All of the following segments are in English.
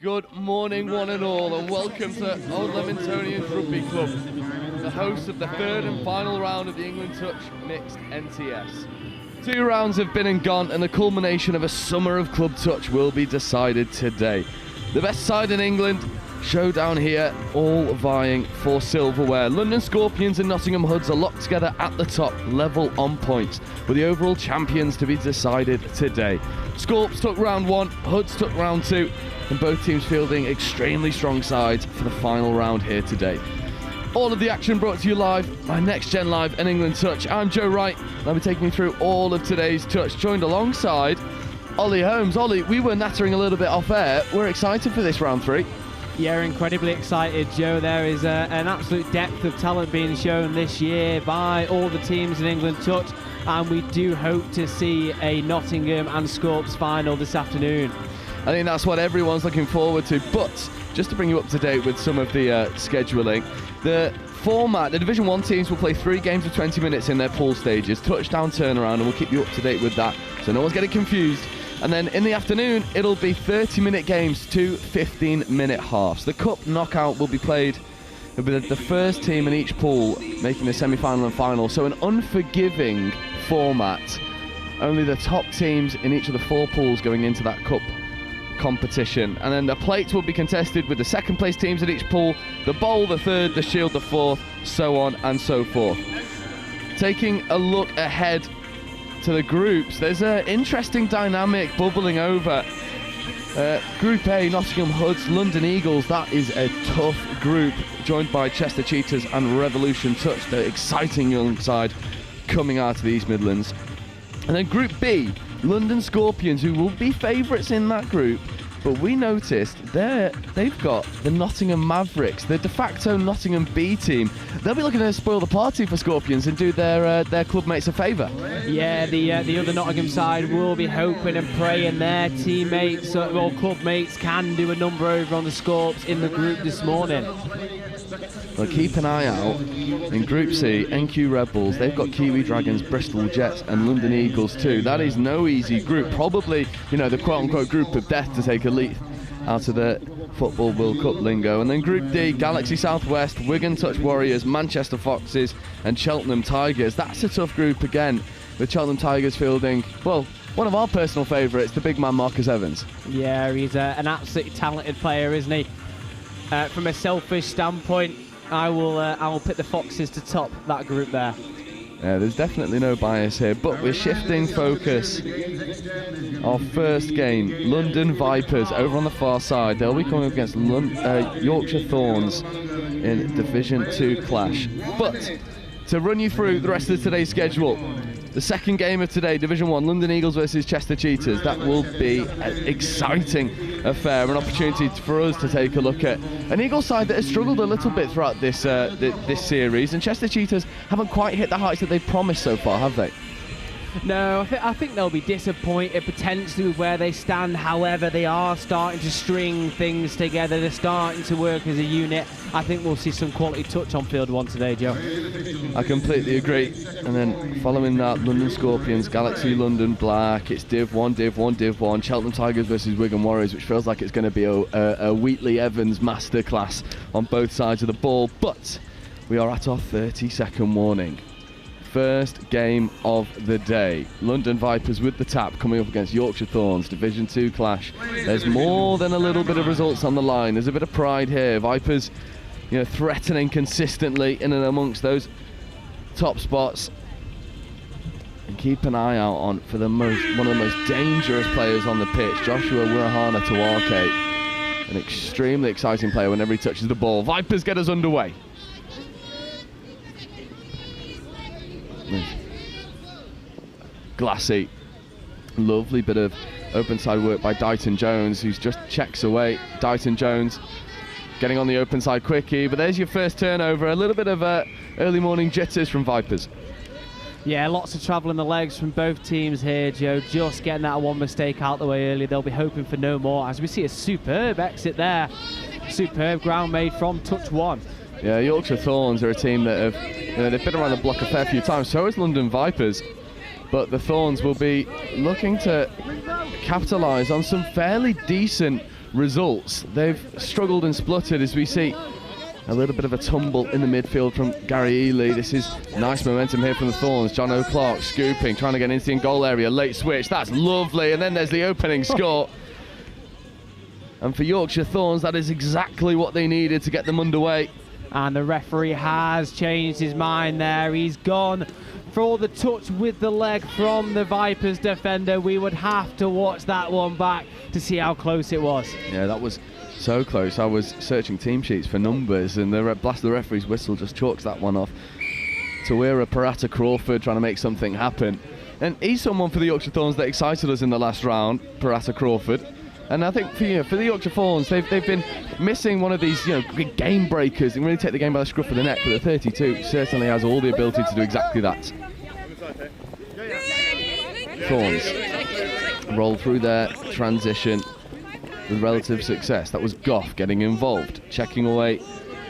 Good morning, one and all, and welcome to Old Leamingtonians Rugby Club, the host of the third and final round of the England Touch Mixed NTS. 2 rounds have been and gone, and the culmination of a summer of club touch will be decided today. The best side in England, showdown here, all vying for silverware. London Scorpions and Nottingham Hoods are locked together at the top, level on points, with the overall champions to be decided today. Scorps took round 1, Hoods took round 2, and both teams fielding extremely strong sides for the final round here today. All of the action brought to you live by Next Gen Live and England Touch. I'm Joe Wright, and I'll be taking you through all of today's touch, joined alongside Ollie Holmes. Ollie, we were nattering a little bit off air. We're excited for this round 3. Yeah, incredibly excited, Joe. There is an absolute depth of talent being shown this year by all the teams in England Touch, and we do hope to see a Nottingham and Scorps final this afternoon. I think that's what everyone's looking forward to, but just to bring you up to date with some of the scheduling, the format, the Division 1 teams will play 3 games of 20 minutes in their pool stages, touchdown turnaround, and we'll keep you up to date with that, so no one's getting confused. And then in the afternoon, it'll be 30-minute games, 2 15-minute halves. The cup knockout will be played with the first team in each pool making the semi-final and final, so an unforgiving format. Only the top teams in each of the 4 pools going into that cup competition, and then the plates will be contested with the second place teams in each pool, the bowl the third, the shield the fourth, so on and so forth. Taking a look ahead to the groups, there's an interesting dynamic bubbling over. Group A, Nottingham Hoods, London Eagles, that is a tough group, joined by Chester Cheetahs and Revolution Touch, the exciting young side coming out of the East Midlands. And then Group B, London Scorpions, who will be favourites in that group, but we noticed they've got the Nottingham Mavericks, the de facto Nottingham B team. They'll be looking to spoil the party for Scorpions and do their club mates a favour. Yeah, the other Nottingham side will be hoping and praying their teammates or club mates can do a number over on the Scorps in the group this morning. Well, keep an eye out in Group C, NQ Red Bulls. They've got Kiwi Dragons, Bristol Jets and London Eagles too. That is no easy group. Probably, the quote-unquote group of death to take a leaf out of the Football World Cup lingo. And then Group D, Galaxy Southwest, Wigan Touch Warriors, Manchester Foxes and Cheltenham Tigers. That's a tough group again, with Cheltenham Tigers fielding, well, one of our personal favourites, the big man Marcus Evans. Yeah, he's an absolutely talented player, isn't he? From a selfish standpoint, I will pick the Foxes to top that group there. Yeah, there's definitely no bias here, but we're shifting focus. Our first game, London Vipers over on the far side. They'll be coming up against Yorkshire Thorns in Division 2 clash. But to run you through the rest of today's schedule, the second game of today, Division 1, London Eagles versus Chester Cheetahs. That will be an exciting affair, an opportunity for us to take a look at an Eagles side that has struggled a little bit throughout this this series, and Chester Cheetahs haven't quite hit the heights that they've promised so far, have they? No, I think they'll be disappointed potentially with where they stand. However, they are starting to string things together. They're starting to work as a unit. I think we'll see some quality touch on field 1 today, Joe. I completely agree. And then following that, London Scorpions, Galaxy London Black. It's Div 1, Div 1, Div 1. Cheltenham Tigers versus Wigan Warriors, which feels like it's going to be a Wheatley Evans masterclass on both sides of the ball. But we are at our 30-second warning. First game of the day, London Vipers with the tap coming up against Yorkshire Thorns, Division 2 clash. There's more than a little bit of results on the line. There's a bit of pride here. Vipers, threatening consistently in and amongst those top spots. And keep an eye out for one of the most dangerous players on the pitch, Joshua Wirahana Tawake. An extremely exciting player whenever he touches the ball. Vipers get us underway. Glassy, lovely bit of open side work by Dighton Jones, who's just checks away. Dighton Jones getting on the open side quickie, but there's your first turnover. A little bit of early morning jitters from Vipers. Yeah, lots of travel in the legs from both teams here, Joe. Just getting that one mistake out the way early. They'll be hoping for no more, as we see a superb exit there. Superb ground made from touch 1. Yeah, Yorkshire Thorns are a team that have they've been around the block a fair few times. So is London Vipers, but the Thorns will be looking to capitalise on some fairly decent results. They've struggled and spluttered as we see a little bit of a tumble in the midfield from Gary Ely. This is nice momentum here from the Thorns. John O'Clark scooping, trying to get into the goal area. Late switch, that's lovely. And then there's the opening score. And for Yorkshire Thorns, that is exactly what they needed to get them underway. And the referee has changed his mind there. He's gone for the touch with the leg from the Vipers defender. We would have to watch that one back to see how close it was. Yeah, that was so close. I was searching team sheets for numbers, and the blast of the referee's whistle just chalks that one off. Tawira Parata Crawford trying to make something happen. And he's someone for the Yorkshire Thorns that excited us in the last round, Parata Crawford. And I think for the Yorkshire Thorns, they've been missing one of these big game breakers and really take the game by the scruff of the neck. But the 32 certainly has all the ability to do exactly that. Thorns roll through their transition with relative success. That was Goff getting involved, checking away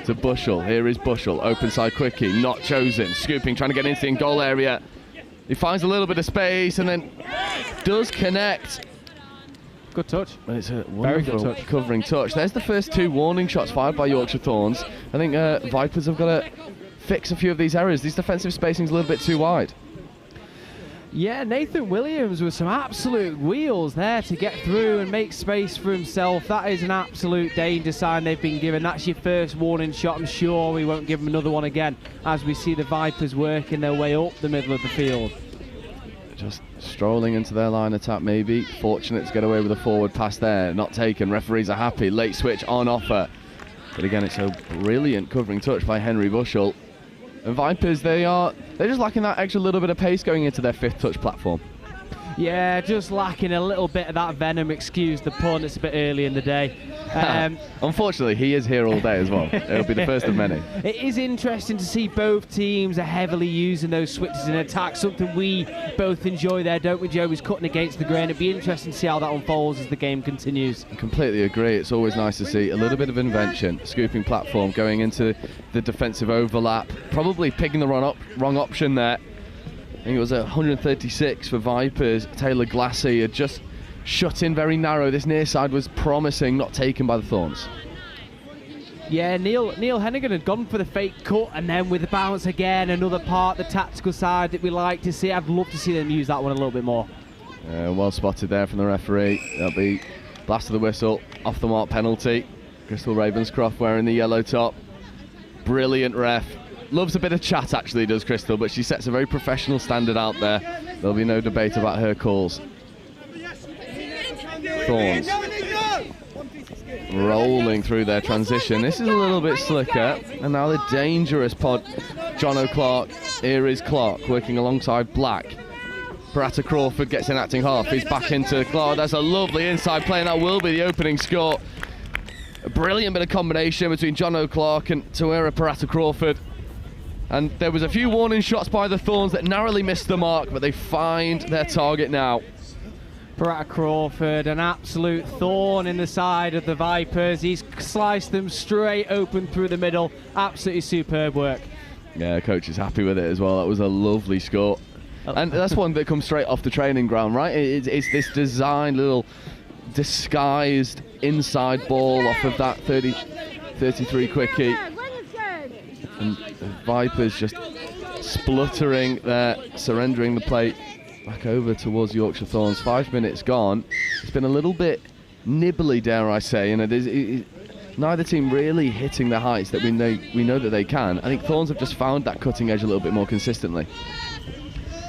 to Bushell. Here is Bushell, open side quickie, not chosen, scooping, trying to get into the goal area. He finds a little bit of space and then does connect. Good touch. And it's a very good touch. Covering touch. There's the first 2 warning shots fired by Yorkshire Thorns. I think Vipers have got to fix a few of these errors. These defensive spacing's a little bit too wide. Yeah, Nathan Williams with some absolute wheels there to get through and make space for himself. That is an absolute danger sign they've been given. That's your first warning shot. I'm sure we won't give them another one again as we see the Vipers working their way up the middle of the field. Just strolling into their line attack maybe. Fortunate to get away with a forward pass there. Not taken. Referees are happy. Late switch on offer. But again, it's a brilliant covering touch by Henry Bushell. And Vipers, they're just lacking that extra little bit of pace going into their 5th touch platform. Yeah, just lacking a little bit of that venom. Excuse the pun, it's a bit early in the day. Unfortunately, he is here all day as well. It'll be the first of many. It is interesting to see both teams are heavily using those switches in attack, something we both enjoy there, don't we, Joe? He's cutting against the grain. It'd be interesting to see how that unfolds as the game continues. I completely agree. It's always nice to see a little bit of invention. Scooping platform, going into the defensive overlap, probably picking the wrong option there. I think it was 136 for Vipers. Taylor Glassy had just shut in very narrow. This near side was promising, not taken by the Thorns. Yeah, Neil Hennigan had gone for the fake cut, and then with the bounce again, another part, the tactical side that we like to see. I'd love to see them use that one a little bit more. Well spotted there from the referee. That'll be blast of the whistle, off the mark penalty. Crystal Ravenscroft wearing the yellow top. Brilliant ref. Loves a bit of chat, actually, does Crystal, but she sets a very professional standard out there. There'll be no debate about her calls. Thorns rolling through their transition. This is a little bit slicker. And now the dangerous pod, John O'Clark. Here is Clark working alongside Black. Parata Crawford gets in acting half. He's back into Clark. That's a lovely inside play, and that will be the opening score. A brilliant bit of combination between John O'Clark and Tawira Parata Crawford. And there was a few warning shots by the Thorns that narrowly missed the mark, but they find their target now. Parata Crawford, an absolute thorn in the side of the Vipers. He's sliced them straight open through the middle. Absolutely superb work. Yeah, coach is happy with it as well. That was a lovely score. And that's one that comes straight off the training ground, right? It's this designed little disguised inside ball off of that 33 quickie. And the Vipers just spluttering there, surrendering the plate back over towards Yorkshire Thorns. 5 minutes gone. It's been a little bit nibbly, dare I say, and it is neither team really hitting the heights that we know that they can. I think Thorns have just found that cutting edge a little bit more consistently.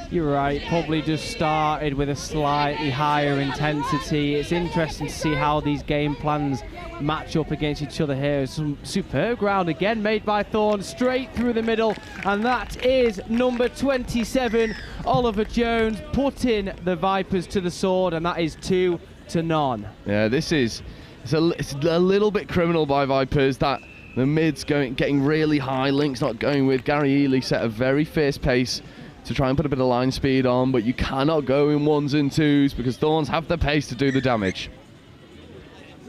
You're right, probably just started with a slightly higher intensity. It's interesting to see how these game plans match up against each other here. Some superb ground again made by Thorns, straight through the middle, and that is number 27, Oliver Jones, putting the Vipers to the sword, and that is 2-0. Yeah, it's a little bit criminal by Vipers that the mid's getting really high, Link's not going with. Gary Ely set a very fierce pace to try and put a bit of line speed on, but you cannot go in ones and twos because Thorns have the pace to do the damage.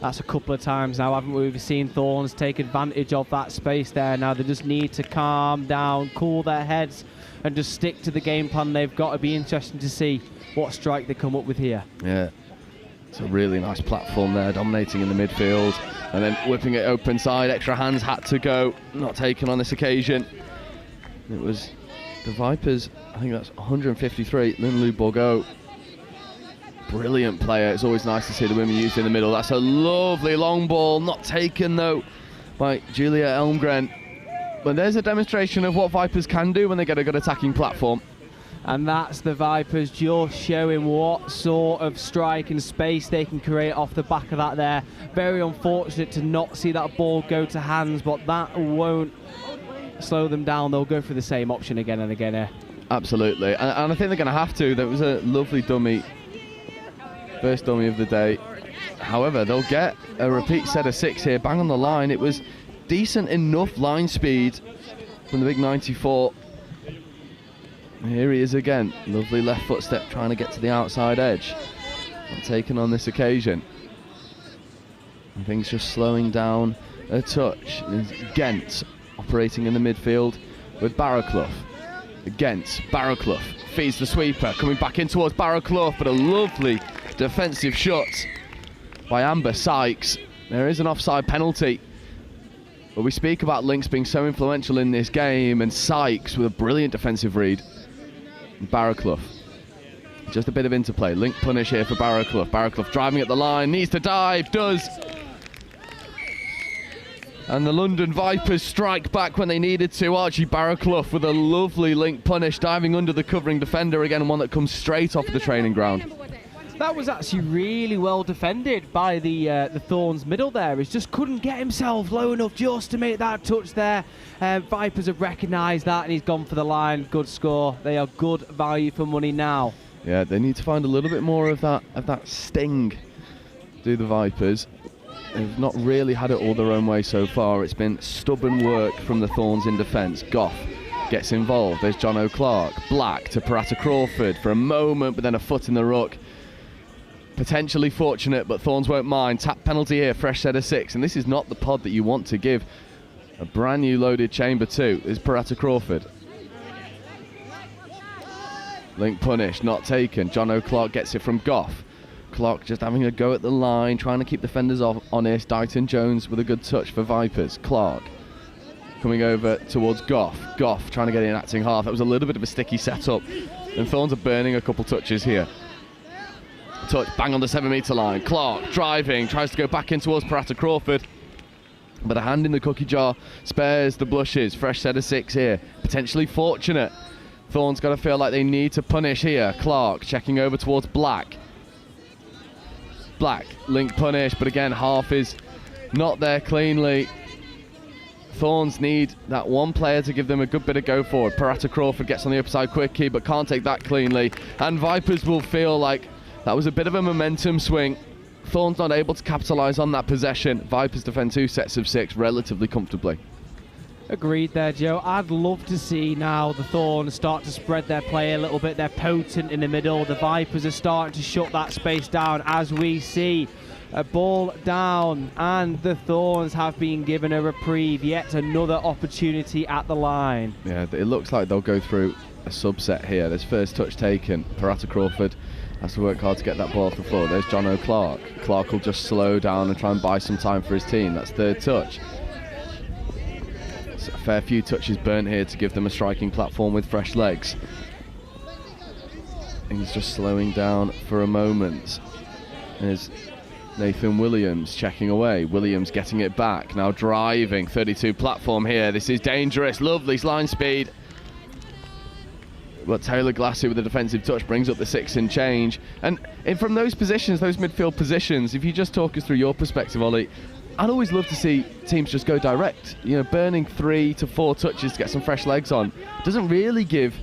That's a couple of times now, haven't we? We've seen Thorns take advantage of that space there. Now they just need to calm down, cool their heads, and just stick to the game plan they've got. It'll be interesting to see what strike they come up with here. Yeah. It's a really nice platform there, dominating in the midfield, and then whipping it open side. Extra hands had to go, not taken on this occasion. It was the Vipers, I think that's 153, Linlou Borgo. Brilliant player. It's always nice to see the women used in the middle. That's a lovely long ball, not taken though by Julia Elmgren. But there's a demonstration of what Vipers can do when they get a good attacking platform. And that's the Vipers just showing what sort of strike and space they can create off the back of that there. Very unfortunate to not see that ball go to hands, but that won't slow them down. They'll go for the same option again and again here. Absolutely, and I think they're going to have to. That was a lovely dummy, first dummy of the day. However, they'll get a repeat set of 6 here, bang on the line. It was decent enough line speed from the big 94. Here he is again, lovely left footstep trying to get to the outside edge. Not taken on this occasion. And things just slowing down a touch. There's Gent operating in the midfield with Barrowclough. Gent, Barrowclough feeds the sweeper, coming back in towards Barrowclough, but a lovely defensive shot by Amber Sykes. There is an offside penalty. But we speak about links being so influential in this game, and Sykes with a brilliant defensive read. Barrowclough, just a bit of interplay. Link punish here for Barrowclough. Barrowclough driving at the line, needs to dive, does. And the London Vipers strike back when they needed to. Archie Barrowclough with a lovely link punish, diving under the covering defender again, one that comes straight off the training ground. That was actually really well defended by the Thorns middle there. He just couldn't get himself low enough just to make that touch there. Vipers have recognised that and he's gone for the line. Good score. They are good value for money now. Yeah, they need to find a little bit more of that sting, do the Vipers. They've not really had it all their own way so far. It's been stubborn work from the Thorns in defence. Goff gets involved. There's John O'Clark. Black to Parata Crawford for a moment, but then a foot in the ruck. Potentially fortunate, but Thorns won't mind. Tap penalty here, fresh set of 6, and this is not the pod that you want to give a brand new loaded chamber to. Is Parata Crawford. Link punish, not taken. John O'Clark gets it from Goff. Clark just having a go at the line, trying to keep defenders honest. Dighton Jones with a good touch for Vipers. Clark coming over towards Goff. Goff trying to get in acting half. That was a little bit of a sticky setup, and Thorns are burning a couple touches here. Touch, bang on the 7-metre line. Clark driving, tries to go back in towards Parata Crawford, but a hand in the cookie jar spares the blushes. Fresh set of 6 here, potentially fortunate. Thorns got to feel like they need to punish here. Clark checking over towards Black. Black, link punish, but again, half is not there cleanly. Thorns need that one player to give them a good bit of go forward. Parata Crawford gets on the upside quickie, but can't take that cleanly, and Vipers will feel like that was a bit of a momentum swing. Thorns not able to capitalise on that possession. Vipers defend 2 sets of 6 relatively comfortably. Agreed there, Joe. I'd love to see now the Thorns start to spread their play a little bit. They're potent in the middle. The Vipers are starting to shut that space down as we see a ball down, and the Thorns have been given a reprieve. Yet another opportunity at the line. Yeah, it looks like they'll go through a subset here. There's first touch taken. Parata Crawford has to work hard to get that ball off the floor. There's John O'Clark. Clark will just slow down and try and buy some time for his team. That's third touch. So a fair few touches burnt here to give them a striking platform with fresh legs. He's just slowing down for a moment. There's Nathan Williams checking away. Williams getting it back. Now driving. 32 platform here. This is dangerous. Lovely line speed. But Taylor Glassy with a defensive touch brings up the 6 and change. And from those positions, those midfield positions, if you just talk us through your perspective, Ollie, I'd always love to see teams just go direct. You know, burning 3 to 4 touches to get some fresh legs on doesn't really give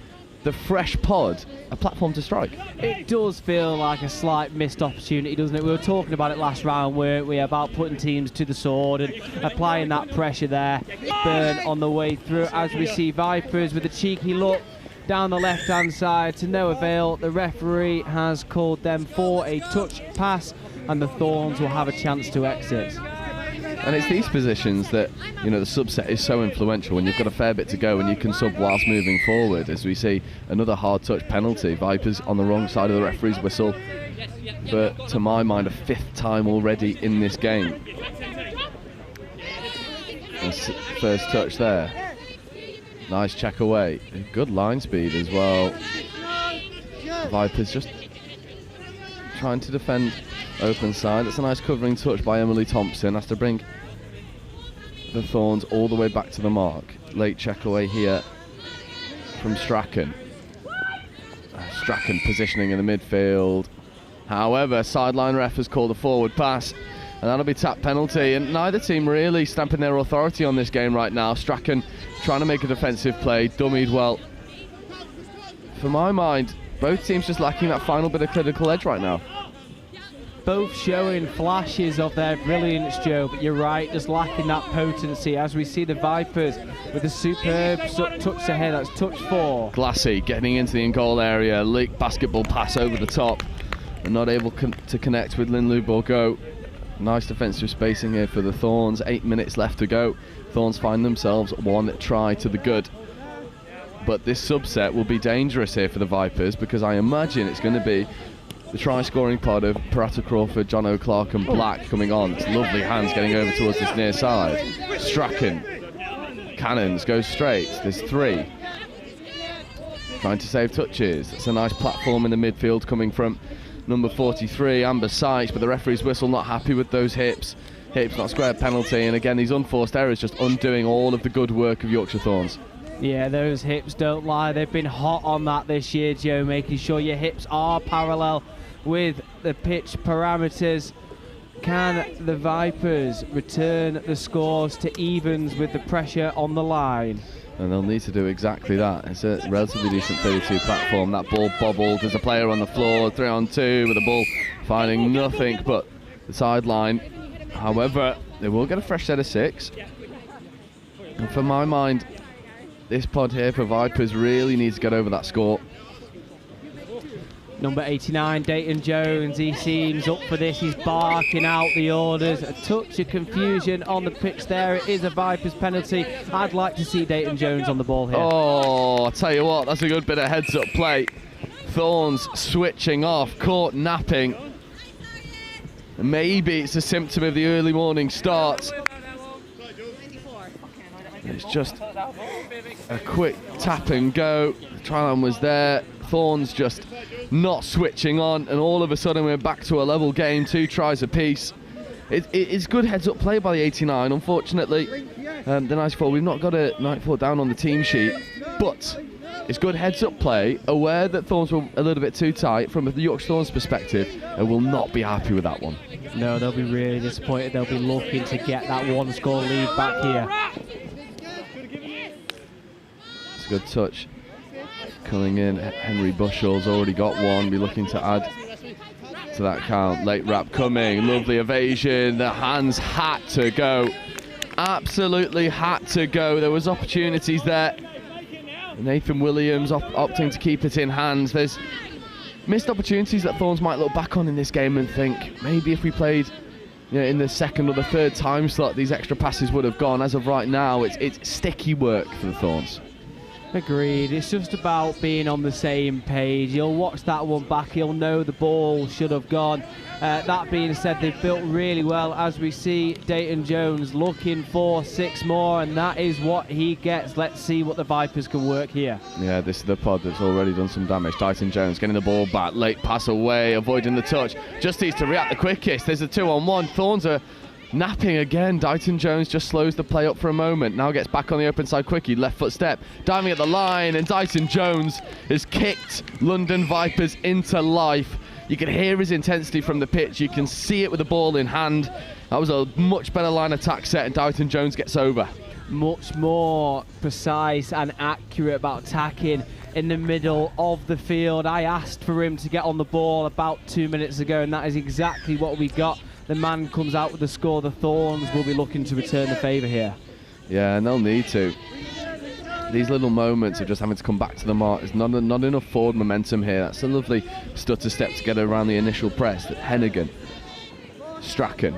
the fresh pod a platform to strike. It does feel like a slight missed opportunity, doesn't it? We were talking about it last round, weren't we, about putting teams to the sword and applying that pressure there. Burn on the way through as we see Vipers with a cheeky look down the left-hand side to no avail. The referee has called them for a touch pass, and the Thorns will have a chance to exit. And it's these positions that, you know, the subset is so influential when you've got a fair bit to go and you can sub whilst moving forward. As we see another hard touch penalty, Vipers on the wrong side of the referee's whistle for, to my mind, a 5th time already in this game. First touch there. Nice check away. Good line speed as well. Vipers just trying to defend open side. It's a nice covering touch by Emily Thompson. Has to bring the Thorns all the way back to the mark. Late check away here from Strachan. Strachan positioning in the midfield. However, sideline ref has called a forward pass, and that'll be tap penalty. And neither team really stamping their authority on this game right now. Strachan trying to make a defensive play, dummied well. For my mind, both teams just lacking that final bit of critical edge right now. Both showing flashes of their brilliance, Joe, but you're right, just lacking that potency as we see the Vipers with a superb touch ahead. That's touch 4. Glassy getting into the in-goal area, leak basketball pass over the top, and not able to connect with Linlou Bourgault. Nice defensive spacing here for the Thorns. 8 minutes left to go. Thorns find themselves 1 try to the good. But this subset will be dangerous here for the Vipers, because I imagine it's going to be the try-scoring pod of Parata Crawford, John O'Clark and Black coming on. It's lovely hands getting over towards this near side. Strachan. Cannons goes straight. There's 3. Trying to save touches. It's a nice platform in the midfield coming from number 43, Amber Sykes, but the referee's whistle not happy with those hips. Hips not square penalty, and again these unforced errors just undoing all of the good work of Yorkshire Thorns. Yeah, those hips don't lie. They've been hot on that this year, Joe, making sure your hips are parallel with the pitch parameters. Can the Vipers return the scores to evens with the pressure on the line? And they'll need to do exactly that. It's a relatively decent 32 platform. That ball bobbled. There's a player on the floor, 3-on-2 with the ball finding nothing but the sideline. However, they will get a fresh set of 6. And for my mind, this pod here for Vipers really needs to get over that score. Number 89, Dayton Jones, he seems up for this. He's barking out the orders. A touch of confusion on the pitch there. It is a Vipers penalty. I'd like to see Dayton Jones on the ball here. Oh, I'll tell you what, that's a good bit of heads-up play. Thorns switching off, caught napping. Maybe it's a symptom of the early morning start. It's just a quick tap and go. The try line was there. Thorns just not switching on, and all of a sudden we're back to a level game, 2 tries apiece. It's good heads-up play by the 89. Unfortunately, the 94, we've not got a 94 down on the team sheet, but it's good heads-up play, aware that Thorns were a little bit too tight from the Yorkshire Thorns perspective, and will not be happy with that one. No, they'll be really disappointed. They'll be looking to get that 1-score lead back here. It's a good touch. Coming in, Henry Bushell's already got one. Be looking to add to that count. Late wrap coming, lovely evasion. The hands had to go, absolutely had to go. There was opportunities there. Nathan Williams opting to keep it in hands. There's missed opportunities that Thorns might look back on in this game and think maybe if we played, you know, in the 2nd or the 3rd time slot, these extra passes would have gone. As of right now, it's sticky work for the Thorns. Agreed. It's just about being on the same page. You'll watch that one back, you'll know the ball should have gone. That being said, they've built really well. As we see Dayton Jones looking for 6 more, and that is what he gets. Let's see what the Vipers can work here. Yeah, this is the pod that's already done some damage. Dayton Jones getting the ball back, late pass away, avoiding the touch. Just needs to react the quickest. There's a 2-on-1. Thorns are napping again. Dayton Jones just slows the play up for a moment. Now gets back on the open side quickly. Left foot step, diving at the line, and Dayton Jones has kicked London Vipers into life. You can hear his intensity from the pitch. You can see it with the ball in hand. That was a much better line attack set, and Dayton Jones gets over. Much more precise and accurate about attacking in the middle of the field. I asked for him to get on the ball about 2 minutes ago, and that is exactly what we got. The man comes out with the score. The Thorns will be looking to return the favour here. Yeah, and they'll need to. These little moments of just having to come back to the mark. There's not enough forward momentum here. That's a lovely stutter step to get around the initial press. Hennigan, Strachan,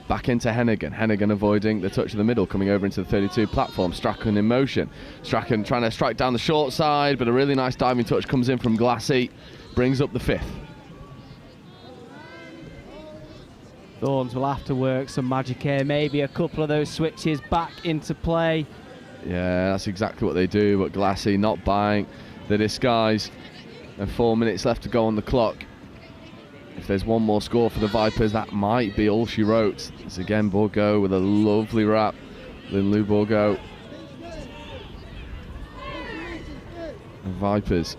Back into Hennigan. Hennigan avoiding the touch of the middle, coming over into the 32 platform. Strachan in motion. Strachan trying to strike down the short side, but a really nice diving touch comes in from Glassy. Brings up the 5th. Thorns will have to work some magic here. Maybe a couple of those switches back into play. Yeah, that's exactly what they do, but Glassy not buying the disguise. And 4 minutes left to go on the clock. If there's one more score for the Vipers, that might be all she wrote. It's again Bourgault with a lovely wrap. Lin-Lu Bourgault. The Vipers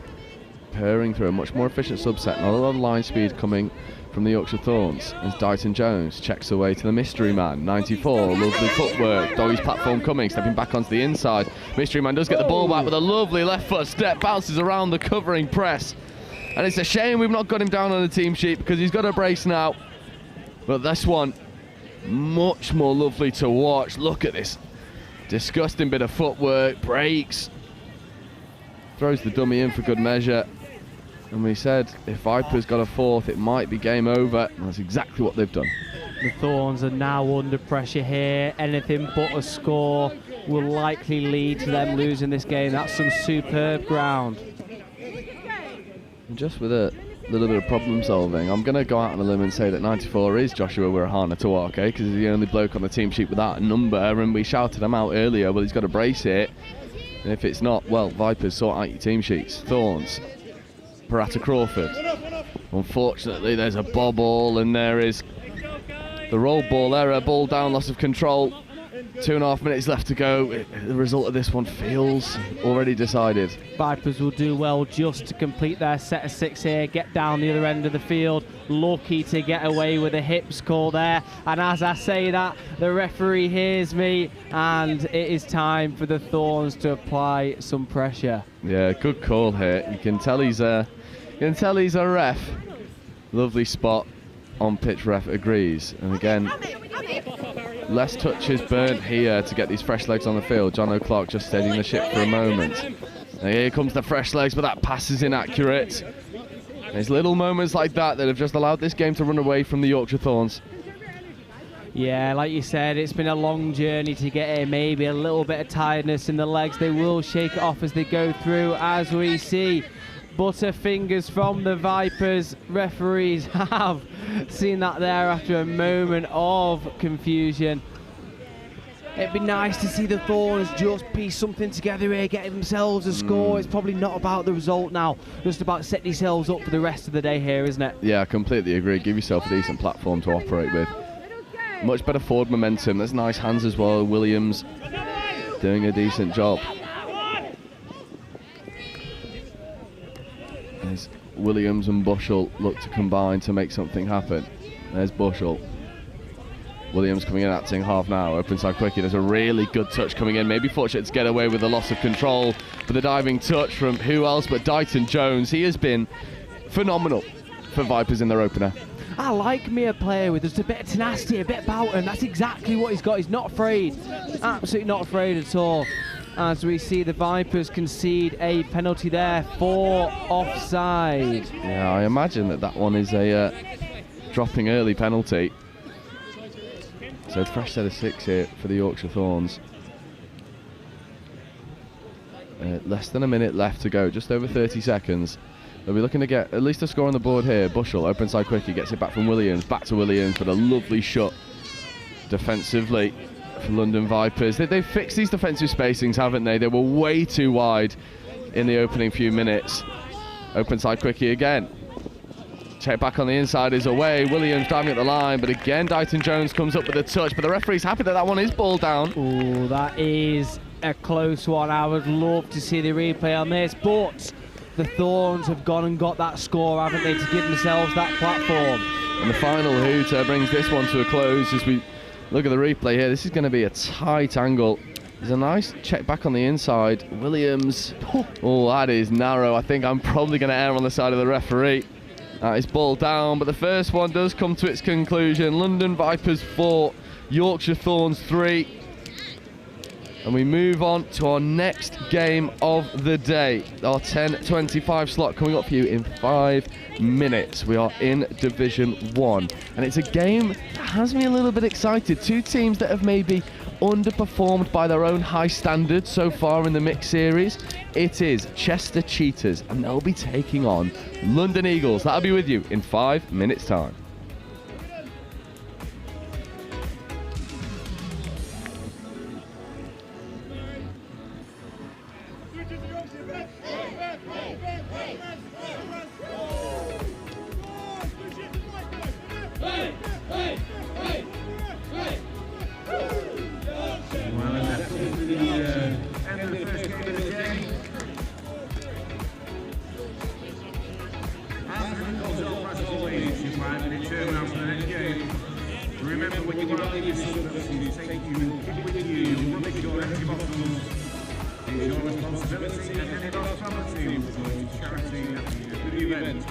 purring through a much more efficient subset. Not a lot of line speed coming from the Yorkshire Thorns as Dighton Jones checks away to the mystery man. 94, lovely footwork. Doggy's platform coming, stepping back onto the inside. Mystery man does get the ball back with a lovely left foot step, bounces around the covering press. And it's a shame we've not got him down on the team sheet because he's got a brace now. But this one, much more lovely to watch. Look at this disgusting bit of footwork, breaks. Throws the dummy in for good measure. And we said if Vipers got a 4th, it might be game over. And that's exactly what they've done. The Thorns are now under pressure here. Anything but a score will likely lead to them losing this game. That's some superb ground. And just with a little bit of problem solving, I'm going to go out on a limb and say that 94 is Joshua Wirahana Tawake, because he's the only bloke on the team sheet without a number, and we shouted him out earlier. Well, he's got to brace it, and if it's not, well, Vipers, sort out your team sheets. Thorns, Parata Crawford. Unfortunately, there's a bobble, and there is the roll ball error, ball down, loss of control. 2.5 minutes left to go. The result of this one feels already decided. Vipers will do well just to complete their set of 6 here, get down the other end of the field. Lucky to get away with a hips call there. And as I say that, the referee hears me, and it is time for the Thorns to apply some pressure. Yeah, good call here. You can tell he's a ref. Lovely spot on pitch, ref agrees. And again, less touches burnt here to get these fresh legs on the field. John O'Clark just steadying the ship for a moment. And here comes the fresh legs, but that pass is inaccurate. There's little moments like that that have just allowed this game to run away from the Yorkshire Thorns. Yeah, like you said, it's been a long journey to get here. Maybe a little bit of tiredness in the legs. They will shake it off as they go through, as we see. Butterfingers from the Vipers. Referees have seen that there after a moment of confusion. It'd be nice to see the Thorns just piece something together here, get themselves a score. It's probably not about the result now, just about setting yourselves up for the rest of the day here, isn't it? Yeah, I completely agree. Give yourself a decent platform to operate with. Much better forward momentum. There's nice hands as well. Williams doing a decent job. As Williams and Bushell look to combine to make something happen. There's Bushell. Williams coming in, acting half now. Open side quickly. There's a really good touch coming in. Maybe fortunate to get away with the loss of control. But the diving touch from who else but Dighton Jones. He has been phenomenal for Vipers in their opener. I like me a player with just a bit of tenacity, a bit about him. That's exactly what he's got. He's not afraid. Absolutely not afraid at all. As we see the Vipers concede a penalty there for offside. Yeah, I imagine that one is a dropping early penalty. So fresh set of 6 here for the Yorkshire Thorns. Less than a minute left to go, just over 30 seconds. They'll be looking to get at least a score on the board here. Bushell, open side quickly, gets it back from Williams. Back to Williams, but a lovely shot defensively for London Vipers. They've fixed these defensive spacings, haven't they? They were way too wide in the opening few minutes. Open side quickie again. Check back on the inside is away. Williams driving at the line, but again Dighton Jones comes up with a touch, but the referee's happy that one is ball down. Oh, that is a close one. I would love to see the replay on this, but the Thorns have gone and got that score, haven't they, to give themselves that platform. And the final hooter brings this one to a close as we look at the replay here. This is going to be a tight angle. There's a nice check back on the inside. Williams, oh, that is narrow. I think I'm probably going to err on the side of the referee. That is ball down, but the first one does come to its conclusion. London Vipers 4, Yorkshire Thorns 3. And we move on to our next game of the day. Our 10:25 slot coming up for you in 5 minutes. We are in Division 1. And it's a game that has me a little bit excited. Two teams that have maybe underperformed by their own high standards so far in the mixed series. It is Chester Cheetahs, and they'll be taking on London Eagles. That'll be with you in 5 minutes' time. Remember, when you want to leave your responsibility, take you with you. You want to make sure every bottle is your responsibility, and any lost property will go to charity at the event.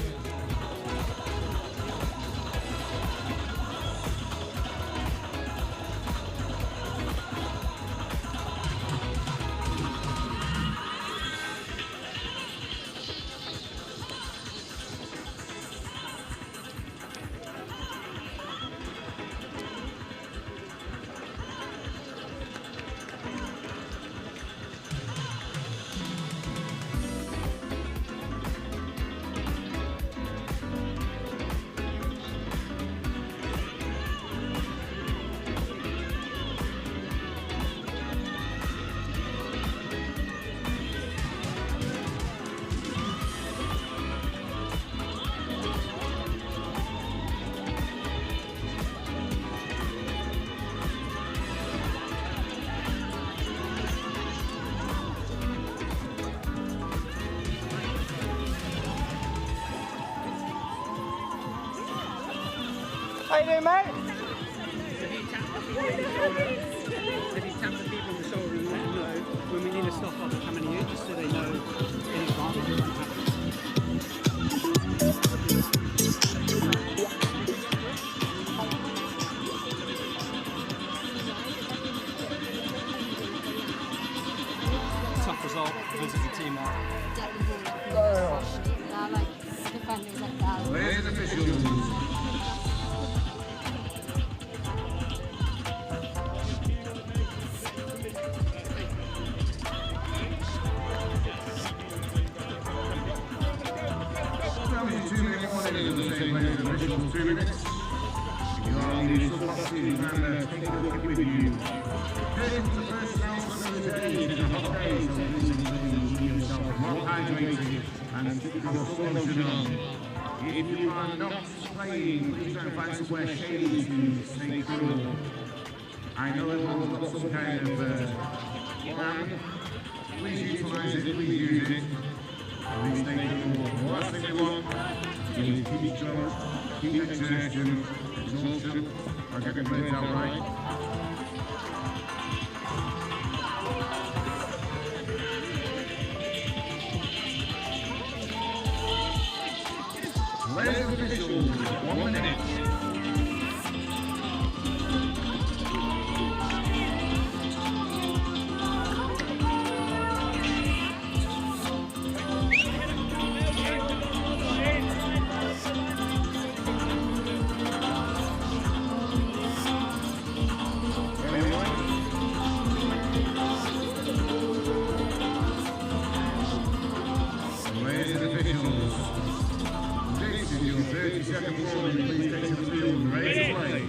How you doing, mate? If you tap the people on the shoulder and let them know when we need to stop off coming here, just so they know in advance what happens. Tough result versus a team like Ladies and officials. If you are not playing, please try and find somewhere shady to stay cool. I know everyone's got some kind of plan. Please utilise it, please use it. Please stay cool. The last thing we want is keep strong, keep exertion, exhaustion, or get the plays out right. Ladies and officials, 1 minute. Ladies and officials, 30-second warning, please take to the field, ready to play.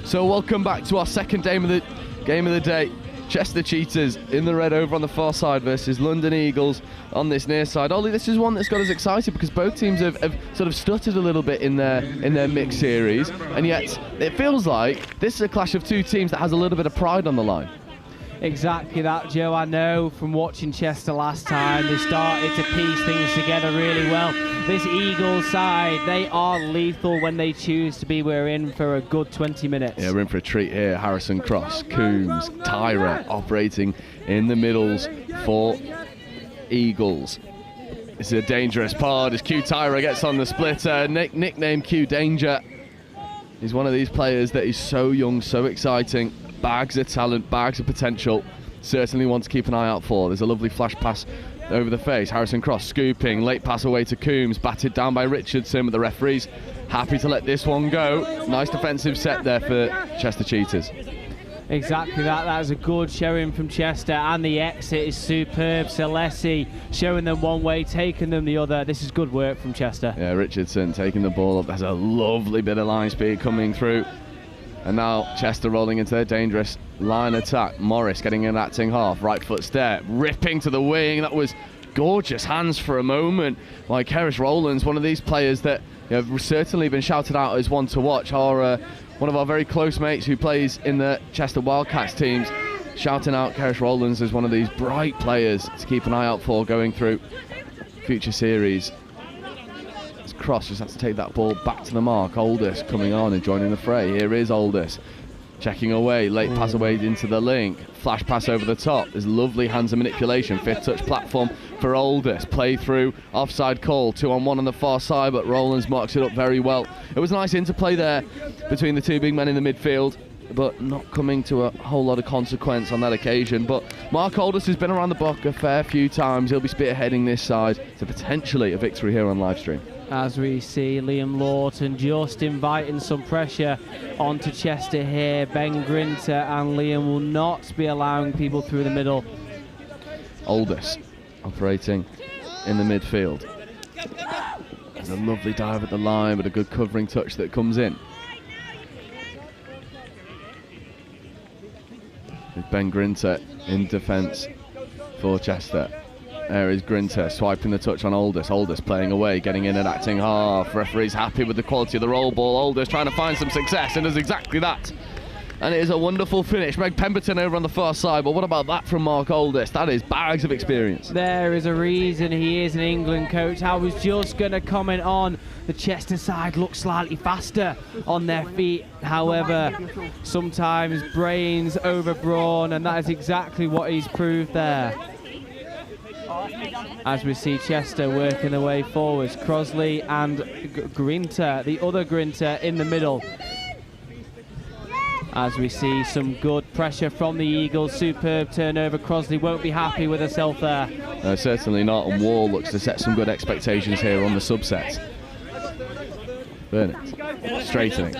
So welcome back to our second game of the day. Chester Cheetahs in the red over on the far side versus London Eagles on this near side. Ollie, this is one that's got us excited because both teams have sort of stuttered a little bit in their mixed series, and yet it feels like this is a clash of two teams that has a little bit of pride on the line. Exactly that, Joe. I know from watching Chester last time, they started to piece things together really well. This Eagles side, they are lethal when they choose to be. We're in for a good 20 minutes. Yeah, we're in for a treat here. Harrison Cross, Coombs, Tyra operating in the middles for Eagles. This is a dangerous part as Q Tyra gets on the splitter, nicknamed Q Danger. He's one of these players that is so young, so exciting, bags of talent, bags of potential. Certainly one to keep an eye out for. There's a lovely flash pass over the face. Harrison Cross scooping, late pass away to Coombs, batted down by Richardson, but the referee's happy to let this one go. Nice defensive set there for Chester Cheetahs. Exactly that. That was a good showing from Chester, and the exit is superb. Celesi showing them one way, taking them the other. This is good work from Chester. Yeah, Richardson taking the ball up. There's a lovely bit of line speed coming through. And now Chester rolling into their dangerous line attack. Morris getting in acting half. Right foot step, ripping to the wing. That was gorgeous hands for a moment. Like Harris Rowlands, one of these players that have certainly been shouted out as one to watch. One of our very close mates who plays in the Chester Wildcats teams, shouting out Harris Rowlands as one of these bright players to keep an eye out for going through future series. Cross just has to take that ball back to the mark. Aldous coming on and joining the fray. Here is Aldous checking away, late pass away into the link, flash pass over the top. There's lovely hands and manipulation, fifth touch platform for Aldous, play through, offside call, 2-on-1 on the far side, but Rowlands marks it up very well. It was a nice interplay there between the two big men in the midfield, but not coming to a whole lot of consequence on that occasion. But Mark Aldous has been around the block a fair few times. He'll be spearheading this side to potentially a victory here on live stream. As we see Liam Lawton just inviting some pressure onto Chester here. Ben Grinter and Liam will not be allowing people through the middle. Aldous operating in the midfield. There's a lovely dive at the line, but a good covering touch that comes in. With Ben Grinter in defence for Chester. There is Grinter swiping the touch on Aldous. Aldous playing away, getting in and acting half. Referee's happy with the quality of the roll ball. Aldous trying to find some success and does exactly that. And it is a wonderful finish. Meg Pemberton over on the far side, but what about that from Mark Aldous? That is bags of experience. There is a reason he is an England coach. I was just going to comment on the Chester side looks slightly faster on their feet. However, sometimes brains over brawn, and that is exactly what he's proved there. As we see Chester working their way forwards, Crosley and Grinter, the other Grinter in the middle. As we see some good pressure from the Eagles, superb turnover. Crosley won't be happy with herself there. No, certainly not, and Wall looks to set some good expectations here on the subset. Burnett, straightening.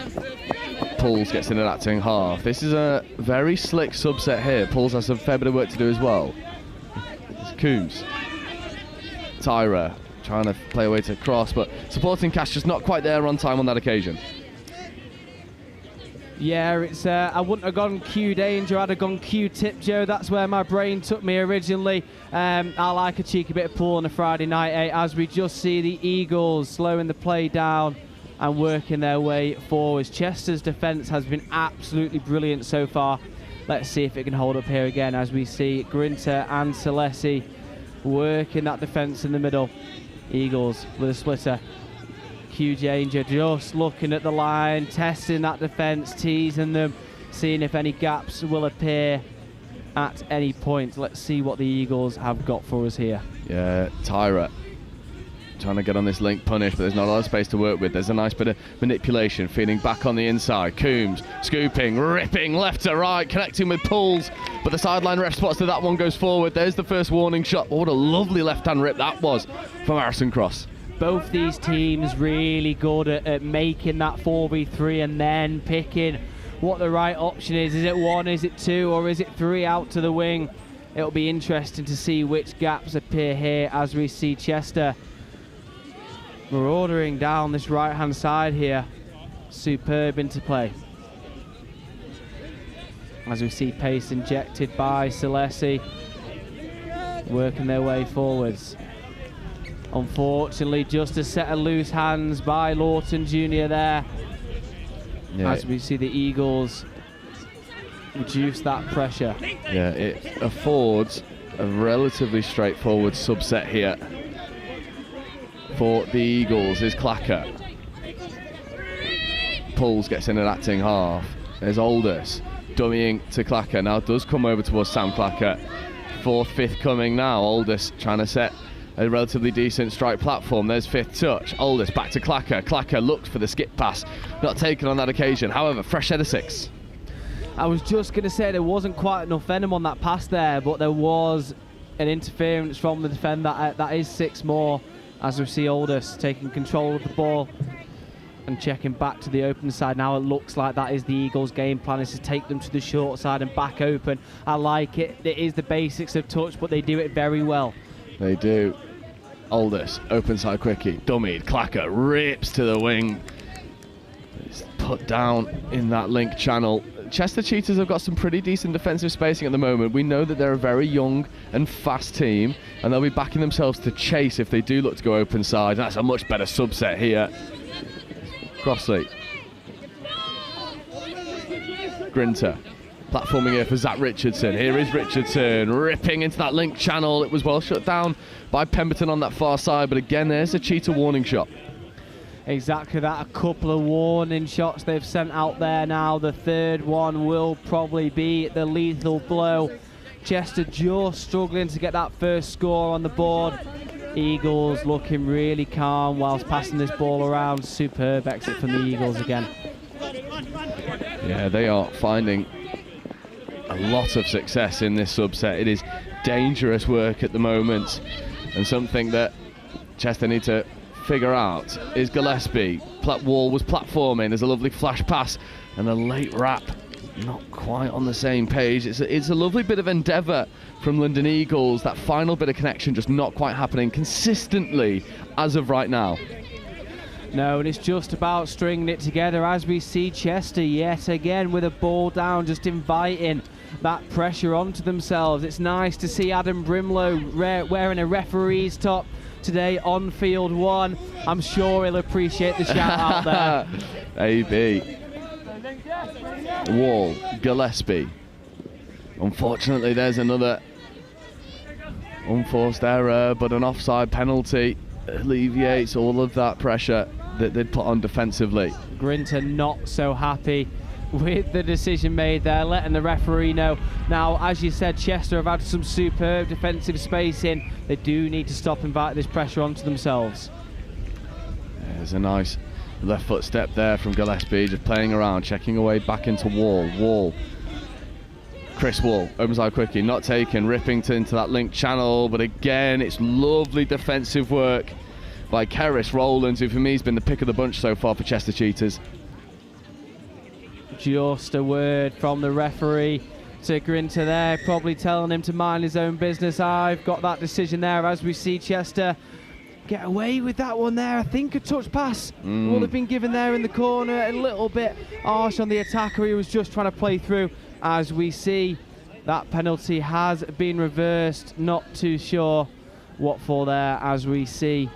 Pulls gets in an acting half. This is a very slick subset here. Pulls has a fair bit of work to do as well. It's Coombs. Tyra trying to play away to Cross, but supporting Cash just not quite there on time on that occasion. Yeah, it's I wouldn't have gone Q danger, I'd have gone Q tip, Joe. That's where my brain took me originally. I like a cheeky bit of pool on a Friday night, as we just see the Eagles slowing the play down and working their way forwards. Chester's defence has been absolutely brilliant so far. Let's see if it can hold up here again as we see Grinter and Celesi working that defence in the middle. Eagles with a splitter. Huge danger, just looking at the line, testing that defence, teasing them, seeing if any gaps will appear at any point. Let's see what the Eagles have got for us here. Yeah, Tyra trying to get on this link punish, but there's not a lot of space to work with. There's a nice bit of manipulation, feeding back on the inside. Coombs scooping, ripping left to right, connecting with pulls, but the sideline ref spots that one goes forward. There's the first warning shot. What a lovely left-hand rip that was from Harrison Cross. Both these teams really good at making that 4v3 and then picking what the right option is. Is it 1, is it 2, or is it 3 out to the wing? It'll be interesting to see which gaps appear here as we see Chester marauding down this right-hand side here. Superb interplay. As we see pace injected by Celesi, working their way forwards. Unfortunately, just a set of loose hands by Lawton Jr. there. Yeah. As we see the Eagles reduce that pressure. Yeah, it affords a relatively straightforward subset here for the Eagles. Is Clacker. Pulls gets in an acting half. There's Aldous dummying to Clacker. Now does come over towards Sam Clacker. 4th, 5th coming now. Aldous trying to set a relatively decent strike platform. There's fifth touch. Oldest back to Clacker. Clacker looks for the skip pass. Not taken on that occasion. However, fresh set of 6. I was just going to say there wasn't quite enough venom on that pass there, but there was an interference from the defender. That is 6 more, as we see Oldest taking control of the ball and checking back to the open side. Now it looks like that is the Eagles' game plan, is to take them to the short side and back open. I like it. It is the basics of touch, but they do it very well. They do. Oldest, open side quickie, dummied, Clacker rips to the wing. It's put down in that link channel. Chester Cheetahs have got some pretty decent defensive spacing at the moment. We know that they're a very young and fast team, and they'll be backing themselves to chase if they do look to go open side. That's a much better subset here. Crossley. Grinter. Platforming here for Zach Richardson. Here is Richardson ripping into that link channel. It was well shut down by Pemberton on that far side, but again, there's a Cheetah warning shot. Exactly that. A couple of warning shots they've sent out there now. The third one will probably be the lethal blow. Chester just struggling to get that first score on the board. Eagles looking really calm whilst passing this ball around. Superb exit from the Eagles again. Yeah, they are finding a lot of success in this subset. It is dangerous work at the moment, and something that Chester need to figure out is Gillespie. Wall was platforming. There's a lovely flash pass and a late wrap. Not quite on the same page. It's a lovely bit of endeavour from London Eagles. That final bit of connection just not quite happening consistently as of right now. No, and it's just about stringing it together as we see Chester yet again with a ball down, just inviting that pressure onto themselves. It's nice to see Adam Brimlow wearing a referee's top today on field 1. I'm sure he'll appreciate the shout out there. AB. Wall, Gillespie. Unfortunately, there's another unforced error, but an offside penalty alleviates all of that pressure that they'd put on defensively. Grinter not so happy with the decision made there, letting the referee know. Now, as you said, Chester have had some superb defensive spacing. They do need to stop inviting this pressure onto themselves. There's a nice left foot step there from Gillespie, just playing around, checking away back into Wall. Chris Wall, opens side quickie, not taken, ripping into that link channel, but again, it's lovely defensive work by Kerris Rowlands, who for me has been the pick of the bunch so far for Chester Cheetahs. Just a word from the referee to Grinter there, probably telling him to mind his own business. I've got that decision there as we see Chester get away with that one there. I think a touch pass will have been given there in the corner. A little bit harsh on the attacker. He was just trying to play through. As we see, that penalty has been reversed. Not too sure what for there, as we see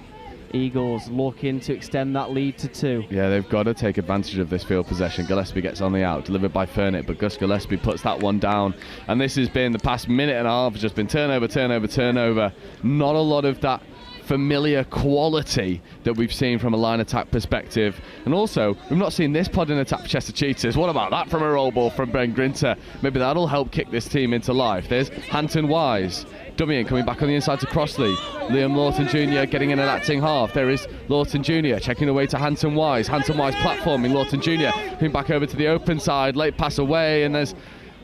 Eagles looking to extend that lead to 2. Yeah, they've got to take advantage of this field possession. Gillespie gets on the out, delivered by Furnett, but Gus Gillespie puts that one down. And this has been the past minute and a half, just been turnover. Not a lot of that familiar quality that we've seen from a line attack perspective. And also, we've not seen this pod in attack for Chester Cheetahs. What about that from a roll ball from Ben Grinter? Maybe that'll help kick this team into life. There's Hanton Wise. Dummying coming back on the inside to Crossley. Liam Lawton Jr. getting in an acting half. There is Lawton Jr. checking away to Hanton Wise. Hanton Wise platforming. Lawton Jr. coming back over to the open side. Late pass away, and there's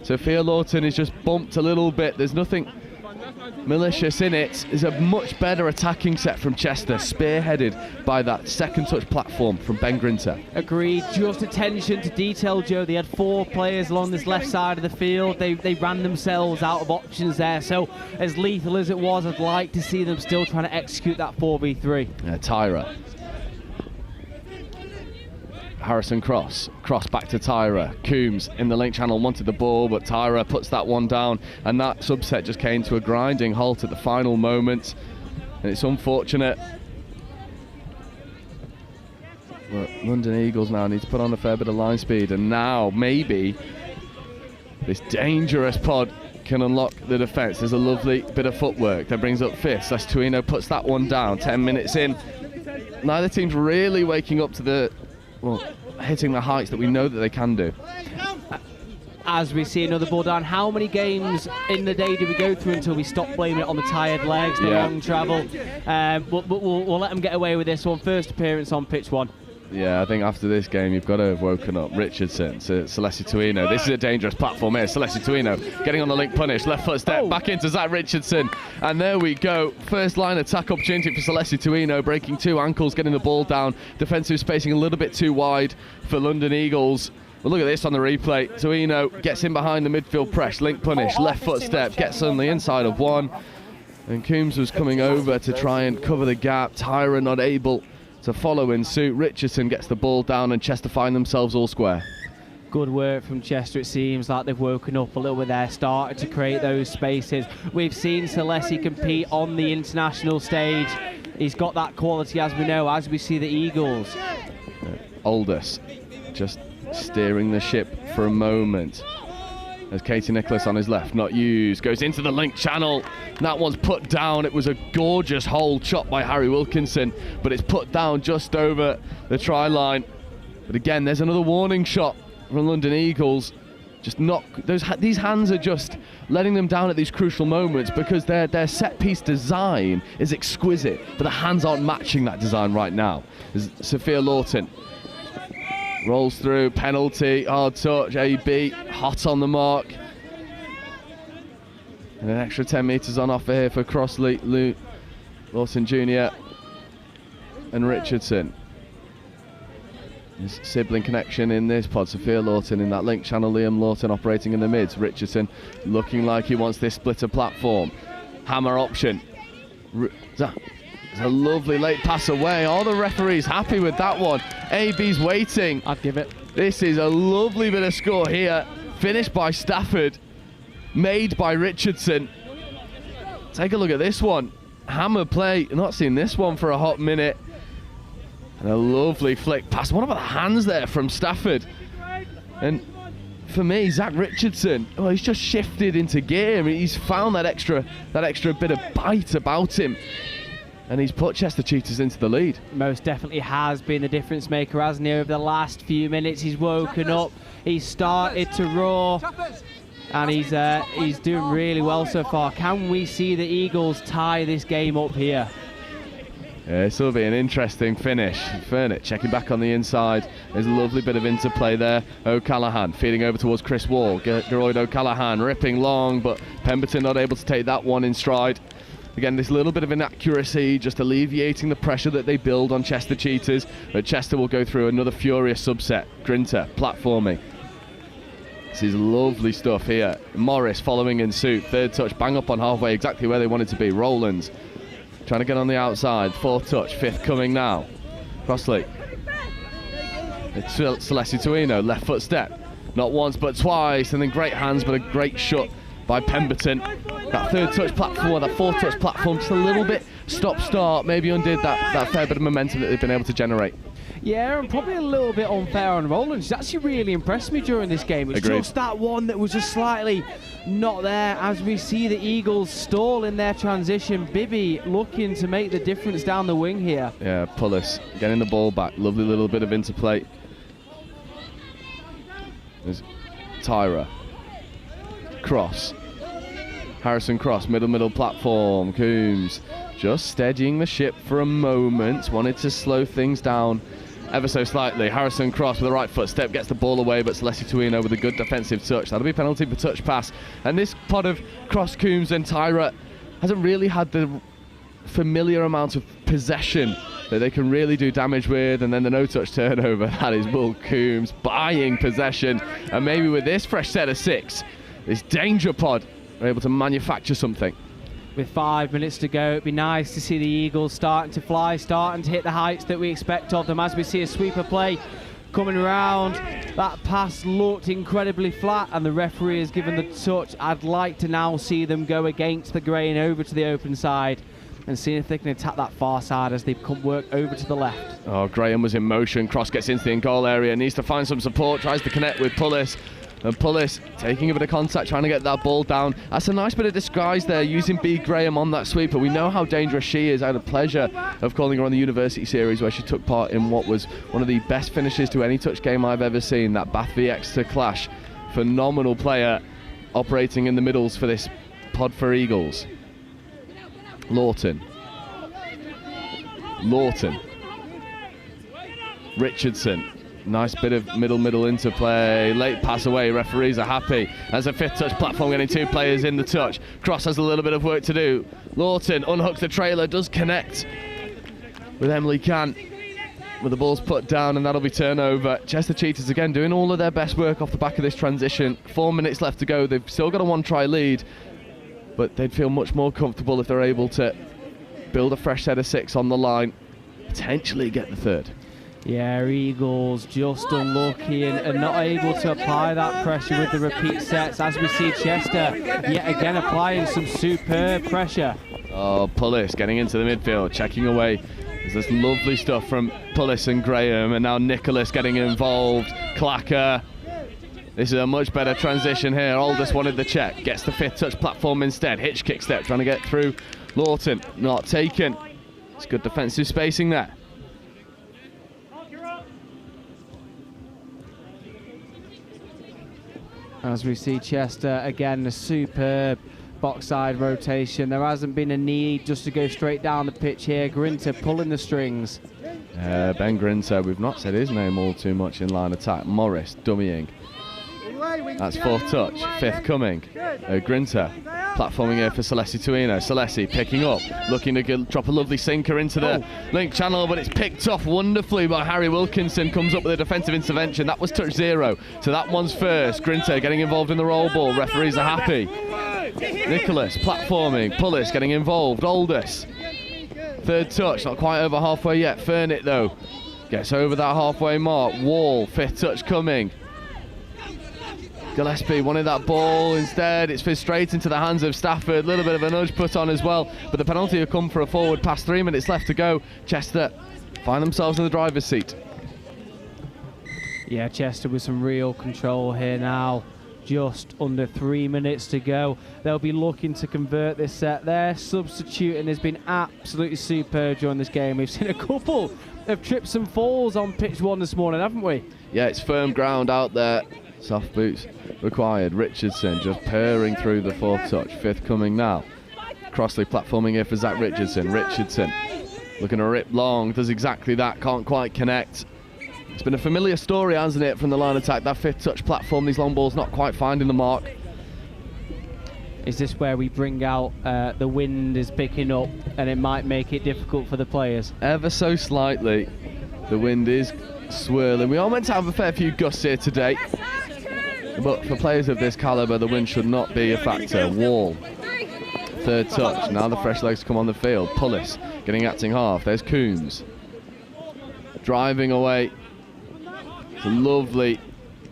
Sophia Lawton is just bumped a little bit. There's nothing malicious in it. Is a much better attacking set from Chester, spearheaded by that second touch platform from Ben Grinter. Agreed. Just attention to detail, Joe. They had 4 players along this left side of the field. They ran themselves out of options there. So as lethal as it was, I'd like to see them still trying to execute that 4v3. Tyra. Harrison Cross back to Tyra. Coombs in the link channel wanted the ball, but Tyra puts that one down, and that subset just came to a grinding halt at the final moment, and it's unfortunate. Well, London Eagles now need to put on a fair bit of line speed, and now maybe this dangerous pod can unlock the defence. There's a lovely bit of footwork that brings up Fist. Estuino puts that one down. 10 minutes in, neither team's really waking up to hitting the heights that we know that they can do. as we see another ball down. How many games in the day do we go through until we stop blaming it on the tired legs, the long travel? We'll let them get away with this one. First appearance on pitch 1. Yeah, I think after this game, you've got to have woken up Richardson to Celeste Tuino. This is a dangerous platform here. Celeste Tuino getting on the link punish. Left foot step back into Zach Richardson. And there we go. First line attack opportunity for Celeste Tuino. Breaking 2 ankles, getting the ball down. Defensive spacing a little bit too wide for London Eagles. Well, look at this on the replay. Tuino gets in behind the midfield press. Link punish. Left foot step. Gets on the inside of 1. And Coombs was coming over to try and cover the gap. Tyra not able to follow in suit. Richardson gets the ball down and Chester find themselves all square. Good work from Chester. It seems like they've woken up a little bit there, started to create those spaces. We've seen Celeste compete on the international stage. He's got that quality, as we know, as we see the Eagles. Aldous just steering the ship for a moment. As Katie Nicholas on his left, not used, goes into the link channel. That one's put down. It was a gorgeous hole chopped by Harry Wilkinson, but it's put down just over the try line. But again, there's another warning shot from London Eagles. Just not these hands are just letting them down at these crucial moments because their set piece design is exquisite, but the hands aren't matching that design right now. As Sophia Lawton rolls through, penalty, hard touch, AB, hot on the mark. And an extra 10 metres on offer here for Crossley, Lawson Jr. and Richardson. This sibling connection in this pod. Sophia Lawton in that link channel, Liam Lawton operating in the mids. Richardson looking like he wants this splitter platform. Hammer option. It's a lovely late pass away. All the referees happy with that one. AB's waiting. I'd give it. This is a lovely bit of score here. Finished by Stafford. Made by Richardson. Take a look at this one. Hammer play. Not seen this one for a hot minute. And a lovely flick pass. What about the hands there from Stafford? And for me, Zach Richardson, he's just shifted into gear. He's found that extra bit of bite about him. And he's put Chester Cheetahs into the lead. Most definitely has been the difference maker, hasn't he? Over the last few minutes, he's woken up. He's started to roar. And he's doing really well so far. Can we see the Eagles tie this game up here? Yeah, this will be an interesting finish. Fernett checking back on the inside. There's a lovely bit of interplay there. O'Callaghan feeding over towards Chris Wall. Geroid O'Callaghan ripping long, but Pemberton not able to take that one in stride. Again, this little bit of inaccuracy, just alleviating the pressure that they build on Chester Cheetahs. But Chester will go through another furious subset. Grinter, platforming. This is lovely stuff here. Morris following in suit. Third touch, bang up on halfway, exactly where they wanted to be. Rowlands trying to get on the outside. Fourth touch, fifth coming now. Crossley. It's Celeste Tuino, left foot step. Not once but twice, and then great hands, but a great shot by Pemberton. That third touch platform, that fourth touch platform, just a little bit stop-start, maybe undid that fair bit of momentum that they've been able to generate. Yeah, and probably a little bit unfair on Rowland. She's actually really impressed me during this game. It's Agreed. just that one that was just slightly not there as we see the Eagles stall in their transition. Bibby looking to make the difference down the wing here. Yeah, Pullis getting the ball back. Lovely little bit of interplay. There's Tyra. Cross. Harrison Cross, middle platform. Coombs just steadying the ship for a moment. Wanted to slow things down ever so slightly. Harrison Cross with the right foot step gets the ball away, but Celeste Tuino with a good defensive touch. That'll be a penalty for touch pass. And this pod of Cross, Coombs and Tyra hasn't really had the familiar amount of possession that they can really do damage with. And then the no-touch turnover, that is Will Coombs buying possession. And maybe with this fresh set of 6, this danger pod are able to manufacture something. With 5 minutes to go, it'd be nice to see the Eagles starting to fly, starting to hit the heights that we expect of them as we see a sweeper play coming around. That pass looked incredibly flat and the referee has given the touch. I'd like to now see them go against the grain over to the open side and see if they can attack that far side as they work over to the left. Oh, Graham was in motion. Cross gets into the in-goal area, needs to find some support, tries to connect with Pullis. And Pullis taking a bit of contact, trying to get that ball down. That's a nice bit of disguise there, using B. Graham on that sweeper. We know how dangerous she is. I had the pleasure of calling her on the University Series where she took part in what was one of the best finishes to any touch game I've ever seen, that Bath v Exeter clash. phenomenal player operating in the middles for this pod for Eagles. Lawton. Richardson. Nice bit of middle interplay. Late pass away. Referees are happy. As a fifth touch platform, getting 2 players in the touch. Cross has a little bit of work to do. Lawton unhooks the trailer, does connect with Emily Cant. But the ball's put down and that'll be turnover. Chester Cheetahs again doing all of their best work off the back of this transition. 4 minutes left to go. They've still got a 1-try lead, but they'd feel much more comfortable if they're able to build a fresh set of 6 on the line, potentially get the 3rd. Yeah, Eagles just unlucky and not able to apply that pressure with the repeat sets, as we see Chester yet again applying some superb pressure. Oh, Pullis getting into the midfield, checking away. There's this lovely stuff from Pullis and Graham, and now Nicholas getting involved. Clacker. This is a much better transition here. Aldous wanted the check, gets the 5th touch platform instead. Hitch kick step, trying to get through. Lawton, not taken. It's good defensive spacing there. As we see Chester again, a superb box side rotation. There hasn't been a need just to go straight down the pitch here. Grinter pulling the strings. Ben Grinter, we've not said his name all too much in line attack. Morris dummying. That's 4th touch, 5th coming. Grinter platforming here for Celesi Tuino. Celesi picking up, looking to drop a lovely sinker into the link channel, but it's picked off wonderfully by Harry Wilkinson. Comes up with a defensive intervention. That was touch 0, so that one's first. Grinter getting involved in the roll ball. Referees are happy. Nicholas platforming. Pullis getting involved. Aldous. 3rd touch, not quite over halfway yet. Fernit though gets over that halfway mark. Wall, 5th touch coming. Gillespie wanted that ball, instead it's fizzed straight into the hands of Stafford. A little bit of a nudge put on as well, but the penalty will come for a forward pass. 3 minutes left to go. Chester find themselves in the driver's seat. Yeah, Chester with some real control here now. Just under 3 minutes to go. They'll be looking to convert this set. Their substituting has been absolutely superb during this game. We've seen a couple of trips and falls on pitch 1 this morning, haven't we? Yeah, it's firm ground out there. Soft boots required. Richardson just purring through the 4th touch. 5th coming now. Crossley platforming here for Zach Richardson. Richardson looking to rip long. Does exactly that. Can't quite connect. It's been a familiar story, hasn't it, from the line attack. That 5th touch platform, these long balls not quite finding the mark. Is this where we bring out the wind is picking up and it might make it difficult for the players? Ever so slightly. The wind is swirling. We are meant to have a fair few gusts here today, but for players of this calibre, the wind should not be a factor. Wall, 3rd touch. Now the fresh legs come on the field. Pullis getting acting half. There's Coombs driving away. It's a lovely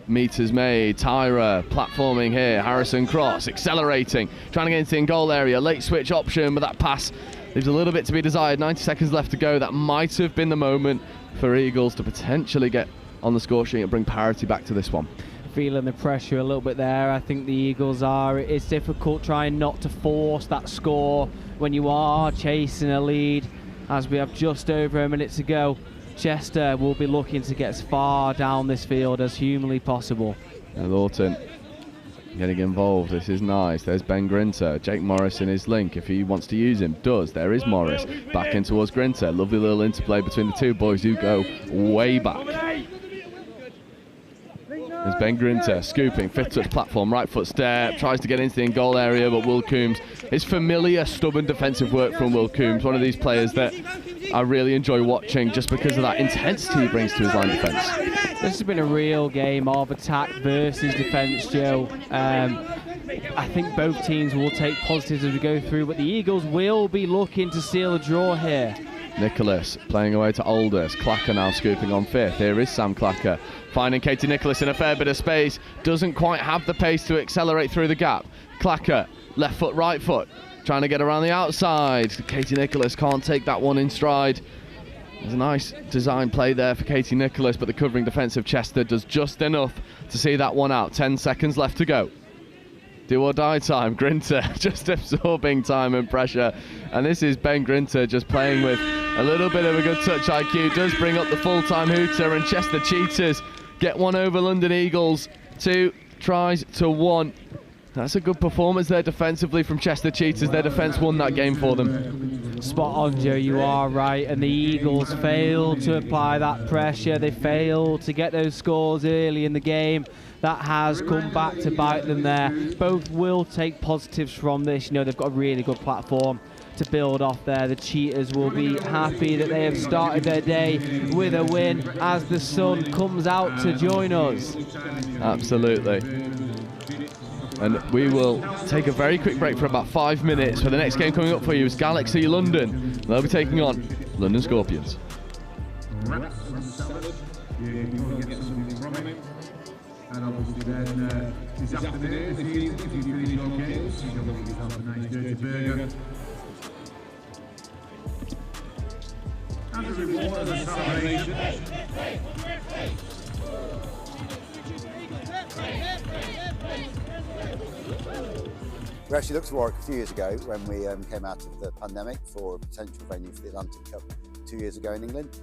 meters made. Tyra platforming here. Harrison Cross accelerating, trying to get into the goal area. Late switch option, but that pass leaves a little bit to be desired. 90 seconds left to go. That might have been the moment for Eagles to potentially get on the score sheet and bring parity back to this one. Feeling the pressure a little bit there. I think the Eagles are. It's difficult trying not to force that score when you are chasing a lead, as we have just over a minute to go. Chester will be looking to get as far down this field as humanly possible. And Lawton getting involved. This is nice. There's Ben Grinter. Jake Morris in his link if he wants to use him. Does. There is Morris. Back in towards Grinter. Lovely little interplay between the two boys who go way back. There's Ben Grinter scooping, 5th touch platform, right foot step, tries to get into the goal area, but Will Coombs, it's familiar stubborn defensive work from Will Coombs, one of these players that I really enjoy watching just because of that intensity he brings to his line defence. This has been a real game of attack versus defence, Joe. I think both teams will take positives as we go through, but the Eagles will be looking to seal a draw here. Nicholas playing away to Aldous. Clacker now scooping on 5th. Here is Sam Clacker finding Katie Nicholas in a fair bit of space. Doesn't quite have the pace to accelerate through the gap. Clacker, left foot, right foot, trying to get around the outside. Katie Nicholas can't take that one in stride. There's a nice design play there for Katie Nicholas, but the covering defence of Chester does just enough to see that one out. 10 seconds left to go. Do or die time. Grinter just absorbing time and pressure, and this is Ben Grinter just playing with a little bit of a good touch IQ. Does bring up the full-time hooter, and Chester Cheetahs get one over London Eagles to 3-1. That's a good performance there defensively from Chester Cheetahs. Their defence won that game for them. Spot on, Joe, you are right. And the Eagles failed to apply that pressure. They failed to get those scores early in the game. That has come back to bite them there. Both will take positives from this. You know, they've got a really good platform to build off there. The Cheetahs will be happy that they have started their day with a win as the sun comes out to join us. Absolutely. And we will take a very quick break for about 5 minutes. For the next game coming up for you is Galaxy London. They'll be taking on London Scorpions. And obviously then this afternoon, if you finish your games, you can get yourself a nice dirty burger. As a reward, as a celebration. We actually looked at Warwick a few years ago when we came out of the pandemic for a potential venue for the Atlantic Cup 2 years ago in England.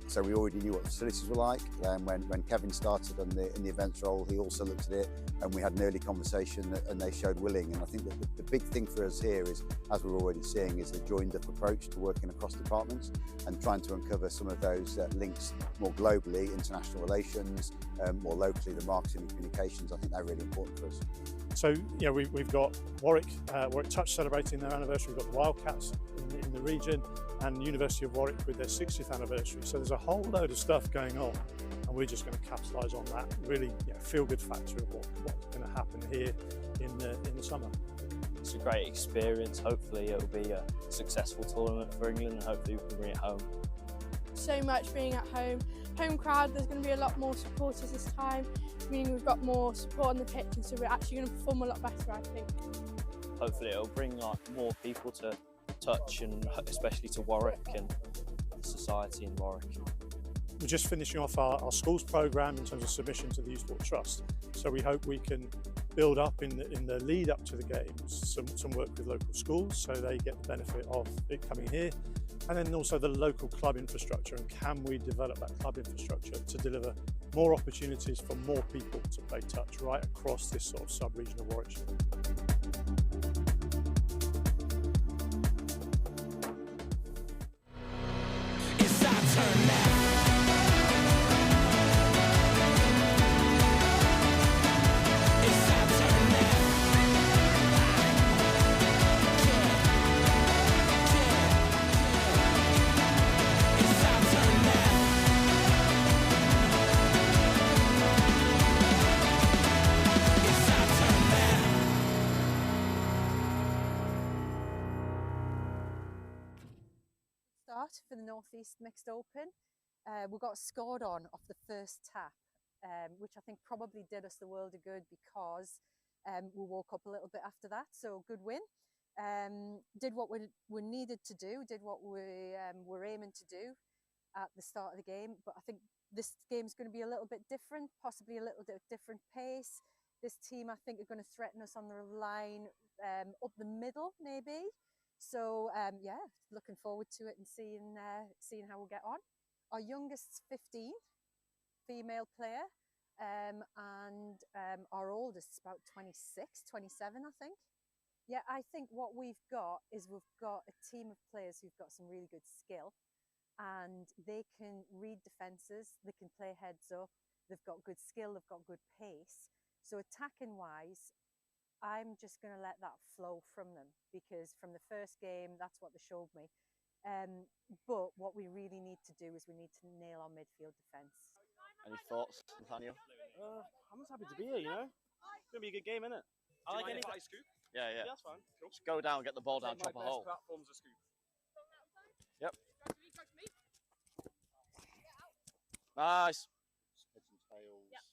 So we already knew what the facilities were like. When Kevin started in the events role, he also looked at it, and we had an early conversation and they showed willing. And I think that the big thing for us here is, as we're already seeing, is the joined up approach to working across departments and trying to uncover some of those links more globally, international relations, more locally, the marketing and communications. I think they're really important for us. So yeah, we've got Warwick Touch celebrating their anniversary. We've got the Wildcats in the region, and University of Warwick with their 60th anniversary. So there's a whole load of stuff going on, and we're just going to capitalise on that. Really, feel-good factor of what's going to happen here in the summer. It's a great experience. Hopefully, it'll be a successful tournament for England, and hopefully we can bring it home. So much being at home. Home crowd, there's going to be a lot more supporters this time, meaning we've got more support on the pitch, and so we're actually going to perform a lot better, I think. Hopefully it'll bring more people to touch, and especially to Warwick and society in Warwick. We're just finishing off our schools programme in terms of submission to the Youth Sport Trust, so we hope we can build up in the lead up to the games some work with local schools so they get the benefit of it coming here, and then also the local club infrastructure, and can we develop that club infrastructure to deliver more opportunities for more people to play touch right across this sort of sub-region of Warwickshire. It's our turn now. For the North East Mixed Open. We got scored on off the first tap, which I think probably did us the world of good, because we woke up a little bit after that, so good win. Did what we needed to do, did what we were aiming to do at the start of the game, but I think this game's going to be a little bit different, possibly a little bit different pace. This team, I think, are going to threaten us on the line up the middle, maybe. So yeah, looking forward to it and seeing how we'll get on. Our youngest's 15, female player, and our oldest is about 26, 27, I think. Yeah, I think what we've got is we've got a team of players who've got some really good skill, and they can read defences, they can play heads up, they've got good skill, they've got good pace. So attacking wise, I'm just going to let that flow from them, because from the first game, that's what they showed me. But what we really need to do is we need to nail our midfield defence. Any thoughts, Nathaniel? I'm just happy to be here, It's going to be a good game, isn't it? I like any scoop? Yeah. Yeah, that's fine. Cool. Just go down, get the ball down, chop a hole. Platform's a scoop. Yep. Nice. Heads and tails. Yep.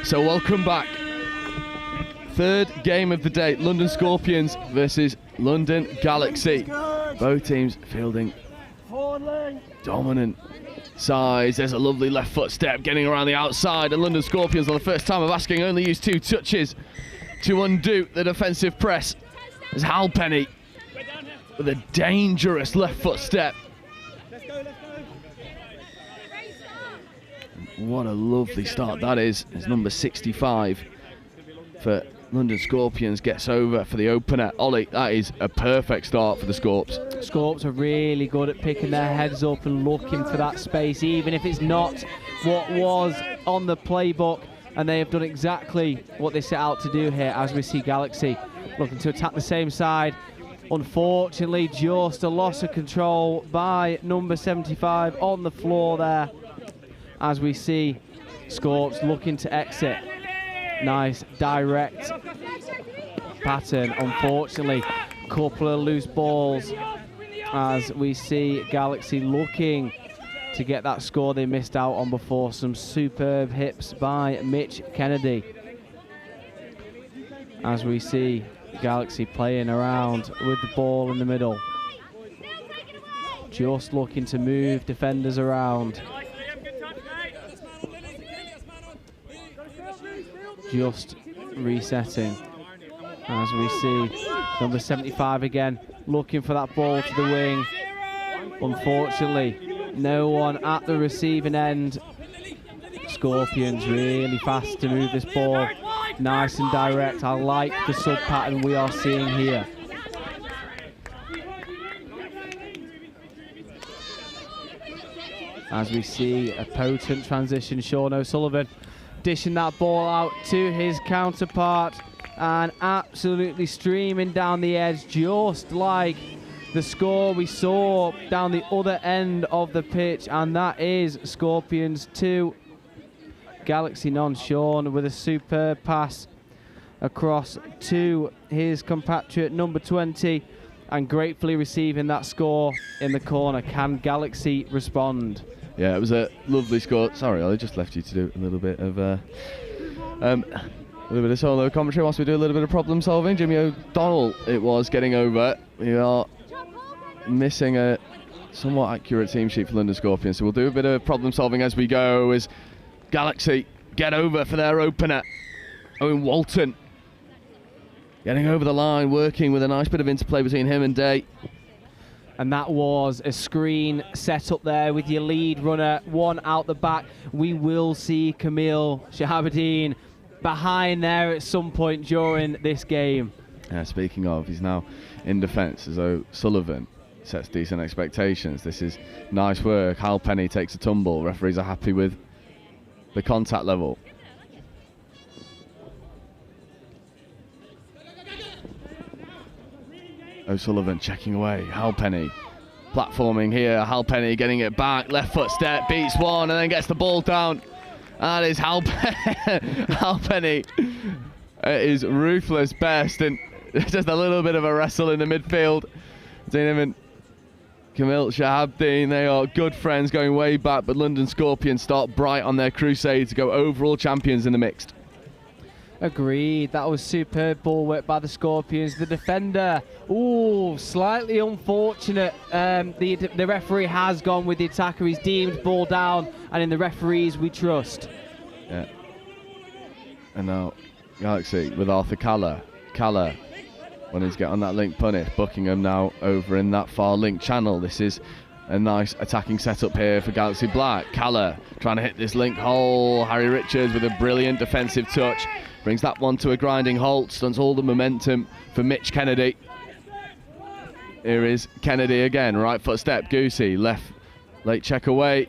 So welcome back. Third game of the day, London Scorpions versus London Galaxy. Both teams fielding Dominant size. There's a lovely left foot step getting around the outside, and London Scorpions on the first time of asking only use 2 touches to undo the defensive press. There's Halpenny with a dangerous left foot step. What a lovely start that is. It's number 65 for London Scorpions, gets over for the opener. Ollie, that is a perfect start for the Scorps. Scorps are really good at picking their heads up and looking for that space, even if it's not what was on the playbook. And they have done exactly what they set out to do here, as we see Galaxy looking to attack the same side. Unfortunately, just a loss of control by number 75 on the floor there, as we see Scorps looking to exit. Nice direct pattern. Unfortunately, couple of loose balls as we see Galaxy looking to get that score they missed out on before. Some superb hips by Mitch Kennedy, as we see Galaxy playing around with the ball in the middle, just looking to move defenders around. Just resetting, as we see number 75 again looking for that ball to the wing. Unfortunately, no one at the receiving end. Scorpions really fast to move this ball, nice and direct. I like the sub pattern we are seeing here. As we see a potent transition, Sean O'Sullivan dishing that ball out to his counterpart and absolutely streaming down the edge, just like the score we saw down the other end of the pitch, and that is Scorpions 2, Galaxy none. Sean with a superb pass across to his compatriot number 20, and gratefully receiving that score in the corner. Can Galaxy respond? Yeah, it was a lovely score. Sorry, I just left you to do a little bit of solo commentary whilst we do a little bit of problem solving. Jimmy O'Donnell, it was, getting over. We are missing a somewhat accurate team sheet for London Scorpions, so we'll do a bit of problem solving as we go, as Galaxy get over for their opener. Owen Walton getting over the line, working with a nice bit of interplay between him and Day. And that was a screen set up there with your lead runner, one out the back. We will see Camille Shahabadine behind there at some point during this game. Speaking of, he's now in defence, as though Sullivan sets decent expectations. This is nice work. Halpenny takes a tumble. Referees are happy with the contact level. O'Sullivan checking away. Halpenny platforming here. Halpenny getting it back. Left foot step, beats one, and then gets the ball down. That is Halpenny. It is ruthless best, and just a little bit of a wrestle in the midfield between him and Camille Shahabdeen. They are good friends going way back, but London Scorpions start bright on their crusade to go overall champions in the mixed. Agreed. That was superb ball work by the Scorpions. The defender, ooh, slightly unfortunate. The referee has gone with the attacker. He's deemed ball down, and in the referees we trust. Yeah. And now Galaxy with Arthur Calla. Calla wanting to get on that link punish. Buckingham now over in that far link channel. This is a nice attacking setup here for Galaxy Black. Calla trying to hit this link hole. Harry Richards with a brilliant defensive touch. Brings that one to a grinding halt, stunts all the momentum for Mitch Kennedy. Here is Kennedy again, right foot step, Goosey, left, late check away.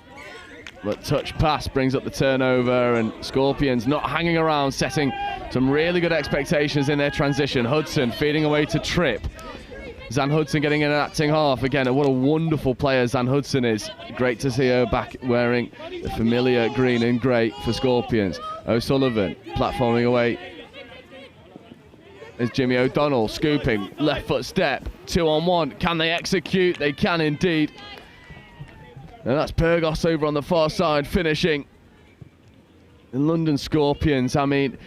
But touch pass brings up the turnover, and Scorpions not hanging around, setting some really good expectations in their transition. Hudson feeding away to Tripp. Zan Hudson getting in an acting half. Again, what a wonderful player Zan Hudson is. Great to see her back wearing the familiar green and grey for Scorpions. O'Sullivan platforming away. There's Jimmy O'Donnell scooping, left foot step, 2-on-1. Can they execute? They can indeed. And that's Pyrgos over on the far side finishing. London Scorpions, I mean,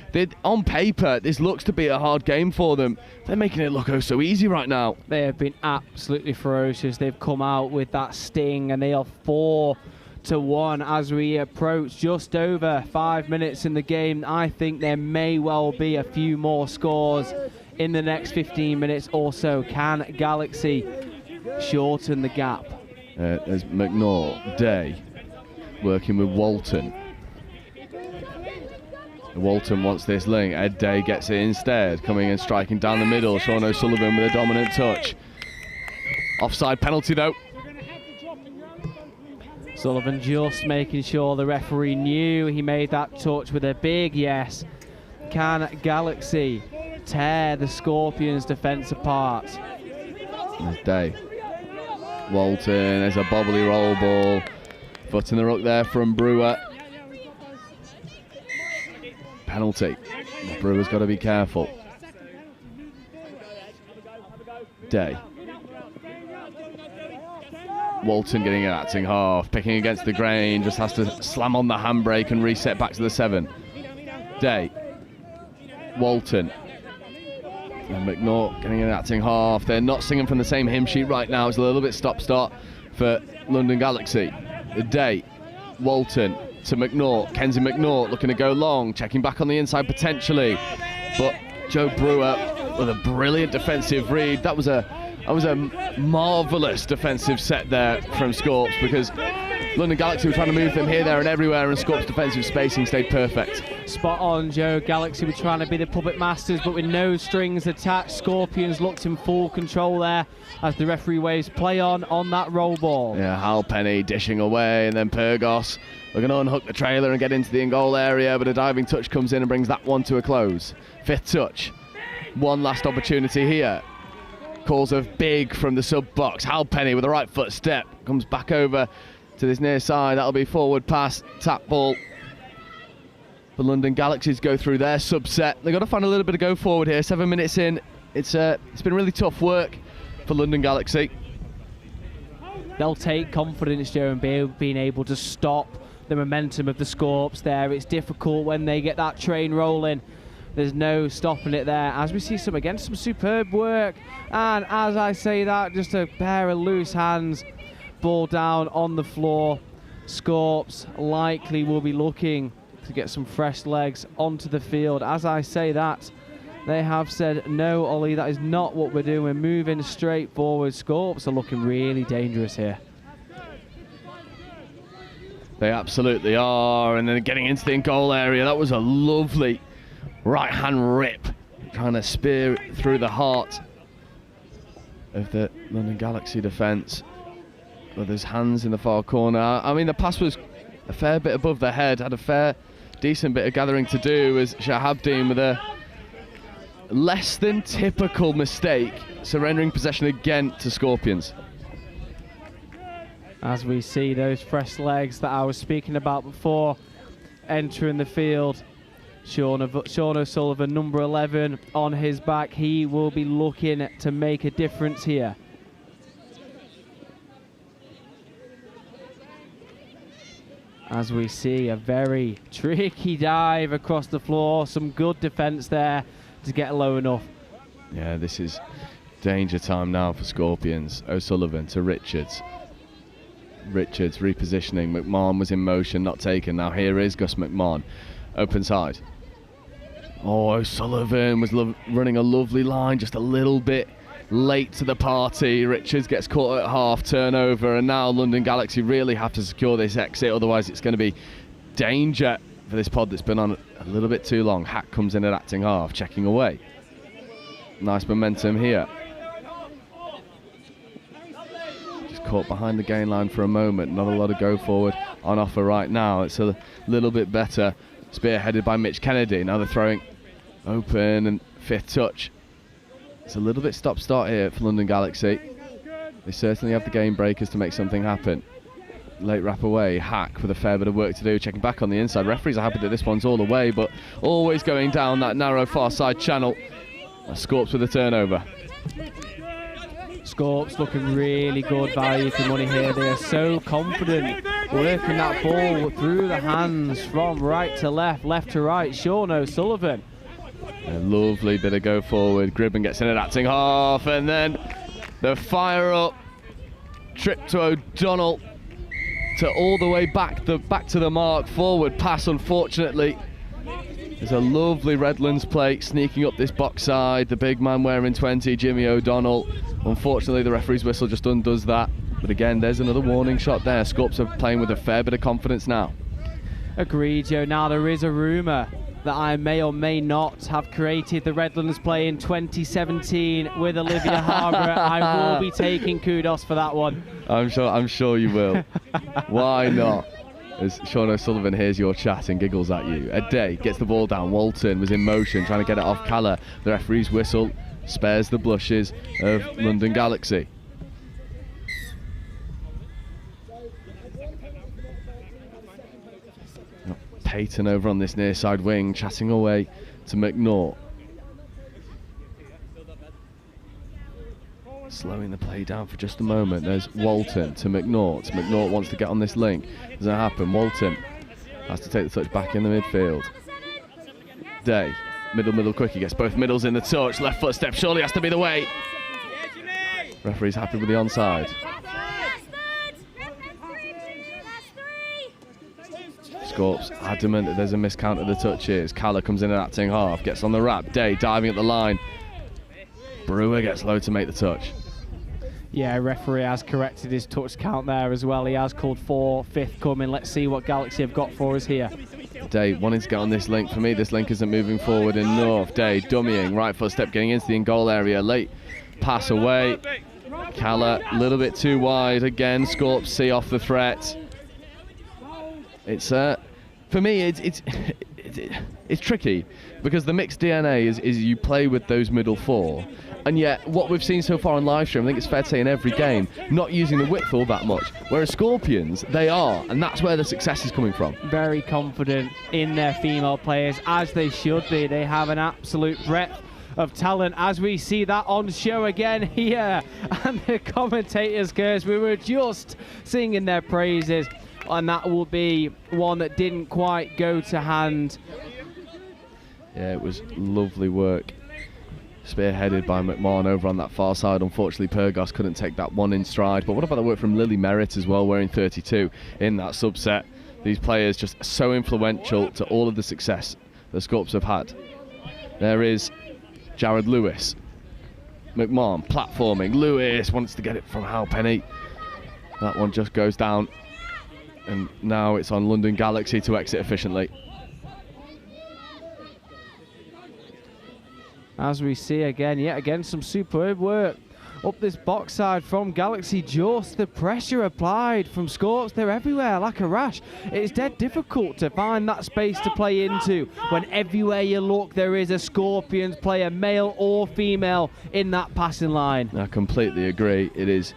on paper, this looks to be a hard game for them. They're making it look oh so easy right now. They have been absolutely ferocious. They've come out with that sting, and they are 4-1 as we approach just over 5 minutes in the game. I think there may well be a few more scores in the next 15 minutes or so. Can Galaxy shorten the gap? There's McNaught, Day, working with Walton. Walton wants this link. Ed Day gets it instead, coming and striking down the middle. Sean O'Sullivan with a dominant touch. Offside penalty though. Sullivan just making sure the referee knew he made that touch with a big yes. Can Galaxy tear the Scorpions' defence apart? There's Day. Walton, there's a bobbly roll ball. Foot in the ruck there from Brewer. Penalty. The Brewer's got to be careful. Day. Walton getting an acting half, picking against the grain, just has to slam on the handbrake and reset back to the 7. Day. Walton. And McNaught getting an acting half. They're not singing from the same hymn sheet right now. It's a little bit stop-start for London Galaxy. Day. Walton to McNaught. Kenzie McNaught looking to go long, checking back on the inside potentially. But Joe Brewer with a brilliant defensive read. That was a marvellous defensive set there from Scorps, because London Galaxy were trying to move them here, there and everywhere, and Scorps' defensive spacing stayed perfect. Spot on, Joe. Galaxy were trying to be the puppet masters, but with no strings attached. Scorpions looked in full control there as the referee waves play on that roll ball. Yeah, Hal Penny dishing away, and then Pyrgos looking to unhook the trailer and get into the in-goal area, but a diving touch comes in and brings that one to a close. 5th touch. One last opportunity here. Calls of big from the sub-box. Hal Penny with the right foot step. Comes back over to this near side. That'll be forward pass, tap ball. The London Galaxies go through their subset. They've got to find a little bit of go forward here. 7 minutes in. It's been really tough work for London Galaxy. They'll take confidence, Joe, in being able to stop the momentum of the Scorps there. It's difficult when they get that train rolling. There's no stopping it there, as we see some superb work. And as I say that, just a pair of loose hands, ball down on the floor. Scorps likely will be looking to get some fresh legs onto the field. As I say that, they have said, no, Ollie, that is not what we're doing. We're moving straight forward. Scorps are looking really dangerous here. They absolutely are, and then getting into the in-goal area. That was a lovely right-hand rip, trying to spear through the heart of the London Galaxy defence. With his hands in the far corner. I mean, the pass was a fair bit above the head, had a decent bit of gathering to do, as Shahabdeen with a less than typical mistake, surrendering possession again to Scorpions. As we see those fresh legs that I was speaking about before entering the field. Sean O'Sullivan, number 11, on his back. He will be looking to make a difference here. As we see a very tricky dive across the floor. Some good defence there to get low enough. Yeah, this is danger time now for Scorpions. O'Sullivan to Richards. Richards repositioning. McMahon was in motion, not taken. Now here is Gus McMahon. Open side. Oh, O'Sullivan was running a lovely line, just a little bit late to the party. Richards gets caught at half, turnover, and now London Galaxy really have to secure this exit, otherwise it's going to be danger for this pod that's been on a little bit too long. Hack comes in at acting half, checking away. Nice momentum here. Just caught behind the gain line for a moment. Not a lot of go forward on offer right now. It's a little bit better. Spearheaded by Mitch Kennedy. Now they're throwing open, and 5th touch. It's a little bit stop-start here for London Galaxy. They certainly have the game breakers to make something happen. Late wrap away. Hack with a fair bit of work to do, checking back on the inside. Referees are happy that this one's all the way, but always going down that narrow far side channel. Scorps with a turnover. Scorps looking really good value for money here. They are so confident working that ball through the hands from right to left to right. Sean O'Sullivan. A lovely bit of go forward. Gribben gets in at acting half, and then the fire up. Trip to O'Donnell. To all the way back to the mark. Forward pass, unfortunately. There's a lovely Redlands play sneaking up this box side. The big man wearing 20, Jimmy O'Donnell. Unfortunately, the referee's whistle just undoes that. But again, there's another warning shot there. Scorps are playing with a fair bit of confidence now. Agreed, Joe. Now there is a rumour that I may or may not have created the Redlands play in 2017 with Olivia Harborough. I will be taking kudos for that one. I'm sure you will. Why not? As Sean O'Sullivan hears your chat and giggles at you. Day gets the ball down. Walton was in motion trying to get it off Calla. The referee's whistle spares the blushes of London Galaxy. Payton over on this near side wing, chatting away to McNaught. Slowing the play down for just a moment. There's Walton to McNaught. McNaught wants to get on this link. Doesn't happen. Walton has to take the touch back in the midfield. Day, middle quick. He gets both middles in the touch. Left foot step surely has to be the way. Referee's happy with the onside. Scorps adamant that there's a miscount of the touches. Calla comes in at acting half, gets on the wrap. Day diving at the line. Brewer gets low to make the touch. Yeah, referee has corrected his touch count there as well. He has called for fifth coming. Let's see what Galaxy have got for us here. Day wanting to get on this link. For me, this link isn't moving forward enough. Day dummying, right foot step getting into the in-goal area. Late pass away. Calla a little bit too wide again. Scorps see off the threat. It's for me, it's tricky because the mixed DNA is you play with those middle four, and yet what we've seen so far on live stream, I think it's fair to say in every game, not using the width all that much. Whereas Scorpions, they are, and that's where the success is coming from. Very confident in their female players, as they should be. They have an absolute breadth of talent, as we see that on show again here. And the commentators, curse, we were just singing their praises, and that will be one that didn't quite go to hand. Yeah, it was lovely work. Spearheaded by McMahon over on that far side. Unfortunately, Pyrgos couldn't take that one in stride. But what about the work from Lily Merritt as well, wearing 32 in that subset? These players just so influential to all of the success the Scorps have had. There is Jared Lewis. McMahon platforming. Lewis wants to get it from Halpenny. That one just goes down. And now it's on London Galaxy to exit efficiently. As we see again, yet again, some superb work up this box side from Galaxy. Just the pressure applied from Scorps. They're everywhere like a rash. It's dead difficult to find that space to play into when everywhere you look there is a Scorpions player, male or female, in that passing line. I completely agree. It is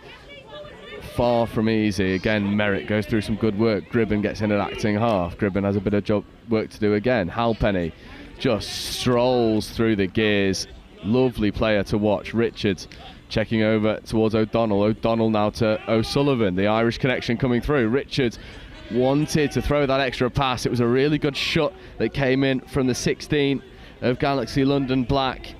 far from easy. Again, Merritt goes through some good work. Gribben gets in at acting half. Gribben has a bit of work to do again. Halpenny just strolls through the gears. Lovely player to watch. Richards checking over towards O'Donnell. O'Donnell now to O'Sullivan. The Irish connection coming through. Richards wanted to throw that extra pass. It was a really good shot that came in from the 16 of Galaxy London Black.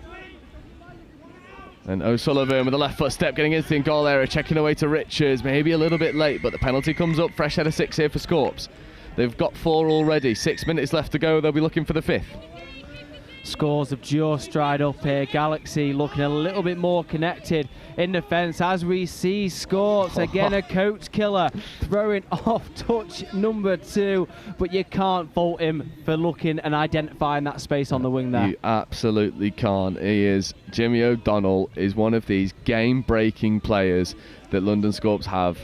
And O'Sullivan with a left foot step getting into the goal area, checking away to Richards. Maybe a little bit late, but the penalty comes up. Fresh head of 6 here for Scorps. They've got 4 already. 6 minutes left to go. They'll be looking for the 5th. Scores have just dried up here. Galaxy looking a little bit more connected in defence, as we see Scorps again, a coach killer throwing off touch number 2, but you can't fault him for looking and identifying that space on the wing there. You absolutely can't. Jimmy O'Donnell is one of these game-breaking players that London Scorps have,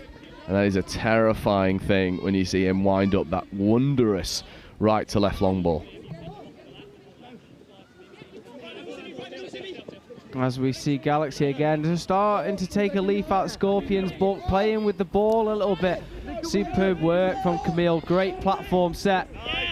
and that is a terrifying thing when you see him wind up that wondrous right to left long ball. As we see Galaxy again just starting to take a leaf out of Scorpions' book, playing with the ball a little bit. Superb work from Camille, great platform set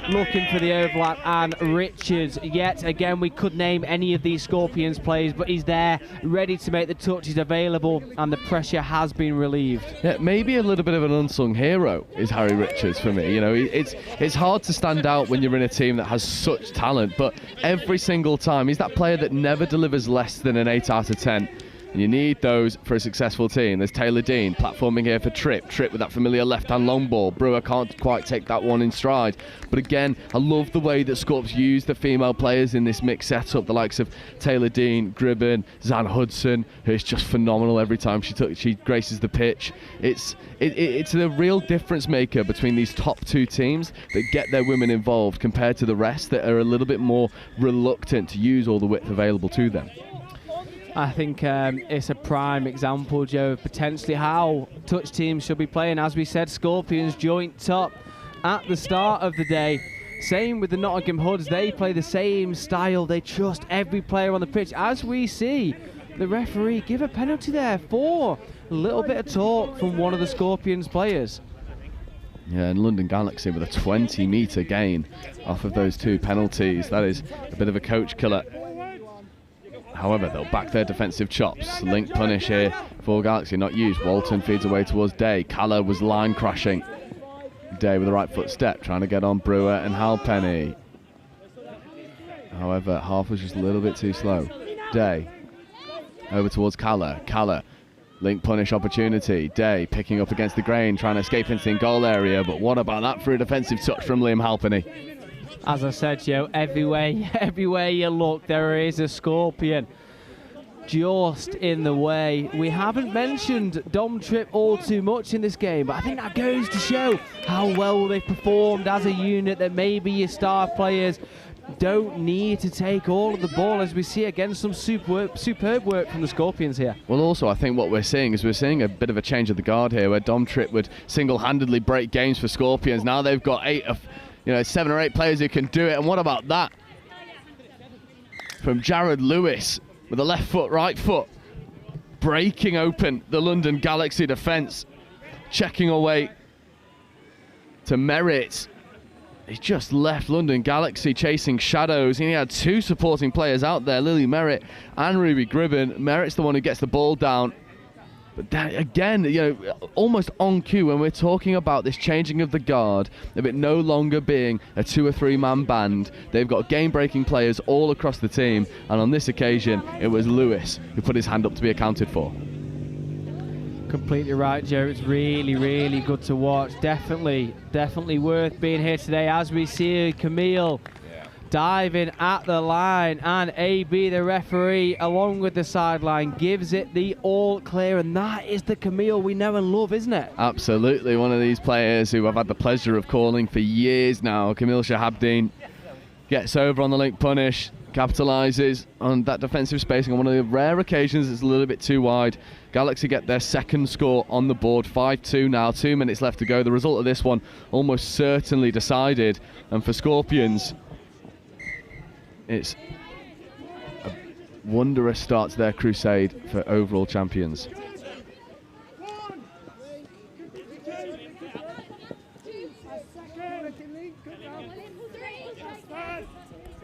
looking for the overlap, and Richards, yet again, we could name any of these Scorpions players, but he's there, ready to make the touches available, and the pressure has been relieved. Yeah, maybe a little bit of an unsung hero is Harry Richards for me. You know, it's hard to stand out when you're in a team that has such talent, but every single time, he's that player that never delivers less than an 8 out of 10. You need those for a successful team. There's Taylor Dean platforming here for Tripp. Tripp with that familiar left-hand long ball. Brewer can't quite take that one in stride. But again, I love the way that Scorps use the female players in this mixed setup. The likes of Taylor Dean, Gribben, Zan Hudson, who's just phenomenal every time she graces the pitch. It's a real difference maker between these top two teams that get their women involved compared to the rest that are a little bit more reluctant to use all the width available to them. I think it's a prime example, Joe, of potentially how touch teams should be playing. As we said, Scorpions joint top at the start of the day. Same with the Nottingham Hoods. They play the same style. They trust every player on the pitch. As we see the referee give a penalty there for a little bit of talk from one of the Scorpions players. Yeah, and London Galaxy with a 20-metre gain off of those two penalties. That is a bit of a coach killer. However, they'll back their defensive chops. Link punish here for Galaxy, not used. Walton feeds away towards Day. Calla was line crashing. Day with the right foot step, trying to get on Brewer and Halpenny. However, half was just a little bit too slow. Day over towards Calla. Calla, link punish opportunity. Day picking up against the grain, trying to escape into the goal area. But what about that for a defensive touch from Liam Halpenny? As I said, Joe, everywhere you look, there is a Scorpion just in the way. We haven't mentioned Dom Tripp all too much in this game, but I think that goes to show how well they've performed as a unit, that maybe your star players don't need to take all of the ball, as we see again some superb work from the Scorpions here. Well, also I think what we're seeing is a bit of a change of the guard here, where Dom Tripp would single-handedly break games for Scorpions. Now they've got 7 or 8 players who can do it. And what about that from Jared Lewis with a left foot, right foot, breaking open the London Galaxy defence, checking away to Merritt. He's just left London Galaxy chasing shadows. He had 2 supporting players out there, Lily Merritt and Ruby Gribben. Merritt's the one who gets the ball down. But that, again, almost on cue when we're talking about this changing of the guard, of it no longer being a 2 or 3 man band. They've got game-breaking players all across the team, and on this occasion, it was Lewis who put his hand up to be accounted for. Completely right, Joe. It's really, really good to watch. Definitely worth being here today, as we see Camille diving at the line, and AB, the referee, along with the sideline, gives it the all clear, and that is the Camille we know and love, isn't it? Absolutely, one of these players who I've had the pleasure of calling for years now. Camille Shahabdeen gets over on the link punish, capitalises on that defensive spacing on one of the rare occasions it's a little bit too wide. Galaxy get their second score on the board, 5-2 now, 2 minutes left to go. The result of this one almost certainly decided, and for Scorpions, it's a wondrous start to their crusade for overall champions.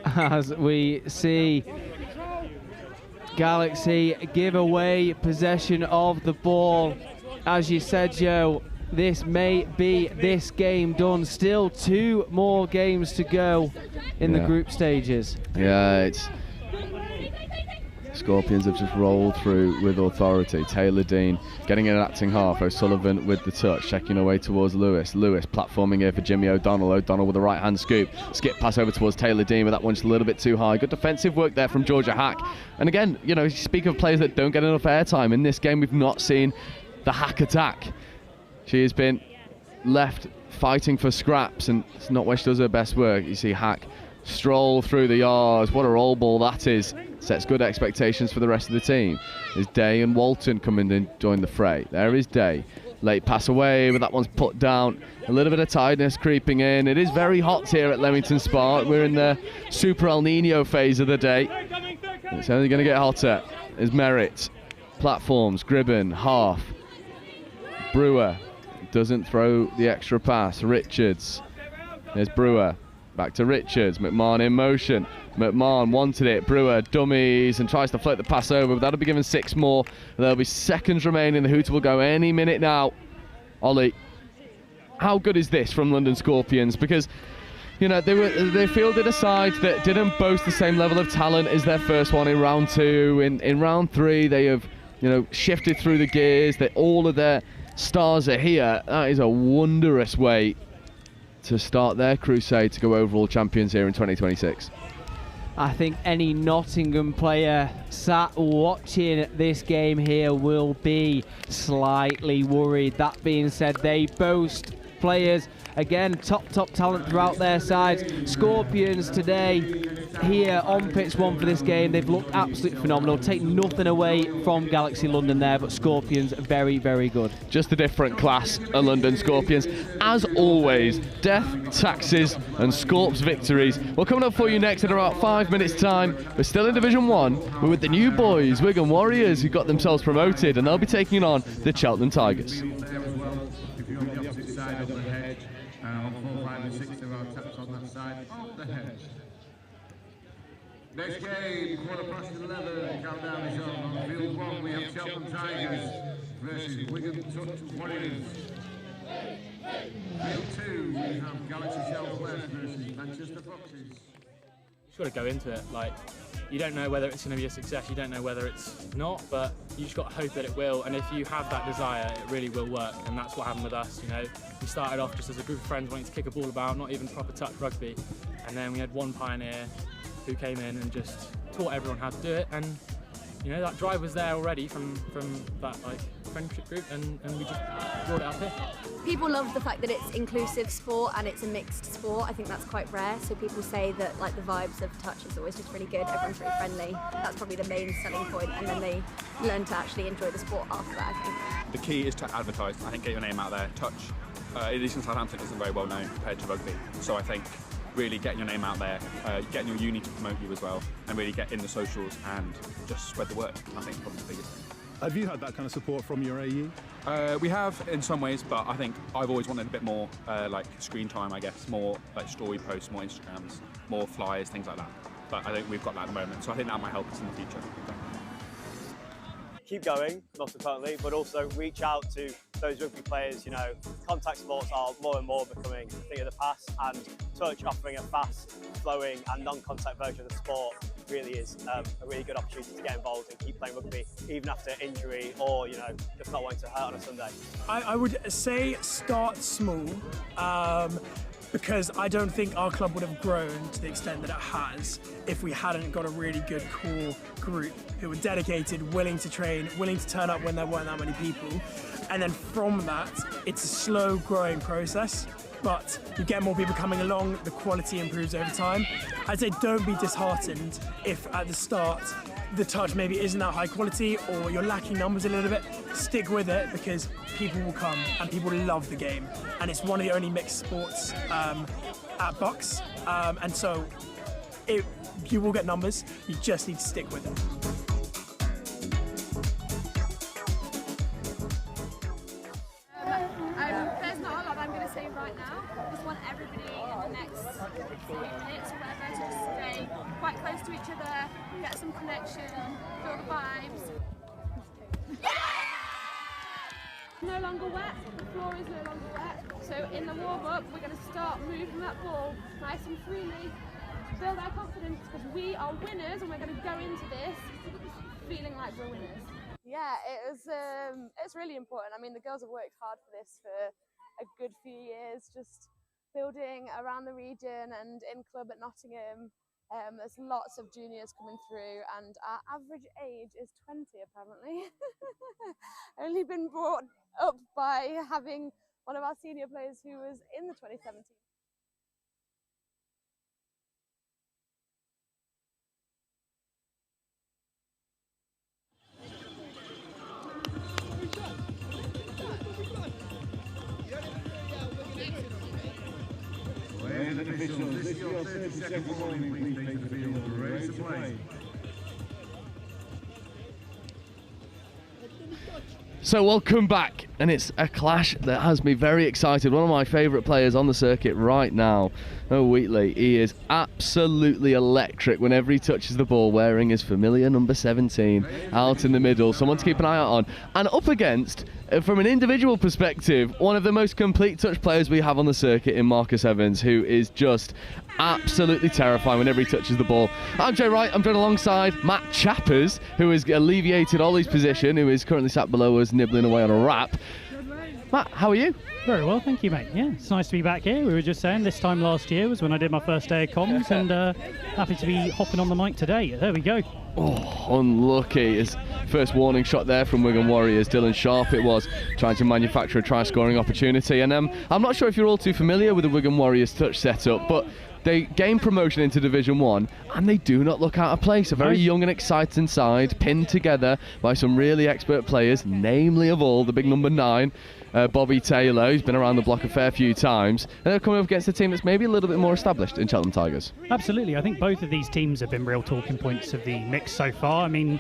As we see Galaxy give away possession of the ball. As you said, Joe, this may be this game done. Still 2 more games to go in the group stages. Yeah, Scorpions have just rolled through with authority. Taylor Dean getting in an acting half. O'Sullivan with the touch, checking away towards Lewis. Lewis platforming here for Jimmy O'Donnell. O'Donnell with a right hand scoop. Skip pass over towards Taylor Dean, but that one's a little bit too high. Good defensive work there from Georgia Hack. And again, speak of players that don't get enough airtime. In this game, we've not seen the Hack attack. She has been left fighting for scraps, and it's not where she does her best work. You see Hack stroll through the yards. What a roll ball that is. Sets good expectations for the rest of the team. There's Day and Walton coming in, join the fray. There is Day. Late pass away, but that one's put down. A little bit of tiredness creeping in. It is very hot here at Leamington Spa. We're in the Super El Nino phase of the day. It's only going to get hotter. There's Merritt. Platforms, Gribben, half. Brewer doesn't throw the extra pass. Richards. There's Brewer. Back to Richards. McMahon in motion. McMahon wanted it. Brewer dummies and tries to float the pass over, but that'll be given 6 more. There'll be seconds remaining. The hooter will go any minute now. Ollie, how good is this from London Scorpions? Because, you know, they fielded a side that didn't boast the same level of talent as their first one in round 2. In round 3, they have, you know, shifted through the gears. That all of their stars are here. That is a wondrous way to start their crusade to go overall champions here in 2026. I think any Nottingham player sat watching this game here will be slightly worried. That being said, they boast players, again, top talent throughout their sides. Scorpions today here on pitch 1 for this game. They've looked absolutely phenomenal. Take nothing away from Galaxy London there, but Scorpions very, very good. Just a different class of London Scorpions. As always, death, taxes and Scorps victories. Well, coming up for you next in about 5 minutes time, we're still in Division 1. We're with the new boys, Wigan Warriors, who got themselves promoted, and they'll be taking on the Cheltenham Tigers. Side of the hedge, on 4, 5 and 6 there are taps on that side of the hedge. Next game, 11:15, countdown is on. On field 1 we have Cheltenham Tigers versus Wigan Warriors. Field 2 we have Galaxy Southwest versus Manchester Foxes. You've got to go into it, like, you don't know whether it's going to be a success, you don't know whether it's not, but you just got to hope that it will, and if you have that desire, it really will work, and that's what happened with us, you know. We started off just as a group of friends wanting to kick a ball about, not even proper touch rugby, and then we had one pioneer who came in and just taught everyone how to do it, and, you know, that drive was there already from that, like, friendship group, and we just brought it up here. People love the fact that it's inclusive sport and it's a mixed sport. I think that's quite rare. So people say that, like, the vibes of touch is always just really good. Everyone's really friendly. That's probably the main selling point, and then they learn to actually enjoy the sport after that, I think. The key is to advertise. I think get your name out there. Touch, at least in Southampton, isn't very well known compared to rugby. So I think really getting your name out there, getting your uni to promote you as well, and really get in the socials and just spread the word. I think is probably the biggest thing. Have you had that kind of support from your AE? We have in some ways, but I think I've always wanted a bit more like screen time, I guess, more like story posts, more Instagrams, more flyers, things like that. But I think we've got that at the moment, so I think that might help us in the future. Keep going, not totally, but also reach out to those rugby players. You know, contact sports are more and more becoming a thing of the past, and touch offering a fast, flowing and non-contact version of the sport really is a really good opportunity to get involved and keep playing rugby, even after injury or, you know, just not wanting to hurt on a Sunday. I would say start small, because I don't think our club would have grown to the extent that it has if we hadn't got a really good core group who were dedicated, willing to train, willing to turn up when there weren't that many people. And then from that, it's a slow growing process, but you get more people coming along, the quality improves over time. I'd say don't be disheartened if at the start the touch maybe isn't that high quality or you're lacking numbers a little bit. Stick with it, because people will come and people love the game. And it's one of the only mixed sports at Bucks. And so you will get numbers, you just need to stick with it. There's not a lot I'm going to say right now. I just want everybody in the next 40 minutes or whatever to just stay quite close to each other, get some connection, feel the vibes. No longer wet, the floor is no longer wet. So in the warm-up, we're going to start moving that ball nice and freely, build our confidence, because we are winners and we're going to go into this feeling like we're winners. Yeah, it's really important. I mean, the girls have worked hard for this for a good few years, just building around the region and in club at Nottingham. There's lots of juniors coming through, and our average age is 20 apparently. Only been brought up by having one of our senior players who was in the 2017. Officials, this is your 30-second warning. Please take the field. Ready to play. So welcome back and it's a clash that has me very excited. One of my favourite players on the circuit right now, Wheatley. He is absolutely electric whenever he touches the ball, wearing his familiar number 17 out in the middle. Someone to keep an eye out on. And up against, from an individual perspective, one of the most complete touch players we have on the circuit in Marcus Evans, who is just absolutely terrifying whenever he touches the ball. I'm Jay Wright. I'm joined alongside Matt Chappers, who has alleviated Ollie's position, who is currently sat below us nibbling away on a wrap. Matt, how are you? Very well, thank you, mate. Yeah, it's nice to be back here. We were just saying this time last year was when I did my first day of comms, and happy to be hopping on the mic today. There we go. Oh, unlucky. His first warning shot there from Wigan Warriors. Dylan Sharp it was, trying to manufacture a try-scoring opportunity. And I'm not sure if you're all too familiar with the Wigan Warriors touch setup, but they gained promotion into Division 1 and they do not look out of place. A very young and exciting side, pinned together by some really expert players, namely of all the big number 9, Bobby Taylor, who's been around the block a fair few times. And they're coming up against a team that's maybe a little bit more established in Cheltenham Tigers. Absolutely. I think both of these teams have been real talking points of the mix so far. I mean,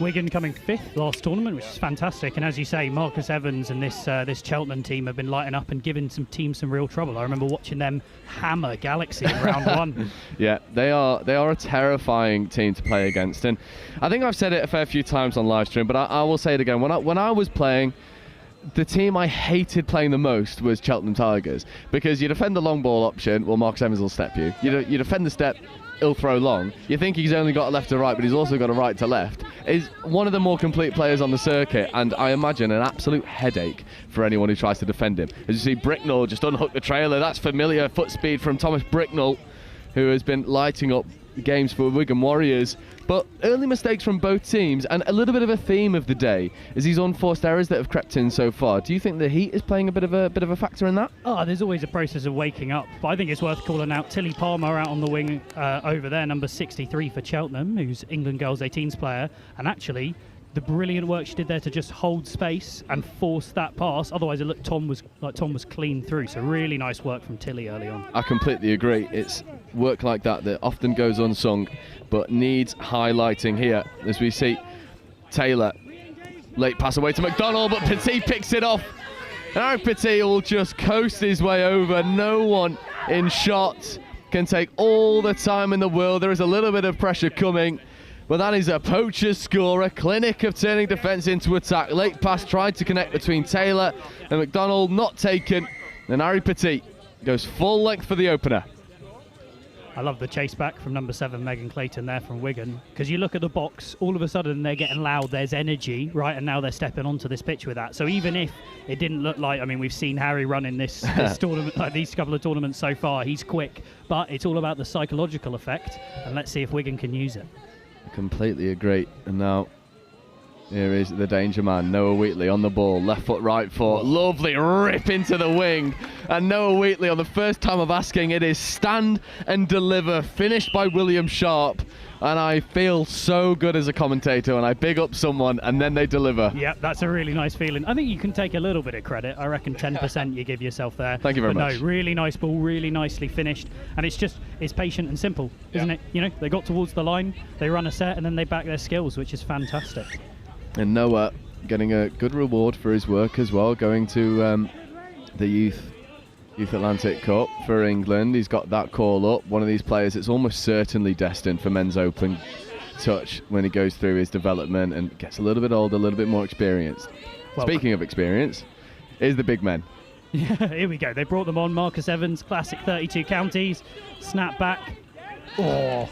Wigan coming 5th last tournament, which is fantastic. And as you say, Marcus Evans and this Cheltenham team have been lighting up and giving some teams some real trouble. I remember watching them hammer Galaxy in round 1. Yeah, they are a terrifying team to play against. And I think I've said it a fair few times on live stream, but I will say it again. When I was playing, the team I hated playing the most was Cheltenham Tigers, because you defend the long ball option, well, Marcus Evans will step you. You defend the step, he'll throw long. You think he's only got a left to right, but he's also got a right to left. He's one of the more complete players on the circuit, and I imagine an absolute headache for anyone who tries to defend him. As you see, Bricknell just unhooked the trailer. That's familiar foot speed from Thomas Bricknell, who has been lighting up games for Wigan Warriors. But early mistakes from both teams, and a little bit of a theme of the day is these unforced errors that have crept in so far. Do you think the heat is playing a bit of a factor in that? Oh, there's always a process of waking up, but I think it's worth calling out Tilly Palmer out on the wing over there, number 63 for Cheltenham, who's England Girls 18s player, and actually the brilliant work she did there to just hold space and force that pass. Otherwise, it looked Tom was clean through. So really nice work from Tilly early on. I completely agree. It's work like that often goes unsung, but needs highlighting here. As we see Taylor, late pass away to McDonald, but Petit picks it off. And Eric Petit will just coast his way over. No one in shot can take all the time in the world. There is a little bit of pressure coming. But that is a poacher's score, a clinic of turning defence into attack. Late pass tried to connect between Taylor and McDonald, not taken. And Harry Petit goes full length for the opener. I love the chase back from number 7, Megan Clayton there from Wigan. Because you look at the box, all of a sudden they're getting loud, there's energy, right? And now they're stepping onto this pitch with that. So even if it didn't look like, I mean, we've seen Harry run in this tournament, like these couple of tournaments so far, he's quick. But it's all about the psychological effect. And let's see if Wigan can use it. I completely agree. And now here is the danger man, Noah Wheatley on the ball, left foot, right foot, lovely rip into the wing. And Noah Wheatley, on the first time of asking, it is stand and deliver, finished by William Sharp. And I feel so good as a commentator when I big up someone and then they deliver. Yeah, that's a really nice feeling. I think you can take a little bit of credit. I reckon 10% you give yourself there. Thank you very much. No, really nice ball, really nicely finished. And it's patient and simple, isn't it? You know, they got towards the line, they run a set, and then they back their skills, which is fantastic. And Noah getting a good reward for his work as well, going to the Youth Atlantic Cup for England. He's got that call up. One of these players that's almost certainly destined for men's open touch when he goes through his development and gets a little bit older, a little bit more experienced. Well, speaking of experience, here's the big men. Yeah, here we go. They brought them on. Marcus Evans, classic 32 counties, snap back. Oh.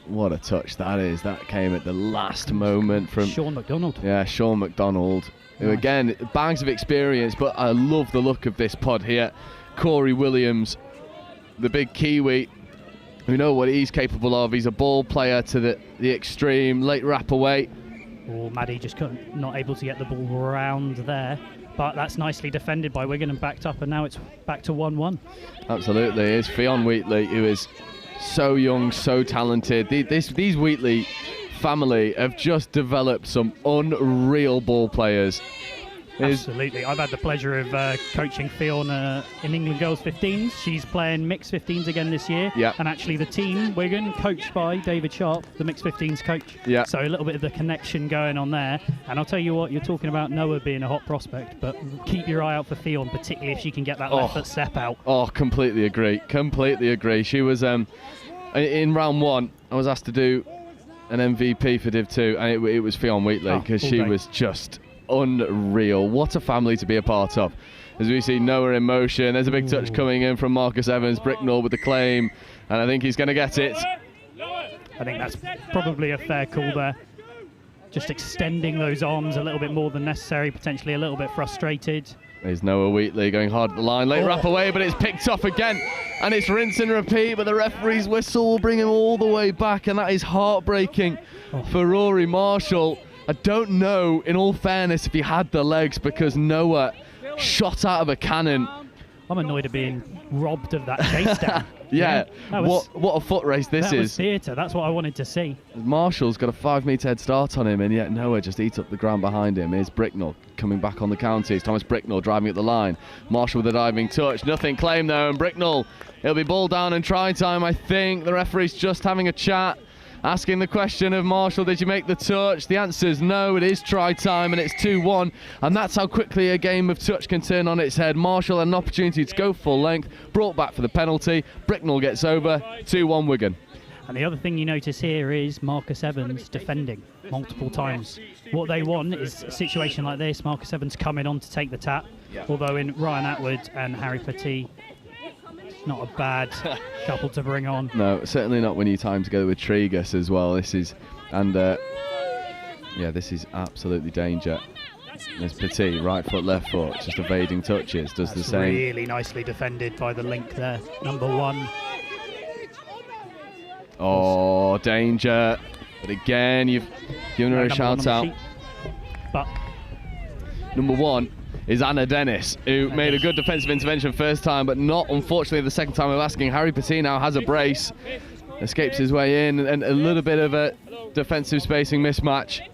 What a touch that is. That came at the last moment from Sean McDonald. Yeah, Sean McDonald. Who again, bags of experience, but I love the look of this pod here. Corey Williams, the big Kiwi, we know what he's capable of. He's a ball player to the extreme, late wrap away. Oh, Maddie just not able to get the ball round there. But that's nicely defended by Wigan and backed up, and now it's back to 1-1. Absolutely. It's Fionn Wheatley, who is so young, so talented. These Wheatley family have just developed some unreal ball players. Absolutely. I've had the pleasure of coaching Fiona in England Girls 15s. She's playing mixed 15s again this year. Yeah. And actually the team, Wigan, coached by David Sharp, the mixed 15s coach. Yeah. So a little bit of the connection going on there. And I'll tell you what, you're talking about Noah being a hot prospect, but keep your eye out for Fiona, particularly if she can get that left foot step out. Oh, completely agree. Completely agree. She was, in round 1, I was asked to do an MVP for Div 2, and it was Fiona Wheatley, because she was just unreal. What a family to be a part of. As we see Noah in motion, there's a big touch coming in from Marcus Evans. Bricknell with the claim, and I think he's going to get it. I think that's probably a fair call there. Just extending those arms a little bit more than necessary, potentially a little bit frustrated. There's Noah Wheatley going hard at the line. Late wrap away, but it's picked off again. And it's rinse and repeat, but the referee's whistle will bring him all the way back, and that is heartbreaking for Rory Marshall. I don't know, in all fairness, if he had the legs, because Noah shot out of a cannon. I'm annoyed at being robbed of that chase down. Yeah, what a foot race this is. That was theatre, that's what I wanted to see. Marshall's got a 5 metre head start on him, and yet Noah just eats up the ground behind him. Here's Bricknell coming back on the counties. Thomas Bricknell driving at the line. Marshall with a diving touch. Nothing claimed though, and Bricknell, it'll be ball down and try time, I think. The referee's just having a chat, asking the question of Marshall, did you make the touch? The answer is no, it is try time, and it's 2-1, and that's how quickly a game of touch can turn on its head. Marshall had an opportunity to go full length, brought back for the penalty. Bricknell gets over, 2-1 Wigan. And the other thing you notice here is Marcus Evans defending multiple times. What they want is a situation like this, Marcus Evans coming on to take the tap, although in Ryan Atwood and Harry Petit, not a bad couple to bring on. No, certainly not when you time together with Tregus as well. This is, and this is absolutely danger. There's Petit, right foot, left foot, just evading touches, does the same. Really nicely defended by the link there, number 1. Oh, danger. But again, you've given her a shout out. But number 1 is Anna Dennis, who made a good defensive intervention first time, but not, unfortunately, the second time of asking. Harry Petit now has a brace, escapes his way in, and a little bit of a defensive spacing mismatch.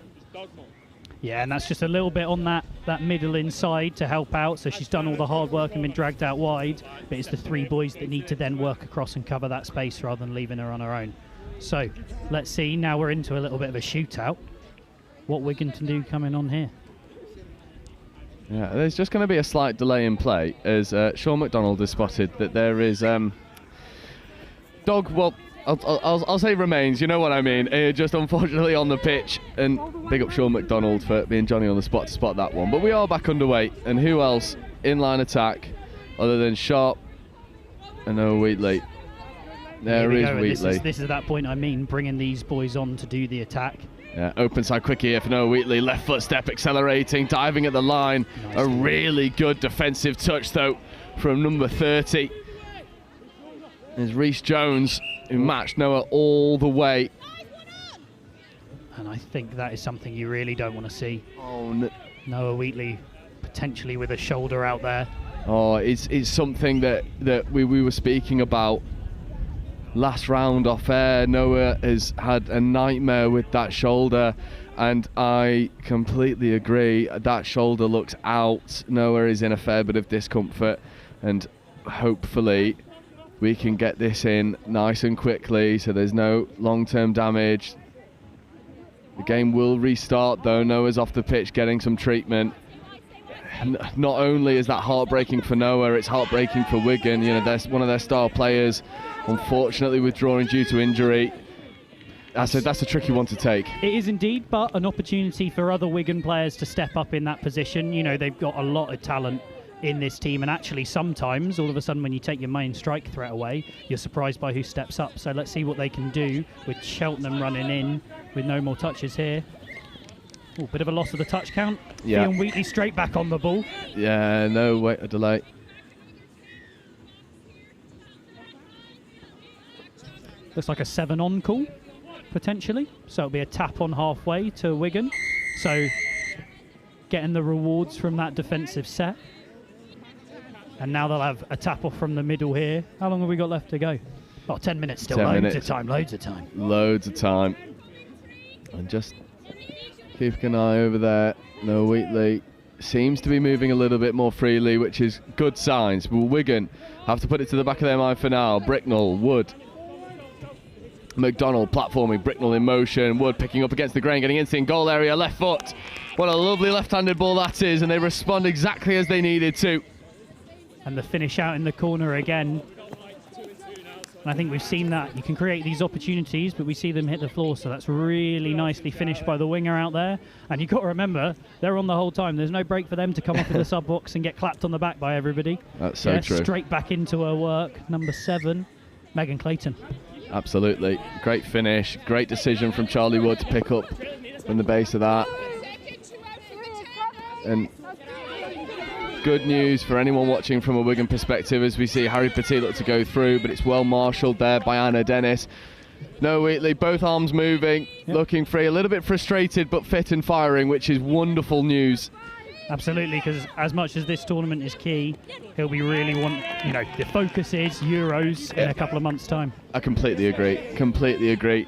Yeah, and that's just a little bit on that middle inside to help out, so she's done all the hard work and been dragged out wide, but it's the 3 boys that need to then work across and cover that space rather than leaving her on her own. So, let's see, now we're into a little bit of a shootout. What Wigan can do coming on here. Yeah, there's just going to be a slight delay in play as Sean McDonald has spotted that there is dog. Well, I'll say remains. You know what I mean. Just unfortunately on the pitch, and big up Sean McDonald for being Johnny on the spot to spot that one. But we are back underway, and who else in line attack other than Sharp and Noah Wheatley? There is Wheatley. This is at that point I mean, bringing these boys on to do the attack. Yeah, open side quick here for Noah Wheatley. Left foot step accelerating, diving at the line. Nice. A really good defensive touch though from number 30. There's Reece Jones, who matched Noah all the way. And I think that is something you really don't want to see. Oh, no. Noah Wheatley potentially with a shoulder out there. Oh, it's something that we were speaking about last round off air. Noah has had a nightmare with that shoulder, and I completely agree. That shoulder looks out. Noah is in a fair bit of discomfort, and hopefully we can get this in nice and quickly so there's no long-term damage. The game will restart though. Noah's off the pitch getting some treatment. Not only is that heartbreaking for Noah, it's heartbreaking for Wigan. You know, that's one of their star players, unfortunately withdrawing due to injury. That's a tricky one to take. It is indeed, but an opportunity for other Wigan players to step up in that position. You know, they've got a lot of talent in this team, and actually sometimes all of a sudden when you take your main strike threat away, you're surprised by who steps up. So let's see what they can do with Cheltenham running in with no more touches here. Oh, bit of a loss of the touch count. Yeah. Ian Wheatley straight back on the ball. Yeah, no, wait, a delay. Looks like a 7-on call, potentially. So it'll be a tap on halfway to Wigan. So getting the rewards from that defensive set. And now they'll have a tap off from the middle here. How long have we got left to go? Oh, 10 minutes still. 10 loads minutes. of time, loads of time. Loads of time. And just keeping an eye over there. Noah Wheatley seems to be moving a little bit more freely, which is good signs. But Wigan have to put it to the back of their mind for now. Bricknell, Wood, McDonald platforming, Bricknell in motion, Wood picking up against the grain, getting into in goal area, left foot. What a lovely left-handed ball that is, and they respond exactly as they needed to. And the finish out in the corner again. And I think we've seen that. You can create these opportunities, but we see them hit the floor, so that's really nicely finished by the winger out there. And you've got to remember, they're on the whole time. There's no break for them to come off in the sub-box and get clapped on the back by everybody. That's so true. Straight back into her work. Number 7, Megan Clayton. Absolutely. Great finish. Great decision from Charlie Wood to pick up from the base of that. And good news for anyone watching from a Wigan perspective as we see Harry Petit look to go through, but it's well marshalled there by Anna Dennis. No Wheatley, both arms moving, looking free, a little bit frustrated but fit and firing, which is wonderful news. Absolutely, because as much as this tournament is key, he'll be really the focus is Euros in a couple of months' time. I completely agree.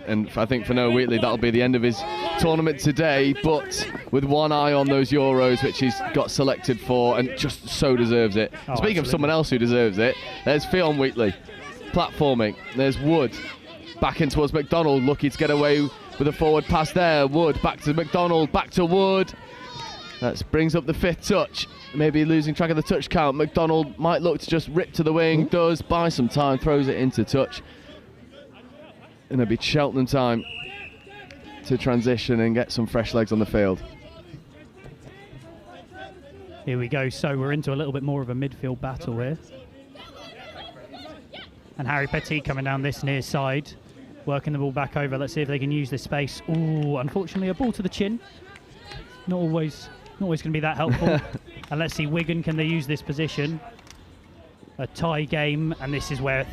And I think for Noah Wheatley, that'll be the end of his tournament today, but with one eye on those Euros, which he's got selected for, and just so deserves it. Speaking absolutely. of someone else who deserves it, there's Fionn Wheatley, platforming. There's Wood, back in towards McDonald, lucky to get away with a forward pass there. Wood, back to McDonald, back to Wood. That brings up the 5th touch. Maybe losing track of the touch count. McDonald might look to just rip to the wing. Does, buy some time, throws it into touch. And it'll be Cheltenham time to transition and get some fresh legs on the field. Here we go. So we're into a little bit more of a midfield battle here. And Harry Petit coming down this near side, working the ball back over. Let's see if they can use this space. Ooh, unfortunately, a ball to the chin. Not always going to be that helpful. And let's see, Wigan, can they use this position? A tie game, and this is where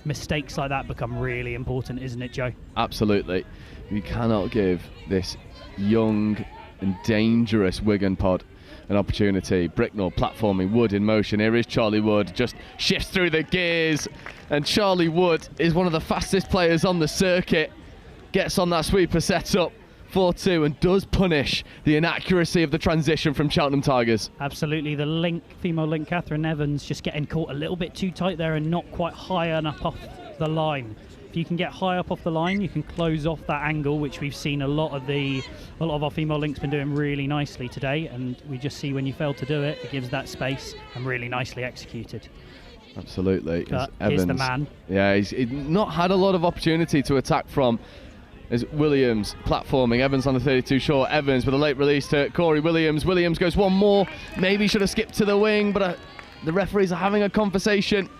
mistakes like that become really important, isn't it, Joe? Absolutely. You cannot give this young and dangerous Wigan pod an opportunity. Bricknell platforming, Wood in motion. Here is Charlie Wood, just shifts through the gears, and Charlie Wood is one of the fastest players on the circuit. Gets on that sweeper setup. 4-2 and does punish the inaccuracy of the transition from Cheltenham Tigers. Absolutely, the female link, Catherine Evans, just getting caught a little bit too tight there and not quite high enough off the line. If you can get high up off the line, you can close off that angle, which we've seen a lot of our female links been doing really nicely today, and we just see when you fail to do it, it gives that space and really nicely executed. Absolutely. But Evans, here's the man. Yeah, he's not had a lot of opportunity to attack from. Is Williams platforming, Evans on the 32 short, Evans with a late release to Corey Williams. Williams goes one more, maybe should have skipped to the wing, but the referees are having a conversation.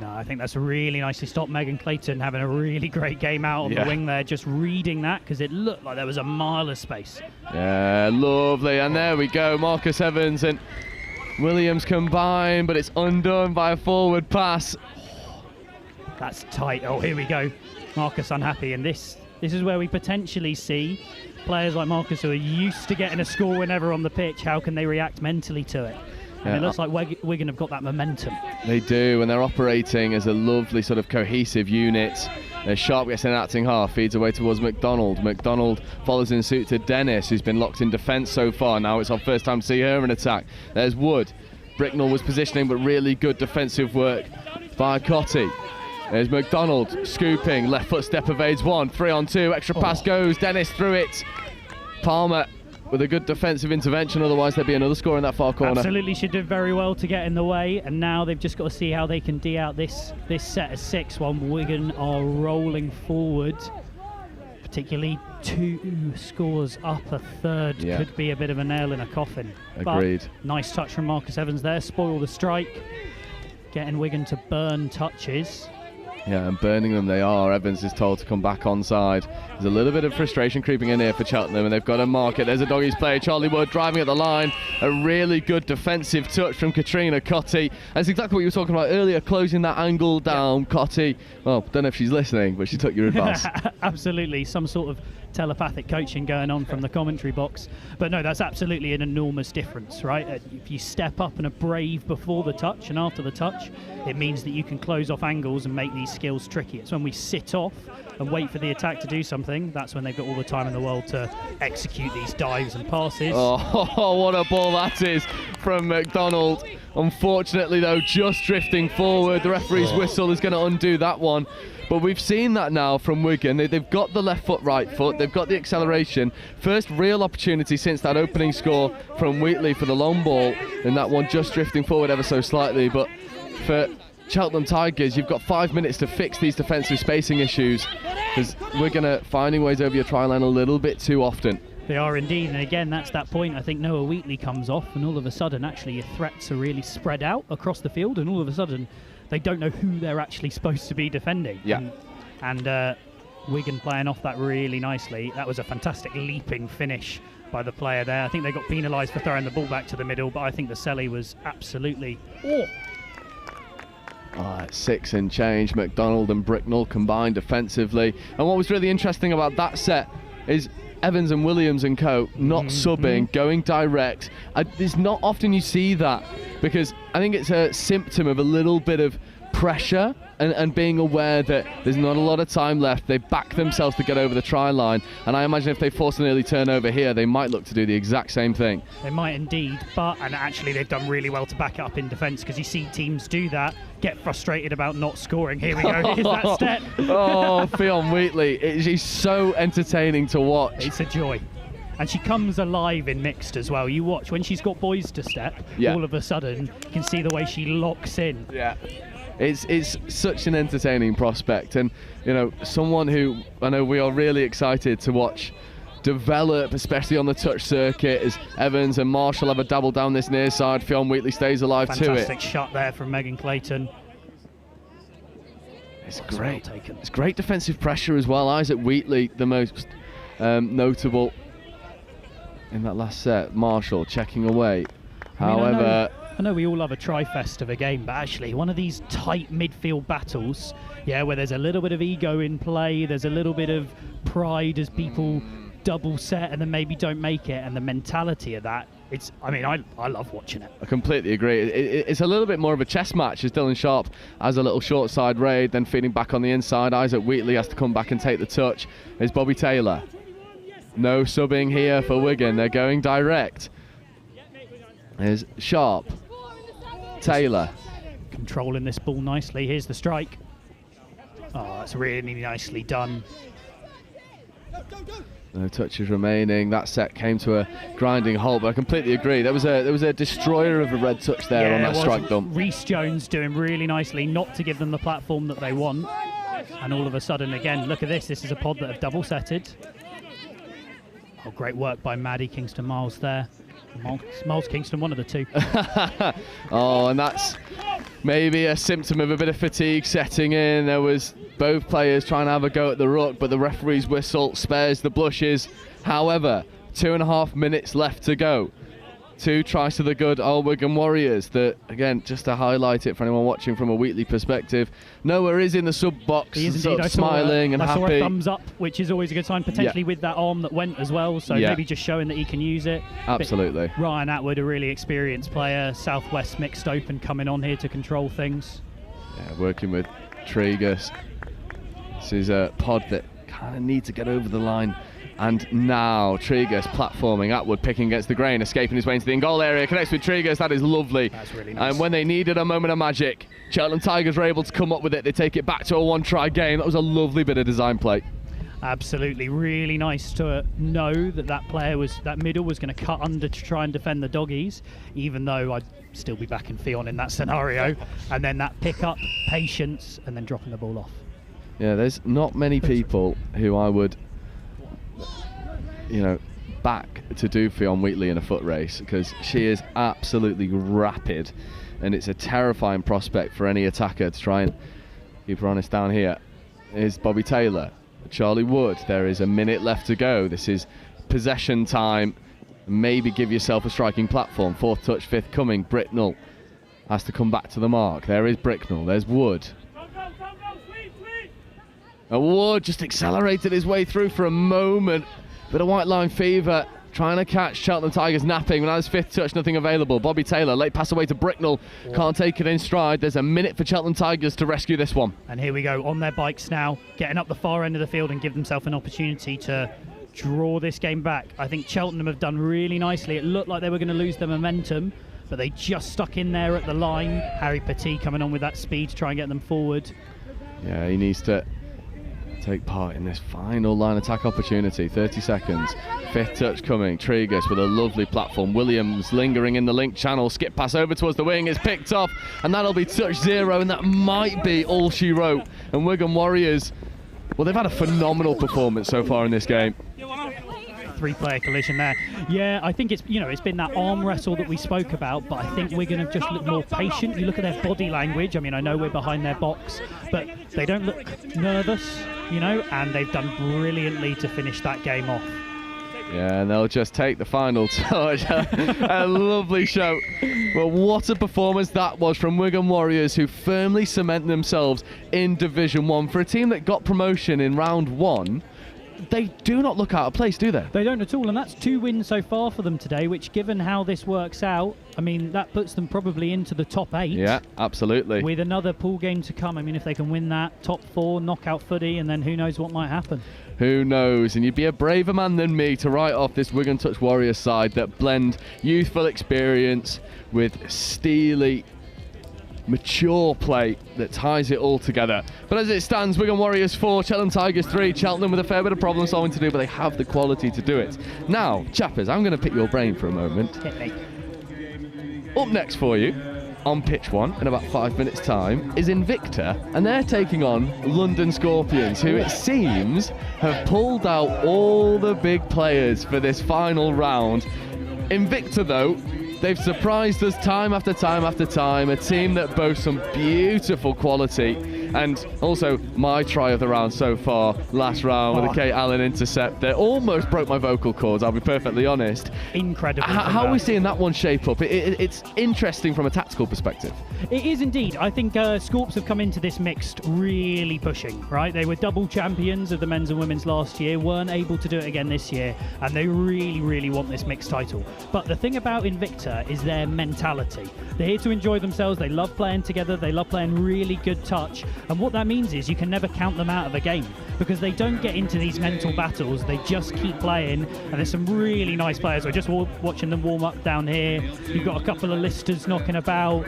No, I think that's really nicely stopped. Megan Clayton having a really great game out on the wing there, just reading that, because it looked like there was a mile of space. Yeah, lovely, and there we go, Marcus Evans and Williams combine, but it's undone by a forward pass. That's tight. Oh, here we go. Marcus unhappy, and this is where we potentially see players like Marcus who are used to getting a score whenever on the pitch. How can they react mentally to it? And it looks like Wigan have got that momentum. They do, and they're operating as a lovely sort of cohesive unit. Sharp gets in acting half, feeds away towards McDonald. McDonald follows in suit to Dennis, who's been locked in defence so far. Now it's our first time to see her in attack. There's Wood. Bricknell was positioning, but really good defensive work by Cotty. There's McDonald scooping, left foot step evades one, 3-on-2, extra pass goes, Dennis through it. Palmer with a good defensive intervention, otherwise there'd be another score in that far corner. Absolutely, she did very well to get in the way, and now they've just got to see how they can D out this set of 6 while Wigan are rolling forward. Particularly 2 scores up, a third could be a bit of a nail in a coffin. Agreed. But nice touch from Marcus Evans there, spoil the strike, getting Wigan to burn touches. Yeah, and burning them they are. Evans is told to come back onside. There's a little bit of frustration creeping in here for Cheltenham, and they've got to mark it. There's a doggies play. Charlie Wood driving at the line. A really good defensive touch from Katrina Cotty. That's exactly what you were talking about earlier, closing that angle down. Cotty, well, don't know if she's listening, but she took your advice. Absolutely, some sort of telepathic coaching going on from the commentary box. But no, that's absolutely an enormous difference, right? If you step up and are brave before the touch and after the touch, it means that you can close off angles and make these skills tricky. It's when we sit off and wait for the attack to do something, that's when they've got all the time in the world to execute these dives and passes. Oh, what a ball that is from McDonald. Unfortunately, though, just drifting forward. The referee's whistle is going to undo that one. But we've seen that now from Wigan. They've got the left foot, right foot. They've got the acceleration. First real opportunity since that opening score from Wheatley for the long ball. And that one just drifting forward ever so slightly. But for Cheltenham Tigers, you've got 5 minutes to fix these defensive spacing issues, because Wigan finding ways over your try line a little bit too often. They are indeed, and again, that's that point. I think Noah Wheatley comes off, and all of a sudden, actually, your threats are really spread out across the field, and all of a sudden, they don't know who they're actually supposed to be defending. Yeah. And Wigan playing off that really nicely. That was a fantastic leaping finish by the player there. I think they got penalised for throwing the ball back to the middle, but I think the Selly was absolutely... Alright, 6 and change. McDonald and Bricknell combined defensively. And what was really interesting about that set is Evans and Williams and co not subbing, going direct. It's not often you see that, because I think it's a symptom of a little bit of pressure and being aware that there's not a lot of time left. They back themselves to get over the try line, and I imagine if they force an early turnover here, they might look to do the exact same thing. They might indeed, and actually they've done really well to back it up in defence, because you see teams do that, get frustrated about not scoring. Here we go, here's that step. Oh, Fionn Wheatley, she's so entertaining to watch. It's a joy. And she comes alive in mixed as well. You watch, when she's got boys to step, all of a sudden, you can see the way she locks in. Yeah. It's such an entertaining prospect, and you know, someone who I know we are really excited to watch develop, especially on the touch circuit, as Evans and Marshall have a dabble down this near side. Fionn Wheatley stays alive to it. Fantastic shot there from Megan Clayton. It's great. Well taken. It's great defensive pressure as well. Isaac Wheatley, the most notable in that last set. Marshall checking away. However, I know we all love a tri-fest of a game, but actually one of these tight midfield battles, where there's a little bit of ego in play, there's a little bit of pride as people double set and then maybe don't make it, and the mentality of that, I love watching it. I completely agree. It's a little bit more of a chess match, as Dylan Sharp has a little short side raid, then feeding back on the inside. Isaac Wheatley has to come back and take the touch. There's Bobby Taylor. No subbing here for Wigan. They're going direct. There's Sharp. Taylor. Controlling this ball nicely. Here's the strike. Oh, that's really nicely done. No touches remaining. That set came to a grinding halt, but I completely agree. There was a destroyer of a red touch there on that strike dump. Rhys Jones doing really nicely not to give them the platform that they want. And all of a sudden, again, look at this. This is a pod that have double setted. Oh, great work by Maddie Kingston-Miles there. Miles Kingston, one of the two. Oh, and that's maybe a symptom of a bit of fatigue setting in. There was both players trying to have a go at the ruck, but the referee's whistle spares the blushes. However, 2.5 minutes left to go. 2 tries to the good old Wigan Warriors. That, again, just to highlight it for anyone watching from a Wheatley perspective, Noah is in the sub box, sort of smiling and happy. I saw a thumbs up, which is always a good sign, potentially with that arm that went as well, so maybe just showing that he can use it. Absolutely. But Ryan Atwood, a really experienced player, Southwest Mixed Open, coming on here to control things. Yeah, working with Tregus. This is a pod that kind of need to get over the line. And now Tregus platforming, Atwood picking against the grain, escaping his way into the in-goal area, connects with Tregus. That is lovely. That's really nice. And when they needed a moment of magic, Cheltenham Tigers were able to come up with it. They take it back to a one-try game. That was a lovely bit of design play. Absolutely, really nice to know that that middle was going to cut under to try and defend the doggies, even though I'd still be backing Fionn in that scenario. And then that pick-up, patience, and then dropping the ball off. Yeah, there's not many people who I would, back to do Fionn Wheatley in a foot race, because she is absolutely rapid, and it's a terrifying prospect for any attacker to try and keep her honest. Down here is Bobby Taylor, Charlie Wood. There is a minute left to go. This is possession time. Maybe give yourself a striking platform. 4th touch, 5th coming. Bricknell has to come back to the mark. There is Bricknell. There's Wood. Wood just accelerated his way through for a moment. Bit of white line fever, trying to catch Cheltenham Tigers napping. When his fifth touch, nothing available. Bobby Taylor, late pass away to Bricknell. Can't take it in stride. There's a minute for Cheltenham Tigers to rescue this one. And here we go, on their bikes now, getting up the far end of the field and give themselves an opportunity to draw this game back. I think Cheltenham have done really nicely. It looked like they were going to lose their momentum, but they just stuck in there at the line. Harry Petit coming on with that speed to try and get them forward. Yeah, he needs to take part in this final line attack opportunity. 30 seconds. Fifth touch coming. Tregus with a lovely platform. Williams lingering in the link channel. Skip pass over towards the wing. It's picked off, and that'll be touch 0, and that might be all she wrote. And Wigan Warriors, well, they've had a phenomenal performance so far in this game. 3-player collision there. Yeah, I think it's been that arm wrestle that we spoke about, but I think Wigan have just looked more patient. You look at their body language. I mean, I know we're behind their box, but they don't look nervous, and they've done brilliantly to finish that game off. Yeah, and they'll just take the final touch. A lovely show. Well, what a performance that was from Wigan Warriors, who firmly cement themselves in Division 1. For a team that got promotion in round 1, they do not look out of place, do they? They don't at all, and that's 2 wins so far for them today, which, given how this works out, I mean, that puts them probably into the top 8. Yeah, absolutely. With another pool game to come. I mean, if they can win that, top 4, knockout footy, and then who knows what might happen. Who knows? And you'd be a braver man than me to write off this Wigan Touch Warriors side that blend youthful experience with steely, mature play that ties it all together. But as it stands, Wigan Warriors 4, Cheltenham Tigers 3. Cheltenham with a fair bit of problem solving to do, but they have the quality to do it. Now, chappers, I'm going to pick your brain for a moment. Hit me. Up next for you, on pitch 1 in about 5 minutes' time, is Invicta, and they're taking on London Scorpions, who it seems have pulled out all the big players for this final round. Invicta, though, they've surprised us time after time after time, a team that boasts some beautiful quality. And also my try of the round so far, last round with a Kate Allen intercept that almost broke my vocal cords, I'll be perfectly honest. Incredible. How are we seeing that one shape up? It's interesting from a tactical perspective. It is indeed. I think Scorps have come into this mixed really pushing, right? They were double champions of the men's and women's last year, weren't able to do it again this year, and they really, really want this mixed title. But the thing about Invicta is their mentality. They're here to enjoy themselves. They love playing together. They love playing really good touch. And what that means is you can never count them out of a game because they don't get into these mental battles. They just keep playing. And there's some really nice players. We're just watching them warm up down here. You've got a couple of listers knocking about.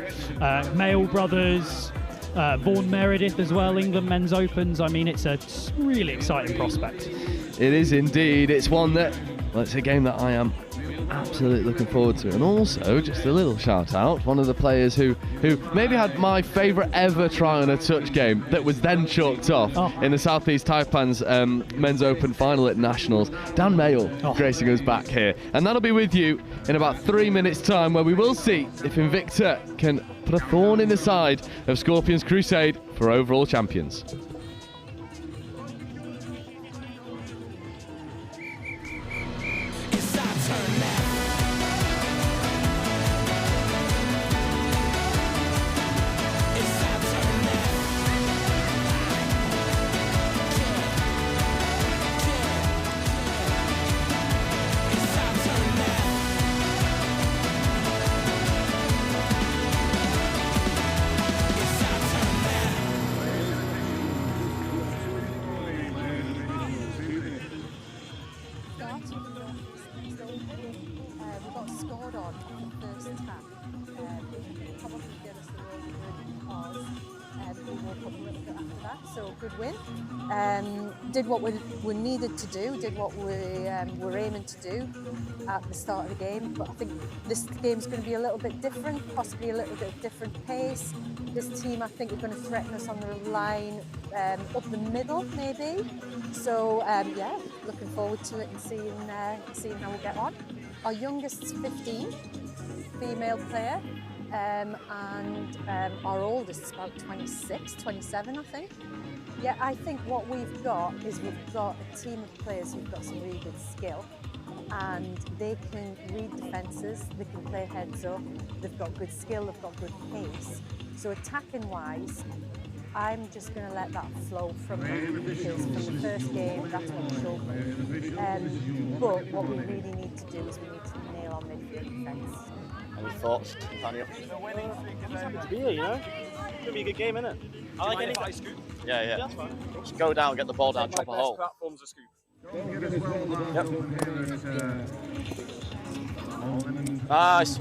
Mail brothers. Vaughan Meredith as well, England Men's Opens. I mean, it's a really exciting prospect. It is indeed. It's one that, well, it's a game that I am absolutely looking forward to. And also, just a little shout out, one of the players who maybe had my favourite ever try on a touch game that was then chalked off in the South East Taipans Men's Open final at Nationals. Dan Mayle gracing us back here. And that'll be with you in about 3 minutes' time, where we will see if Invicta can put a thorn in the side of Scorpions' crusade for overall champions. Did what we needed to do, did what we were aiming to do at the start of the game. But I think this game's going to be a little bit different, possibly a little bit different pace. This team, I think, are going to threaten us on the line up the middle, maybe. So, yeah, looking forward to it and seeing how we get on. Our youngest is 15, female player, and our oldest is about 26, 27, I think. Yeah, I think what we've got is we've got a team of players who've got some really good skill, and they can read defences, they can play heads up, they've got good skill, they've got good pace. So attacking wise, I'm just going to let that flow from them, because from the first game, that's what we showed me. But what we really need to do is we need to nail our midfield defence. Any thoughts, Daniel? Happy to be here, you know. It's going to be a good game, isn't it? I like any scoop. Yeah, yeah. That's fine. Just go down, get the ball down, chop a hole. Platform's a scoop. Nice.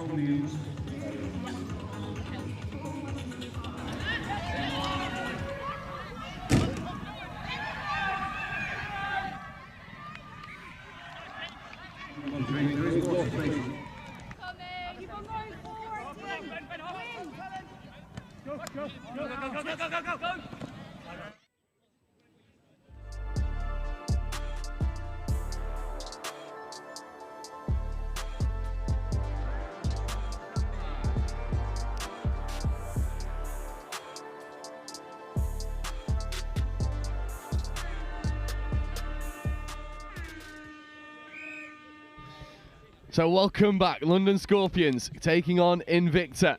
So welcome back, London Scorpions taking on Invicta.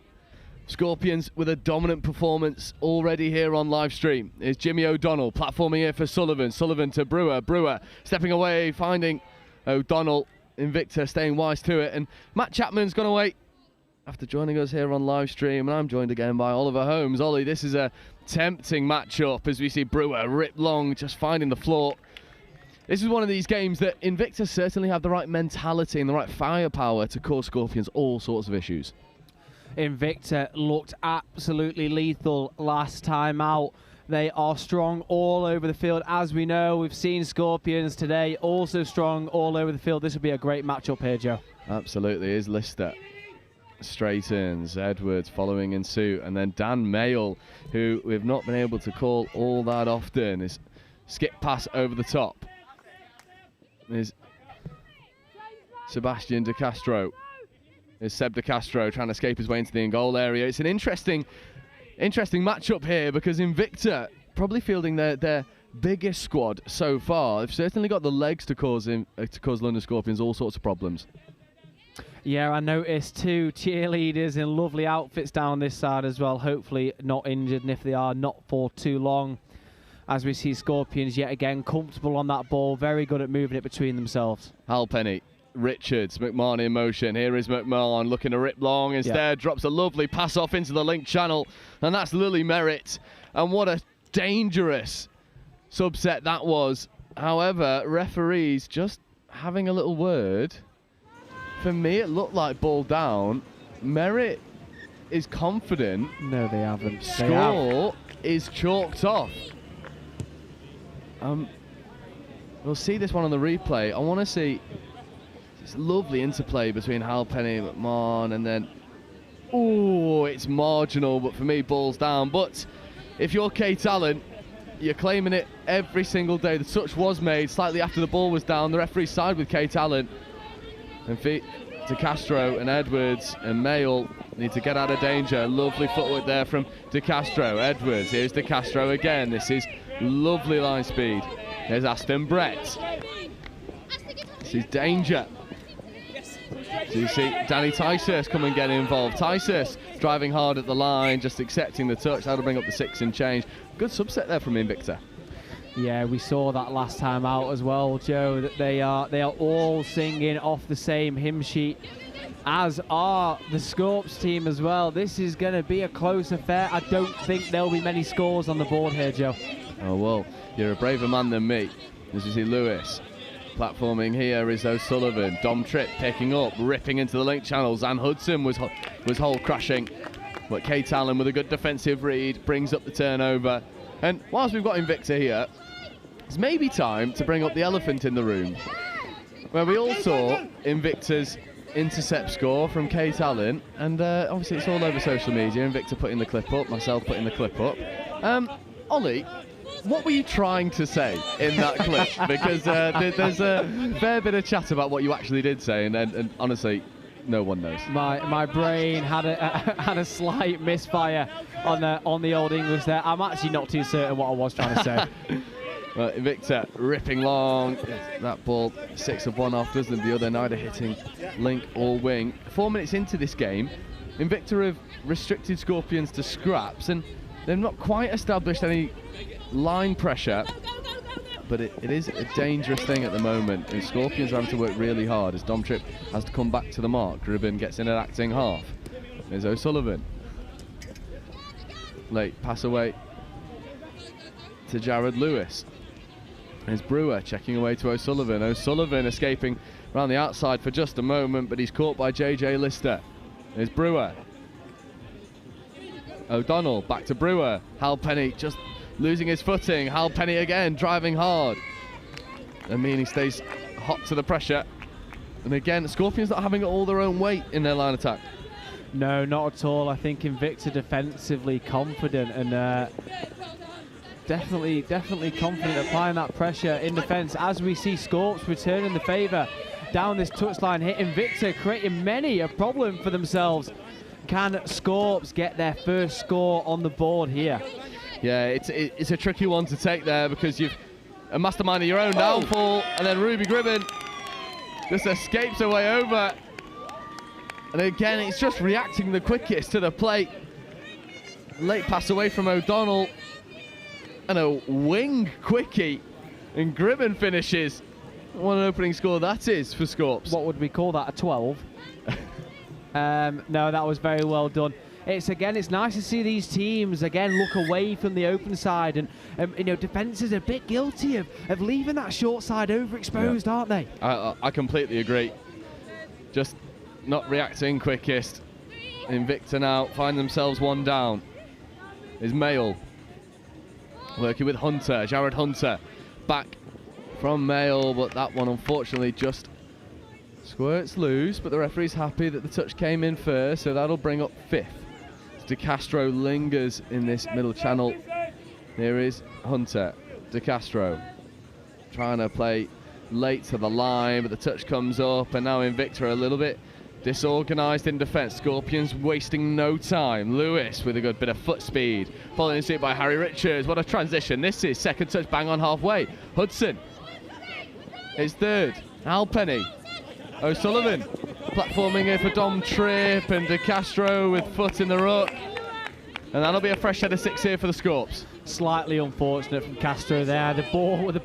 Scorpions with a dominant performance already here on live stream. Is Jimmy O'Donnell platforming here for Sullivan. Sullivan to Brewer. Brewer stepping away, finding O'Donnell. Invicta staying wise to it. And Matt Chapman's gone away after joining us here on live stream. And I'm joined again by Oliver Holmes. Ollie, this is a tempting matchup as we see Brewer rip long, just finding the floor. This is one of these games that Invicta certainly have the right mentality and the right firepower to cause Scorpions all sorts of issues. Invicta looked absolutely lethal last time out. They are strong all over the field. As we know, we've seen Scorpions today also strong all over the field. This will be a great matchup here, Joe. Absolutely. Here's Lister. Straightens, Edwards following in suit, and then Dan Mayle, who we've not been able to call all that often, is skip pass over the top. Is Sebastian De Castro. Is Seb De Castro trying to escape his way into the in-goal area. It's an interesting matchup here because Invicta probably fielding their biggest squad so far. They've certainly got the legs to cause London Scorpions all sorts of problems. Yeah, I noticed 2 cheerleaders in lovely outfits down this side as well. Hopefully not injured, and if they are, not for too long. As we see Scorpions yet again comfortable on that ball, very good at moving it between themselves. Halpenny, Richards, McMahon in motion. Here is McMahon looking to rip long instead, drops a lovely pass off into the link channel, and that's Lily Merritt. And what a dangerous subset that was. However, referees just having a little word. For me, it looked like ball down. Merritt is confident. No, they haven't. Score is chalked off. We'll see this one on the replay. I want to see this lovely interplay between Halpenny and McMahon, and then, oh, it's marginal, but for me, ball's down. But if you're Kate Allen, you're claiming it every single day. The touch was made slightly after the ball was down. The referee side with Kate Allen. And feet to Castro and Edwards and Mayle need to get out of danger. Lovely footwork there from De Castro. Edwards, here's De Castro again. This is lovely line speed. There's Aston Brett. This is danger. So you see Danny Tysus come and get involved. Tysus driving hard at the line, just accepting the touch. That'll bring up the 6 and change. Good subset there from Invicta. Yeah, we saw that last time out as well, Joe, that they are all singing off the same hymn sheet, as are the Scorps team as well. This is going to be a close affair. I don't think there'll be many scores on the board here, Joe. Oh, well, you're a braver man than me. As you see Lewis platforming here is O'Sullivan. Dom Tripp picking up, ripping into the link channels, and Hudson was hole crashing. But Kate Allen with a good defensive read brings up the turnover. And whilst we've got Invicta here, it's maybe time to bring up the elephant in the room, where we all saw Invicta's intercept score from Kate Allen, and obviously it's all over social media. Invicta putting the clip up, myself putting the clip up. Ollie, what were you trying to say in that clip? Because there's a fair bit of chat about what you actually did say, and honestly, no one knows. My brain had a slight misfire on the old English there. I'm actually not too certain what I was trying to say. Invicta ripping long. That ball 6 of 1 off, doesn't the other, neither hitting link or wing. 4 minutes into this game, Invicta have restricted Scorpions to scraps, and They've not quite established any line pressure, but it is a dangerous thing at the moment. And Scorpions are having to work really hard as Dom Tripp has to come back to the mark. Gribben gets in an acting half. There's O'Sullivan. Late pass away to Jared Lewis. There's Brewer checking away to O'Sullivan. O'Sullivan escaping around the outside for just a moment, but he's caught by JJ Lister. There's Brewer. O'Donnell back to Brewer. Halpenny just losing his footing. Halpenny again driving hard. Amini stays hot to the pressure. And again, the Scorpions not having all their own weight in their line attack. No, not at all. I think Invicta defensively confident and definitely confident applying that pressure in defence as we see Scorps returning the favour down this touchline, hit Invicta, creating many a problem for themselves. Can Scorps get their first score on the board here? Yeah, it's a tricky one to take there because you've a mastermind of your own downfall, and then Ruby Gribben just escapes her way over. And again, it's just reacting the quickest to the plate. Late pass away from O'Donnell. And a wing quickie. And Gribben finishes. What an opening score that is for Scorps. What would we call that, a 12? No, that was very well done. It's nice to see these teams again look away from the open side, and defence is a bit guilty of leaving that short side overexposed, aren't they? I completely agree. Just not reacting quickest. Invicta now find themselves one down. Is Mayle working with Hunter, Jared Hunter, back from Mayle, but that one unfortunately just squirts loose, but the referee's happy that the touch came in first, so that'll bring up 5th. De Castro lingers in this middle channel. Here is Hunter. De Castro trying to play late to the line, but the touch comes up, and now Invicta a little bit disorganised in defence. Scorpions wasting no time. Lewis with a good bit of foot speed, following suit by Harry Richards. What a transition this is. Second touch bang on halfway. Hudson is third. Halpenny. O'Sullivan platforming here for Dom Tripp, and De Castro with foot in the ruck. And that'll be a fresh head of 6 here for the Scorps. Slightly unfortunate from Castro there. The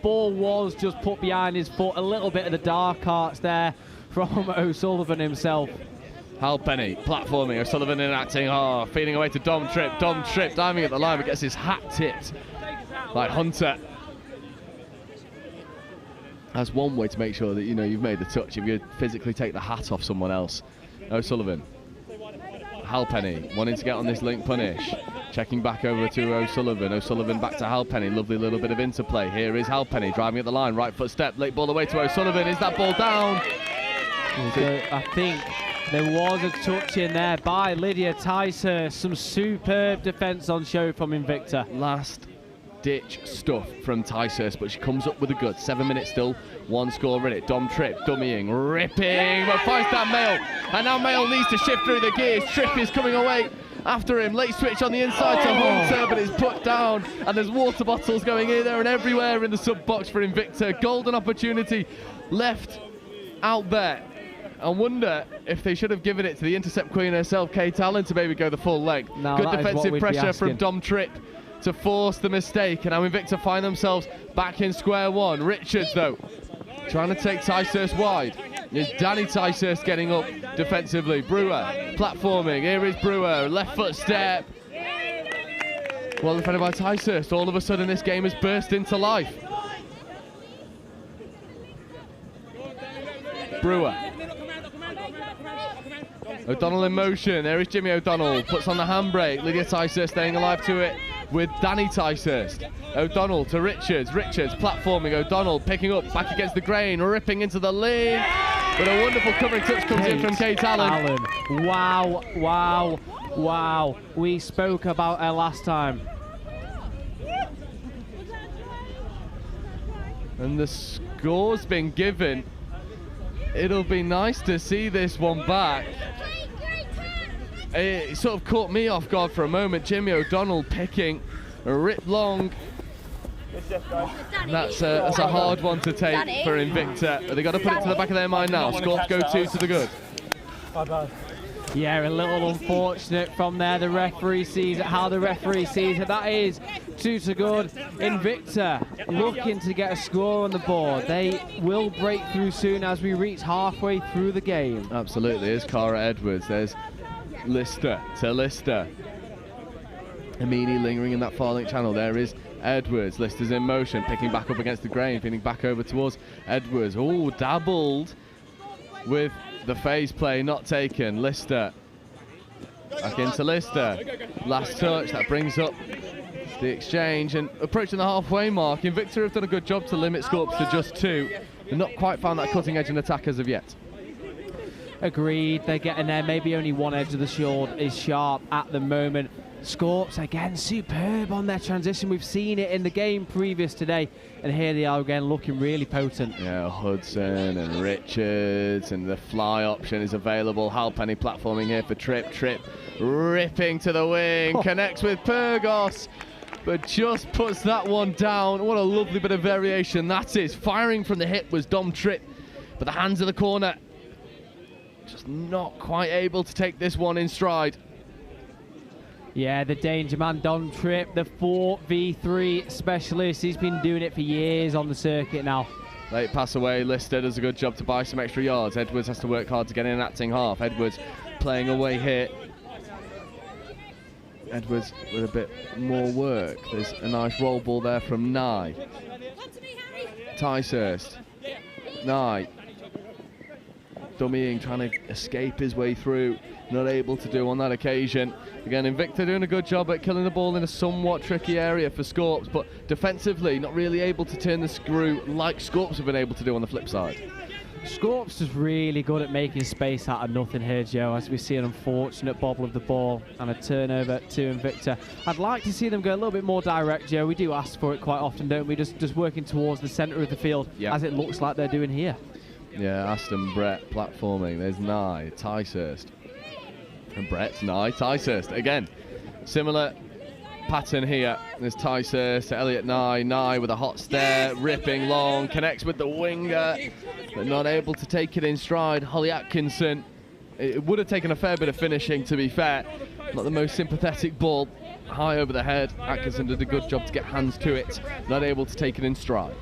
ball was just put behind his foot. A little bit of the dark arts there from O'Sullivan himself. Halpenny platforming, O'Sullivan in acting hard, feeding away to Dom Tripp. Dom Tripp diving at the line, but gets his hat tipped like Hunter. That's one way to make sure that you've made the touch, if you physically take the hat off someone else. O'Sullivan. Halpenny wanting to get on this link punish. Checking back over to O'Sullivan. O'Sullivan back to Halpenny. Lovely little bit of interplay. Here is Halpenny driving at the line. Right foot step. Late ball away to O'Sullivan. Is that ball down? I think there was a touch in there by Lydia Ticehurst. Some superb defence on show from Invicta. Last ditch stuff from Ticehurst, but she comes up with a good 7 minutes still, 1 score in it. Dom Tripp dummying, ripping, but finds that Mayle, and now Mayle needs to shift through the gears. Tripp is coming away after him. Late switch on the inside to Hunter, but it's put down, and there's water bottles going in there and everywhere in the sub box for Invicta. Golden opportunity left out there. I wonder if they should have given it to the intercept queen herself, Kate Allen, to maybe go the full length. No, good defensive pressure from Dom Tripp to force the mistake, and now Invicta find themselves back in square one. Richards, though, trying to take Ticehurst wide. There's Danny Ticehurst getting up defensively. Brewer platforming. Here is Brewer, left foot step. Well defended by Ticehurst. All of a sudden, this game has burst into life. Brewer. O'Donnell in motion. There is Jimmy O'Donnell. Puts on the handbrake. Lydia Ticehurst staying alive to it with Danny Ticehurst. O'Donnell to Richards. Richards platforming. O'Donnell picking up back against the grain, ripping into the lane. But a wonderful covering touch comes in from Kate Allen. Wow, wow, wow. We spoke about her last time. And the score's been given. It'll be nice to see this one back. It sort of caught me off guard for a moment. Jimmy O'Donnell picking a rip long. That's a hard one to take for Invicta, but they've got to put it to the back of their mind now. Scorps go 2 to the good. Yeah, a little unfortunate from there. The referee sees it how the referee sees it. That is 2 to good. Invicta looking to get a score on the board. They will break through soon as we reach halfway through the game. Absolutely. There's Cara Edwards. There's Lister to Lister. Amini lingering in that far link channel. There is Edwards. Lister's in motion, picking back up against the grain, feeding back over towards Edwards. Oh, dabbled with the phase play, not taken. Lister. Back into Lister. Last touch, that brings up the exchange. And approaching the halfway mark, Invicta have done a good job to limit scores to just 2. They've not quite found that cutting edge in attack as of yet. Agreed, they're getting there. Maybe only one edge of the shield is sharp at the moment. Scorps again superb on their transition. We've seen it in the game previous today, and here they are again looking really potent. Yeah, Hudson and Richards, and the fly option is available. Halpenny platforming here for Tripp. Tripp ripping to the wing, connects with Pyrgos, but just puts that one down. What a lovely bit of variation that is. Firing from the hip was Dom Tripp, but the hands of the corner just not quite able to take this one in stride. Yeah, the danger man, Don Tripp, the 4v3 specialist. He's been doing it for years on the circuit now. Late pass away. Lister does a good job to buy some extra yards. Edwards has to work hard to get in an acting half. Edwards playing away here. Edwards with a bit more work. There's a nice roll ball there from Nye. Ticehurst. Nye. Dummying, trying to escape his way through. Not able to do on that occasion. Again, Invicta doing a good job at killing the ball in a somewhat tricky area for Scorps, but defensively not really able to turn the screw like Scorps have been able to do on the flip side. Scorps is really good at making space out of nothing here, Joe, as we see an unfortunate bobble of the ball and a turnover to Invicta. I'd like to see them go a little bit more direct, Joe. We do ask for it quite often, don't we? Just working towards the centre of the field, as it looks like they're doing here. Yeah, Aston Brett platforming. There's Nye, Ticehurst. And Brett, Nye, Ticehurst. Again, similar pattern here. There's Ticehurst, Elliot Nye. Nye with a hot stare, ripping long, connects with the winger, but not able to take it in stride. Holly Atkinson, it would have taken a fair bit of finishing, to be fair. Not the most sympathetic ball, high over the head. Atkinson did a good job to get hands to it, not able to take it in stride.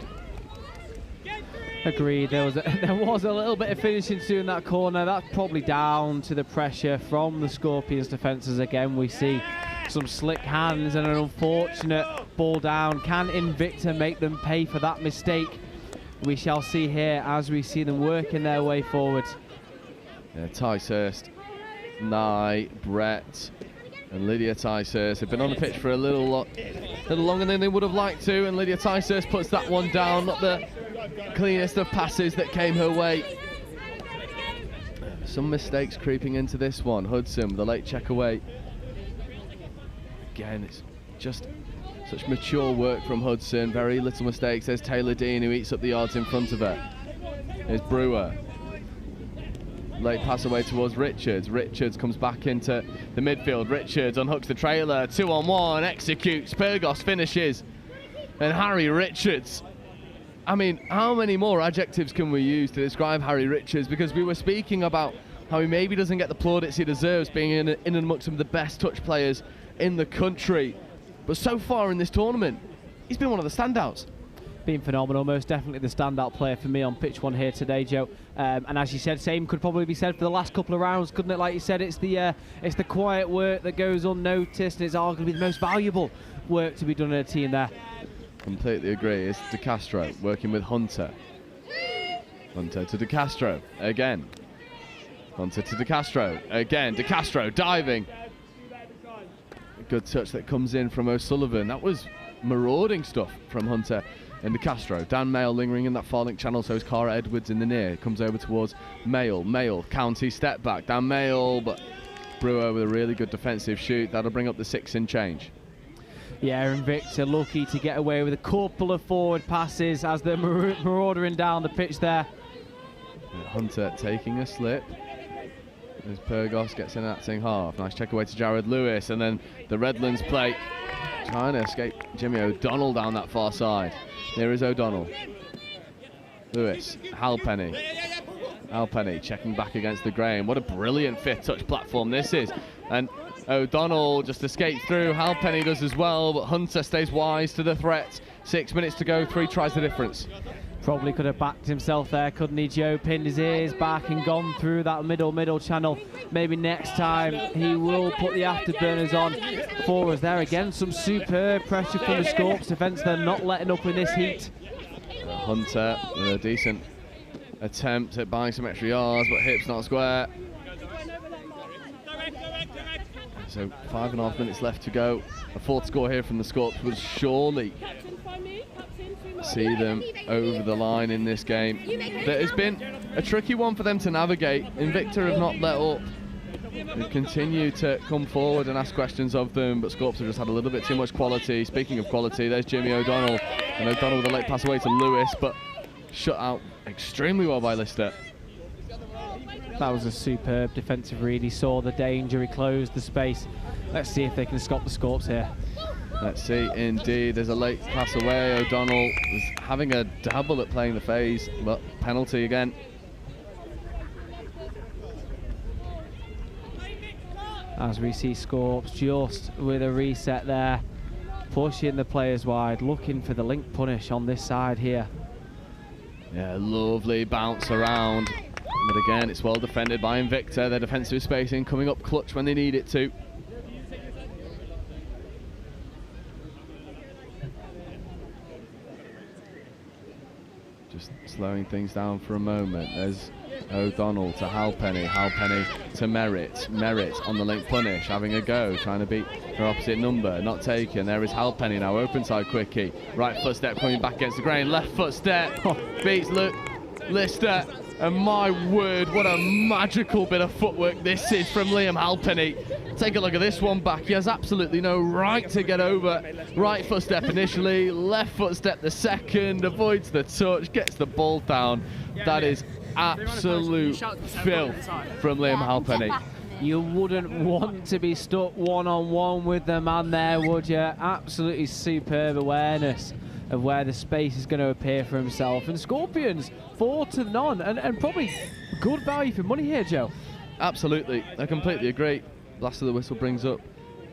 Agreed, there was a little bit of finishing to in that corner. That's probably down to the pressure from the Scorpions defences. Again, we see some slick hands and an unfortunate ball down. Can Invicta make them pay for that mistake? We shall see here as we see them working their way forward. Yeah, Ticehurst, Nye, Brett and Lydia Ticehurst have been on the pitch for a little longer than they would have liked to, and Lydia Ticehurst puts that one down. Not the cleanest of passes that came her way. Some mistakes creeping into this one. Hudson with a late check away. Again, it's just such mature work from Hudson. Very little mistakes. There's Taylor Dean, who eats up the yards in front of her. There's Brewer. Late pass away towards Richards. Richards comes back into the midfield. Richards unhooks the trailer. 2-on-1, executes. Pyrgos finishes. And Harry Richards. I mean, how many more adjectives can we use to describe Harry Richards? Because we were speaking about how he maybe doesn't get the plaudits he deserves, being in and amongst some of the best touch players in the country. But so far in this tournament, he's been one of the standouts. Been phenomenal, most definitely the standout player for me on pitch one here today, Joe. And as you said, same could probably be said for the last couple of rounds, couldn't it? Like you said, it's the quiet work that goes unnoticed, and it's arguably the most valuable work to be done in a team there. Completely agree. It's De Castro working with Hunter. Hunter to De Castro again. Hunter to De Castro again. De Castro diving. A good touch that comes in from O'Sullivan. That was marauding stuff from Hunter and De Castro. Dan Mayle lingering in that far link channel, so is Cara Edwards in the near. Comes over towards Mayle. Mayle, county step back. Dan Mayle, but Brewer with a really good defensive shoot. That'll bring up the 6 in change. Yeah, Invicta lucky to get away with a couple of forward passes as they're marauding down the pitch there. Hunter taking a slip. As Pyrgos gets in an acting half. Nice check away to Jared Lewis, and then the Redlands play. Trying to escape Jimmy O'Donnell down that far side. Here is O'Donnell. Lewis, Halpenny. Halpenny checking back against the grain. What a brilliant fifth touch platform this is. And O'Donnell just escapes through. Halpenny does as well, but Hunter stays wise to the threat. 6 minutes to go, 3 tries the difference. Probably could have backed himself there, couldn't he, Joe? Pinned his ears back and gone through that middle channel. Maybe next time he will put the afterburners on for us. There again, some superb pressure from the Scorps defence. They're not letting up in this heat. Hunter with a decent attempt at buying some extra yards, but hips not square. So 5.5 minutes left to go. A fourth score here from the Scorps would surely see them over the line in this game. That has been a tricky one for them to navigate. Invicta have not let up. They continue to come forward and ask questions of them, but Scorps have just had a little bit too much quality. Speaking of quality, there's Jimmy O'Donnell, and O'Donnell with a late pass away to Lewis, but shut out extremely well by Lister. That was a superb defensive read. He saw the danger, he closed the space. Let's see if they can stop the Scorps here. Let's see, indeed. There's a late pass away. O'Donnell was having a dabble at playing the phase, but penalty again. As we see Scorps just with a reset there, pushing the players wide, looking for the link punish on this side here. Yeah, lovely bounce around. But again, it's well defended by Invicta. Their defensive spacing coming up clutch when they need it to. Just slowing things down for a moment. There's O'Donnell to Halpenny. Halpenny to Merritt. Merritt on the link punish, having a go, trying to beat her opposite number. Not taken. There is Halpenny now. Open side quickie. Right footstep coming back against the grain. Left footstep. Beats Lister. And my word, what a magical bit of footwork this is from Liam Halpenny. Take a look at this one back. He has absolutely no right to get over. Right footstep initially, left footstep the second, avoids the touch, gets the ball down. That is absolute filth from Liam Halpenny. You wouldn't want to be stuck one-on-one with the man there, would you? Absolutely superb awareness of where the space is going to appear for himself. And Scorpions 4-0, and probably good value for money here, Joe. Absolutely, I completely agree. Last of the whistle brings up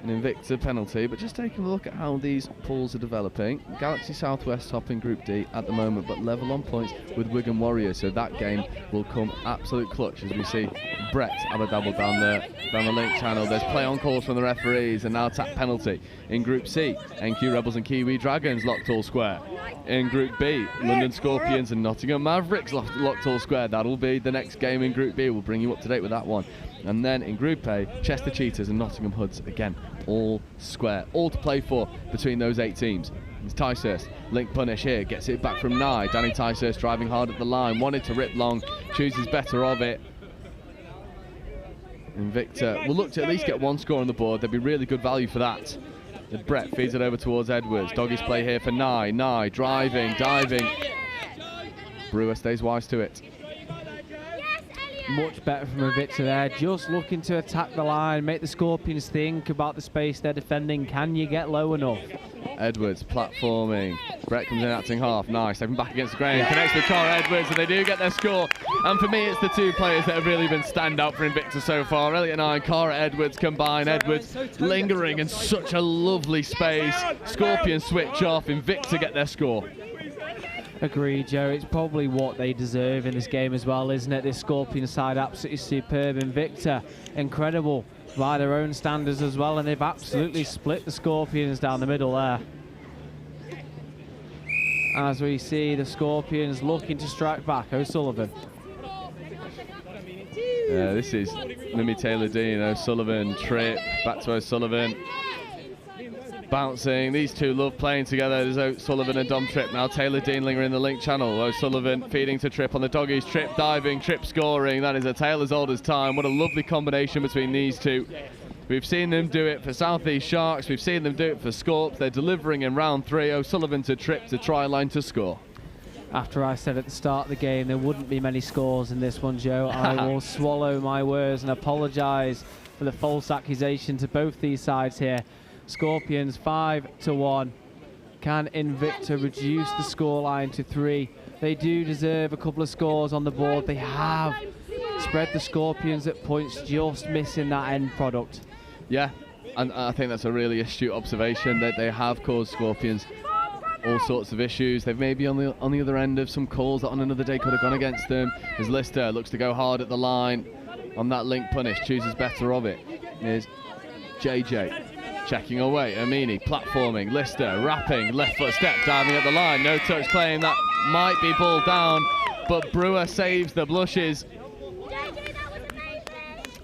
an Invicta penalty, but just taking a look at how these pools are developing. Galaxy Southwest top in Group D at the moment, but level on points with Wigan Warriors, so that game will come absolute clutch as we see Brett have a double down the link channel. There's play on calls from the referees, and now tap penalty. In Group C, NQ Rebels and Kiwi Dragons locked all square. In Group B, London Scorpions and Nottingham Mavericks locked all square. That'll be the next game in Group B. We'll bring you up to date with that one. And then in Group A, Chester Cheetahs and Nottingham Hoods, again, all square. All to play for between those 8 teams. It's Ticehurst, link punish here, gets it back from Nye. Danny Ticehurst driving hard at the line, wanted to rip long, chooses better of it. Invicta will look to at least get 1 score on the board. There'd be really good value for that. And Brett feeds it over towards Edwards. Doggies play here for Nye. Nye driving, diving. Brewer stays wise to it. Much better from Invicta there, just looking to attack the line, make the Scorpions think about the space they're defending. Can you get low enough? Edwards platforming. Brett comes in acting half. Nice. Stepping back against the grain. Connects with Cara Edwards, and they do get their score. And for me, it's the 2 players that have really been standout for Invicta so far. Elliot Nye and Cara Edwards combine. Edwards lingering in such a lovely space. Scorpions switch off. Invicta get their score. Agreed, Joe. It's probably what they deserve in this game as well, isn't it? This Scorpion side absolutely superb. Invicta, incredible by their own standards as well, and they've absolutely split the Scorpions down the middle there. As we see the Scorpions looking to strike back. O'Sullivan. Yeah, this is Mimi Taylor-Dean. O'Sullivan, trip, back to O'Sullivan. Bouncing, these two love playing together. There's O'Sullivan and Dom Tripp. Now Taylor-Dean lingering in the link channel. O'Sullivan feeding to Tripp on the doggies. Tripp diving, Tripp scoring. That is a tale as old as time. What a lovely combination between these two. We've seen them do it for South East Sharks. We've seen them do it for Scorps. They're delivering in round 3. O'Sullivan to Tripp to try line to score. After I said at the start of the game there wouldn't be many scores in this one, Joe, I will swallow my words and apologise for the false accusation to both these sides here. Scorpions 5-1. Can Invicta reduce the scoreline to 3 They do deserve a couple of scores on the board. They have spread the Scorpions at points, just missing that end product. Yeah, and I think that's a really astute observation, that they have caused Scorpions all sorts of issues. They've maybe on the other end of some calls that on another day could have gone against them. As Lister looks to go hard at the line on that link punish, chooses better of it. Here's JJ checking away. Amini platforming. Lister wrapping, left foot step, diving at the line. No touch claim. That might be ball down, but Brewer saves the blushes.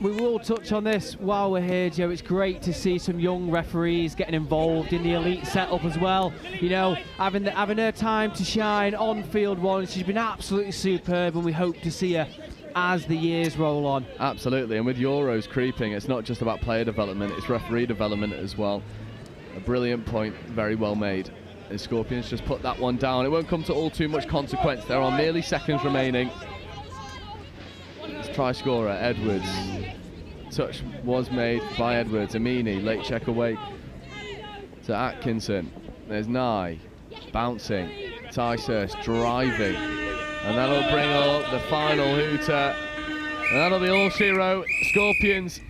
We will touch on this while we're here, Joe. It's great to see some young referees getting involved in the elite setup as well. You know, having her time to shine on field one. She's been absolutely superb, and we hope to see her as the years roll on. Absolutely, and with Euros creeping, it's not just about player development, it's referee development as well. A brilliant point, very well made. The Scorpions just put that one down. It won't come to all too much consequence. There are merely seconds remaining. This try scorer, Edwards. Touch was made by Edwards. Amini, late check away to Atkinson. There's Nye, bouncing. Tysers driving. And that'll bring up the final hooter. And that'll be all she wrote. Scorpions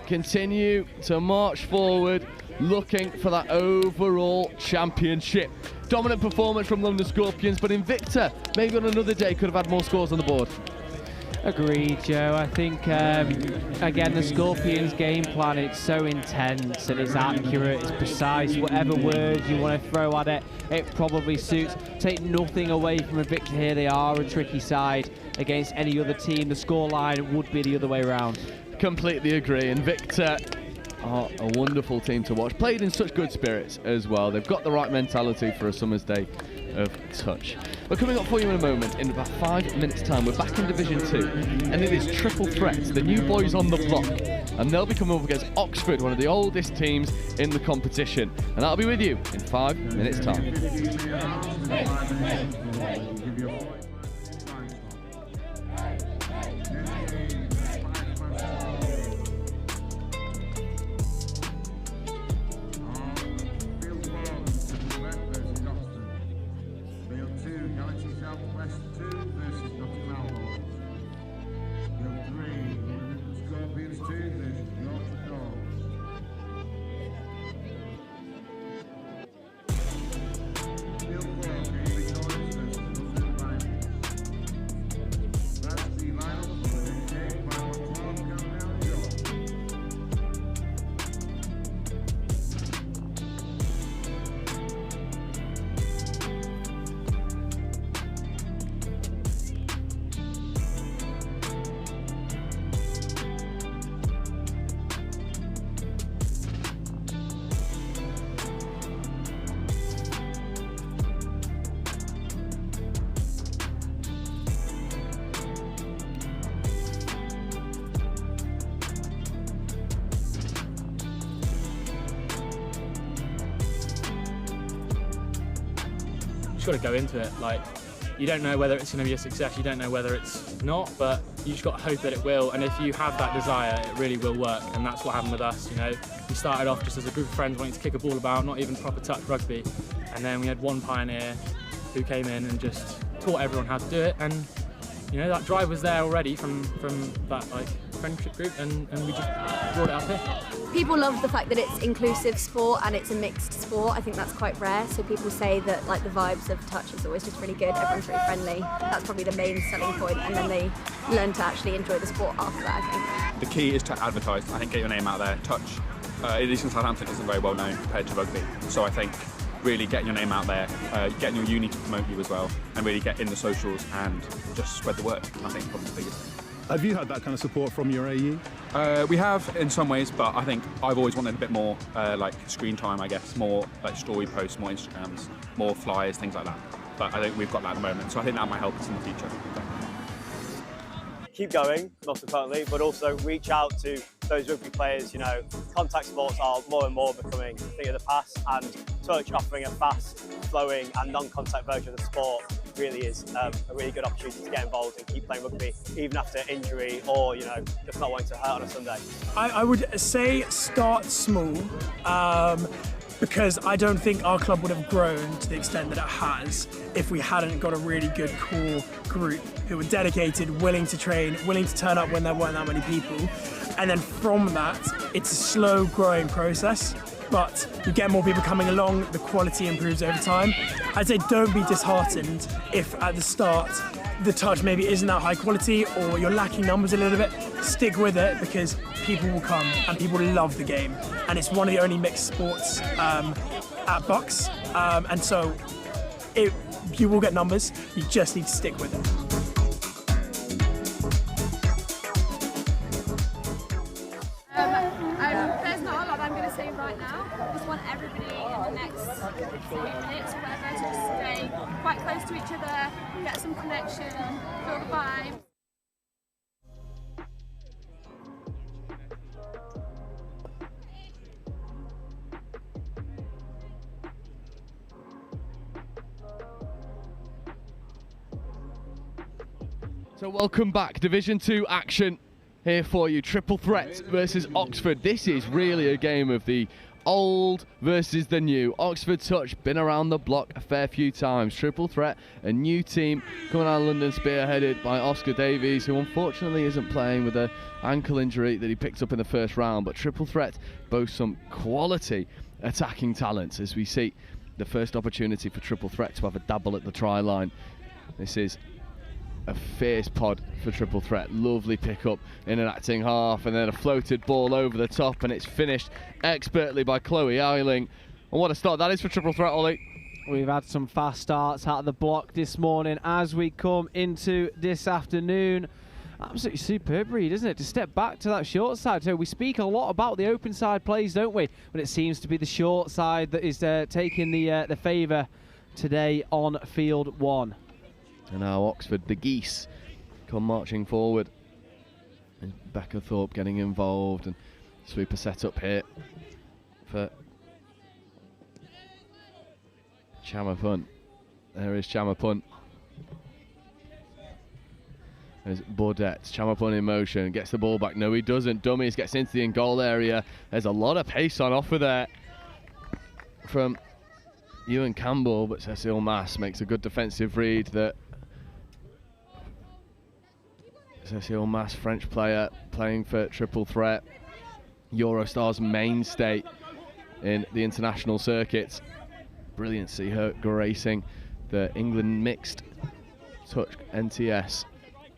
continue to march forward, looking for that overall championship. Dominant performance from London Scorpions, but Invicta, maybe on another day, could have had more scores on the board. Agreed, Joe. I think, again, the Scorpions' game plan, it's so intense and it's accurate, it's precise. Whatever words you want to throw at it, it probably suits. Take nothing away from Invicta here. They are a tricky side against any other team. The scoreline would be the other way around. Completely agree. Invicta are a wonderful team to watch. Played in such good spirits as well. They've got the right mentality for a summer's day of touch. We're coming up for you in a moment. In about 5 minutes time, we're back in Division 2, and it is triple threats, the new boys on the block, and they'll be coming up against Oxford, one of the oldest teams in the competition, and that'll be with you in 5 minutes time. Just got to go into it. Like, you don't know whether it's going to be a success, you don't know whether it's not, but you just got to hope that it will. And if you have that desire, it really will work. And that's what happened with us. You know, we started off just as a group of friends wanting to kick a ball about, not even proper touch rugby. And then we had one pioneer who came in and just taught everyone how to do it. And you know, that drive was there already from that like friendship group, and we just brought it up here. People love the fact that it's inclusive sport and it's a mixed sport. I think that's quite rare. So people say that like the vibes of touch is always just really good. Everyone's really friendly. That's probably the main selling point, and then they learn to actually enjoy the sport after that, I think. The key is to advertise. I think get your name out there. Touch, at least in Southampton, isn't very well known compared to rugby. So I think really getting your name out there, getting your uni to promote you as well, and really get in the socials and just spread the word. I think probably the biggest thing. Have you had that kind of support from your AE? We have in some ways, but I think I've always wanted a bit more like screen time, I guess, more like story posts, more Instagrams, more flyers, things like that. But I think we've got that at the moment, so I think that might help us in the future. Keep going, most importantly, but also reach out to those rugby players. You know, contact sports are more and more becoming a thing of the past, and touch offering a fast, flowing and non-contact version of the sport really is a really good opportunity to get involved and keep playing rugby even after injury, or you know, just not wanting to hurt on a Sunday. I would say start small. because I don't think our club would have grown to the extent that it has if we hadn't got a really good core group who were dedicated, willing to train, willing to turn up when there weren't that many people. And then from that, it's a slow growing process, but you get more people coming along, the quality improves over time. I'd say don't be disheartened if at the start the touch maybe isn't that high quality or you're lacking numbers a little bit. Stick with it because people will come and people love the game. And it's one of the only mixed sports at Bucks. And so you will get numbers, you just need to stick with it. There's not a lot I'm going to say right now. I just want everybody in the next few minutes, whatever, to just stay quite close to each other, get some connection, feel the vibe. So welcome back, Division 2 action here for you. Triple threat versus Oxford. This is really a game of the old versus the new. Oxford touch, been around the block a fair few times. Triple threat, a new team coming out of London, spearheaded by Oscar Davies, who unfortunately isn't playing with an ankle injury that he picked up in the first round. But Triple threat boasts some quality attacking talent as we see the first opportunity for Triple threat to have a dabble at the try line. This is a fierce pod for Triple threat. Lovely pick up in an acting half, and then a floated ball over the top, and it's finished expertly by Chloe Eiling. And what a start that is for Triple threat, Ollie. We've had some fast starts out of the block this morning as we come into this afternoon. Absolutely superb read, isn't it, to step back to that short side. So we speak a lot about the open side plays, don't we? But it seems to be the short side that is taking the favour today on field one. And now Oxford, the geese, come marching forward. And Becca Thorpe getting involved, and sweeper set up here for Chamapunt. There is Chamapunt. There's Baudet. Chamapunt in motion, gets the ball back. No, he doesn't. Dummies gets into the in-goal area. There's a lot of pace on offer there from Ewan Campbell, but Cecile Mass makes a good defensive read that Cecile Mass, French player, playing for Triple Threat, Eurostar's mainstay in the international circuits. Brilliant to see her gracing the England mixed touch NTS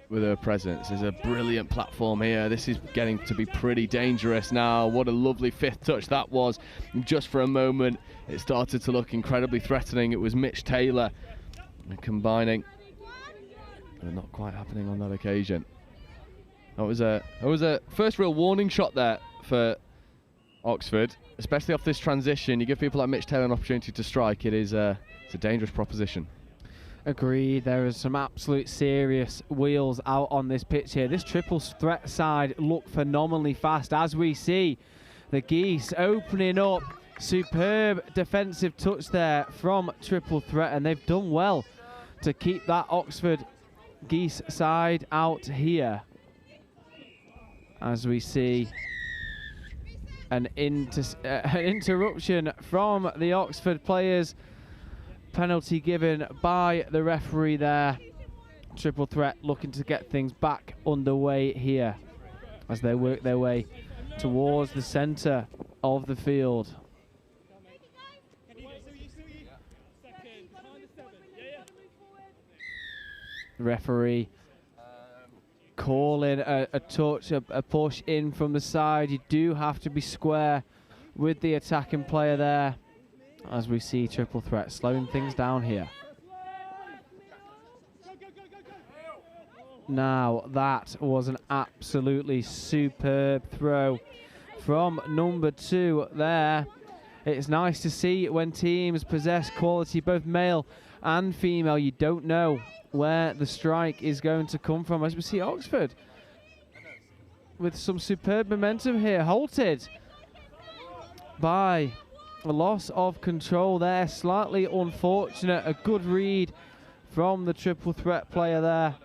with her presence. There's a brilliant platform here. This is getting to be pretty dangerous now. What a lovely fifth touch that was. And just for a moment, it started to look incredibly threatening. It was Mitch Taylor combining, but not quite happening on that occasion. That was a first real warning shot there for Oxford, especially off this transition. You give people like Mitch Taylor an opportunity to strike. It's a dangerous proposition. Agreed. There is some absolute serious wheels out on this pitch here. This triple threat side look phenomenally fast as we see the geese opening up. Superb defensive touch there from Triple Threat, and they've done well to keep that Oxford geese side out here. As we see an interruption from the Oxford players. Penalty given by the referee there. Triple Threat looking to get things back underway here as they work their way towards the centre of the field. The referee calling a touch, a push in from the side. You do have to be square with the attacking player there, as we see Triple Threat slowing things down here. Now that was an absolutely superb throw from number 2 there. It's nice to see when teams possess quality, both male and female. You don't know where the strike is going to come from, as we see Oxford with some superb momentum here, halted by a loss of control there. Slightly unfortunate. A good read from the Triple Threat player there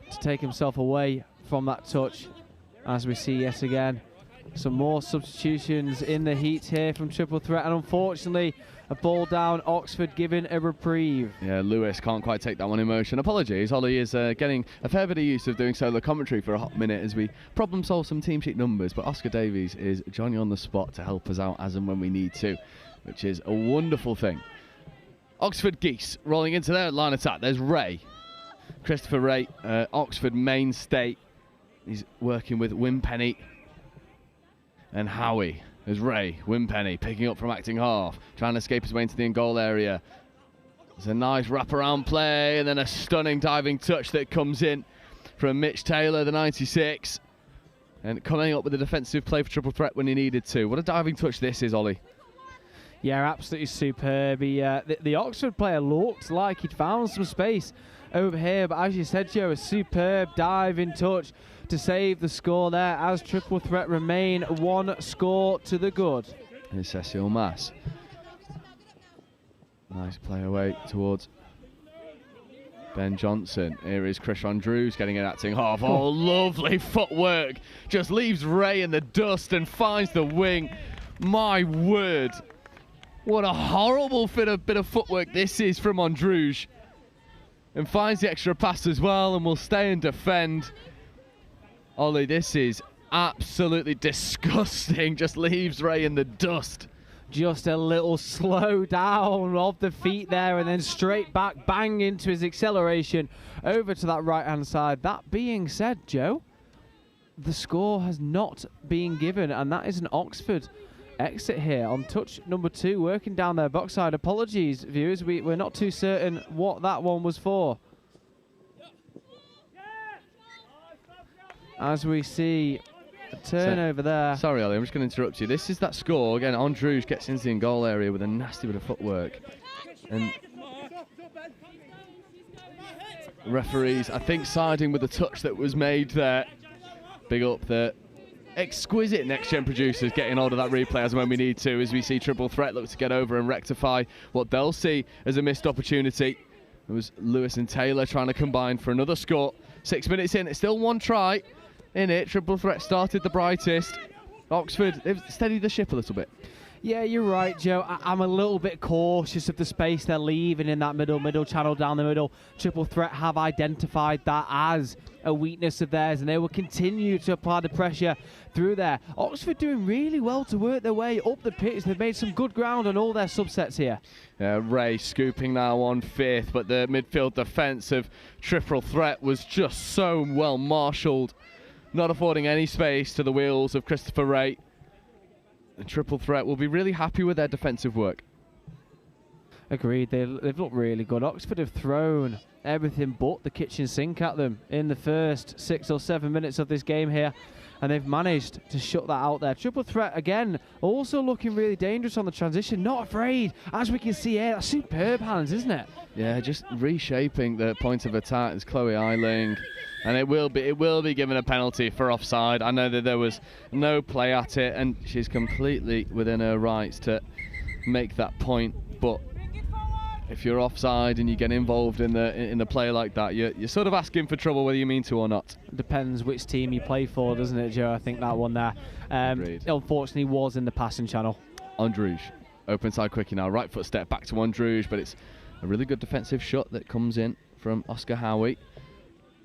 to take himself away from that touch, as we see yet again Some more substitutions in the heat here from Triple Threat, and unfortunately a ball down, Oxford given a reprieve. Yeah, Lewis can't quite take that one in motion. Apologies, Ollie is getting a fair bit of use of doing solo commentary for a hot minute as we problem solve some team sheet numbers, but Oscar Davies is joining on the spot to help us out as and when we need to, which is a wonderful thing. Oxford Geese rolling into their line attack. There's Ray. Christopher Ray, Oxford mainstay. He's working with Wimpenny and Howie. There's Ray, Wimpenny, picking up from acting half, trying to escape his way into the in-goal area. There's a nice wraparound play, and then a stunning diving touch that comes in from Mitch Taylor, the 96. And coming up with a defensive play for Triple Threat when he needed to. What a diving touch this is, Ollie. Yeah, absolutely superb. The Oxford player looked like he'd found some space over here, but as you said, Joe, a superb diving touch to save the score there as Triple Threat remain one score to the good. Here's Cecil Mass. Nice play away towards Ben Johnson. Here is Chris Andrews getting an acting half. Oh, lovely footwork. Just leaves Ray in the dust and finds the wing. My word. What a horrible bit of footwork this is from Andrews. And finds the extra pass as well and will stay and defend. Ollie, this is absolutely disgusting. Just leaves Ray in the dust. Just a little slow down of the feet there and then straight back, bang into his acceleration over to that right-hand side. That being said, Joe, the score has not been given, and that is an Oxford exit here on touch number 2, working down their box side. Apologies, viewers, we're not too certain what that one was for. As we see a turnover there. Sorry, Ollie, I'm just going to interrupt you. This is that score. Again, Andrews gets into the in-goal area with a nasty bit of footwork. And referees, I think, siding with the touch that was made there. Big up the exquisite next-gen producers getting hold of that replay as and when we need to, as we see Triple Threat look to get over and rectify what they'll see as a missed opportunity. It was Lewis and Taylor trying to combine for another score. 6 minutes in, it's still one try in it. Triple Threat started the brightest. Oxford, they've steadied the ship a little bit. Yeah, you're right, Joe. I'm a little bit cautious of the space they're leaving in that middle channel down the middle. Triple Threat have identified that as a weakness of theirs, and they will continue to apply the pressure through there. Oxford doing really well to work their way up the pitch. They've made some good ground on all their subsets here. Ray scooping now on 5th, but the midfield defence of Triple Threat was just so well marshalled, not affording any space to the wheels of Christopher Ray. And Triple Threat will be really happy with their defensive work. Agreed, they've looked really good. Oxford have thrown everything but the kitchen sink at them in the first 6 or 7 minutes of this game here, and they've managed to shut that out there. Triple Threat, again, also looking really dangerous on the transition, not afraid, as we can see here. That's superb hands, isn't it? Yeah, just reshaping the point of attack is Chloe Eiling. And it will be given a penalty for offside. I know that there was no play at it, and she's completely within her rights to make that point. But if you're offside and you get involved in the play like that, you're sort of asking for trouble whether you mean to or not. Depends which team you play for, doesn't it, Joe? I think that one there, unfortunately, was in the passing channel. Andrews, open side quickie now. Right foot step back to Andrews, but it's a really good defensive shot that comes in from Oscar Howie.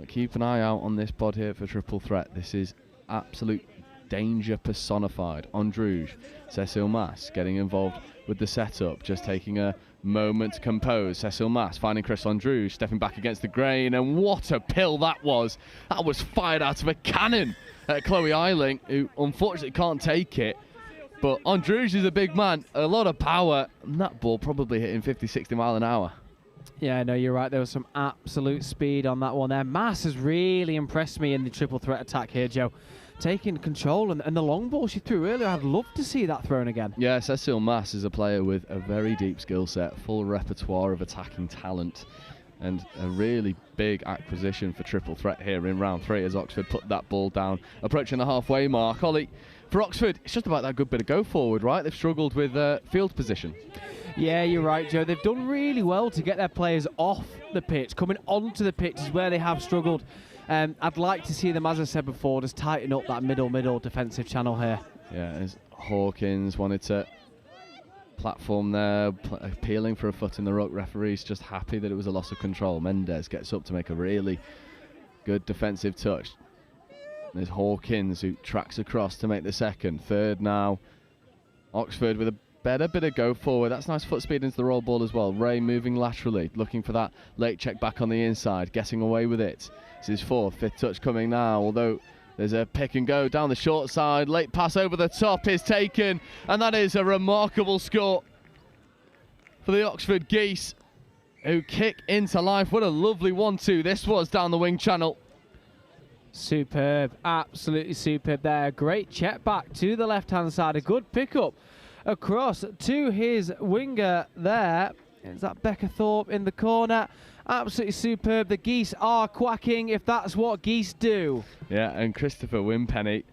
But keep an eye out on this pod here for Triple Threat. This is absolute danger personified. Andrews, Cecil Mass getting involved with the setup, just taking a moment to compose. Cecil Mass finding Chris Andrews, stepping back against the grain, and what a pill that was. That was fired out of a cannon at Chloe Eiling, who unfortunately can't take it. But Andrews is a big man, a lot of power, and that ball probably hitting 50, 60 mile an hour. Yeah, no, you're right. There was some absolute speed on that one there. Mass has really impressed me in the Triple Threat attack here, Joe. Taking control, and the long ball she threw earlier, I'd love to see that thrown again. Yeah, Cecil Mass is a player with a very deep skill set, full repertoire of attacking talent, and a really big acquisition for Triple Threat here in round 3 as Oxford put that ball down, approaching the halfway mark. Ollie, for Oxford, it's just about that good bit of go forward, right? They've struggled with field position. Yeah, you're right, Joe. They've done really well to get their players off the pitch. Coming onto the pitch is where they have struggled. I'd like to see them, as I said before, just tighten up that middle defensive channel here. Yeah, as Hawkins wanted to platform there, appealing for a foot in the ruck. Referee's just happy that it was a loss of control. Mendes gets up to make a really good defensive touch. There's Hawkins who tracks across to make the second. Third now. Oxford with a better bit of go forward. That's nice foot speed into the roll ball as well. Ray moving laterally, looking for that late check back on the inside, getting away with it. This is fourth, fifth touch coming now, although there's a pick and go down the short side. Late pass over the top is taken, and that is a remarkable score for the Oxford Geese, who kick into life. What a lovely 1-2 this was down the wing channel. Superb, absolutely superb there. Great check back to the left-hand side. A good pickup across to his winger there. Is that Becca Thorpe in the corner? Absolutely superb. The Geese are quacking if that's what geese do. Yeah, and Christopher Wimpenny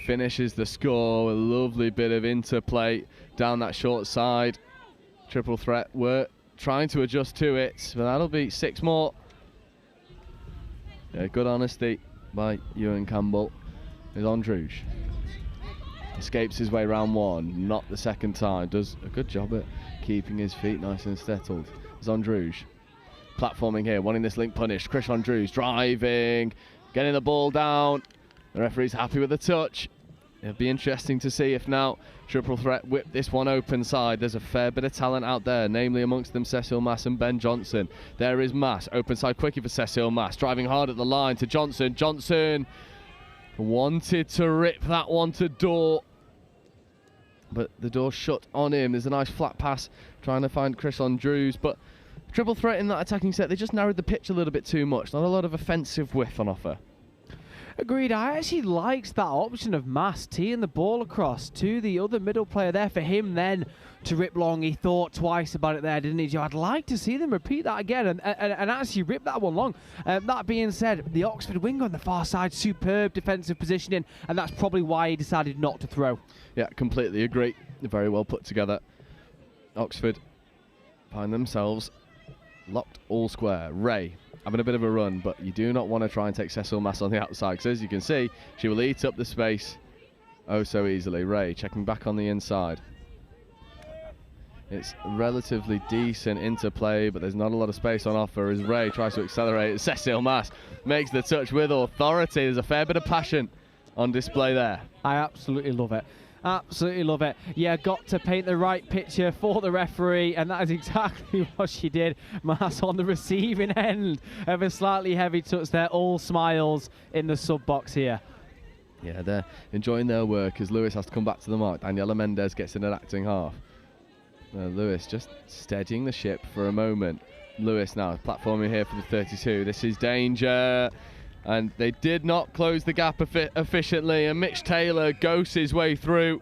finishes the score. A lovely bit of interplay down that short side. Triple threat work, trying to adjust to it, but that'll be 6 more. Yeah, good honesty by Ewan Campbell. Is Andrews. Escapes his way round 1, not the second time. Does a good job at keeping his feet nice and settled. Is Andrews. Platforming here, wanting this link punished. Chris Andrews driving, getting the ball down. The referee's happy with the touch. It'll be interesting to see if now Triple Threat whip this one open side. There's a fair bit of talent out there, namely amongst them Cecil Mass and Ben Johnson. There is Mass, open side quickie for Cecil Mass, driving hard at the line to Johnson. Johnson wanted to rip that one to Door, but the door shut on him. There's a nice flat pass trying to find Chris Andrews, but Triple Threat in that attacking set, they just narrowed the pitch a little bit too much. Not a lot of offensive width on offer. Agreed. I actually liked that option of Mass teeing the ball across to the other middle player there for him then to rip long. He thought twice about it there, didn't he, Joe? I'd like to see them repeat that again and actually rip that one long. That being said, the Oxford winger on the far side, superb defensive positioning, and that's probably why he decided not to throw. Yeah, completely agree. Very well put together. Oxford find themselves locked all square. Ray having a bit of a run, but you do not want to try and take Cecil Mass on the outside, because as you can see, she will eat up the space oh so easily. Ray checking back on the inside. It's relatively decent interplay, but there's not a lot of space on offer as Ray tries to accelerate. Cecil Mass makes the touch with authority. There's a fair bit of passion on display there. I absolutely love it. Absolutely love it. Yeah, got to paint the right picture for the referee, and that is exactly what she did. Mass on the receiving end of a slightly heavy touch there. All smiles in the sub box here. Yeah, they're enjoying their work as Lewis has to come back to the mark. Daniela Mendes gets in an acting half. Lewis just steadying the ship for a moment. Lewis now platforming here for the 32. This is danger. And they did not close the gap efficiently, and Mitch Taylor ghosts his way through.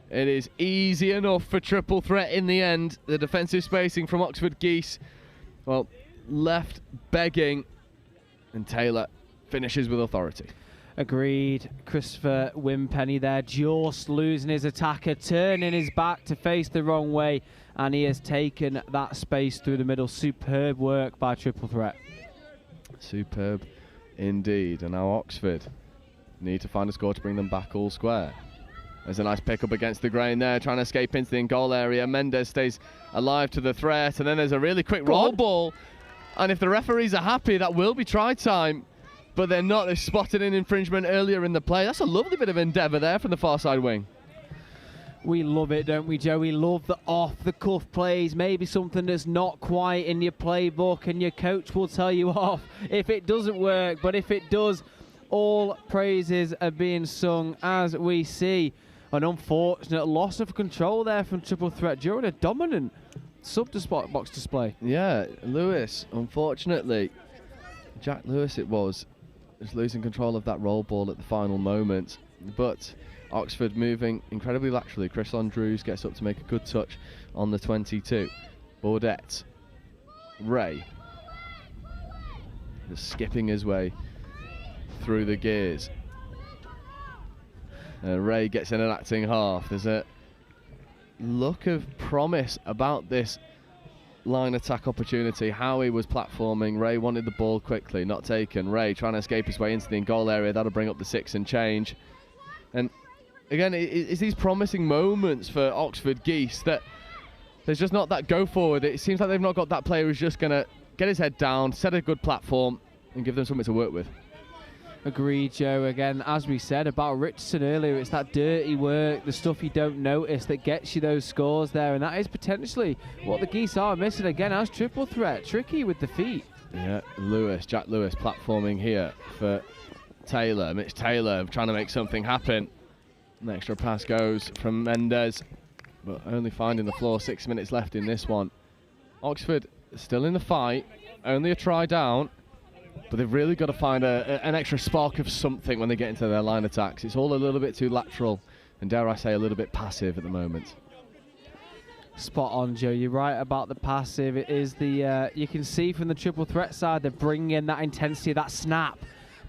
It is easy enough for Triple Threat in the end. The defensive spacing from Oxford Geese, well, left begging, and Taylor finishes with authority. Agreed. Christopher Wimpenny there just losing his attacker, turning his back to face the wrong way, and he has taken that space through the middle. Superb work by Triple Threat. Superb indeed. And now Oxford need to find a score to bring them back all square. There's a nice pick up against the grain there, trying to escape into the in-goal area. Mendes stays alive to the threat, and then there's a really quick roll ball. And if the referees are happy, that will be try time. But they're not. They spotted an infringement earlier in the play. That's a lovely bit of endeavour there from the far side wing. We love it, don't we, Joe? We love the off-the-cuff plays, maybe something that's not quite in your playbook, and your coach will tell you off if it doesn't work. But if it does, all praises are being sung as we see an unfortunate loss of control there from Triple Threat during a dominant sub-box display. Yeah, Lewis, unfortunately, Jack Lewis it was losing control of that roll ball at the final moment. But Oxford moving incredibly laterally. Chris Andrews gets up to make a good touch on the 22. Baudette. Ray. Just skipping his way through the gears. Ray gets in an acting half. There's a look of promise about this line attack opportunity. Howie was platforming. Ray wanted the ball quickly, not taken. Ray trying to escape his way into the goal area. That'll bring up the 6 and change. And again, it's these promising moments for Oxford Geese that there's just not that go forward. It seems like they've not got that player who's just going to get his head down, set a good platform, and give them something to work with. Agreed, Joe. Again, as we said about Richardson earlier, it's that dirty work, the stuff you don't notice that gets you those scores there, and that is potentially what the Geese are missing again as triple threat. Tricky with the feet. Yeah, Jack Lewis platforming here for Taylor. Mitch Taylor trying to make something happen. An extra pass goes from Mendes, but only finding the floor. 6 minutes left in this one. Oxford still in the fight, only a try down. But they've really got to find an extra spark of something when they get into their line attacks. It's all a little bit too lateral and, dare I say, a little bit passive at the moment. Spot on, Joe. You're right about the passive. It is the you can see from the triple threat side they're bringing in that intensity, that snap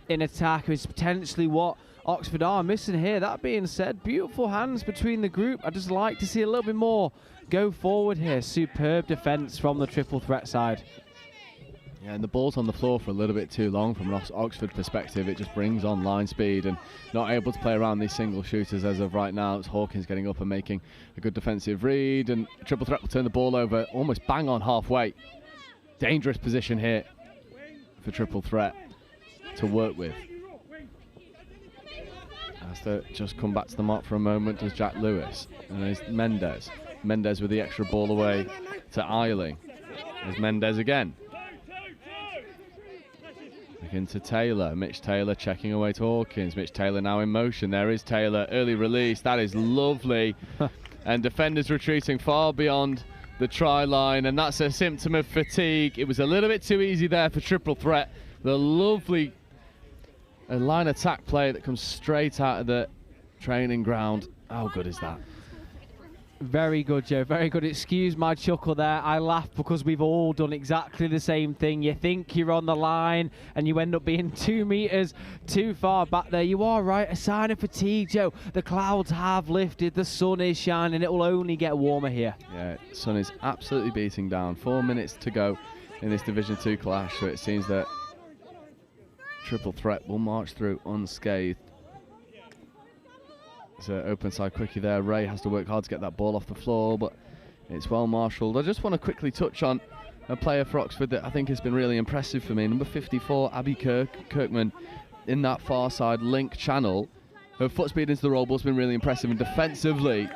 in attack, which is potentially what Oxford are missing here. That being said, beautiful hands between the group. I'd just like to see a little bit more go forward here. Superb defence from the triple threat side. Yeah, and the ball's on the floor for a little bit too long from an Oxford perspective. It just brings on line speed and not able to play around these single shooters as of right now. It's Hawkins getting up and making a good defensive read, and triple threat will turn the ball over almost bang on halfway. Dangerous position here for triple threat to work with. Has to just come back to the mark for a moment as Jack Lewis. And there's Mendes. Mendes with the extra ball away to Eiling. There's Mendes again. Into Taylor. Mitch Taylor checking away to Hawkins. Mitch Taylor now in motion. There is Taylor. Early release. That is lovely. And defenders retreating far beyond the try line. And that's a symptom of fatigue. It was a little bit too easy there for triple threat. The lovely line attack play that comes straight out of the training ground. How good is that? Very good, Joe. Very good. Excuse my chuckle there. I laugh because we've all done exactly the same thing. You think you're on the line and you end up being 2 meters too far back there. You are right. A sign of fatigue, Joe. The clouds have lifted. The sun is shining. It will only get warmer here. Yeah, the sun is absolutely beating down. 4 minutes to go in this Division 2 clash. So it seems that triple threat will march through unscathed. It's an open side quickie there. Ray has to work hard to get that ball off the floor, but it's well marshalled. I just want to quickly touch on a player for Oxford that I think has been really impressive for me. Number 54, Abby Kirkman, in that far side link channel. Her foot speed into the roll ball's been really impressive, and defensively,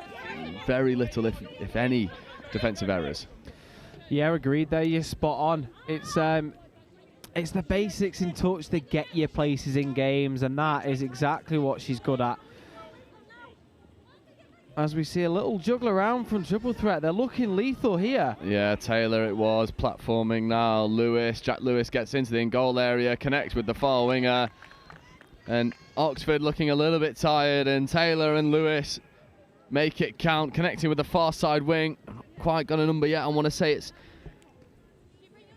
very little, if any, defensive errors. Yeah, agreed there. You're spot on. It's the basics in touch that get you places in games, and that is exactly what she's good at. As we see a little juggle around from triple threat. They're looking lethal here. Yeah, Taylor it was, platforming now. Lewis, Jack Lewis gets into the in-goal area, connects with the far winger. And Oxford looking a little bit tired, and Taylor and Lewis make it count, connecting with the far side wing. Not quite got a number yet. I want to say it's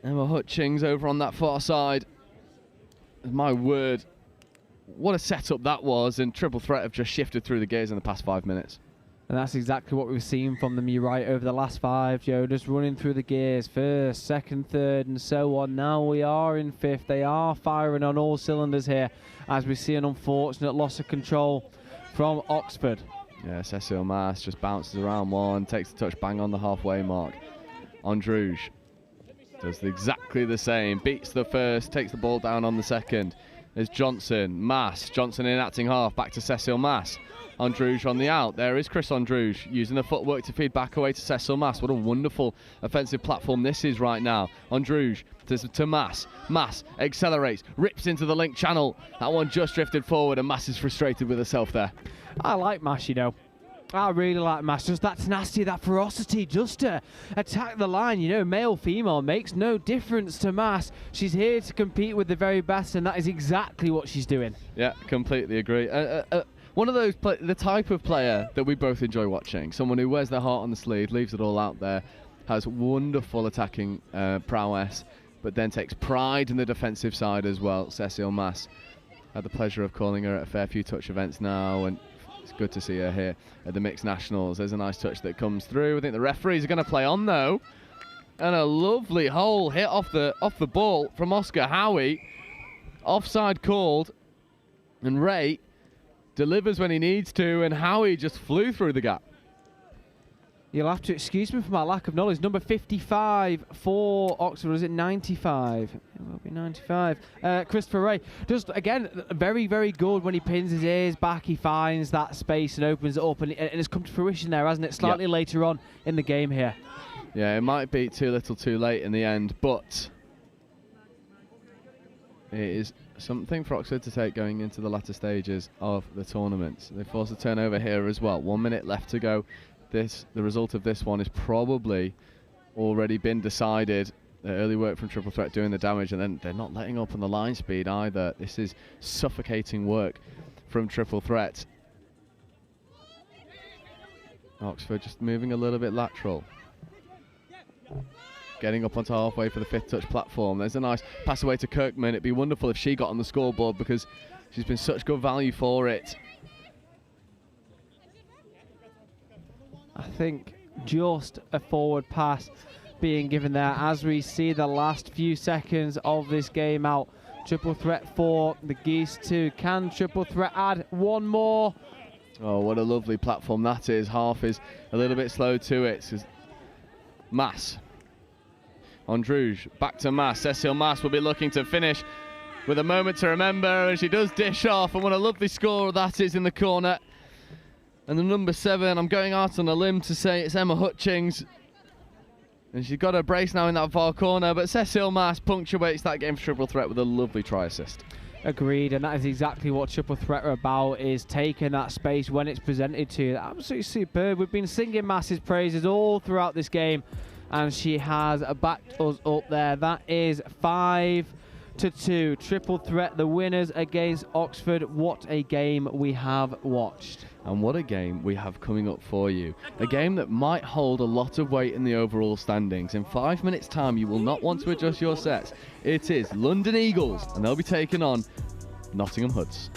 Emma Hutchings over on that far side. My word, what a setup that was, and triple threat have just shifted through the gears in the past 5 minutes. And that's exactly what we've seen from them, you're right, over the last 5, Joe, just running through the gears, first, second, third, and so on. Now we are in 5th. They are firing on all cylinders here, as we see an unfortunate loss of control from Oxford. Yeah, Cecile Mass just bounces around one, takes the touch bang on the halfway mark. Androuge does exactly the same, beats the first, takes the ball down on the second. There's Johnson, Mass, Johnson in acting half, back to Cecile Mass. Androuge on the out. There is Chris Androuge using the footwork to feed back away to Cecil Mass. What a wonderful offensive platform this is right now. Androuge to Mass. Mass accelerates, rips into the link channel. That one just drifted forward, and Mass is frustrated with herself there. I like Mass, you know. I really like Mass. Just that tenacity, that ferocity, just to attack the line. You know, male, female, makes no difference to Mass. She's here to compete with the very best, and that is exactly what she's doing. Yeah, completely agree. One of those, the type of player that we both enjoy watching. Someone who wears their heart on the sleeve, leaves it all out there, has wonderful attacking prowess, but then takes pride in the defensive side as well. Cecile Mass. Had the pleasure of calling her at a fair few touch events now, and it's good to see her here at the Mixed Nationals. There's a nice touch that comes through. I think the referees are going to play on, though. And a lovely hole hit off the ball from Oscar Howie. Offside called. And Ray delivers when he needs to, and Howie just flew through the gap. You'll have to excuse me for my lack of knowledge. Number 55 for Oxford, is it 95? It will be 95. Christopher Ray, just again, very, very good when he pins his ears back. He finds that space and opens it up, and it's come to fruition there, hasn't it? Slightly later on in the game here. Yeah, it might be too little too late in the end, but it is something for Oxford to take going into the latter stages of the tournament. They forced a turnover here as well. 1 minute left to go. The result of this one has probably already been decided. The early work from Triple Threat doing the damage, and then they're not letting up on the line speed either. This is suffocating work from Triple Threat. Oxford just moving a little bit lateral. Getting up onto halfway for the fifth touch platform. There's a nice pass away to Kirkman. It'd be wonderful if she got on the scoreboard because she's been such good value for it. I think just a forward pass being given there as we see the last few seconds of this game out. Triple Threat 4, the Geese 2. Can Triple Threat add one more? Oh, what a lovely platform that is. Half is a little bit slow to it. Mass. Androuge, back to Mass. Cecile Mass will be looking to finish with a moment to remember, and she does dish off, and what a lovely score that is in the corner. And the number 7, I'm going out on a limb to say it's Emma Hutchings. And she's got her brace now in that far corner, but Cecile Mass punctuates that game for Triple Threat with a lovely try assist. Agreed, and that is exactly what Triple Threat are about, is taking that space when it's presented to you. Absolutely superb. We've been singing Mass's praises all throughout this game, and she has backed us up there. That is 5-2. Triple Threat, the winners against Oxford. What a game we have watched. And what a game we have coming up for you. A game that might hold a lot of weight in the overall standings. In 5 minutes' time, you will not want to adjust your sets. It is London Eagles, and they'll be taking on Nottingham Hoods.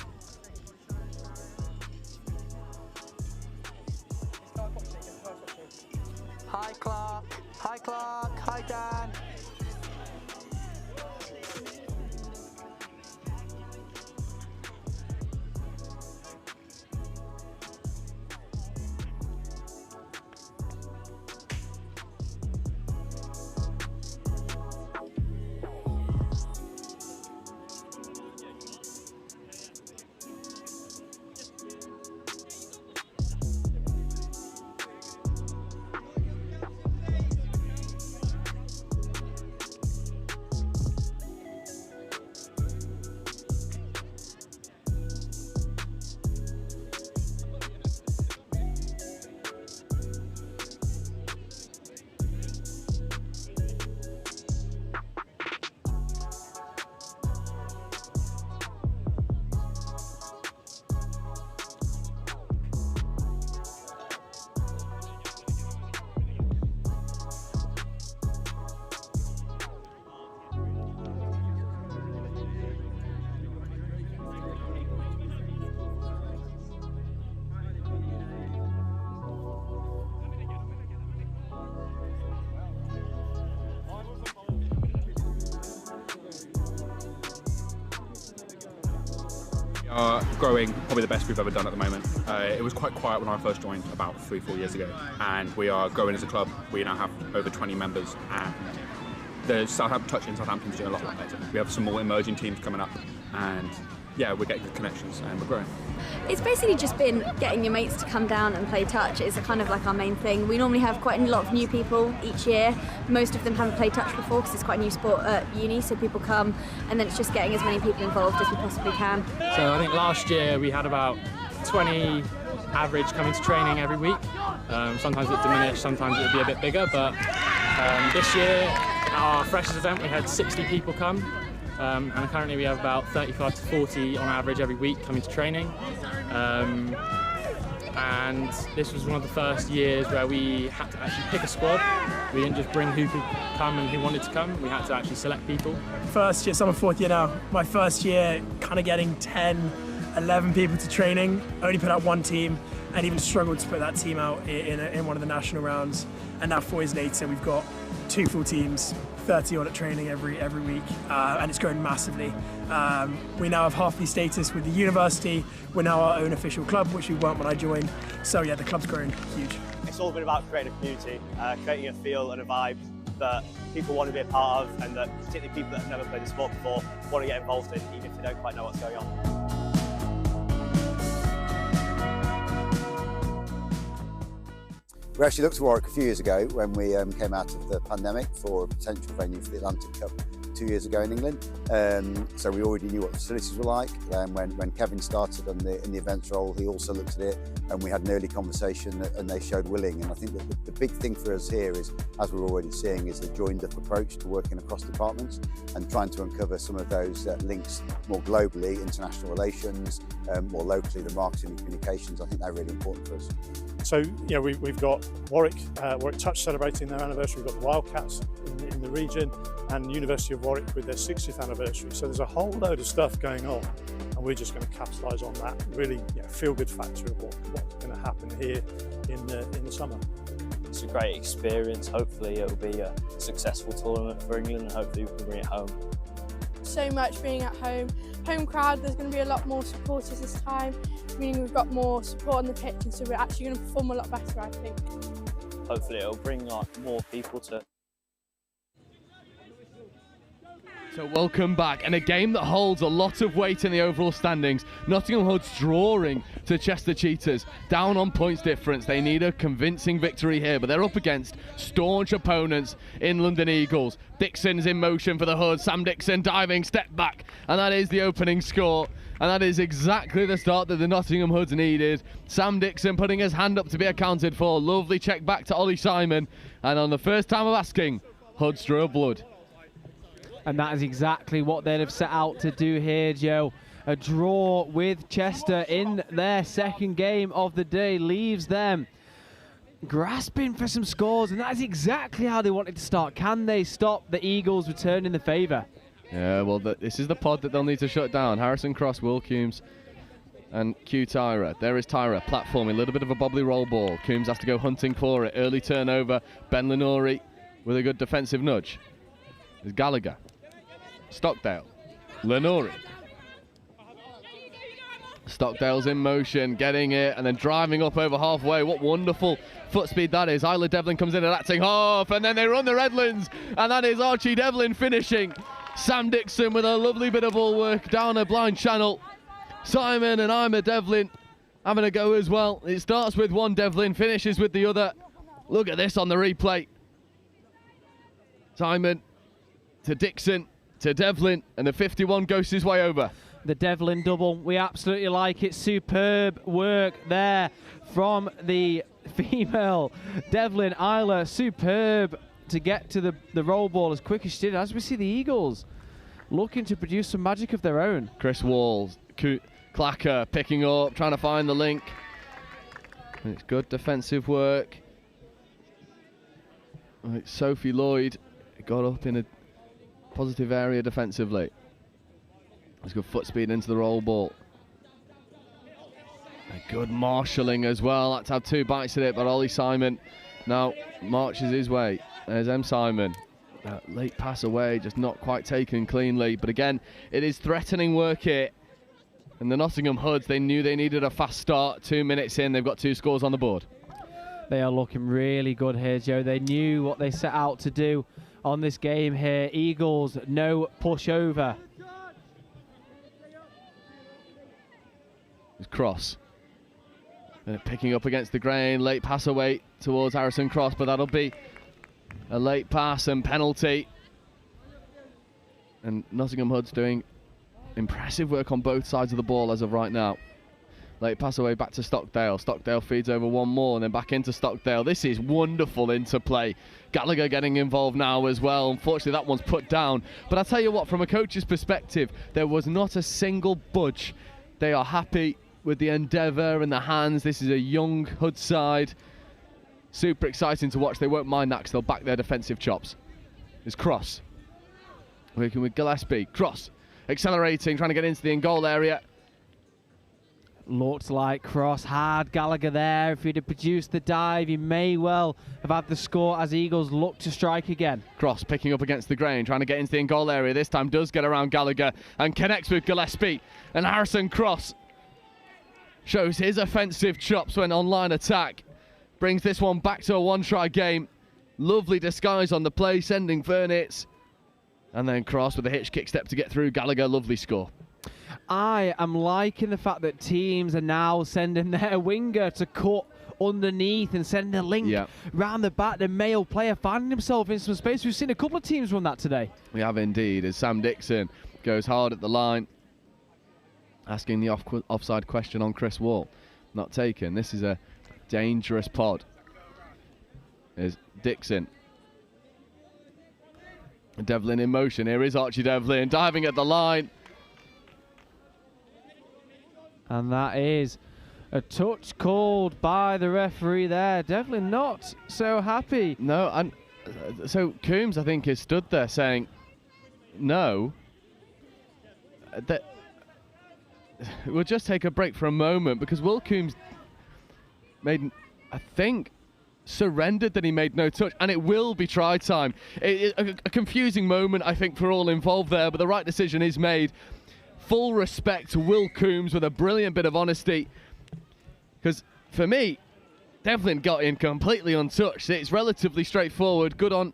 Hi Clark, hi Clark, hi Dan. Are growing, probably the best we've ever done at the moment. It was quite quiet when I first joined about 3-4 years ago, and we are growing as a club. We now have over 20 members, and the Southampton touch in Southampton's doing a lot better. We have some more emerging teams coming up, and yeah, we're getting good connections and we're growing. It's basically just been getting your mates to come down and play touch is kind of like our main thing. We normally have quite a lot of new people each year. Most of them haven't played touch before because it's quite a new sport at uni, so people come, and then it's just getting as many people involved as we possibly can. So I think last year we had about 20 average coming to training every week. Sometimes it diminished, sometimes it would be a bit bigger, but this year at our freshers event we had 60 people come. And currently we have about 35 to 40 on average every week coming to training. And this was one of the first years where we had to actually pick a squad. We didn't just bring who could come and who wanted to come, we had to actually select people. First year, so I'm a fourth year now. My first year kind of getting 10, 11 people to training, only put out one team, and even struggled to put that team out in one of the national rounds. And now 4 years later, we've got 2 full teams, 30 odd at training every week, and it's grown massively. We now have half-fee status with the university. We're now our own official club, which we weren't when I joined. So yeah, the club's grown huge. It's all been about creating a community, creating a feel and a vibe that people want to be a part of, and that particularly people that have never played the sport before want to get involved in, even if they don't quite know what's going on. We actually looked at Warwick a few years ago when we came out of the pandemic for a potential venue for the Atlantic Cup 2 years ago in England. So we already knew what the facilities were like. When Kevin started in the events role, he also looked at it, and we had an early conversation, and they showed willing. And I think that the big thing for us here is, as we're already seeing, is the joined-up approach to working across departments and trying to uncover some of those links more globally, international relations, more locally, the marketing and communications. I think they're really important for us. So, you know, we've got Warwick Touch celebrating their anniversary. We've got the Wildcats in the region, and University of Warwick with their 60th anniversary. So there's a whole load of stuff going on, and we're just going to capitalise on that. Really, feel-good factor of what's going to happen here in the summer. It's a great experience. Hopefully, it'll be a successful tournament for England, and hopefully we can bring it home. So much being at home. Home crowd, there's going to be a lot more supporters this time, meaning we've got more support on the pitch, and so we're actually going to perform a lot better, I think. Hopefully it'll bring more people to. So welcome back, and a game that holds a lot of weight in the overall standings. Nottingham Hoods drawing to Chester Cheetahs, down on points difference. They need a convincing victory here, but they're up against staunch opponents in London Eagles. Dixon's in motion for the Hoods. Sam Dixon diving, step back, and that is the opening score. And that is exactly the start that the Nottingham Hoods needed. Sam Dixon putting his hand up to be accounted for. Lovely check back to Ollie Simon, and on the first time of asking, Hoods drew blood. And that is exactly what they'd have set out to do here, Joe. A draw with Chester in their second game of the day leaves them grasping for some scores, and that is exactly how they wanted to start. Can they stop the Eagles returning the favour? Yeah, well, this is the pod that they'll need to shut down. Harrison Cross, Will Coombs, and Q Tyra. There is Tyra, platforming, a little bit of a bobbly roll ball. Coombs has to go hunting for it. Early turnover. Ben Lenori with a good defensive nudge. There's Gallagher. Stockdale. Lenori. Stockdale's in motion, getting it, and then driving up over halfway. What wonderful foot speed that is. Isla Devlin comes in and acting half, and then they run the Redlands, and that is Archie Devlin finishing. Sam Dixon with a lovely bit of ball work down a blind channel. Simon and Ima Devlin having a go as well. It starts with one Devlin, finishes with the other. Look at this on the replay. Simon to Dixon to Devlin, and the 51 goes his way over. The Devlin double, we absolutely like it. Superb work there from the female Devlin. Isla, superb to get to the roll ball as quick as she did. As we see the Eagles looking to produce some magic of their own. Chris Walls, Clacker picking up, trying to find the link. And it's good defensive work. Right, Sophie Lloyd got up in a positive area defensively. There's good foot speed into the roll ball. A good marshalling as well. That's had 2 bites at it, but Ollie Simon now marches his way. There's M. Simon. Late pass away, just not quite taken cleanly. But again, it is threatening work here. And the Nottingham Hoods, they knew they needed a fast start. 2 minutes in, they've got 2 scores on the board. They are looking really good here, Joe. They knew what they set out to do on this game here. Eagles, no push over. It's Cross. Picking up against the grain. Late pass away towards Harrison Cross, but that'll be a late pass and penalty. And Nottingham Hoods doing impressive work on both sides of the ball as of right now. Late pass away back to Stockdale. Stockdale feeds over one more and then back into Stockdale. This is wonderful interplay. Gallagher getting involved now as well. Unfortunately, that one's put down. But I tell you what, from a coach's perspective, there was not a single budge. They are happy with the endeavour and the hands. This is a young Hood side. Super exciting to watch. They won't mind that because they'll back their defensive chops. It's Cross. Working with Gillespie. Cross accelerating, trying to get into the in-goal area. Looked like cross hard. Gallagher there. If he'd have produced the dive, he may well have had the score as Eagles look to strike again. Cross picking up against the grain, trying to get into the in-goal area. This time does get around Gallagher and connects with Gillespie. And Harrison Cross shows his offensive chops when online attack. Brings this one back to a one-try game. Lovely disguise on the play, sending Vernitz. And then Cross with a hitch kick step to get through. Gallagher, lovely score. I am liking the fact that teams are now sending their winger to cut underneath and send a link round the back. The male player finding himself in some space. We've seen a couple of teams run that today. We have indeed, as Sam Dixon goes hard at the line, asking the offside question on Chris Wall. Not taken. This is a dangerous pod. There's Dixon. Devlin in motion. Here is Archie Devlin diving at the line. And that is a touch called by the referee there. Devlin not so happy. No, and so Coombs, I think, is stood there saying, no, that we'll just take a break for a moment, because Will Coombs made, I think, surrendered that he made no touch, and it will be try time. A confusing moment, I think, for all involved there, but the right decision is made. Full respect to Will Coombs with a brilliant bit of honesty, because for me, Devlin got in completely untouched. It's relatively straightforward. Good on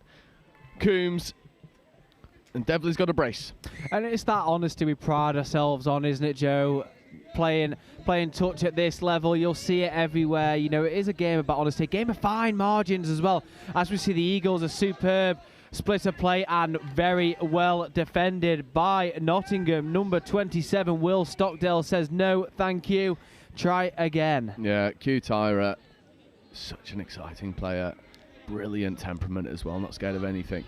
Coombs, and Devlin's got a brace. And it's that honesty we pride ourselves on, isn't it, Joe? Playing touch at this level, you'll see it everywhere. You know, it is a game about honesty, a game of fine margins as well. As we see the Eagles, a superb split of play and very well defended by Nottingham. Number 27, Will Stockdale, says no, thank you. Try again. Yeah, Q Tyra, such an exciting player. Brilliant temperament as well, not scared of anything.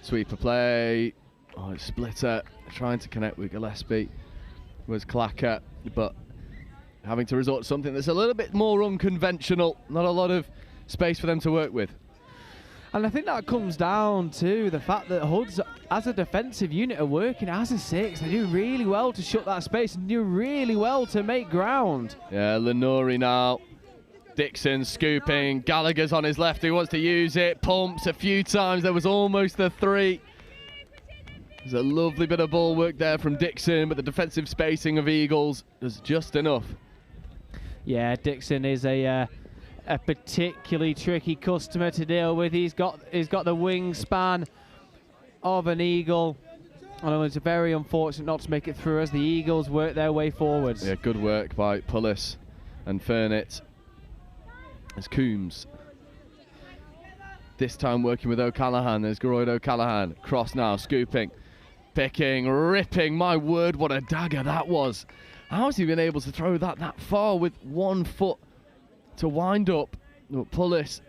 Sweeper play. Oh, splitter, trying to connect with Gillespie. Was Clacker, but having to resort to something that's a little bit more unconventional. Not a lot of space for them to work with. And I think that comes down to the fact that Hoods, as a defensive unit, are working as a six. They do really well to shut that space and do really well to make ground. Yeah, Lenori now. Dixon scooping. Gallagher's on his left. He wants to use it. Pumps a few times. There was almost the three. There's a lovely bit of ball work there from Dixon, but the defensive spacing of Eagles is just enough. Yeah, Dixon is a particularly tricky customer to deal with. He's got the wingspan of an Eagle. And it's very unfortunate not to make it through as the Eagles work their way forwards. Yeah, good work by Pullis and Fernit. As Coombs. This time working with O'Callaghan. There's Geroyd O'Callaghan. Cross now, scooping. Picking, ripping. My word, what a dagger that was. How has he been able to throw that far with 1 foot to wind up? Pullis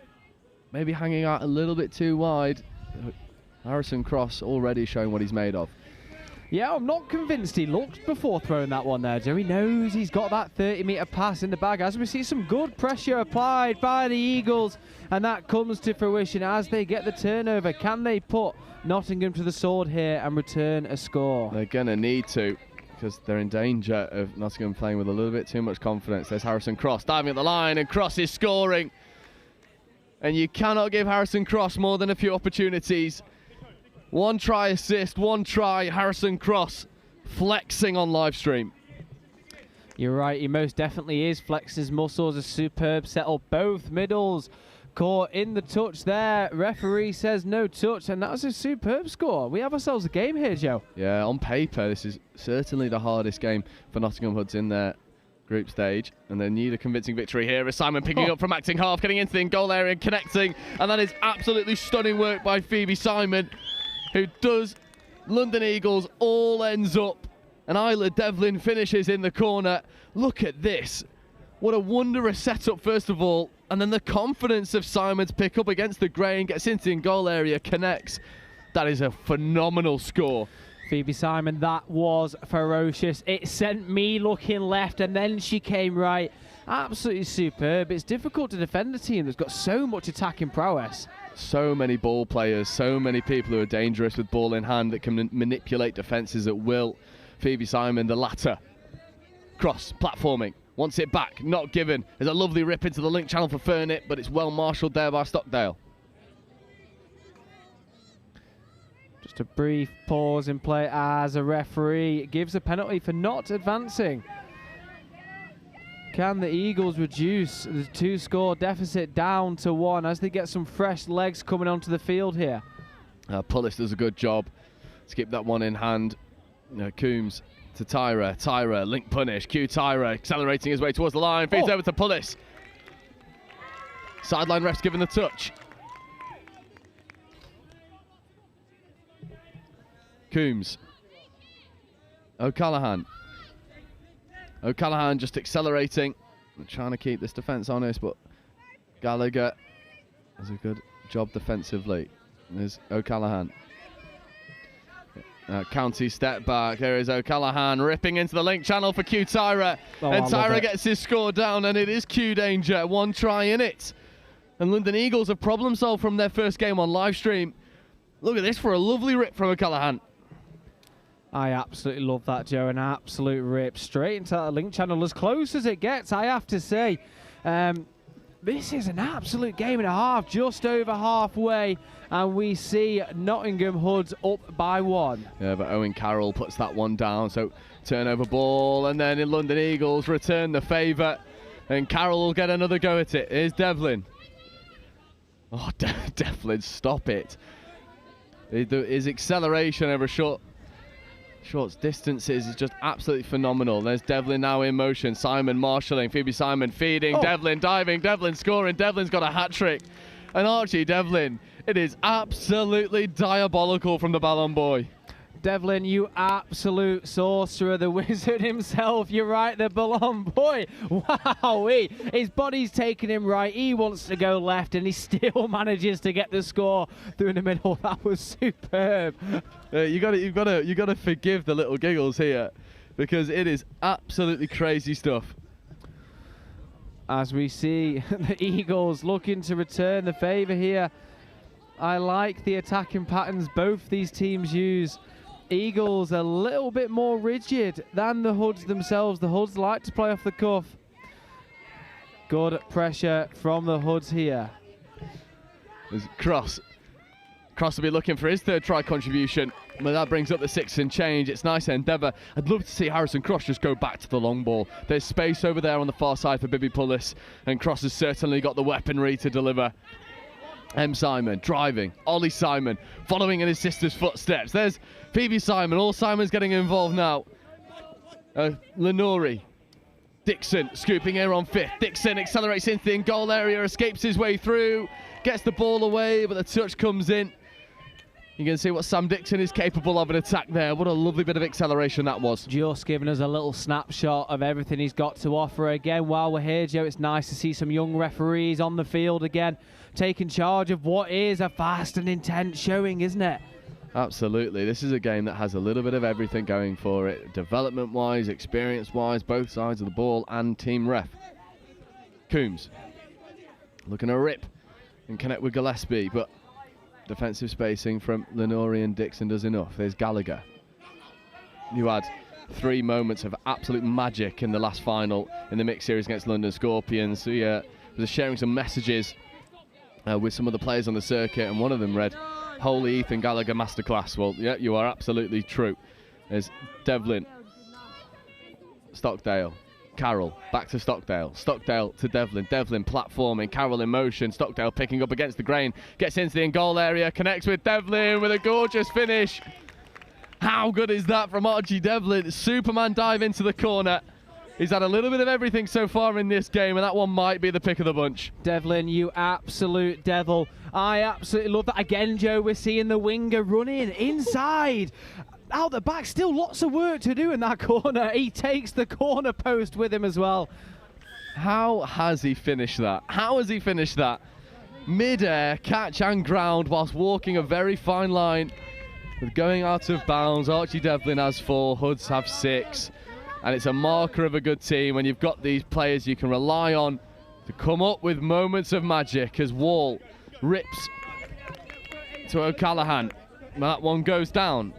maybe hanging out a little bit too wide. Harrison Cross already showing what he's made of. Yeah, I'm not convinced he looked before throwing that one there, Joe. He knows he's got that 30-metre pass in the bag. As we see some good pressure applied by the Eagles, and that comes to fruition as they get the turnover. Can they put Nottingham to the sword here and return a score? They're going to need to, because they're in danger of Nottingham playing with a little bit too much confidence. There's Harrison Cross diving at the line, and Cross is scoring. And you cannot give Harrison Cross more than a few opportunities. 1 try assist, 1 try, Harrison Cross flexing on live stream. You're right, he most definitely is. Flexes his muscles, a superb settle. Both middles caught in the touch there. Referee says no touch, and that was a superb score. We have ourselves a game here, Joe. Yeah, on paper, this is certainly the hardest game for Nottingham Hoods in their group stage, and they need a convincing victory here as Simon picking up from acting half, getting into the goal area and connecting, and that is absolutely stunning work by Phoebe Simon, who does London Eagles all ends up, and Isla Devlin finishes in the corner. Look at this. What a wondrous setup, first of all, and then the confidence of Simon to pick up against the grain, gets into the goal area, connects. That is a phenomenal score. Phoebe Simon, that was ferocious. It sent me looking left, and then she came right. Absolutely superb. It's difficult to defend a team that's got so much attacking prowess. So many ball players, so many people who are dangerous with ball in hand that can manipulate defences at will. Phoebe Simon, the latter. Cross, platforming. Wants it back, not given. There's a lovely rip into the link channel for Furnett, but it's well marshalled there by Stockdale. Just a brief pause in play as a referee gives a penalty for not advancing. Can the Eagles reduce the 2-score deficit down to 1 as they get some fresh legs coming onto the field here? Pullis does a good job to keep that one in hand. Coombs to Tyra, link punish, Tyra accelerating his way towards the line, feeds over to Pullis. Sideline ref's given the touch. Coombs. O'Callaghan just accelerating. I'm trying to keep this defence honest, but Gallagher does a good job defensively. There's O'Callaghan. County step back. There is O'Callaghan ripping into the link channel for Tyra. And Tyra gets his score down, and it is Q danger. 1 try in it. And London Eagles have problem solved from their first game on live stream. Look at this for a lovely rip from O'Callaghan. I absolutely love that, Joe. An absolute rip straight into that link channel, as close as it gets, I have to say. This is an absolute game and a half, just over halfway, and we see Nottingham Hoods up by 1. Yeah, but Owen Carroll puts that one down, so turnover ball, and then in London Eagles return the favour, and Carroll will get another go at it. Here's Devlin. Oh, Devlin, stop it. His acceleration over short distances is just absolutely phenomenal. There's Devlin now in motion. Simon marshalling. Phoebe Simon feeding. Devlin diving. Devlin scoring. Devlin's got a hat-trick. And Archie Devlin, it is absolutely diabolical from the Ballon Boy. Devlin, you absolute sorcerer, the wizard himself. You're right, the Ballon Boy. Wow, his body's taking him right. He wants to go left, and he still manages to get the score through the middle. That was superb. You got to forgive the little giggles here, because it is absolutely crazy stuff. As we see the Eagles looking to return the favour here. I like the attacking patterns both these teams use. Eagles a little bit more rigid than the Hoods themselves. The Hoods like to play off the cuff. Good pressure from the Hoods here. There's Cross will be looking for his 3rd try contribution, but that brings up the 6 and change. It's nice endeavour. I'd love to see Harrison Cross just go back to the long ball. There's space over there on the far side for Bibby Pullis, and Cross has certainly got the weaponry to deliver. M. Simon driving. Ollie Simon following in his sister's footsteps. There's Phoebe Simon. All Simon's getting involved now. Lenori. Dixon scooping here on 5th. Dixon accelerates into the goal area, escapes his way through, gets the ball away, but the touch comes in. You can see what Sam Dixon is capable of in attack there. What a lovely bit of acceleration that was. Just giving us a little snapshot of everything he's got to offer. Again, while we're here, Joe, it's nice to see some young referees on the field again, taking charge of what is a fast and intense showing, isn't it? Absolutely. This is a game that has a little bit of everything going for it. Development-wise, experience-wise, both sides of the ball, and team ref. Coombs looking to rip and connect with Gillespie, but defensive spacing from Lenori and Dixon does enough. There's Gallagher. You had 3 moments of absolute magic in the last final in the mixed series against London Scorpions. So yeah, was sharing some messages with some of the players on the circuit, and one of them read, "Holy Ethan Gallagher masterclass." Well, yeah, you are absolutely true. There's Devlin, Stockdale, Carroll, back to Stockdale, Stockdale to Devlin, Devlin platforming, Carroll in motion, Stockdale picking up against the grain, gets into the in-goal area, connects with Devlin with a gorgeous finish. How good is that from Archie Devlin? Superman dive into the corner. He's had a little bit of everything so far in this game, and that one might be the pick of the bunch. Devlin, you absolute devil. I absolutely love that. Again, Joe, we're seeing the winger running inside. Out the back, still lots of work to do in that corner. He takes the corner post with him as well. How has he finished that? How has he finished that? Mid-air, catch and ground, whilst walking a very fine line. With going out of bounds, Archie Devlin has 4, Hoods have 6. And it's a marker of a good team when you've got these players you can rely on to come up with moments of magic, as Wall rips to O'Callaghan. That one goes down.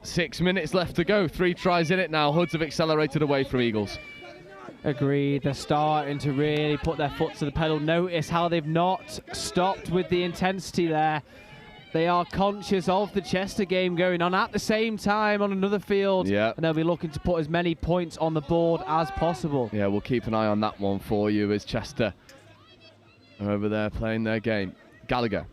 6 minutes left to go. 3 tries in it now. Hoods have accelerated away from Eagles. Agreed. They're starting to really put their foot to the pedal. Notice how they've not stopped with the intensity there. They are conscious of the Chester game going on at the same time on another field. Yeah. And they'll be looking to put as many points on the board as possible. Yeah, we'll keep an eye on that one for you as Chester are over there playing their game. Gallagher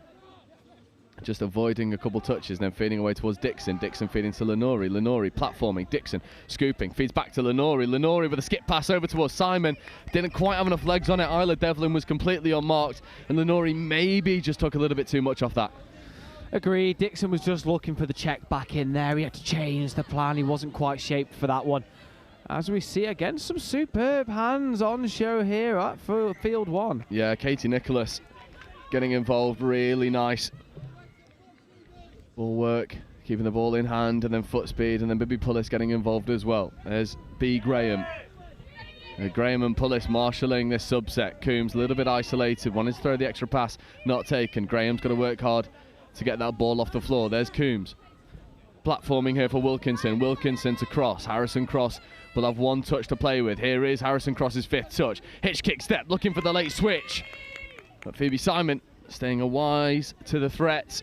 just avoiding a couple touches, then feeding away towards Dixon. Dixon feeding to Lenori. Lenori platforming. Dixon scooping. Feeds back to Lenori. Lenori with a skip pass over towards Simon. Didn't quite have enough legs on it. Isla Devlin was completely unmarked. And Lenori maybe just took a little bit too much off that. Agreed. Dixon was just looking for the check back in there. He had to change the plan. He wasn't quite shaped for that one. As we see again, some superb hands on show here at field one. Yeah, Katie Nicholas getting involved. Really nice ball work, keeping the ball in hand, and then foot speed, and then Bibi Pullis getting involved as well. There's B. Graham. Graham and Pullis marshalling this subset. Coombs a little bit isolated, wanted to throw the extra pass, not taken. Graham's got to work hard to get that ball off the floor. There's Coombs. Platforming here for Wilkinson. Wilkinson to Cross. Harrison Cross will have one touch to play with. Here is Harrison Cross's fifth touch. Hitch kick step, looking for the late switch. But Phoebe Simon staying wise to the threat.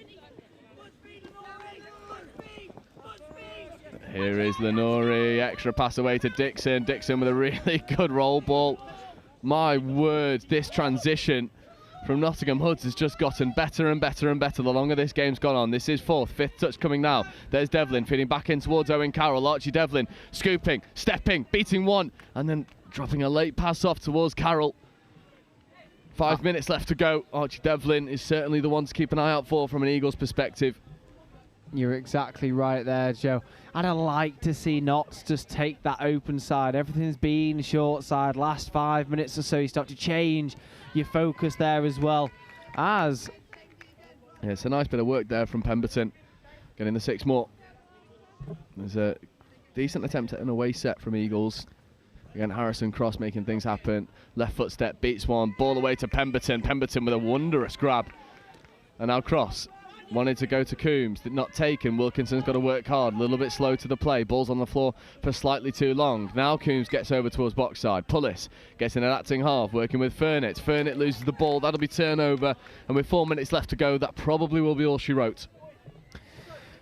Here is Lenori, extra pass away to Dixon. Dixon with a really good roll ball. My word, this transition from Nottingham Hoods has just gotten better and better and better the longer this game's gone on. This is fourth, fifth touch coming now. There's Devlin feeding back in towards Owen Carroll. Archie Devlin scooping, stepping, beating one, and then dropping a late pass off towards Carroll. 5 minutes left to go. Archie Devlin is certainly the one to keep an eye out for from an Eagles perspective. You're exactly right there, Joe. And I like to see Notts just take that open side. Everything's been short side. Last 5 minutes or so, you start to change your focus there as well. As yeah, it's a nice bit of work there from Pemberton, getting the 6 more. There's a decent attempt at an away set from Eagles. Again, Harrison Cross making things happen. Left foot step, beats one. Ball away to Pemberton. Pemberton with a wondrous grab. And now Cross wanted to go to Coombs, did not taken. Wilkinson's got to work hard, a little bit slow to the play. Ball's on the floor for slightly too long. Now Coombs gets over towards box side. Pullis gets in an acting half, working with Furnett. Furnett loses the ball, that'll be turnover. And with 4 minutes left to go, that probably will be all she wrote.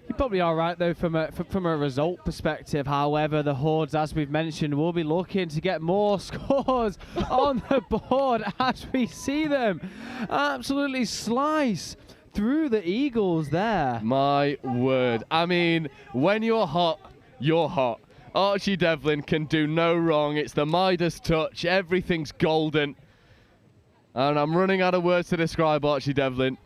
You probably are right, though, from a result perspective. However, the Hordes, as we've mentioned, will be looking to get more scores on the board as we see them absolutely slice through the Eagles there. My word. I mean, when you're hot, you're hot. Archie Devlin can do no wrong. It's the Midas touch. Everything's golden. And I'm running out of words to describe Archie Devlin.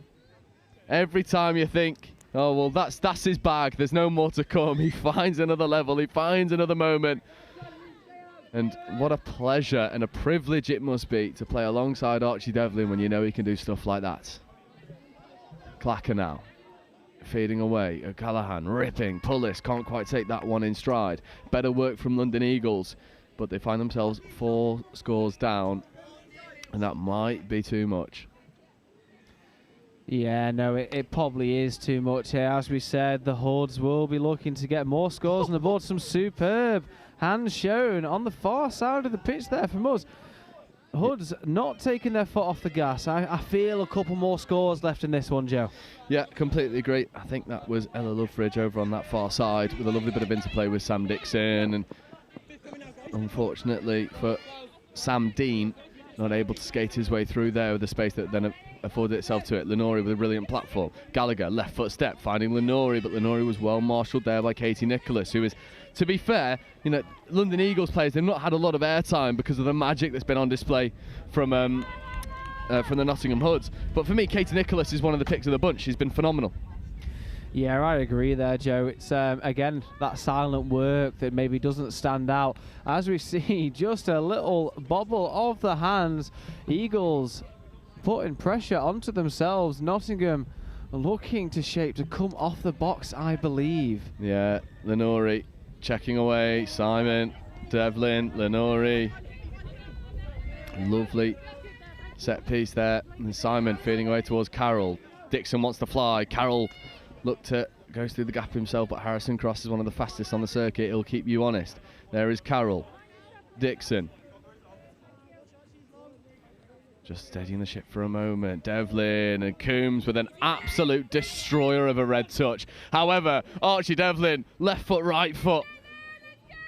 Every time you think, oh, well, that's his bag. There's no more to come. He finds another level. He finds another moment. And what a pleasure and a privilege it must be to play alongside Archie Devlin when you know he can do stuff like that. Clacker now, feeding away. O'Callaghan ripping. Pullis can't quite take that one in stride. Better work from London Eagles, but they find themselves 4 scores down, and that might be too much. Yeah, no, it probably is too much here. As we said, the Hordes will be looking to get more scores on the board. Some superb hands shown on the far side of the pitch there from us. Hoods not taking their foot off the gas. I feel a couple more scores left in this one, Joe. Yeah, completely agree. I think that was Ella Loveridge over on that far side with a lovely bit of interplay with Sam Dixon. And unfortunately for Sam Dean, not able to skate his way through there with the space that then afforded itself to it. Lenori with a brilliant platform. Gallagher, left foot step, finding Lenori, but Lenori was well marshalled there by Katie Nicholas, who is, to be fair, you know, London Eagles players, they've not had a lot of airtime because of the magic that's been on display from the Nottingham Hoods. But for me, Katie Nicholas is one of the picks of the bunch. She's been phenomenal. Yeah, I agree there, Joe. It's, again, that silent work that maybe doesn't stand out. As we see, just a little bobble of the hands. Eagles putting pressure onto themselves. Nottingham looking to shape to come off the box, I believe. Yeah, Lenori checking away. Simon, Devlin, Lenori. Lovely set piece there. And Simon feeding away towards Carroll. Dixon wants to fly. Carroll goes through the gap himself, but Harrison Cross is one of the fastest on the circuit. He'll keep you honest. There is Carroll. Dixon. Just steadying the ship for a moment. Devlin and Coombs with an absolute destroyer of a red touch. However, Archie Devlin, left foot, right foot.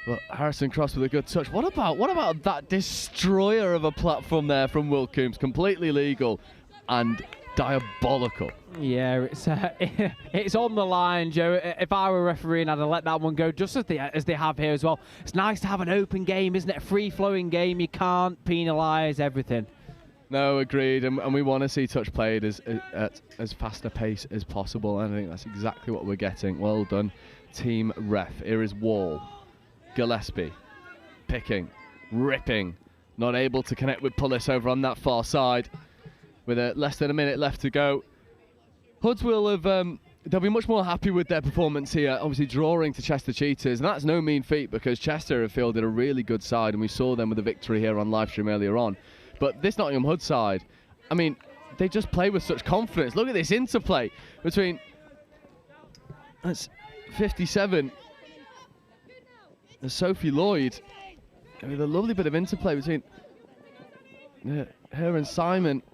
But Harrison Cross with a good touch. What about that destroyer of a platform there from Will Coombs? Completely legal and diabolical. Yeah, it's on the line, Joe. If I were refereeing, I'd have let that one go, just as they have here as well. It's nice to have an open game, isn't it? A free-flowing game. You can't penalise everything. No, agreed, and we want to see touch played at as fast a pace as possible, and I think that's exactly what we're getting. Well done, team ref. Here is Wall, Gillespie, picking, ripping, not able to connect with Pullis over on that far side, with less than a minute left to go. Hoods will have, they'll be much more happy with their performance here, obviously drawing to Chester Cheetahs, and that's no mean feat because Chester have fielded a really good side, and we saw them with a victory here on live stream earlier on. But this Nottingham Hood side, I mean, they just play with such confidence. Look at this interplay between, that's 57, and Sophie Lloyd. I mean, a lovely bit of interplay between her and Simon.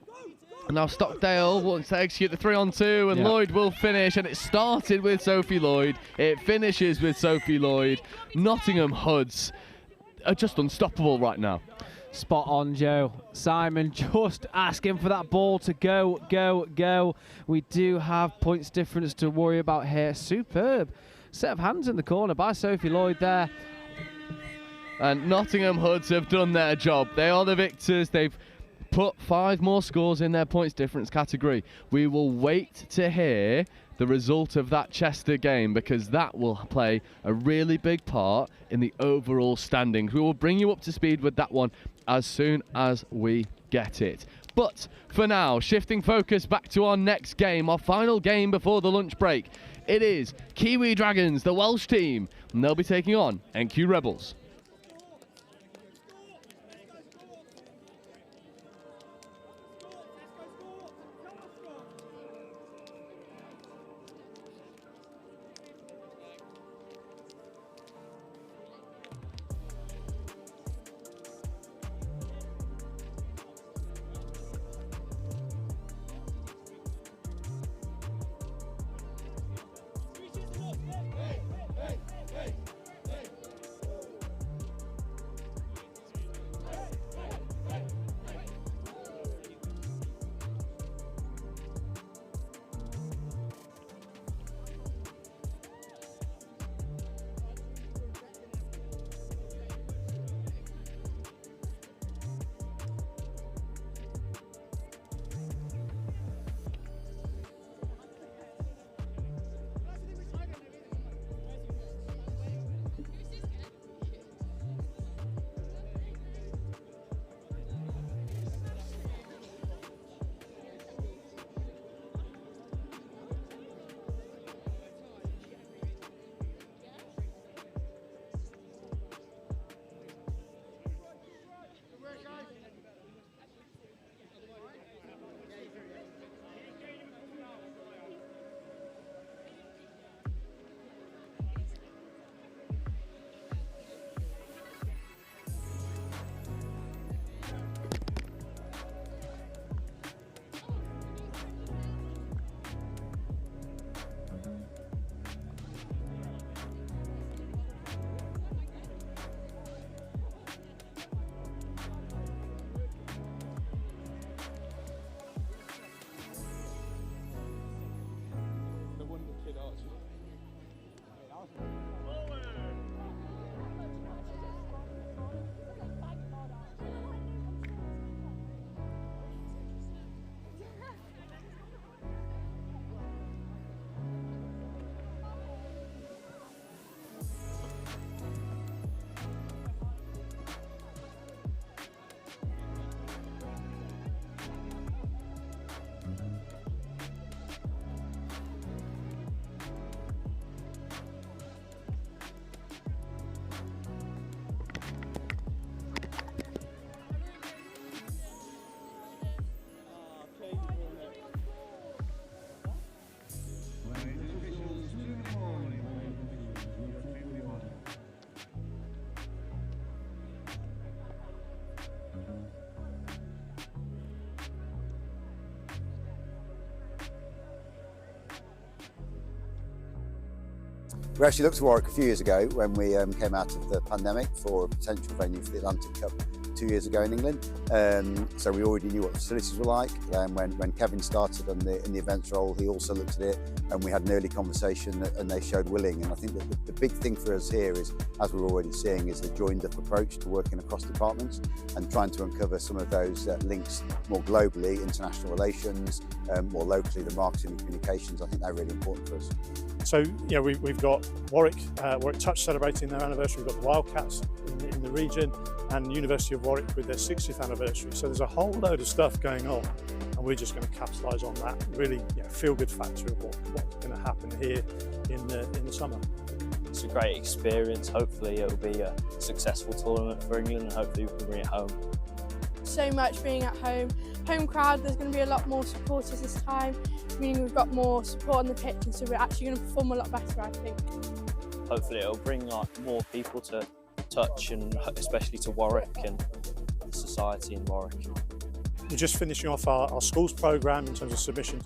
And now Stockdale wants to execute the 3-on-2, and Lloyd will finish. And it started with Sophie Lloyd. It finishes with Sophie Lloyd. Nottingham Hoods are just unstoppable right now. Spot on, Joe. Simon just asking for that ball to go. We do have points difference to worry about here. Superb set of hands in the corner by Sophie Lloyd there. And Nottingham Hoods have done their job. They are the victors. They've put 5 more scores in their points difference category. We will wait to hear the result of that Chester game because that will play a really big part in the overall standings. We will bring you up to speed with that one as soon as we get it. But for now, shifting focus back to our next game, our final game before the lunch break. It is Kiwi Dragons, the Welsh team, and they'll be taking on NQ Rebels. We actually looked at Warwick a few years ago when we came out of the pandemic for a potential venue for the Atlantic Cup 2 years ago in England. So we already knew what the facilities were like. When Kevin started in the events role, he also looked at it, and we had an early conversation, and they showed willing. And I think that the big thing for us here is, as we're already seeing, is the joined-up approach to working across departments and trying to uncover some of those links more globally, international relations, more locally, the marketing and communications. I think they're really important for us. So, you know, we've got Warwick Touch celebrating their anniversary. We've got the Wildcats in the region, and University of Warwick with their 60th anniversary. So there's a whole load of stuff going on, and we're just going to capitalise on that. Really, feel-good factor of what's going to happen here in the summer. It's a great experience. Hopefully, it'll be a successful tournament for England, and hopefully, we can bring it home. So much being at home. Home crowd, there's going to be a lot more supporters this time, meaning we've got more support on the pitch, and so we're actually going to perform a lot better, I think. Hopefully it'll bring more people to touch, and especially to Warwick and the society in Warwick. We're just finishing off our schools programme in terms of submission.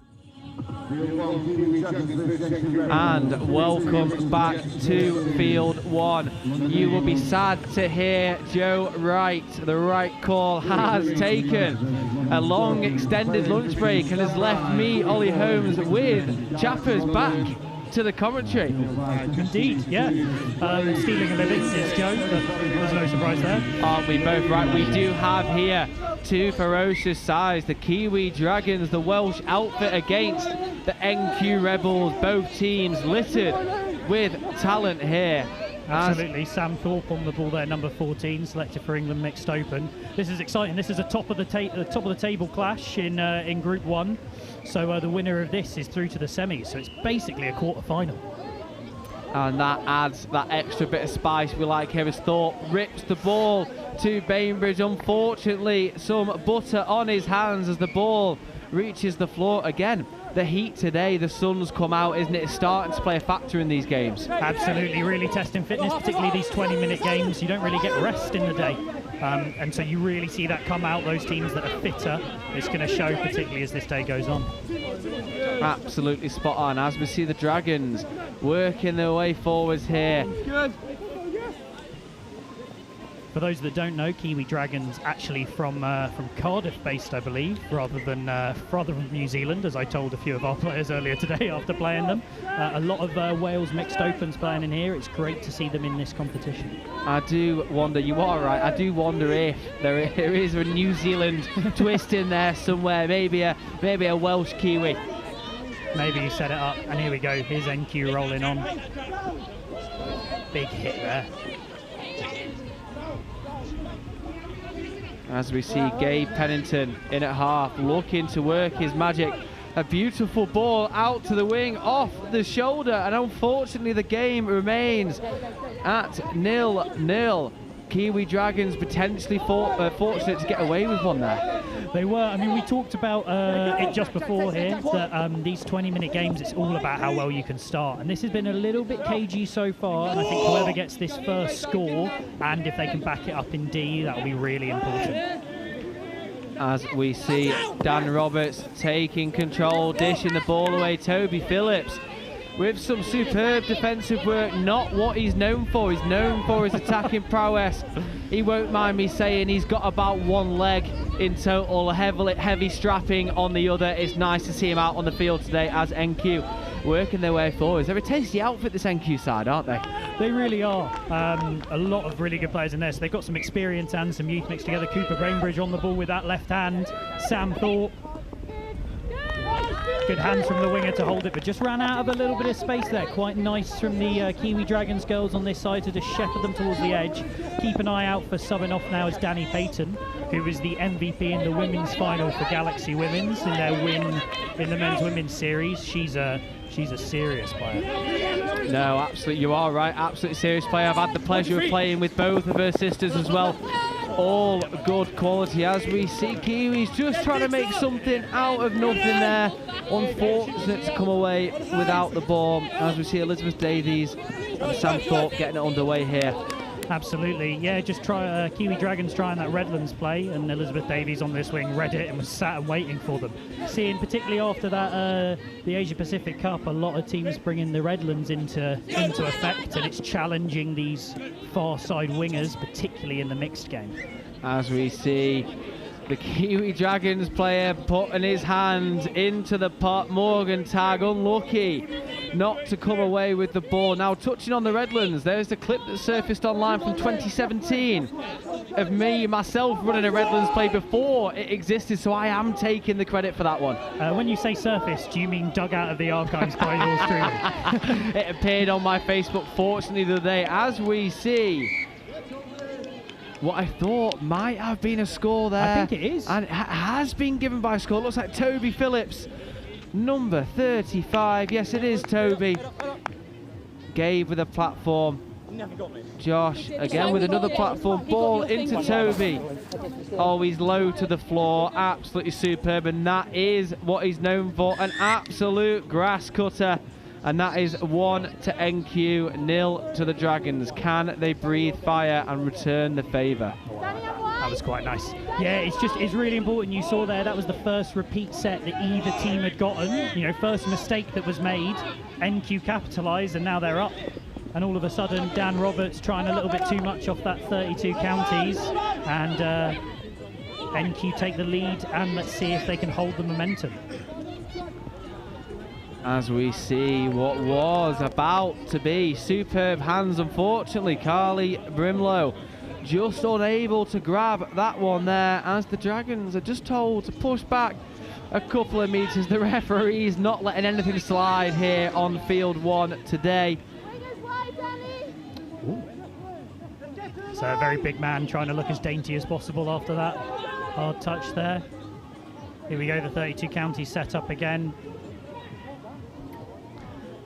And welcome back to Field 1. You will be sad to hear Joe Wright, the right call, has taken a long extended lunch break and has left me, Ollie Holmes, with Chappers back to the commentary. Indeed, yeah. Stealing a living is Joe, there's no surprise there. Aren't we both right? We do have here two ferocious sides, the Kiwi Dragons, the Welsh outfit, against the NQ Rebels, both teams littered with talent here. Absolutely, Sam Thorpe on the ball there, number 14, selected for England mixed open. This is exciting. This is a top of the table clash in Group 1. So the winner of this is through to the semis. So it's basically a quarter-final. And that adds that extra bit of spice we like here as Thorpe rips the ball to Bainbridge. Unfortunately, some butter on his hands as the ball reaches the floor again. The heat today, the sun's come out, isn't it? It's starting to play a factor in these games. Absolutely, really testing fitness, particularly these 20-minute games. You don't really get rest in the day. And so you really see that come out, those teams that are fitter. It's going to show, particularly as this day goes on. Absolutely spot on, as we see the Dragons working their way forwards here. For those that don't know, Kiwi Dragons actually from Cardiff based, I believe, rather than New Zealand, as I told a few of our players earlier today after playing them. A lot of Wales mixed opens playing in here. It's great to see them in this competition. I do wonder, you are right, I do wonder if there is a New Zealand twist in there somewhere, maybe a Welsh Kiwi. Maybe you set it up, and here we go, here's NQ rolling on. Big hit there. As we see Gabe Pennington in at half, looking to work his magic. A beautiful ball out to the wing, off the shoulder, and unfortunately the game remains at 0-0. Kiwi Dragons potentially fortunate to get away with one there. They were. I mean, we talked about it just before here, that these 20-minute games, it's all about how well you can start. And this has been a little bit cagey so far, and I think whoever gets this first score, and if they can back it up in D, that will be really important. As we see Dan Roberts taking control, dishing the ball away, Toby Phillips with some superb defensive work, not what he's known for. He's known for his attacking prowess. He won't mind me saying he's got about one leg in total, heavy strapping on the other. It's nice to see him out on the field today as NQ working their way forwards. They're a tasty outfit, this NQ side, aren't they? They really are. A lot of really good players in there. So they've got some experience and some youth mixed together. Cooper Bainbridge on the ball with that left hand. Sam Thorpe. Good hands from the winger to hold it, but just ran out of a little bit of space there. Quite nice from the Kiwi Dragons girls on this side to just shepherd them towards the edge. Keep an eye out for subbing off now is Danny Payton, who was the MVP in the women's final for Galaxy Women's in their win in the men's women's series. She's a serious player. No, absolutely, you are right. Absolutely serious player. I've had the pleasure of playing with both of her sisters as well. All good quality, as we see Kiwis just trying to make something out of nothing there. Unfortunate to come away without the ball, as we see Elizabeth Davies and Sam Thorpe getting it underway here. Absolutely, yeah. Just try Kiwi Dragons trying that Redlands play, and Elizabeth Davies on this wing read it and was sat and waiting for them. Seeing particularly after that the Asia Pacific Cup, a lot of teams bringing the Redlands into effect, and it's challenging these far side wingers, particularly in the mixed game. As we see the Kiwi Dragons player putting his hand into the pot. Morgentag unlucky not to come away with the ball. Now touching on the Redlands, there's the clip that surfaced online from 2017 of myself running a Redlands play before it existed, so I am taking the credit for that one. When you say surfaced, do you mean dug out of the archives by your streaming? It appeared on my Facebook, fortunately, the other day, as we see what I thought might have been a score there. I think it is. And it has been given by a score. Looks like Toby Phillips, number 35. Yes, it is Toby. Gave with a platform. Josh, again with another platform. Ball into Toby. Always low to the floor. Absolutely superb. And that is what he's known for. An absolute grass cutter. And that is 1 to NQ, 0 to the Dragons. Can they breathe fire and return the favour? That was quite nice. Yeah, it's really important. You saw there, that was the first repeat set that either team had gotten. You know, first mistake that was made. NQ capitalised, and now they're up. And all of a sudden, Dan Roberts trying a little bit too much off that 32 counties. And NQ take the lead, and let's see if they can hold the momentum. As we see what was about to be superb hands, unfortunately, Carly Brimlow just unable to grab that one there, as the Dragons are just told to push back a couple of metres. The referee's not letting anything slide here on field 1 today. So a very big man trying to look as dainty as possible after that hard touch there. Here we go, the 32 counties set up again.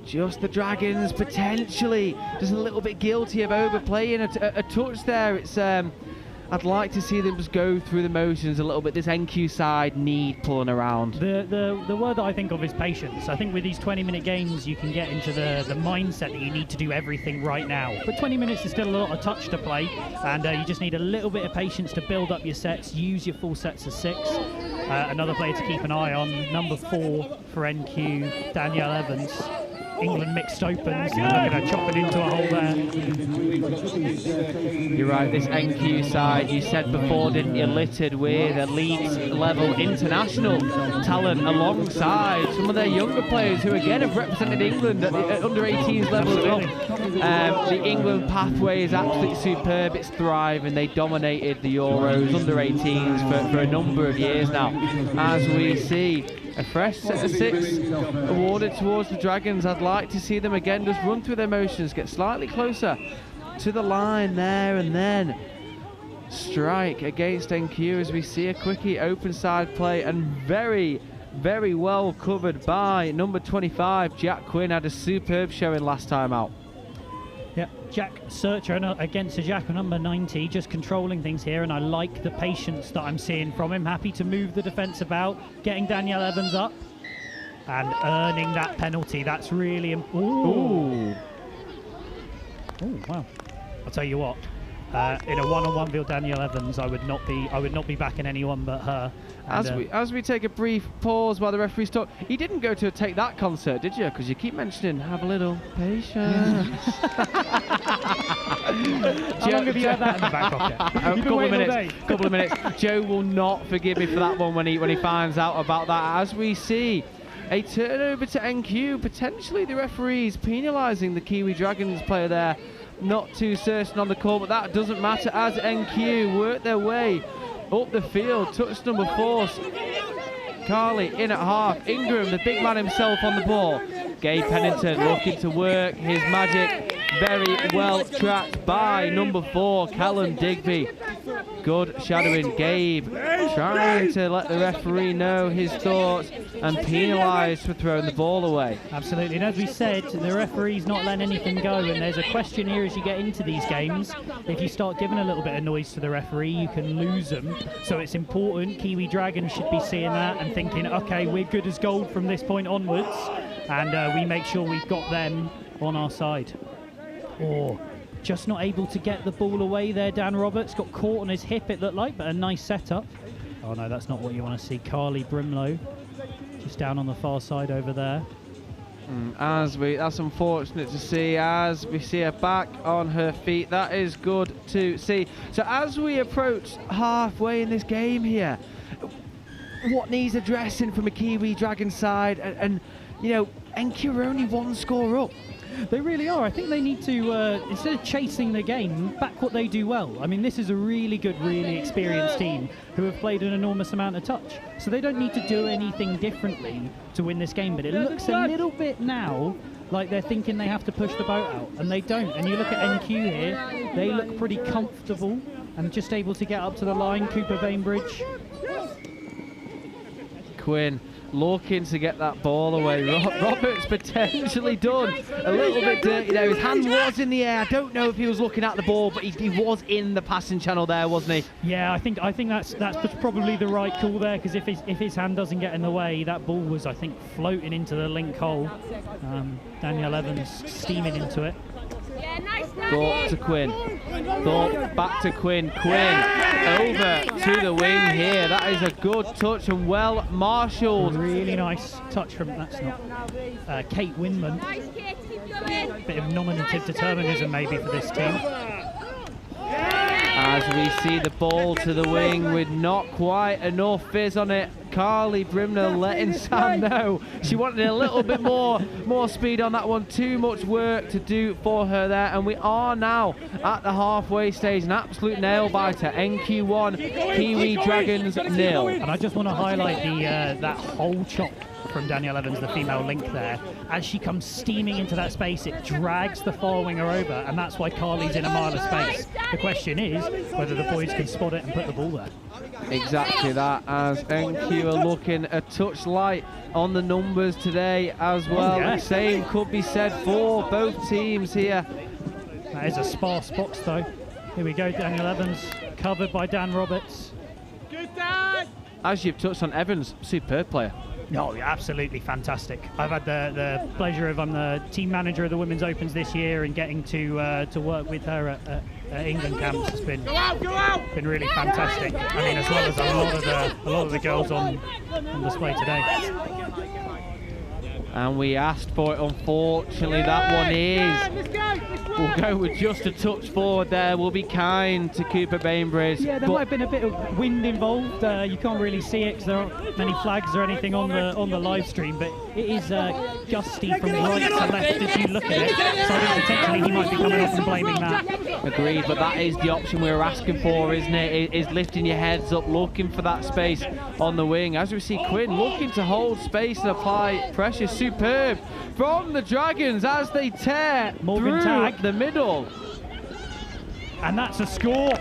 Just the Dragons potentially just a little bit guilty of overplaying a touch there. It's I'd like to see them just go through the motions a little bit. This NQ side need pulling around. The word that I think of is patience. I think with these 20-minute games you can get into the mindset that you need to do everything right now. But 20 minutes is still a lot of touch to play, and you just need a little bit of patience to build up your sets, use your full sets of 6. Another player to keep an eye on, number 4 for NQ, Danielle Evans. England mixed opens, look at her chopping into a hole there. You're right, this NQ side, you said before, didn't you, littered with elite level international talent alongside some of their younger players who again have represented England at the under 18s level as well. The England pathway is absolutely superb, it's thriving. They dominated the Euros under 18s for a number of years now. As we see a fresh set of 6 awarded towards the Dragons. I'd like to see them again just run through their motions, get slightly closer to the line there, and then strike against NQ as we see a quickie open side play, and very, very well covered by number 25, Jack Quinn. Had a superb showing last time out. Yeah, Jack Searcher against a Jack number 90, just controlling things here, and I like the patience that I'm seeing from him. Happy to move the defence about, getting Danielle Evans up, and earning that penalty. That's really important. Ooh, wow! I'll tell you what. In a one-on-one field, Danielle Evans, I would not be backing anyone but her. And, as we take a brief pause while the referees talk, you didn't go to Take That concert, did you? Because you keep mentioning have a little patience. How long have you had that in the back pocket? Couple of minutes. Joe will not forgive me for that one when he finds out about that. As we see a turnover to NQ, potentially the referees penalising the Kiwi Dragons player there. Not too certain on the call, but that doesn't matter as NQ work their way up the field. Touch number 4. Carly in at half. Ingram, the big man himself, on the ball. Gabe Pennington looking to work his magic. Very well tracked by number 4, Callum Digby. Good shadowing. Gabe trying to let the referee know his thoughts and penalised for throwing the ball away. Absolutely, and as we said, the referee's not letting anything go, and there's a question here as you get into these games. If you start giving a little bit of noise to the referee, you can lose them. So it's important. Kiwi Dragons should be seeing that and thinking, okay, we're good as gold from this point onwards, and we make sure we've got them on our side. Oh, just not able to get the ball away there. Dan Roberts got caught on his hip, it looked like, but a nice setup. Oh no, that's not what you want to see. Carly Brimlow just down on the far side over there. That's unfortunate to see as we see her back on her feet. That is good to see. So as we approach halfway in this game here, what needs addressing from a Kiwi Dragon side? And you know, NQ are only one score up. They really are. I think they need to, instead of chasing the game, back what they do well. I mean, this is a really good, really experienced team who have played an enormous amount of touch. So they don't need to do anything differently to win this game. But it looks a little bit now like they're thinking they have to push the boat out, and they don't. And you look at NQ here, they look pretty comfortable and just able to get up to the line. Cooper Bainbridge. Quinn looking to get that ball away. Roberts potentially done a little bit dirty there. His hand was in the air. I don't know if he was looking at the ball, but he was in the passing channel there, wasn't he? Yeah, I think that's probably the right call there, because if his hand doesn't get in the way, that ball was, I think, floating into the link hole. Danielle Evans steaming into it. Thought to Quinn. Thought back to Quinn. Quinn over to the wing here. That is a good touch and well marshalled. Really nice touch from, that's not, Kate Winman. Bit of nominative determinism maybe for this team. As we see the ball to the wing with not quite enough fizz on it. Carly Brimner letting Sam know she wanted a little bit more speed on that one. Too much work to do for her there, and we are now at the halfway stage. An absolute nail biter. NQ1, Kiwi Dragons 0. And I just want to highlight the that whole chop from Danielle Evans, the female link there. As she comes steaming into that space, it drags the far winger over, and that's why Carly's in a mile of space. The question is whether the boys can spot it and put the ball there. Exactly that, as NQ are looking a touch light on the numbers today as well. Yeah. Same could be said for both teams here. That is a sparse box though. Here we go, Danielle Evans, covered by Dan Roberts. Good Dan! As you've touched on, Evans, superb player. No, absolutely fantastic. I've had the pleasure of, I'm the team manager of the Women's Opens this year, and getting to work with her at England camps has been really fantastic. I mean, as well as a lot of the girls on display today. And we asked for it, unfortunately. That one is. We'll go with just a touch forward there. We'll be kind to Cooper Bainbridge. Yeah, there might have been a bit of wind involved. You can't really see it because there aren't many flags or anything on the live stream, but it is gusty from right to left as you look at it. So I think potentially he might be coming off and blaming that. Agreed, but that is the option we were asking for, isn't it? Is lifting your heads up, looking for that space on the wing. As we see Quinn looking to hold space and apply pressure. Superb from the Dragons as they tear through the middle. And that's a score.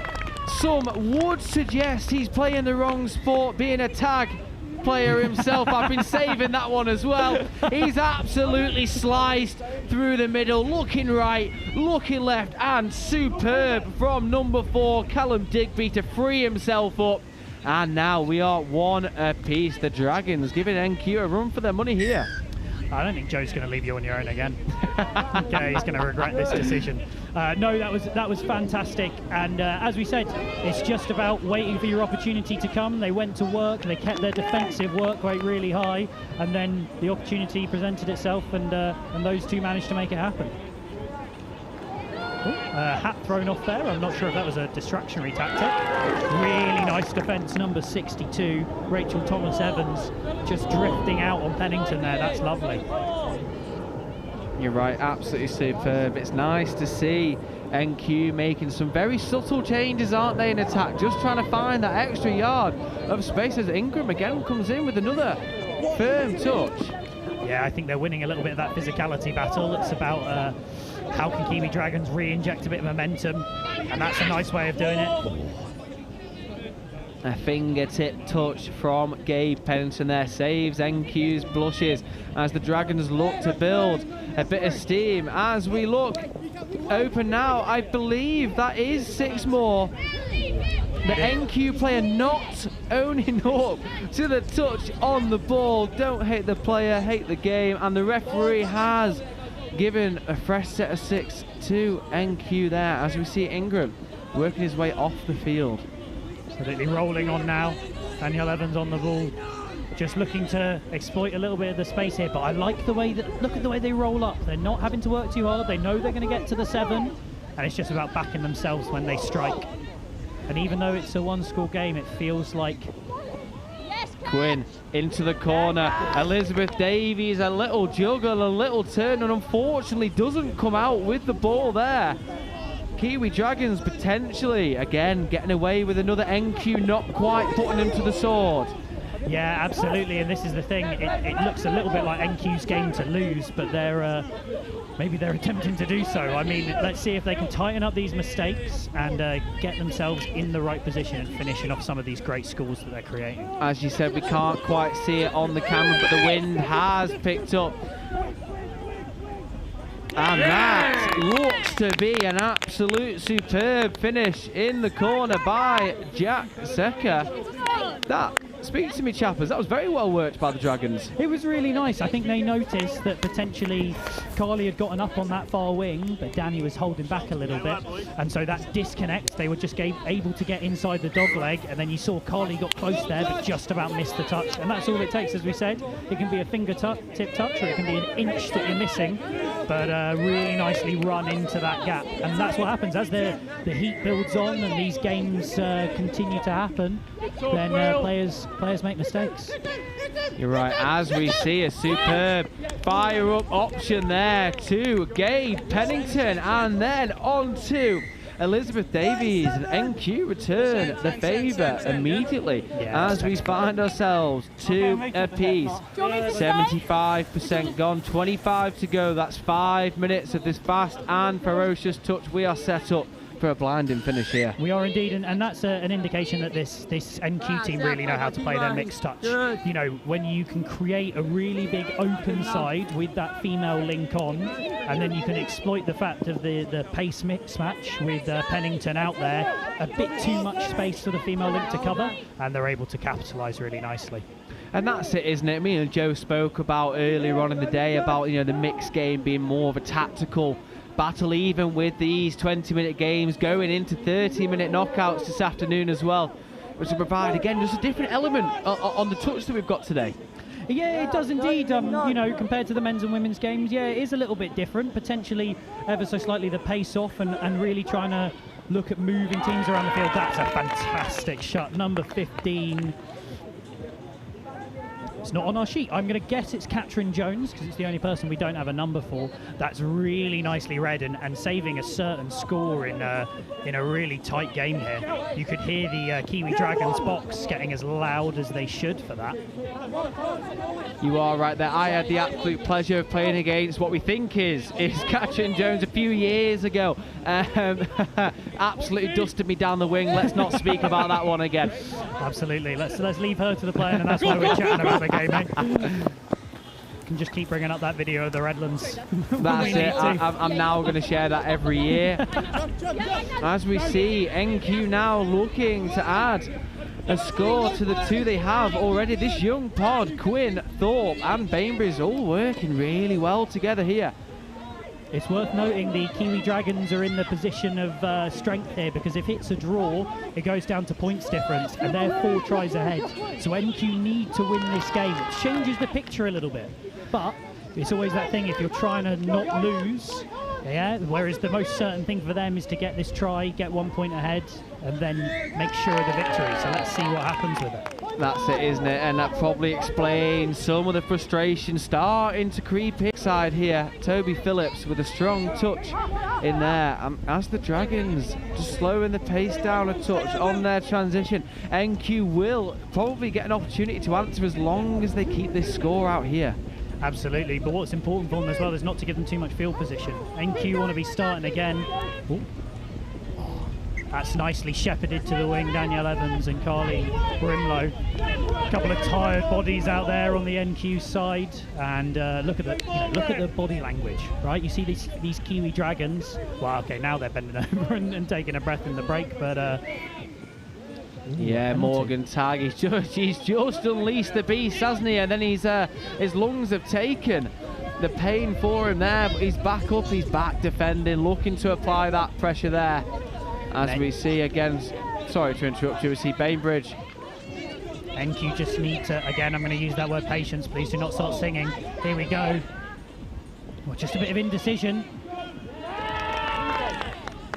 Some would suggest he's playing the wrong sport, being a tag player himself. I've been saving that one as well. He's absolutely sliced through the middle, looking right, looking left, and superb from number 4, Callum Digby, to free himself up. And now we are one apiece. The Dragons giving NQ a run for their money here. I don't think Joe's going to leave you on your own again. Okay, he's going to regret this decision. No, that was fantastic. And as we said, it's just about waiting for your opportunity to come. They went to work. They kept their defensive work rate really high, and then the opportunity presented itself, and those two managed to make it happen. Hat thrown off there. I'm not sure if that was a distractionary tactic. Really nice defence, number 62, Rachel Thomas-Evans, just drifting out on Pennington there. That's lovely. You're right, absolutely superb. It's nice to see NQ making some very subtle changes, aren't they, in attack? Just trying to find that extra yard of space as Ingram again comes in with another firm touch. Yeah, I think they're winning a little bit of that physicality battle. It's about how can Kiwi Dragons re-inject a bit of momentum, and that's a nice way of doing it. A fingertip touch from Gabe Pennington there saves NQ's blushes as the Dragons look to build a bit of steam. As we look open now, I believe that is 6 more. The NQ player not owning up to the touch on the ball. Don't hate the player, hate the game, and the referee has given a fresh set of 6 to NQ there, as we see Ingram working his way off the field. Absolutely rolling on now. Daniel Evans on the ball, just looking to exploit a little bit of the space here, but I like the way that, look at the way they roll up. They're not having to work too hard. They know they're going to get to the 7, and it's just about backing themselves when they strike. And even though it's a one-score game, it feels like... Quinn into the corner. Elizabeth Davies, a little juggle, a little turn, and unfortunately doesn't come out with the ball there. Kiwi Dragons potentially, again, getting away with another NQ, not quite putting them to the sword. Yeah, absolutely, and this is the thing. It looks a little bit like NQ's game to lose, but maybe they're attempting to do so. I mean, let's see if they can tighten up these mistakes and get themselves in the right position and finishing off some of these great scores that they're creating. As you said, we can't quite see it on the camera, but the wind has picked up. And that looks to be an absolute superb finish in the corner by Jack Secker. That speaks to me, chappers. That was very well worked by the Dragons. It was really nice. I think they noticed that potentially Carly had gotten up on that far wing, but Danny was holding back a little bit. And so that disconnect, they were just able to get inside the dog leg, and then you saw Carly got close there, but just about missed the touch. And that's all it takes, as we said. It can be a fingertip touch, or it can be an inch that you're missing, but really nicely run into that gap. And that's what happens as the heat builds on and these games continue to happen, then players make mistakes. You're right, as we see a superb fire-up option there to Gabe Pennington, and then on to Elizabeth Davies, and NQ return the favour immediately as we find ourselves 2 apiece. 75% gone, 25 to go. That's 5 minutes of this fast and ferocious touch. We are set up for a blinding finish here. We are indeed, and that's an indication that this NQ team really know how to play their mixed touch. You know, when you can create a really big open side with that female link on, and then you can exploit the fact of the pace mix match with Pennington out there, a bit too much space for the female link to cover, and they're able to capitalise really nicely. And that's it, isn't it? Me and Joe spoke about earlier on in the day about, you know, the mixed game being more of a tactical battle, even with these 20-minute games going into 30-minute knockouts this afternoon as well, which will provide, again, just a different element on the touch that we've got today. Yeah, it does indeed. You know, compared to the men's and women's games, yeah, it is a little bit different, potentially ever so slightly the pace off and really trying to look at moving teams around the field. That's a fantastic shot, number 15. It's not on our sheet. I'm going to guess it's Katrin Jones, because it's the only person we don't have a number for. That's really nicely read and saving a certain score in a really tight game here. You could hear the Kiwi Dragons box getting as loud as they should for that. You are right there. I had the absolute pleasure of playing against what we think is Katrin Jones a few years ago. Absolutely dusted me down the wing. Let's not speak about that one again. Absolutely. Let's leave her to the play, and that's why we're chatting about the game, eh? Can just keep bringing up that video of the Redlands. That's it. I'm now going to share that every year. As we see NQ now looking to add a score to the 2 they have already. This young pod, Quinn, Thorpe and Bainbridge, all working really well together here. It's worth noting the Kiwi Dragons are in the position of strength here, because if it's a draw, it goes down to points difference, and they're 4 tries ahead. So NQ need to win this game. It changes the picture a little bit, but it's always that thing, if you're trying to not lose, yeah, whereas the most certain thing for them is to get this try, get 1 point ahead, and then make sure of the victory. So let's see what happens with it. That's it, isn't it? And that probably explains some of the frustration starting to creep inside here. Toby Phillips with a strong touch in there. As the Dragons just slowing the pace down a touch on their transition, NQ will probably get an opportunity to answer as long as they keep this score out here. Absolutely, but what's important for them as well is not to give them too much field position. NQ want to be starting again. Ooh. That's nicely shepherded to the wing, Danielle Evans and Carly Brimlow. A couple of tired bodies out there on the NQ side, and look at the body language, right? You see these Kiwi Dragons. Well, okay, now they're bending over and taking a breath in the break, but yeah, Morgan Tag, he's just unleashed the beast, hasn't he? And then his lungs have taken the pain for him there, but he's back up, he's back defending, looking to apply that pressure there. As we see again, sorry to interrupt you, we see Bainbridge. NQ just need to, again, I'm going to use that word patience, please do not start singing. Here we go. Well, just a bit of indecision.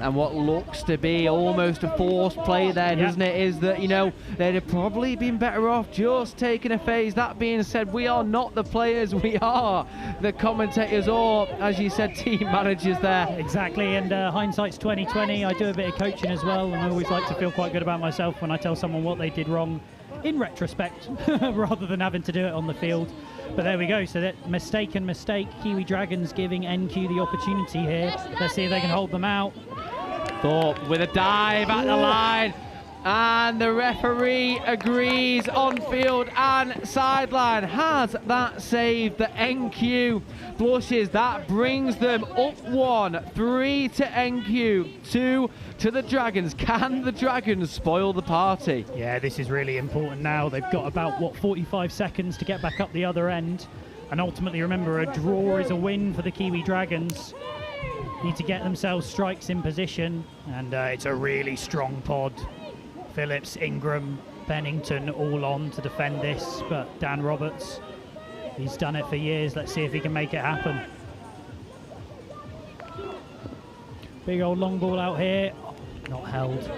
And what looks to be almost a forced play there, doesn't it, is that, you know, they'd have probably been better off just taking a phase. That being said, we are not the players, we are the commentators or, as you said, team managers there. Exactly, and hindsight's 2020. I do a bit of coaching as well, and I always like to feel quite good about myself when I tell someone what they did wrong in retrospect, rather than having to do it on the field. But there we go, so that mistake. Kiwi Dragons giving NQ the opportunity here. Let's see if they can hold them out. Thorpe with a dive at the line, and the referee agrees on field and sideline. Has that saved the NQ blushes? That brings them up 1, 3 to NQ, 2 to the Dragons. Can the Dragons spoil the party? Yeah, this is really important now. They've got about, 45 seconds to get back up the other end. And ultimately, remember, a draw is a win for the Kiwi Dragons. Need to get themselves strikes in position, and it's a really strong pod. Phillips, Ingram, Pennington all on to defend this, but Dan Roberts, he's done it for years. Let's see if he can make it happen. Big old long ball out here, not held,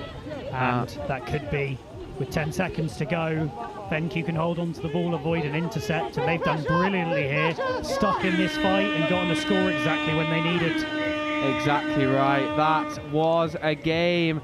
and that could be, with 10 seconds to go, NQ can hold on to the ball, avoid an intercept, and they've done brilliantly here, stuck in this fight and gotten a score exactly when they needed. Exactly right. That was a game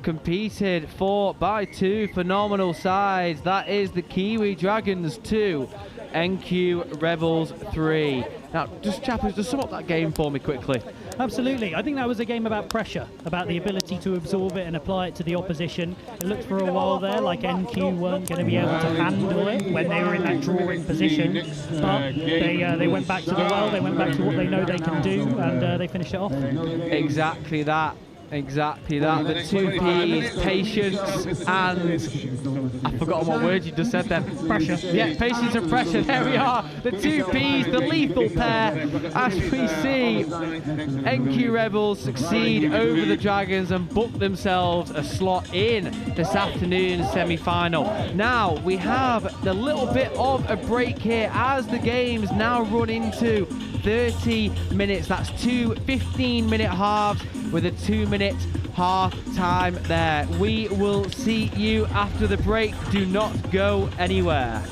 competed for by 2 phenomenal sides. That is the Kiwi Dragons 2, NQ Rebels 3. Now, just chappers, just sum up that game for me quickly. Absolutely. I think that was a game about pressure, about the ability to absorb it and apply it to the opposition. It looked for a while there like NQ weren't going to be able to handle it when they were in that drawing position, but they went back to the well, they went back to what they know they can do, and they finished it off. Exactly that. Exactly that. The 2 P's, patience and... I've forgotten what word you just said then. Pressure. Yeah, patience and pressure. There we are. The 2 P's, the lethal pair. As we see, NQ Rebels succeed over the Dragons and book themselves a slot in this afternoon's semi-final. Now, we have the little bit of a break here as the games now run into 30 minutes. That's 2 15-minute halves with a 2-minute half time there. We will see you after the break. Do not go anywhere.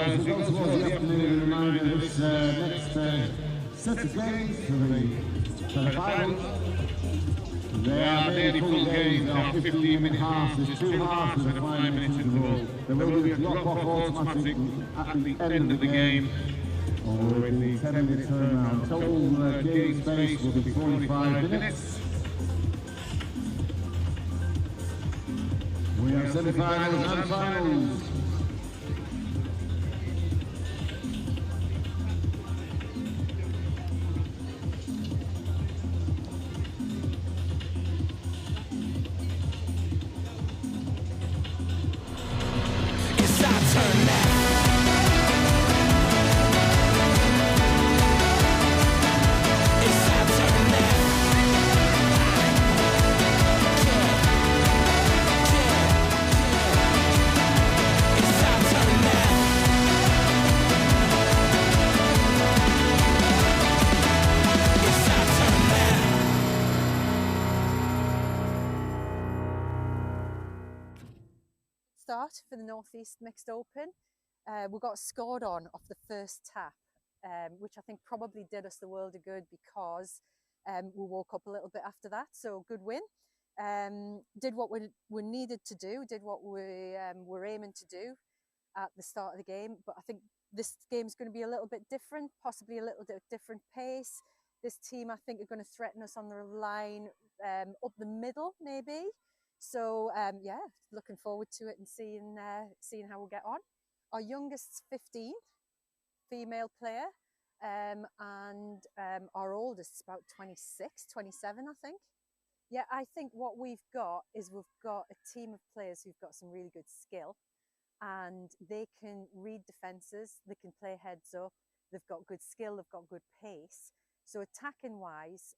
As we go towards the afternoon, a reminder this next set of games for the finals. They are nearly full games, they are 15-minute halves. There's 2 halves and a 5-minute interval. There will be a drop-off automatic at the end of the game. Or in the 10-minute turnaround. Total game space will be 45 minutes. We have semi-finals and finals. Start for the North East Mixed Open. We got scored on off the first tap, which I think probably did us the world of good because we woke up a little bit after that. So good win. Did what we needed to do, did what we were aiming to do at the start of the game. But I think this game's going to be a little bit different, possibly a little bit different pace. This team, I think, are going to threaten us on the line up the middle, maybe. So yeah, looking forward to it and seeing how we'll get on. Our youngest's 15, female player, and our oldest is about 26, 27, I think. Yeah, I think what we've got is we've got a team of players who've got some really good skill, and they can read defences, they can play heads up, they've got good skill, they've got good pace. So attacking wise,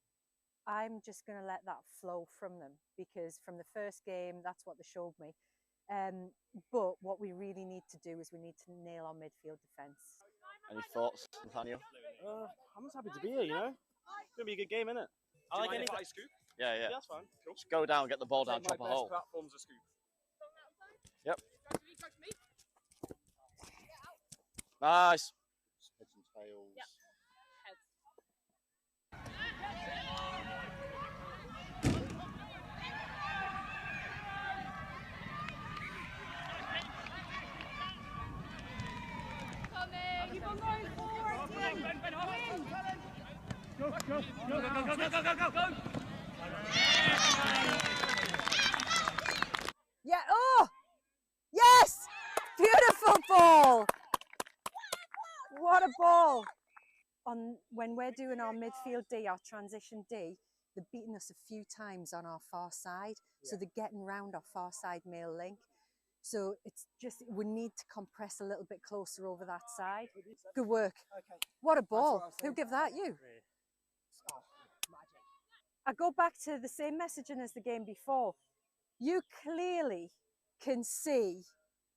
I'm just going to let that flow from them, because from the first game, that's what they showed me. But what we really need to do is we need to nail our midfield defence. Any thoughts, Nathaniel? I'm just happy to be here, you know? It's going to be a good game, isn't it? I like any any- scoop? Yeah. Yeah, that's fine. Cool. Just go down, get the ball down, chop a hole. Platform's a scoop. Yep. Nice. Heads and tails. Yep. Keep on going forward, team. Go, go, go, go, go, go, go, go, go. Yeah, oh! Yes! Beautiful ball! What a ball! When we're doing our midfield D, our transition D, they're beating us a few times on our far side. So they're getting round our far side male link. So it's just, we need to compress a little bit closer over that side. Good work. Okay. What a ball. Who gave that? You? I go back to the same messaging as the game before. You clearly can see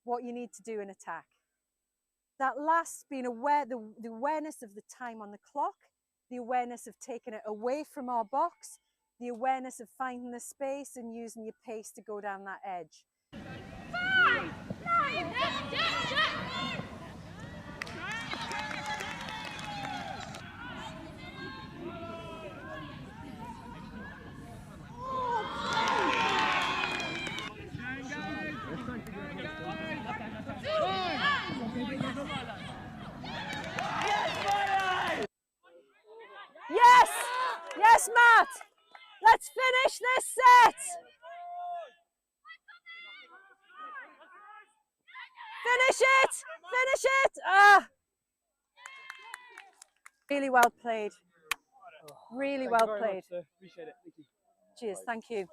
what you need to do in attack. That last, being aware, the awareness of the time on the clock, the awareness of taking it away from our box, the awareness of finding the space and using your pace to go down that edge. 5, 9, Yes! Yes, Matt! Let's finish this set! Finish it! Finish it! Ah! Really well played. Really well played. Appreciate it. Thank you. Cheers, thank you.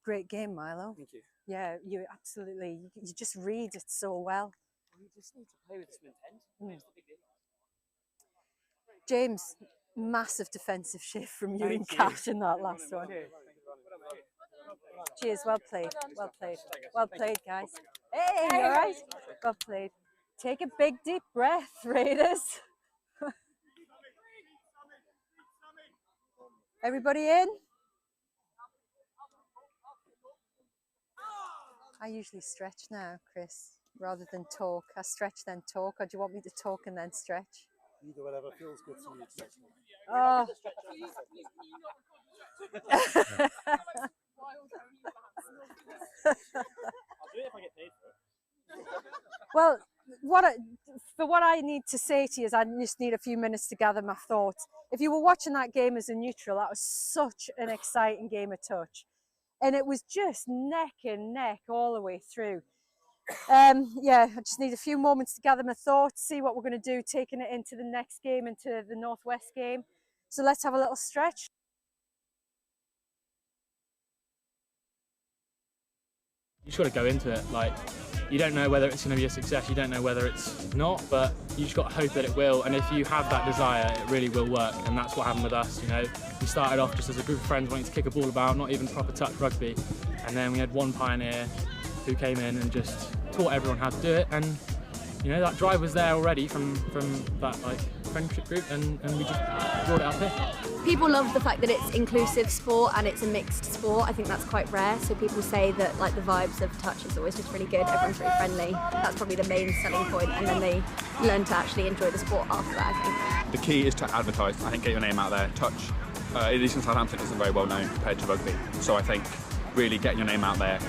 Great game, Milo. Thank you. Yeah, you absolutely, you just read it so well. We just need to play with some intent. Mm. James, massive defensive shift from you and Cash in that last one. Cheers, well played, well played. Well played, guys. Hey, all right? Well played. Take a big deep breath, Raiders. Everybody in? I usually stretch now, Chris, rather than talk. I stretch then talk, or do you want me to talk and then stretch? Either whatever feels good to you. Oh. I'll do it if I get paid for it. Well, what I need to say to you is I just need a few minutes to gather my thoughts. If you were watching that game as a neutral, that was such an exciting game of touch. And it was just neck and neck all the way through. Yeah, I just need a few moments to gather my thoughts, see what we're going to do, taking it into the next game, into the Northwest game. So let's have a little stretch. You just got to go into it. Like, you don't know whether it's going to be a success, you don't know whether it's not, but you just got to hope that it will. And if you have that desire, it really will work. And that's what happened with us. You know, we started off just as a group of friends wanting to kick a ball about, not even proper touch rugby. And then we had one pioneer who came in and just taught everyone how to do it. And you know, that drive was there already from that like friendship group, and we just brought it up here. People love the fact that it's inclusive sport and it's a mixed sport. I think that's quite rare. So people say that like the vibes of touch is always just really good. Everyone's really friendly. That's probably the main selling point, and then they learn to actually enjoy the sport after that, I think. The key is to advertise. I think get your name out there. Touch, at least in Southampton, isn't very well known compared to rugby. So I think really getting your name out there,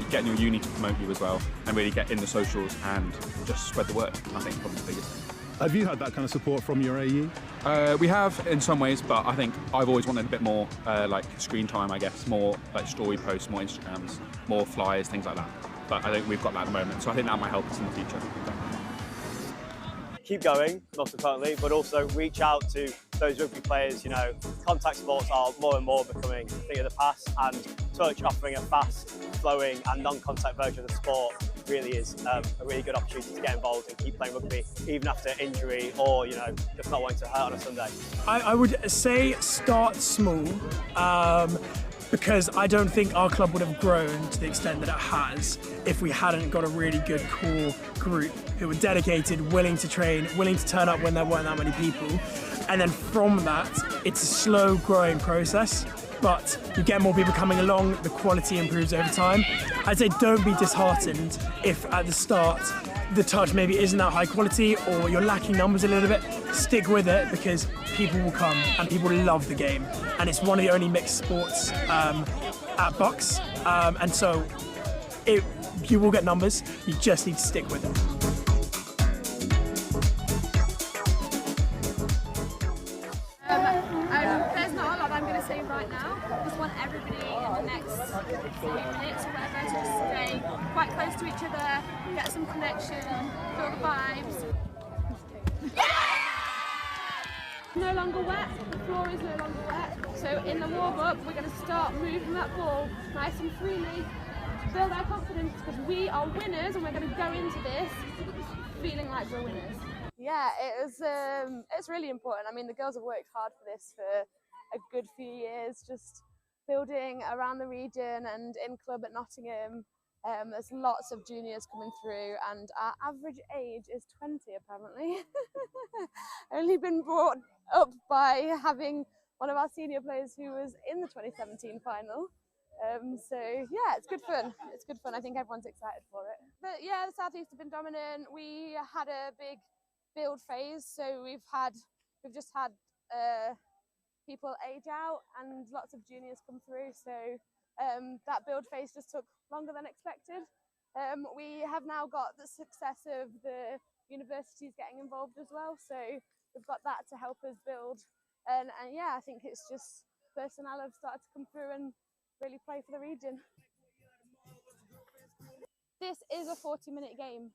getting your uni to promote you as well, and really get in the socials and just spread the word. I think probably the biggest thing. Have you had that kind of support from your AE? We have in some ways, but I think I've always wanted a bit more like screen time, I guess, more like story posts, more Instagrams, more flyers, things like that. But I think we've got that at the moment, so I think that might help us in the future. Keep going, most importantly, but also reach out to those rugby players. You know, contact sports are more and more becoming a thing of the past, and touch offering a fast, flowing and non-contact version of the sport really is a really good opportunity to get involved and keep playing rugby, even after injury or, you know, just not wanting to hurt on a Sunday. I would say start small, because I don't think our club would have grown to the extent that it has if we hadn't got a really good core group who were dedicated, willing to train, willing to turn up when there weren't that many people. And then from that, it's a slow growing process, but you get more people coming along, the quality improves over time. I'd say don't be disheartened if at the start the touch maybe isn't that high quality or you're lacking numbers a little bit. Stick with it, because people will come and people love the game. And it's one of the only mixed sports at Bucks. And so you will get numbers, you just need to stick with it. There's not a lot I'm going to say right now. I just want everybody in the next few minutes or whatever to just stay quite close to each other, get some connection, feel the vibes. No longer wet, the floor is no longer wet. So in the warm-up, we're going to start moving that ball nice and freely, build our confidence, because we are winners and we're going to go into this feeling like we're winners. Yeah, it's really important. I mean, the girls have worked hard for this for a good few years, just building around the region and in club at Nottingham. There's lots of juniors coming through, and our average age is 20 apparently. Only been brought up by having one of our senior players who was in the 2017 final. So yeah, it's good fun. It's good fun. I think everyone's excited for it. But yeah, the South East have been dominant. We had a big build phase, so we've just had people age out and lots of juniors come through. So that build phase just took longer than expected. We have now got the success of the universities getting involved as well, so we've got that to help us build. And yeah, I think it's just personnel have started to come through and really play for the region. This is a 40-minute game.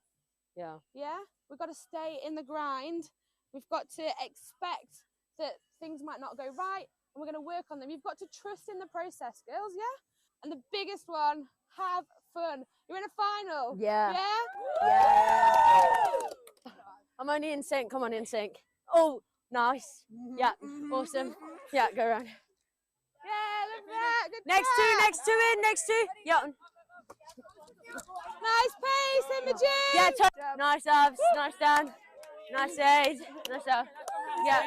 Yeah. Yeah? We've got to stay in the grind. We've got to expect that things might not go right, and we're going to work on them. You've got to trust in the process, girls, yeah? And the biggest one, have fun. You're in a final. Yeah. Yeah? Yeah. I'm only in sync. Come on, in sync. Oh, nice. Yeah, awesome. Yeah, go around. Yeah, look at that. Good Next job. two, next two in, next two. Yeah. Nice pace, Imogen. Yeah, nice abs, nice down. Nice aid. Nice up. Yeah.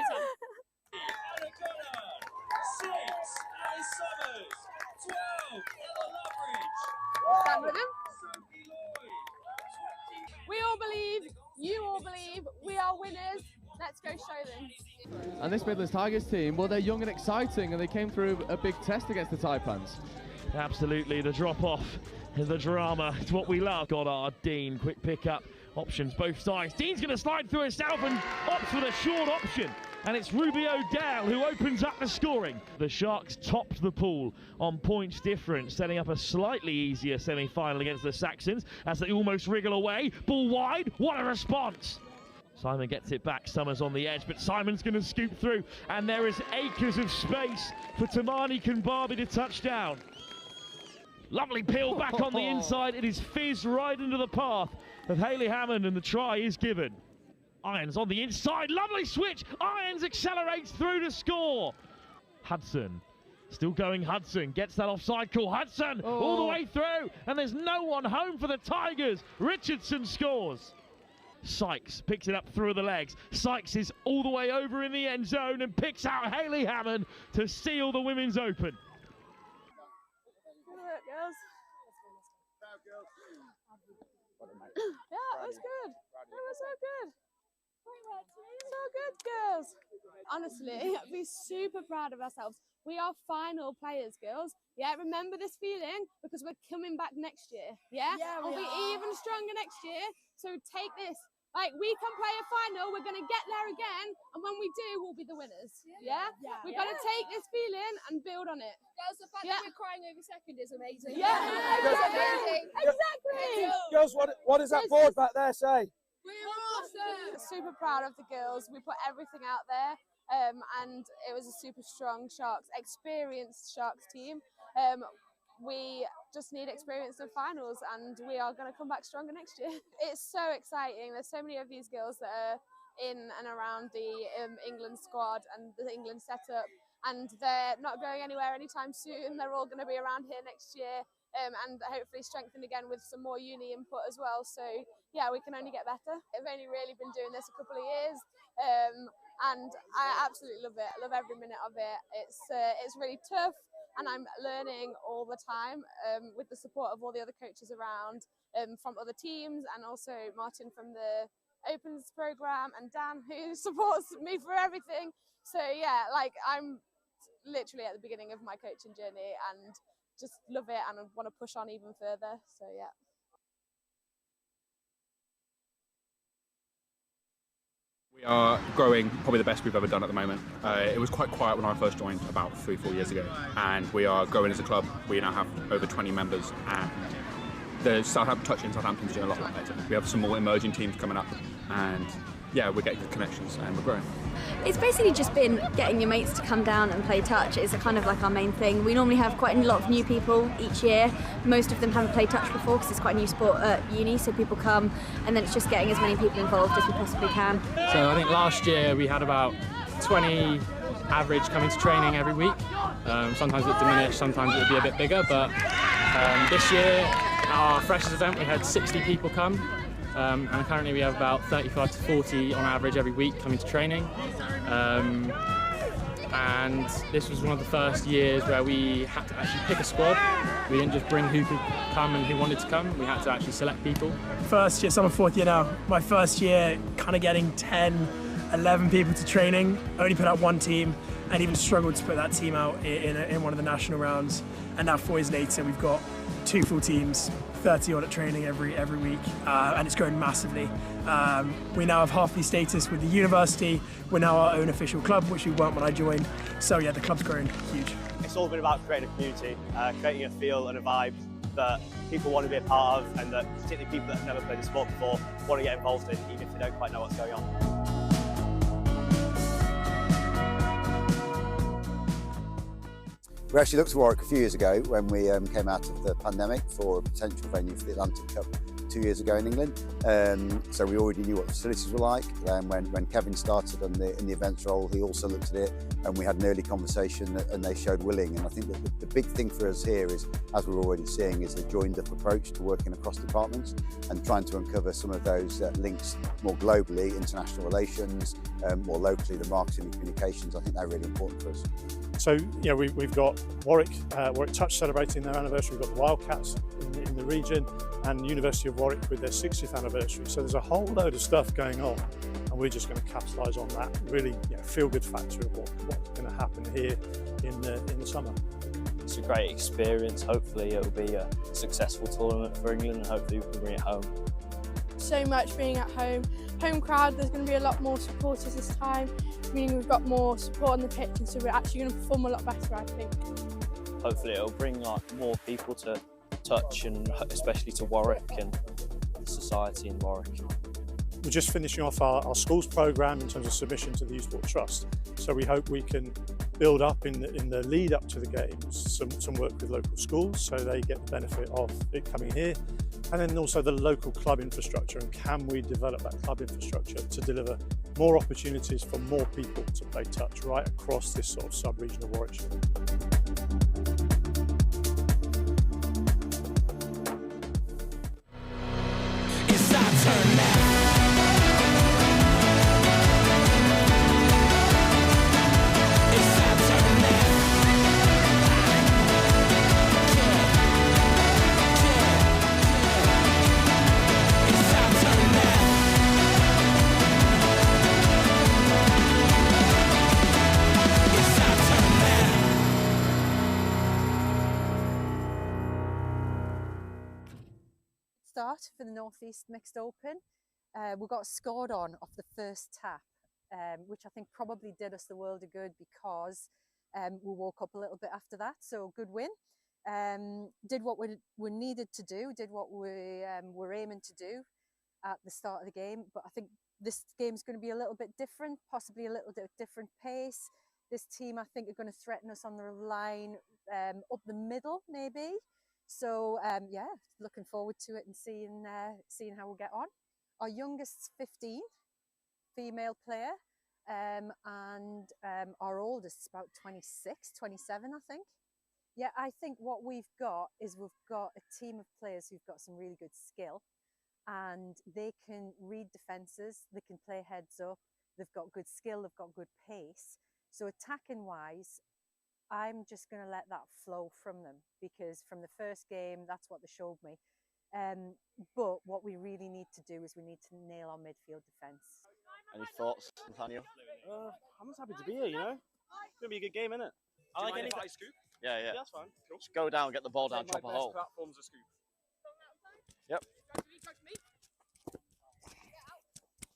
Stand with him. We all believe, you all believe, we are winners. Let's go show them. And this Midlands Tigers team, well, they're young and exciting, and they came through a big test against the Taipans. Absolutely, the drop-off, the drama, it's what we love. Goddard, Dean, quick pick-up, options both sides. Dean's going to slide through himself and opts for the short option. And it's Ruby O'Dell who opens up the scoring. The Sharks topped the pool on points difference, setting up a slightly easier semi-final against the Saxons as they almost wriggle away. Ball wide, what a response! Simon gets it back, Summers on the edge, but Simon's going to scoop through, and there is acres of space for Tamani Kumbabi to touch down. Lovely peel back on the inside. It is Fizz right into the path of Hayley Hammond, and the try is given. Irons on the inside, lovely switch. Irons accelerates through to score. Hudson, still going Hudson, gets that offside call. Hudson all the way through, and there's no one home for the Tigers. Richardson scores. Sykes picks it up through the legs. Sykes is all the way over in the end zone and picks out Hayley Hammond to seal the Women's Open. Good work, girls. Yeah, it was good. It was so good. So good, girls. Honestly, be super proud of ourselves. We are final players, girls. Yeah, remember this feeling, because we're coming back next year. Yeah, we'll be even stronger next year. So take this Like, we can play a final, we're going to get there again, and when we do, we'll be the winners. Yeah? We've got to take this feeling and build on it. Girls, the fact that we're crying over second is amazing. Yeah, exactly. Girls, what does that board back there say? We're awesome. Super proud of the girls. We put everything out there, and it was a super strong Sharks, experienced Sharks team. We just need experience in finals, and we are going to come back stronger next year. It's so exciting. There's so many of these girls that are in and around the England squad and the England setup, and they're not going anywhere anytime soon. They're all going to be around here next year, and hopefully strengthened again with some more uni input as well. So yeah, we can only get better. I've only really been doing this a couple of years, and I absolutely love it. I love every minute of it. It's really tough, and I'm learning all the time with the support of all the other coaches around, from other teams, and also Martin from the Opens programme, and Dan, who supports me for everything. So yeah, like, I'm literally at the beginning of my coaching journey and just love it, and I want to push on even further. So yeah. We are growing probably the best we've ever done at the moment. It was quite quiet when I first joined about 3-4 years ago, and we are growing as a club. We now have over 20 members, and the touch in Southampton is doing a lot better. We have some more emerging teams coming up, and yeah, we're getting good connections and we're growing. It's basically just been getting your mates to come down and play touch. It's kind of like our main thing. We normally have quite a lot of new people each year. Most of them haven't played touch before because it's quite a new sport at uni, so people come, and then it's just getting as many people involved as we possibly can. So I think last year we had about 20 average coming to training every week. Sometimes it would diminish, sometimes it would be a bit bigger, but this year at our freshers event we had 60 people come. And currently we have about 35 to 40 on average every week coming to training. And this was one of the first years where we had to actually pick a squad. We didn't just bring who could come and who wanted to come, we had to actually select people. First year, so I'm a fourth year now. My first year, kind of getting 10, 11 people to training, only put out one team, and even struggled to put that team out in one of the national rounds. And now 4 years later, we've got 2 full teams, 30 odd at training every week, and it's grown massively. We now have half the status with the university. We're now our own official club, which we weren't when I joined. So yeah, the club's grown huge. It's all been about creating a community, creating a feel and a vibe that people want to be a part of, and that particularly people that have never played the sport before want to get involved in, even if they don't quite know what's going on. We actually looked at Warwick a few years ago when we came out of the pandemic for a potential venue for the Atlantic Cup 2 years ago in England. So we already knew what the facilities were like. Then when Kevin started in the events role, he also looked at it, and we had an early conversation, and they showed willing. And I think that the big thing for us here is, as we're already seeing, is a joined-up approach to working across departments and trying to uncover some of those links more globally, international relations, more locally, the marketing and communications. I think they're really important for us. So yeah, we've got Warwick Touch celebrating their anniversary. We've got the Wildcats in the region, and University of Warwick with their 60th anniversary. So there's a whole load of stuff going on, and we're just going to capitalise on that. Really, feel-good factor of what's going to happen here in the summer. It's a great experience. Hopefully, it will be a successful tournament for England, and hopefully we can bring it home. So much being at home crowd. There's going to be a lot more supporters this time, meaning we've got more support on the pitch, and so we're actually going to perform a lot better, I think. Hopefully it'll bring more people to touch, and especially to Warwick and the society in Warwick. We're just finishing off our schools programme in terms of submission to the Youth Sport Trust, so we hope we can build up in the lead up to the games some work with local schools, so they get the benefit of it coming here, and then also the local club infrastructure, and can we develop that club infrastructure to deliver more opportunities for more people to play touch right across this sort of sub-region of Warwickshire. It's our turn now. Start for the North East Mixed Open. we got scored on off the first tap, which I think probably did us the world of good because we woke up a little bit after that. So good win. Did what we needed to do, did what we were aiming to do at the start of the game. But I think this game's going to be a little bit different, possibly a little bit different pace. This team, I think, are going to threaten us on the line up the middle, maybe. So yeah, looking forward to it and seeing how we'll get on. Our youngest's 15, female player, and our oldest is about 26, 27, I think. Yeah, I think what we've got is we've got a team of players who've got some really good skill, and they can read defences, they can play heads up, they've got good skill, they've got good pace. So attacking wise, I'm just going to let that flow from them, because from the first game, that's what they showed me. But what we really need to do is we need to nail our midfield defence. Any thoughts, Nathaniel? I'm just happy to be here, you know? It's going to be a good game, isn't it? I like any scoop. Yeah, yeah. That's fine. Cool. Just go down, get the ball down, chop a hole. Platform's a scoop. Yep.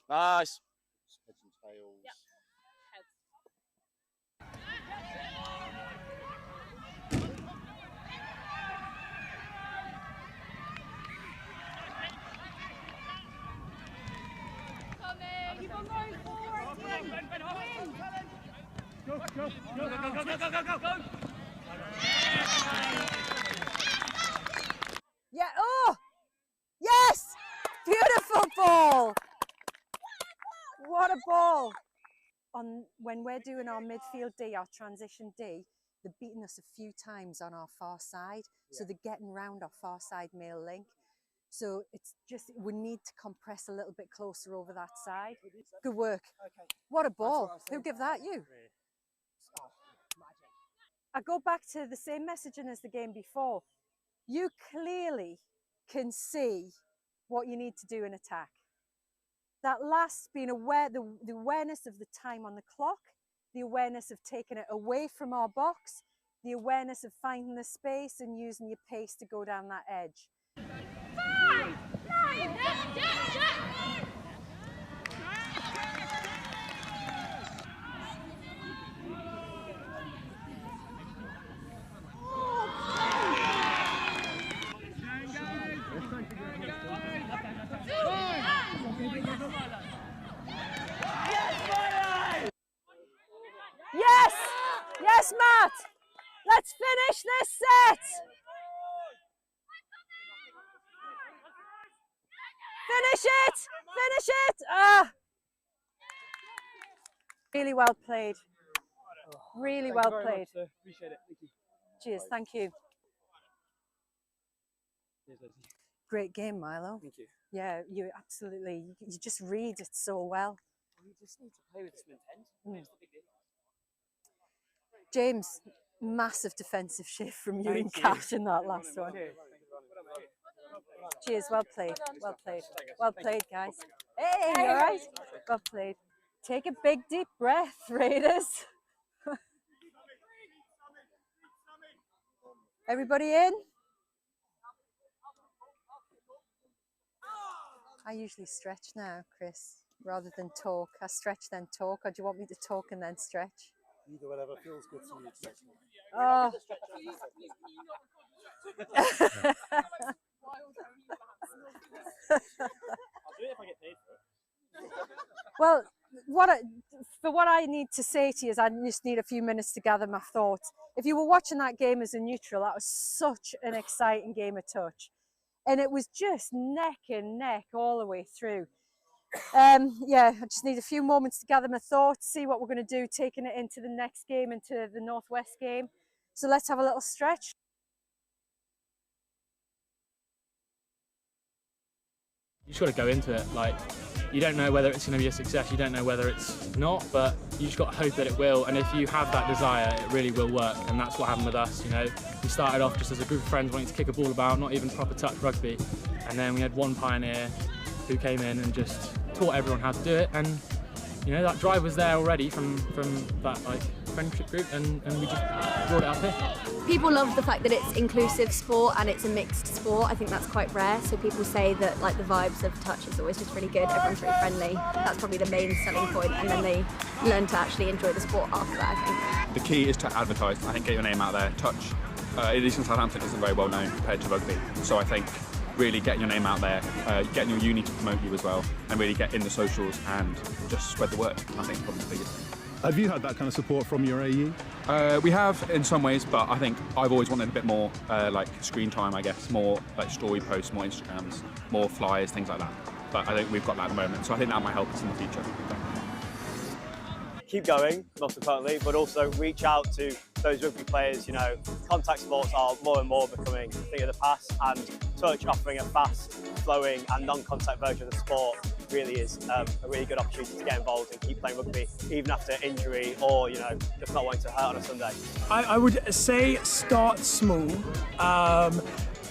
Nice. Heads and tails. Yep. Keep on going forward, team. Win. Go. Yeah, oh! Yes! Beautiful ball! What a ball! When we're doing our midfield D, our transition D, they're beating us a few times on our far side. So they're getting round our far side male link. So it's just, we need to compress a little bit closer over that side. Good work. Okay. What a ball. Who gave that? You? I go back to the same messaging as the game before. You clearly can see what you need to do in attack. That last, being aware, the awareness of the time on the clock, the awareness of taking it away from our box, the awareness of finding the space and using your pace to go down that edge. Yes! Yes, Matt! Let's finish this set! Finish it! Finish it! Ah! Really well played. Really well played. Appreciate it. Thank you. Cheers, thank you. Cheers, Lucy. Great game, Milo. Thank you. Yeah, you absolutely, you just read it so well. We just need to play with some intent. That's the big deal. James, massive defensive shift from you and Thank you. Cash in that last one. Cheers, well played, well played. Well played, guys. Hey, all right? Well played. Take a big, deep breath, Raiders. Everybody in? I usually stretch now, Chris, rather than talk. I stretch then talk, or do you want me to talk and then stretch? Either whatever feels good to you. Oh. I'll do it if I get paid for it. Well, what I need to say to you is I just need a few minutes to gather my thoughts. If you were watching that game as a neutral, that was such an exciting game of touch. And it was just neck and neck all the way through. Yeah, I just need a few moments to gather my thoughts, see what we're going to do, taking it into the next game, into the Northwest game. So let's have a little stretch. You just got to go into it. Like, you don't know whether it's going to be a success, you don't know whether it's not, but you just got to hope that it will. And if you have that desire, it really will work. And that's what happened with us. You know, we started off just as a group of friends wanting to kick a ball about, not even proper touch rugby. And then we had one pioneer who came in and just taught everyone how to do it. And you know, that drive was there already from that like friendship group, and we just brought it up here. People love the fact that it's inclusive sport and it's a mixed sport. I think that's quite rare. So people say that like the vibes of touch is always just really good. Everyone's really friendly. That's probably the main selling point, and then they learn to actually enjoy the sport after that, I think. The key is to advertise. I think get your name out there. Touch, at least in Southampton, isn't very well known compared to rugby. So I think really getting your name out there, getting your uni to promote you as well, and really get in the socials and just spread the word. I think probably the biggest thing. Have you had that kind of support from your AE? We have in some ways, but I think I've always wanted a bit more like screen time, I guess, more like story posts, more Instagrams, more flyers, things like that. But I think we've got that at the moment, so I think that might help us in the future. Keep going, most importantly, but also reach out to those rugby players. You know, contact sports are more and more becoming a thing of the past, and touch offering a fast, flowing and non-contact version of the sport really is a really good opportunity to get involved and keep playing rugby, even after injury or, you know, just not wanting to hurt on a Sunday. I would say start small,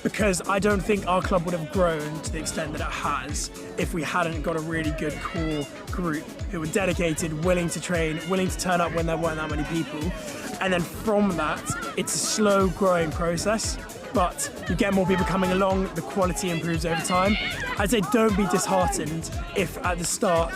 because I don't think our club would have grown to the extent that it has if we hadn't got a really good core group who were dedicated, willing to train, willing to turn up when there weren't that many people. And then from that, it's a slow growing process, but you get more people coming along, the quality improves over time. I'd say don't be disheartened if at the start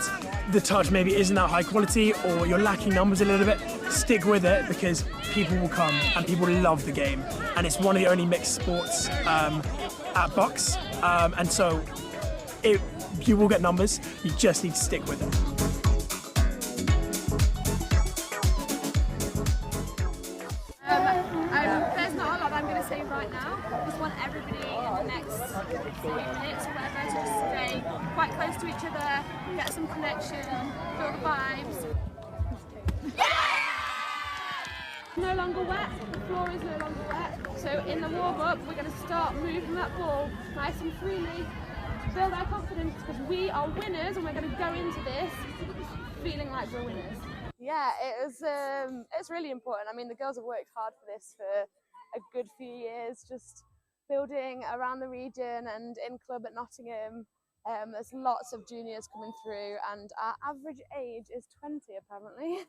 the touch maybe isn't that high quality or you're lacking numbers a little bit. Stick with it, because people will come and people love the game, and it's one of the only mixed sports at Bucks, and so you will get numbers. You just need to stick with it. There's not a lot I'm going to say right now. I just want everybody in the next 40 minutes or whatever to just stay quite close to each other, get some connection, feel the vibes. No longer wet, the floor is no longer wet. So in the warm-up, we're going to start moving that ball nice and freely, build our confidence, because we are winners and we're going to go into this feeling like we're winners. Yeah, it's really important. I mean, the girls have worked hard for this for a good few years, just building around the region and in club at Nottingham. There's lots of juniors coming through, and our average age is 20 apparently.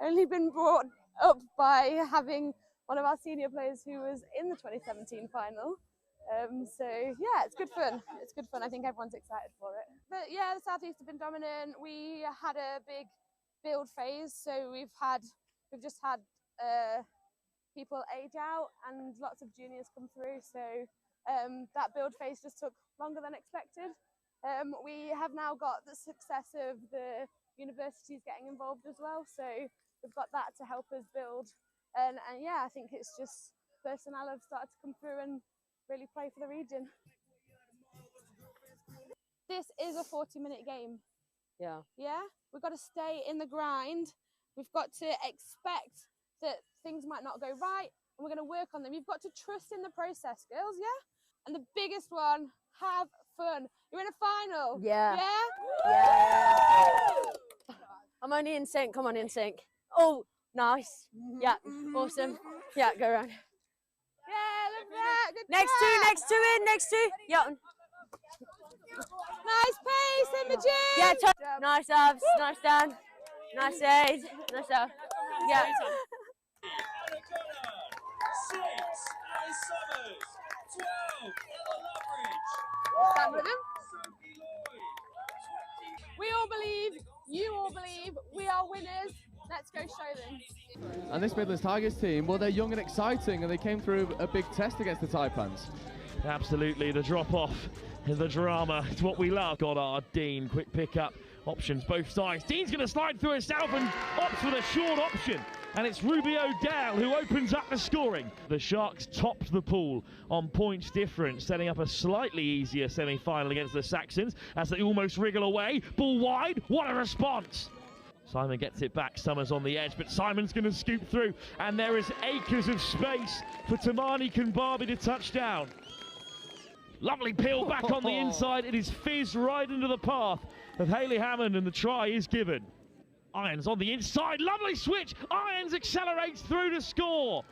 Only been brought up by having one of our senior players who was in the 2017 final. So yeah, it's good fun. It's good fun. I think everyone's excited for it. But yeah, the South East have been dominant. We had a big build phase, so we've just had people age out and lots of juniors come through. So that build phase just took longer than expected. We have now got the success of the universities getting involved as well, so we've got that to help us build. And yeah, I think it's just personnel have started to come through and really play for the region. This is a 40-minute game. Yeah. Yeah? We've got to stay in the grind. We've got to expect that things might not go right, and we're going to work on them. You've got to trust in the process, girls, yeah? And the biggest one, have fun. You're in a final. Yeah. Yeah? Yeah. I'm only in sync. Come on, in sync. Oh, nice. Yeah, awesome. Yeah, go around. Yeah, look at that. Good Next job. two, next two in, next two. Yeah. Nice pace, Imogen. Yeah, nice abs, nice Dan. Nice aid. Nice up. Yeah. Stand with them. We all believe, you all believe, we are winners. Let's go show them. And this Midlands Tigers team, well, they're young and exciting, and they came through a big test against the Taipans. Absolutely, the drop-off, the drama, it's what we love. Goddard, Dean, quick pick-up, options both sides. Dean's going to slide through himself and opts for the short option. And it's Ruby O'Dell who opens up the scoring. The Sharks topped the pool on points difference, setting up a slightly easier semi-final against the Saxons as they almost wriggle away. Ball wide, what a response! Simon gets it back, Summers on the edge, but Simon's going to scoop through, and there is acres of space for Tamani Kumbabi to touch down. Lovely peel back on the inside. It is fizzed right into the path of Hayley Hammond, and the try is given. Irons on the inside, lovely switch. Irons accelerates through to score.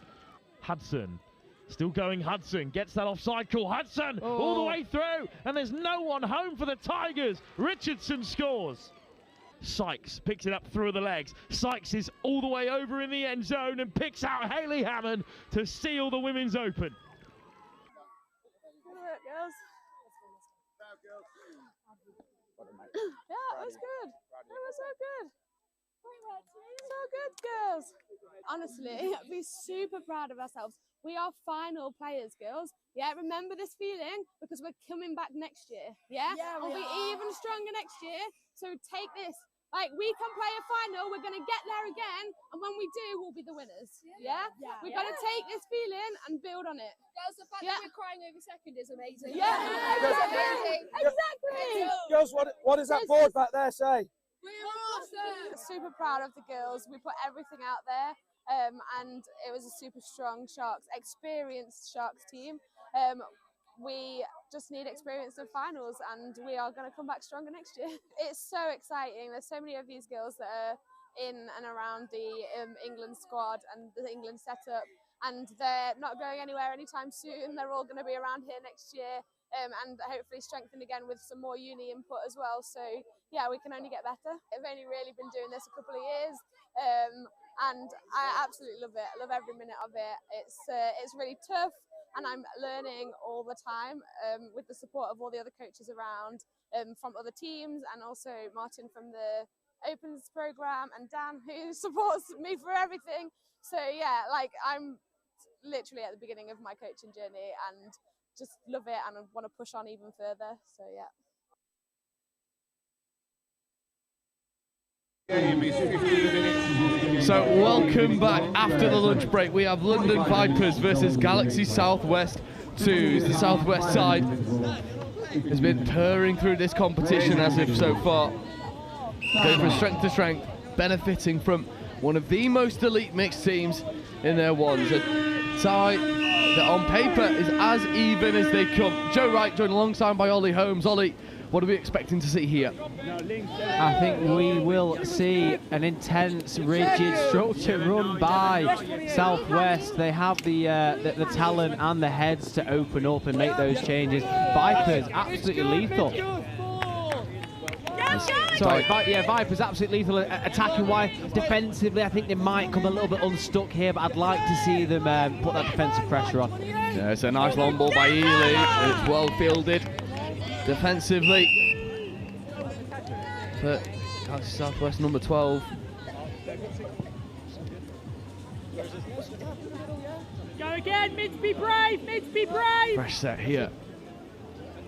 Hudson, still going Hudson, gets that offside call. Hudson all the way through, and there's no one home for the Tigers. Richardson scores. Sykes picks it up through the legs. Sykes is all the way over in the end zone and picks out Hayley Hammond to seal the women's open. Good work, girls. Yeah, it was good. It was so good. So good, girls. Honestly, be super proud of ourselves. We are final players, girls. Yeah, remember this feeling because we're coming back next year. Yeah, we'll be even stronger next year. So take this. Like, we can play a final, we're going to get there again, and when we do, we'll be the winners. Yeah? We've got to take this feeling and build on it. Girls, the fact that we're crying over second is amazing. Yeah, exactly. Girls, what does that board back there say? We're awesome. Super proud of the girls. We put everything out there, and it was a super strong Sharks, experienced Sharks team. We just need experience in finals, and we are going to come back stronger next year. It's so exciting. There's so many of these girls that are in and around the England squad and the England setup, and they're not going anywhere anytime soon. They're all going to be around here next year, and hopefully strengthened again with some more uni input as well. So yeah, we can only get better. I've only really been doing this a couple of years, and I absolutely love it. I love every minute of it. It's really tough, and I'm learning all the time with the support of all the other coaches around, from other teams, and also Martin from the Opens program, and Dan, who supports me for everything. So yeah, like, I'm literally at the beginning of my coaching journey and just love it, and I want to push on even further. So yeah. So welcome back after the lunch break. We have London Vipers versus Galaxy Southwest 2s. The Southwest side has been purring through this competition as if so far, going from strength to strength, benefiting from one of the most elite mixed teams in their ones. A tie that on paper is as even as they come. Joe Wright joined alongside by Ollie Holmes. Ollie, what are we expecting to see here? I think we will see an intense, rigid, structured run by Southwest. They have the talent and the heads to open up and make those changes. Vipers, absolutely lethal. Sorry, yeah, Vipers absolutely lethal attacking-wise. Defensively, I think they might come a little bit unstuck here, but I'd like to see them put that defensive pressure on. Yeah, it's a nice long ball by Ely, and it's well fielded defensively. But Galaxy Southwest number 12. Go again, Mids, be brave, Mids, be brave. Fresh set here.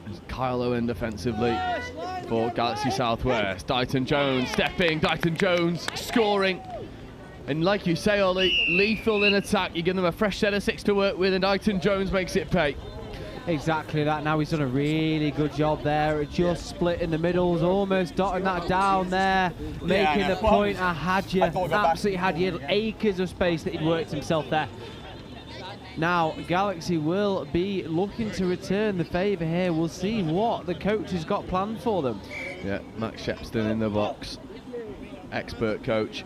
There's Kyle Owen defensively for Galaxy Southwest. Dighton Jones stepping, Dighton Jones scoring. And like you say, Ollie, lethal in attack. You give them a fresh set of 6 to work with, and Dighton Jones makes it pay. Exactly that. Now he's done a really good job there, just splitting the middles, almost dotting that down there, making the point. I had you, absolutely had you, acres of space that he'd worked himself there. Now Galaxy will be looking to return the favour here. We'll see what the coach has got planned for them. Yeah, Max Shepston in the box, expert coach.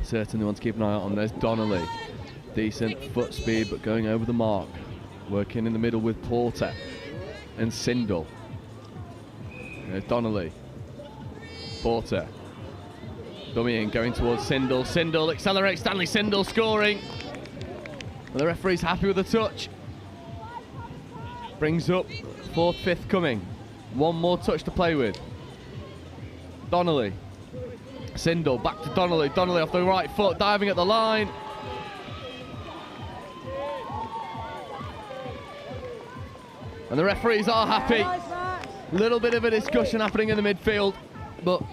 Certainly want to keep an eye out on. There's Donnelly, decent foot speed but going over the mark. Working in the middle with Porter and Sindel. There's Donnelly. Porter. Dummy in, going towards Sindel. Sindel accelerates, Stanley Sindel scoring. Well, the referee's happy with the touch. Brings up 4th, 5th coming. One more touch to play with. Donnelly. Sindel, back to Donnelly. Donnelly off the right foot, diving at the line. And the referees are happy. Little bit of a discussion happening in the midfield, but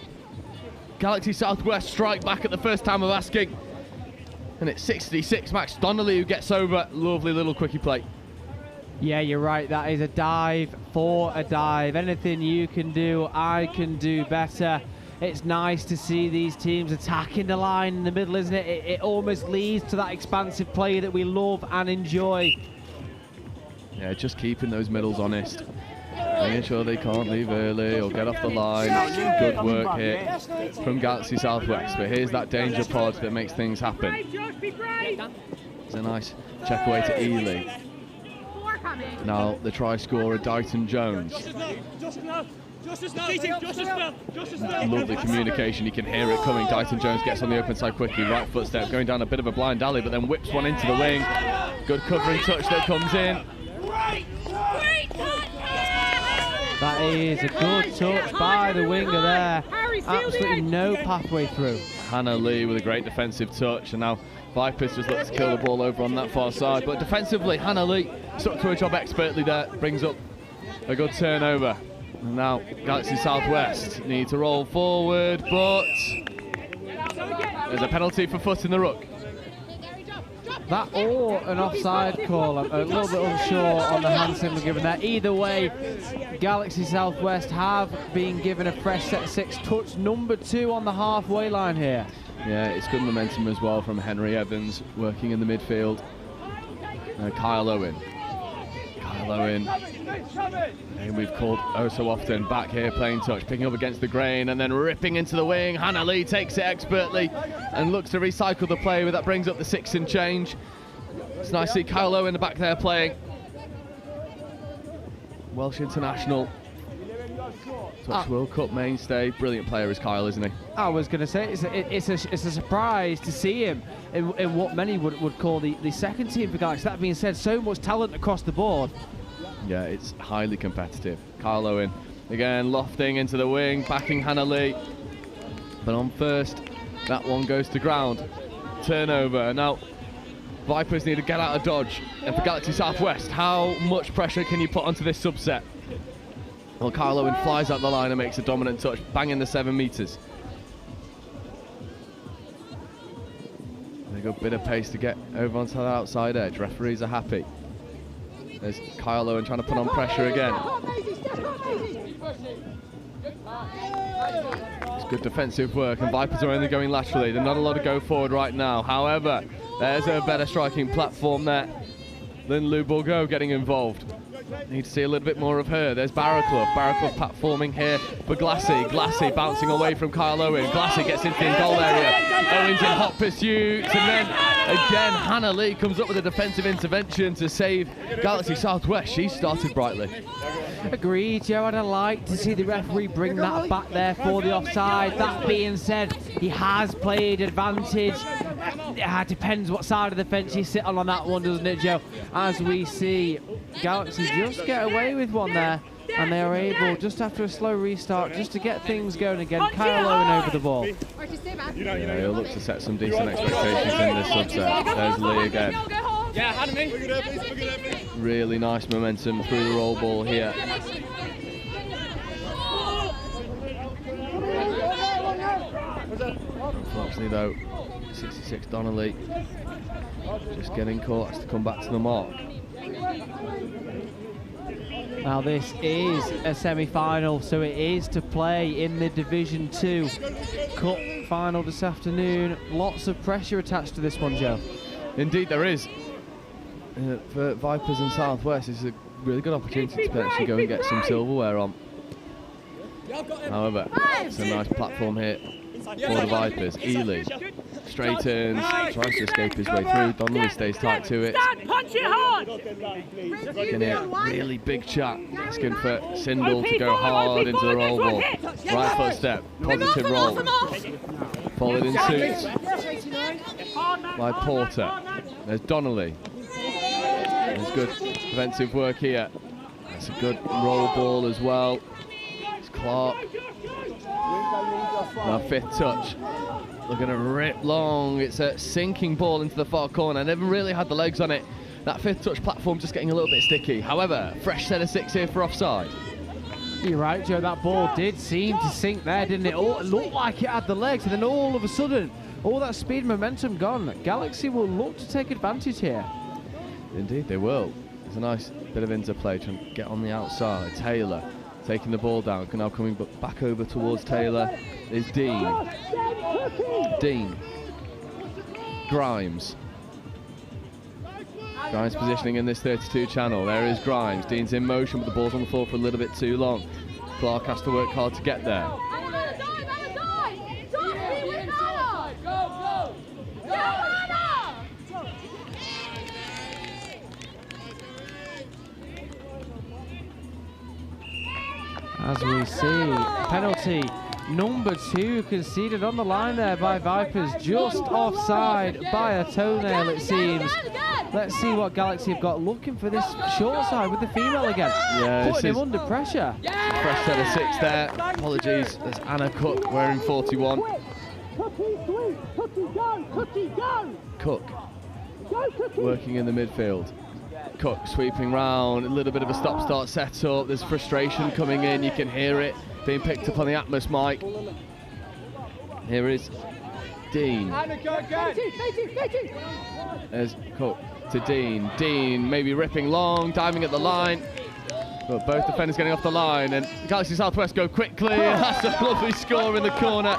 Galaxy Southwest strike back at the first time of asking. And it's 66, Max Donnelly who gets over. Lovely little quickie play. Yeah, you're right. That is a dive for a dive. Anything you can do, I can do better. It's nice to see these teams attacking the line in the middle, isn't it? It almost leads to that expansive play that we love and enjoy. Yeah, just keeping those middles honest. Making sure they can't leave early or get off the line. Good work here from Galaxy Southwest. But here's that danger pod that makes things happen. It's a nice check away to Ely. Now the try scorer, Dighton Jones. Lovely communication, you can hear it coming. Dyson Jones gets on the open side quickly, right footstep, going down a bit of a blind alley, but then whips one into the wing. Good covering touch that comes in. That is a good touch by the winger there. Absolutely no pathway through. Hannah Lee with a great defensive touch, and now Vipers just look to kill the ball over on that far side. But defensively, Hannah Lee stuck to her job expertly there, brings up a good turnover. And now Galaxy Southwest need to roll forward, but there's a penalty for foot in the ruck. That or an offside call. I'm a little bit unsure on the hand signal given there. Either way, Galaxy Southwest have been given a fresh set 6, touch number 2 on the halfway line here. Yeah, it's good momentum as well from Henry Evans working in the midfield. Kyle Owen. And we've called oh so often, back here playing touch, picking up against the grain and then ripping into the wing. Hannah Lee takes it expertly and looks to recycle the play, but that brings up the 6 and change. It's nice to see Kyle Owen in the back there playing. Welsh international, Touch World Cup mainstay, brilliant player is Kyle, isn't he? I was going to say it's a surprise to see him in what many would call the second team for Galaxy. That being said, so much talent across the board. Yeah, it's highly competitive. Kyle Owen, again, lofting into the wing, backing Hannah Lee. But on first, that one goes to ground. Turnover. Now, Vipers need to get out of dodge. And for Galaxy Southwest, how much pressure can you put onto this subset? Well, Kyle Owen flies up the line and makes a dominant touch, banging the 7 metres. A good bit of pace to get over onto the outside edge. Referees are happy. There's Kyle Owen trying to put on pressure again. It's good defensive work, and Vipers are only going laterally. They're not allowed to go forward right now. However, there's a better striking platform there than Lou Bourgeau getting involved. Need to see a little bit more of her. There's Barraclough platforming here for Glassy. Glassy bouncing away from Kyle Owen. Glassy gets into the goal area. Owen's in hot pursuit, and then again Hannah Lee comes up with a defensive intervention to save Galaxy Southwest. She started brightly. Agreed, Joe, and I'd like to see the referee bring that back there for the offside. That being said, he has played advantage. It depends what side of the fence you sit on that one, doesn't it, Joe? As we see Galaxy just get away with one there, and they are able, just after a slow restart, just to get things going again. Kyle Owen over the ball. Yeah, he'll look to set some decent expectations in this subset. There's Lee again. Really nice momentum through the roll ball here. Unfortunately though, 66 Donnelly just getting caught, has to come back to the mark. Now this is a semi-final, so it is to play in the Division 2 Cup final this afternoon. Lots of pressure attached to this one, Joe. Indeed there is. For Vipers and Southwest, it's a really good opportunity to potentially go and get some silverware on. However, it's a nice platform here for the Vipers. Ely straightens, tries to escape his way through. Donnelly stays tight to it. Can hear really big chat, asking for Sindel to go hard into the roll ball. Right footstep, positive roll. Followed in suit by Porter. There's Donnelly. There's good defensive work here. That's a good roll ball as well. It's Clark. Now 5th touch. Looking to rip long. It's a sinking ball into the far corner. Never really had the legs on it. That 5th touch platform just getting a little bit sticky. However, fresh set of 6 here for offside. You're right, Joe. That ball did seem to sink there, didn't it? It looked like it had the legs, and then all of a sudden, all that speed and momentum gone. Galaxy will look to take advantage here. Indeed, they will. There's a nice bit of interplay trying to get on the outside. Taylor taking the ball down, now coming back over towards Taylor is Dean. Grimes. Grimes positioning in this 32 channel. There is Grimes. Dean's in motion, but the ball's on the floor for a little bit too long. Clark has to work hard to get there. As we see, penalty number 2 conceded on the line there by Vipers, just offside by a toenail it seems. Let's see what Galaxy have got looking for this short side with the female again. Yeah, putting him under pressure. Fresh set of 6 there. Apologies, there's Anna Cook wearing 41. Cook working in the midfield. Cook sweeping round, a little bit of a stop-start set-up. There's frustration coming in, you can hear it being picked up on the Atmos mic. Here is Dean. There's Cook to Dean. Dean maybe ripping long, diving at the line. But both defenders getting off the line, and Galaxy Southwest go quickly. That's a lovely score in the corner.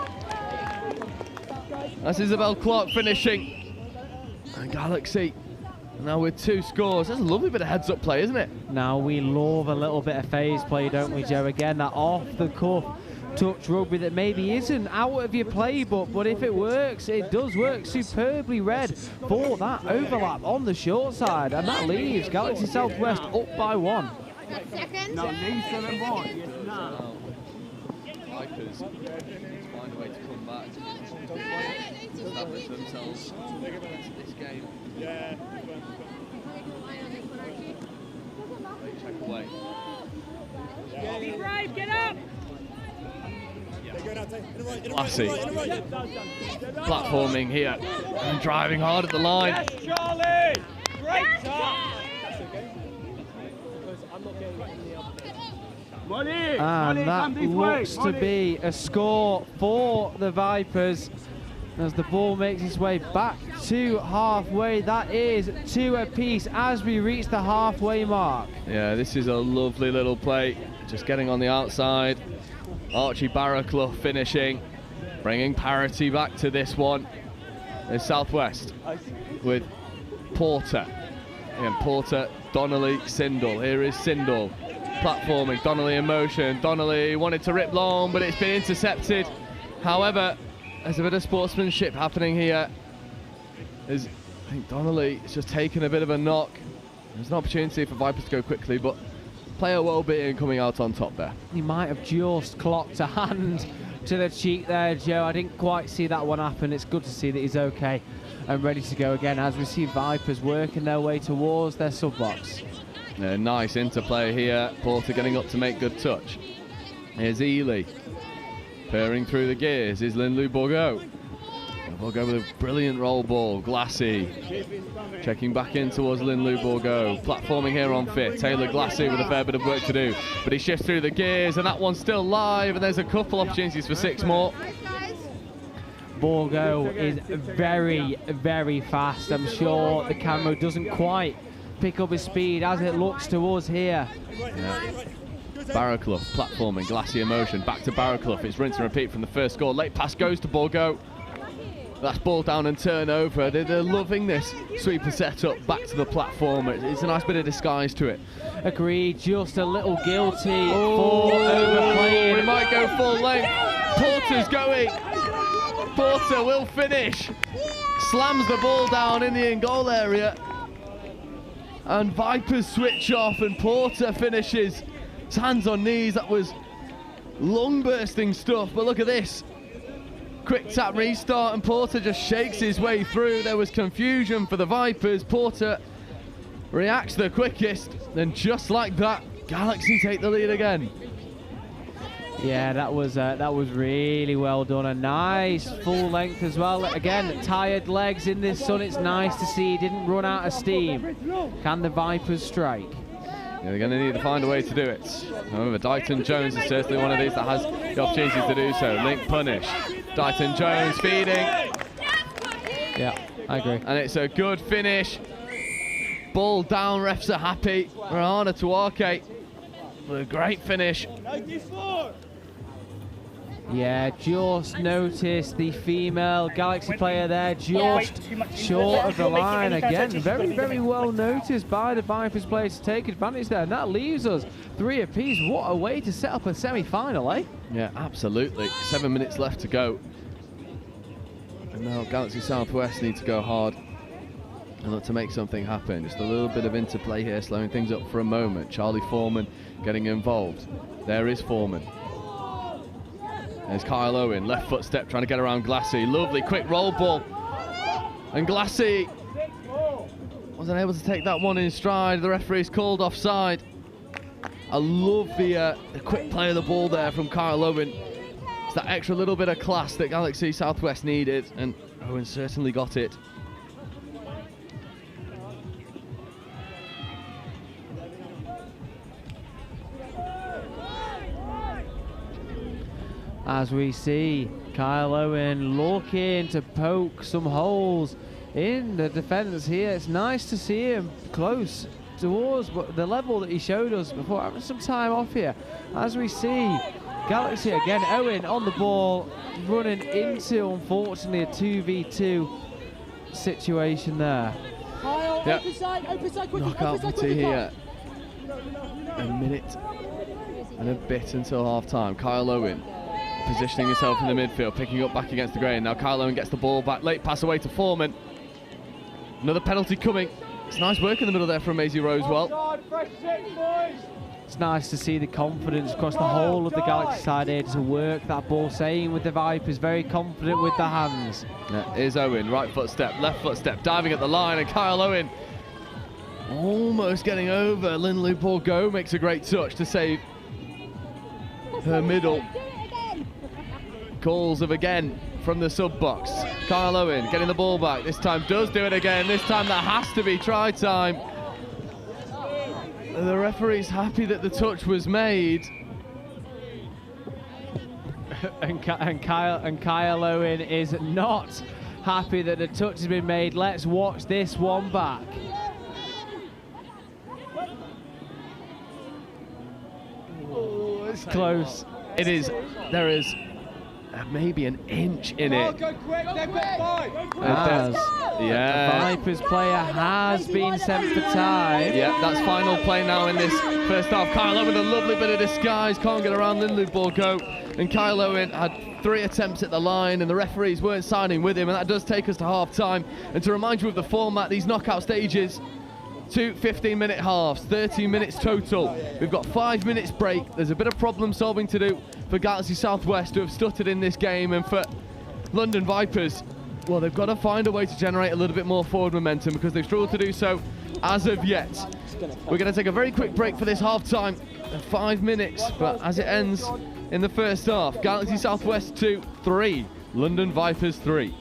That's Isabel Clark finishing. And Galaxy now with 2 scores. That's a lovely bit of heads-up play, isn't it? Now we love a little bit of phase play, don't we, Joe? Again, that off-the-cuff touch rugby that maybe isn't out of your playbook, but if it works, it does work. Superbly read for that overlap on the short side, and that leaves Galaxy Southwest up by 1. No, leave 7-1. Vipers find a way to come back, establish themselves into this game. Yeah. Check away. Be brave, get up! Lassie platforming here and driving hard at the line. Yes, Charlie! Great start! And that looks to be a score for the Vipers as the ball makes its way back to halfway. That is 2 apiece as we reach the halfway mark. Yeah, this is a lovely little play, just getting on the outside. Archie Barraclough finishing, bringing parity back to this one. There's Southwest with Porter. And Porter, Donnelly, Sindel. Here is Sindel platforming, Donnelly in motion. Donnelly wanted to rip long, but it's been intercepted. However, there's a bit of sportsmanship happening here. I think Donnelly has just taken a bit of a knock. There's an opportunity for Vipers to go quickly, but player well-being coming out on top there. He might have just clocked a hand to the cheek there, Joe. I didn't quite see that one happen. It's good to see that he's okay and ready to go again as we see Vipers working their way towards their sub-box. Yeah, nice interplay here. Porter getting up to make good touch. Here's Ely. Pairing through the gears is Linlou Bourgo. Bourgo with a brilliant roll ball. Glassy checking back in towards Linlou Bourgo. Platforming here on fit. Taylor Glassy with a fair bit of work to do. But he shifts through the gears and that one's still live, and there's a couple opportunities for 6 more. Bourgo is very, very fast. I'm sure the camera doesn't quite pick up his speed as it looks to us here. Yeah. Barraclough platforming, Glassy in motion, back to Barraclough. It's rinse and repeat from the first score. Late pass goes to Bourgo. That's ball down and turnover. They're loving this sweep and set up back to the platform. It's a nice bit of disguise to it. Agreed, just a little guilty for overplaying. It might go full length. Porter's going. Porter will finish. Slams the ball down in the in-goal area. And Vipers switch off and Porter finishes. His hands on knees. That was lung-bursting stuff, but look at this. Quick tap restart and Porter just shakes his way through. There was confusion for the Vipers. Porter reacts the quickest, and just like that, Galaxy take the lead again. Yeah, that was really well done. A nice full length as well. Again, tired legs in this sun. It's nice to see he didn't run out of steam. Can the Vipers strike? Yeah, they're going to need to find a way to do it. However, Dighton Jones is certainly one of these that has the opportunity to do so. Link punish. Dighton Jones feeding. Yeah, I agree. And it's a good finish. Ball down, refs are happy. Rahana Tuake with a great finish. 94. Yeah, just noticed the female Galaxy player there just short of the line again. Very, very well noticed by the Vipers players to take advantage there. And that leaves us 3 apiece. What a way to set up a semi-final, eh? Yeah, absolutely. 7 minutes left to go. And now Galaxy Southwest need to go hard. and look to make something happen. Just a little bit of interplay here, slowing things up for a moment. Charlie Foreman getting involved. There is Foreman. There's Kyle Owen, left foot step, trying to get around Glassy. Lovely quick roll ball. And Glassy wasn't able to take that one in stride. The referee's called offside. I love the quick play of the ball there from Kyle Owen. It's that extra little bit of class that Galaxy Southwest needed, and Owen certainly got it. As we see Kyle Owen looking to poke some holes in the defence here. It's nice to see him close towards the level that he showed us before, having some time off here. As we see Galaxy again, Owen on the ball, running into, unfortunately, a 2v2 situation there. Kyle, open side, quickly, Knockout for two here. A minute and a bit until half time. Kyle Owen positioning himself in the midfield, picking up back against the grain. Now Kyle Owen gets the ball back, late pass away to Foreman. Another penalty coming. It's nice work in the middle there from Maisie Rosewell. It's nice to see the confidence across the whole of the Galaxy side here to work that ball. Same with the Vipers, very confident with the hands. Here's Owen, right foot step, left foot step, diving at the line, and Kyle Owen almost getting over. Lindley Borgo makes a great touch to save her middle. Calls of again from the sub box. Kyle Owen getting the ball back. This time does do it again. This time that has to be try time. The referee's happy that the touch was made. and Kyle Owen is not happy that the touch has been made. Let's watch this one back. Oh, it's close. It is. There is maybe an inch in it. Go quick, they've got 5. Yeah. The Vipers player has been sent for time. Yeah, that's final play now in this first half. Kyle Owen, a lovely bit of disguise, can't get around Lindley Borgo. And Kyle Owen had 3 attempts at the line, and the referees weren't siding with him, and that does take us to half time. And to remind you of the format, these knockout stages, 2 15-minute halves, 30 minutes total. We've got 5 minutes break. There's a bit of problem solving to do for Galaxy Southwest, who have stuttered in this game, and for London Vipers, well, they've got to find a way to generate a little bit more forward momentum, because they've struggled to do so as of yet. We're going to take a very quick break for this half time, 5 minutes, but as it ends in the first half, Galaxy Southwest 2, 3, London Vipers 3.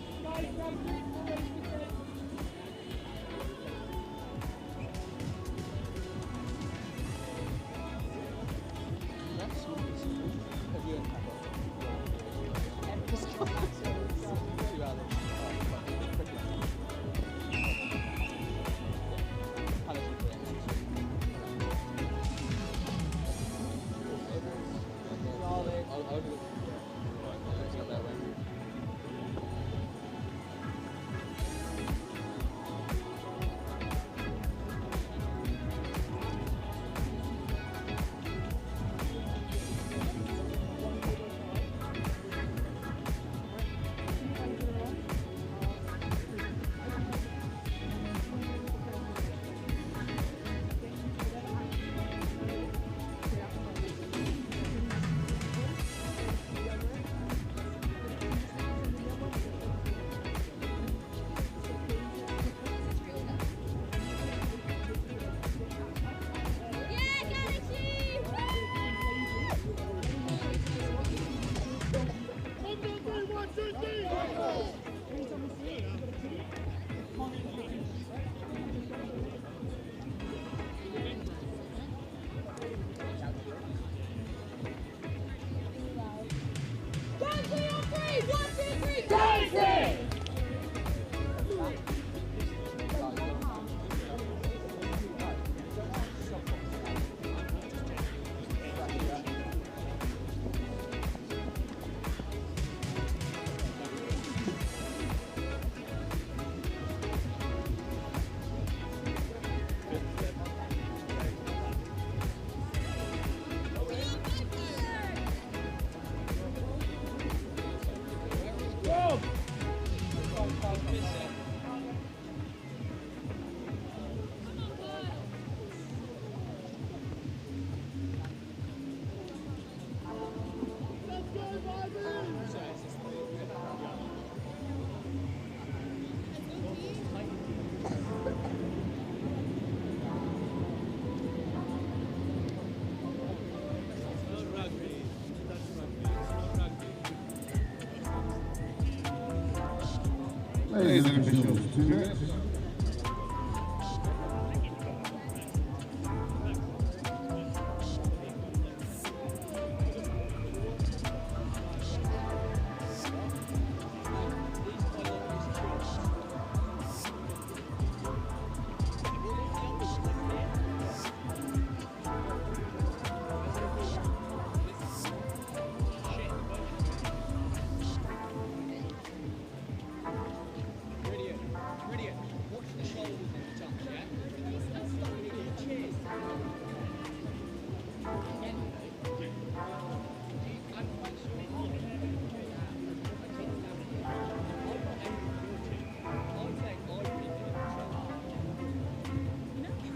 Ladies and officials, 2 minutes.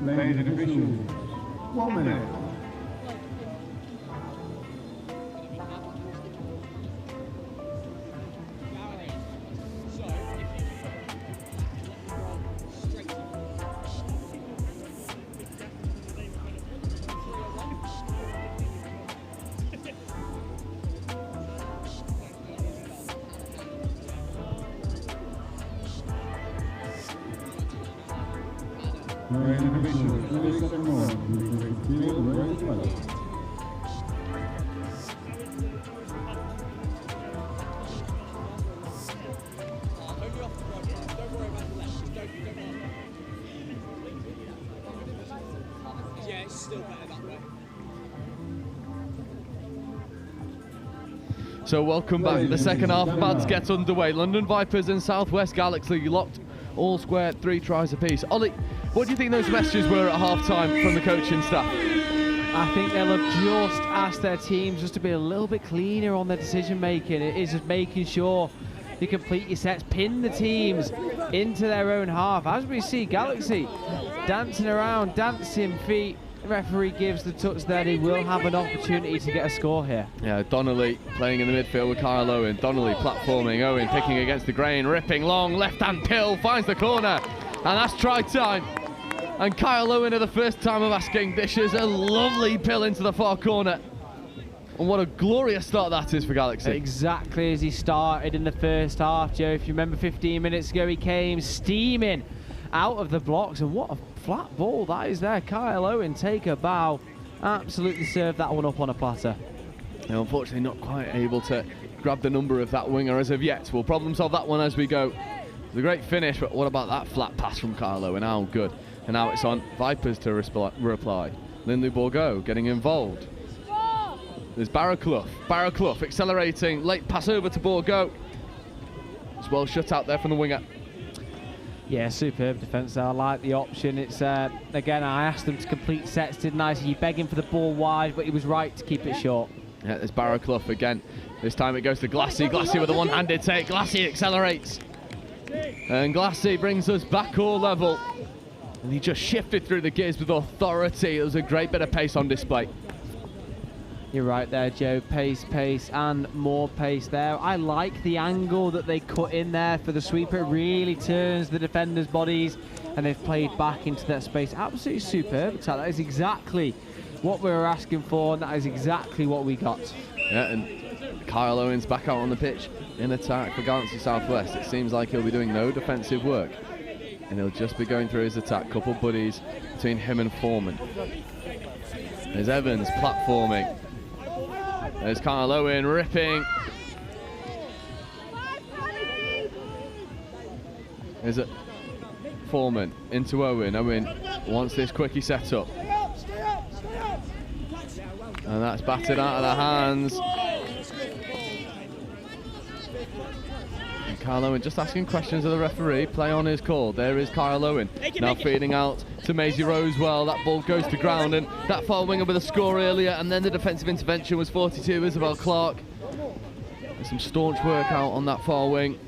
Ladies and officials, 1 minute. Ladies and officials, 30 seconds more. Field ready to play. Yeah, it's still better that way. So welcome back. The second half about to get underway. London Vipers and Southwest Galaxy locked all square, 3 tries apiece. Ollie, what do you think those messages were at half-time from the coaching staff? I think they'll have just asked their teams just to be a little bit cleaner on their decision-making. It is just making sure you complete your sets, pin the teams into their own half. As we see Galaxy dancing around, dancing feet. The referee gives the touch there. He will have an opportunity to get a score here. Yeah, Donnelly playing in the midfield with Kyle Owen. Donnelly platforming, Owen picking against the grain, ripping long, left-hand pill, finds the corner. And that's try time. And Kyle Owen, at the first time of asking, dishes a lovely pill into the far corner. And what a glorious start that is for Galaxy. Exactly as he started in the first half, Joe. If you remember 15 minutes ago, he came steaming out of the blocks. And what a flat ball that is there. Kyle Owen, take a bow. Absolutely served that one up on a platter. Now, unfortunately, not quite able to grab the number of that winger as of yet. We'll problem solve that one as we go. It's a great finish, but what about that flat pass from Kyle Owen? How good. And now it's on Vipers to reply. Lindley Bourgault getting involved. There's Barraclough. Barraclough accelerating. Late pass over to Bourgault. It's well shut out there from the winger. Yeah, superb defence there. I like the option. It's again, I asked them to complete sets, didn't I? So you're begging for the ball wide, but he was right to keep it short. Yeah, there's Barraclough again. This time it goes to Glassy. Glassy with a one-handed take. Glassy accelerates. And Glassy brings us back all level. And he just shifted through the gears with authority. It was a great bit of pace on display. You're right there, Joe. Pace, pace, and more pace there. I like the angle that they cut in there for the sweeper. It really turns the defenders' bodies, and they've played back into that space. Absolutely superb attack. That is exactly what we were asking for, and that is exactly what we got. Yeah, and Kyle Owens back out on the pitch in attack for Galaxy Southwest. It seems like he'll be doing no defensive work, and he'll just be going through his attack. Couple buddies between him and Foreman. There's Evans platforming. There's Kyle Owen ripping. There's a Foreman into Owen. Owen wants this quickie set up. And that's battered out of the hands. And Kyle Owen just asking questions of the referee. Play on his call. There is Kyle Owen. Now feeding out to Maisie Rosewell. That ball goes to ground, and that far winger with a score earlier, and then the defensive intervention was 42, Isabel Clark. There's some staunch work out on that far wing.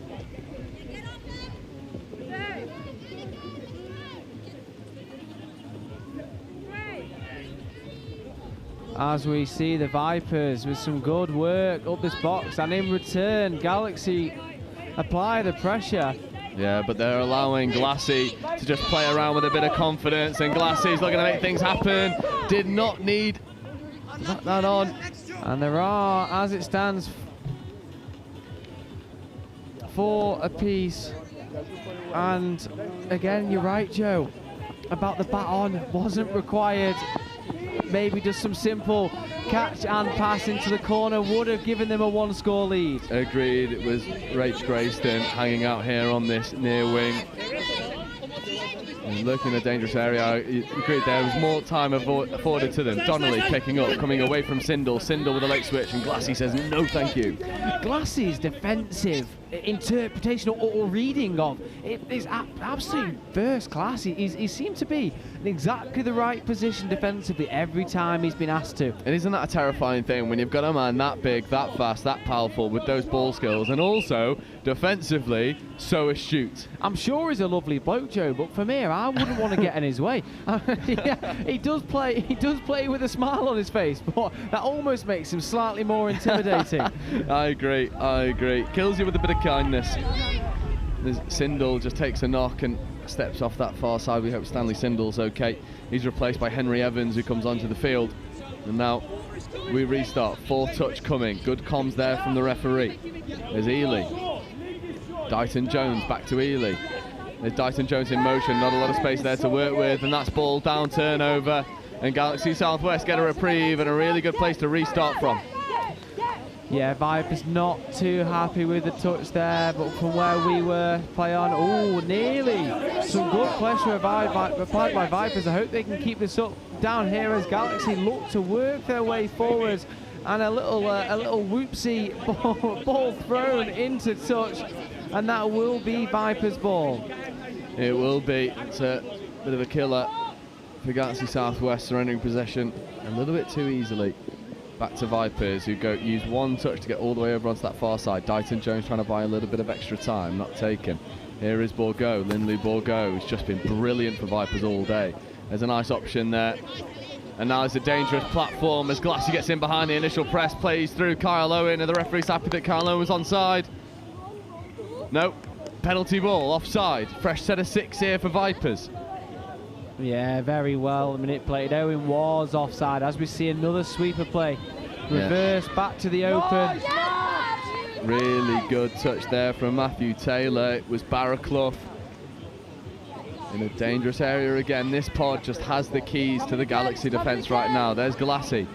As we see the Vipers with some good work up this box, and in return, Galaxy apply the pressure. Yeah, but they're allowing Glassy to just play around with a bit of confidence, and Glassy's looking to make things happen. Did not need that on. And there are, as it stands, 4 apiece And again, you're right, Joe, about the baton. Wasn't required. Maybe just some simple catch and pass into the corner would have given them a 1-score lead. Agreed. It was Rach Grayston hanging out here on this near wing. And looking in a dangerous area. Agreed, there was more time afforded to them. Donnelly picking up, coming away from Sindel. Sindel with a late switch, and Glassy says no thank you. Glassy's defensive interpretation or reading of it is absolutely first class. He seemed to be in exactly the right position defensively every time he's been asked to. And isn't that a terrifying thing when you've got a man that big, that fast, that powerful with those ball skills, and also defensively so astute? I'm sure he's a lovely bloke, Joe, but for me, I wouldn't want to get in his way. Yeah, he does play with a smile on his face, but that almost makes him slightly more intimidating. I agree. Kills you with a bit of kindness. Sindel just takes a knock and steps off that far side. We hope Stanley Sindel's okay. He's replaced by Henry Evans, who comes onto the field. And now we restart. 4-touch coming. Good comms there from the referee. There's Ely. Dighton Jones back to Ely. There's Dighton Jones in motion. Not a lot of space there to work with. And that's ball down, turnover. And Galaxy Southwest get a reprieve and a really good place to restart from. Yeah, Vipers not too happy with the touch there, but from where we were, play on. Oh, nearly. Some good pressure applied by Vipers. I hope they can keep this up down here as Galaxy look to work their way forwards. And a little whoopsie ball thrown into touch, and that will be Vipers' ball. It will be. It's a bit of a killer for Galaxy Southwest, surrendering possession a little bit too easily. Back to Vipers, who use 1 touch to get all the way over onto that far side. Dighton Jones trying to buy a little bit of extra time, not taken. Here is Bourgault, Lindley Bourgault, who's just been brilliant for Vipers all day. There's a nice option there. And now it's a dangerous platform as Glassy gets in behind the initial press, plays through Kyle Owen, and the referee's happy that Kyle Owen was onside. Nope, penalty ball, offside. Fresh set of 6 here for Vipers. Yeah, very well manipulated. Owen was offside as we see another sweeper play. Reverse back to the open. Really good touch there from Matthew Taylor. It was Barraclough in a dangerous area again. This pod just has the keys to the Galaxy defence right now. There's Glassy.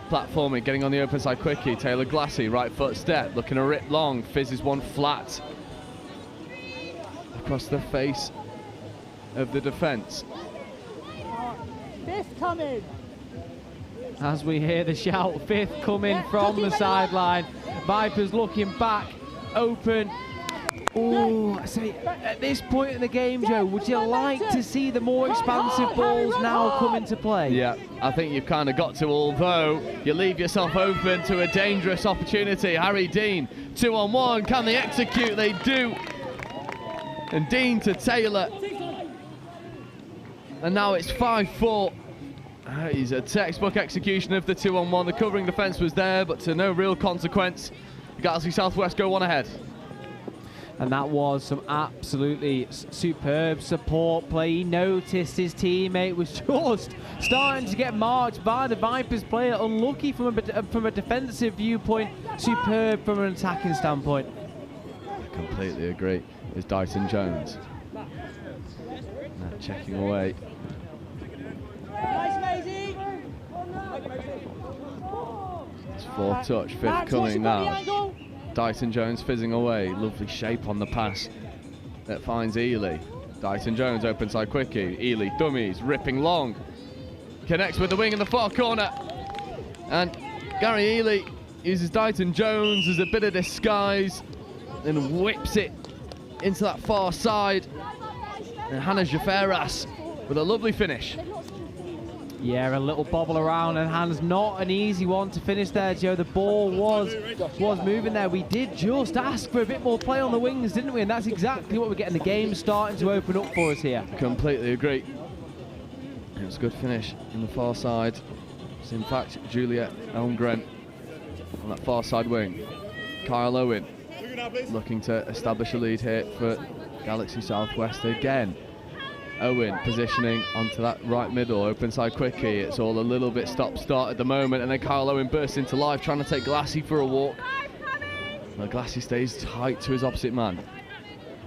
Platforming, getting on the open side quickly. Taylor Glassy, right foot step, looking a rip long. Fizzes one flat across the face of the defence. Fifth coming. As we hear the shout, 5th coming from the sideline. Vipers looking back, open. Oh, I say, at this point in the game, Joe, would you like to see the more expansive balls now come into play? Yeah, I think you've kind of got to, although you leave yourself open to a dangerous opportunity. Harry Dean, 2-on-1, can they execute? They do. And Dean to Taylor. And now it's 5-4. He's a textbook execution of the 2-on-1. The covering defence was there, but to no real consequence. Galaxy Southwest go 1 ahead. And that was some absolutely superb support play. He noticed his teammate was just starting to get marched by the Vipers player. Unlucky from a defensive viewpoint, superb from an attacking standpoint. I completely agree. It's Dighton Jones. Now checking away. Nice, Maisie. It's 4-touch, 5th coming now. Dighton Jones fizzing away. Lovely shape on the pass that finds Ely. Dighton Jones open side quickie. Ely dummies, ripping long. Connects with the wing in the far corner. And Gary Ely uses Dighton Jones as a bit of disguise and whips it into that far side. And Hannah Jaferas with a lovely finish. Yeah, a little bobble around, and Hans not an easy one to finish there, Joe. The ball was moving there. We did just ask for a bit more play on the wings, didn't we? And that's exactly what we're getting. The game starting to open up for us here. Completely agree. It was a good finish in the far side. It's in fact Juliet Elmgren on that far side wing. Kyle Owen looking to establish a lead here for Galaxy Southwest again. Owen positioning onto that right middle, open side quickie. It's all a little bit stop-start at the moment, and then Kyle Owen bursts into life, trying to take Glassy for a walk. Well, Glassy stays tight to his opposite man.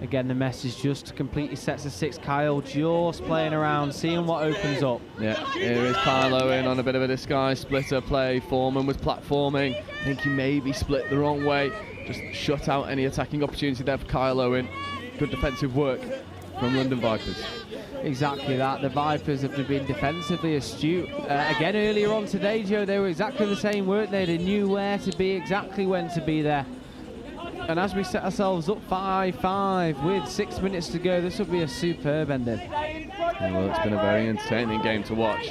Again, the message just completely sets the 6. Kyle just playing around, seeing what opens up. Yeah, here is Kyle Owen on a bit of a disguise splitter play. Foreman was platforming. I think he maybe split the wrong way. Just shut out any attacking opportunity there for Kyle Owen. Good defensive work from London Vipers. Exactly that. The Vipers have been defensively astute. Again, earlier on today, Joe, they were exactly the same, weren't they? They knew where to be, exactly when to be there. And as we set ourselves up 5-5 with 6 minutes to go, this will be a superb ending. Yeah, well, it's been a very entertaining game to watch.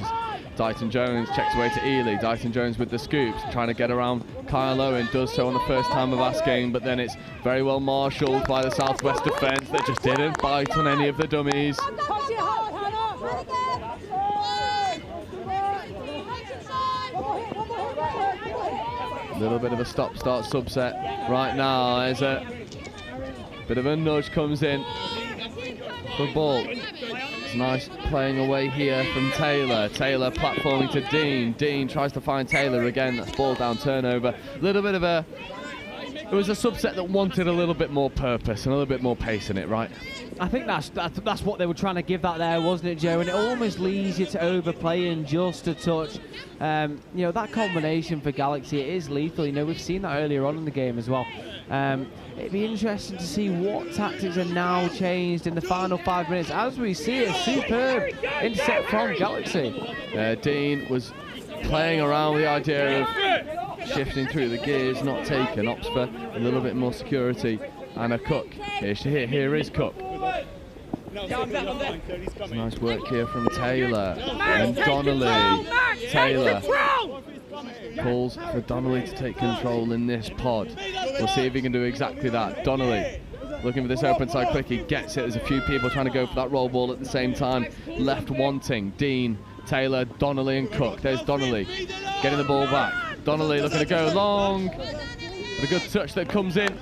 Dighton Jones checks away to Ely. Dighton Jones with the scoops, trying to get around Kyle Owen. Does so on the first time of asking, but then it's very well marshalled by the Southwest defence that just didn't bite on any of the dummies. A little bit of a stop-start subset right now as a bit of a nudge comes in for ball. It's nice playing away here from Taylor. Taylor platforming to Dean. Dean tries to find Taylor again. That's ball down turnover. A little bit of a... It was a subset that wanted a little bit more purpose and a little bit more pace in it, right? I think that's what they were trying to give that there, wasn't it, Joe? And it almost leads you to overplaying just a touch. You know, that combination for Galaxy, it is lethal. You know, we've seen that earlier on in the game as well. It'd be interesting to see what tactics are now changed in the final 5 minutes as we see a superb intercept from Galaxy. Dean was playing around with the idea of shifting through the gears, not taken. Opts for a little bit more security. And a Cook. Here is Cook. Nice work here from Taylor. And Donnelly. Taylor calls for Donnelly to take control in this pod. We'll see if he can do exactly that. Donnelly looking for this open side quickie. Gets it. There's a few people trying to go for that roll ball at the same time. Left wanting. Dean, Taylor, Donnelly and Cook. There's Donnelly getting the ball back. Donnelly looking to go long. With a good touch that comes in.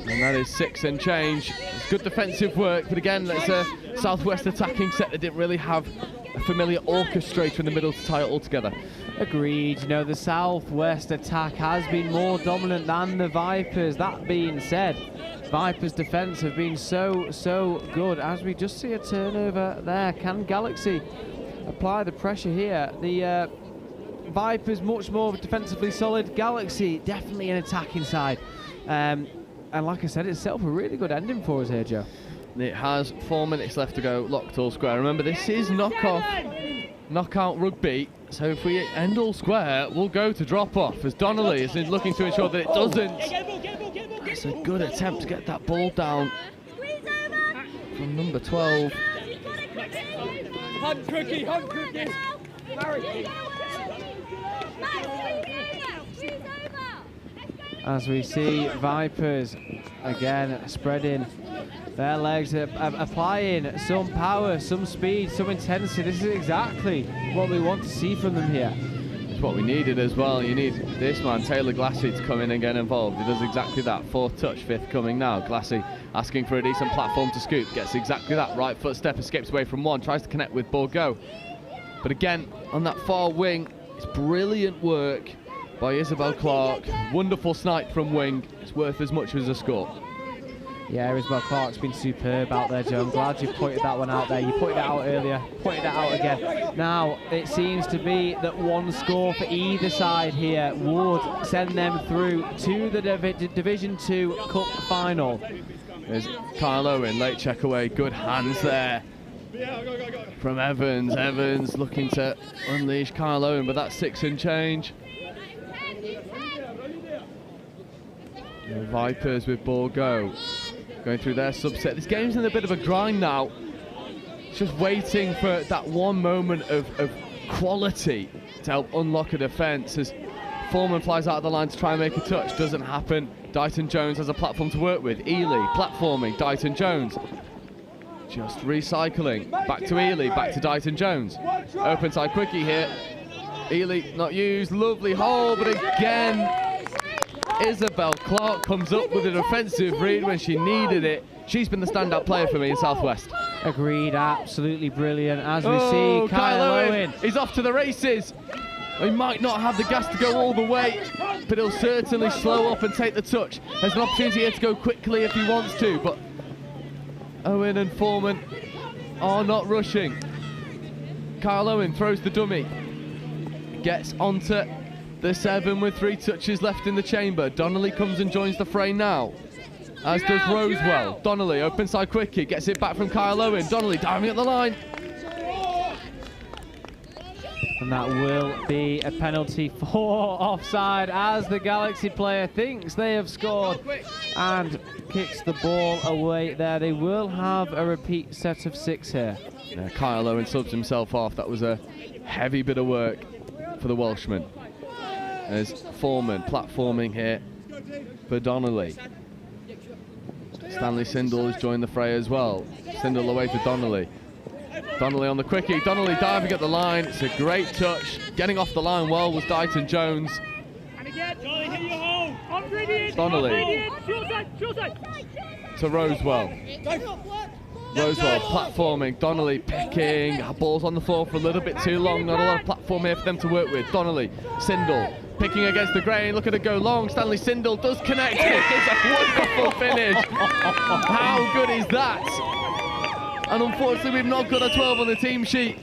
And that is 6 and change. It's good defensive work, but again, that's a Southwest attacking set that didn't really have a familiar orchestrator in the middle to tie it all together. Agreed. You know, the Southwest attack has been more dominant than the Vipers. That being said, Vipers' defence have been so good. As we just see a turnover there, can Galaxy apply the pressure here? The Vipers much more defensively solid. Galaxy definitely an attacking side. And like I said, it's set up a really good ending for us here, Joe. It has 4 minutes left to go, locked all square. Remember, this is knockout rugby, so if we end all square, we'll go to drop-off, as Donnelly is looking to ensure that it doesn't. It's a good attempt to get that ball down from number 12. Hunt cookie, hunt cookie. As we see Vipers again spreading their legs, applying some power, some speed, some intensity. This is exactly what we want to see from them here. It's what we needed as well. You need this man, Taylor Glassy, to come in and get involved. He does exactly that. 4th touch, 5th coming now. Glassy asking for a decent platform to scoop. Gets exactly that. Right foot step, escapes away from one. Tries to connect with Bourgault. But again, on that far wing, it's brilliant work by Isabel Clark. Wonderful snipe from wing. It's worth as much as a score. Yeah, Isabel Clark's been superb out there, Joe. I'm glad you pointed that one out there. You pointed it out earlier, pointed it out again. Now, it seems to be that one score for either side here would send them through to the Division 2 Cup final. There's Kyle Owen, late check away. Good hands there from Evans. Evans looking to unleash Kyle Owen, but that's 6 and change. The Vipers with Bourgault going through their subset. This game's in a bit of a grind now. It's just waiting for that one moment of quality to help unlock a defence as Foreman flies out of the line to try and make a touch. Doesn't happen. Dighton Jones has a platform to work with. Ely platforming. Dighton Jones just recycling. Back to Ely. Back to Dighton Jones. Open side quickie here. Ely not used. Lovely hole, but again Isabel Clark comes up with a defensive read when she needed it. She's been the standout player for me in Southwest. Agreed, absolutely brilliant. As we see Kyle Owen. He's off to the races. He might not have the gas to go all the way. but he'll certainly slow up and take the touch. There's an opportunity here to go quickly if he wants to, but Owen and Foreman are not rushing. Kyle Owen throws the dummy, gets onto the 7 with 3 touches left in the chamber. Donnelly comes and joins the fray now, as does Rosewell. Donnelly, open side quickie, gets it back from Kyle Owen. Donnelly diving at the line. And that will be a penalty for offside, as the Galaxy player thinks they have scored and kicks the ball away there. They will have a repeat set of 6 here. Yeah, Kyle Owen subs himself off. That was a heavy bit of work for the Welshman. There's Foreman platforming here for Donnelly. Stanley Sindel has joined the fray as well. Sindel away to Donnelly. Donnelly on the quickie. Donnelly diving at the line. It's a great touch. Getting off the line well was Dighton Jones. Donnelly to Rosewell. Rosewell platforming. Donnelly picking. Ball's on the floor for a little bit too long. Not a lot of platform here for them to work with. Donnelly, Sindel picking against the grain. Look at it go long. Stanley Sindel does connect. It's a wonderful finish. How good is that? And unfortunately, we've not got a 12 on the team sheet.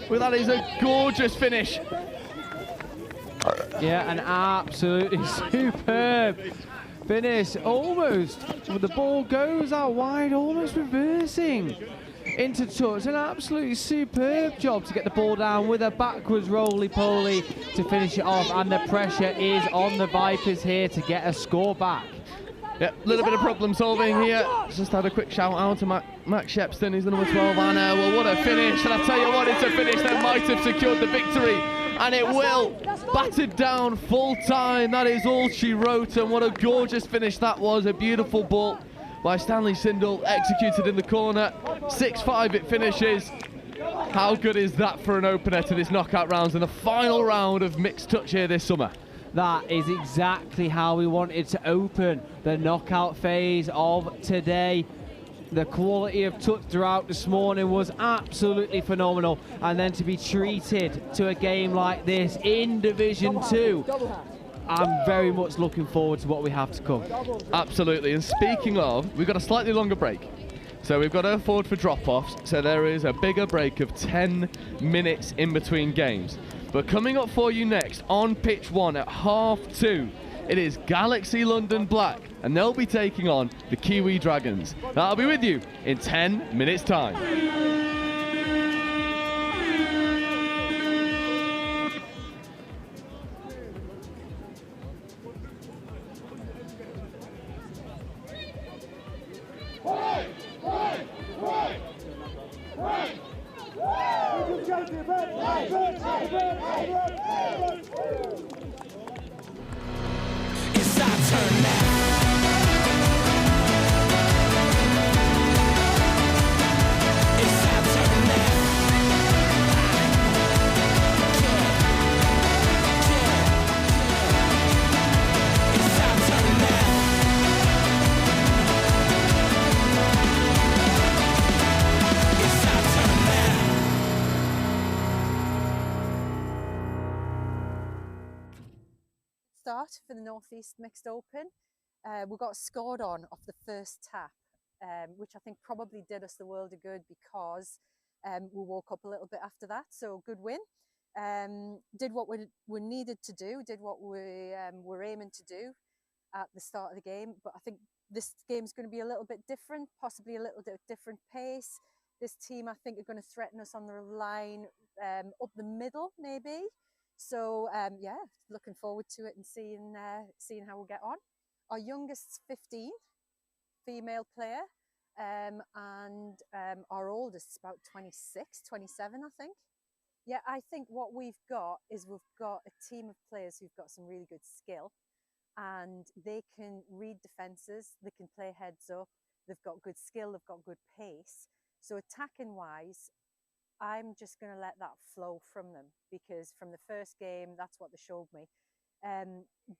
But that is a gorgeous finish. Yeah, an absolutely superb finish. Almost, the ball goes out wide, almost reversing into touch. An absolutely superb job to get the ball down with a backwards roly-poly to finish it off. And the pressure is on the Vipers here to get a score back. Yeah, a little bit of problem solving here. Just had a quick shout out to Max Shepston, who's the number 12. I know, well, what a finish. And I tell you what, it's a finish that might have secured the victory. And it will. Battered down full time. That is all she wrote. And what a gorgeous finish that was. A beautiful ball by Stanley Sindel, executed in the corner. 6-5 it finishes. How good is that for an opener to this knockout rounds and the final round of mixed touch here this summer? That is exactly how we wanted to open the knockout phase of today. The quality of touch throughout this morning was absolutely phenomenal. And then to be treated to a game like this in Division 2, I'm very much looking forward to what we have to come. Absolutely. And speaking of, we've got a slightly longer break. So we've got to afford for drop-offs. So there is a bigger break of 10 minutes in between games. But coming up for you next on pitch 1 at 2:30, it is Galaxy London Black, and they'll be taking on the Kiwi Dragons. That'll be with you in 10 minutes time. It's our turn now. It's our turn now. It's our turn now. It's our turn now. Start for the North East Mixed Open. We got scored on off the first tap, which I think probably did us the world of good because we woke up a little bit after that. So good win. Did what we needed to do, did what we were aiming to do at the start of the game. But I think this game's going to be a little bit different, possibly a little bit different pace. This team, I think, are going to threaten us on the line up the middle, maybe. So yeah, looking forward to it and seeing how we'll get on. Our youngest's 15, female player, and our oldest is about 26, 27, I think. Yeah, I think what we've got is we've got a team of players who've got some really good skill, and they can read defences, they can play heads up, they've got good skill, they've got good pace. So attacking wise, I'm just going to let that flow from them because from the first game, that's what they showed me.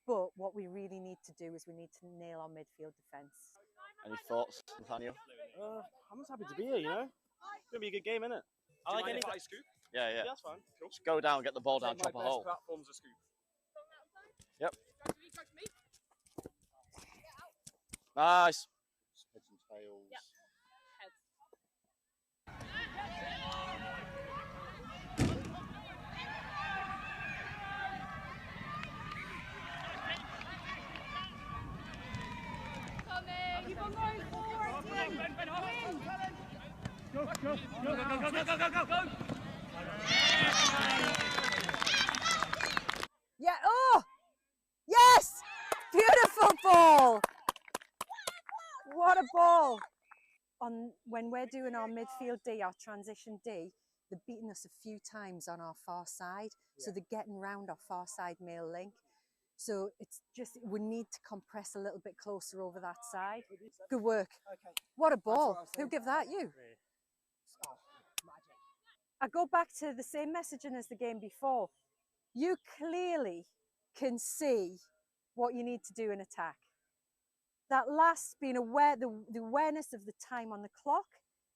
But what we really need to do is we need to nail our midfield defence. Any thoughts, Nathaniel? I'm just happy to be here, you know? It's going to be a good game, isn't it? I like any scoop. Yeah, yeah. That's fine. Cool. Just go down, get the ball down, chop a hole. Platform's a scoop. Yep. Nice. Heads and tails. Yep. Heads. Keep on going forward, team. Win. Go. Yeah, oh! Yes! Beautiful ball! What a ball! When we're doing our midfield D, our transition D, they're beating us a few times on our far side. So they're getting round our far side male link. So it's just, we need to compress a little bit closer over that side. Good work. Okay. What a ball. Who gave that? You? I go back to the same messaging as the game before. You clearly can see what you need to do in attack. That last being aware, the awareness of the time on the clock,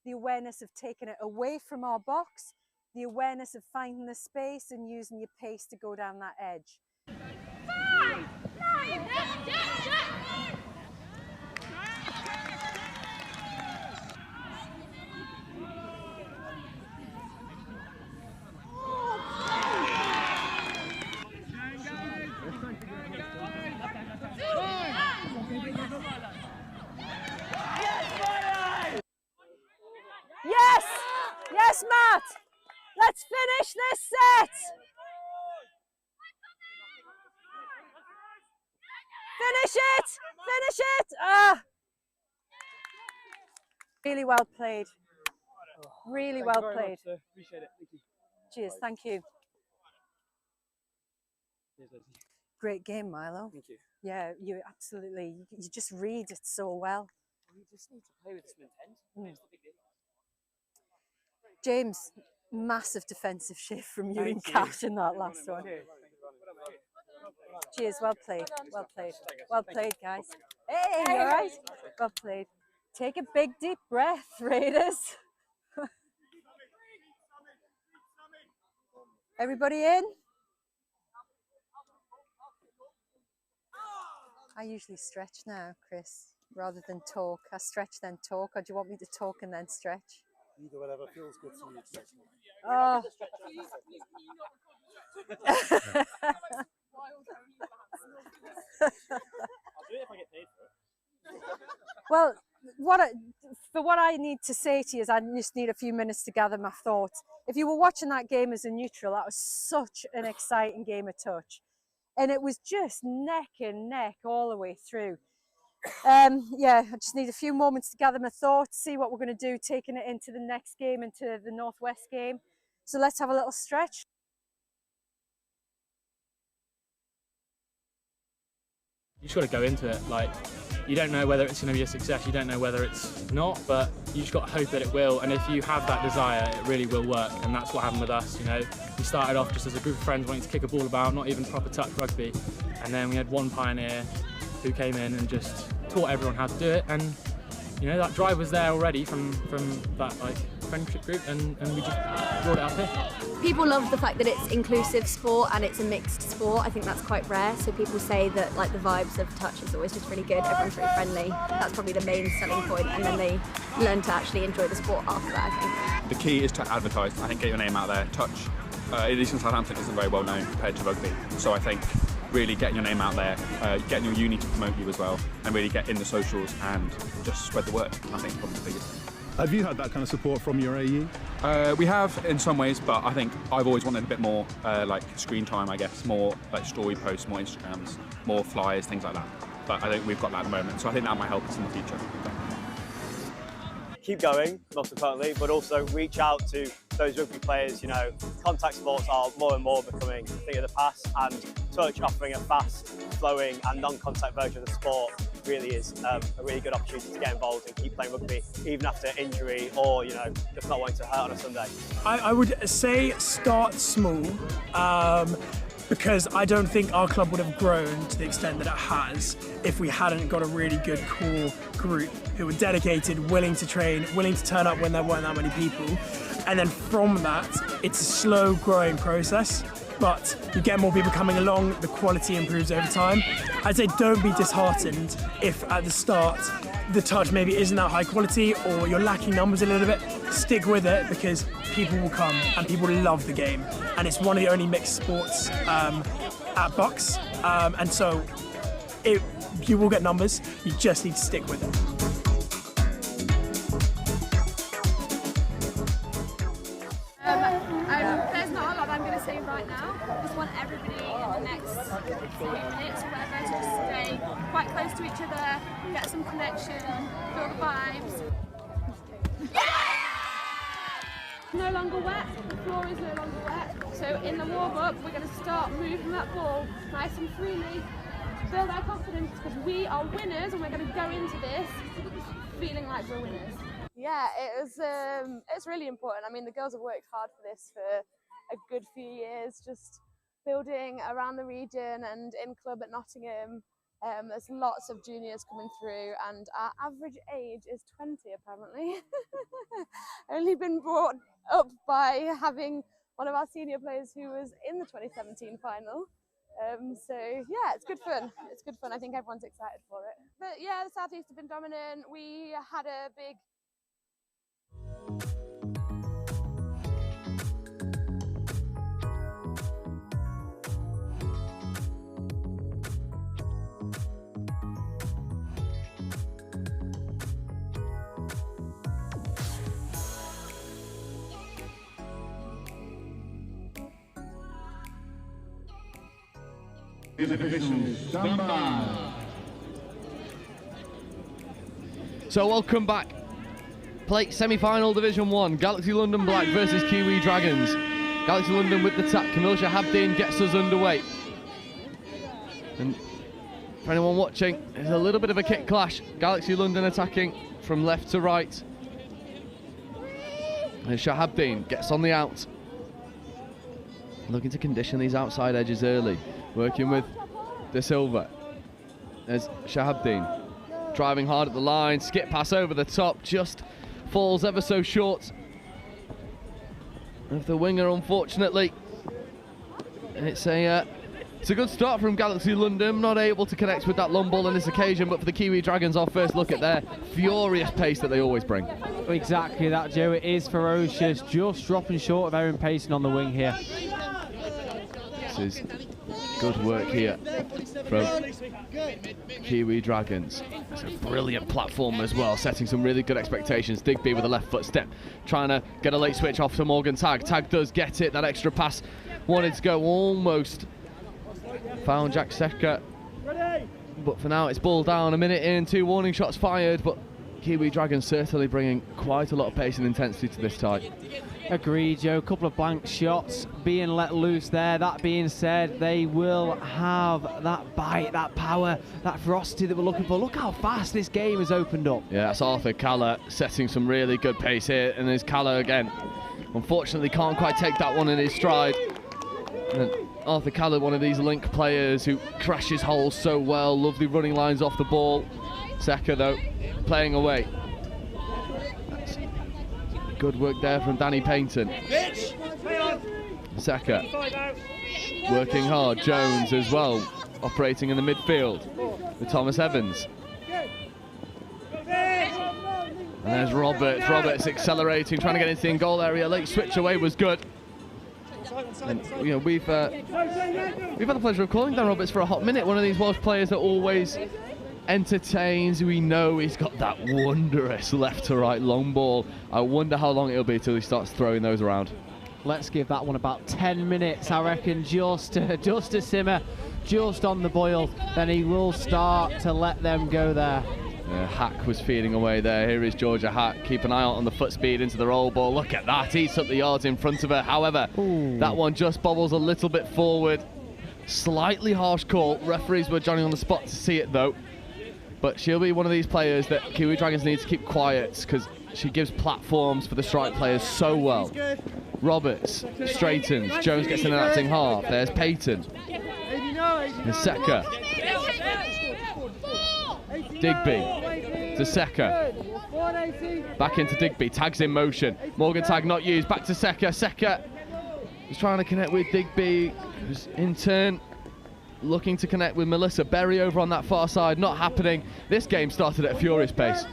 the awareness of taking it away from our box, the awareness of finding the space and using your pace to go down that edge. Yes! Yes, Matt! Let's finish this set! Finish it! Finish it! Ah! Really well played. Really well played. Appreciate it. Thank you. Cheers, thank you. Great game, Milo. Thank you. Yeah, you absolutely, you just read it so well. We just need to play with some intent. Mm. James, massive defensive shift from you and Cash in that last one. Cheers, well played, well played. Well played, guys. Hey, all right? Well played. Take a big deep breath, Raiders. Everybody in? I usually stretch now, Chris, rather than talk. I stretch then talk, or do you want me to talk and then stretch? Either whatever feels good to you. Oh. I'll do it if I get paid for it. Well, what I need to say to you is I just need a few minutes to gather my thoughts. If you were watching that game as a neutral, that was such an exciting game of touch. And it was just neck and neck all the way through. Yeah, I just need a few moments to gather my thoughts, see what we're going to do, taking it into the next game, into the Northwest game. So let's have a little stretch. You just got to go into it. Like, you don't know whether it's going to be a success, you don't know whether it's not, but you just got to hope that it will. And if you have that desire, it really will work. And that's what happened with us. You know, we started off just as a group of friends wanting to kick a ball about, not even proper touch rugby. And then we had one pioneer who came in and just taught everyone how to do it. And you know, that drive was there already from that like friendship group, and we just brought it up here. People love the fact that it's inclusive sport and it's a mixed sport. I think that's quite rare. So people say that like the vibes of touch is always just really good. Everyone's really friendly. That's probably the main selling point, and then they learn to actually enjoy the sport after that, I think. The key is to advertise. I think get your name out there. Touch, at least in Southampton, isn't very well known compared to rugby. So I think really getting your name out there, getting your uni to promote you as well, and really get in the socials and just spread the word. I think probably the biggest thing. Have you had that kind of support from your AE? We have in some ways, but I think I've always wanted a bit more like screen time, I guess, more like story posts, more Instagrams, more flyers, things like that. But I think we've got that at the moment, so I think that might help us in the future. Keep going, most importantly, but also reach out to those rugby players. You know, contact sports are more and more becoming a thing of the past, and touch offering a fast, flowing and non-contact version of the sport really is a really good opportunity to get involved and keep playing rugby, even after injury or, you know, just not wanting to hurt on a Sunday. I would say start small, because I don't think our club would have grown to the extent that it has if we hadn't got a really good core group who were dedicated, willing to train, willing to turn up when there weren't that many people. And then from that, it's a slow growing process. but you get more people coming along, the quality improves over time. I'd say don't be disheartened if at the start the touch maybe isn't that high quality or you're lacking numbers a little bit. Stick with it because people will come and people love the game. And it's one of the only mixed sports at Bucks. And so you will get numbers, you just need to stick with it. There's not a lot I'm going to say right now. I just want everybody in the next few minutes or whatever to just stay quite close to each other, get some connection, feel the vibes. No longer wet, the floor is no longer wet. So in the warm-up, we're going to start moving that ball nice and freely, build our confidence because we are winners and we're going to go into this feeling like we're winners. Yeah, it's really important. I mean, the girls have worked hard for this for a good few years, just building around the region and in club at Nottingham. There's lots of juniors coming through and our average age is 20 apparently. Only been brought up by having one of our senior players who was in the 2017 final. So yeah, it's good fun. It's good fun. I think everyone's excited for it. But yeah, the South East have been dominant. We had a big So welcome back. Plate semi-final Division 1, Galaxy London Black versus Kiwi Dragons. Galaxy London with the tap. Camille Shahabdin gets us underway. And for anyone watching, there's a little bit of a kick clash. Galaxy London attacking from left to right. And Shahabdin gets on the out. Looking to condition these outside edges early. Working with De Silva. There's Shahabdin. Driving hard at the line, skip pass over the top, just falls ever so short of the winger, unfortunately. And it's a good start from Galaxy London, not able to connect with that long ball on this occasion, but for the Kiwi Dragons, our first look at their furious pace that they always bring. Exactly that, Joe. It is ferocious, just dropping short of Aaron Payson on the wing here. This is good work here from Kiwi Dragons. It's a brilliant platform as well, setting some really good expectations. Digby with a left foot step, trying to get a late switch off to Morgan Tagg. Tagg does get it, that extra pass wanted to go, almost found Jack Secker. But for now it's ball down, a minute in, 2 warning shots fired, but Kiwi Dragons certainly bringing quite a lot of pace and intensity to this tie. Agreed, Joe. A couple of blank shots being let loose there. That being said, they will have that bite, that power, that ferocity that we're looking for. Look how fast this game has opened up. Yeah, that's Arthur Caller setting some really good pace here, and there's Caller again. Unfortunately, can't quite take that one in his stride. And Arthur Caller, one of these link players who crashes holes so well, lovely running lines off the ball. Secker, though, playing away. Good work there from Danny Payton. Secker working hard. Jones as well, operating in the midfield with Thomas Evans. And there's Roberts. Roberts accelerating, trying to get into the goal area. Late switch away was good. And you know, we've had the pleasure of calling Dan Roberts for a hot minute. One of these Welsh players that always entertains. We know he's got that wondrous left to right long ball. I wonder how long it'll be till he starts throwing those around. Let's give that one about 10 minutes, I reckon, just to simmer, just on the boil. Then he will start to let them go there. Hack was feeding away there. Here is Georgia Hack. Keep an eye out on the foot speed into the roll ball. Look at that. He's up the yards in front of her. However, that one just bobbles a little bit forward. Slightly harsh call. Referees were joining on the spot to see it though. But she'll be one of these players that Kiwi Dragons need to keep quiet because she gives platforms for the strike players so well. Roberts straightens. Jones gets in an acting half. There's Payton. And Secker. Digby to Secker. Back into Digby. Tags in motion. Morgan Tagg not used. Back to Secker. Secker He's trying to connect with Digby, who's in turn looking to connect with Melissa Berry over on that far side. Not happening. This game started at a furious pace.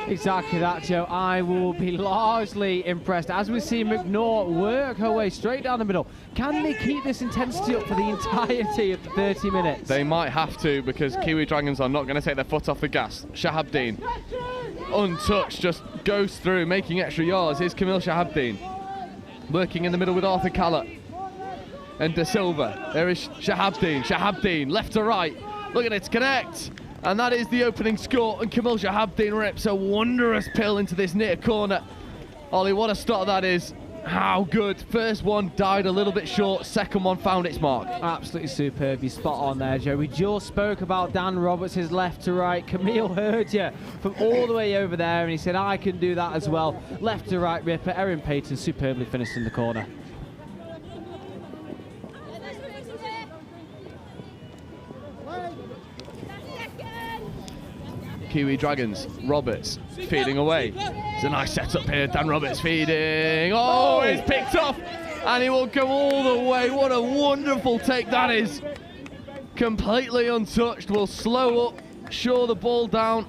Exactly that, Joe. I will be largely impressed as we see McNaught work her way straight down the middle. Can they keep this intensity up for the entirety of the 30 minutes? They might have to, because Kiwi Dragons are not going to take their foot off the gas. Shahabdeen, untouched, just goes through, making extra yards. Here's Camille Shahabdeen, working in the middle with Arthur Callett and De Silva. There is Shahabdeen. Shahabdeen, left to right. Look at it, connect. And that is the opening score. And Camille Shahabdeen rips a wondrous pill into this near corner. Ollie, what a start that is. How good. First one died a little bit short. Second one found its mark. Absolutely superb. You're spot on there, Joe. We just spoke about Dan Roberts, his left to right. Camille heard you from all the way over there, and he said, I can do that as well. Left to right ripper. Erin Payton superbly finished in the corner. Kiwi Dragons, Roberts feeding away. It's a nice setup here. Dan Roberts feeding. Oh, it's picked off, and he will go all the way. What a wonderful take that is. Completely untouched. Will slow up, shore the ball down,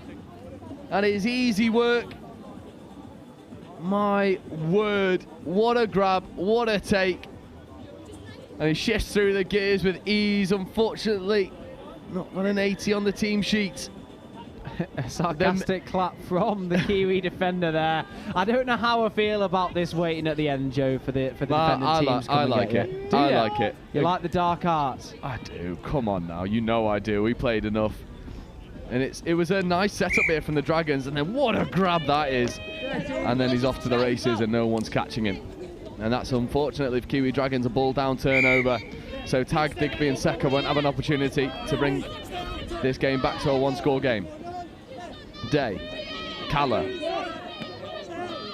and it's easy work. My word, what a grab, what a take. And he shifts through the gears with ease. Unfortunately, not got an 80 on the team sheet. A sarcastic clap from the Kiwi defender there. I don't know how I feel about this waiting at the end, Joe, for the defending teams. I like it. I like it. You like the dark arts? I do. Come on now. You know I do. We played enough. And it was a nice setup here from the Dragons, and then what a grab that is. And then he's off to the races and no one's catching him. And that's unfortunately for Kiwi Dragons, a ball down turnover. So Tag, Digby and Seka won't have an opportunity to bring this game back to a one-score game. Day, Calla,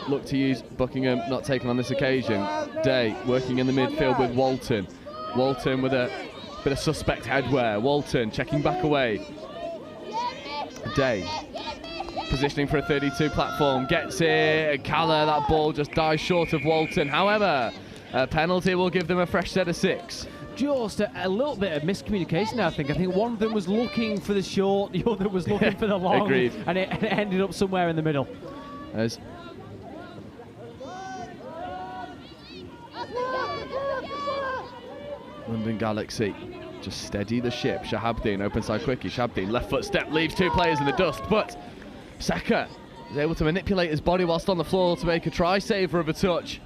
look to use Buckingham, not taken on this occasion. Day working in the midfield with Walton. Walton with a bit of suspect headwear. Walton checking back away. Day positioning for a 32 platform, gets it. Calla, that ball just dies short of Walton. However, a penalty will give them a fresh set of 6. Just a little bit of miscommunication, I think. I think one of them was looking for the short, the other was looking for the long. Agreed. And it ended up somewhere in the middle. As London Galaxy just steady the ship. Shahabdeen, open side quickie. Shahabdeen, left foot step, leaves 2 players in the dust, but Seka is able to manipulate his body whilst on the floor to make a try saver of a touch.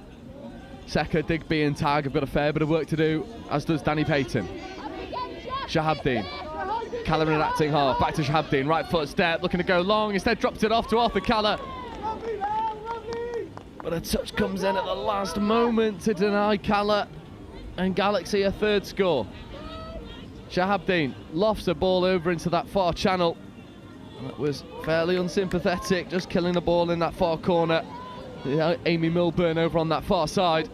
Seka, Digby and Tag have got a fair bit of work to do, as does Danny Payton. Shahabdeen, Callum in acting half, back to Shahabdeen, right foot step, looking to go long, instead drops it off to Arthur Calla. But a touch comes in at the last moment to deny Calla and Galaxy a 3rd score. Shahabdeen lofts a ball over into that far channel. And that was fairly unsympathetic, just killing the ball in that far corner. Amy Milburn over on that far side.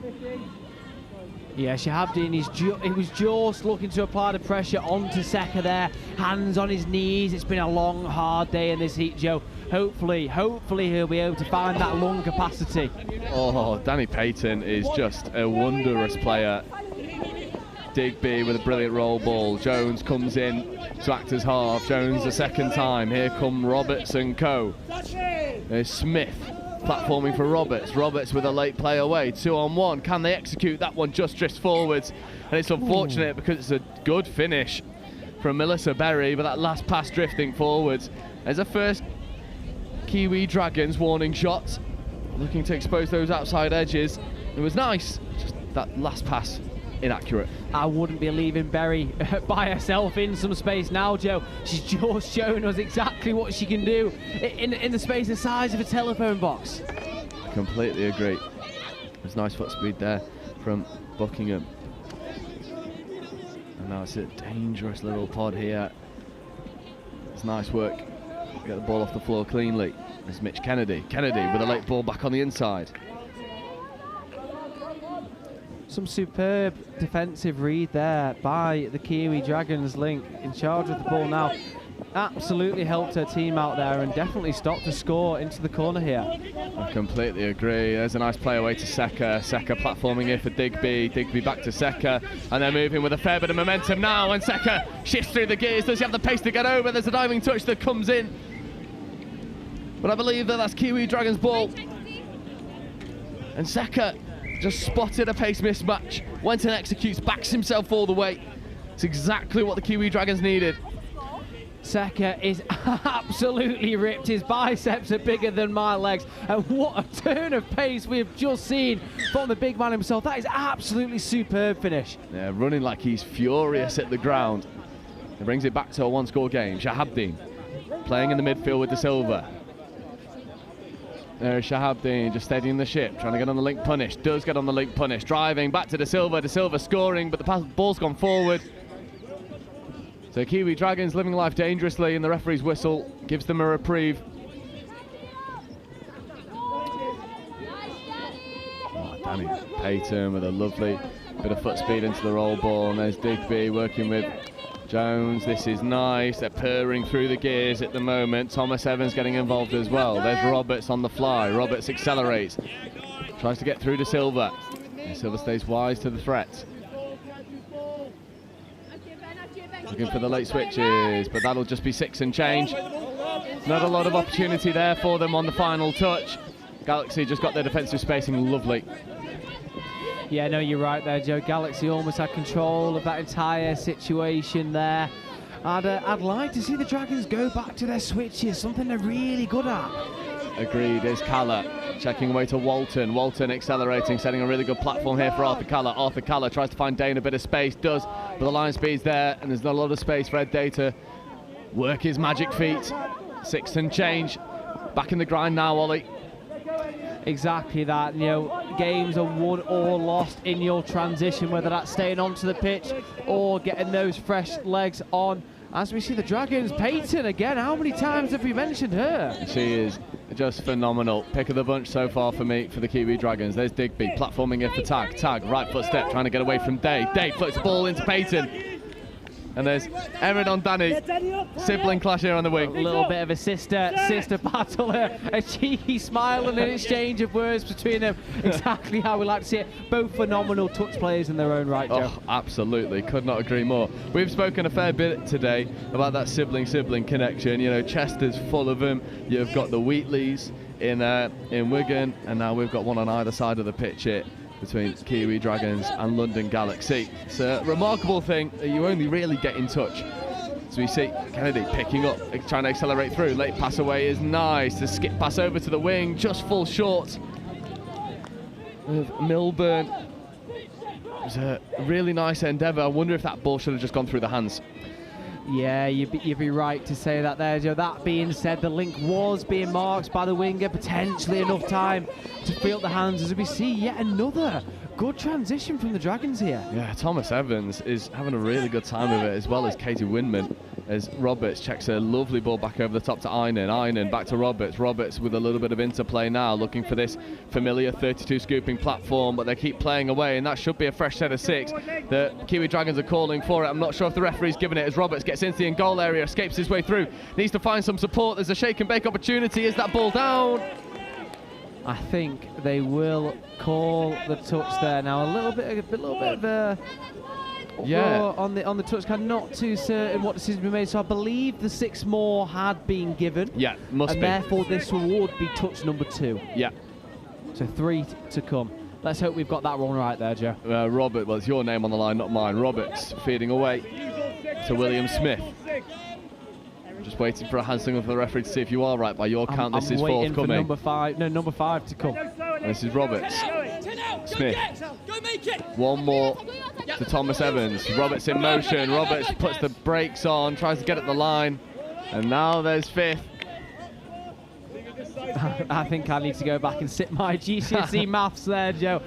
Yeah, Shahabdeen, he was just looking to apply the pressure onto Seka there. Hands on his knees. It's been a long, hard day in this heat, Joe. Hopefully he'll be able to find that lung capacity. Oh, Danny Payton is just a wondrous player. Digby with a brilliant roll ball. Jones comes in to act as half. Jones a second time. Here come Roberts and co. There's Smith platforming for Roberts. Roberts with a late play away. 2-on-1. Can they execute? That one just drifts forwards. And it's unfortunate because it's a good finish from Melissa Berry, but that last pass drifting forwards. There's a first Kiwi Dragons warning shot. Looking to expose those outside edges. It was nice. Just that last pass inaccurate. I wouldn't be leaving Berry by herself in some space now, Joe. She's just shown us exactly what she can do in the space the size of a telephone box. I completely agree. There's nice foot speed there from Buckingham. And now it's a dangerous little pod here. It's nice work. Get the ball off the floor cleanly. There's Mitch Kennedy. Kennedy with a late ball back on the inside. Some superb defensive read there by the Kiwi Dragons. Link in charge of the ball now. absolutely helped her team out there and definitely stopped a score into the corner here. I completely agree. There's a nice play away to Seka. Seka platforming here for Digby. Digby back to Seka, and they're moving with a fair bit of momentum now, and Seka shifts through the gears. Does he have the pace to get over? There's a diving touch that comes in, but I believe that's Kiwi Dragons' ball. And Seka just spotted a pace mismatch, went and executes, backs himself all the way. It's exactly what the Kiwi Dragons needed. Seka is absolutely ripped. His biceps are bigger than my legs. And what a turn of pace we've just seen from the big man himself. That is absolutely superb finish. Yeah, running like he's furious at the ground. He brings it back to a one-score game. Shahabdeen playing in the midfield with De Silva. There's Shahabdeen just steadying the ship, trying to get on the link punish. Does get on the link punish. Driving back to De Silva. De Silva scoring, but the ball's gone forward. So Kiwi Dragons living life dangerously, and the referee's whistle gives them a reprieve. Oh, Danny Payton with a lovely bit of foot speed into the roll ball, and there's Digby working with Jones. This is nice. They're purring through the gears at the moment. Thomas Evans getting involved as well. There's Roberts on the fly. Roberts accelerates, tries to get through to Silva. And Silva stays wise to the threat. Looking for the late switches, but that'll just be 6 and change. Not a lot of opportunity there for them on the final touch. Galaxy just got their defensive spacing lovely. Yeah, no, you're right there, Joe. Galaxy almost had control of that entire situation there. I'd like to see the Dragons go back to their switches, something they're really good at. Agreed. Is Calla checking away to Walton. Walton accelerating, setting a really good platform here for Arthur Calla. Arthur Calla tries to find Dane a bit of space, does, but the line speed's there, and there's not a lot of space for Ed Day to work his magic feet. 6 and change. Back in the grind now, Ollie. Exactly that. You know, games are won or lost in your transition, whether that's staying onto the pitch or getting those fresh legs on. As we see the Dragons, Peyton again. How many times have we mentioned her? She is just phenomenal. Pick of the bunch so far for me for the Kiwi Dragons. There's Digby platforming in for Tag. Tag, right foot step, trying to get away from Day. Day floats the ball into Peyton. And there's Erin on Danny. Sibling clash here on the wing. A little bit of a sister battle here. A cheeky smile and an exchange of words between them. Exactly how we like to see it. Both phenomenal touch players in their own right, Joe. Oh, absolutely. Could not agree more. We've spoken a fair bit today about that sibling connection. You know, Chester's full of them. You've got the Wheatleys in Wigan, and now we've got one on either side of the pitch here between Kiwi Dragons and London Galaxy. It's a remarkable thing that you only really get in touch. So we see Kennedy picking up, trying to accelerate through. Late pass away is nice. The skip pass over to the wing, just falls short of Milburn. It was a really nice endeavour. I wonder if that ball should have just gone through the hands. Yeah, you'd be right to say that there, Joe. That being said, the link was being marked by the winger, potentially enough time to feel the hands as we see yet another good transition from the Dragons here. Yeah, Thomas Evans is having a really good time with it, as well as Katie Winman, as Roberts checks a lovely ball back over the top to Einan. Einan back to Roberts. Roberts with a little bit of interplay now, looking for this familiar 32 scooping platform, but they keep playing away, and that should be a fresh set of 6. The Kiwi Dragons are calling for it. I'm not sure if the referee's given it, as Roberts gets into the in-goal area, escapes his way through, needs to find some support. There's a shake and bake opportunity. Is that ball down? I think they will call the touch there now. A little bit of a on the touch card. Not too certain what decision we made. So I believe the 6 more had been given. Yeah, must be. And therefore this would be touch number 2. Yeah. So 3 to come. Let's hope we've got that one right there, Joe. Robert, well, it's your name on the line, not mine. Roberts feeding away to William Smith. Just waiting for a hand signal for the referee to see if you are right. By your count, this is forthcoming. For number 5 to come. And this is Roberts. Smith. One more to Thomas Evans. Roberts in motion. Roberts puts the brakes on, tries to get at the line. And now there's 5th. I think I need to go back and sit my GCSE maths there, Joe.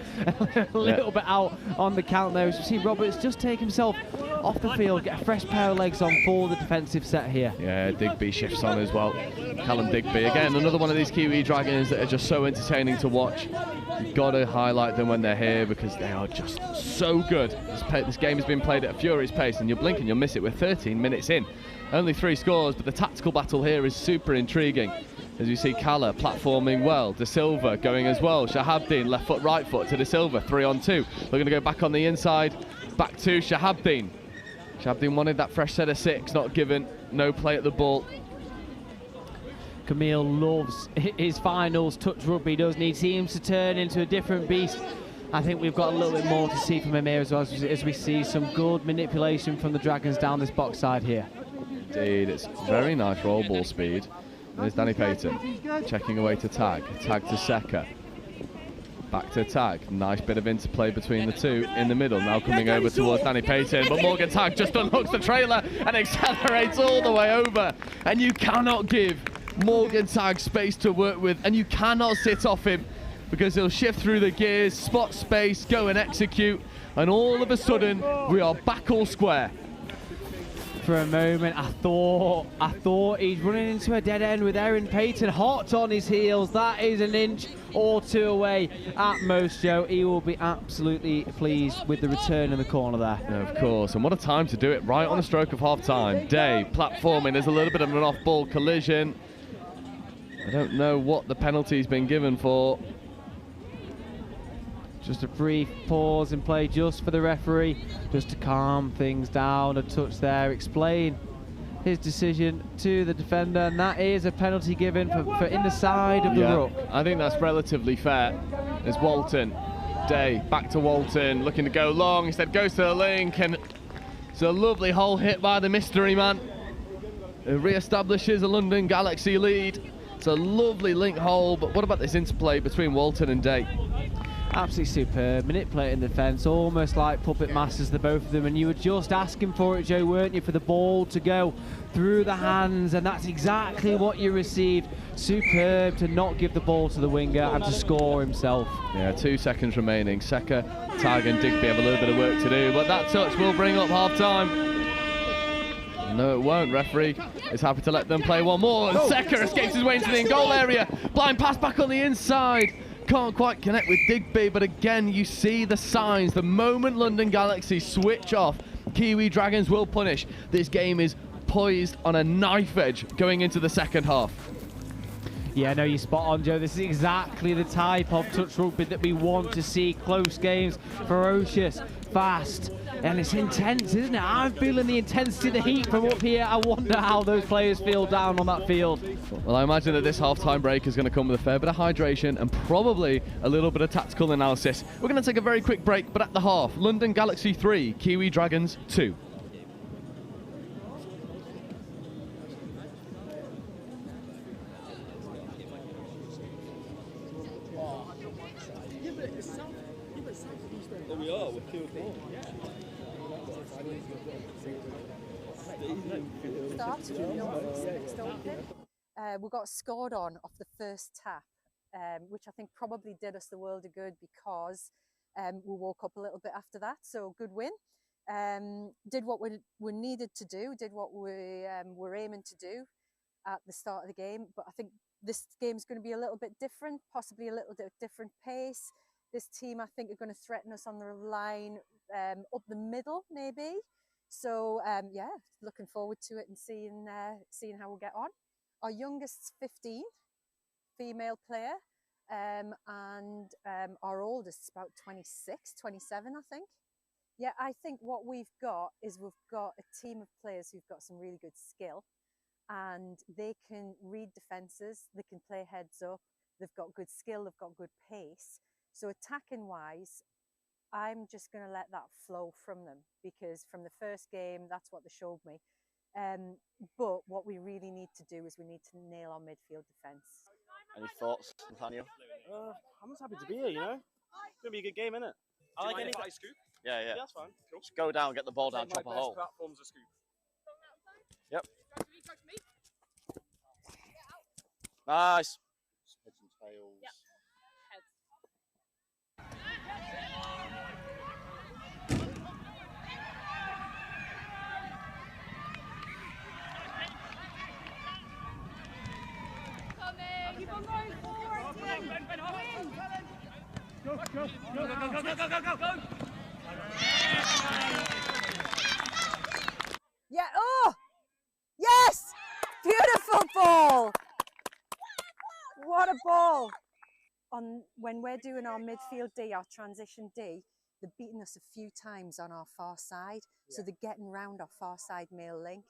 A little bit out on the count there. As you see, Roberts just take himself off the field, get a fresh pair of legs on for the defensive set here. Yeah, Digby shifts on as well. Callum Digby, again, another one of these Kiwi Dragons that are just so entertaining to watch. You've got to highlight them when they're here because they are just so good. This game has been played at a furious pace, and you'll blink and you'll miss it. We're 13 minutes in. Only 3 scores, but the tactical battle here is super intriguing. As you see Calla platforming well, De Silva going as well. Shahabdeen, left foot, right foot to De Silva, 3 on 2. We're going to go back on the inside, back to Shahabdeen. Shahabdeen wanted that fresh set of 6, not given, no play at the ball. Camille loves his finals touch rugby, doesn't he? Seems to turn into a different beast. I think we've got a little bit more to see from him here as well, as we see some good manipulation from the Dragons down this box side here. Indeed, it's very nice roll ball speed. There's Danny Payton, checking away to Tag to Seka. Back to Tag, nice bit of interplay between the two in the middle, now coming over towards Danny Payton, but Morgan Tag just unhooks the trailer and accelerates all the way over. And you cannot give Morgan Tag space to work with, and you cannot sit off him because he'll shift through the gears, spot space, go and execute, and all of a sudden we are back all square. For a moment, I thought he's running into a dead end with Erin Payton hot on his heels. That is an inch or 2 away at most, Joe. He will be absolutely pleased with the return in the corner there. Yeah, of course, and what a time to do it, right on the stroke of half-time. Day platforming, there's a little bit of an off-ball collision. I don't know what the penalty's been given for. Just a brief pause in play just for the referee, just to calm things down. A touch there, explain his decision to the defender, and that is a penalty given for in the side of the ruck. I think that's relatively fair. There's Walton, Day, back to Walton, looking to go long, instead goes to the link, and it's a lovely hole hit by the mystery man. It re-establishes a London Galaxy lead. It's a lovely link hole, but what about this interplay between Walton and Day? Absolutely superb, manipulating the fence, almost like puppet masters, the both of them, and you were just asking for it, Joe, weren't you, for the ball to go through the hands, and that's exactly what you received. Superb to not give the ball to the winger and to score himself. Yeah, 2 seconds remaining. Seka, Tag and Digby have a little bit of work to do, but that touch will bring up half-time. No, it won't. Referee is happy to let them play one more, and Seka escapes his way into the in-goal area. Blind pass back on the inside. Can't quite connect with Digby, but again, you see the signs. The moment London Galaxy switch off, Kiwi Dragons will punish. This game is poised on a knife edge going into the second half. Yeah, no, you're spot on, Joe. This is exactly the type of touch rugby that we want to see. Close games, ferocious, fast, and it's intense, isn't it? I'm feeling the intensity, the heat from up here. I wonder how those players feel down on that field. Well, I imagine that this half-time break is going to come with a fair bit of hydration and probably a little bit of tactical analysis. We're going to take a very quick break, but at the half, London Galaxy 3, Kiwi Dragons 2. We got scored on off the first tap, which I think probably did us the world of good because we woke up a little bit after that. So good win. Did what we needed to do, did what we were aiming to do at the start of the game. But I think this game's going to be a little bit different, possibly a little bit different pace. This team, I think, are going to threaten us on the line up the middle, maybe. So yeah, looking forward to it and seeing how we'll get on. Our youngest's 15, female player, and our oldest is about 26, 27, I think. Yeah, I think what we've got is we've got a team of players who've got some really good skill, and they can read defences, they can play heads up, they've got good skill, they've got good pace. So attacking wise, I'm just going to let that flow from them because from the first game, that's what they showed me. But what we really need to do is we need to nail our midfield defence. Any thoughts, Nathaniel? I'm just happy to be here, you know? It's going to be a good game, isn't it? I like any scoop. Yeah, yeah. That's fine. Cool. Just go down, get the ball down, chop a hole. Platform's a scoop. Yep. Nice. Heads and tails. Yep. Keep on going forward, team. Win. Yeah, oh! Yes! Beautiful ball! What a ball! When we're doing our midfield D, our transition D, they're beating us a few times on our far side. So they're getting round our far side male link.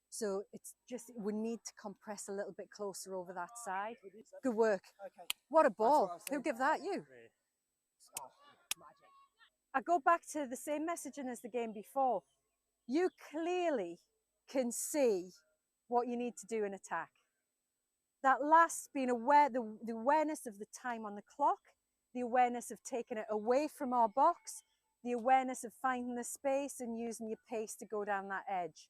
So it's just, we need to compress a little bit closer over that side. Good work. What a ball. Who gave that? You? I go back to the same messaging as the game before. You clearly can see what you need to do in attack. That last, being aware, the awareness of the time on the clock, the awareness of taking it away from our box, the awareness of finding the space and using your pace to go down that edge.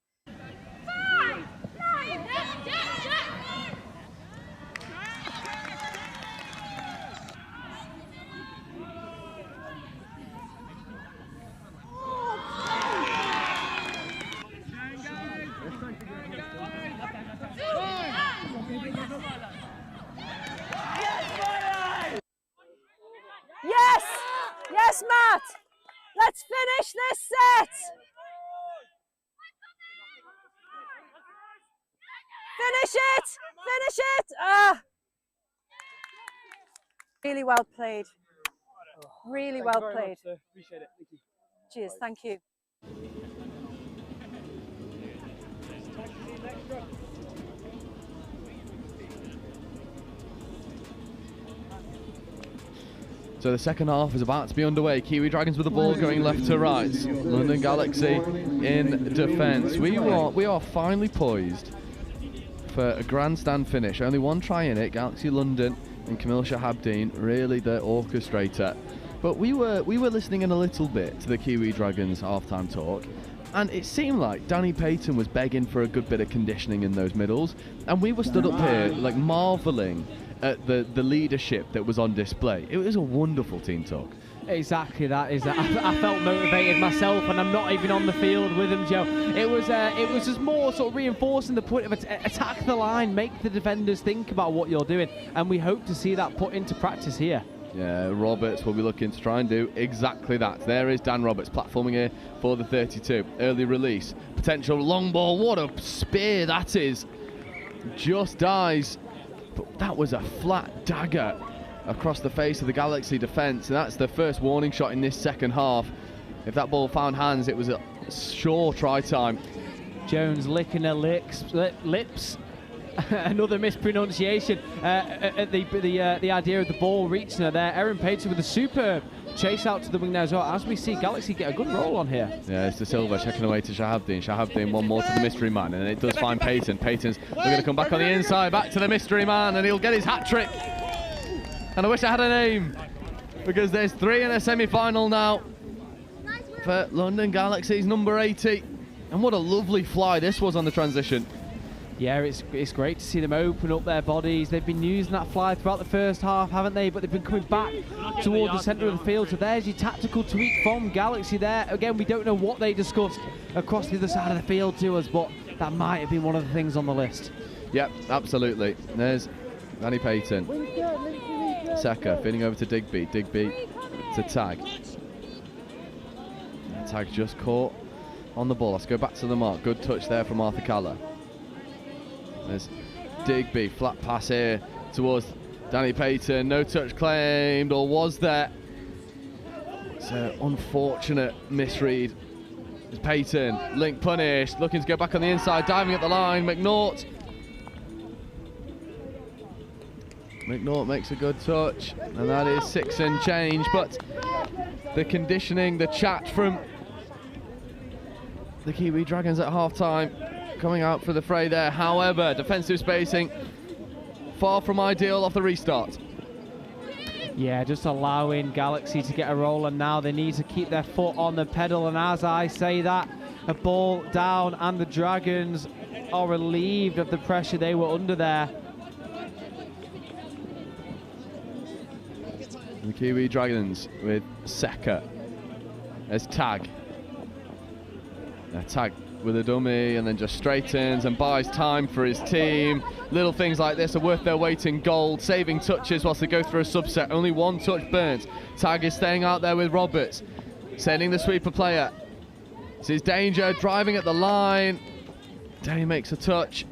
Yes! Yes, Matt! Let's finish this set! Finish it! Finish it! Ah! Really well played. Really well played. Appreciate it. Thank you. Cheers, thank you. So the second half is about to be underway. Kiwi Dragons with the ball going left to right. London Galaxy in defence. We are finally poised for a grandstand finish. Only one try in it. Galaxy London and Camille Shahabdeen, really the orchestrator. But we were listening in a little bit to the Kiwi Dragons halftime talk, and it seemed like Danny Payton was begging for a good bit of conditioning in those middles, and we were stood up here like marvelling at the leadership that was on display. It was a wonderful team talk. Exactly that is. I felt motivated myself, and I'm not even on the field with them, Joe. It was just more sort of reinforcing the point of attack the line, make the defenders think about what you're doing, and we hope to see that put into practice here. Yeah, Roberts will be looking to try and do exactly that. There is Dan Roberts platforming here for the 32. Early release, potential long ball. What a spear that is! Just dies. But that was a flat dagger across the face of the Galaxy defence, and that's the first warning shot in this second half. If that ball found hands, it was a sure try time. Jones licking her lips. Another mispronunciation at the idea of the ball reaching her there. Erin Payton with a superb chase out to the wing there as well, as we see Galaxy get a good roll on here. Yeah, it's De Silva checking away to Shahabdeen. Shahabdeen one more to the mystery man, and it does find Payton. Payton's going to come back on the inside, back to the mystery man, and he'll get his hat-trick. And I wish I had a name, because there's 3 in a semi-final now for London Galaxy's number 80. And what a lovely fly this was on the transition. Yeah, it's great to see them open up their bodies. They've been using that fly throughout the first half, haven't they? But they've been coming back towards the centre of the field. So there's your tactical tweak from Galaxy there. Again, we don't know what they discussed across the other side of the field to us, but that might have been one of the things on the list. Yep, absolutely. There's Danny Payton. Seka feeding over to Digby. Digby to Tag. Tag just caught on the ball. Let's go back to the mark. Good touch there from Arthur Calla. There's Digby, flat pass here towards Danny Payton. No touch claimed, or was there? It's an unfortunate misread. It's Payton, link punished, looking to go back on the inside, diving at the line. McNaught makes a good touch, and that is 6 and change. But the conditioning, the chat from the Kiwi Dragons at half-time coming out for the fray there. However, defensive spacing far from ideal off the restart. Yeah, just allowing Galaxy to get a roll, and now they need to keep their foot on the pedal. And as I say that, a ball down, and the Dragons are relieved of the pressure they were under there. The Kiwi Dragons with Seka as Tag. Tag with a dummy and then just straightens and buys time for his team. Little things like this are worth their weight in gold. Saving touches whilst they go through a subset. Only one touch burnt. Tag is staying out there with Roberts. Sending the sweeper player. This is danger, driving at the line. Danny makes a touch.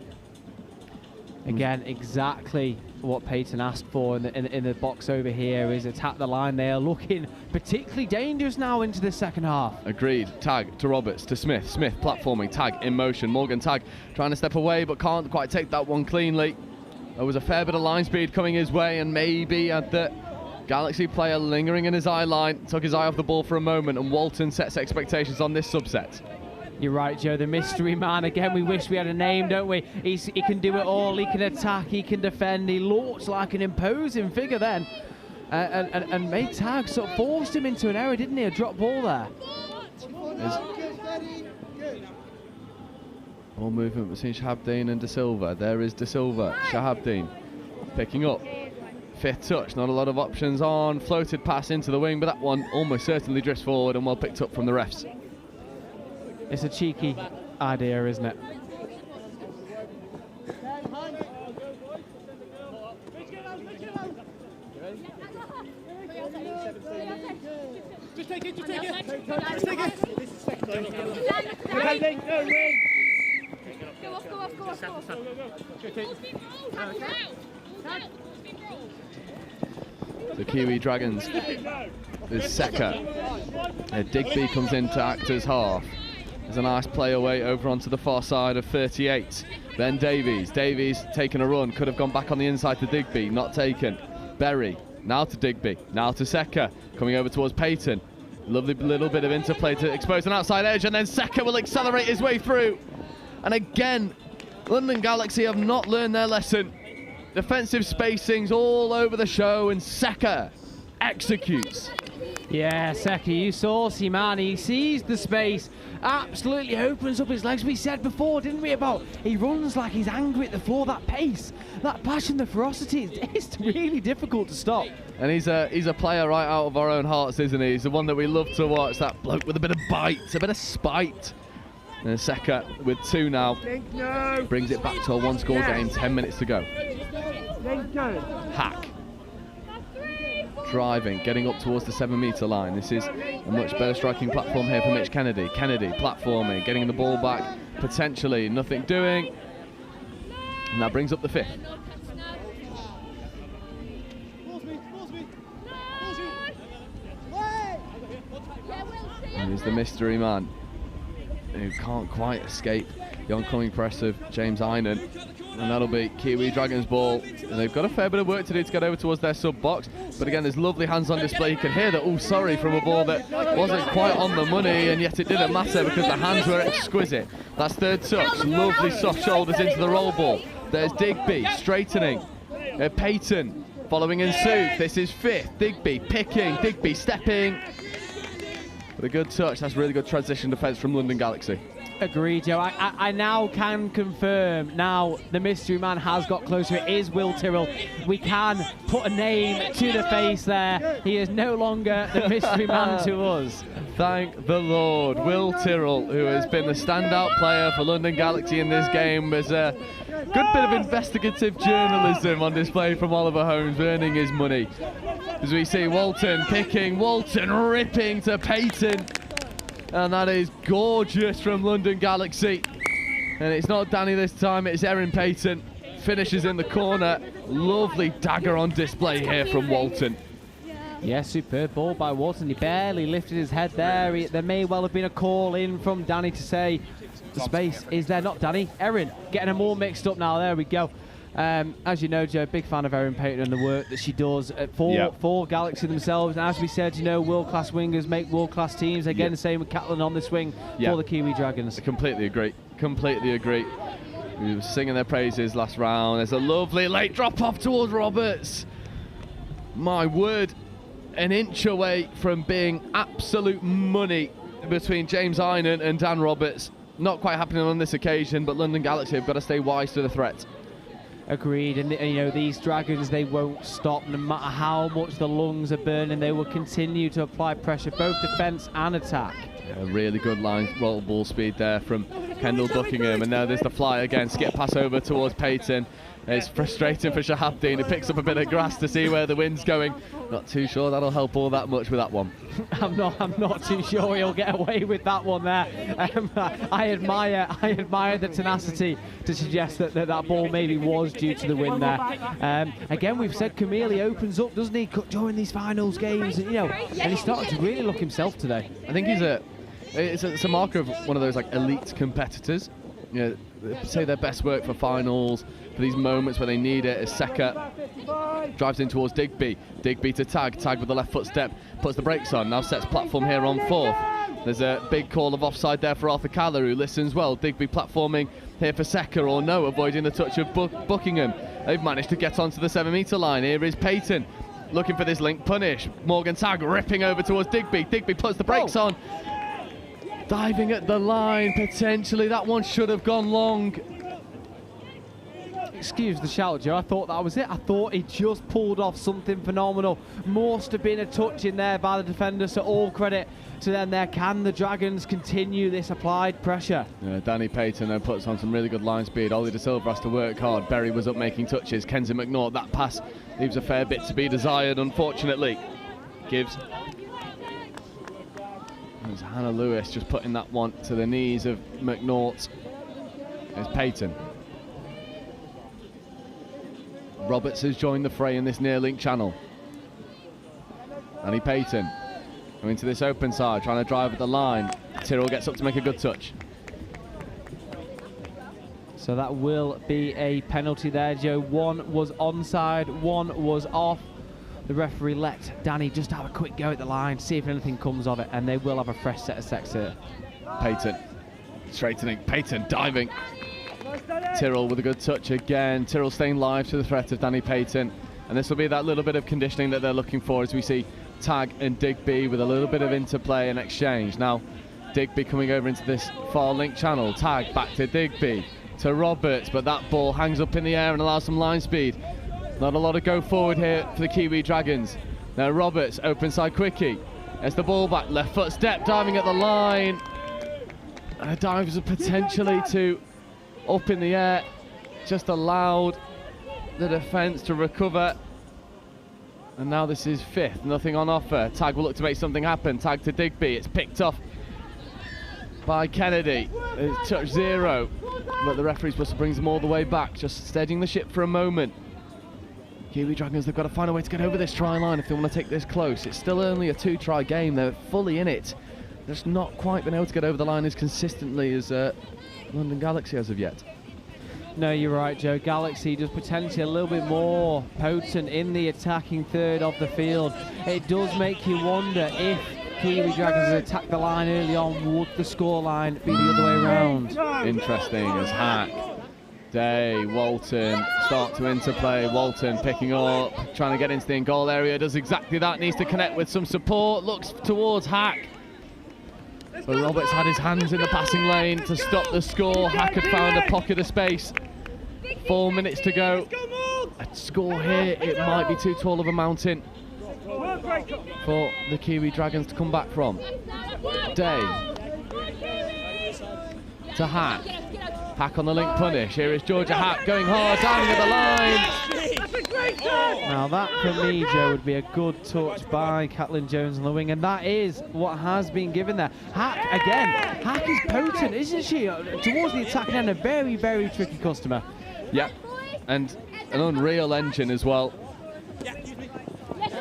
Again, exactly what Peyton asked for in the box over here is attack the line. They are looking particularly dangerous now into the second half. Agreed. Tag to Roberts, to Smith. Smith platforming, Tag in motion. Morgan Tag trying to step away but can't quite take that one cleanly. There was a fair bit of line speed coming his way, and maybe had the Galaxy player lingering in his eye line. Took his eye off the ball for a moment, and Walton sets expectations on this subset. You're right, Joe. The mystery man. Again, we wish we had a name, don't we? He can do it all. He can attack. He can defend. He looks like an imposing figure then. And made Tag sort of forced him into an error, didn't he? A drop ball there. All movement between Shahabdeen and De Silva. There is De Silva. Shahabdeen picking up. Fifth touch. Not a lot of options on. Floated pass into the wing, but that one almost certainly drifts forward and well picked up from the refs. It's a cheeky idea, isn't it? Just take it, just take it. Just take it. Go off. The Kiwi Dragons. There's Seka. Digby comes in to act as half. There's a nice play away over onto the far side of 38. Then Davies. Davies taking a run. Could have gone back on the inside to Digby. Not taken. Berry. Now to Digby. Now to Seka. Coming over towards Peyton. Lovely little bit of interplay to expose an outside edge. And then Seka will accelerate his way through. And again, London Galaxy have not learned their lesson. Defensive spacings all over the show. And Seka executes. Yeah, Seka, you saucy man. He sees the space, absolutely opens up his legs. We said before, didn't we, about he runs like he's angry at the floor. That pace, that passion, the ferocity, it's really difficult to stop. And he's a player right out of our own hearts, isn't he? He's the one that we love to watch, that bloke with a bit of bite, a bit of spite. And Seka with 2 now, brings it back to a one-score game, 10 minutes to go. Hack. Driving, getting up towards the 7-metre line. This is a much better striking platform here for Mitch Kennedy. Kennedy platforming, getting the ball back, potentially nothing doing. And that brings up the 5th. And he's the mystery man who can't quite escape the oncoming press of James Einan. And that'll be Kiwi Dragons ball. And they've got a fair bit of work to do to get over towards their sub-box. But again, there's lovely hands on display. You can hear that, oh, sorry, from a ball that wasn't quite on the money, and yet it didn't matter because the hands were exquisite. That's third touch. Lovely soft shoulders into the roll ball. There's Digby straightening. Peyton following in suit. This is 5th. Digby picking. Digby stepping. With a good touch. That's really good transition defence from London Galaxy. Agreed, Joe. I now can confirm, now the mystery man has got closer. It is Will Tyrrell. We can put a name to the face there. He is no longer the mystery man to us. Thank the Lord. Will Tyrrell, who has been the standout player for London Galaxy in this game, was a good bit of investigative journalism on display from Oliver Holmes, earning his money. As we see Walton picking, Walton ripping to Peyton. And that is gorgeous from London Galaxy. And it's not Danny this time, it's Erin Peyton. Finishes in the corner. Lovely dagger on display here from Walton. Yeah, superb ball by Walton. He barely lifted his head there. There may well have been a call in from Danny to say the space is there. Not Danny, Erin. Getting them all mixed up now. There we go. As you know, Joe, big fan of Erin Peyton and the work that she does for Galaxy themselves. And as we said, you know, world-class wingers make world-class teams. Again, the same with Catlin on the swing for the Kiwi Dragons. I completely agree. Completely agree. We were singing their praises last round. There's a lovely late drop-off towards Roberts. My word, an inch away from being absolute money between James Einan and Dan Roberts. Not quite happening on this occasion, but London Galaxy have got to stay wise to the threat. Agreed, and you know, these Dragons, they won't stop no matter how much the lungs are burning. They will continue to apply pressure, both defence and attack. A really good line roll ball speed there from Kendall Buckingham, and now there's the fly again. Skip pass over towards Peyton. It's frustrating for Shahabdeen. He picks up a bit of grass to see where the wind's going. Not too sure that'll help all that much with that one. I'm not too sure he'll get away with that one there. I admire the tenacity to suggest that ball maybe was due to the wind there. Again, we've said Camille, he opens up, doesn't he, during these finals games, and, and he's starting to really look himself today. I think it's a marker of one of those like elite competitors. Say their best work for finals, for these moments where they need it. As Seka drives in towards Digby. Digby to Tag. Tag with the left foot step, puts the brakes on, now sets platform here on 4th. There's a big call of offside there for Arthur Caller, who listens well. Digby platforming here for Seka, or no, avoiding the touch of Buckingham. They've managed to get onto the 7-metre line. Here is Peyton looking for this link punish. Morgan Tag ripping over towards Digby. Digby puts the brakes on. Diving at the line, potentially. That one should have gone long. Excuse the shout, Joe. I thought that was it. I thought he just pulled off something phenomenal. Must have been a touch in there by the defender, so all credit to them there. Can the Dragons continue this applied pressure? Yeah, Danny Peyton then puts on some really good line speed. Ollie De Silva has to work hard. Berry was up making touches. Kenzie McNaught, that pass leaves a fair bit to be desired, unfortunately. Gives. There's Hannah Lewis just putting that one to the knees of McNaught. There's Peyton. Roberts has joined the fray in this near link channel. Danny Peyton going to this open side, trying to drive at the line. Tyrrell gets up to make a good touch. So that will be a penalty there, Joe. One was onside, one was off. The referee let Danny just have a quick go at the line, see if anything comes of it, and they will have a fresh set of sets here. Peyton straightening, Peyton diving. Tyrrell with a good touch again. Tyrrell staying live to the threat of Danny Peyton, and this will be that little bit of conditioning that they're looking for as we see Tag and Digby with a little bit of interplay and exchange. Now Digby coming over into this far link channel. Tag back to Digby, to Roberts, but that ball hangs up in the air and allows some line speed. Not a lot of go forward here for the Kiwi Dragons. Now Roberts, open side quickie. There's the ball back, left foot step, diving at the line. Dives potentially to up in the air. Just allowed the defence to recover. And now this is 5th, nothing on offer. Tag will look to make something happen. Tag to Digby, it's picked off by Kennedy. It's touch 0, but the referee's supposed to bring them all the way back, just steadying the ship for a moment. Kiwi Dragons, they've got to find a way to get over this try line if they want to take this close. It's still only a 2-try game, they're fully in it. Just not quite been able to get over the line as consistently as London Galaxy as of yet. No, you're right, Joe. Galaxy just potentially a little bit more potent in the attacking third of the field. It does make you wonder if Kiwi Dragons had attacked the line early on, would the scoreline be the other way around? Interesting as Hack, Day, Walton start to interplay. Walton picking up, trying to get into the in-goal area, does exactly that, needs to connect with some support, looks towards Hack. But Roberts had his hands in the passing lane to stop the score. Hack had found a pocket of space. 4 minutes to go. A score here, it might be too tall of a mountain for the Kiwi Dragons to come back from. Day to Hack. Hack on the link punish. Here is Georgia Hack going hard, down at the line. Now that for me, Joe, would be a good touch by Caitlin Jones on the wing, and that is what has been given there. Hack again. Hack is potent, isn't she? Towards the attacking end, a very, very tricky customer. Yeah, and an unreal engine as well.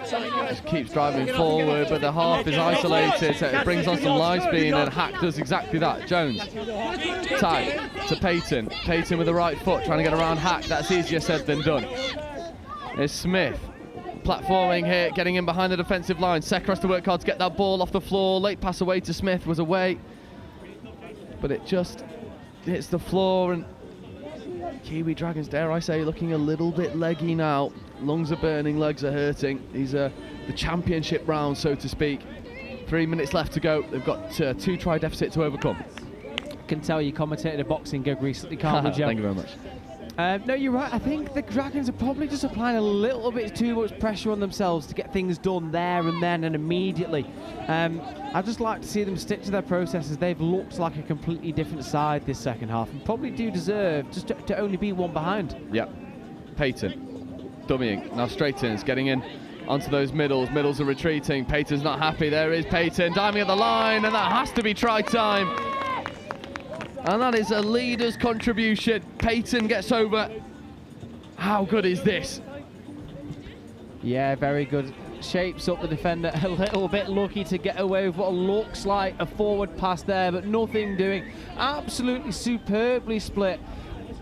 Just keeps driving forward, but the half is isolated, so it brings on some line speed, and Hack does exactly that. Jones, tag to Peyton. Peyton with the right foot, trying to get around Hack. That's easier said than done. There's Smith, platforming here, getting in behind the defensive line. Seka has to work hard to get that ball off the floor. Late pass away to Smith was away, but it just hits the floor, and Kiwi Dragons, dare I say, looking a little bit leggy now. Lungs are burning, legs are hurting. These are the championship round, so to speak. 3 minutes left to go. They've got a 2-try deficit to overcome. I can tell you commentated a boxing gig recently, can't we, Joe? Thank you very much. No, you're right. I think the Dragons are probably just applying a little bit too much pressure on themselves to get things done there and then and immediately. I'd just like to see them stick to their processes. They've looked like a completely different side this second half and probably do deserve just to only be one behind. Yep. Peyton, dummying, now Straightons getting in onto those middles. Middles are retreating. Peyton's not happy. There is Peyton diving at the line, and that has to be try time. And that is a leader's contribution. Peyton gets over. How good is this? Yeah, very good. Shapes up the defender a little bit, lucky to get away with what looks like a forward pass there, but nothing doing. Absolutely superbly split.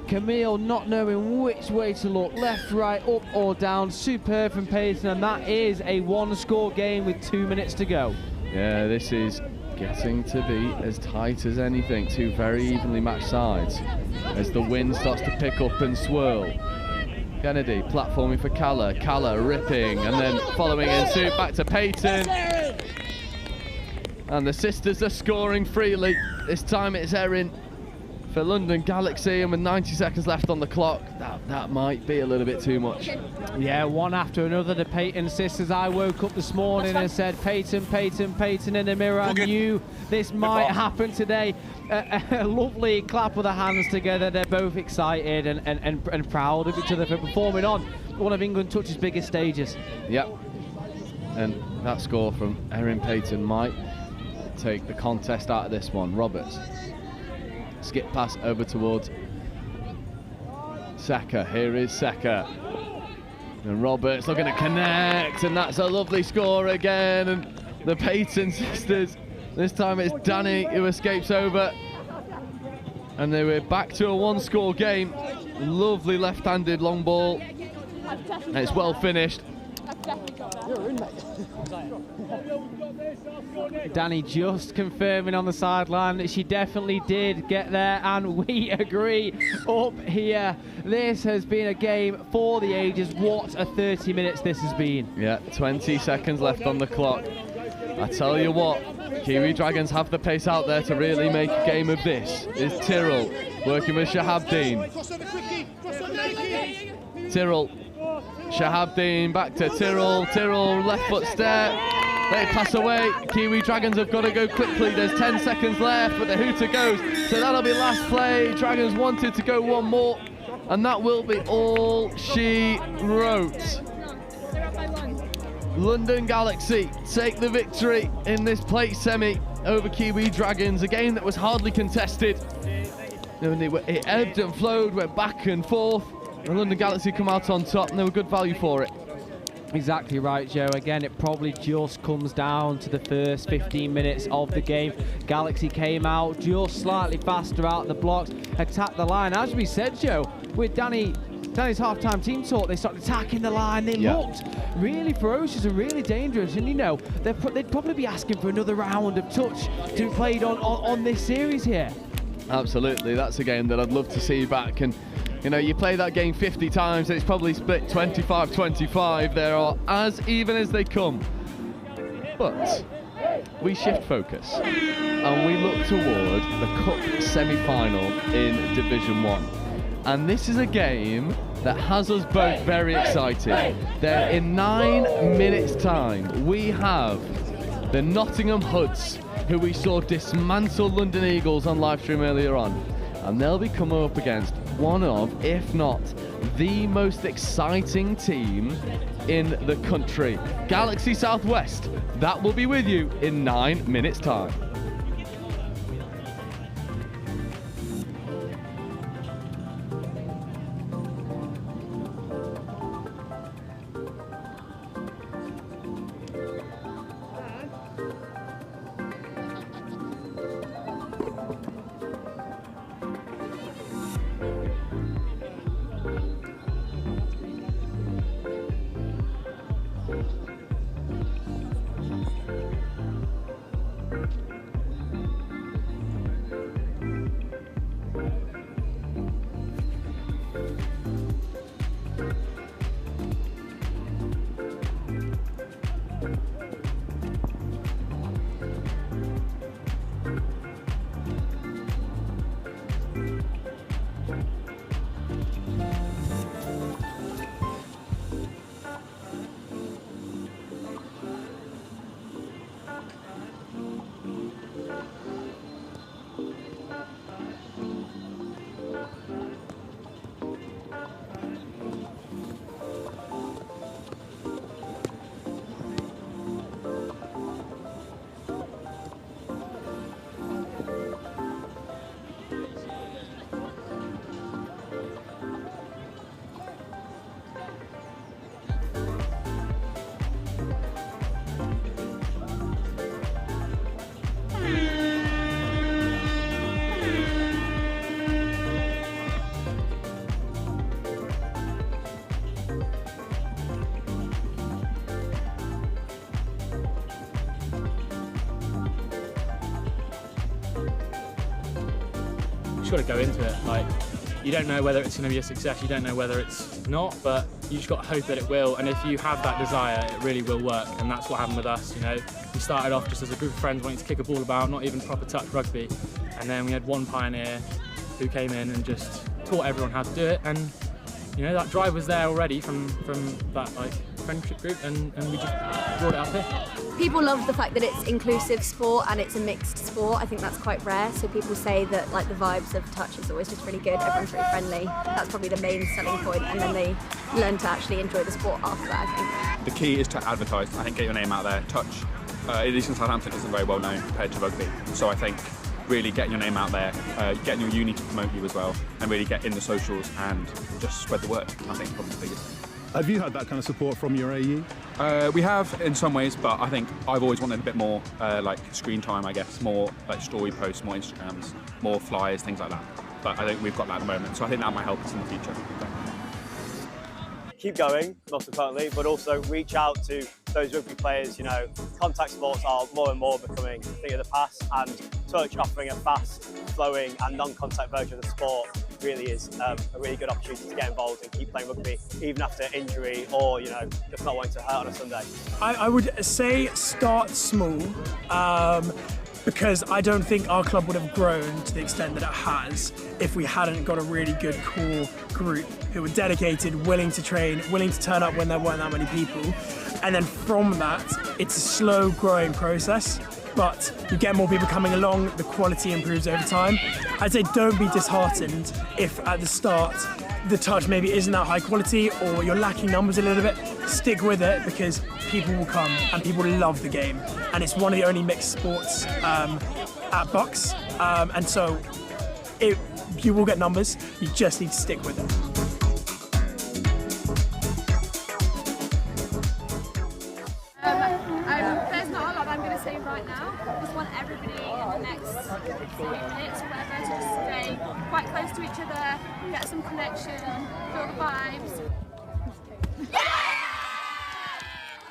Camille not knowing which way to look, left, right, up or down. Superb from Peyton, and that is a one-score game with 2 minutes to go. Yeah, this is getting to be as tight as anything. Two very evenly matched sides as the wind starts to pick up and swirl. Kennedy platforming for Calla. Calla ripping and then following in suit back to Peyton. And the sisters are scoring freely. This time it's Erin for London Galaxy, and with 90 seconds left on the clock, that might be a little bit too much. Yeah, one after another, the Peyton sisters. I woke up this morning and said, Peyton, Peyton, Peyton in the mirror. I knew this might happen today. A lovely clap of the hands together. They're both excited and proud of each other for performing on one of England Touch's biggest stages. Yep. And that score from Erin Peyton might take the contest out of this one. Roberts. Skip pass over towards Saka. Here is Saka. And Roberts looking to connect, and that's a lovely score again. And the Peyton sisters, this time it's Danny who escapes over. And they were back to a one-score game. Lovely left-handed long ball. And it's well finished. Danny just confirming on the sideline that she definitely did get there, and we agree up here. This has been a game for the ages. What a 30 minutes this has been. Yeah, 20 seconds left on the clock. I tell you what, Kiwi Dragons have the pace out there to really make a game of this. Is Tyrrell working with Shahabdeen. Tyrrell. Shahabdeen back to Tyrrell. Tyrrell left foot step. They pass away. Kiwi Dragons have got to go quickly. There's 10 seconds left, but the hooter goes. So that'll be last play. Dragons wanted to go one more, and that will be all she wrote. London Galaxy take the victory in this plate semi over Kiwi Dragons. A game that was hardly contested. It ebbed and flowed, went back and forth. And London Galaxy come out on top, and they were good value for it. Exactly right, Joe. Again, it probably just comes down to the first 15 minutes of the game. Galaxy came out just slightly faster out the blocks, attacked the line. As we said, Joe, with Danny's half-time team talk, they started attacking the line. They looked really ferocious and really dangerous. And, you know, they'd probably be asking for another round of touch to be played on this series here. Absolutely. That's a game that I'd love to see back. And you know, you play that game 50 times, it's probably split 25-25. They are as even as they come. But we shift focus and we look toward the Cup semi-final in Division 1. And this is a game that has us both very excited. There, in 9 minutes' time, we have the Nottingham Hoods, who we saw dismantle London Eagles on live stream earlier on. And they'll be coming up against one of, if not the most exciting team in the country. Galaxy Southwest, that will be with you in 9 minutes' time. You've got to go into it. Like, you don't know whether it's going to be a success, you don't know whether it's not, but you just got to hope that it will. And if you have that desire, it really will work. And that's what happened with us. You know, we started off just as a group of friends wanting to kick a ball about, not even proper touch rugby. And then we had one pioneer who came in and just taught everyone how to do it. And you know, that drive was there already from that like friendship group, and we just brought it up here. People love the fact that it's inclusive sport and it's a mixed sport. I think that's quite rare. So people say that like the vibes of touch is always just really good. Everyone's really friendly. That's probably the main selling point, and then they learn to actually enjoy the sport after that, I think. The key is to advertise. I think get your name out there. Touch, at least in Southampton, isn't very well known compared to rugby. So I think really getting your name out there, getting your uni to promote you as well, and really get in the socials and just spread the word. I think probably the biggest. Have you had that kind of support from your AE? We have in some ways, but I think I've always wanted a bit more like screen time, I guess, more like story posts, more Instagrams, more flyers, things like that. But I think we've got that at the moment, so I think that might help us in the future. Keep going, most importantly, but also reach out to those rugby players. You know, contact sports are more and more becoming a thing of the past, and touch offering a fast, flowing and non-contact version of the sport really is a really good opportunity to get involved and keep playing rugby, even after injury or, you know, just not wanting to hurt on a Sunday. I would say start small, because I don't think our club would have grown to the extent that it has if we hadn't got a really good core group who were dedicated, willing to train, willing to turn up when there weren't that many people. And then from that, it's a slow growing process, but you get more people coming along, the quality improves over time. I'd say don't be disheartened if at the start the touch maybe isn't that high quality or you're lacking numbers a little bit. Stick with it, because people will come and people love the game. And it's one of the only mixed sports at Bucks. And so you will get numbers, you just need to stick with it. There's not a lot I'm going to say right now. I just want everybody in the next few minutes or whatever to just stay quite close to each other, get some connection, feel the vibes.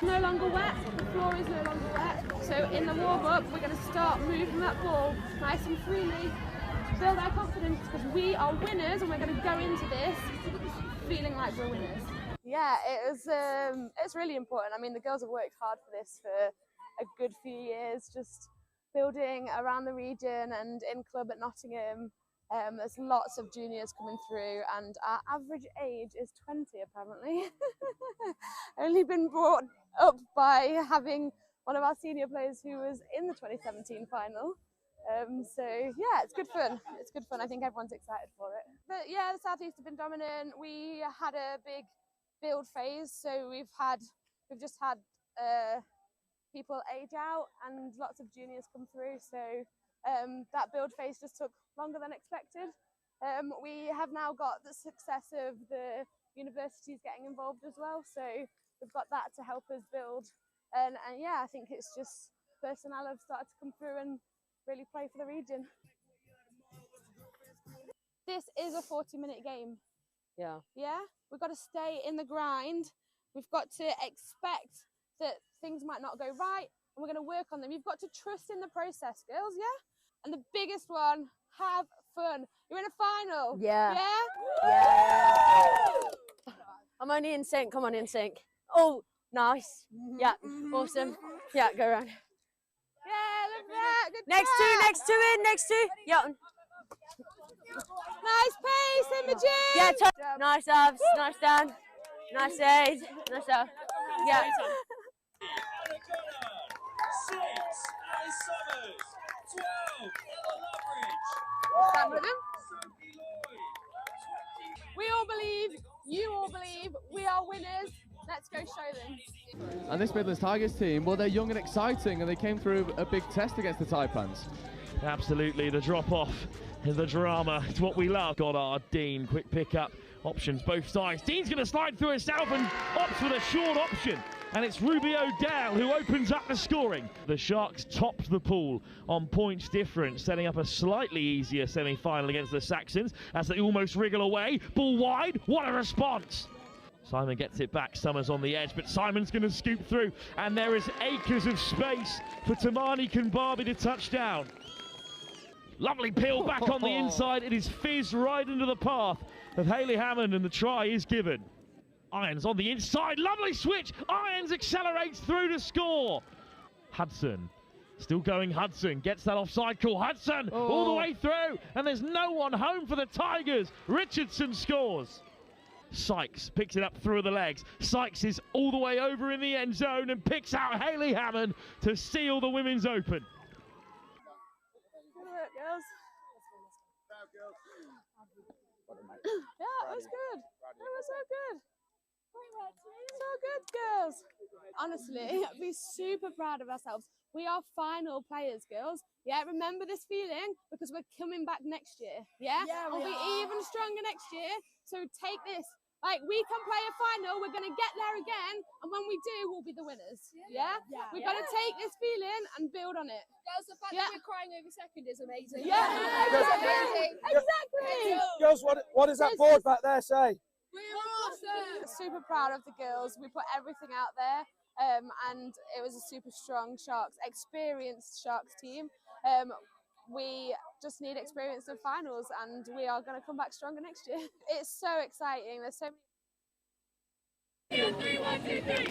No longer wet, the floor is no longer wet. So in the warm-up, we're going to start moving that ball nice and freely, build our confidence, because we are winners and we're going to go into this feeling like we're winners. Yeah, it's really important. I mean, the girls have worked hard for this for a good few years, just building around the region and in club at Nottingham. There's lots of juniors coming through, and our average age is 20 apparently. Only been brought up by having one of our senior players who was in the 2017 final. So yeah, it's good fun. It's good fun. I think everyone's excited for it. But yeah, the South East have been dominant. We had a big build phase, so we've just had people age out and lots of juniors come through. So that build phase just took longer than expected. We have now got the success of the universities getting involved as well, so we've got that to help us build. And yeah, I think it's just personnel have started to come through and really play for the region. This is a 40-minute game. Yeah. Yeah? We've got to stay in the grind. We've got to expect that things might not go right, and we're going to work on them. You've got to trust in the process, girls, yeah? And the biggest one, have fun. You're in a final. Yeah. Yeah? Yeah. I'm only in sync. Come on, in sync. Oh, nice. Yeah, awesome. Yeah, go around. Yeah, look at that. Good Next job. two, next two in, next two. Yeah. Nice pace, Imogen. Yeah, nice abs, nice Dan. Nice aid. Nice up. Yeah. Stand with them. We all believe, you all believe, we are winners. Let's go show them. And this Midlands Tigers team, well, they're young and exciting, and they came through a big test against the Taipans. Absolutely, the drop-off, the drama, it's what we love. Goddard, Dean, quick pick-up, options both sides. Dean's going to slide through himself and opts for the short option. and it's Ruby O'Dell who opens up the scoring. The Sharks topped the pool on points difference, setting up a slightly easier semi-final against the Saxons as they almost wriggle away. Ball wide, what a response! Simon gets it back, Summers on the edge, but Simon's going to scoop through, and there is acres of space for Tamani Kumbabi to touch down. Lovely peel back on the inside. It is fizzed right into the path of Hayley Hammond, and the try is given. Irons on the inside, lovely switch. Irons accelerates through to score. Hudson, still going Hudson, gets that offside call. Hudson all the way through, and there's no one home for the Tigers. Richardson scores. Sykes picks it up through the legs. Sykes is all the way over in the end zone and picks out Hayley Hammond to seal the Women's Open. Good work, girls. Yeah, it was good. It was so good. So good, girls. Honestly, we're super proud of ourselves. We are final players, girls. Yeah, remember this feeling because we're coming back next year. Yeah, and we'll be even stronger next year. So take this. Like, we can play a final, we're going to get there again, and when we do, we'll be the winners. Yeah? We've got to take this feeling and build on it. Girls, the fact that we're crying over second is amazing. Yeah, exactly. Exactly. Girls, what does that board back there say? We're awesome. Super proud of the girls. We put everything out there, and it was a super strong Sharks, experienced Sharks team. We just need experience in finals, and we are going to come back stronger next year. It's so exciting. There's so many. 2, 3, 1, 2, 3.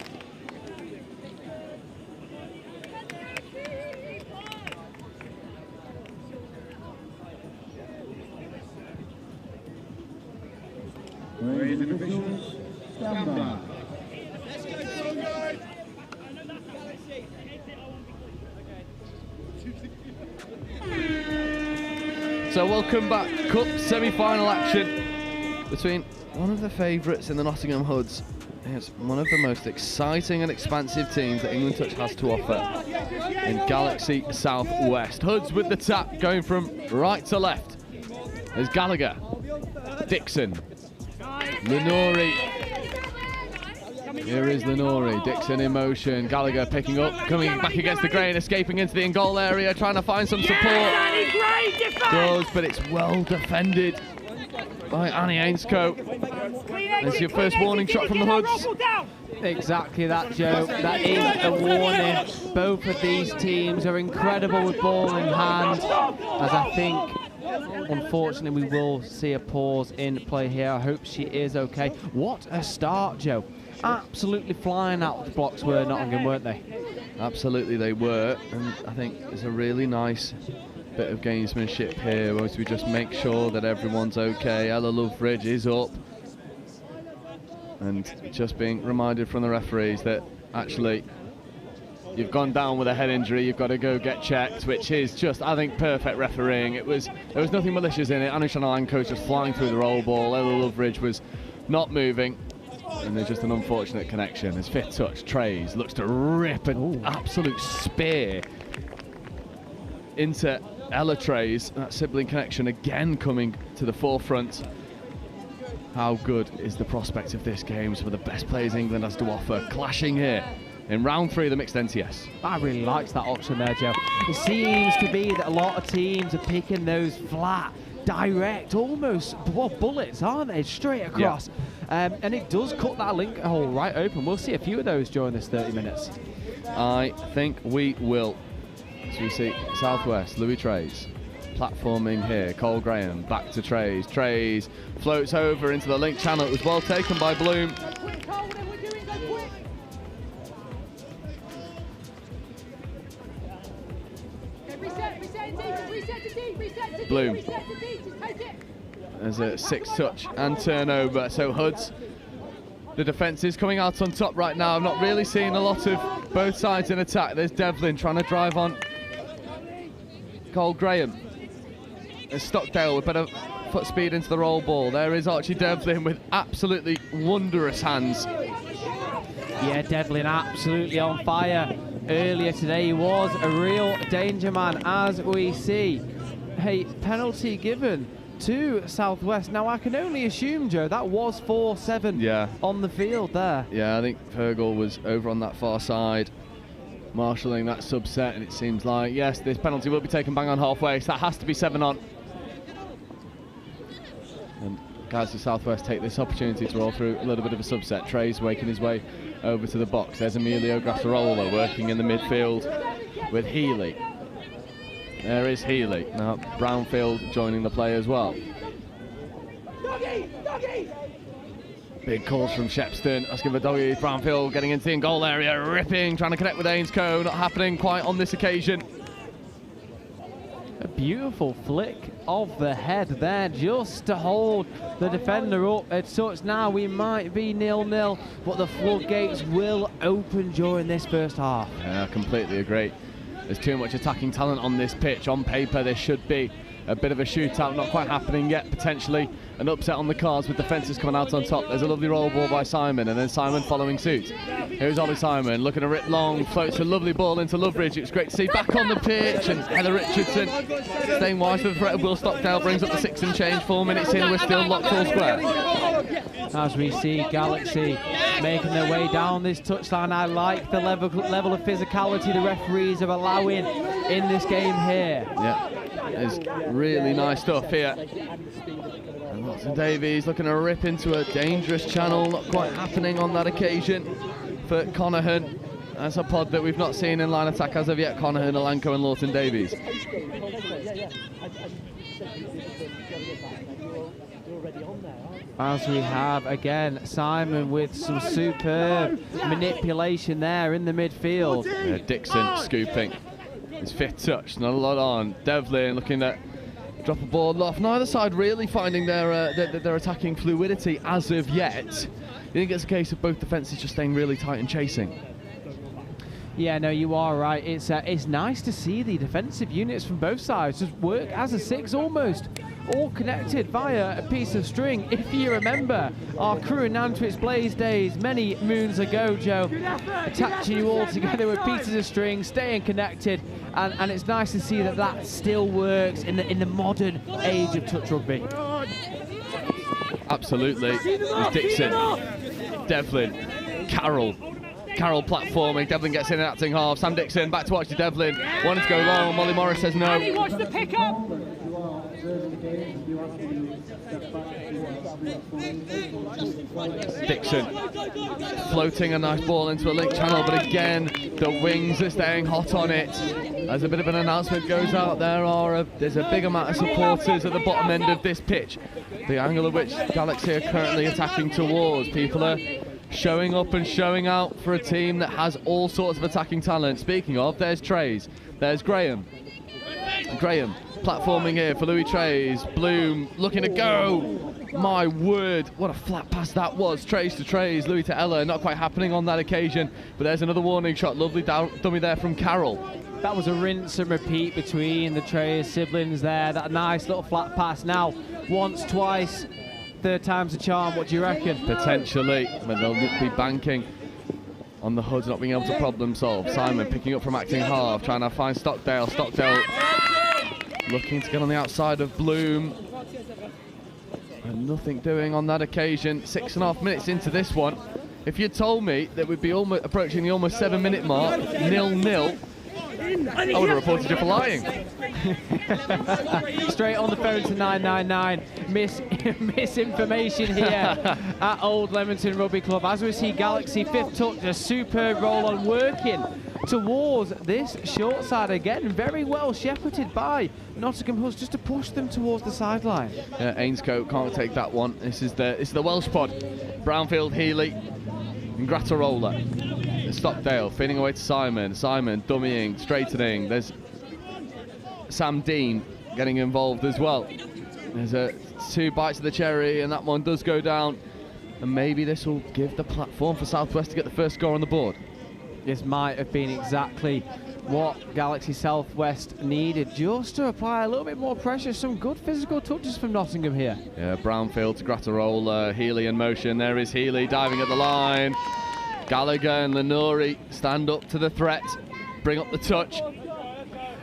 Raising officials, stand by. Let's go, guys. So welcome back, Cup semi-final action between one of the favourites in the Nottingham Hoods. It's one of the most exciting and expansive teams that England Touch has to offer in Galaxy South West. Hoods with the tap going from right to left. There's Gallagher, Dixon, Lenori. Here is Lenori, Dixon in motion, Gallagher picking up, coming back against the grain, escaping into the in-goal area, trying to find some support. Does, but it's well defended by Annie Ainscote. There's your first warning shot from the Hoods. Exactly that, Joe. That is a warning. Both of these teams are incredible with ball in hand, as I think, unfortunately, we will see a pause in play here. I hope she is okay. What a start, Joe. Absolutely flying out the blocks were Nottingham, weren't they? Absolutely they were, and I think there's a really nice bit of gamesmanship here as we just make sure that everyone's okay. Ella Loveridge is up, and just being reminded from the referees that actually you've gone down with a head injury, you've got to go get checked, which is just, I think, perfect refereeing. There was nothing malicious in it. Anusha Nalanko's just flying through the roll ball. Ella Loveridge was not moving, and there's just an unfortunate connection. His fifth touch, Trays, looks to rip an absolute spear into Ella Trays. That sibling connection again coming to the forefront. How good is the prospect of this game? Some of the best players England has to offer clashing here in round 3 of the mixed NTS. I really liked that option there, Joe. It seems to be that a lot of teams are picking those flat, direct, almost bullets, aren't they? Straight across. Yeah. And it does cut that link hole right open. We'll see a few of those during this 30 minutes. I think we will. So we see Southwest, Louis Trays, platforming here. Cole Graham, back to Trays. Trays floats over into the link channel. It was well taken by Bloom. Bloom. There's a 6 touch and turnover. So Hoods, the defence is coming out on top right now. I'm not really seeing a lot of both sides in attack. There's Devlin trying to drive on Cole Graham. There's Stockdale with better foot speed into the roll ball. There is Archie Devlin with absolutely wondrous hands. Yeah, Devlin absolutely on fire. Earlier today he was a real danger man, as we see. Hey, penalty given to Southwest. Now, I can only assume, Joe, that was 4-7 on the field there. Yeah, I think Fergal was over on that far side, marshalling that subset, and it seems like, yes, this penalty will be taken bang on halfway, so that has to be 7 on. And Galaxy Southwest take this opportunity to roll through a little bit of a subset. Trey's making his way over to the box. There's Emilio Grassarola working in the midfield with Healy. There is Healy. Now Brownfield joining the play as well. Big calls from Shepston, asking for doggies. Brownfield getting into the in-goal area, ripping, trying to connect with Ainscoe. Not happening quite on this occasion. A beautiful flick of the head there, just to hold the defender up at touch. Now we might be 0-0, but the floodgates will open during this first half. Yeah, I completely agree. There's too much attacking talent on this pitch. On paper, there should be a bit of a shootout, not quite happening yet. Potentially an upset on the cards with defences coming out on top. There's a lovely roll ball by Simon, and then Simon following suit. Here's Ollie Simon looking to rip long, floats a lovely ball into Loveridge. It's great to see back on the pitch, and Heather Richardson staying wise for the threat of Will Stockdale, brings up the 6 and change. 4 minutes in, we're still locked all square. As we see Galaxy making their way down this touchline, I like the level of physicality the referees are allowing in this game here. Yeah, it's really nice stuff here. And Watson Davies looking to rip into a dangerous channel, not quite happening on that occasion for Connahan. That's a pod that we've not seen in line attack as of yet. Connahan, Alanko and Lawton Davies. As we have again Simon with some superb manipulation there in the midfield. Yeah, Dixon scooping his 5th touch, not a lot on. Devlin looking at drop a ball off. Neither side really finding their attacking fluidity as of yet. You think it's a case of both defences just staying really tight and chasing? Yeah, no, you are right. It's nice to see the defensive units from both sides just work as a 6 almost, all connected via a piece of string. If you remember our crew in Nantwich Blaze days many moons ago, Joe, attaching you all together with pieces of string, staying connected, and it's nice to see that still works in the modern age of touch rugby. Absolutely. There's Dixon, Devlin, Carroll platforming. Devlin gets in and acting half. Sam Dixon back to watch to Devlin. Wanted to go long. Molly Morris says no. Watch the pickup. Dixon floating a nice ball into a link channel, but again the wings are staying hot on it. As a bit of an announcement goes out, there's a big amount of supporters at the bottom end of this pitch, the angle of which Galaxy are currently attacking towards. People are showing up and showing out for a team that has all sorts of attacking talent. Speaking of, there's Trays, there's Graham platforming here for Louis Trays. Bloom looking to go. My word, what a flat pass that was. Trays to Trays, Louis to Ella. Not quite happening on that occasion, but there's another warning shot. Lovely dummy there from Carroll. That was a rinse and repeat between the Trays siblings there. That nice little flat pass. Now, once, twice, 3rd time's a charm. What do you reckon? Potentially, but they'll be banking on the Hoods not being able to problem solve. Simon picking up from acting half, trying to find Stockdale. Stockdale looking to get on the outside of Bloom. And nothing doing on that occasion. 6.5 minutes into this one. If you'd told me that we'd be almost approaching the almost 7-minute mark, 0-0, I would have reported you for lying. Straight on the phone to 999. Misinformation here at Old Leamington Rugby Club. As we see Galaxy 5th touch, a superb roll on working towards this short side again. Very well shepherded by Nottingham Hoods just to push them towards the sideline. Yeah, Ainscoe can't take that one. This is the Welsh pod. Brownfield, Healy, and Grattarola. Stockdale feeding away to Simon. Simon dummying, straightening. There's Sam Dean getting involved as well. There's 2 bites of the cherry, and that one does go down. And maybe this will give the platform for Southwest to get the first score on the board. This might have been exactly what Galaxy Southwest needed, just to apply a little bit more pressure. Some good physical touches from Nottingham here. Yeah, Brownfield to Grattarola, Healy in motion. There is Healy diving at the line. Gallagher and Lenori stand up to the threat, bring up the touch.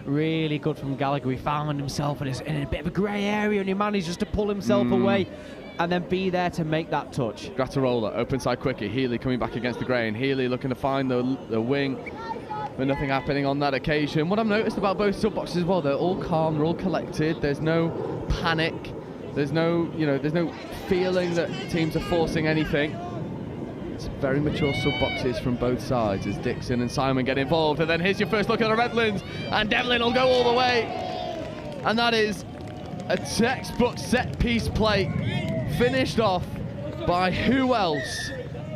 Really good from Gallagher. He found himself in a bit of a grey area and he managed just to pull himself away and then be there to make that touch. Grattarola, open side quickie. Healy coming back against the grain. Healy looking to find the wing, but nothing happening on that occasion. What I've noticed about both sub boxes as well, they're all calm, they're all collected. There's no panic. There's no, there's no feeling that teams are forcing anything. It's very mature sub boxes from both sides as Dixon and Simon get involved. And then here's your first look at the Redlands, and Devlin will go all the way. And that is a textbook set piece play, finished off by who else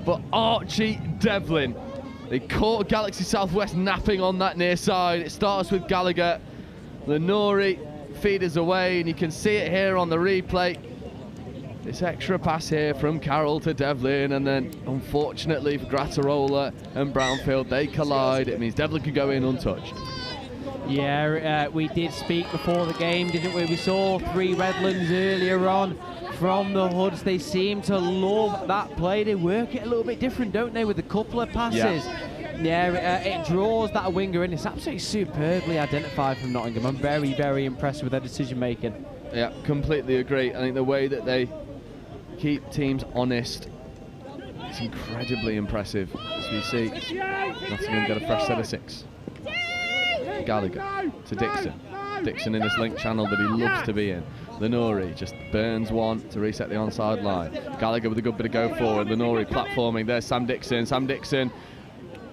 but Archie Devlin. They caught Galaxy Southwest napping on that near side. It starts with Gallagher. Lenori feeders away, and you can see it here on the replay. This extra pass here from Carroll to Devlin, and then unfortunately for Grattarola and Brownfield, they collide. It means Devlin can go in untouched. Yeah, we did speak before the game, didn't we? We saw 3 Redlands earlier on from the Hoods. They seem to love that play. They work it a little bit different, don't they, with a couple of passes. Yeah, it draws that winger in. It's absolutely superbly identified from Nottingham. I'm very, very impressed with their decision making. Yeah, completely agree. I think the way that they keep teams honest, it's incredibly impressive. As we see Nottingham get a fresh set of 6. Gallagher to Dixon. Dixon in this link channel that he loves to be in. Lenori just burns one to reset the onside line. Gallagher with a good bit of go forward. Lenori platforming. There's Sam Dixon. Sam Dixon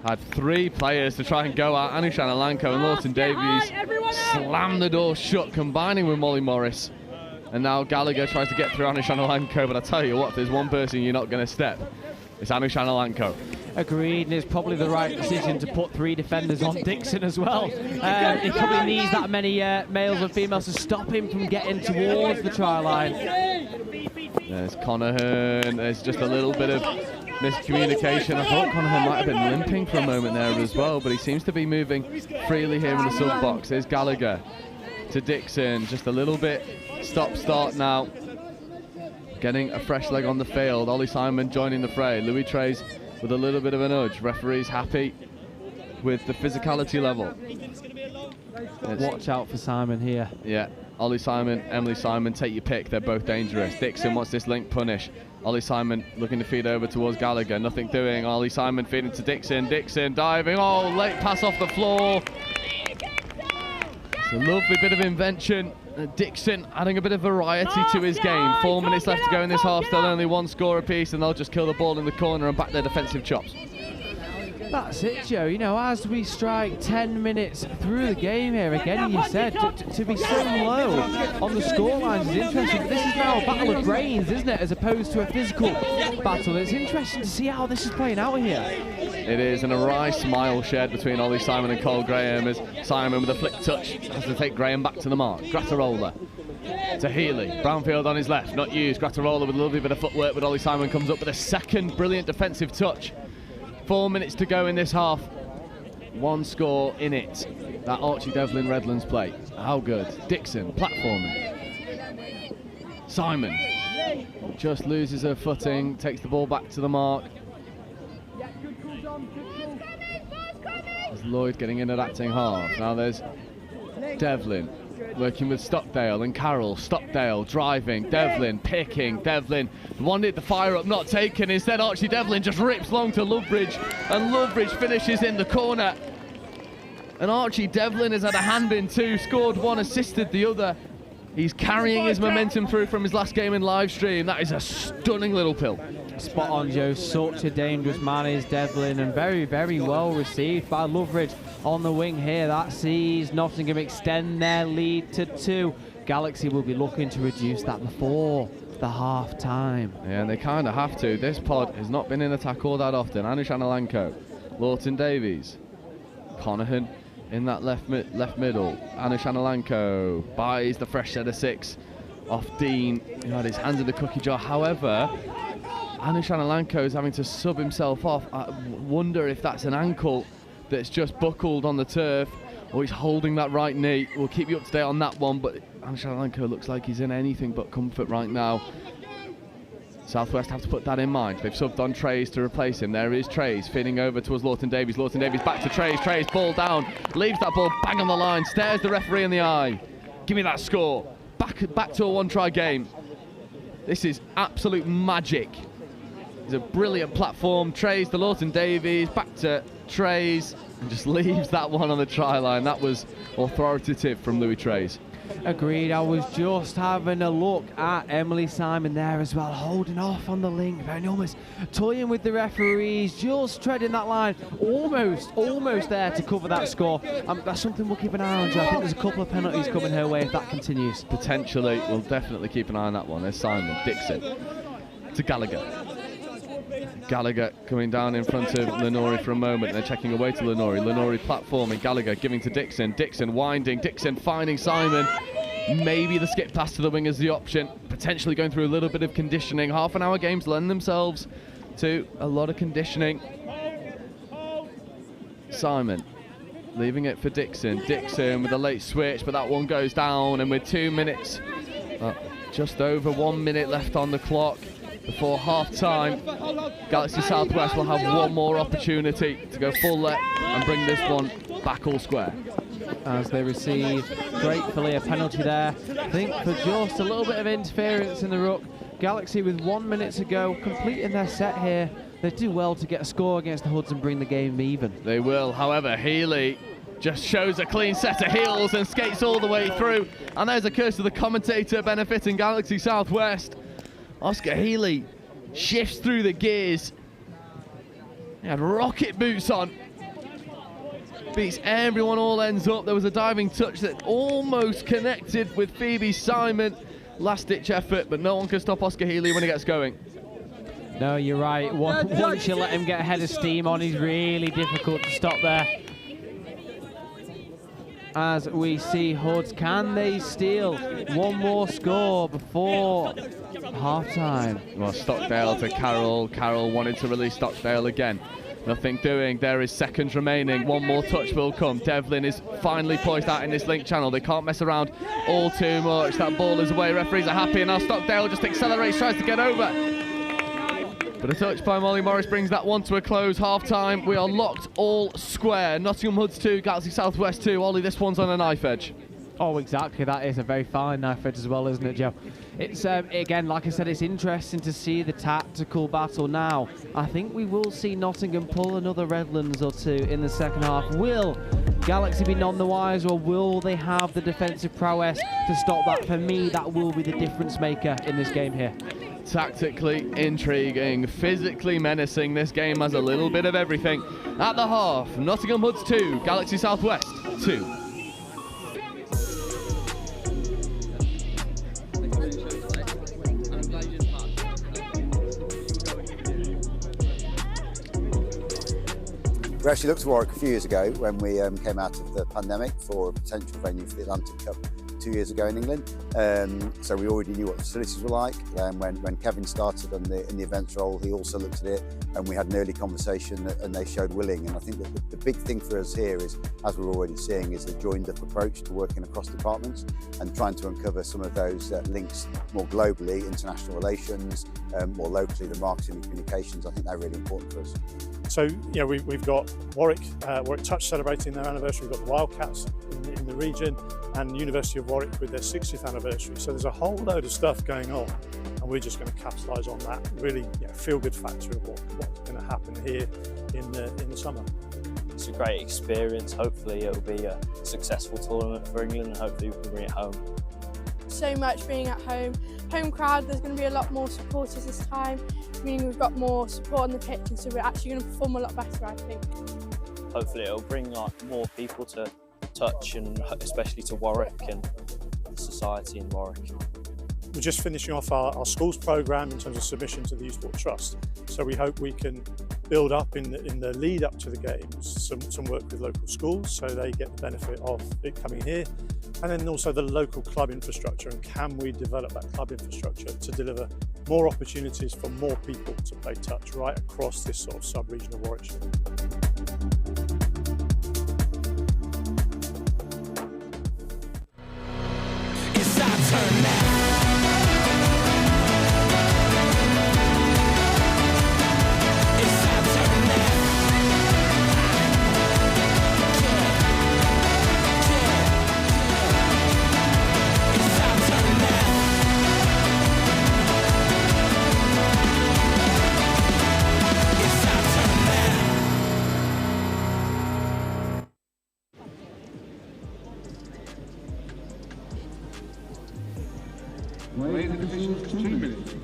had 3 players to try and go out. Anushan Alanko and Lawton Davies slammed the door shut, combining with Molly Morris. And now Gallagher tries to get through Anushan Alanko, but I tell you what, if there's one person you're not going to step, it's Anushan Alanko. Agreed, and it's probably the right decision to put 3 defenders on Dixon as well. He probably needs that many males and females to stop him from getting towards the try line. There's Conahan. There's just a little bit of miscommunication. I thought Conahan might have been limping for a moment there as well, but he seems to be moving freely here in the sub box. There's Gallagher to Dixon. Just a little bit stop-start now. Getting a fresh leg on the field. Ollie Simon joining the fray. Louis Trays with a little bit of a nudge. Referee's happy with the physicality level. Watch out for Simon here. Yeah, Ollie Simon, Emily Simon, take your pick. They're both dangerous. Dixon wants this link punish. Ollie Simon looking to feed over towards Gallagher. Nothing doing. Ollie Simon feeding to Dixon. Dixon diving. Oh, late pass off the floor. It's a lovely bit of invention. Dixon adding a bit of variety to his game. 4 minutes left to go in this half. Still only 1 score apiece, and they'll just kill the ball in the corner and back their defensive chops. That's it, Joe. You know, as we strike 10 minutes through the game here, again, you said, to be so low on the scorelines is interesting. But this is now a battle of brains, isn't it, as opposed to a physical battle. It's interesting to see how this is playing out here. It is, and a wry smile shared between Ollie Simon and Cole Graham as Simon with a flick touch has to take Graham back to the mark. Grattarola to Healy. Brownfield on his left, not used. Grattarola with a lovely bit of footwork, but Ollie Simon comes up with a second brilliant defensive touch. 4 minutes to go in this half. 1 score in it. That Archie Devlin Redlands play. How good. Dixon platforming. Simon just loses her footing, takes the ball back to the mark. There's Lloyd getting in at acting half. Now there's Devlin working with Stockdale and Carroll. Stockdale driving, Devlin picking, Devlin wanted the fire up, not taken. Instead Archie Devlin just rips long to Lovebridge, and Lovebridge finishes in the corner. And Archie Devlin has had a hand in 2, scored 1, assisted the other. He's carrying his momentum through from his last game in live stream. That is a stunning little pill. Spot on, Joe. Such a dangerous man is Devlin, and very, very well received by Lovebridge on the wing here. That sees Nottingham extend their lead to 2. Galaxy will be looking to reduce that before the half time. Yeah, and they kind of have to. This pod has not been in attack all that often. Anushan Alanko, Lawton Davies, Conahan in that left middle. Anushan Alanko buys the fresh set of 6 off Dean, who had his hands in the cookie jar. However, Anushan Alanko is having to sub himself off. I wonder if that's an ankle that's just buckled on the turf, or he's holding that right knee. We'll keep you up to date on that one, but Anushan Alanko looks like he's in anything but comfort right now. Southwest have to put that in mind. They've subbed on Trays to replace him. There is Trays feeding over towards Lawton Davies. Lawton Davies back to Trays. Trays ball down, leaves that ball bang on the line, stares the referee in the eye. Give me that score. Back to a one-try game. This is absolute magic. It's a brilliant platform. Trays to Lawton Davies, back to Trays, and just leaves that one on the try line. That was authoritative from Louis Trays. Agreed. I was just having a look at Emily Simon there as well, holding off on the link, very almost toying with the referees, just treading that line, almost there to cover that score. That's something we'll keep an eye on, Joe. I think there's a couple of penalties coming her way if that continues. Potentially, we'll definitely keep an eye on that one. There's Simon, Dixon to Gallagher. Gallagher coming down in front of Lenori for a moment. They're checking away to Lenori. Lenori platforming. Gallagher giving to Dixon. Dixon winding. Dixon finding Simon. Maybe the skip pass to the wing is the option. Potentially going through a little bit of conditioning. Half-an-hour games lend themselves to a lot of conditioning. Simon leaving it for Dixon. Dixon with a late switch, but that one goes down. And with 2 minutes, just over 1 minute left on the clock before half-time, Galaxy Southwest will have one more opportunity to go full let and bring this one back all square. As they receive, gratefully, a penalty there. I think for just a little bit of interference in the ruck. Galaxy with 1 minute to go, completing their set here. They do well to get a score against the Hoods and bring the game even. They will, however, Healy just shows a clean set of heels and skates all the way through. And there's a curse to the commentator benefiting Galaxy Southwest. Oscar Healy shifts through the gears. He had rocket boots on. Beats everyone all ends up. There was a diving touch that almost connected with Phoebe Simon. Last ditch effort, but no one can stop Oscar Healy when he gets going. No, you're right. Once you let him get a head of steam on, he's really difficult to stop there. As we see Hoods, can they steal one more score before half-time? Well, Stockdale to Carroll. Carroll wanted to release Stockdale again. Nothing doing. There is seconds remaining. One more touch will come. Devlin is finally poised out in this link channel. They can't mess around all too much. That ball is away. Referees are happy. And now Stockdale just accelerates, tries to get over. But a touch by Molly Morris brings that one to a close. Half-time. We are locked all square. Nottingham Hoods 2, Galaxy Southwest 2. Ollie, this one's on a knife edge. Oh, exactly. That is a very fine knife edge as well, isn't it, Joe? It's, again, like I said, it's interesting to see the tactical battle now. I think we will see Nottingham pull another Redlands or two in the second half. Will Galaxy be none the wiser, or will they have the defensive prowess to stop that? For me, that will be the difference maker in this game here. Tactically intriguing, physically menacing. This game has a little bit of everything. At the half, Nottingham Hoods 2, Galaxy Southwest 2. We actually looked at Warwick a few years ago when we came out of the pandemic for a potential venue for the Atlantic Cup 2 years ago in England. So we already knew what the facilities were like. When Kevin started in the events role, he also looked at it, and we had an early conversation and they showed willing. And I think that the big thing for us here is, as we're already seeing, is the joined up approach to working across departments and trying to uncover some of those links more globally, international relations, more locally, the marketing and communications. I think they're really important for us. So, yeah, we've got Warwick Touch celebrating their anniversary. We've got the Wildcats in the region, and University of Warwick with their 60th anniversary. So there's a whole load of stuff going on, and we're just going to capitalise on that. Really, feel-good factor of what's going to happen here in the summer. It's a great experience. Hopefully, it'll be a successful tournament for England, and hopefully we can bring it home. So much being at home crowd. There's going to be a lot more supporters this time, meaning we've got more support on the pitch, and so we're actually going to perform a lot better, I think. Hopefully it'll bring more people to touch, and especially to Warwick and the society in Warwick. We're just finishing off our schools programme in terms of submission to the Youth Sport Trust. So we hope we can build up in the lead up to the games some work with local schools, so they get the benefit of it coming here. And then also the local club infrastructure, and can we develop that club infrastructure to deliver more opportunities for more people to play touch right across this sort of sub-region of Warwickshire. It's our turn now. Players and officials, 2 minutes.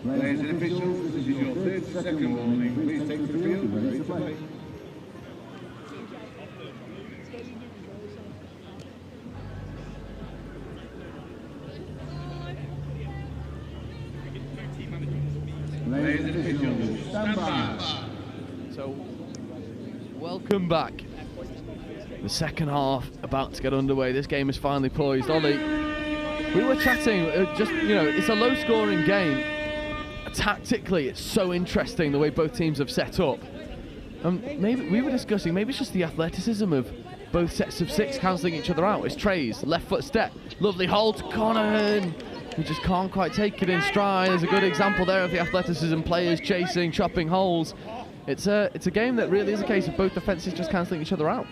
Players and officials, this is your 30-second warning. Please take the field and ready to play. Players and officials, stand by. So, welcome back. The second half about to get underway. This game is finally poised. Ollie, we were chatting, just, you know, it's a low-scoring game. Tactically, it's so interesting the way both teams have set up. Maybe we were discussing, maybe it's just the athleticism of both sets of 6 cancelling each other out. It's Trey's left foot step, lovely hold to Conahan, who just can't quite take it in stride. There's a good example there of the athleticism, players chasing, chopping holes. It's a game that really is a case of both defences just cancelling each other out.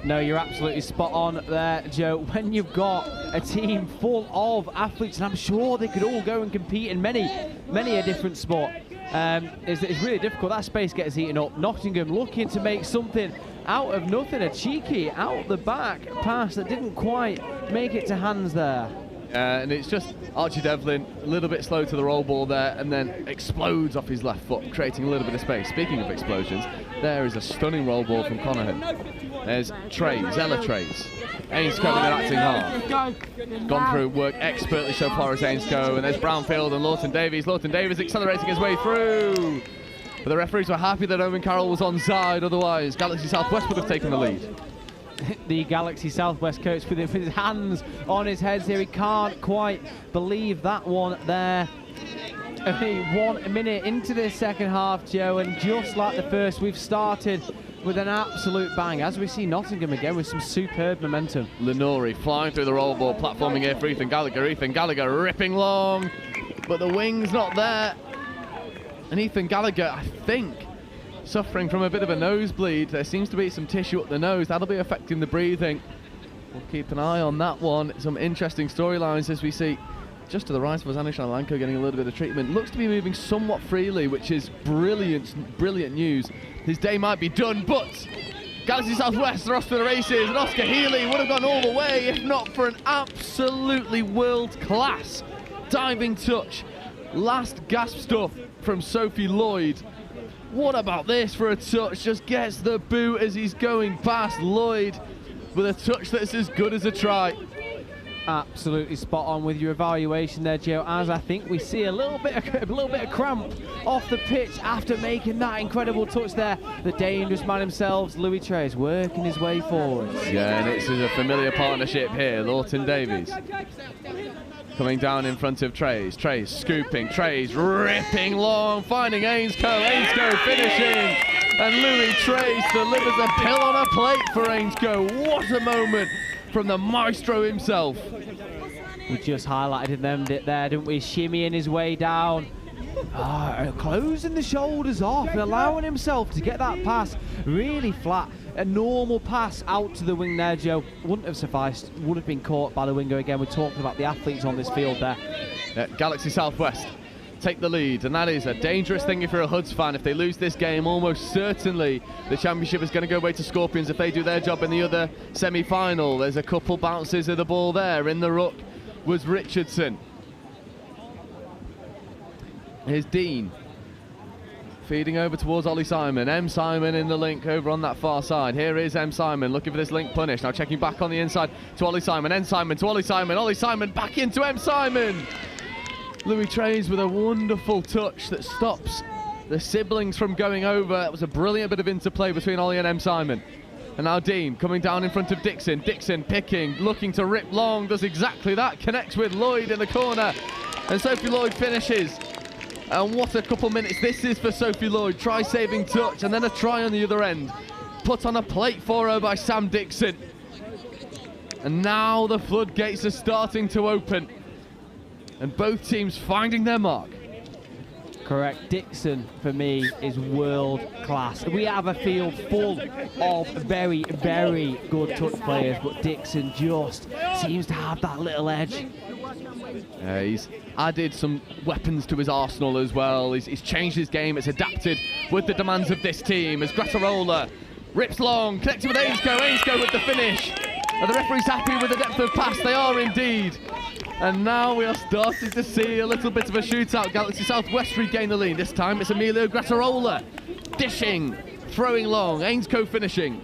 No, you're absolutely spot on there, Joe. When you've got a team full of athletes, and I'm sure they could all go and compete in many a different sport, it's really difficult. That space gets eaten up. Nottingham looking to make something out of nothing. A cheeky out the back pass that didn't quite make it to hands there. And it's just Archie Devlin, a little bit slow to the roll ball there, and then explodes off his left foot, creating a little bit of space. Speaking of explosions, there is a stunning roll ball from Conahan. There's Trey's, Ella Trey's. Ainscoe in an acting half. Gone through work expertly so far as Ainscoe, and there's Brownfield and Lawton Davies. Lawton Davies accelerating his way through. But the referees were happy that Owen Carroll was onside, otherwise Galaxy Southwest would have taken the lead. The Galaxy Southwest coach with his hands on his head here. He can't quite believe that one there. Only 1 minute into this second half, Joe, and just like the first, we've started with an absolute bang, as we see Nottingham again with some superb momentum. Lenori flying through the roll ball, platforming here for Ethan Gallagher. Ethan Gallagher ripping long, but the wing's not there. And Ethan Gallagher, I think, suffering from a bit of a nosebleed. There seems to be some tissue up the nose. That'll be affecting the breathing. We'll keep an eye on that one. Some interesting storylines as we see just to the right of us, Anish Alanko getting a little bit of treatment. Looks to be moving somewhat freely, which is brilliant news. His day might be done, but Galaxy Southwest are off to the races, and Oscar Healy would have gone all the way if not for an absolutely world-class diving touch. Last gasp stuff from Sophie Lloyd. What about this for a touch? Just gets the boot as he's going past Lloyd with a touch that's as good as a try. Absolutely spot on with your evaluation there, Joe, as I think we see a little bit of cramp off the pitch after making that incredible touch there. The dangerous man himself, Louis Trey, is working his way forward. Yeah, and it's a familiar partnership here. Lawton Davies coming down in front of Trey's. Trey's scooping, Trey's ripping long, finding Ainscoe. Ainscoe finishing, and Louis Trey delivers a pill on a plate for Ainscoe. What a moment from the maestro himself. We just highlighted them there, didn't we? Shimmying his way down, closing the shoulders off, allowing himself to get that pass really flat A normal pass out to the wing there, Joe, wouldn't have sufficed, would have been caught by the winger again. We're talking about the athletes on this field there. Galaxy Southwest take the lead, and that is a dangerous thing if you're a Hoods fan. If they lose this game, almost certainly the championship is going to go away to Scorpions if they do their job in the other semi-final. There's a couple bounces of the ball there. In the ruck was Richardson. Here's Dean. Feeding over towards Ollie Simon. M. Simon in the link over on that far side. Here is M. Simon looking for this link punish. Now checking back on the inside to Ollie Simon. M. Simon to Ollie Simon. Ollie Simon back into M. Simon. Louis Trays with a wonderful touch that stops the siblings from going over. That was a brilliant bit of interplay between Ollie and M. Simon. And now Dean coming down in front of Dixon. Dixon picking, looking to rip long. Does exactly that. Connects with Lloyd in the corner. And Sophie Lloyd finishes. And what a couple minutes this is for Sophie Lloyd. Try saving touch and then a try on the other end. Put on a plate for her by Sam Dixon. And now the floodgates are starting to open. And both teams finding their mark. Correct. Dixon, for me, is world class. We have a field full of very, very good touch players, but Dixon just seems to have that little edge. He's added some weapons to his arsenal as well. He's changed his game. It's adapted with the demands of this team. As Grattarola rips long, connected with Ainscough. Ainscough with the finish. Are the referees happy with the depth of pass? They are indeed. And now we are starting to see a little bit of a shootout. Galaxy Southwest regain the lead. This time it's Emilio Grattarola dishing, throwing long. Ainscough finishing.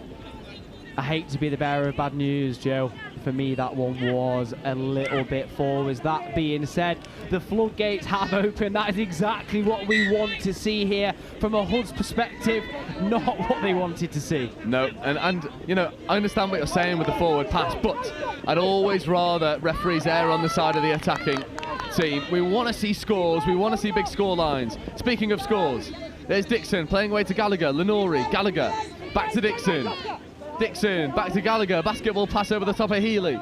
I hate to be the bearer of bad news, Joe. For me, that one was a little bit forwards. That being said, the floodgates have opened. That is exactly what we want to see here from a Hoods perspective, not what they wanted to see. No, and you know, I understand what you're saying with the forward pass, but I'd always rather referees err on the side of the attacking team. We want to see scores. We want to see big score lines. Speaking of scores, there's Dixon playing away to Gallagher. Lenori, Gallagher, back to Dixon. Dixon, back to Gallagher, basketball pass over the top of Healy.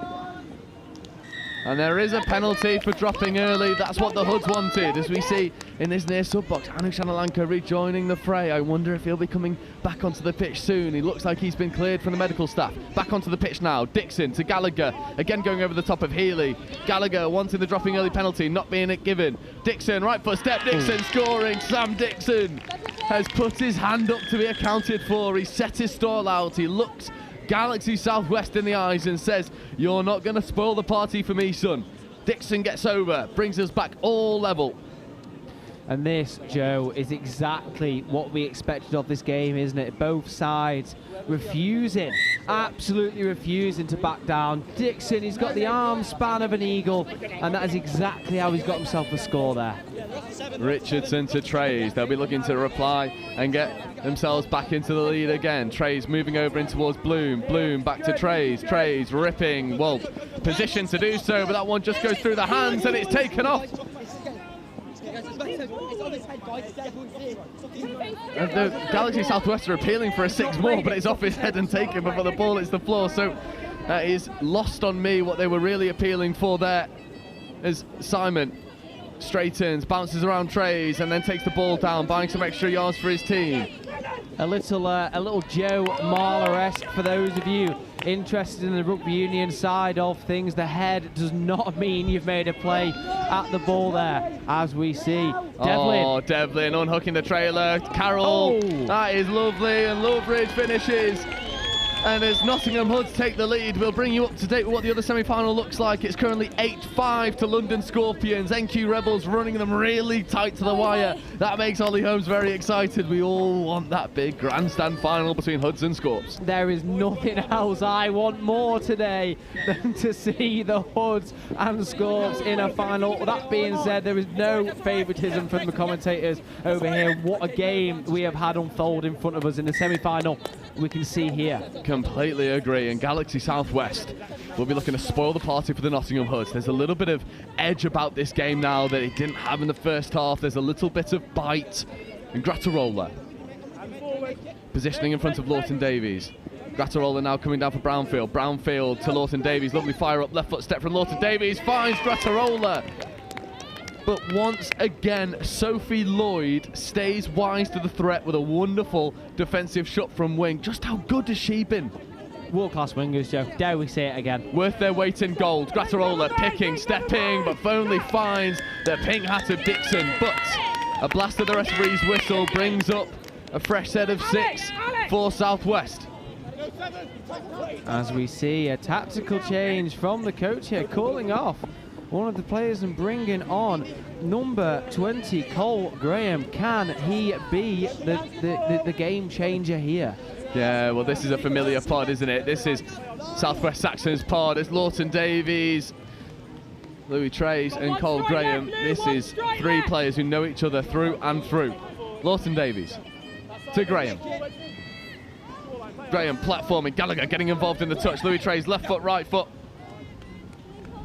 And there is a penalty for dropping early. That's what the Hoods wanted, as we see in this near sub-box. Anu Shanalanka rejoining the fray. I wonder if he'll be coming back onto the pitch soon. He looks like he's been cleared from the medical staff. Back onto the pitch now. Dixon to Gallagher, again going over the top of Healy. Gallagher wanting the dropping early penalty, not being it given. Dixon, right foot step, Dixon scoring. Sam Dixon has put his hand up to be accounted for. He set his stall out. He looks Galaxy Southwest in the eyes and says, "You're not going to spoil the party for me, son." Dixon gets over, brings us back all level. And this, Joe, is exactly what we expected of this game, isn't it? Both sides refusing, absolutely refusing to back down. Dixon, he's got the arm span of an eagle, and that is exactly how he's got himself a score there. Richardson to Trays. They'll be looking to reply and get themselves back into the lead again. Trays moving over in towards Bloom. Bloom back to Trays. Trays ripping. Well, positioned to do so, but that one just goes through the hands and it's taken off. And the Galaxy Southwest are appealing for a 6 more, but it's off his head and taken before the ball hits the floor. So that is lost on me what they were really appealing for there. As Simon straightens, bounces around Trays, and then takes the ball down, buying some extra yards for his team. A little Joe Marler-esque for those of you interested in the rugby union side of things. The head does not mean you've made a play at the ball there, as we see. Devlin. Oh, Devlin unhooking the trailer. Carroll, that is lovely, and Loveridge finishes. And as Nottingham Hoods take the lead, we'll bring you up to date with what the other semi-final looks like. It's currently 8-5 to London Scorpions. NQ Rebels running them really tight to the wire. That makes Ollie Holmes very excited. We all want that big grandstand final between Hoods and Scorps. There is nothing else I want more today than to see the Hoods and Scorps in a final. That being said, there is no favouritism from the commentators over here. What a game we have had unfold in front of us in the semi-final. We can see here. Completely agree, and Galaxy Southwest will be looking to spoil the party for the Nottingham Hoods. There's a little bit of edge about this game now that it didn't have in the first half. There's a little bit of bite. And Grattarola positioning in front of Lawton Davies. Grattarola now coming down for Brownfield. Brownfield to Lawton Davies. Lovely fire up, left foot step from Lawton Davies. Finds Grattarola. But once again, Sophie Lloyd stays wise to the threat with a wonderful defensive shot from wing. Just how good has she been? World-class wingers, Joe. Dare we say it again? Worth their weight in gold. Grattarola picking, stepping, but only finds the pink hat of Dixon. But a blast of the referee's whistle brings up a fresh set of 6 for Southwest. As we see a tactical change from the coach here, calling off one of the players and bringing on number 20, Cole Graham. Can he be the game changer here? Yeah, well, this is a familiar pod, isn't it? This is Southwest Saxon's pod. It's Lawton Davies, Louis Trace and Cole Graham. This is 3 players who know each other through and through. Lawton Davies to Graham. Graham platforming, Gallagher getting involved in the touch. Louis Trace left foot, right foot.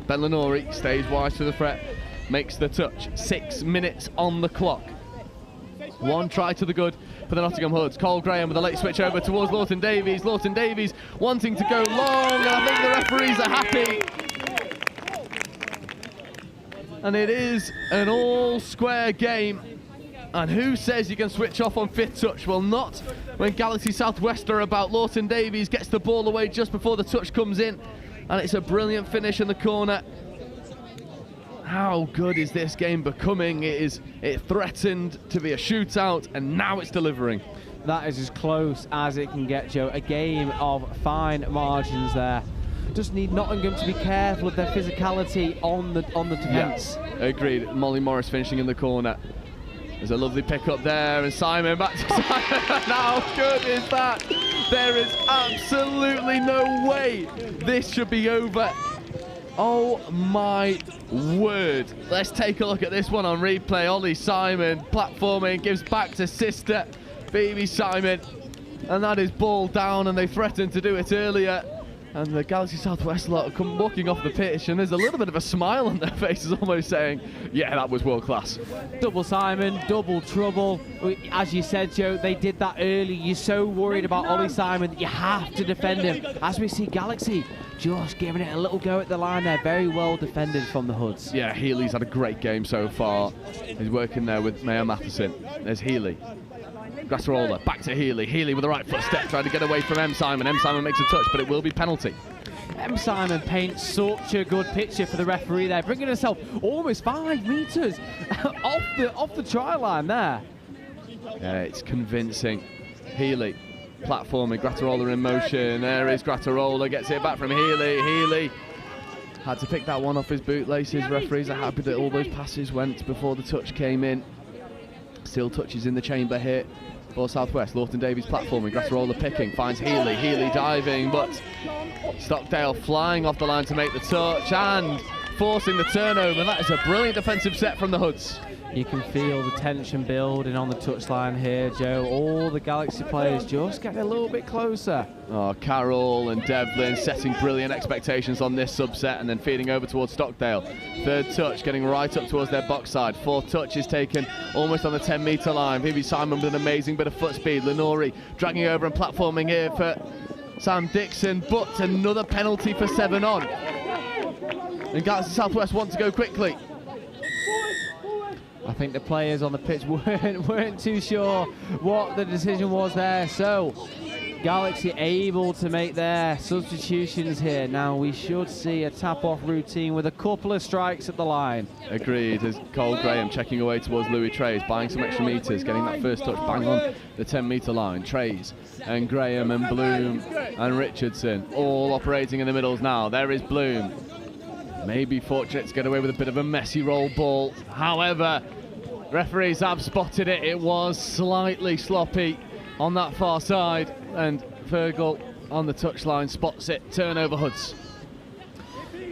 Ben Lenori stays wise to the threat, makes the touch. 6 minutes on the clock. 1 try to the good for the Nottingham Hoods. Cole Graham with a late switch over towards Lawton Davies. Lawton Davies wanting to go long, and I think the referees are happy. And it is an all-square game. And who says you can switch off on 5th touch? Well, not when Galaxy Southwest are about. Lawton Davies gets the ball away just before the touch comes in. And it's a brilliant finish in the corner. How good is this game becoming? It threatened to be a shootout, and now it's delivering. That is as close as it can get, Joe. A game of fine margins there. Just need Nottingham to be careful of their physicality on the defence. Yeah, agreed. Molly Morris finishing in the corner. There's a lovely pick up there, and Simon back to Simon. How good is that? There is absolutely no way this should be over. Oh my word. Let's take a look at this one on replay. Ollie Simon platforming, gives back to sister Phoebe Simon, and that is ball down, and they threatened to do it earlier. And the Galaxy Southwest lot come walking off the pitch, and there's a little bit of a smile on their faces, almost saying, yeah, that was world class. Double Simon, double trouble. As you said, Joe, they did that early. You're so worried about Ollie Simon that you have to defend him. As we see Galaxy just giving it a little go at the line there. Very well defended from the Hoods. Yeah, Healy's had a great game so far. He's working there with Mayor Matheson. There's Healy. Grattarola, back to Healy. Healy with the right foot step, trying to get away from M. Simon. M. Simon makes a touch, but it will be penalty. M. Simon paints such a good picture for the referee there, bringing herself almost 5 metres off the try line there. Yeah, it's convincing. Healy platforming, Grattarola in motion. There is Grattarola, gets it back from Healy. Healy had to pick that one off his bootlaces. Referees are happy that all those passes went before the touch came in. Still touches in the chamber here for Southwest. Lawton Davies platforming, Grattarola picking, finds Healy. Healy diving, but Stockdale flying off the line to make the touch and forcing the turnover. And that is a brilliant defensive set from the Hoods. You can feel the tension building on the touchline here, Joe. All the Galaxy players just getting a little bit closer. Oh, Carroll and Devlin setting brilliant expectations on this subset and then feeding over towards Stockdale. 3rd touch getting right up towards their box side. 4th touch is taken almost on the 10-metre line. Phoebe Simon with an amazing bit of foot speed. Lenori dragging over and platforming here for Sam Dixon, but another penalty for 7 on. And Galaxy Southwest want to go quickly. I think the players on the pitch weren't too sure what the decision was there. So Galaxy able to make their substitutions here. Now we should see a tap-off routine with a couple of strikes at the line. Agreed, as Cole Graham checking away towards Louis Trace, buying some extra metres, getting that first touch bang on the 10-metre line. Trace and Graham and Bloom and Richardson all operating in the middles now. There is Bloom. Maybe fortunate to get away with a bit of a messy roll ball. However, referees have spotted it. It was slightly sloppy on that far side, and Fergal on the touchline spots it. Turnover Hoods.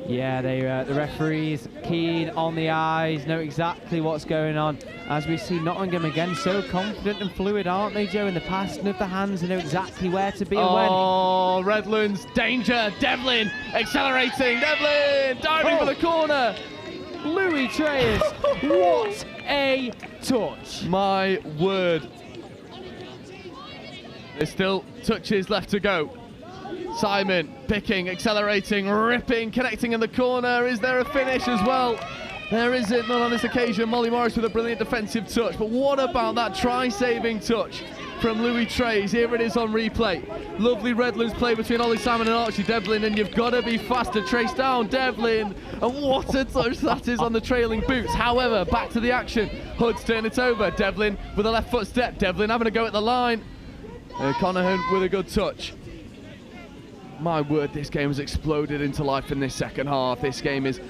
Yeah, the referees keen on the eyes, know exactly what's going on. As we see Nottingham again, so confident and fluid, aren't they, Joe? In the passing of the hands, they know exactly where to be and when. Oh, Redlands, danger! Devlin accelerating. Devlin diving for the corner. Louis Trace, what a touch! My word. There's still touches left to go. Simon picking, accelerating, ripping, connecting in the corner. Is there a finish as well? There isn't, not on this occasion. Molly Morris with a brilliant defensive touch. But what about that try-saving touch from Louis Trays? Here it is on replay. Lovely Redlands play between Ollie Simon and Archie Devlin, and you've got to be faster. Trace down, Devlin. And what a touch that is on the trailing boots. However, back to the action. Hoods turn it over. Devlin with a left foot step. Devlin having a go at the line. Conahan with a good touch. My word, this game has exploded into life in this second half. This game is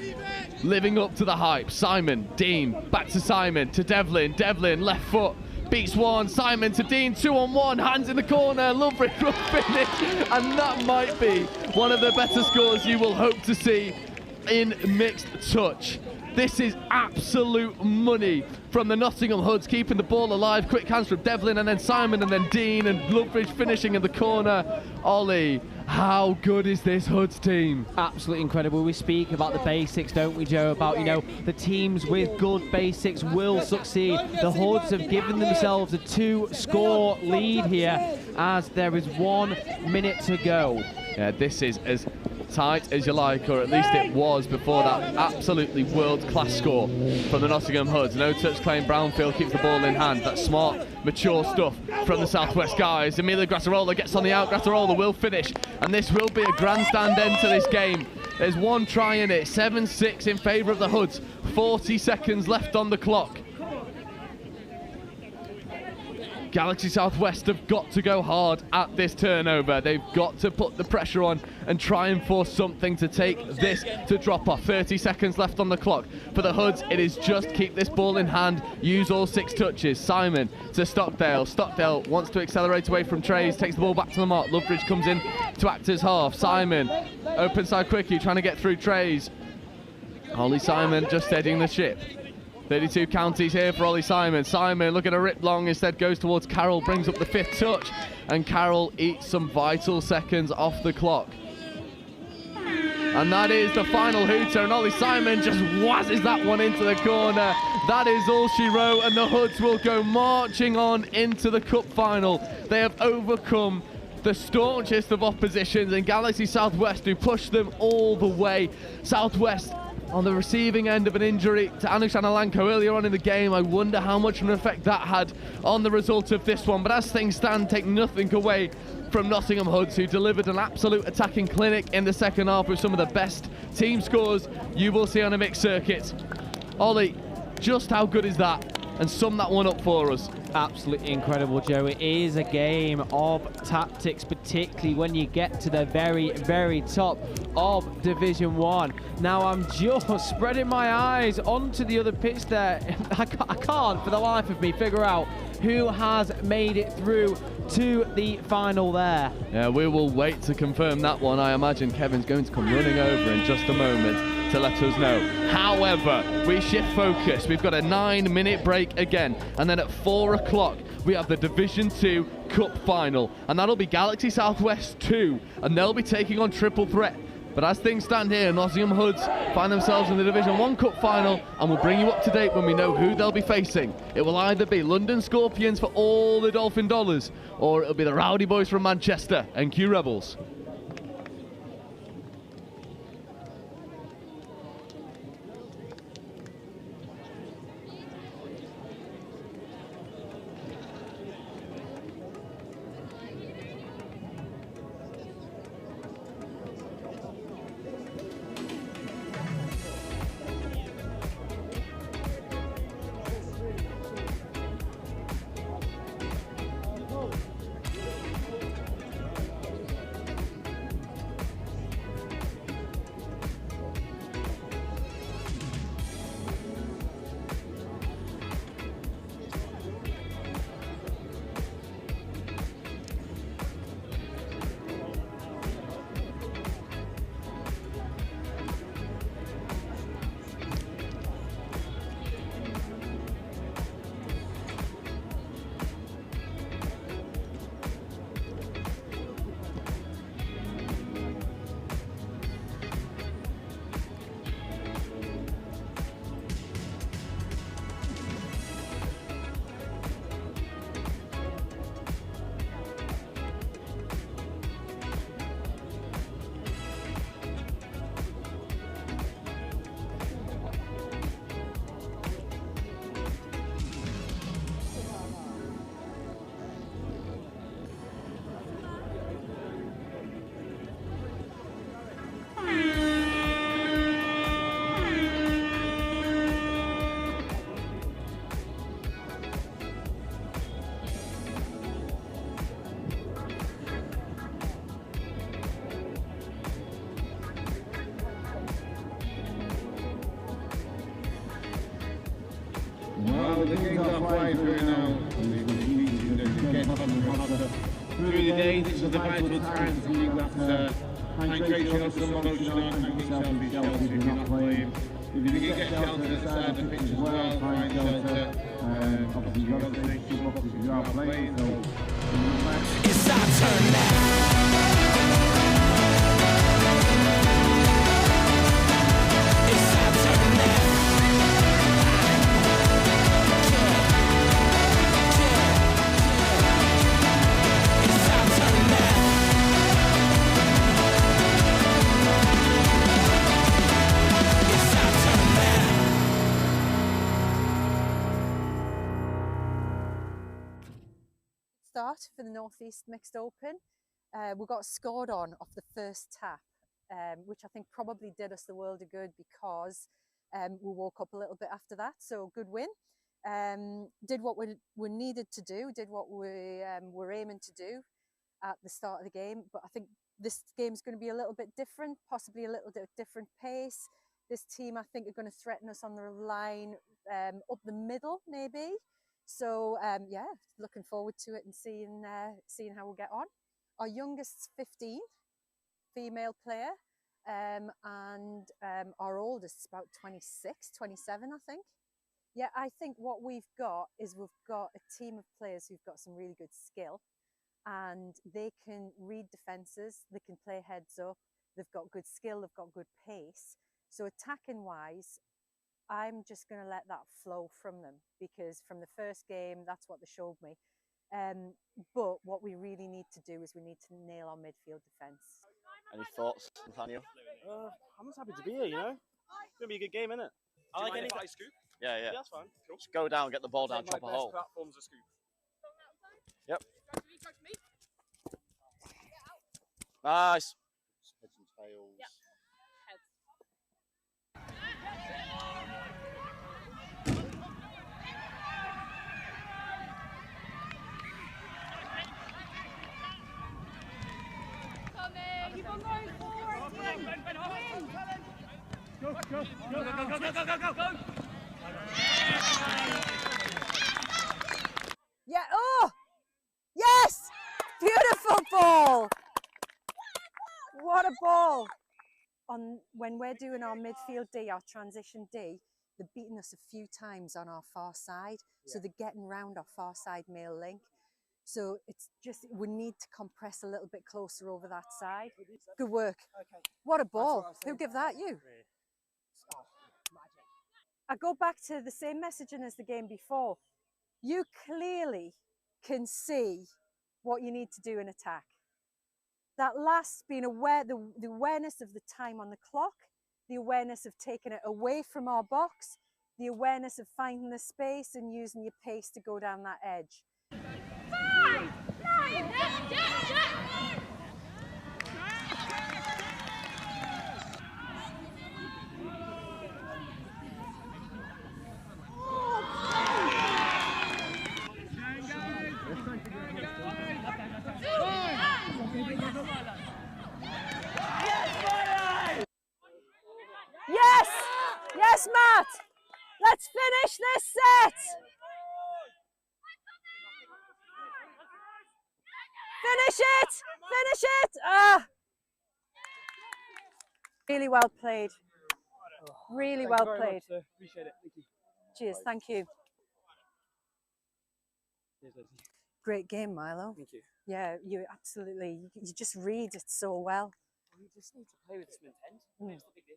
living up to the hype. Simon, Dean, back to Simon, to Devlin. Devlin, left foot, beats one. Simon to Dean, 2-on-1, hands in the corner. Loveridge will finish. And that might be one of the better scores you will hope to see in mixed touch. This is absolute money from the Nottingham Hoods, keeping the ball alive. Quick hands from Devlin, and then Simon, and then Dean, and Loveridge finishing in the corner. Ollie, how good is this Hoods team? Absolutely incredible. We speak about the basics, don't we, Joe? About, you know, the teams with good basics will succeed. The Hoods have given themselves a 2-score lead here as there is 1 minute to go. Yeah, this is as tight as you like, or at least it was before that absolutely world-class score from the Nottingham Hoods. No touch claim, Brownfield keeps the ball in hand. That's smart, mature stuff from the Southwest guys. Emilio Grattarola gets on the out. Grattarola will finish, and this will be a grandstand end to this game. There's one try in it, 7-6 in favour of the Hoods. 40 seconds left on the clock. Galaxy Southwest have got to go hard at this turnover. They've got to put the pressure on and try and force something to take this to drop off. 30 seconds left on the clock. For the Hoods, it is just keep this ball in hand, use all 6 touches. Simon to Stockdale. Stockdale wants to accelerate away from Trays, takes the ball back to the mark. Loveridge comes in to act as half. Simon, open side quickie, trying to get through Trays. Ollie Simon just steadying the ship. 32 counties here for Ollie Simon. Simon looking to rip long, instead goes towards Carroll, brings up the 5th touch, and Carroll eats some vital seconds off the clock. And that is the final hooter, and Ollie Simon just whizzes that one into the corner. That is all she wrote, and the Hoods will go marching on into the cup final. They have overcome the staunchest of oppositions, and Galaxy Southwest, who pushed them all the way. Southwest on the receiving end of an injury to Anush Analanko earlier on in the game. I wonder how much of an effect that had on the result of this one. But as things stand, take nothing away from Nottingham Hoods, who delivered an absolute attacking clinic in the second half with some of the best team scores you will see on a mixed circuit. Ollie, just how good is that? And sum that one up for us. Absolutely incredible, Joe. It is a game of tactics, particularly when you get to the very, very top of Division 1. Now I'm just spreading my eyes onto the other pitch there. I can't for the life of me figure out who has made it through to the final there. Yeah, we will wait to confirm that one. I imagine Kevin's going to come running over in just a moment to let us know. However, we shift focus. We've got a 9-minute break again, and then at 4 o'clock we have the Division 2 Cup Final, and that'll be Galaxy Southwest 2, and they'll be taking on Triple Threat. But as things stand here, Nottingham Hoods find themselves in the Division 1 Cup Final, and we'll bring you up to date when we know who they'll be facing. It will either be London Scorpions for all the Dolphin Dollars, or it'll be the Rowdy Boys from Manchester, NQ Rebels. players who are now through the day. This is the vital time to keep that hydration up, some motion on, and get yourself in shelter if you're not playing. If you can get shelter at the side of the pitch as well, find shelter. Obviously you've got to make two boxes if you are playing. So it's our turn now. Start for the North East Mixed Open. We got scored on off the first tap, which I think probably did us the world of good because we woke up a little bit after that. So good win. Did what we needed to do, did what we were aiming to do at the start of the game. But I think this game's going to be a little bit different, possibly a little bit different pace. This team, I think, are going to threaten us on the line up the middle, maybe. So yeah, looking forward to it and seeing how we'll get on. Our youngest's 15, female player, and our oldest is about 26, 27, I think. Yeah, I think what we've got is we've got a team of players who've got some really good skill, and they can read defences, they can play heads up, they've got good skill, they've got good pace. So attacking wise, I'm just going to let that flow from them because from the first game, that's what they showed me. But what we really need to do is we need to nail our midfield defence. Any thoughts, Nathaniel? I'm just happy to be here, you know. It's going to be a good game, isn't it? I like any scoop. Yeah, yeah. That's fine. Cool. Just go down, get the ball down, chop a hole. Platform's a scoop. Yep. Nice. Heads and tails. Yep. Keep on going forward, team. Win. Go, go, go, go, go, go, go, go, go. Yeah, oh! Yes! Beautiful ball! What a ball! When we're doing our midfield D, our transition D, they're beating us a few times on our far side. So they're getting round our far side male link. So it's just, we need to compress a little bit closer over that side. Good work. Okay. What a ball. Who gave that? You? I go back to the same messaging as the game before. You clearly can see what you need to do in attack. That last being aware, the awareness of the time on the clock, the awareness of taking it away from our box, the awareness of finding the space and using your pace to go down that edge. Yes! Yes, Matt! Let's finish this set! Finish it! Finish it! Ah! Really well played. Really well played. Appreciate it. Thank you. Cheers, thank you. Cheers, Lucy. Great game, Milo. Thank you. Yeah, you absolutely, you just read it so well. We just need to play with some intent. It's the big deal.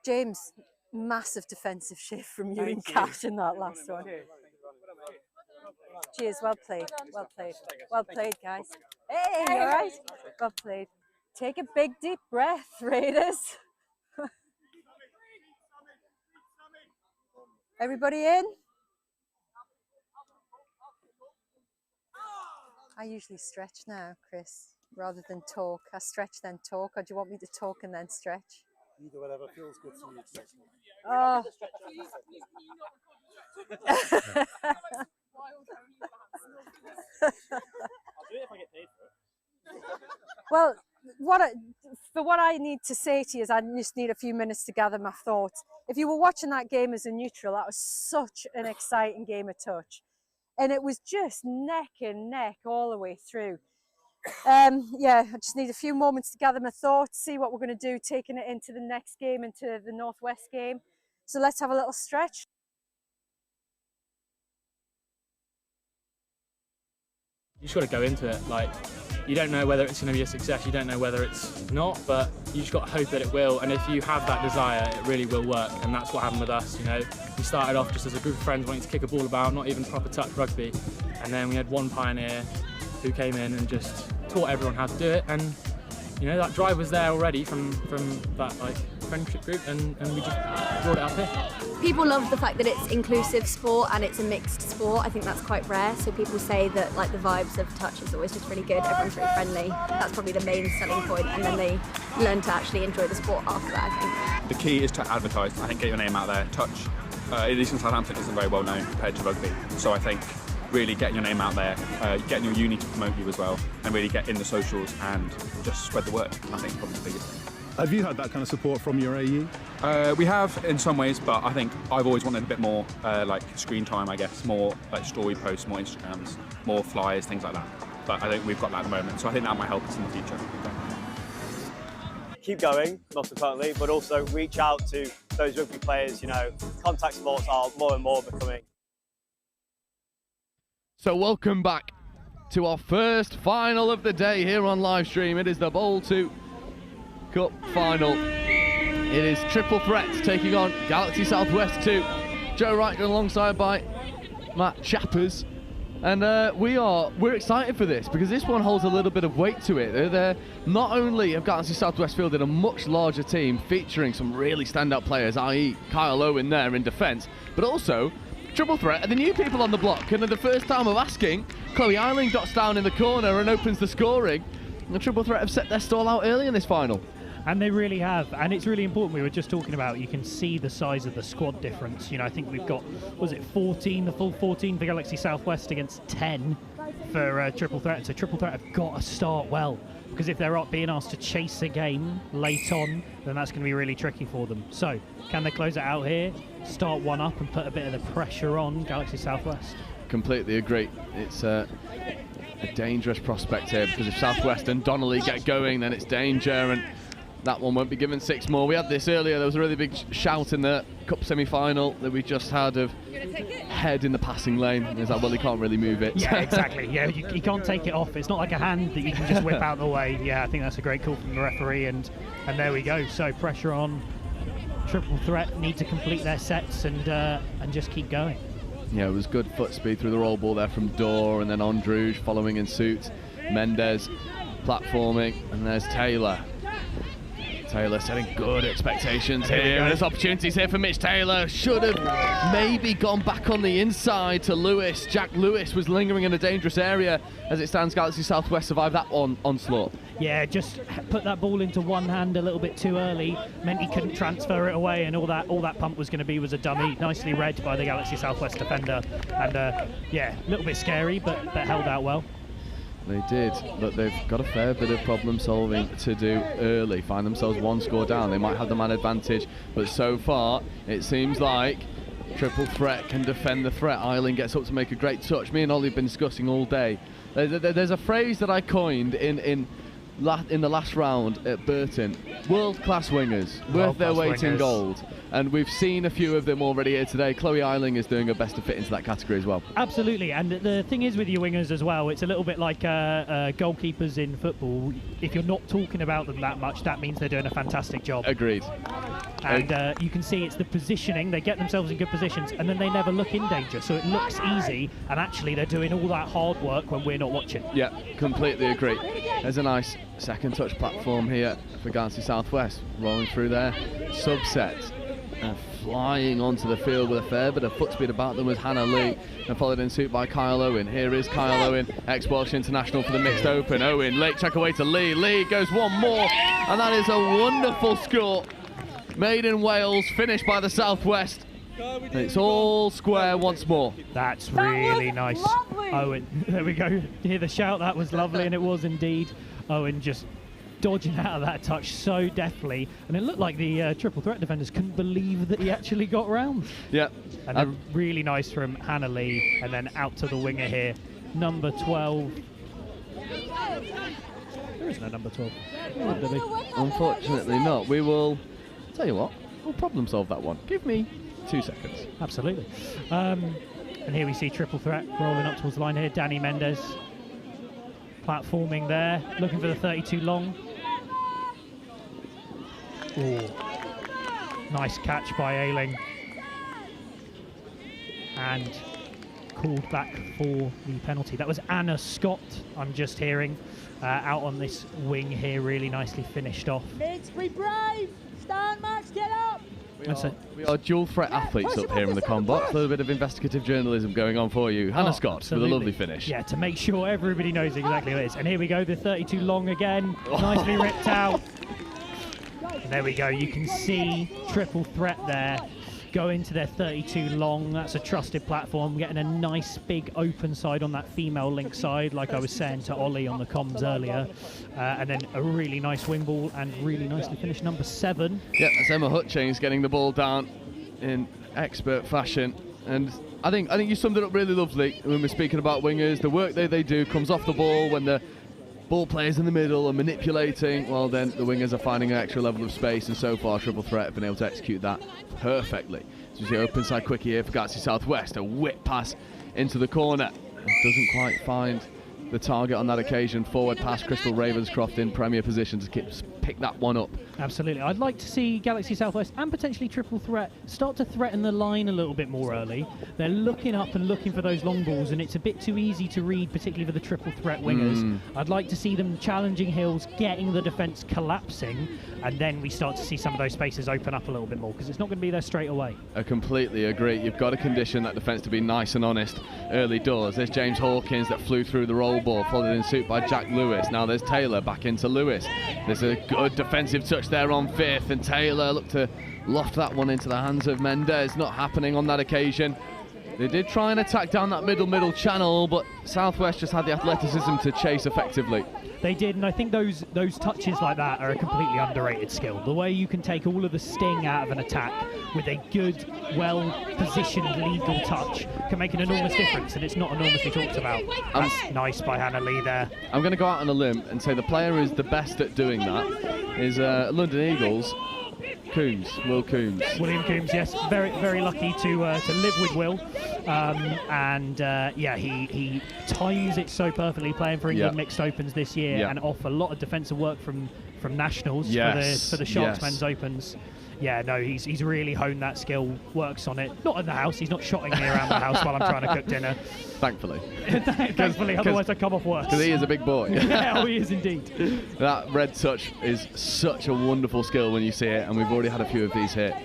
James, massive defensive shift from you and Cash in that last one. Cheers, well played, well played. Well played, guys. Hey, all right? Well played. Take a big deep breath, Raiders. Everybody in? I usually stretch now, Chris, rather than talk. I stretch then talk, or do you want me to talk and then stretch? Either whatever feels good to you. Oh. I'll do it if I get paid for it. Well, what I need to say to you is I just need a few minutes to gather my thoughts. If you were watching that game as a neutral, that was such an exciting game of touch. And it was just neck and neck all the way through. Yeah, I just need a few moments to gather my thoughts, see what we're going to do, taking it into the next game, into the Northwest game. So let's have a little stretch. You just got to go into it. Like, you don't know whether it's going to be a success, you don't know whether it's not, but you just got to hope that it will. And if you have that desire, it really will work. And that's what happened with us. You know, we started off just as a group of friends wanting to kick a ball about, not even proper touch rugby. And then we had one pioneer who came in and just taught everyone how to do it. And you know, that drive was there already from that like friendship group, and we just brought it up here. People love the fact that it's inclusive sport and it's a mixed sport. I think that's quite rare. So people say that like the vibes of touch is always just really good. Everyone's really friendly. That's probably the main selling point, and then they learn to actually enjoy the sport after that, I think. The key is to advertise. I think get your name out there. Touch, at least in Southampton, isn't very well known compared to rugby. So I think really getting your name out there, getting your uni to promote you as well, and really get in the socials and just spread the word. I think probably the biggest thing. Have you had that kind of support from your AE? We have in some ways, but I think I've always wanted a bit more like screen time, I guess, more like story posts, more Instagrams, more flyers, things like that. But I think we've got that at the moment, so I think that might help us in the future. Keep going, most importantly, but also reach out to those rugby players. You know, contact sports are more and more becoming. So welcome back to our first final of the day here on live stream. It is the Bowl 2 Cup final. It is triple threats taking on Galaxy Southwest 2. Joe Wright alongside by Matt Chappers. And we're excited for this because this one holds a little bit of weight to it. They're not only have Galaxy Southwest fielded a much larger team featuring some really standout players, i.e. Kyle Owen there in defence, but also triple threat are the new people on the block, and at the first time of asking, Chloe Eiling dots down in the corner and opens the scoring. And the triple threat have set their stall out early in this final. And they really have, and it's really important. We were just talking about, you can see the size of the squad difference. You know, I think we've got, was it 14, the full 14 for Galaxy Southwest against 10 for triple threat. So triple threat have got to start well, because if they're being asked to chase a game late on, then that's going to be really tricky for them. So can they close it out here, start one up and put a bit of the pressure on Galaxy Southwest? Completely agree. It's a dangerous prospect here, because if Southwest and Donnelly get going, then it's danger, and that one won't be given 6 more. We had this earlier. There was a really big shout in the Cup semi-final that we just had of head in the passing lane. It's like, well, he can't really move it. Yeah, exactly. Yeah, you can't take it off. It's not like a hand that you can just whip out the way. Yeah, I think that's a great call from the referee, and there we go. So pressure on. Triple threat need to complete their sets and just keep going. Yeah, it was good foot speed through the roll ball there from Dorr, and then Androuge following in suit. Mendez platforming, and there's Taylor. Taylor setting good expectations here, and there's opportunities here for Mitch Taylor. Should have maybe gone back on the inside to Lewis. Jack Lewis was lingering in a dangerous area. As it stands, Galaxy Southwest survived that onslaught. Yeah, just put that ball into one hand a little bit too early, meant he couldn't transfer it away, and all that pump was going to be was a dummy. Nicely read by the Galaxy Southwest defender, and yeah, a little bit scary, but held out well. They did, but they've got a fair bit of problem solving to do early. Find themselves 1 score down. They might have the man advantage, but so far it seems like triple threat can defend the threat. Eiling gets up to make a great touch. Me and Ollie have been discussing all day. There's a phrase that I coined in the last round at Burton: world-class wingers, worth their weight in gold. And we've seen a few of them already here today. Chloe Eiling is doing her best to fit into that category as well. Absolutely, and the thing is with your wingers as well, it's a little bit like goalkeepers in football. If you're not talking about them that much, that means they're doing a fantastic job. Agreed. And you can see it's the positioning. They get themselves in good positions, and then they never look in danger. So it looks easy, and actually they're doing all that hard work when we're not watching. Yeah, completely agree. There's a nice second touch platform here for Galaxy Southwest. Rolling through there, subset. And flying onto the field with a fair bit of foot speed about them was Hannah Lee, and followed in suit by Kyle Owen. Here is Kyle Owen, ex-Welsh international for the mixed open. Owen, late check away to Lee. Lee goes one more, and that is a wonderful score. Made in Wales, finished by the Southwest. And it's all square once more. That's really nice. Lovely. Owen, there we go. Hear the shout, that was lovely, and it was indeed. Owen just dodging out of that touch so deftly, and it looked like the triple threat defenders couldn't believe that he actually got round. Yeah. And then really nice from Hannah Lee, and then out to the winger here, number 12. There is no number 12. Unfortunately not. We will, tell you what, we'll problem solve that one. Give me 2 seconds. Absolutely. And here we see triple threat rolling up towards the line here. Danny Mendes platforming there, looking for the 32 long. Ooh. Nice catch by Ailing. And called back for the penalty. That was Anna Scott, I'm just hearing, out on this wing here, really nicely finished off. Let's be brave! Stand, Max, get up! We are dual threat athletes up here in the com box. A little bit of investigative journalism going on for you. Hannah Scott absolutely. with a lovely finish. Yeah, to make sure everybody knows exactly what it is. And here we go, the 32 long again, nicely ripped out. And there we go, you can see triple threat there. Go into their 32 long. That's a trusted platform, getting a nice big open side on that female link side, like I was saying to Ollie on the comms earlier. And then a really nice wing ball and really nicely finished number 7. Yeah, that's Emma Hutchings getting the ball down in expert fashion. And I think you summed it up really lovely when we're speaking about wingers. The work they do comes off the ball when the ball players in the middle are manipulating, well then the wingers are finding an extra level of space, and so far triple threat have been able to execute that perfectly. So you see open side quickie here for Gartsy Southwest, a whip pass into the corner. Doesn't quite find the target on that occasion. Forward pass, Crystal Ravenscroft in premier position to pick that one up. Absolutely. I'd like to see Galaxy Southwest and potentially triple threat start to threaten the line a little bit more early. They're looking up and looking for those long balls, and it's a bit too easy to read, particularly for the triple threat wingers. I'd like to see them challenging Hills, getting the defence collapsing, and then we start to see some of those spaces open up a little bit more, because it's not going to be there straight away. I completely agree. You've got to condition that defence to be nice and honest early doors. There's James Hawkins that flew through the roll ball, followed in suit by Jack Lewis. Now there's Taylor back into Lewis. There's a good defensive touch there on 5th, and Taylor looked to loft that one into the hands of Mendes. Not happening on that occasion. They did try and attack down that middle channel, but Southwest just had the athleticism to chase effectively. They did, and I think those touches like that are a completely underrated skill. The way you can take all of the sting out of an attack with a good, well-positioned legal touch can make an enormous difference, and it's not enormously talked about. That's nice by Hannah Lee there. I'm going to go out on a limb and say the player who's the best at doing that is London Eagles. Will Coombs. William Coombs, yes, very lucky to live with Will, yeah, he times it so perfectly, playing for England mixed opens this year, and off a lot of defensive work from nationals for the Sharks men's opens. Yeah, no, he's really honed that skill, works on it. Not in the house, he's not shotting me around the house while I'm trying to cook dinner. Thankfully. Thankfully, otherwise I come off work. Because he is a big boy. Yeah, he is indeed. That red touch is such a wonderful skill when you see it, and we've already had a few of these here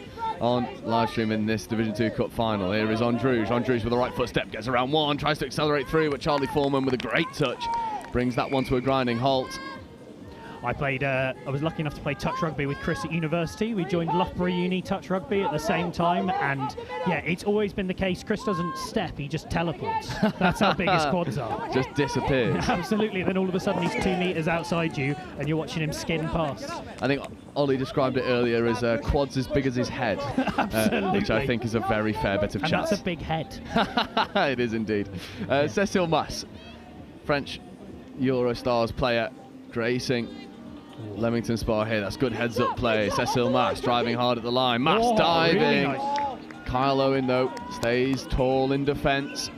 on live stream in this Division 2 Cup final. Here is Andrews. Andrews with the right foot step, gets around one, tries to accelerate through, but Charlie Foreman with a great touch brings that one to a grinding halt. I was lucky enough to play touch rugby with Chris at university. We joined Loughborough Uni touch rugby at the same time, and yeah, it's always been the case. Chris doesn't step, he just teleports. That's how big his quads are. Just disappears. Absolutely, then all of a sudden he's 2 metres outside you and you're watching him skin past. I think Ollie described it earlier as quads as big as his head, which I think is a very fair bit of chat. And that's a big head. It is indeed. Cécile Mass, French Eurostars player, gracing Leamington Spa here. That's good heads up play. Cécile Mass driving hard at the line. Mass diving. Really nice. Kyle Owen though stays tall in defence.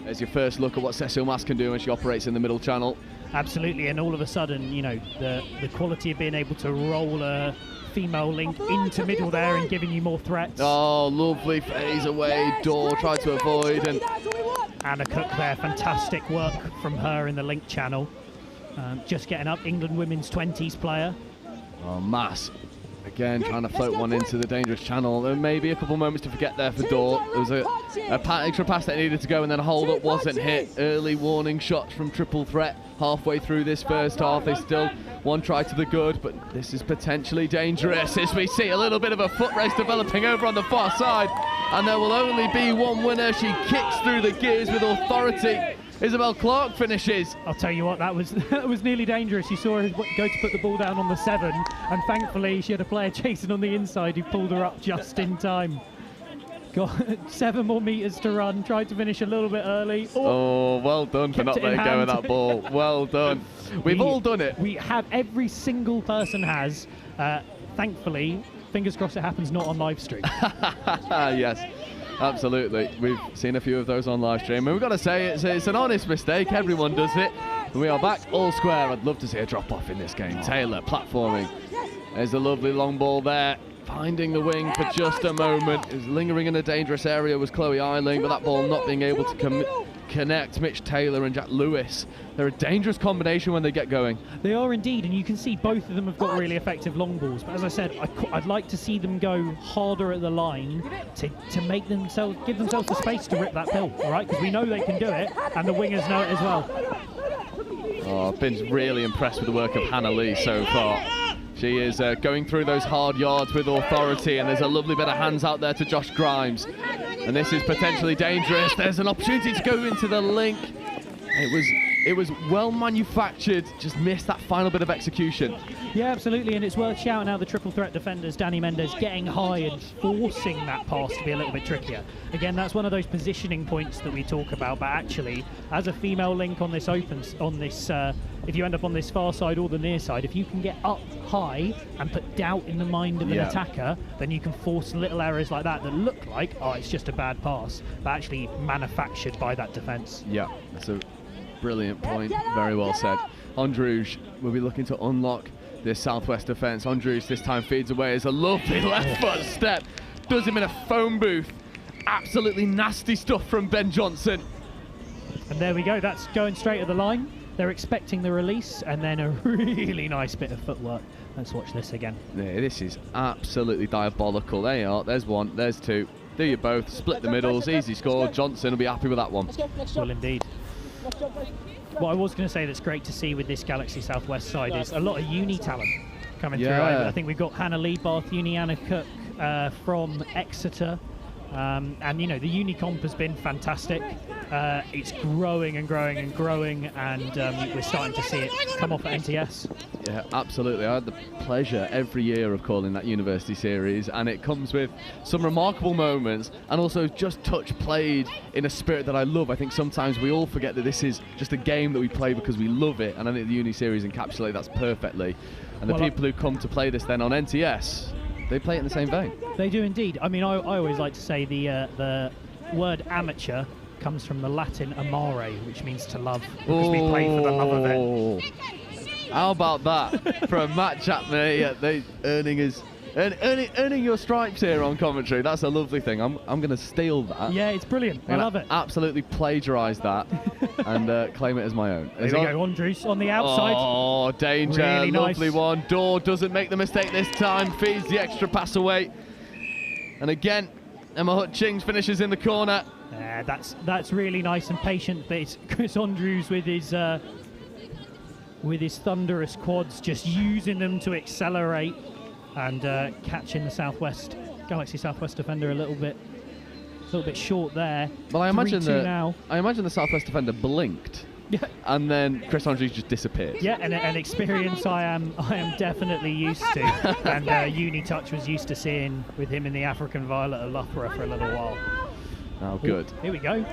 There's your first look at what Cécile Mass can do when she operates in the middle channel. Absolutely, and all of a sudden, you know, the quality of being able to roll a female link into middle there and giving you more threats. Oh, lovely phase away. Door tried to avoid, and Anna Cook there. Fantastic work from her in the link channel. Just getting up, England women's 20s player. Oh, Mass again trying to float one into the dangerous channel. There may be a couple moments to forget there for Dor. There was a extra pass that needed to go, and then a hold up wasn't hit. Early warning shots from triple threat halfway through this first half. They still one try to the good, but this is potentially dangerous as we see a little bit of a foot race developing over on the far side, and there will only be one winner. She kicks through the gears with authority Isabel Clark finishes. I'll tell you what, that was that was nearly dangerous. You saw her go to put the ball down on the 7, and thankfully she had a player chasing on the inside who pulled her up just in time. Got 7 more metres to run, tried to finish a little bit early. Oh, well done for not letting go of that ball. Well done. We've all done it. We have, every single person has. Thankfully, fingers crossed it happens not on live stream. Yes, absolutely. We've seen a few of those on live stream, and we've got to say it's an honest mistake. Everyone does it. And we are back all square. I'd love to see a drop off in this game. Taylor platforming. There's a lovely long ball there. Finding the wing for just a moment. Is lingering in a dangerous area was Chloe Eiling, but that ball not being able to connect. Mitch Taylor and Jack Lewis. They're a dangerous combination when they get going. They are indeed, and you can see both of them have got really effective long balls. But as I said, I'd like to see them go harder at the line to make themselves, give themselves the space to rip that pill, all right? Because we know they can do it, and the wingers know it as well. Oh, I've been really impressed with the work of Hannah Lee so far. She is going through those hard yards with authority, and there's a lovely bit of hands out there to Josh Grimes. And this is potentially dangerous. There's an opportunity to go into the link. It was well manufactured, just missed that final bit of execution. Yeah, absolutely, and it's worth shouting out the triple threat defenders, Danny Mendes getting high and forcing that pass to be a little bit trickier. Again, that's one of those positioning points that we talk about, but actually, as a female link on this if you end up on this far side or the near side, if you can get up high and put doubt in the mind of an attacker, then you can force little errors like that look like, oh, it's just a bad pass, but actually manufactured by that defence. Yeah, that's a brilliant point, very well said. Andrews will be looking to unlock this Southwest defence. Andrews this time feeds away as a lovely left foot step, does him in a phone booth. Absolutely nasty stuff from Ben Johnson. And there we go, that's going straight at the line. They're expecting the release, and then a really nice bit of footwork. Let's watch this again. Yeah, this is absolutely diabolical. There you are, there's one, there's two. Do you both, split the middles, easy score. Johnson will be happy with that one. Well, indeed. What I was going to say that's great to see with this Galaxy Southwest side is a lot of uni talent coming through. I think we've got Hannah Lee, Bath Uni, Anna Cook from Exeter. And you know, the uni comp has been fantastic. It's growing and growing and growing, and we're starting to see it come off at NTS. Yeah, absolutely. I had the pleasure every year of calling that university series, and it comes with some remarkable moments and also just touch played in a spirit that I love. I think sometimes we all forget that this is just a game that we play because we love it, and I think the uni series encapsulate that perfectly. And the people who come to play this then on NTS, they play it in the same vein. They do indeed. I mean, I always like to say the word amateur comes from the Latin amare, which means to love, because we play for the love of it. How about that for a match at me? Yeah, they earning your stripes here on commentary. That's a lovely thing. I'm going to steal that. Yeah, it's brilliant. I love it. Absolutely plagiarise that and claim it as my own. There we go, Andrews on the outside. Oh, danger. Really lovely nice. One. Dorr doesn't make the mistake this time. Feeds the extra pass away. And again, Emma Hutchings finishes in the corner. That's really nice and patient. But it's Chris Andrews with his thunderous quads, just using them to accelerate and catching the Galaxy Southwest defender a little bit short there. Well, I imagine the Southwest defender blinked. Yeah. And then Chris Andrews just disappeared. Yeah, and an experience I am definitely used to, and Unitouch was used to seeing with him in the African Violet of Loughborough for a little while. Oh, good. Here we go.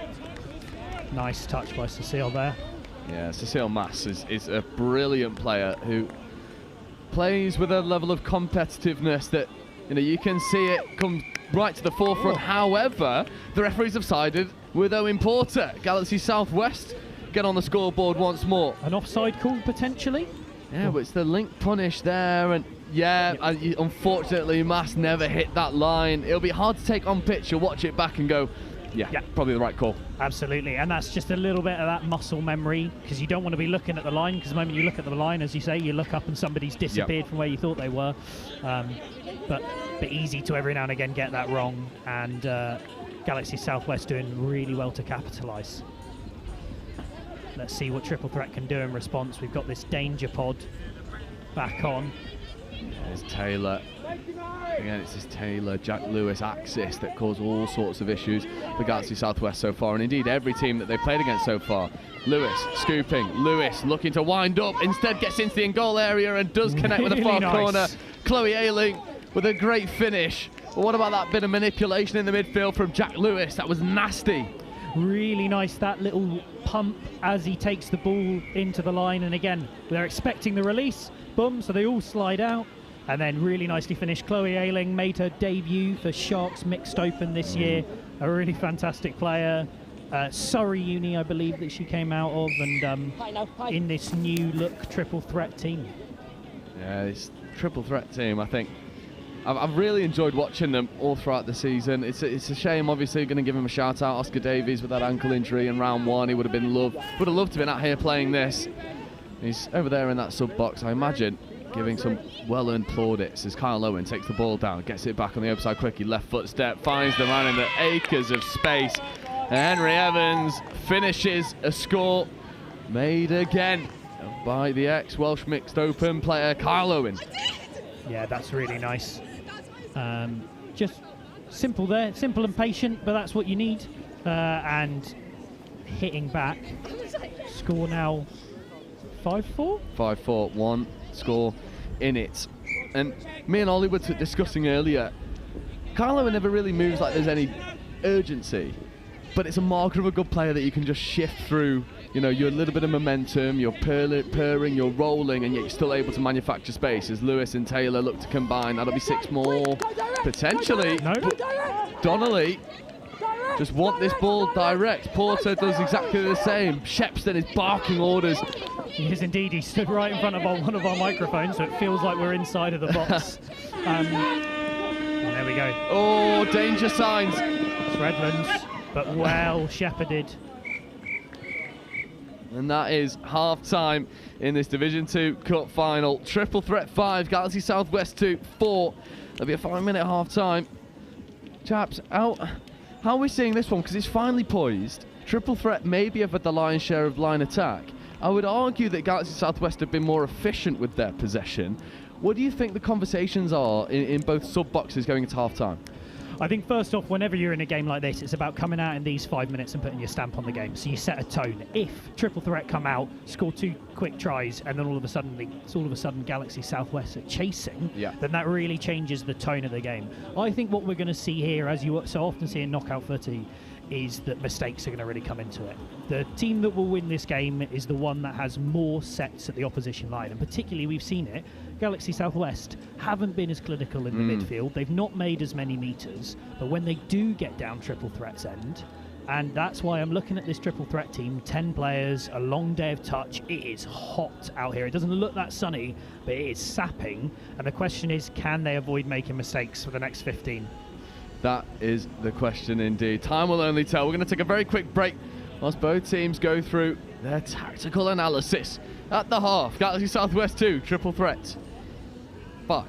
Nice touch by Cecile there. Yeah, Cecile Mass is a brilliant player who plays with a level of competitiveness that, you know, you can see it come right to the forefront. However, the referees have sided with Owen Porter. Galaxy Southwest get on the scoreboard once more. An offside call potentially? Yeah, but it's the link punish there, and unfortunately Mass never hit that line. It'll be hard to take on pitch. You'll watch it back and go, yeah, probably the right call. Absolutely, and that's just a little bit of that muscle memory, because you don't want to be looking at the line, because the moment you look at the line, as you say, you look up and somebody's disappeared from where you thought they were. But easy to every now and again get that wrong, and Galaxy Southwest doing really well to capitalise. Let's see what Triple Threat can do in response. We've got this danger pod back on. There's Taylor. Again, it's this Taylor-Jack Lewis axis that caused all sorts of issues for Galaxy Southwest so far, and indeed every team that they've played against so far. Lewis scooping, Lewis looking to wind up, instead gets into the in-goal area and does connect with the far corner. Chloe Ayling with a great finish. But what about that bit of manipulation in the midfield from Jack Lewis? That was nasty. Really nice, that little pump as he takes the ball into the line, and again, they're expecting the release, boom, so they all slide out. And then really nicely finished. Chloe Ayling made her debut for Sharks Mixed Open this year. A really fantastic player. Surrey Uni, I believe, that she came out of, and in this new look triple threat team. Yeah, this triple threat team, I think I've really enjoyed watching them all throughout the season. It's a shame, obviously, going to give him a shout out. Oscar Davies with that ankle injury in round one. He would have loved to have been out here playing this. He's over there in that sub box, I imagine, giving some well-earned plaudits as Kyle Owen takes the ball down, gets it back on the outside quickly, left foot step, finds the man in the acres of space. Henry Evans finishes a score made again by the ex-Welsh Mixed Open player Kyle Owen. Yeah, that's really nice. Just simple there, simple and patient, but that's what you need. And hitting back. Score now 5-4? 5-4, one score in it. And me and Ollie were discussing earlier, Kyle Owen never really moves like there's any urgency, but it's a marker of a good player that you can just shift through. You know, you're a little bit of momentum, you're purring, you're rolling, and yet you're still able to manufacture space as Lewis and Taylor look to combine. That'll be 6 more, potentially. No. Donnelly just want this ball direct. Porter does exactly the same. Shepston is barking orders. He is indeed. He stood right in front of one of our microphones, so it feels like we're inside of the box. And there we go. Oh, danger signs. It's Redlands, but well shepherded. And that is half-time in this Division 2 Cup final. Triple threat 5, Galaxy Southwest 2, 4. There'll be a 5-minute half-time. Chaps, how are we seeing this one? Because it's finally poised. Triple threat maybe have had the lion's share of line attack. I would argue that Galaxy Southwest have been more efficient with their possession. What do you think the conversations are in both sub-boxes going into half-time? I think first off, whenever you're in a game like this, it's about coming out in these 5 minutes and putting your stamp on the game. So you set a tone. If triple threat come out, score 2 quick tries, and then all of a sudden Galaxy Southwest are chasing, then that really changes the tone of the game. I think what we're going to see here, as you so often see in knockout footy, is that mistakes are going to really come into it. The team that will win this game is the one that has more sets at the opposition line, and particularly we've seen it, Galaxy Southwest haven't been as clinical in the midfield. They've not made as many meters, but when they do get down triple threat's end, and that's why I'm looking at this triple threat team, 10 players, a long day of touch. It is hot out here. It doesn't look that sunny, but it is sapping, and the question is, can they avoid making mistakes for the next 15? That is the question indeed. Time will only tell. We're going to take a very quick break whilst both teams go through their tactical analysis. At the half, Galaxy Southwest 2, triple threat 5.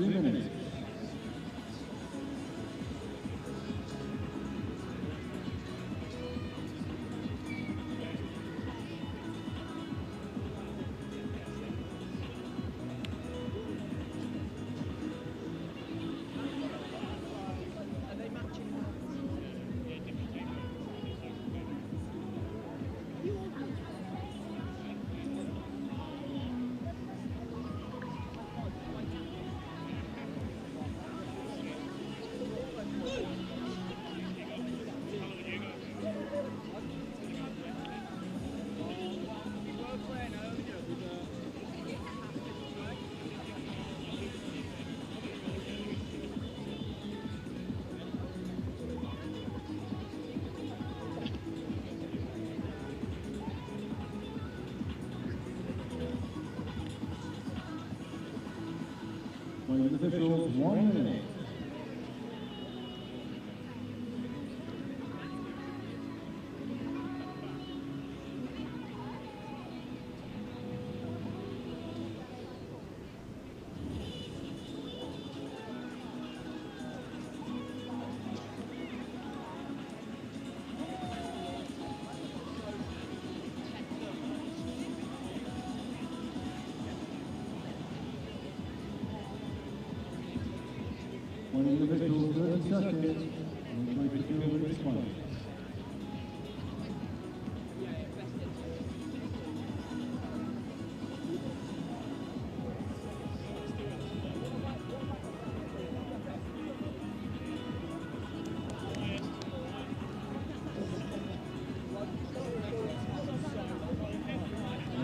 2 minutes. Officials, 1 minute. Individual 30 seconds. And try to do a response.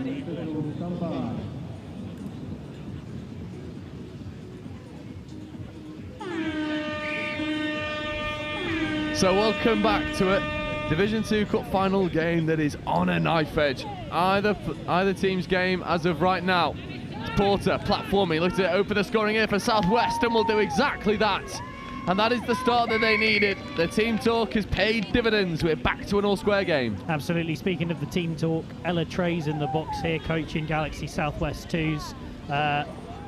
Individual stand by. So welcome back to a Division 2 Cup final game that is on a knife edge. Either team's game as of right now. It's Porter platforming, looking to open the scoring here for South West, and will do exactly that. And that is the start that they needed. The team talk has paid dividends. We're back to an all-square game. Absolutely. Speaking of the team talk, Ella Trey's in the box here, coaching Galaxy Southwest 2s.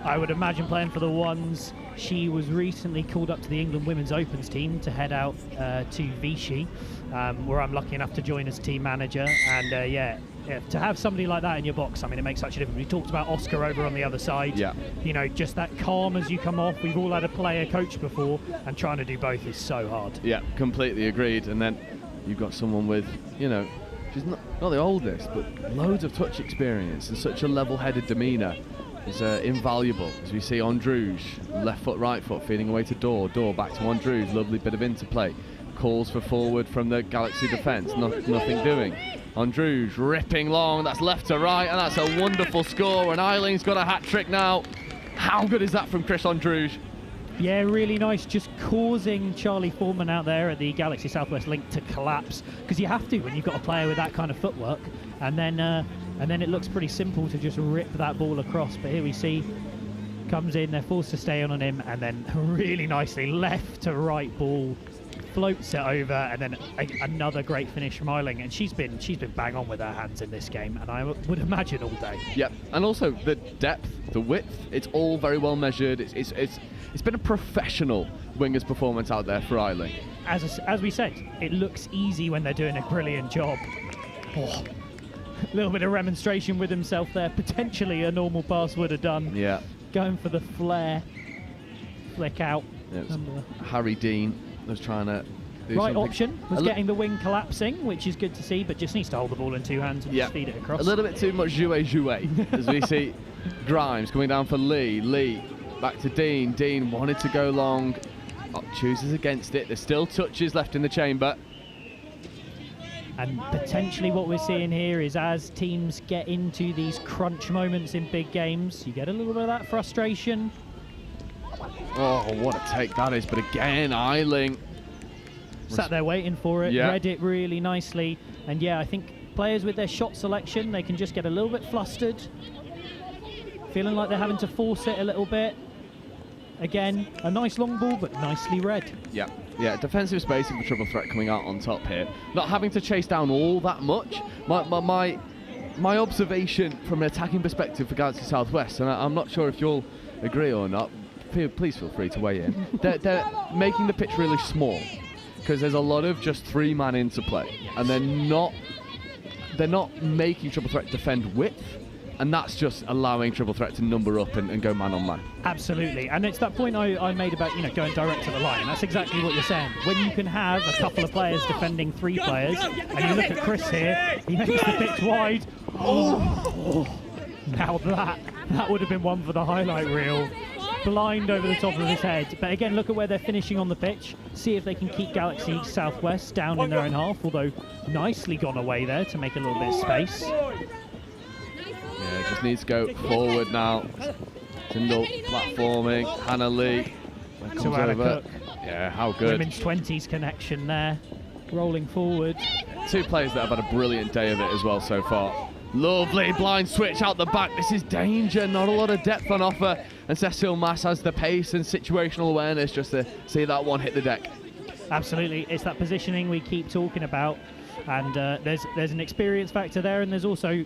I would imagine playing for the ones. She was recently called up to the England Women's Opens team to head out to Vichy, where I'm lucky enough to join as team manager. And yeah, to have somebody like that in your box, I mean, it makes such a difference. We talked about Oscar over on the other side. Yeah. You know, just that calm as you come off. We've all had a player coach before, and trying to do both is so hard. Yeah, completely agreed. And then you've got someone with, you know, she's not the oldest, but loads of touch experience and such a level-headed demeanour. Is invaluable, as we see Androuge, left foot, right foot, feeding away to Door back to Androuge, lovely bit of interplay, calls for forward from the Galaxy defence, nothing doing. Androuge ripping long, that's left to right, and that's a wonderful score, and Eileen's got a hat-trick now. How good is that from Chris Androuge? Yeah, really nice, just causing Charlie Foreman out there at the Galaxy Southwest link to collapse, because you have to when you've got a player with that kind of footwork, and then it looks pretty simple to just rip that ball across. But here we see, comes in, they're forced to stay on him, and then really nicely left to right ball, floats it over, and then another great finish from Eiling. And she's been bang on with her hands in this game, and I would imagine all day. Yeah, and also the depth, the width, it's all very well measured. It's been a professional wingers performance out there for Eiling. As we said, it looks easy when they're doing a brilliant job. Oh. A little bit of remonstration with himself there. Potentially a normal pass would have done. Yeah. Going for the flare. Flick out. Yeah, Harry Dean was trying to do right something. Option was getting the wing collapsing, which is good to see, but just needs to hold the ball in two hands and just feed it across. A little bit too much jouet as we see Grimes coming down for Lee. Lee back to Dean. Dean wanted to go long. Chooses against it. There's still touches left in the chamber. And potentially what we're seeing here is as teams get into these crunch moments in big games, you get a little bit of that frustration. Oh, what a take that is. But again, Eiling sat there waiting for it, read it really nicely. And yeah, I think players with their shot selection, they can just get a little bit flustered, feeling like they're having to force it a little bit. Again, a nice long ball, but nicely read. Yeah, defensive spacing for triple threat coming out on top here. Not having to chase down all that much. My observation from an attacking perspective for Galaxy Southwest, and I'm not sure if you'll agree or not, please feel free to weigh in. They're making the pitch really small because there's a lot of just 3-man interplay, and they're not making Triple Threat defend width. And that's just allowing Triple Threat to number up and go man on man. Absolutely, and it's that point I made about going direct to the line. That's exactly what you're saying. When you can have a couple of players defending 3 players, and you look at Chris here, he makes the pitch wide. Oh. Now that would have been one for the highlight reel. Blind over the top of his head. But again, look at where they're finishing on the pitch. See if they can keep Galaxy Southwest down in their own half, although nicely gone away there to make a little bit of space. Yeah, just needs to go forward now. Tyndall platforming. Hannah Lee. Comes over. Yeah, how good. Women's 20s connection there. Rolling forward. 2 players that have had a brilliant day of it as well so far. Lovely blind switch out the back. This is danger. Not a lot of depth on offer. And Cecile Mass has the pace and situational awareness just to see that one hit the deck. Absolutely. It's that positioning we keep talking about. And there's an experience factor there, and there's also,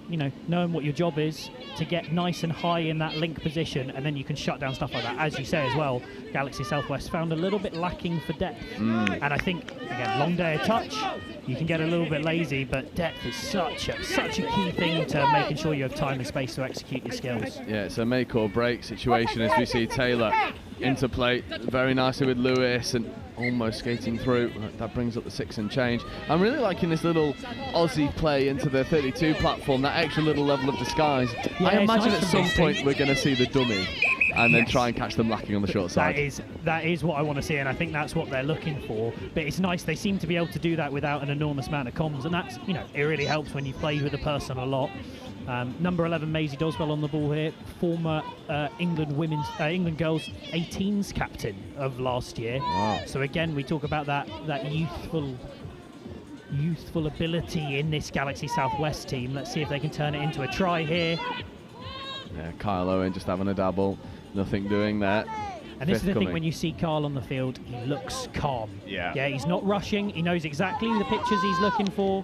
knowing what your job is to get nice and high in that link position, and then you can shut down stuff like that. As you say as well, Galaxy Southwest found a little bit lacking for depth. And I think, again, long day of touch, you can get a little bit lazy, but depth is such a key thing to making sure you have time and space to execute your skills. Yeah, it's a make or break situation as we see Taylor interplay very nicely with Lewis and almost skating through. That brings up the 6 and change. I'm really liking this little Aussie play into the 32 platform, that extra little level of disguise. Yeah, I imagine at some point we're going to see the dummy and then try and catch them lacking on the short side. That is what I want to see, and I think that's what they're looking for. But it's nice they seem to be able to do that without an enormous amount of comms, and that's, it really helps when you play with a person a lot. Number 11, Maisie Doswell on the ball here, former England girls 18s captain of last year. Wow. So again, we talk about that youthful ability in this Galaxy Southwest team. Let's see if they can turn it into a try here. Yeah, Kyle Owen just having a dabble, nothing doing there. And this is the thing, when you see Carl on the field, he looks calm. Yeah, he's not rushing. He knows exactly the pictures he's looking for.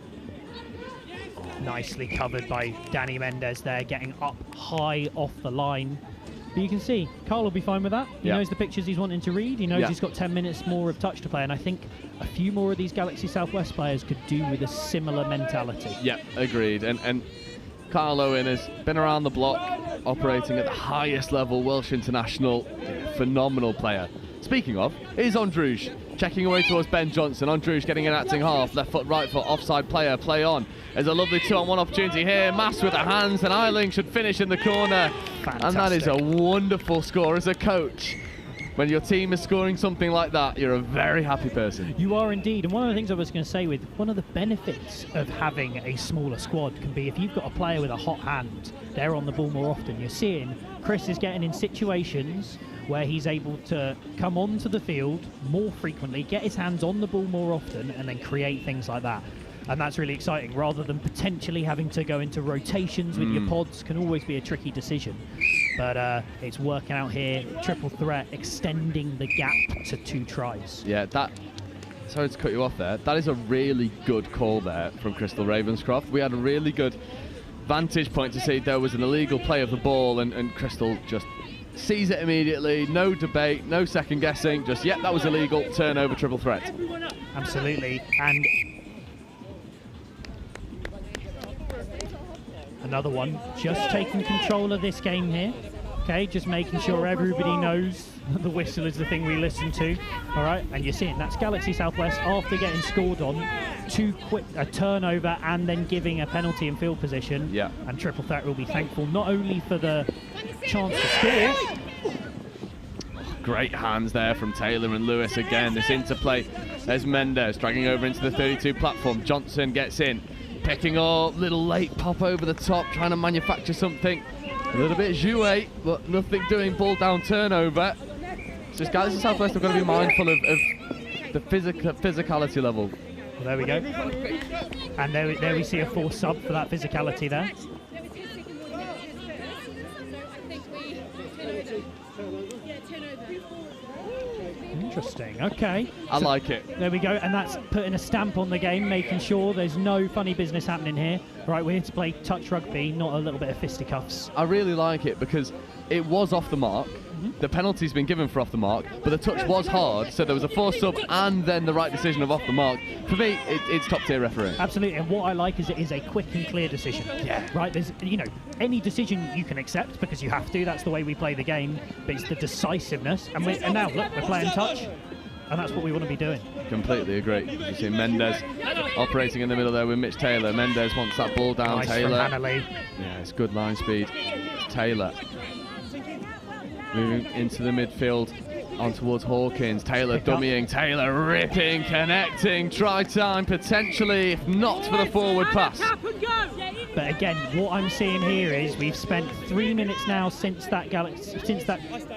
Nicely covered by Danny Mendez there, getting up high off the line. But you can see, Carl will be fine with that. He knows the pictures he's wanting to read. He knows he's got 10 minutes more of touch to play. And I think a few more of these Galaxy Southwest players could do with a similar mentality. Yeah, agreed. And Kyle Owen has been around the block, operating at the highest level, Welsh international, phenomenal player. Speaking of, here's Androuge, checking away towards Ben Johnson. Androuge getting an acting half, left foot, right foot, offside player, play on. There's a lovely 2-on-1 opportunity here. Mass with the hands, and Eiling should finish in the corner. Fantastic. And that is a wonderful score as a coach. When your team is scoring something like that, you're a very happy person. You are indeed. And one of the things I was going to say with one of the benefits of having a smaller squad can be if you've got a player with a hot hand, they're on the ball more often. You're seeing Chris is getting in situations where he's able to come onto the field more frequently, get his hands on the ball more often, and then create things like that. And that's really exciting, rather than potentially having to go into rotations with your pods. Can always be a tricky decision. But it's working out here. Triple threat, extending the gap to 2 tries. Yeah, sorry to cut you off there. That is a really good call there from Crystal Ravenscroft. We had a really good vantage point to see there was an illegal play of the ball, and Crystal just sees it immediately. No debate, no second guessing. Just, that was illegal. Turnover, triple threat. Absolutely. And another one, just taking control of this game here. Okay, just making sure everybody knows the whistle is the thing we listen to. All right, and you're seeing that's Galaxy Southwest after getting scored on, too quick a turnover and then giving a penalty in field position. Yeah. And triple threat will be thankful not only for the chance to score. Great hands there from Taylor and Lewis again. This interplay. There's Mendez dragging over into the 32 platform. Johnson gets in, picking up, little late pop over the top, trying to manufacture something. A little bit jouet, but nothing doing. Ball down, turnover. So Galaxy Southwest have got to be mindful of the physicality level. Well, there we go. And there we see a forced sub for that physicality there. Interesting, okay. I like it. There we go, and that's putting a stamp on the game, making sure there's no funny business happening here. Right, we're here to play touch rugby, not a little bit of fisticuffs. I really like it because it was off the mark, The penalty's been given for off the mark, but the touch was hard, so there was a forced sub and then the right decision of off the mark. For me, it's top tier refereeing. Absolutely, and what I like is it is a quick and clear decision. Yeah. Right, there's, you know, any decision you can accept because you have to, that's the way we play the game, but it's the decisiveness. And now, look, we're playing touch, and that's what we want to be doing. Completely agree. You see Mendes operating in the middle there with Mitch Taylor. Mendes wants that ball down. Nice Taylor. from Hannah-Lee. Yeah, it's good line speed. Taylor moving into the midfield on towards Hawkins. Taylor dummying. Taylor ripping, connecting. Try time potentially, if not for the forward pass. But again, what I'm seeing here is we've spent 3 minutes now since that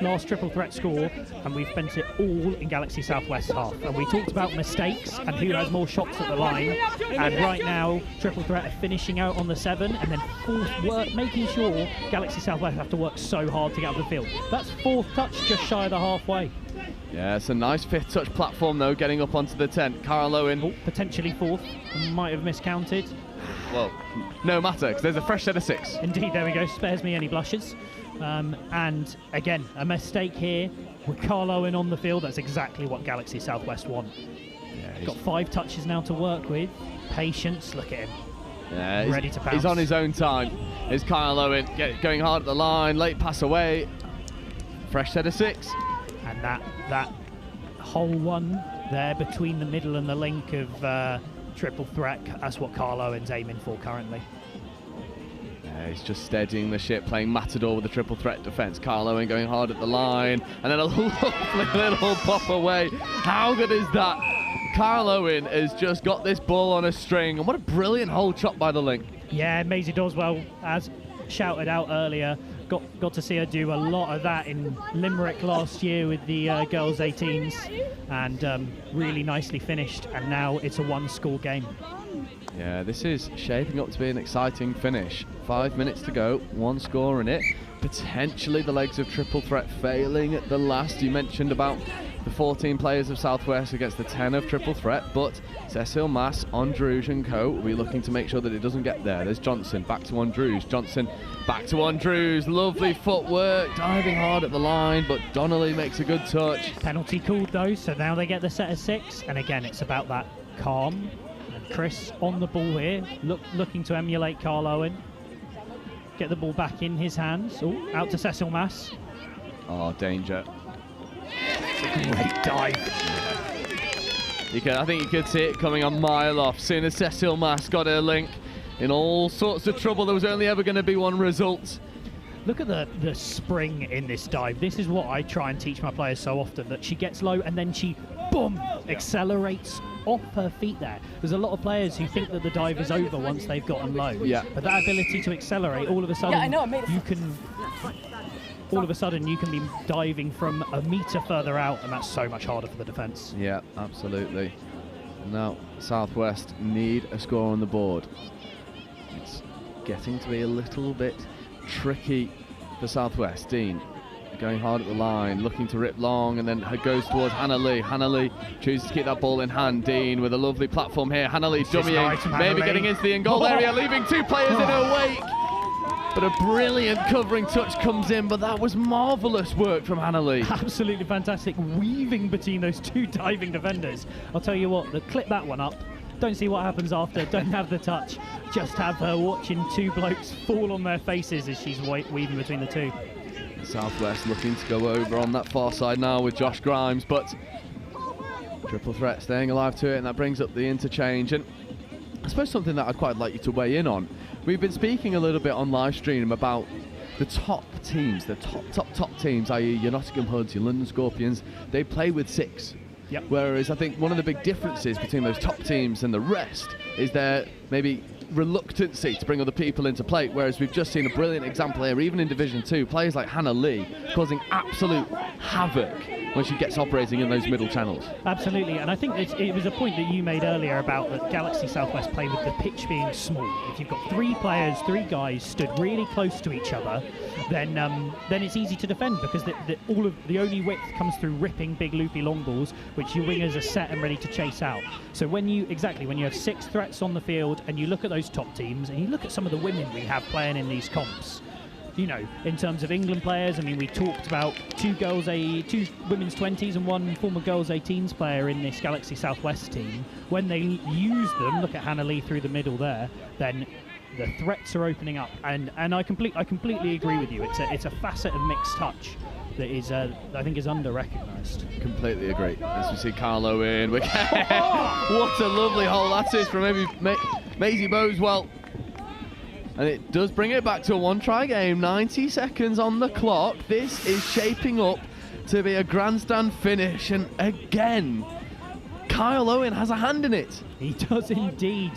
last triple threat score, and we've spent it all in Galaxy Southwest half. And we talked about mistakes and who has more shots at the line. And right now, triple threat are finishing out on the 7, and then making sure Galaxy Southwest have to work so hard to get up the field. That's 4th touch, just shy of the halfway. Yeah, it's a nice 5th touch platform though, getting up onto the 10. Carl Owen. Oh, potentially 4th, might have miscounted. Well, no matter, because there's a fresh set of 6. Indeed, there we go, spares me any blushes. And again, a mistake here with Carl Owen on the field. That's exactly what Galaxy Southwest want. Yeah, got 5 touches now to work with. Patience, look at him. Yeah, ready to pounce. He's on his own time. Is Kyle Owen going hard at the line, late pass away. Fresh set of 6. And that whole one there between the middle and the link of triple threat, that's what Carl Owen's aiming for currently. Yeah, he's just steadying the ship, playing Matador with the triple threat defence. Carl Owen going hard at the line, and then a lovely little pop away. How good is that? Carl Owen has just got this ball on a string, and what a brilliant hold chop by the link. Yeah, Maisie Doswell, as shouted out earlier, got to see her do a lot of that in Limerick last year with the girls 18s, and really nicely finished, and now it's a 1-score game. Yeah, this is shaping up to be an exciting finish. 5 minutes to go, 1 score in it. Potentially the legs of triple threat failing at the last. You mentioned about the 14 players of Southwest against the 10 of triple threat, but Cecil Mass, Andrews and co will be looking to make sure that it doesn't get there. There's Johnson, back to Andrews, Johnson back to Andrews, lovely footwork, diving hard at the line, but Donnelly makes a good touch. Penalty called though, so now they get the set of 6, and again it's about that calm. And Chris on the ball here, looking to emulate Carl Owen. Get the ball back in his hands. Oh, out to Cecil Mass. Oh, danger. Great dive. I think you could see it coming a mile off. Soon as Cecil Mass got her link in all sorts of trouble, there was only ever going to be one result. Look at the spring in this dive. This is what I try and teach my players so often, that she gets low and then she, boom, accelerates off her feet there. There's a lot of players who think that the dive is over once they've gotten low. Yeah. But that ability to accelerate, all of a sudden, you can be diving from a metre further out, and that's so much harder for the defence. Yeah, absolutely. Now, Southwest need a score on the board. It's getting to be a little bit tricky for Southwest. Dean going hard at the line, looking to rip long, and then goes towards Hannah Lee. Hannah Lee chooses to keep that ball in hand. Dean with a lovely platform here. Hannah Lee dummying, maybe getting into the in-goal area, leaving 2 players in her wake. But a brilliant covering touch comes in, but that was marvellous work from Hannah Lee. Absolutely fantastic, weaving between those 2 diving defenders. I'll tell you what, clip that one up. Don't see what happens after, don't have the touch. Just have her watching 2 blokes fall on their faces as she's weaving between the 2. Southwest looking to go over on that far side now with Josh Grimes, but triple threat staying alive to it, and that brings up the interchange. And I suppose something that I'd quite like you to weigh in on. We've been speaking a little bit on live stream about the top teams, the top teams, i.e. your Nottingham Hoods, your London Scorpions. They play with 6. Yep. Whereas I think one of the big differences between those top teams and the rest is their maybe reluctancy to bring other people into play, whereas we've just seen a brilliant example here, even in Division 2, players like Hannah Lee causing absolute havoc when she gets operating in those middle channels. Absolutely, and I think it was a point that you made earlier about that Galaxy Southwest play with the pitch being small. If you've got 3 players, 3 guys stood really close to each other, then it's easy to defend, because all of the only width comes through ripping big loopy long balls, which your wingers are set and ready to chase out. So when you have 6 threats on the field, and you look at those top teams, and you look at some of the women we have playing in these comps, you know, in terms of England players, I mean, we talked about two women's 20s and one former girls 18s player in this Galaxy Southwest team. When they use them, look at Hannah Lee through the middle there, then the threats are opening up, and I completely agree with you. It's a facet of mixed touch that is I think is under-recognised. Completely agree. As we see Carl Owen, what a lovely hole that is from Maisie Boswell. And it does bring it back to a one-try game. 90 seconds on the clock. This is shaping up to be a grandstand finish, and again, Kyle Owen has a hand in it. He does indeed.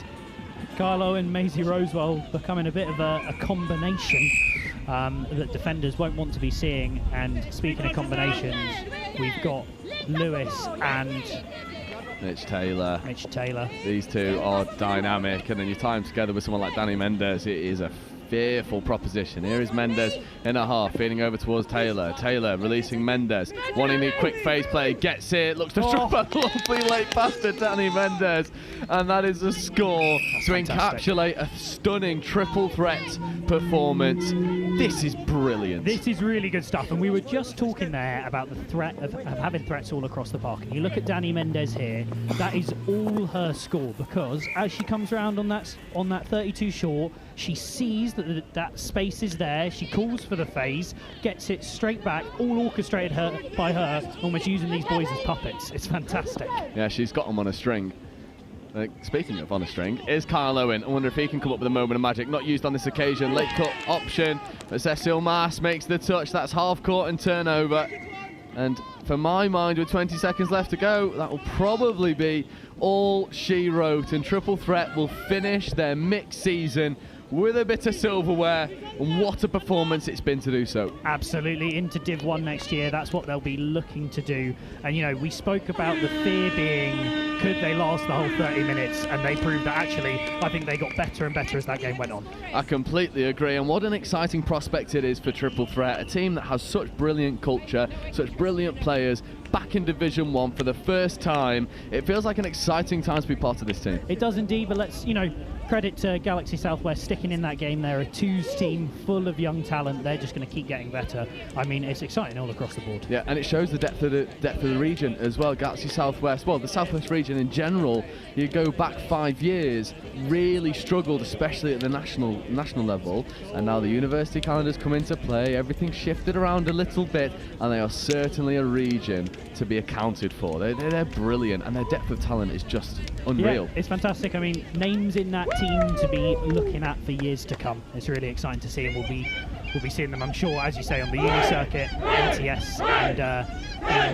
Kyle Owen, Maisie Rosewell becoming a bit of a combination that defenders won't want to be seeing. And speaking of combinations, we've got Lewis and Mitch Taylor. These two are dynamic, and then you tie them together with someone like Danny Mendes, it is a fearful proposition. Here is Mendes in a half, feeding over towards Taylor. Taylor releasing Mendes, wanting the quick phase play, gets it, looks to drop a lovely late pass to Danny Mendes, and that is a score to encapsulate a stunning triple threat performance. This is brilliant. This is really good stuff, and we were just talking there about the threat of having threats all across the park. And you look at Danny Mendes here, that is all her score, because as she comes around on that 32 short, she sees that space is there, she calls for the phase, gets it straight back, all orchestrated by her, almost using these boys as puppets. It's fantastic. Yeah, she's got them on a string. Speaking of on a string, is Kyle Owen. I wonder if he can come up with a moment of magic. Not used on this occasion. Late cut option, but Cecile Maas makes the touch. That's half court and turnover. And for my mind, with 20 seconds left to go, that will probably be all she wrote. And Triple Threat will finish their mixed season with a bit of silverware, and what a performance it's been to do so. Absolutely, into Div 1 next year, that's what they'll be looking to do. And you know, we spoke about the fear being, could they last the whole 30 minutes? And they proved that actually, I think they got better and better as that game went on. I completely agree, and what an exciting prospect it is for Triple Threat, a team that has such brilliant culture, such brilliant players, back in Division 1 for the first time. It feels like an exciting time to be part of this team. It does indeed, but let's, you know, credit to Galaxy Southwest sticking in that game. They're a twos team full of young talent. They're just going to keep getting better. I mean, it's exciting all across the board. Yeah, and it shows the depth of the region as well. Galaxy Southwest, well, the Southwest region in general, you go back 5 years, really struggled, especially at the national level. And now the university calendars come into play. Everything's shifted around a little bit, and they are certainly a region to be accounted for. They're brilliant, and their depth of talent is just unreal. Yeah, it's fantastic. I mean, names in that team to be looking at for years to come. It's really exciting to see, and we'll be seeing them, I'm sure, as you say, on the uni circuit, NTS, and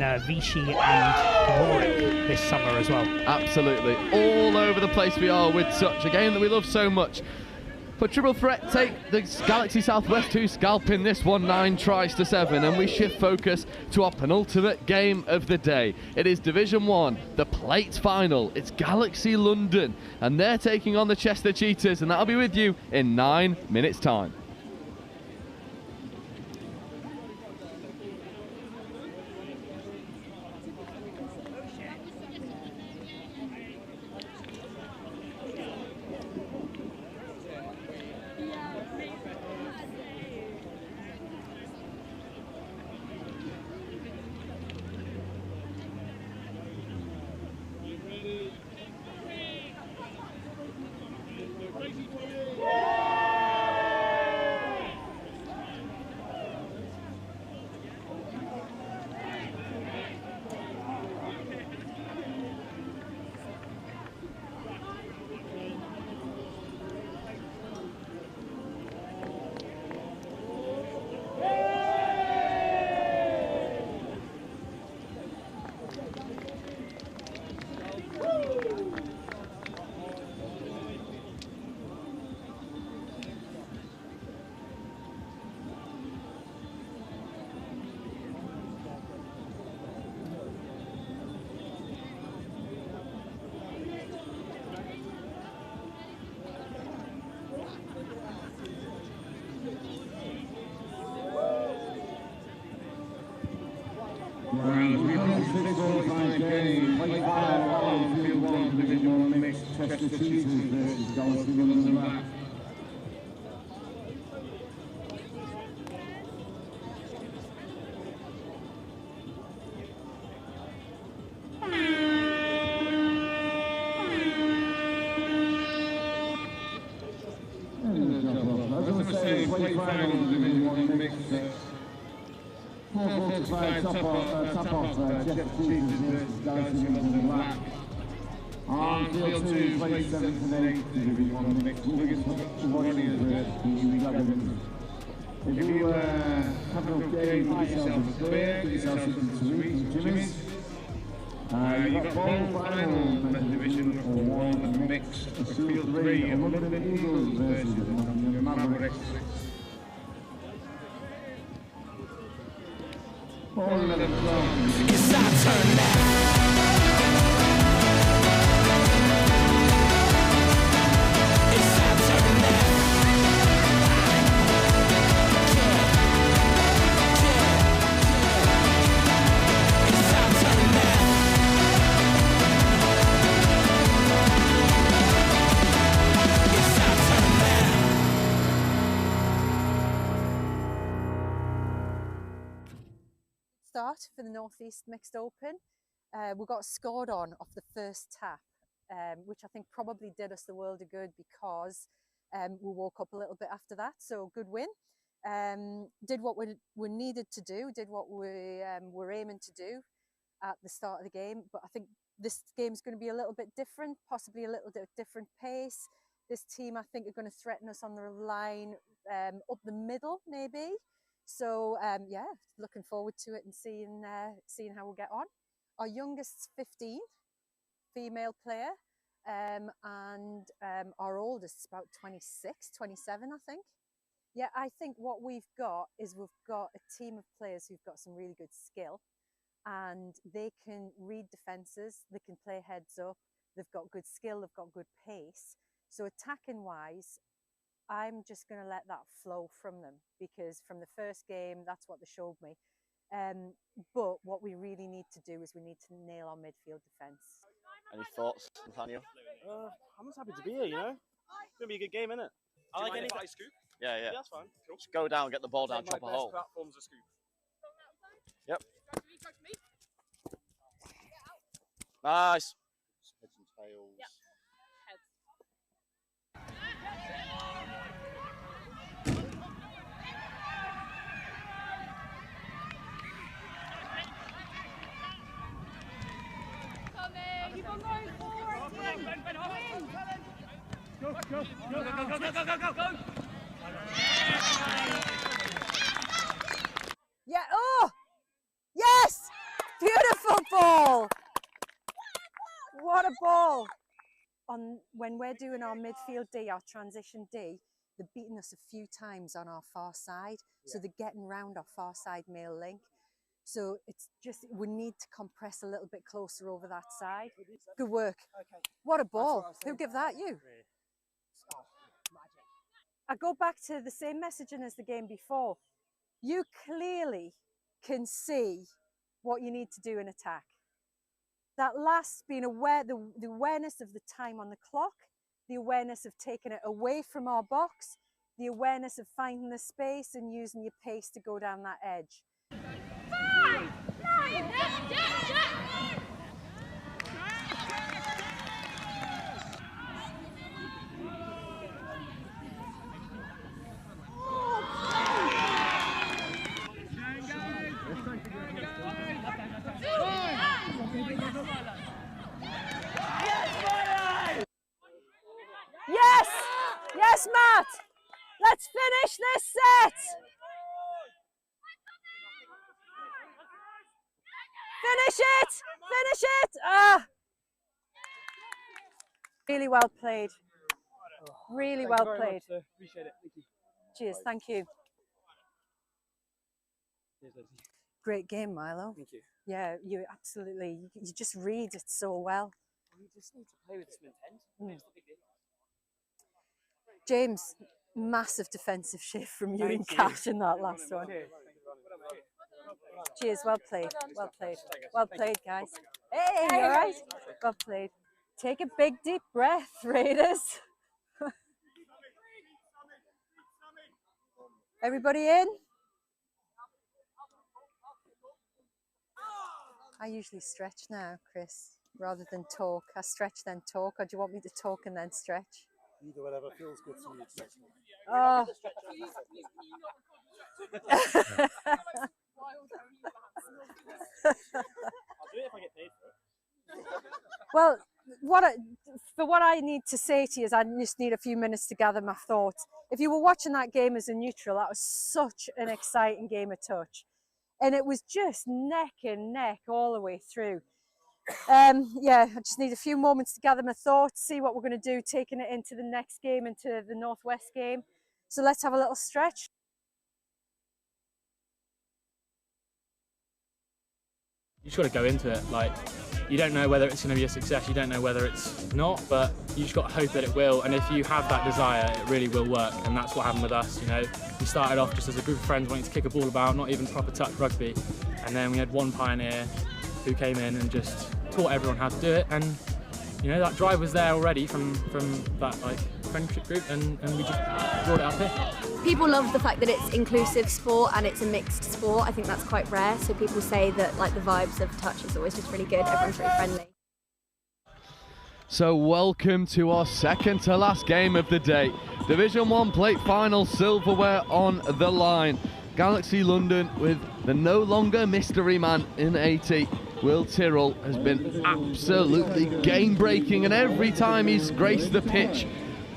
in Vichy and Warwick this summer as well. Absolutely, all over the place we are with such a game that we love so much. But Triple Threat take the Galaxy Southwest to scalp in this one, 9 tries to 7, and we shift focus to our penultimate game of the day. It is Division 1, the plate final. It's Galaxy London, and they're taking on the Chester Cheetahs, and that'll be with you in 9 minutes' time. Round 306 qualifying game, plate final on Field 1, Division 1 mixed Chester Cheetahs versus Galaxy London. Cheetahs versus Cheltenham on the black. On field 2, play 7th and 8th Division 1 mixed. Wigan Warriors versus Kiwi. If you have an okay, get yourself a beer, get yourself something to eat from Jimmy's. You've got bowl final division for 1 mixed. Field 3, London Eagles versus Nottingham Mavericks. All 11 songs. It's our turn now. Start for the North East Mixed Open. We got scored on off the first tap, which I think probably did us the world of good because we woke up a little bit after that. So good win. Did what we needed to do, did what we were aiming to do at the start of the game. But I think this game's going to be a little bit different, possibly a little bit different pace. This team, I think, are going to threaten us on the line up the middle, maybe. So yeah, looking forward to it and seeing how we get on. Our youngest's 15, female player, and our oldest is about 26, 27, I think. Yeah, I think what we've got is we've got a team of players who've got some really good skill, and they can read defences, they can play heads up, they've got good skill, they've got good pace. So attacking wise, I'm just going to let that flow from them because from the first game, that's what they showed me. But what we really need to do is we need to nail our midfield defence. Any thoughts, Nathaniel? I'm just happy to be here, you know? It's going to be a good game, isn't it? I like any scoop. Yeah, yeah. That's fine. Cool. Just go down, get the ball down, chop a hole. Platform's a scoop. Yep. Nice. Heads and tails. Yep. Keep on going forward, team. Go, go, go, go, go, go, go, go, go. Yeah, oh! Yes! Beautiful ball! What a ball! When we're doing our midfield D, our transition D, they're beating us a few times on our far side. So they're getting round our far side male link. So it's just, we need to compress a little bit closer over that side. Good work. Okay. What a ball. Who gave that? You? I go back to the same messaging as the game before. You clearly can see what you need to do in attack. That last being aware, the awareness of the time on the clock, the awareness of taking it away from our box, the awareness of finding the space and using your pace to go down that edge. Yes! Yes, Matt! Let's finish this set! Finish it! Finish it! Ah! Really well played. Really well played. Appreciate it. Thank you. Cheers, thank you. Cheers, Lucy. Great game, Milo. Thank you. Yeah, you absolutely, you just read it so well. You just need to play with some intent. It's the big deal. James, massive defensive shift from you and Cash in that last one. Cheers, well played, well played. Well played, guys. Hey, all right? Well played. Take a big deep breath, Raiders. Everybody in? I usually stretch now, Chris, rather than talk. I stretch then talk, or do you want me to talk and then stretch? Either whatever feels good to you. Oh. I'll do it if I get paid for it. Well, what I need to say to you is I just need a few minutes to gather my thoughts. If you were watching that game as a neutral, that was such an exciting game of touch. And it was just neck and neck all the way through. Yeah, I just need a few moments to gather my thoughts, see what we're going to do, taking it into the next game, into the Northwest game. So let's have a little stretch. You just got to go into it. Like, you don't know whether it's going to be a success, you don't know whether it's not, but you just got to hope that it will. And if you have that desire, it really will work. And that's what happened with us. You know, we started off just as a group of friends wanting to kick a ball about, not even proper touch rugby. And then we had one pioneer who came in and just taught everyone how to do it. And you know, that drive was there already from that like friendship group, and we just brought it up here. People love the fact that it's inclusive sport and it's a mixed sport. I think that's quite rare. So people say that like the vibes of touch is always just really good. Everyone's really friendly. So welcome to our second to last game of the day. Division 1 plate final, silverware on the line. Galaxy London with the no longer mystery man in 80. Will Tyrrell has been absolutely game-breaking, and every time he's graced the pitch,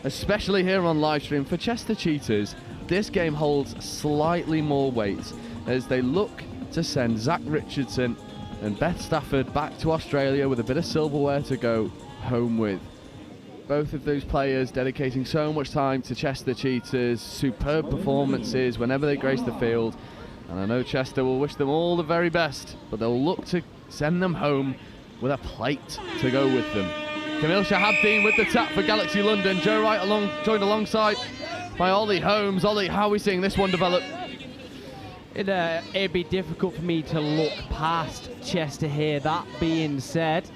especially here on live stream for Chester Cheetahs, this game holds slightly more weight as they look to send Zach Richardson and Beth Stafford back to Australia with a bit of silverware to go home with. Both of those players dedicating so much time to Chester Cheetahs, superb performances whenever they grace the field, and I know Chester will wish them all the very best, but they'll look to send them home with a plate to go with them. Camille Shahabdeen with the tap for Galaxy London. Joe Wright joined alongside by Ollie Holmes. Ollie, how are we seeing this one develop? It'd be difficult for me to look past Chester here. That being said,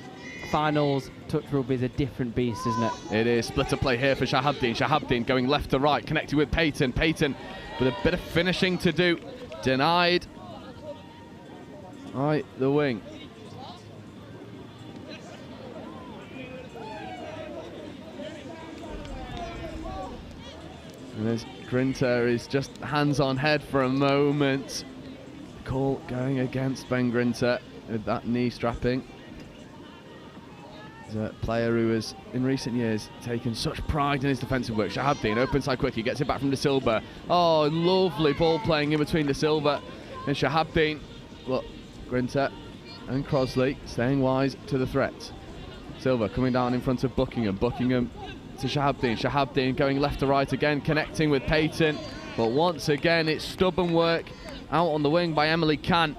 finals touch rugby is a different beast, isn't it? It is. Splitter play here for Shahabdeen. Shahabdeen going left to right, connected with Peyton. Peyton with a bit of finishing to do. Denied. Right, the wing. And there's Grinter is just hands on head for a moment. Call going against Ben Grinter with that knee strapping. He's a player who has, in recent years, taken such pride in his defensive work. Shahabdeen, open side quick, he gets it back from De Silva. Oh, lovely ball playing in between De Silva and Shahabdeen. Look, Grinter and Crosley staying wise to the threat. Silva coming down in front of Buckingham. Buckingham to Shahabdeen. Shahabdeen going left to right again, connecting with Peyton. But once again, it's stubborn work out on the wing by Emily Kant.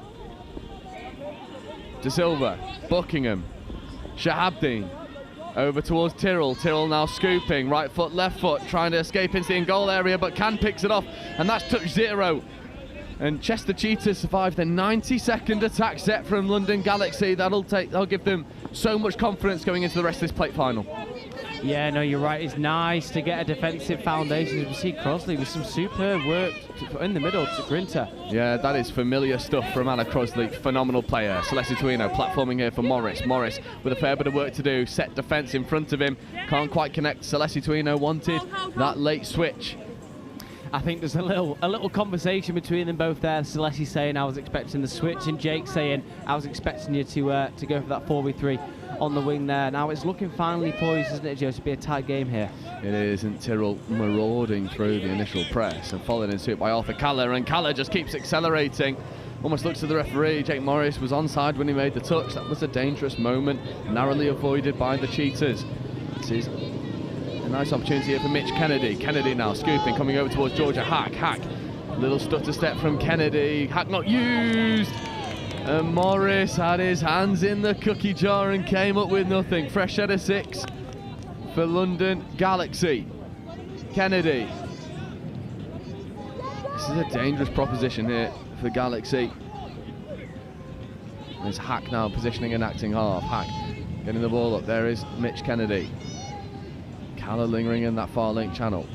De Silva, Buckingham, Shahabdeen over towards Tyrrell. Tyrrell now scooping, right foot, left foot, trying to escape into the in-goal area, but Kant picks it off, and that's touch zero. And Chester Cheetahs survived the 90-second attack set from London Galaxy. That'll give them so much confidence going into the rest of this plate final. Yeah, no, you're right. It's nice to get a defensive foundation. We see Crosley with some superb work in the middle to Grinter. Yeah, that is familiar stuff from Anna Crosley. Phenomenal player. Celeste Tuino platforming here for Morris. Morris with a fair bit of work to do. Set defence in front of him. Can't quite connect. Celeste Tuino wanted that late switch. I think there's a little conversation between them both there. Celeste saying I was expecting the switch, and Jake saying I was expecting you to go for that 4v3 on the wing there. Now it's looking finally poised, isn't it, Joe, to be a tight game here? It is, and Tyrrell marauding through the initial press and followed in suit by Arthur Caller, and Caller just keeps accelerating. Almost looks to the referee. Jake Morris was onside when he made the touch. That was a dangerous moment, narrowly avoided by the Cheetahs. This is a nice opportunity here for Mitch Kennedy. Kennedy now scooping, coming over towards Georgia Hack. Hack, little stutter step from Kennedy. Hack not used. And Morris had his hands in the cookie jar and came up with nothing. Fresh set of 6 for London Galaxy. Kennedy. This is a dangerous proposition here for Galaxy. There's Hack now positioning and acting half. Hack getting the ball up. There is Mitch Kennedy. Caller lingering in that far link channel.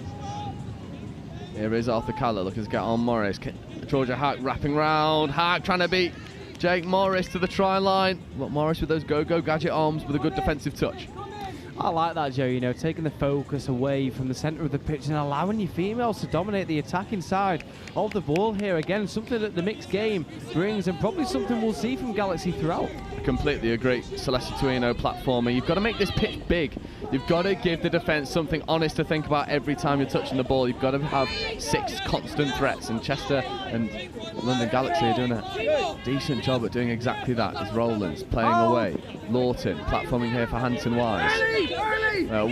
Here is Arthur Caller looking to get on Morris. Georgia Hack wrapping round. Hack trying to beat Jake Morris to the try line. But Morris with those go-go gadget arms with a good defensive touch. I like that, Joe, you know, taking the focus away from the centre of the pitch and allowing your females to dominate the attacking side of the ball here. Again, something that the mixed game brings, and probably something we'll see from Galaxy throughout. I completely agree. Celeste Tuino platformer. You've got to make this pitch big. You've got to give the defence something honest to think about every time you're touching the ball. You've got to have 6 constant threats, and Chester and London Galaxy are doing a decent job at doing exactly that. As Rowlands playing away. Lawton platforming here for Hanson Wise.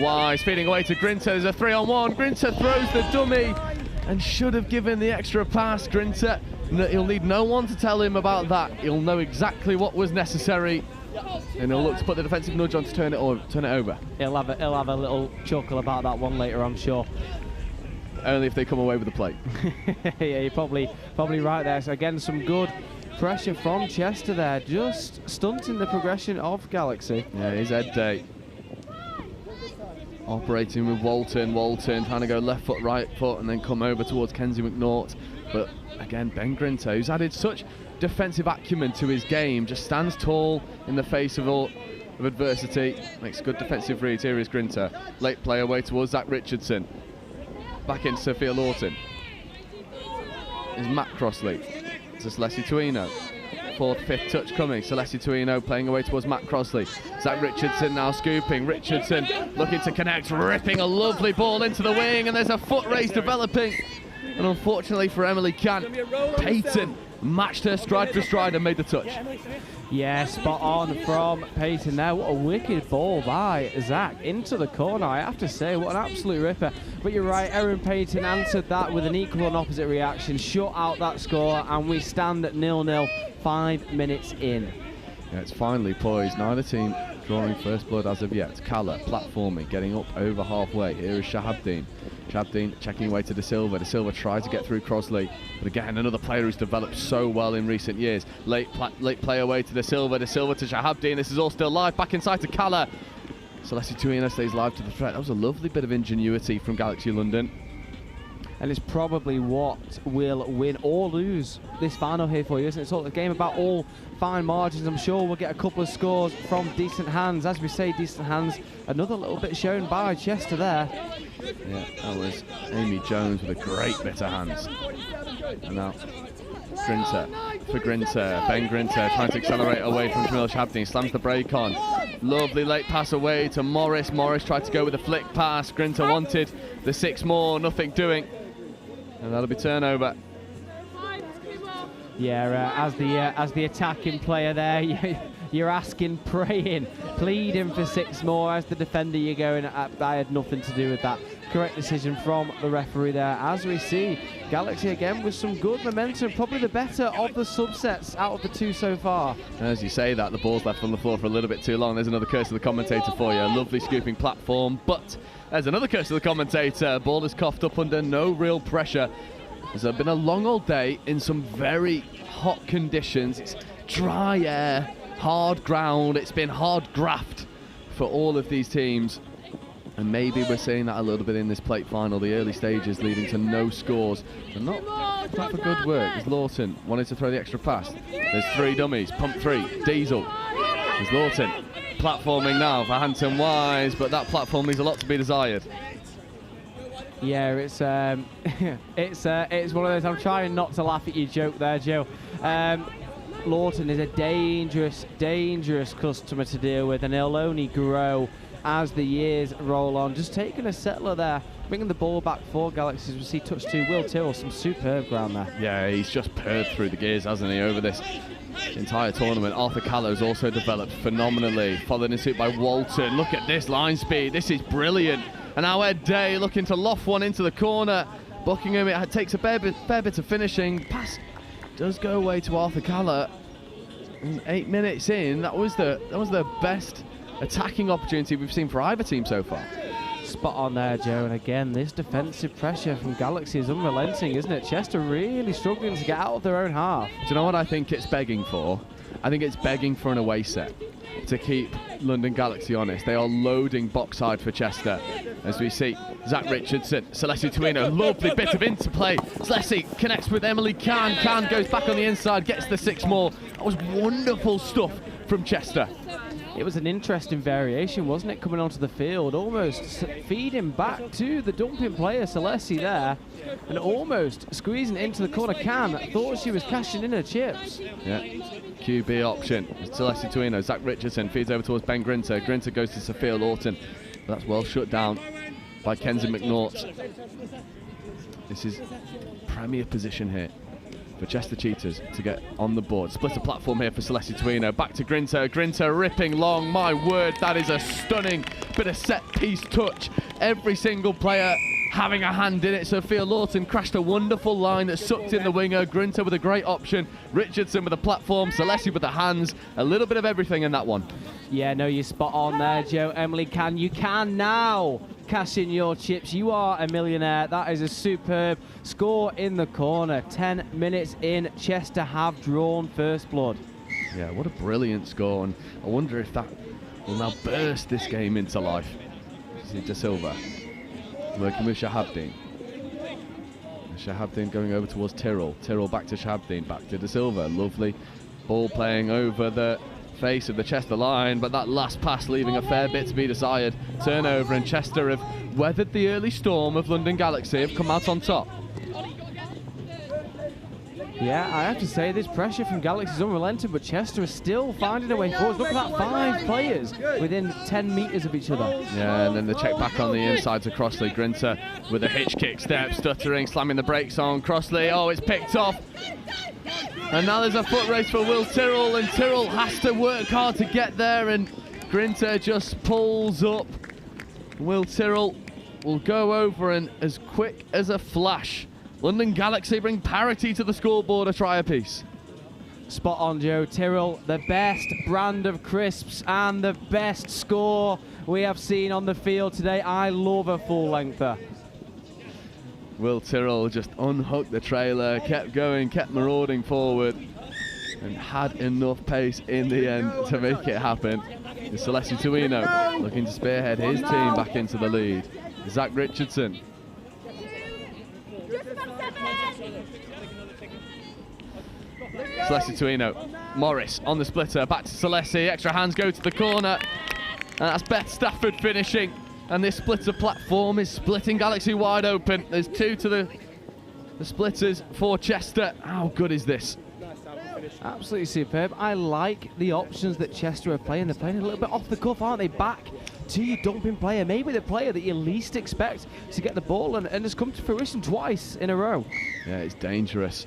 Wise feeding away to Grinter. There's a 3-on-1. Grinter throws the dummy and should have given the extra pass. Grinter, he'll need no one to tell him about that. He'll know exactly what was necessary, and he'll look to put the defensive nudge on to turn it over. He'll have a little chuckle about that one later, I'm sure. Only if they come away with the plate. Yeah, you're probably right there. So again, some good pressure from Chester there, just stunting the progression of Galaxy. Yeah, he's Ed Day. Operating with Walton trying to go left foot, right foot, and then come over towards Kenzie McNaught. But again, Ben Grinter, who's added such defensive acumen to his game, just stands tall in the face of adversity, makes good defensive reads. Here is Grinter, late play away towards Zach Richardson. Back into Sophia Lawton. Is Matt Crossley to Celeste Tuino. 4th, 5th touch coming. Celeste Tuino playing away towards Matt Crossley. Zach Richardson now scooping. Richardson looking to connect, ripping a lovely ball into the wing, and there's a foot race developing. And unfortunately for Emily Kant, Peyton matched her stride for stride and made the touch. Yeah, spot on from Peyton there. What a wicked ball by Zach into the corner, I have to say. What an absolute ripper. But you're right, Erin Peyton answered that with an equal and opposite reaction, shut out that score, and we stand at 0-0, 5 minutes in. Yeah, it's finally poised. Neither team drawing first blood as of yet. Kalla platforming, getting up over halfway. Here is Shahabdeen. Shahabdeen checking away to De Silva. De Silva tries to get through Crossley, but again, another player who's developed so well in recent years. Late play away to De Silva. De Silva to Shahabdeen. This is all still live. Back inside to Kalla. Celeste Tuino stays live to the threat. That was a lovely bit of ingenuity from Galaxy London. And it's probably what will win or lose this final here for you, isn't it? It's all a game about all fine margins. I'm sure we'll get a couple of scores from decent hands. As we say, decent hands. Another little bit shown by Chester there. Yeah, that was Amy Jones with a great bit of hands. And now Grinter for Grinter. Ben Grinter trying to accelerate away from Camille Shahabdeen. Slams the break on. Lovely late pass away to Morris. Morris tried to go with a flick pass. Grinter wanted the 6 more, nothing doing. And that'll be turnover. Yeah, as the attacking player there, you're asking, praying, pleading for 6 more. As the defender, you're going, I had nothing to do with that. Correct decision from the referee there. As we see, Galaxy again with some good momentum, probably the better of the subsets out of the 2 so far. As you say that, the ball's left on the floor for a little bit too long. There's another curse of the commentator for you. A lovely scooping platform, but there's another curse of the commentator. Ball is coughed up under no real pressure. It's been a long old day in some very hot conditions. It's dry air, hard ground. It's been hard graft for all of these teams. And maybe we're seeing that a little bit in this plate final, the early stages leading to no scores. But not for good work. As Lawton wanted to throw the extra pass. There's 3 dummies, pump 3, Diesel. There's Lawton platforming now for Hanson Wise, but that platform leaves a lot to be desired. Yeah, it's one of those, I'm trying not to laugh at your joke there, Joe. Lawton is a dangerous customer to deal with, and he'll only grow as the years roll on. Just taking a settler there, bringing the ball back for Galaxy. As we see touch 2, Will Tyrrell, some superb ground there. Yeah, he's just purred through the gears, hasn't he, over this entire tournament. Arthur Callows also developed phenomenally, followed in suit by Walton. Look at this line speed, this is brilliant. And now Ed Day looking to loft one into the corner. Buckingham, it takes a fair bit of finishing. Pass does go away to Arthur Callow. 8 minutes in, that was the best attacking opportunity we've seen for either team so far. Spot on there, Joe. And again, this defensive pressure from Galaxy is unrelenting, isn't it? Chester really struggling to get out of their own half. Do you know what I think it's begging for? I think it's begging for an away set to keep London Galaxy honest. They are loading box side for Chester. As we see, Zach Richardson, Celeste Tuino, lovely bit of interplay. Celeste connects with Emily Khan. Khan goes back on the inside, gets the 6 more. That was wonderful stuff from Chester. it was an interesting variation, wasn't it, coming onto the field, almost feeding back to the dumping player, Celessi there, and almost squeezing into the corner. Cam thought she was cashing in her chips. Yeah, QB option. Celessi Tuino, Zach Richardson feeds over towards Ben Grinter. Grinter goes to Sophia Lawton, but that's well shut down by Kenzie McNaught. This is premier position here for Chester Cheetahs to get on the board. Split a platform here for Celessi Tuino. Back to Grinter. Grinter ripping long. My word, that is a stunning bit of set-piece touch. Every single player having a hand in it. Sophia Lawton crashed a wonderful line that sucked in the winger. Grinter with a great option. Richardson with a platform. Celessi with the hands. A little bit of everything in that one. Yeah, no, you're spot on there, Joe. Emily, you can now cash in your chips. You are a millionaire. That is a superb score in the corner. 10 minutes in, Chester have drawn first blood. Yeah, what a brilliant score, and I wonder if that will now burst this game into life. See De Silva working with Shahabdeen. Shahabdeen going over towards Tyrrell. Tyrrell back to Shahabdeen, back to De Silva. Lovely ball playing over the face of the Chester line, but that last pass leaving a fair bit to be desired. Turnover, and Chester have weathered the early storm of London Galaxy, have come out on top. Yeah, I have to say this pressure from Galaxy is unrelenting, but Chester is still finding a way forward. Look at that, 5 players within 10 metres of each other. Yeah, and then the check back on the inside to Crossley. Grinter with a hitch kick step, stuttering, slamming the brakes on. Crossley, oh, it's picked off. And now there's a foot race for Will Tyrrell, and Tyrrell has to work hard to get there, and Grinter just pulls up. Will Tyrrell will go over, and as quick as a flash, London Galaxy bring parity to the scoreboard, a try apiece. Spot on, Joe. Tyrrell, the best brand of crisps and the best score we have seen on the field today. I love a full lengther. Will Tyrrell just unhooked the trailer, kept going, kept marauding forward, and had enough pace in the end to make it happen. Celessi Tuino looking to spearhead his team back into the lead. Zach Richardson. Celessi Tuino. Morris on the splitter, back to Celessi. Extra hands go to the corner, and that's Beth Stafford finishing. And this splitter platform is splitting Galaxy wide open. There's 2 to the splitters for Chester. How good is this? Absolutely superb. I like the options that Chester are playing. They're playing a little bit off the cuff, aren't they? Back to your dumping player, maybe the player that you least expect to get the ball, and has come to fruition twice in a row. Yeah, it's dangerous.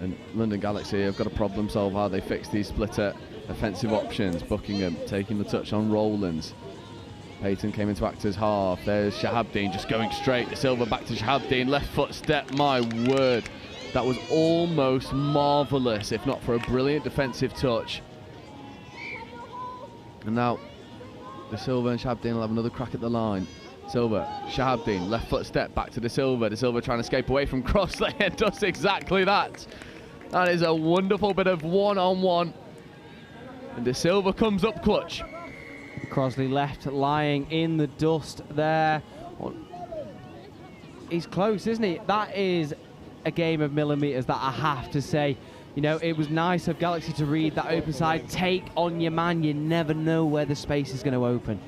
And London Galaxy have got a problem solve how they fix these splitter offensive options. Buckingham taking the touch on Rowlands. Payton came into act as half. There's Shahabdeen just going straight. De Silva back to Shahabdeen. Left foot step. My word. That was almost marvellous, if not for a brilliant defensive touch. And now De Silva and Shahabdeen will have another crack at the line. Silva, Shahabdeen, left foot step back to De Silva. De Silva trying to escape away from Crossley and does exactly that. That is a wonderful bit of one-on-one. And De Silva comes up clutch. Crossley left lying in the dust there. He's close, isn't he? That is a game of millimetres that I have to say. You know, it was nice of Galaxy to read that open side. Take on your man. You never know where the space is going to open.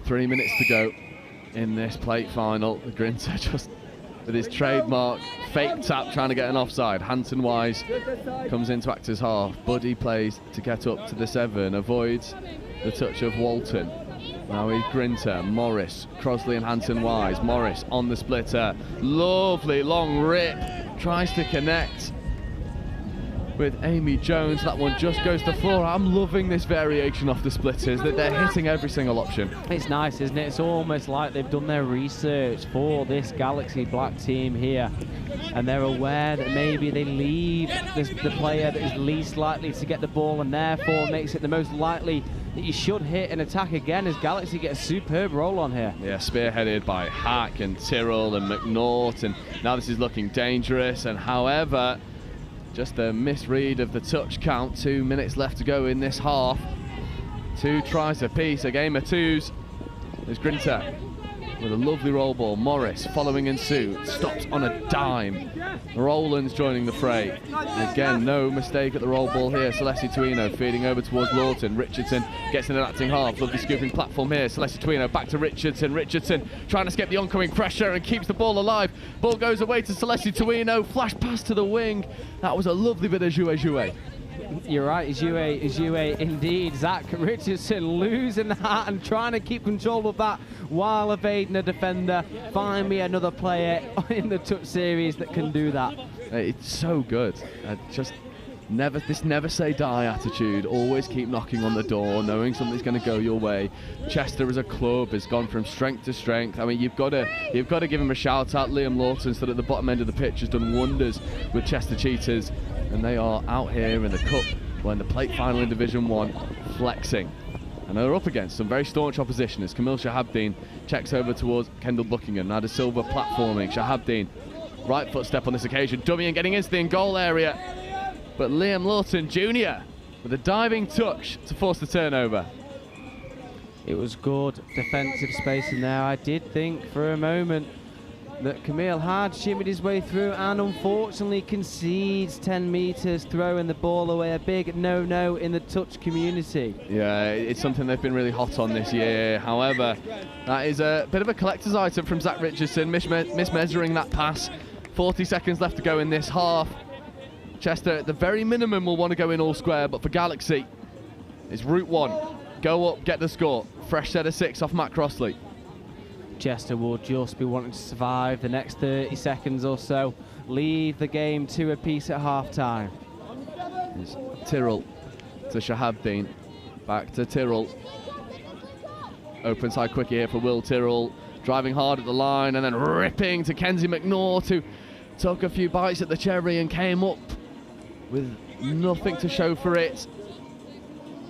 3 minutes to go in this plate final. Grinter just with his trademark fake tap trying to get an offside. Hanson Wise comes into act as half. Buddy plays to get up to the 7. Avoids the touch of Walton. Now he's Grinter, Morris, Crossley and Hanson Wise. Morris on the splitter. Lovely long rip. Tries to connect with Amy Jones. That one just goes to floor. I'm loving this variation off the splitters, that they're hitting every single option. It's nice, isn't it? It's almost like they've done their research for this Galaxy Black team here, and they're aware that maybe they leave the player that is least likely to get the ball, and therefore makes it the most likely that you should hit and attack again, as Galaxy get a superb roll on here. Yeah, spearheaded by Hack and Tyrrell and McNaught, and now this is looking dangerous. And however, just a misread of the touch count. 2 minutes left to go in this half. 2 tries apiece, a game of 2s. There's Grinter. with a lovely roll ball. Morris following in suit, stops on a dime. Rowland's joining the fray. Again, no mistake at the roll ball here. Celeste Tuino feeding over towards Lawton. Richardson gets in an acting half. Lovely scooping platform here. Celeste Tuino back to Richardson. Richardson trying to escape the oncoming pressure and keeps the ball alive. Ball goes away to Celeste Tuino. Flash pass to the wing. That was a lovely bit of jouet. You're right, Jouet indeed. Zach Richardson losing that and trying to keep control of that while evading a defender. Find me another player in the touch series that can do that. It's so good. Just never say die attitude. Always keep knocking on the door, knowing something's going to go your way. Chester as a club has gone from strength to strength. I mean, you've got to give him a shout out. Liam Lawton stood at the bottom end of the pitch, has done wonders with Chester Cheetahs, and they are out here in the cup, well, in the plate final in Division 1, flexing. And they're up against some very staunch opposition as Camille Shahabdeen checks over towards Kendall Buckingham. Now the Silva platforming. Shahabdeen, right foot step on this occasion, dummying, getting into the in-goal area. But Liam Lawton Jr. with a diving touch to force the turnover. It was good defensive space in there. I did think for a moment that Camille had shimmied his way through and unfortunately concedes 10 metres, throwing the ball away. A big no-no in the touch community. Yeah, it's something they've been really hot on this year. However, that is a bit of a collector's item from Zach Richardson, mismeasuring that pass. 40 seconds left to go in this half. Chester, at the very minimum, will want to go in all square, but for Galaxy, it's route one. Go up, get the score. Fresh set of 6 off Matt Crossley. Chester will just be wanting to survive the next 30 seconds or so. Leave the game 2 apiece at half-time. It's Tyrrell to Shahabdeen. Back to Tyrrell. Open side quickie here for Will Tyrrell. Driving hard at the line and then ripping to Kenzie McNaught, who took a few bites at the cherry and came up with nothing to show for it.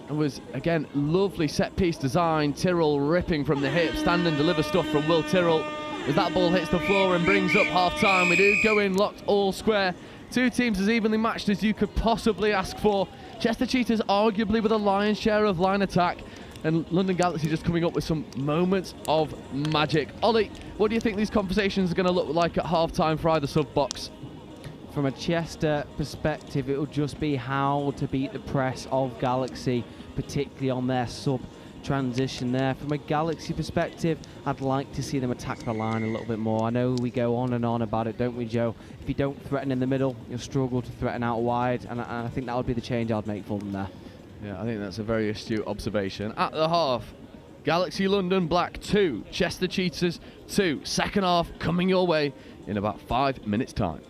It was, again, lovely set-piece design. Tyrrell ripping from the hip, stand and deliver stuff from Will Tyrrell. As that ball hits the floor and brings up half-time, we do go in locked all square. 2 teams as evenly matched as you could possibly ask for. Chester Cheetahs arguably with a lion's share of line attack, and London Galaxy just coming up with some moments of magic. Ollie, what do you think these conversations are going to look like at half-time for either sub-box? From a Chester perspective, it will just be how to beat the press of Galaxy, particularly on their sub-transition there. From a Galaxy perspective, I'd like to see them attack the line a little bit more. I know we go on and on about it, don't we, Joe? If you don't threaten in the middle, you'll struggle to threaten out wide, and I think that would be the change I'd make for them there. Yeah, I think that's a very astute observation. At the half, Galaxy London Black 2, Chester Cheetahs 2. Second half coming your way in about 5 minutes' time.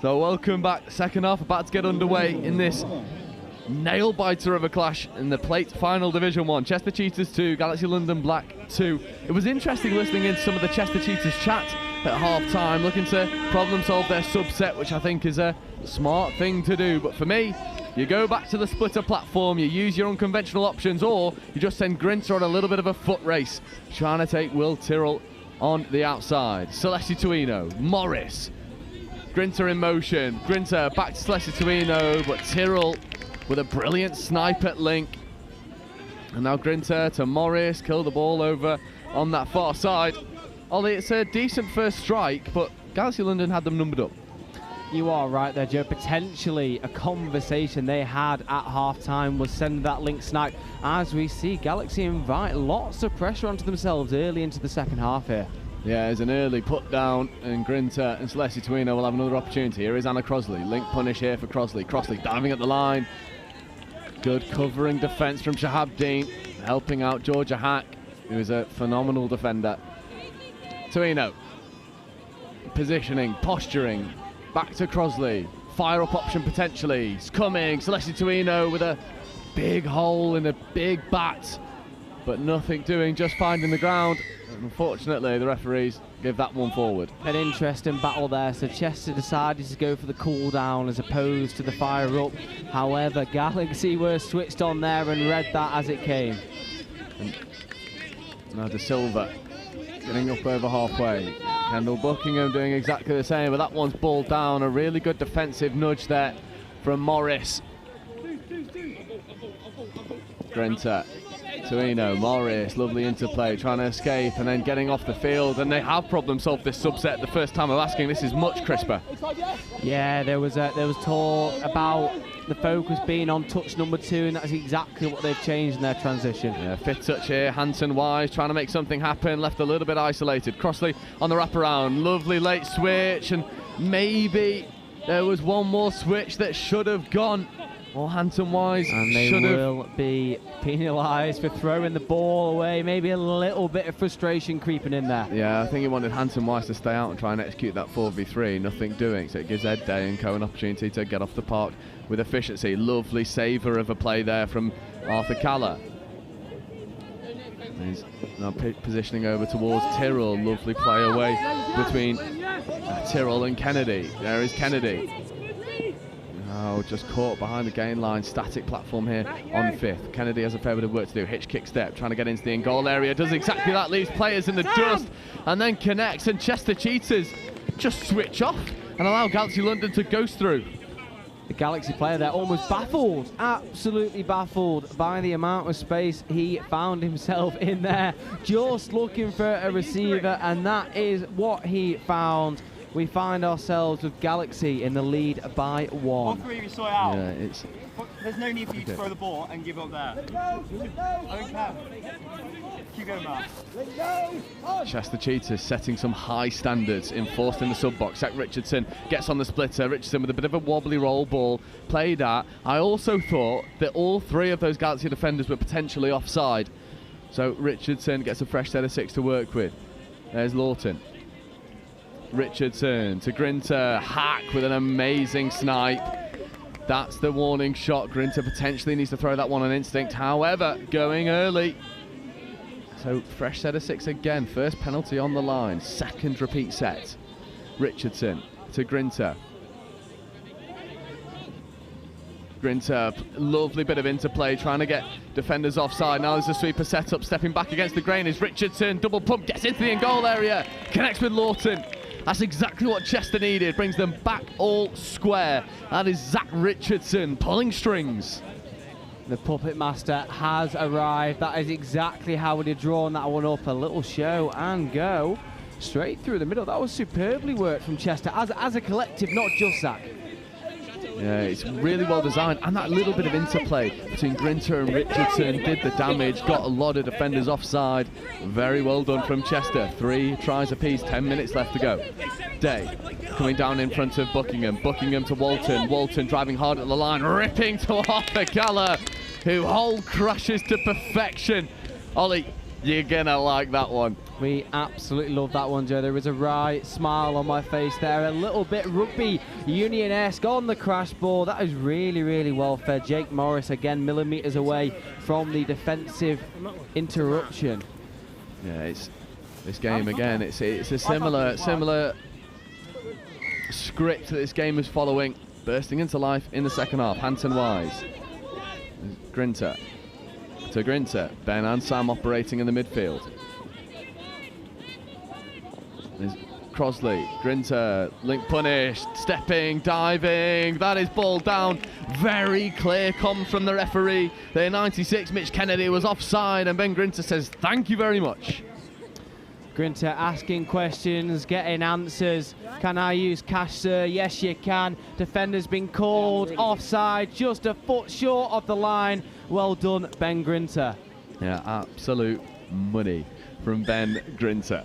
So welcome back. Second half about to get underway in this nail-biter of a clash in the Plate Final Division 1. Chester Cheetahs 2, Galaxy London Black 2. It was interesting listening in some of the Chester Cheetahs chat at half-time, looking to problem-solve their subset, which I think is a smart thing to do. But for me, you go back to the splitter platform, you use your unconventional options, or you just send Grinter on a little bit of a foot race, trying to take Will Tyrrell on the outside. Celeste Tuino, Morris, Grinter in motion, Grinter back to Celeste Tuino, but Tyrrell with a brilliant snipe at link. And now Grinter to Morris, kill the ball over on that far side. Ollie, it's a decent first strike, but Galaxy London had them numbered up. You are right there, Joe. Potentially a conversation they had at half-time was send that link snipe. As we see, Galaxy invite lots of pressure onto themselves early into the second half here. Yeah, there's an early put down, and Grinter and Celeste Tuino will have another opportunity. Here is Anna Crosley. Link punish here for Crosley. Crosley diving at the line. Good covering defence from Shahab Dean, helping out Georgia Hack, who is a phenomenal defender. Tuino, positioning, posturing, back to Crosley. Fire up option potentially. It's coming. Celeste Tuino with a big hole in a big bat, but nothing doing, just finding the ground. Unfortunately, the referees give that one forward. An interesting battle there. So Chester decided to go for the cool down as opposed to the fire up. However, Galaxy were switched on there and read that as it came. And now De Silva getting up over halfway. Kendall Buckingham doing exactly the same, but that one's balled down. A really good defensive nudge there from Morris. Grinter, Tuino, Morris, lovely interplay, trying to escape and then getting off the field, and they have problem solved this subset the first time of asking. This is much crisper. Yeah, there was talk about the focus being on touch number 2, and that's exactly what they've changed in their transition. Yeah, fifth touch here, Hanson Wise trying to make something happen, left a little bit isolated. Crossley on the wraparound, lovely late switch, and maybe there was one more switch that should have gone. Or Hanson Wise, and they will be penalised for throwing the ball away. Maybe a little bit of frustration creeping in there. Yeah, I think he wanted Hanson Wise to stay out and try and execute that 4v3. Nothing doing, so it gives Ed Day and Co an opportunity to get off the park with efficiency. Lovely savour of a play there from Arthur Calla. He's now positioning over towards Tyrrell. Lovely play away between Tyrrell and Kennedy. There is Kennedy. Oh, just caught behind the gain line. Static platform here on fifth. Kennedy has a fair bit of work to do. Hitch kick step, trying to get into the in-goal area. Does exactly that, leaves players in the dust, and then connects, and Chester Cheetahs just switch off and allow Galaxy London to ghost through. The Galaxy player there almost baffled, absolutely baffled by the amount of space he found himself in there, just looking for a receiver, and that is what he found. We find ourselves with Galaxy in the lead by 1. All three of you saw it out. Yeah, there's no need for you to throw the ball and give up there. I don't care. Keep going, Matt. Chester Cheetahs setting some high standards, enforced in the sub-box. Zach Richardson gets on the splitter. Richardson with a bit of a wobbly roll ball played at. I also thought that all 3 of those Galaxy defenders were potentially offside. So Richardson gets a fresh set of 6 to work with. There's Lawton. Richardson to Grinter, Hack with an amazing snipe. That's the warning shot. Grinter potentially needs to throw that one on instinct, however, going early. So fresh set of 6 again, first penalty on the line, second repeat set. Richardson to Grinter. Grinter, lovely bit of interplay, trying to get defenders offside. Now there's a sweeper set up, stepping back against the grain is Richardson, double pump, gets into the in-goal area, connects with Lawton. That's exactly what Chester needed, brings them back all square. That is Zach Richardson pulling strings. The puppet master has arrived. That is exactly how we'd have drawn that one up. A little show and go straight through the middle. That was superbly worked from Chester as a collective, not just Zach. Yeah, it's really well designed, and that little bit of interplay between Grinter and Richardson did the damage, got a lot of defenders offside. Very well done from Chester. 3 tries apiece, 10 minutes left to go. Day coming down in front of Buckingham. Buckingham to Walton. Walton driving hard at the line, ripping to Arthur Calla, who hole crushes to perfection. Ollie, You're gonna like that one. We absolutely love that one, Joe. There was a right smile on my face there. A little bit rugby union-esque on the crash ball. That is really, really well fed. Jake Morris, again, millimetres away from the defensive interruption. Yeah, it's this game again. It's a similar script that this game is following, bursting into life in the second half. Hanton Wise, Grinter to Grinter. Ben and Sam operating in the midfield. There's Crosley, Grinter, link punished, stepping, diving. That is ball down. Very clear comms from the referee. The 96, Mitch Kennedy, was offside, and Ben Grinter says thank you very much. Grinter asking questions, getting answers. Can I use cash, sir? Yes, you can. Defender's been called offside, just a foot short of the line. Well done, Ben Grinter. Yeah, absolute money from Ben Grinter.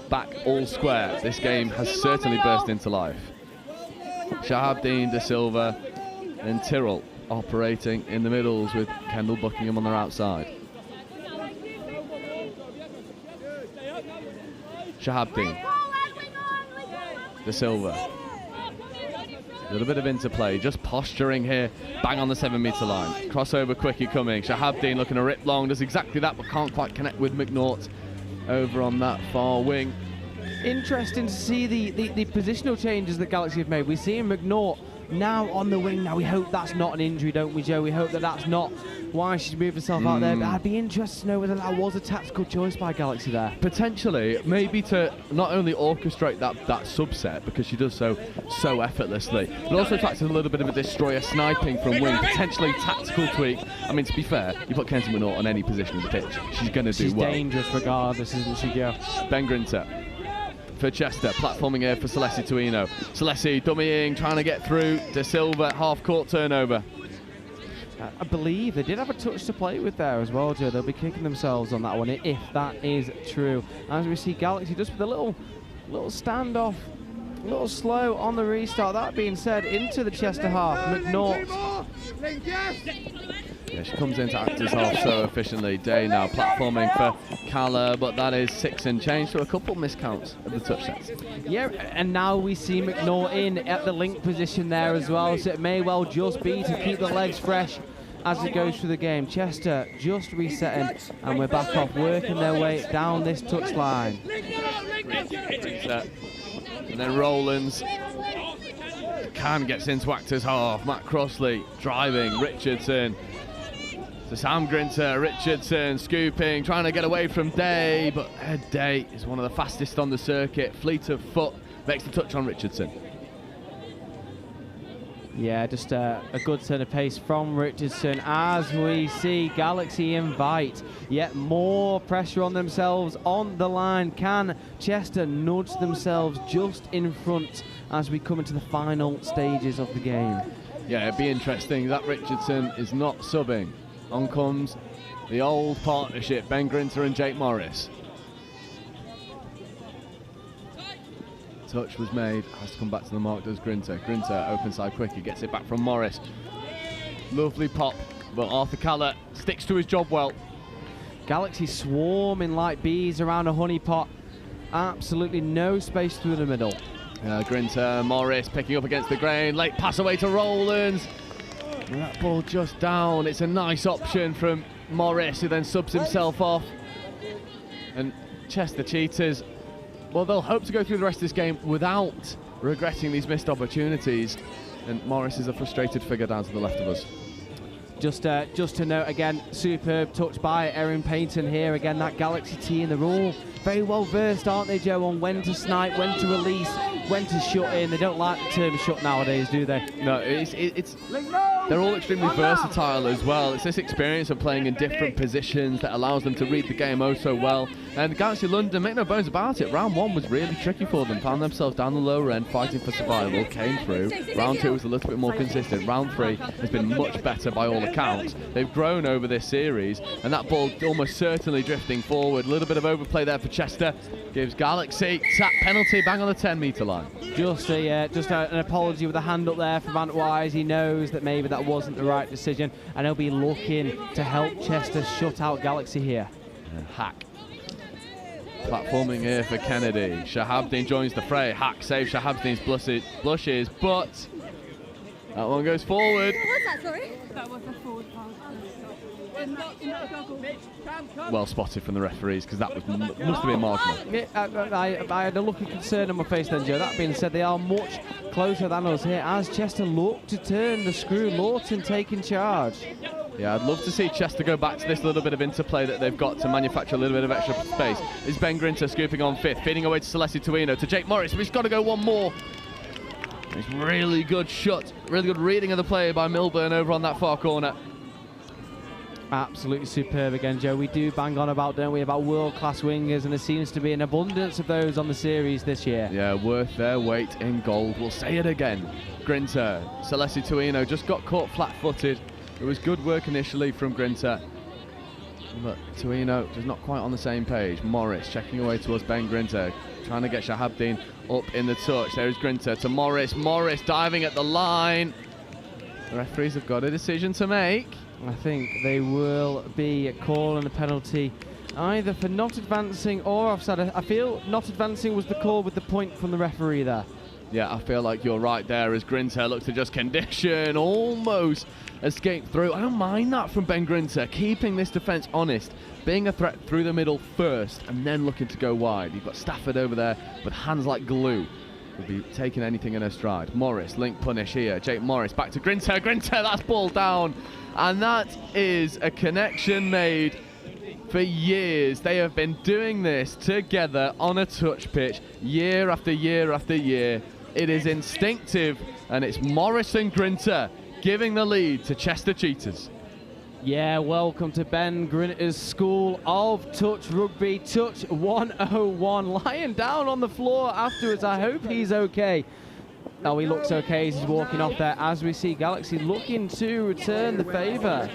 Back all square. This game has certainly burst into life. Shahabdeen, De Silva and Tyrrell operating in the middles with Kendall Buckingham on their outside. Shahabdeen, De Silva, a little bit of interplay, just posturing here, bang on the 7 metre line. Crossover quickie coming, Shahabdeen looking to rip long, does exactly that but can't quite connect with McNaught over on that far wing. Interesting to see the positional changes that Galaxy have made. We're seeing McNaught now on the wing. Now we hope that's not an injury, don't we, Joe? We hope that that's not why she's moved herself out there. But I'd be interested to know whether that was a tactical choice by Galaxy there. Potentially, maybe to not only orchestrate that subset, because she does so effortlessly, but also to act as a little bit of a destroyer, sniping from wing, potentially tactical tweak. I mean, to be fair, you put Kenzie McNaught on any position of the pitch, she's going to do well. She's dangerous regardless, isn't she, Joe? Ben Grinter for Chester, platforming here for Celessi Tuino. Celessi dummying, trying to get through. De Silva, half-court turnover. I believe they did have a touch to play with there as well, Joe. They'll be kicking themselves on that one if that is true. As we see Galaxy just with a little standoff, a little slow on the restart. That being said, into the Chester half, McNaught. Yeah, she comes into Actors half so efficiently. Day now platforming for Calla, but that is 6 and change, so a couple miscounts of the touch sets. Yeah, and now we see McNaught in at the link position there as well, so it may well just be to keep the legs fresh as it goes through the game. Chester just resetting, and we're back off, working their way down this touch line. And then Rowlands. Can gets into Actors half. Matt Crossley driving. Richardson. So Sam Grinter, Richardson scooping, trying to get away from Day, but Day is one of the fastest on the circuit. Fleet of foot, makes the touch on Richardson. Yeah, just a good turn of pace from Richardson as we see Galaxy invite yet more pressure on themselves on the line. Can Chester nudge themselves just in front as we come into the final stages of the game? Yeah, it'd be interesting. That Richardson is not subbing. On comes the old partnership, Ben Grinter and Jake Morris. Touch was made, has to come back to the mark, does Grinter. Grinter, open side quickie, gets it back from Morris. Lovely pop, but Arthur Calla sticks to his job well. Galaxy swarming like bees around a honeypot. Absolutely no space through the middle. Grinter, Morris picking up against the grain. Late pass away to Rowlands. And that ball just down. It's a nice option from Morris, who then subs himself off. And Chester Cheetahs, well, they'll hope to go through the rest of this game without regretting these missed opportunities. And Morris is a frustrated figure down to the left of us. Just to note again, superb touch by Erin Payton here. Again, that Galaxy team, they're all very well versed, aren't they, Joe, on when to snipe, when to release, when to shut in. They don't like the term shut nowadays, do they? No, they're all extremely versatile as well. It's this experience of playing in different positions that allows them to read the game oh so well. And Galaxy London, make no bones about it, round 1 was really tricky for them. Found themselves down the lower end, fighting for survival, came through. Round 2 was a little bit more consistent. Round 3 has been much better by all accounts. They've grown over this series, and that ball almost certainly drifting forward. A little bit of overplay there for Chester. Gives Galaxy tap penalty, bang on the 10-metre line. Just an apology with a hand up there from Ant Wise. He knows that maybe that wasn't the right decision, and he'll be looking to help Chester shut out Galaxy here. And Hack. Platforming here for Kennedy. Shahabdin joins the fray. Hack saves Shahabdin's blushes, but that one goes forward. What was that, sorry? That was a forward pass. Well spotted from the referees, because that was must have been marginal. Yeah, I had a look of concern on my face then, Joe. That being said, they are much closer than us here as Chester look to turn the screw. Lawton taking charge. Yeah, I'd love to see Chester go back to this little bit of interplay that they've got to manufacture a little bit of extra space. Is Ben Grinter scooping on fifth, feeding away to Celeste Tuino, to Jake Morris, but he's got to go one more. It's really good shot, really good reading of the play by Milburn over on that far corner. Absolutely superb again, Joe. We do bang on about, don't we, about world-class wingers, and there seems to be an abundance of those on the series this year. Yeah, worth their weight in gold. We'll say it again. Grinter, Celeste Tuino just got caught flat-footed. It was good work initially from Grinter, but Tuino just not quite on the same page. Morris checking away towards Ben Grinter, trying to get Shahabdin up in the touch. There is Grinter to Morris. Morris diving at the line. The referees have got a decision to make. I think they will be calling a penalty either for not advancing or offside. I feel not advancing was the call with the point from the referee there. Yeah, I feel like you're right there as Grinter looks to just condition, almost escape through. I don't mind that from Ben Grinter, keeping this defence honest, being a threat through the middle first and then looking to go wide. You've got Stafford over there with hands like glue. Will be taking anything in her stride. Morris, link punish here. Jake Morris back to Grinter. Grinter, that's ball down. And that is a connection made for years. They have been doing this together on a touch pitch year after year after year. It is instinctive, and it's Morris and Grinter giving the lead to Chester Cheetahs. Yeah, welcome to Ben Grinter's School of Touch Rugby. Touch 101, lying down on the floor afterwards. I hope he's okay. Oh, he looks okay as he's walking off there, as we see Galaxy looking to return the favour.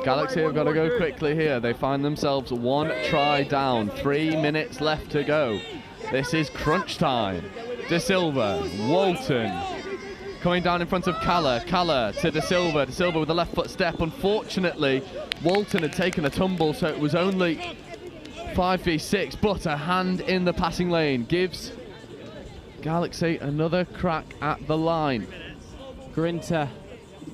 Galaxy have got to go quickly here. They find themselves one try down, 3 minutes left to go. This is crunch time. De Silva, Walton, coming down in front of Calla to De Silva. De Silva with a left foot step. Unfortunately, Walton had taken a tumble, so it was only 5v6, but a hand in the passing lane gives Galaxy another crack at the line. Grinter,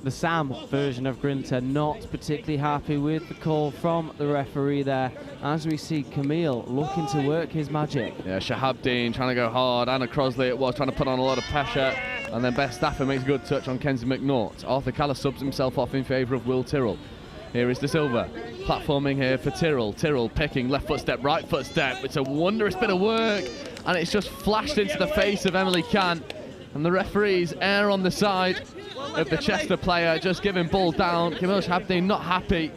the Sam version of Grinter, not particularly happy with the call from the referee there, as we see Camille looking to work his magic. Yeah, Shahabdin trying to go hard. Anna Crosley it was, trying to put on a lot of pressure. And then Beth Stafford makes a good touch on Kenzie McNaught. Arthur Calla subs himself off in favour of Will Tyrrell. Here is De Silva, platforming here for Tyrrell. Tyrrell picking left foot step, right foot step. It's a wondrous bit of work, and it's just flashed into the face of Emily Can. And the referees err on the side of the Chester player, just giving ball down. Camille Shahabdin not happy.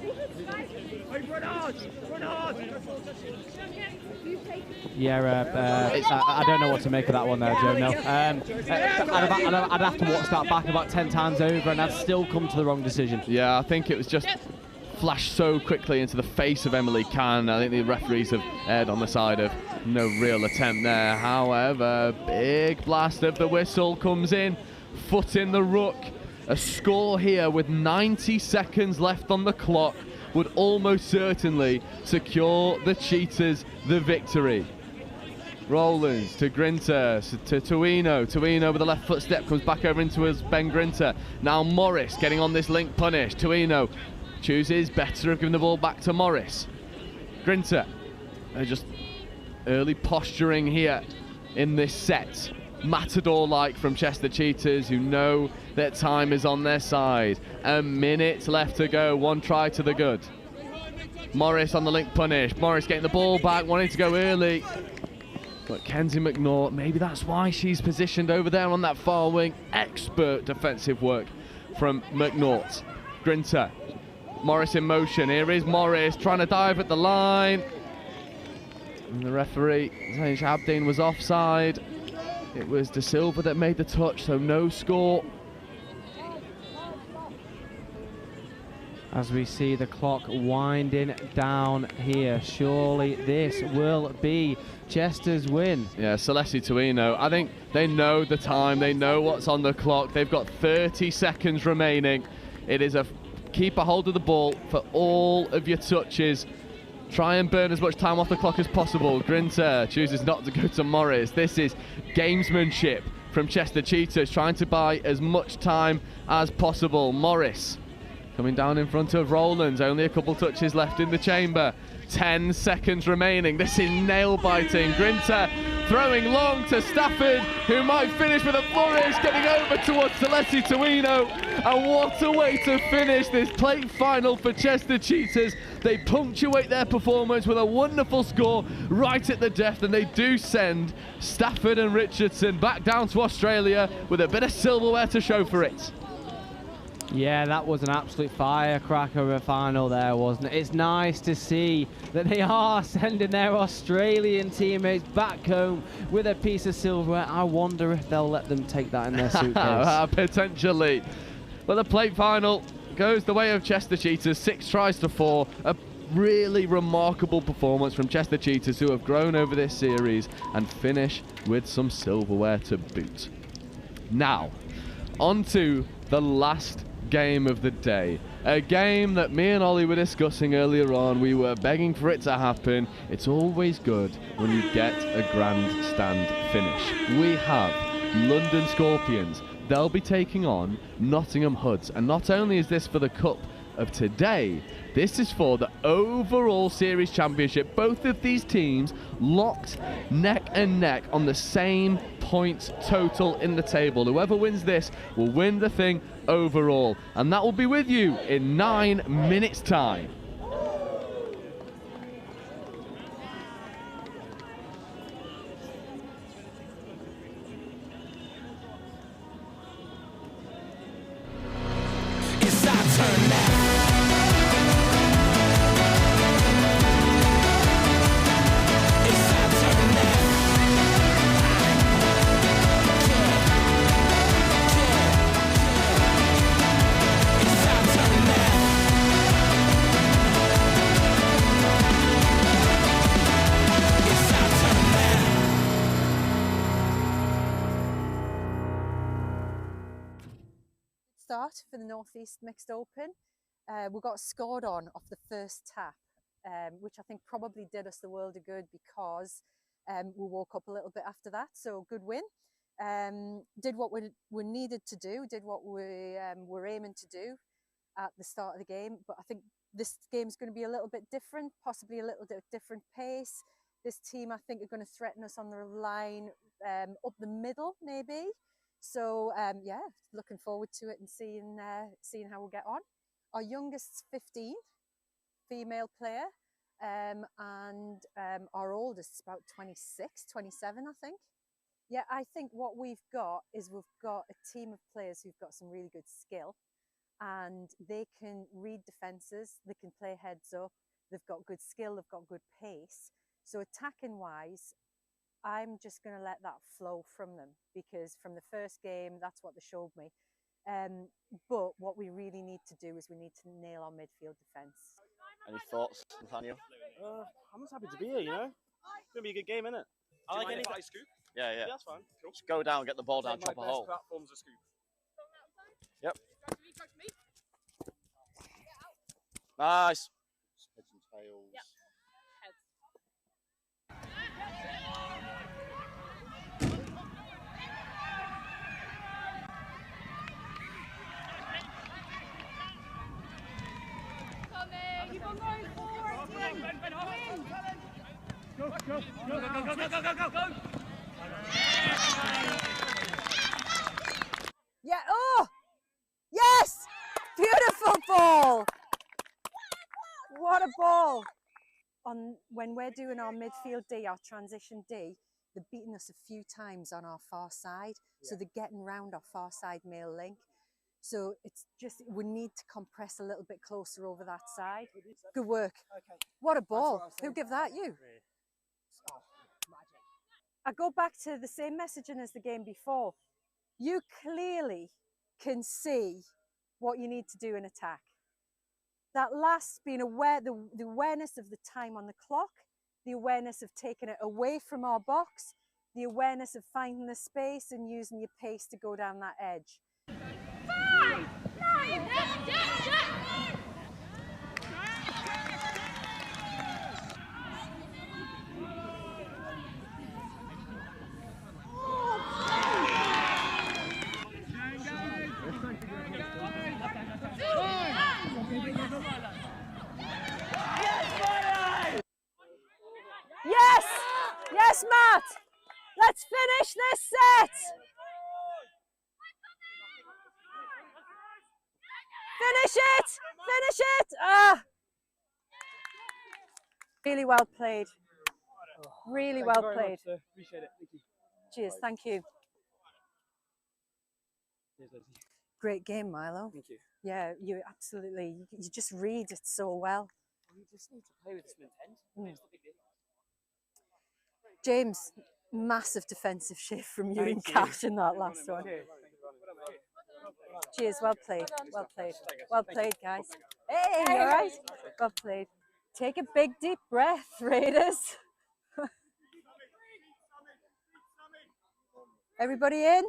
Yeah, I don't know what to make of that one there, Joe. No, I'd have to watch that back about 10 times over, and I'd still come to the wrong decision. Yeah, I think it was just flashed so quickly into the face of Emily Can. I think the referees have erred on the side of no real attempt there. However, big blast of the whistle comes in, foot in the ruck. A score here with 90 seconds left on the clock would almost certainly secure the Cheetahs the victory. Rowlands to Grinter, to Tuino. Tuino with a left foot step comes back over into his Ben Grinter. Now Morris getting on this link punish. Tuino chooses better of giving the ball back to Morris. Grinter, just early posturing here in this set. Matador-like from Chester Cheetahs, who know that time is on their side. A minute left to go, one try to the good. Morris on the link punish. Morris getting the ball back, wanting to go early. But Kenzie McNaught, maybe that's why she's positioned over there on that far wing. Expert defensive work from McNaught. Grinter, Morris in motion. Here is Morris trying to dive at the line. And the referee saying Shahabdin was offside. It was De Silva that made the touch, so no score. As we see the clock winding down here, surely this will be Chester's win. Yeah, Celeste Tuino, I think they know the time, they know what's on the clock. They've got 30 seconds remaining. It is a keep a hold of the ball for all of your touches. try and burn as much time off the clock as possible. Grinter chooses not to go to Morris. This is gamesmanship from Chester Cheetahs, trying to buy as much time as possible. Morris coming down in front of Rowlands, only a couple touches left in the chamber. 10 seconds remaining. This is nail-biting. Grinter throwing long to Stafford, who might finish with a flourish, getting over towards Celeste Tuino. And what a way to finish this plate final for Chester Cheetahs. They punctuate their performance with a wonderful score right at the death, and they do send Stafford and Richardson back down to Australia with a bit of silverware to show for it. Yeah, that was an absolute firecracker of a final there, wasn't it? It's nice to see that they are sending their Australian teammates back home with a piece of silverware. I wonder if they'll let them take that in their suitcase. Potentially. But the plate final goes the way of Chester Cheetahs, 6 tries to 4. A really remarkable performance from Chester Cheetahs, who have grown over this series and finish with some silverware to boot. Now, on to the last game of the day. A game that me and Ollie were discussing earlier on. We were begging for it to happen. It's always good when you get a grandstand finish. We have London Scorpions. They'll be taking on Nottingham Hoods. And not only is this for the Cup of today, this is for the overall series championship. Both of these teams locked neck and neck on the same points total in the table. Whoever wins this will win the thing overall, and that will be with you in 9 minutes time. Start for the North East Mixed Open. We got scored on off the first tap, which I think probably did us the world of good because we woke up a little bit after that. So good win. Did what we needed to do, did what we were aiming to do at the start of the game. But I think this game's going to be a little bit different, possibly a little bit different pace. This team, I think, are going to threaten us on the line up the middle, maybe. So yeah, looking forward to it and seeing how we'll get on. Our youngest's 15, female player, and our oldest is about 26, 27, I think. Yeah, I think what we've got is we've got a team of players who've got some really good skill, and they can read defences, they can play heads up, they've got good skill, they've got good pace. So attacking wise, I'm just going to let that flow from them, because from the first game, that's what they showed me. But what we really need to do is we need to nail our midfield defence. Any thoughts, Nathaniel? I'm just happy to be here, you know? It's going to be a good game, isn't it? I like any scoop? Yeah, yeah. That's fine. Cool. Just go down, get the ball down, chop a hole. Platform's a scoop. Yep. Nice. Heads and tails. Yep. Keep on going forward, Tim. Go, go, go, go, go, go, go, go, go. Yeah, oh! Yes! Beautiful ball! What a ball! When we're doing our midfield D, our transition D, they're beating us a few times on our far side. Yeah. So they're getting round our far side male link. So it's just, we need to compress a little bit closer over that side. Good work. Okay. What a ball. Who gave that? You? Oh, I go back to the same messaging as the game before. You clearly can see what you need to do in attack. That last being aware, the awareness of the time on the clock, the awareness of taking it away from our box, the awareness of finding the space and using your pace to go down that edge. Yes, Matt. Let's finish this set. Finish it. Finish it. Really well played. Really well played. Appreciate it. Thank you. Cheers. Thank you. Great game, Milo. Thank you. Yeah, you absolutely. You just read it so well. You just need to play with some intent. It's the big deal. James, massive defensive shift from you and Cash in that last one. Cheers. Well played. Well played. Well played, guys. Hey, you all right? Well played. Take a big deep breath, Raiders. Everybody in?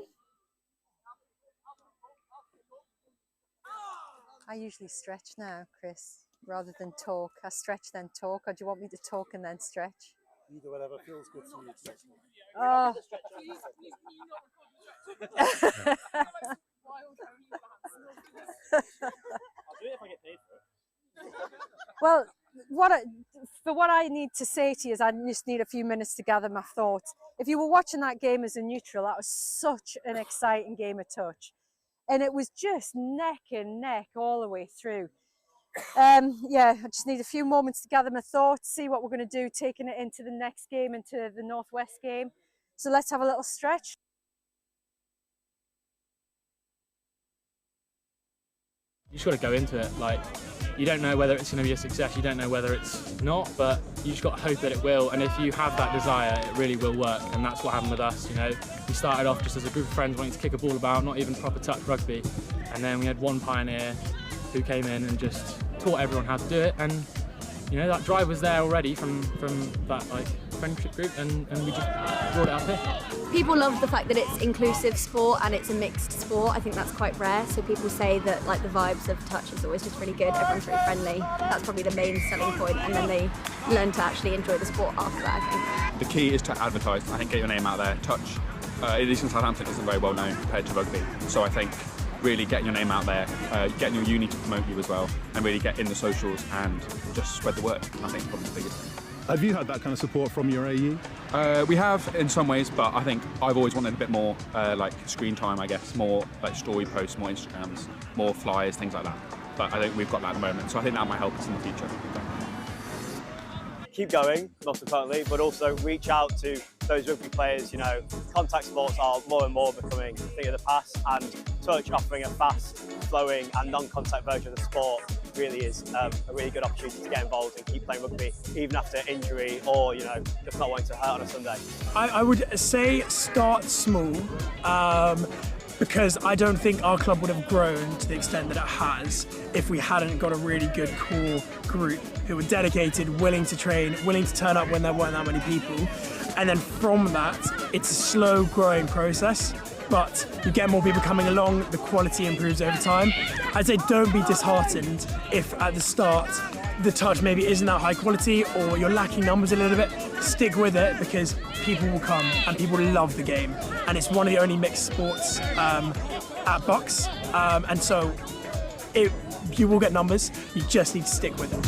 I usually stretch now, Chris, rather than talk. I stretch then talk, or do you want me to talk and then stretch? Either whatever feels good to you. Oh. Well, what I need to say to you is I just need a few minutes to gather my thoughts. If you were watching that game as a neutral, that was such an exciting game of touch. And it was just neck and neck all the way through. Yeah, I just need a few moments to gather my thoughts, see what we're going to do, taking it into the next game, into the Northwest game. So let's have a little stretch. You just got to go into it. Like, you don't know whether it's going to be a success, you don't know whether it's not, but you just got to hope that it will. And if you have that desire, it really will work. And that's what happened with us. You know, we started off just as a group of friends wanting to kick a ball about, not even proper touch rugby. And then we had one pioneer who came in and just taught everyone how to do it. And you know, that drive was there already from that like friendship group, and we just brought it up here. People love the fact that it's inclusive sport and it's a mixed sport. I think that's quite rare. So people say that like the vibes of touch is always just really good. Everyone's really friendly. That's probably the main selling point, and then they learn to actually enjoy the sport after that, I think. The key is to advertise. I think get your name out there. Touch, at least in Southampton, isn't very well known compared to rugby. So I think really getting your name out there, getting your uni to promote you as well, and really get in the socials and just spread the word. I think is probably the biggest thing. Have you had that kind of support from your AE? We have in some ways, but I think I've always wanted a bit more like screen time, I guess, more like story posts, more Instagrams, more flyers, things like that. But I think we've got that at the moment, so I think that might help us in the future. Keep going, most importantly, but also reach out to those rugby players. You know, contact sports are more and more becoming a thing of the past, and touch offering a fast, flowing and non-contact version of the sport really is a really good opportunity to get involved and keep playing rugby even after injury, or you know, just not wanting to hurt on a Sunday. I would say start small, because I don't think our club would have grown to the extent that it has if we hadn't got a really good core group who were dedicated, willing to train, willing to turn up when there weren't that many people. And then from that, it's a slow growing process, but you get more people coming along, the quality improves over time. I'd say don't be disheartened if at the start the touch maybe isn't that high quality or you're lacking numbers a little bit. Stick with it, because people will come and people love the game. And it's one of the only mixed sports at Bucks. And so you will get numbers, you just need to stick with it.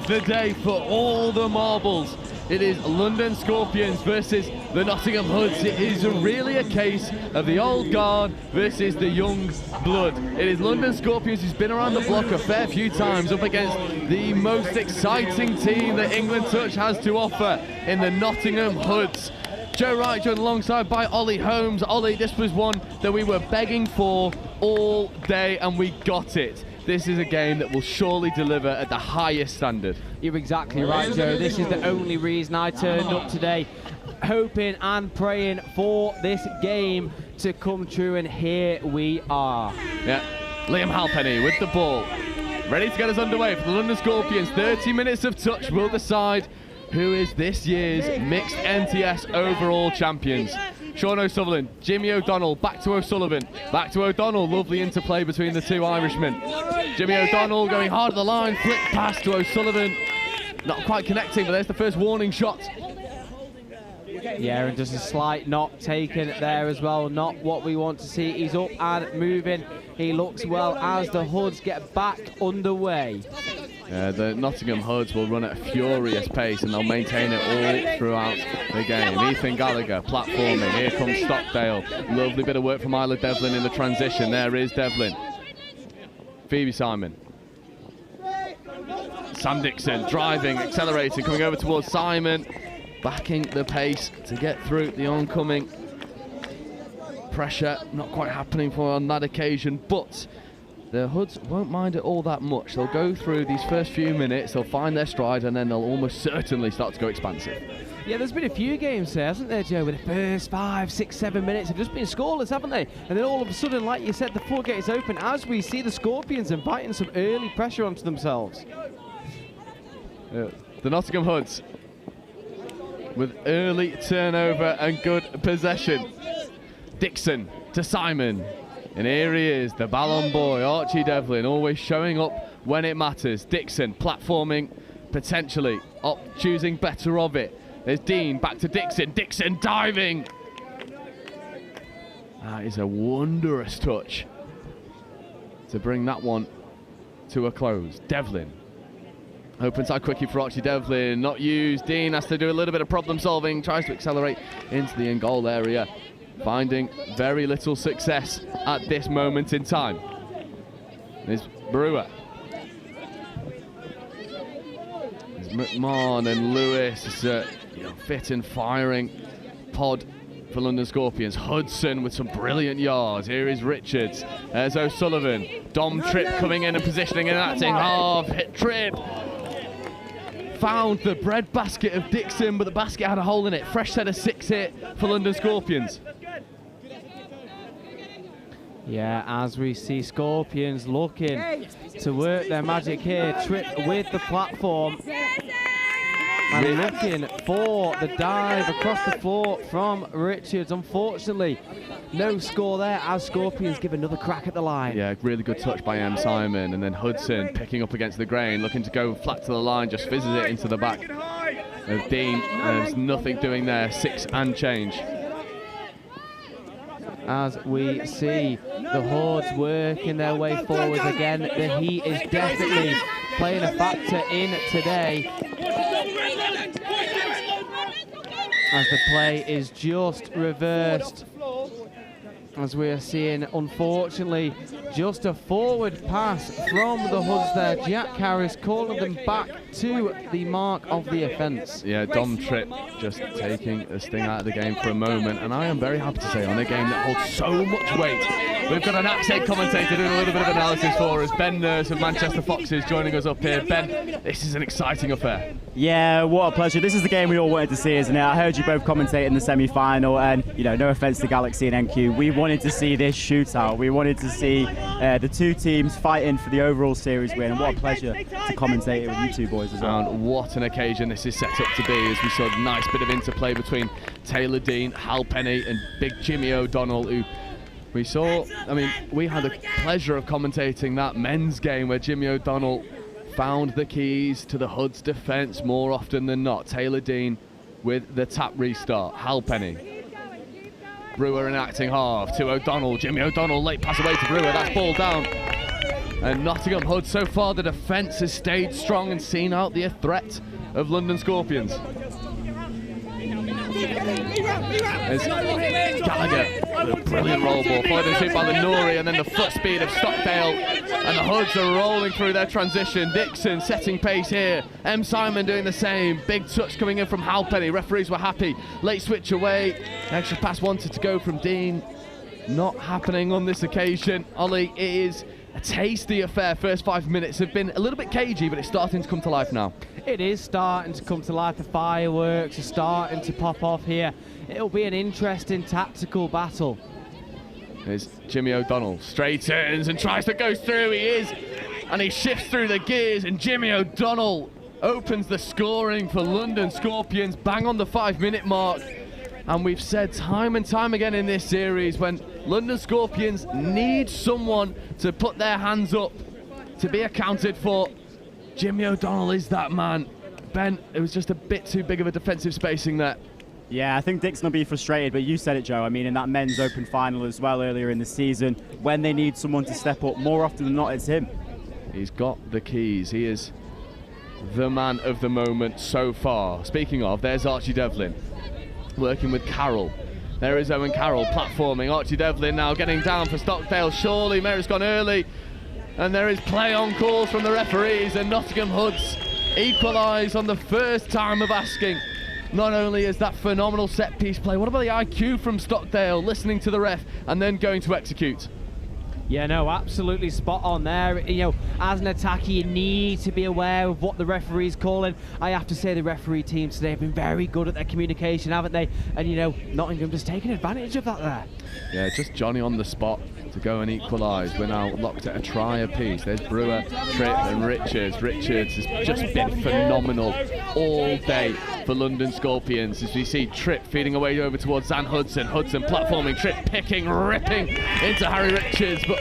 The day for all the marbles. It is London Scorpions versus the Nottingham Hoods. It is really a case of the old guard versus the young blood. It is London Scorpions who's been around the block a fair few times up against the most exciting team that England Touch has to offer in the Nottingham Hoods. Joe Wright joined alongside by Ollie Holmes. Ollie, this was one that we were begging for all day and we got it. This is a game that will surely deliver at the highest standard. You're exactly right, Joe. This is the only reason I turned up today, hoping and praying for this game to come true, and here we are. Yeah, Liam Halpenny with the ball, ready to get us underway for the London Scorpions. 30 minutes of touch will decide who is this year's mixed NTS overall champions. Sean O'Sullivan, Jimmy O'Donnell, back to O'Sullivan, back to O'Donnell. Lovely interplay between the two Irishmen. Jimmy O'Donnell going hard at the line, flick pass to O'Sullivan. Not quite connecting, but there's the first warning shot. Yeah, and just a slight knock taken there as well. Not what we want to see. He's up and moving. He looks well as the Hoods get back underway. The Nottingham Hoods will run at a furious pace and they'll maintain it all throughout the game. Ethan Gallagher platforming. Here comes Stockdale. Lovely bit of work from Isla Devlin in the transition. There is Devlin. Phoebe Simon. Sam Dixon driving, accelerating, coming over towards Simon. Backing the pace to get through the oncoming pressure. Not quite happening for on that occasion, but the Hoods won't mind it all that much. They'll go through these first few minutes, they'll find their stride, and then they'll almost certainly start to go expansive. Yeah, there's been a few games there, hasn't there, Joe, where the first 5, 6, 7 minutes have just been scoreless, haven't they? And then all of a sudden, like you said, the floodgates open as we see the Scorpions inviting some early pressure onto themselves. The Nottingham Hoods with early turnover and good possession. Dixon to Simon. And here he is, the Ballon boy, Archie Devlin, always showing up when it matters. Dixon platforming, potentially choosing better of it. There's Dean, back to Dixon. Dixon diving. That is a wondrous touch to bring that one to a close. Devlin. Open side quickie for Archie Devlin, not used. Dean has to do a little bit of problem solving, tries to accelerate into the in goal area, finding very little success at this moment in time. There's Brewer. There's McMahon and Lewis. It's a fit and firing pod for London Scorpions. Hudson with some brilliant yards. Here is Richards. There's O'Sullivan. Dom Tripp coming in and positioning and acting half. Hit Tripp. Found the bread basket of Dixon, but the basket had a hole in it. Fresh set of 6 here for London Scorpions. Yeah, as we see Scorpions looking to work their magic here. Tripp with the platform. And looking for the dive across the floor from Richards. Unfortunately, no score there as Scorpions give another crack at the line. Yeah, really good touch by M. Simon. And then Hudson picking up against the grain, looking to go flat to the line, just fizzes it into the back of Dean. There's nothing doing there, 6 and change. As we see the Hordes working their way forward again, the heat is definitely playing a factor in today. As the play is just reversed, as we are seeing, unfortunately, just a forward pass from the Hoods there. Jack Harris calling them back to the mark of the offence. Yeah, Dom Tripp just taking the sting out of the game for a moment, and I am very happy to say on a game that holds so much weight. We've got an accent commentator doing a little bit of analysis for us. Ben Nurse of Manchester Foxes joining us up here. Ben, this is an exciting affair. Yeah, what a pleasure. This is the game we all wanted to see, isn't it? I heard you both commentate in the semi-final, and, you know, no offence to Galaxy and NQ, we wanted to see this shootout. We wanted to see the two teams fighting for the overall series win, and what a pleasure to commentate it with you two boys as well. And what an occasion this is set up to be, as we saw a nice bit of interplay between Taylor Dean, Hal Penny and big Jimmy O'Donnell, who we saw, I mean, we had the pleasure of commentating that men's game where Jimmy O'Donnell found the keys to the Hoods' defence more often than not. Taylor Dean with the tap restart. Hal Penny. Brewer in acting half to O'Donnell. Jimmy O'Donnell, late pass away to Brewer. That's ball down. And Nottingham Hood, so far the defence has stayed strong and seen out the threat of London Scorpions. There's Gallagher with a brilliant roll ball, followed in suit by Lenori, and then the foot speed of Stockdale, and the Hoods are rolling through their transition. Dixon setting pace here, M. Simon doing the same, big touch coming in from Halpenny. Referees were happy, late switch away, extra pass wanted to go from Dean, not happening on this occasion. Ollie, it is a tasty affair. First 5 minutes have been a little bit cagey, but it's starting to come to life now. It is starting to come to life. The fireworks are starting to pop off here. It'll be an interesting tactical battle. There's Jimmy O'Donnell, straightens and tries to go through, he is, and he shifts through the gears, and Jimmy O'Donnell opens the scoring for London Scorpions, bang on the 5-minute mark. And we've said time and time again in this series, when London Scorpions need someone to put their hands up, to be accounted for, Jimmy O'Donnell is that man. Ben, it was just a bit too big of a defensive spacing there. Yeah, I think Dixon will be frustrated, but you said it, Joe. I mean, in that men's open final as well earlier in the season, when they need someone to step up, more often than not, it's him. He's got the keys. He is the man of the moment so far. Speaking of, there's Archie Devlin working with Carroll. There is Owen Carroll platforming. Archie Devlin now getting down for Stockdale. Surely Merritt's gone early. And there is play on calls from the referees, and Nottingham Hoods equalise on the first time of asking. Not only is that phenomenal set-piece play, what about the IQ from Stockdale, listening to the ref and then going to execute? Yeah, no, absolutely spot on there. You know, as an attacker, you need to be aware of what the referee's calling. I have to say the referee team today have been very good at their communication, haven't they? And, you know, Nottingham just taking advantage of that there. Yeah, just Johnny on the spot to go and equalise. We're now locked at a try apiece. There's Brewer, Tripp and Richards. Richards has just been phenomenal all day for London Scorpions, as we see Tripp feeding away over towards Zan Hudson. Hudson platforming, Tripp picking, ripping into Harry Richards, but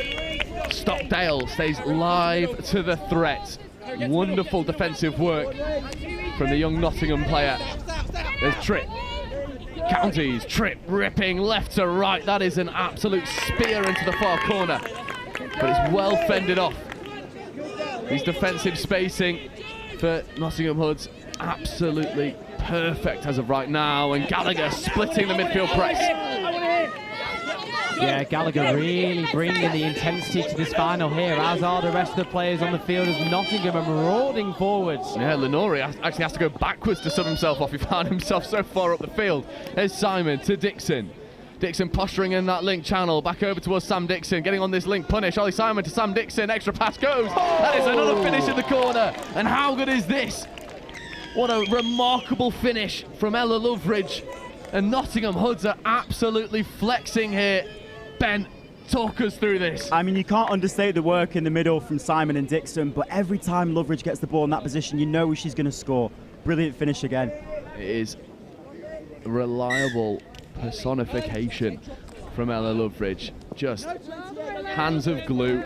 Stockdale stays live to the threat. Wonderful defensive work from the young Nottingham player. There's Tripp. Counties, Tripp ripping left to right. That is an absolute spear into the far corner, but it's well fended off. These defensive spacing for Nottingham Hoods absolutely perfect as of right now, and Gallagher splitting the midfield press. Yeah, Gallagher really bringing the intensity to this final here, as are the rest of the players on the field, as Nottingham are marauding forwards. Yeah, Lenore actually has to go backwards to sub himself off. He found himself so far up the field. There's Simon to Dixon. Dixon posturing in that link channel, back over towards Sam Dixon, getting on this link punish. Ollie Simon to Sam Dixon, extra pass goes. That is another finish in the corner. And how good is this? What a remarkable finish from Ella Loveridge. And Nottingham Hoods are absolutely flexing here. Ben, talk us through this. I mean, you can't understate the work in the middle from Simon and Dixon, but every time Loveridge gets the ball in that position, you know she's going to score. Brilliant finish again. It is reliable personification from Ella Loveridge. Just hands of glue,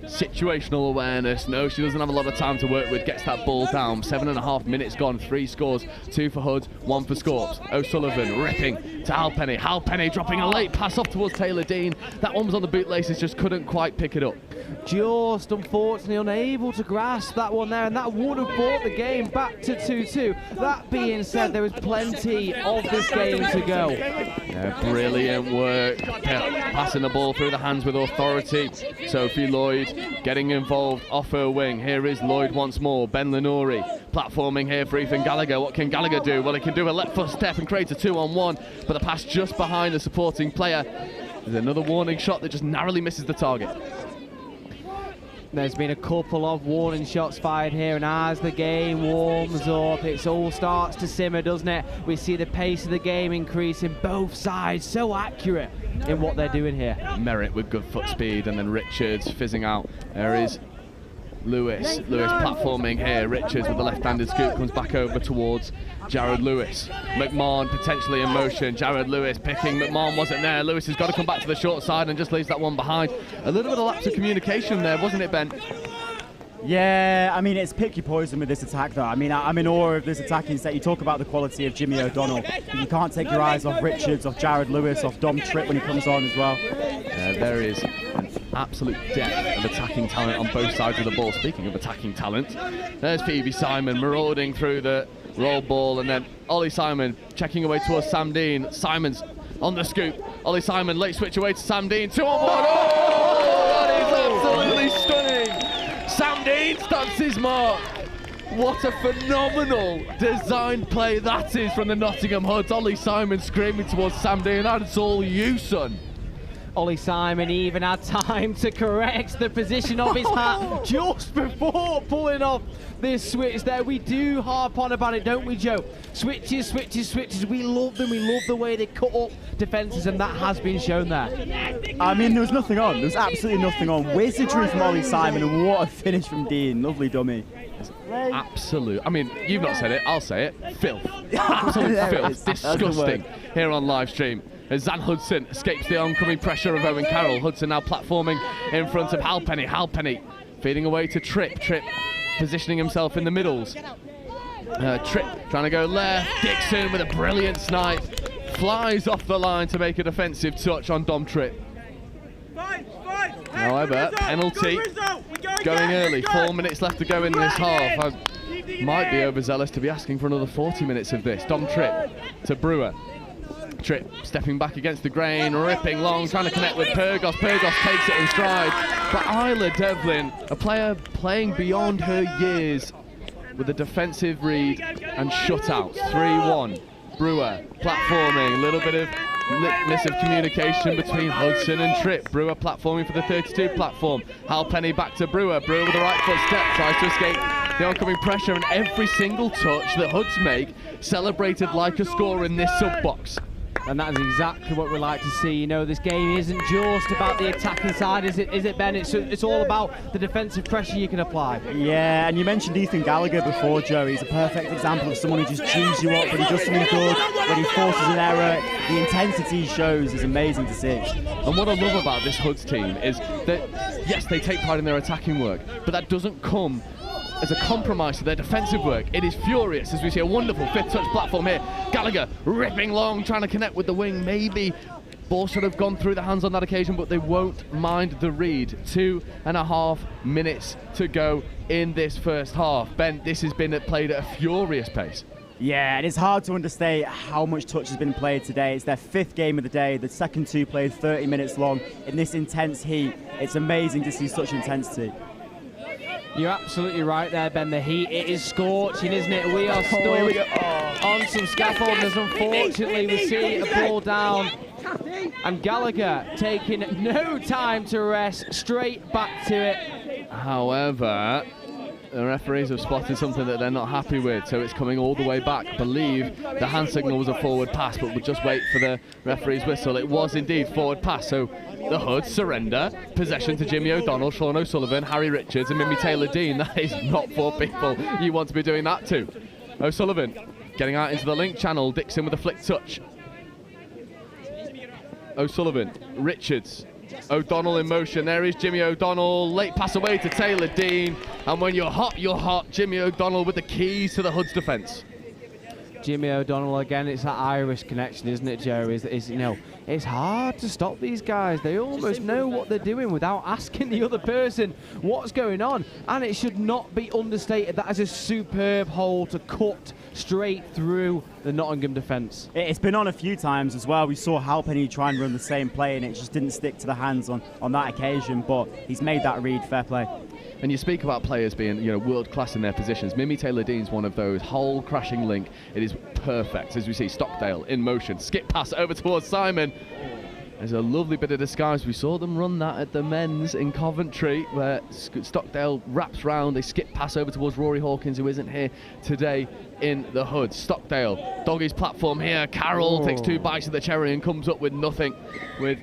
situational awareness. No, she doesn't have a lot of time to work with. Gets that ball down. 7.5 minutes gone. 3 scores. 2 for Hoods, 1 for Scorps. O'Sullivan ripping to Halpenny. Halpenny dropping a late pass off towards Taylor Dean. That one was on the bootlaces, just couldn't quite pick it up. Just unfortunately unable to grasp that one there, and that would have brought the game back to 2-2. That being said, there was plenty of this game to go. Yeah, brilliant work. Passing the ball through the hands with authority. Sophie Lloyd getting involved off her wing. Here is Lloyd once more. Ben Lenore platforming here for Ethan Gallagher. What can Gallagher do? Well, he can do a left foot step and create a 2-on-1, but the pass just behind the supporting player. There's another warning shot that just narrowly misses the target. There's been a couple of warning shots fired here, and as the game warms up, it all starts to simmer, doesn't it? We see the pace of the game increasing, both sides so accurate in what they're doing here. Merritt with good foot speed, and then Richards fizzing out. There is Lewis platforming here. Richards with the left-handed scoop comes back over towards Jared Lewis. McMahon potentially in motion. Jared Lewis picking. McMahon wasn't there. Lewis has got to come back to the short side and just leaves that one behind. A little bit of lapse of communication there, wasn't it, Ben? Yeah, I mean, it's pick your poison with this attack, though. I mean, I'm in awe of this attacking set. You talk about the quality of Jimmy O'Donnell, but you can't take your eyes off Richards, off Jared Lewis, off Dom Tripp when he comes on as well. There is an absolute depth of attacking talent on both sides of the ball. Speaking of attacking talent, there's Phoebe Simon marauding through the roll ball, and then Ollie Simon checking away towards Sam Dean. Simon's on the scoop. Ollie Simon late switch away to Sam Dean. 2-on-1. Oh, that is absolutely stunning. Sam Dean stamps his mark. What a phenomenal design play that is from the Nottingham Hoods. Ollie Simon screaming towards Sam Dean. That's all you, son. Ollie Simon even had time to correct the position of his hat just before pulling off this switch there. We do harp on about it, don't we, Joe? Switches, switches, switches. We love them. We love the way they cut up defences, and that has been shown there. I mean, there was nothing on. There was absolutely nothing on. Wizardry from Ollie Simon, and what a finish from Dean. Lovely dummy. Absolute. I mean, you've not said it. I'll say it. Filth. Absolute filth. Disgusting. Here on live stream, as Zan Hudson escapes the oncoming pressure of Owen Carroll. Hudson now platforming in front of Halpenny. Halpenny feeding away to Tripp. Tripp positioning himself in the middles. Tripp trying to go left. Dixon with a brilliant snipe. Flies off the line to make a defensive touch on Dom Tripp. However, penalty going early. 4 minutes left to go in this half. I might be overzealous to be asking for another 40 minutes of this. Dom Tripp to Brewer. Tripp stepping back against the grain, ripping long, trying to connect with Pyrgos. Pyrgos takes it in stride. But Isla Devlin, a player playing beyond her years with a defensive read and shutouts. 3-1. Brewer platforming, a little bit of miss of communication between Hudson and Tripp. Brewer platforming for the 32 platform. Halpenny back to Brewer. Brewer with the right foot step, tries to escape the oncoming pressure, and every single touch that Huds make celebrated like a score in this sub-box. And that is exactly what we like to see. You know, this game isn't just about the attacking side, is it, Ben? It's all about the defensive pressure you can apply. Yeah, and you mentioned Ethan Gallagher before, Joe. He's a perfect example of someone who just chews you up when he does something good, when he forces an error. The intensity he shows is amazing to see. And what I love about this Huds team is that, yes, they take pride in their attacking work, but that doesn't come as a compromise to their defensive work. It is furious as we see a wonderful fifth touch platform here. Gallagher ripping long, trying to connect with the wing. Maybe ball should have gone through the hands on that occasion, but they won't mind the read. 2.5 minutes to go in this first half. Ben, this has been played at a furious pace. Yeah, and it's hard to understate how much touch has been played today. It's their 5th game of the day. The second 2 played 30 minutes long in this intense heat. It's amazing to see such intensity. You're absolutely right there, Ben. The heat, it is scorching, isn't it? We are stood on some scaffolding. Unfortunately, we see a ball down, and Gallagher taking no time to rest, straight back to it. However, the referees have spotted something that they're not happy with, so it's coming all the way back. I believe the hand signal was a forward pass, but we'll just wait for the referee's whistle. It was indeed forward pass, so the Hoods surrender possession to Jimmy O'Donnell, Sean O'Sullivan, Harry Richards and Mimi Taylor-Dean. That is not for people you want to be doing that to. O'Sullivan getting out into the link channel. Dixon with a flick touch. O'Sullivan, Richards, O'Donnell in motion. There is Jimmy O'Donnell. Late pass away to Taylor-Dean. And when you're hot, you're hot. Jimmy O'Donnell with the keys to the Hoods defence. Jimmy O'Donnell again. It's that Irish connection, isn't it, Joe? You know, it's hard to stop these guys. They almost know what they're doing without asking the other person what's going on. And it should not be understated. That is a superb hole to cut straight through the Nottingham defence. It's been on a few times as well. We saw Halpenny try and run the same play, and it just didn't stick to the hands on that occasion. But he's made that read. Fair play. And you speak about players being, world class in their positions. Mimi Taylor-Dean's one of those. Hole crashing link. It is perfect. As we see Stockdale in motion. Skip pass over towards Simon. There's a lovely bit of disguise. We saw them run that at the men's in Coventry, where Stockdale wraps round. They skip pass over towards Rory Hawkins, who isn't here today in the Hoods. Stockdale, doggy's platform here. Carroll takes 2 bites of the cherry and comes up with nothing. With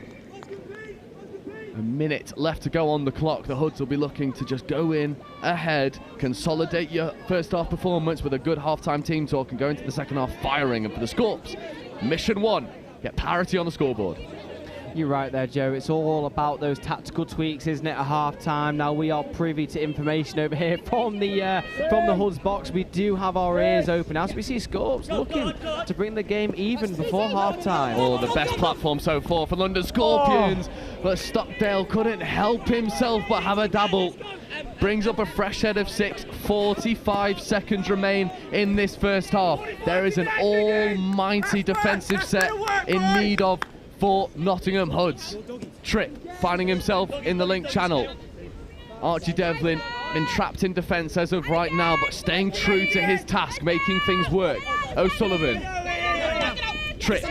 a minute left to go on the clock, the Hoods will be looking to just go in ahead, consolidate your first half performance with a good half-time team talk, and go into the second half firing. And for the Scorps, mission 1, get parity on the scoreboard. You're right there, Joe. It's all about those tactical tweaks, isn't it, at half-time? Now, we are privy to information over here from the Hoods box. We do have our ears open as we see Scorps looking to bring the game even before half-time. Oh, the best platform so far for London Scorpions. But Stockdale couldn't help himself but have a dabble. Brings up a fresh head of 6. 45 seconds remain in this first half. There is an almighty defensive set in need of for Nottingham Hoods. Tripp finding himself in the link channel. Archie Devlin been trapped in defence as of right now, but staying true to his task, making things work. O'Sullivan. Tripp.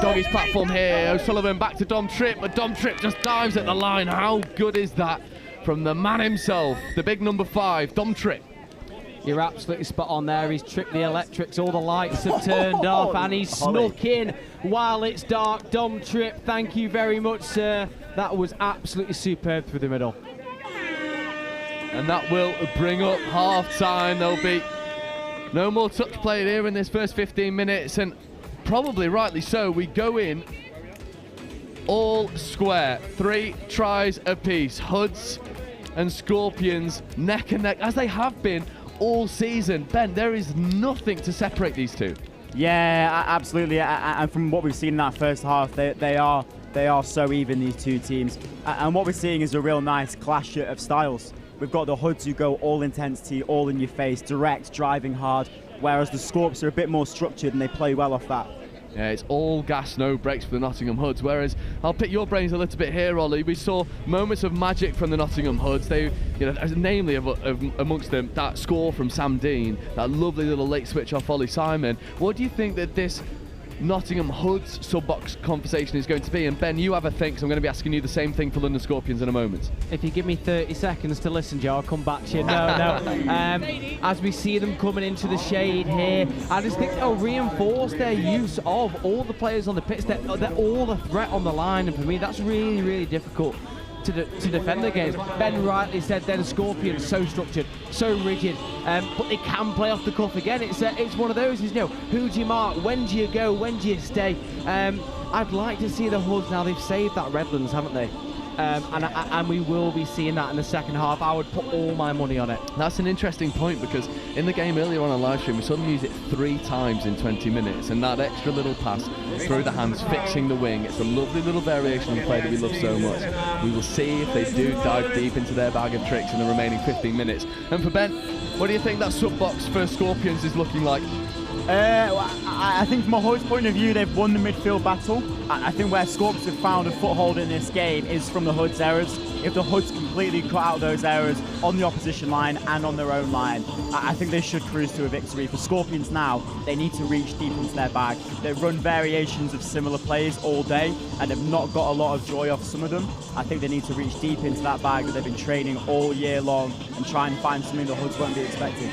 Doggy's platform here. O'Sullivan back to Dom Tripp, but Dom Tripp just dives at the line. How good is that from the man himself, the big number 5, Dom Tripp? You're absolutely spot on there. He's tripped the electrics, all the lights have turned off, and he's snuck in while it's dark. Dom Tripp, thank you very much, sir. That was absolutely superb through the middle. And that will bring up half-time. There'll be no more touch played here in this first 15 minutes, and probably rightly so. We go in all square, 3 tries apiece. Hoods and Scorpions neck and neck, as they have been all season. Ben, there is nothing to separate these two. Yeah, absolutely. And from what we've seen in that first half, they are so even, these two teams. And what we're seeing is a real nice clash of styles. We've got the Hoods who go all intensity, all in your face, direct, driving hard, whereas the Scorps are a bit more structured and they play well off that. Yeah, it's all gas, no brakes for the Nottingham Hoods, whereas I'll pick your brains a little bit here, Ollie. We saw moments of magic from the Nottingham Hoods. They, namely amongst them, that score from Sam Dean, that lovely little late switch off Ollie Simon. What do you think that this Nottingham Hoods sub-box conversation is going to be? And Ben, you have a think, so I'm going to be asking you the same thing for London Scorpions in a moment. If you give me 30 seconds to listen, Joe, I'll come back to you. No. As we see them coming into the shade here, I just think they'll reinforce their use of all the players on the pitch. They're all a threat on the line, and for me, that's really, really difficult to defend against. Ben rightly said then Scorpions so structured, so rigid, but they can play off the cuff again. It's one of those, who do you mark, when do you go, when do you stay? I'd like to see the Hoods now. They've saved that Redlands, haven't they? And we will be seeing that in the second half. I would put all my money on it. That's an interesting point, because in the game earlier on live stream, we saw them use it 3 times in 20 minutes, and that extra little pass through the hands, fixing the wing. It's a lovely little variation of play that we love so much. We will see if they do dive deep into their bag of tricks in the remaining 15 minutes. And for Ben, what do you think that sub-box for Scorpions is looking like? I think from a Hoods point of view, they've won the midfield battle. I think where Scorps have found a foothold in this game is from the Hoods errors. If the Hoods completely cut out those errors on the opposition line and on their own line, I think they should cruise to a victory. For Scorpions now, they need to reach deep into their bag. They've run variations of similar plays all day and have not got a lot of joy off some of them. I think they need to reach deep into that bag that they've been training all year long and try and find something the Hoods won't be expecting.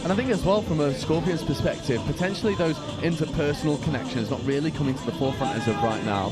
And I think as well, from a Scorpions perspective, potentially those interpersonal connections not really coming to the forefront as of right now.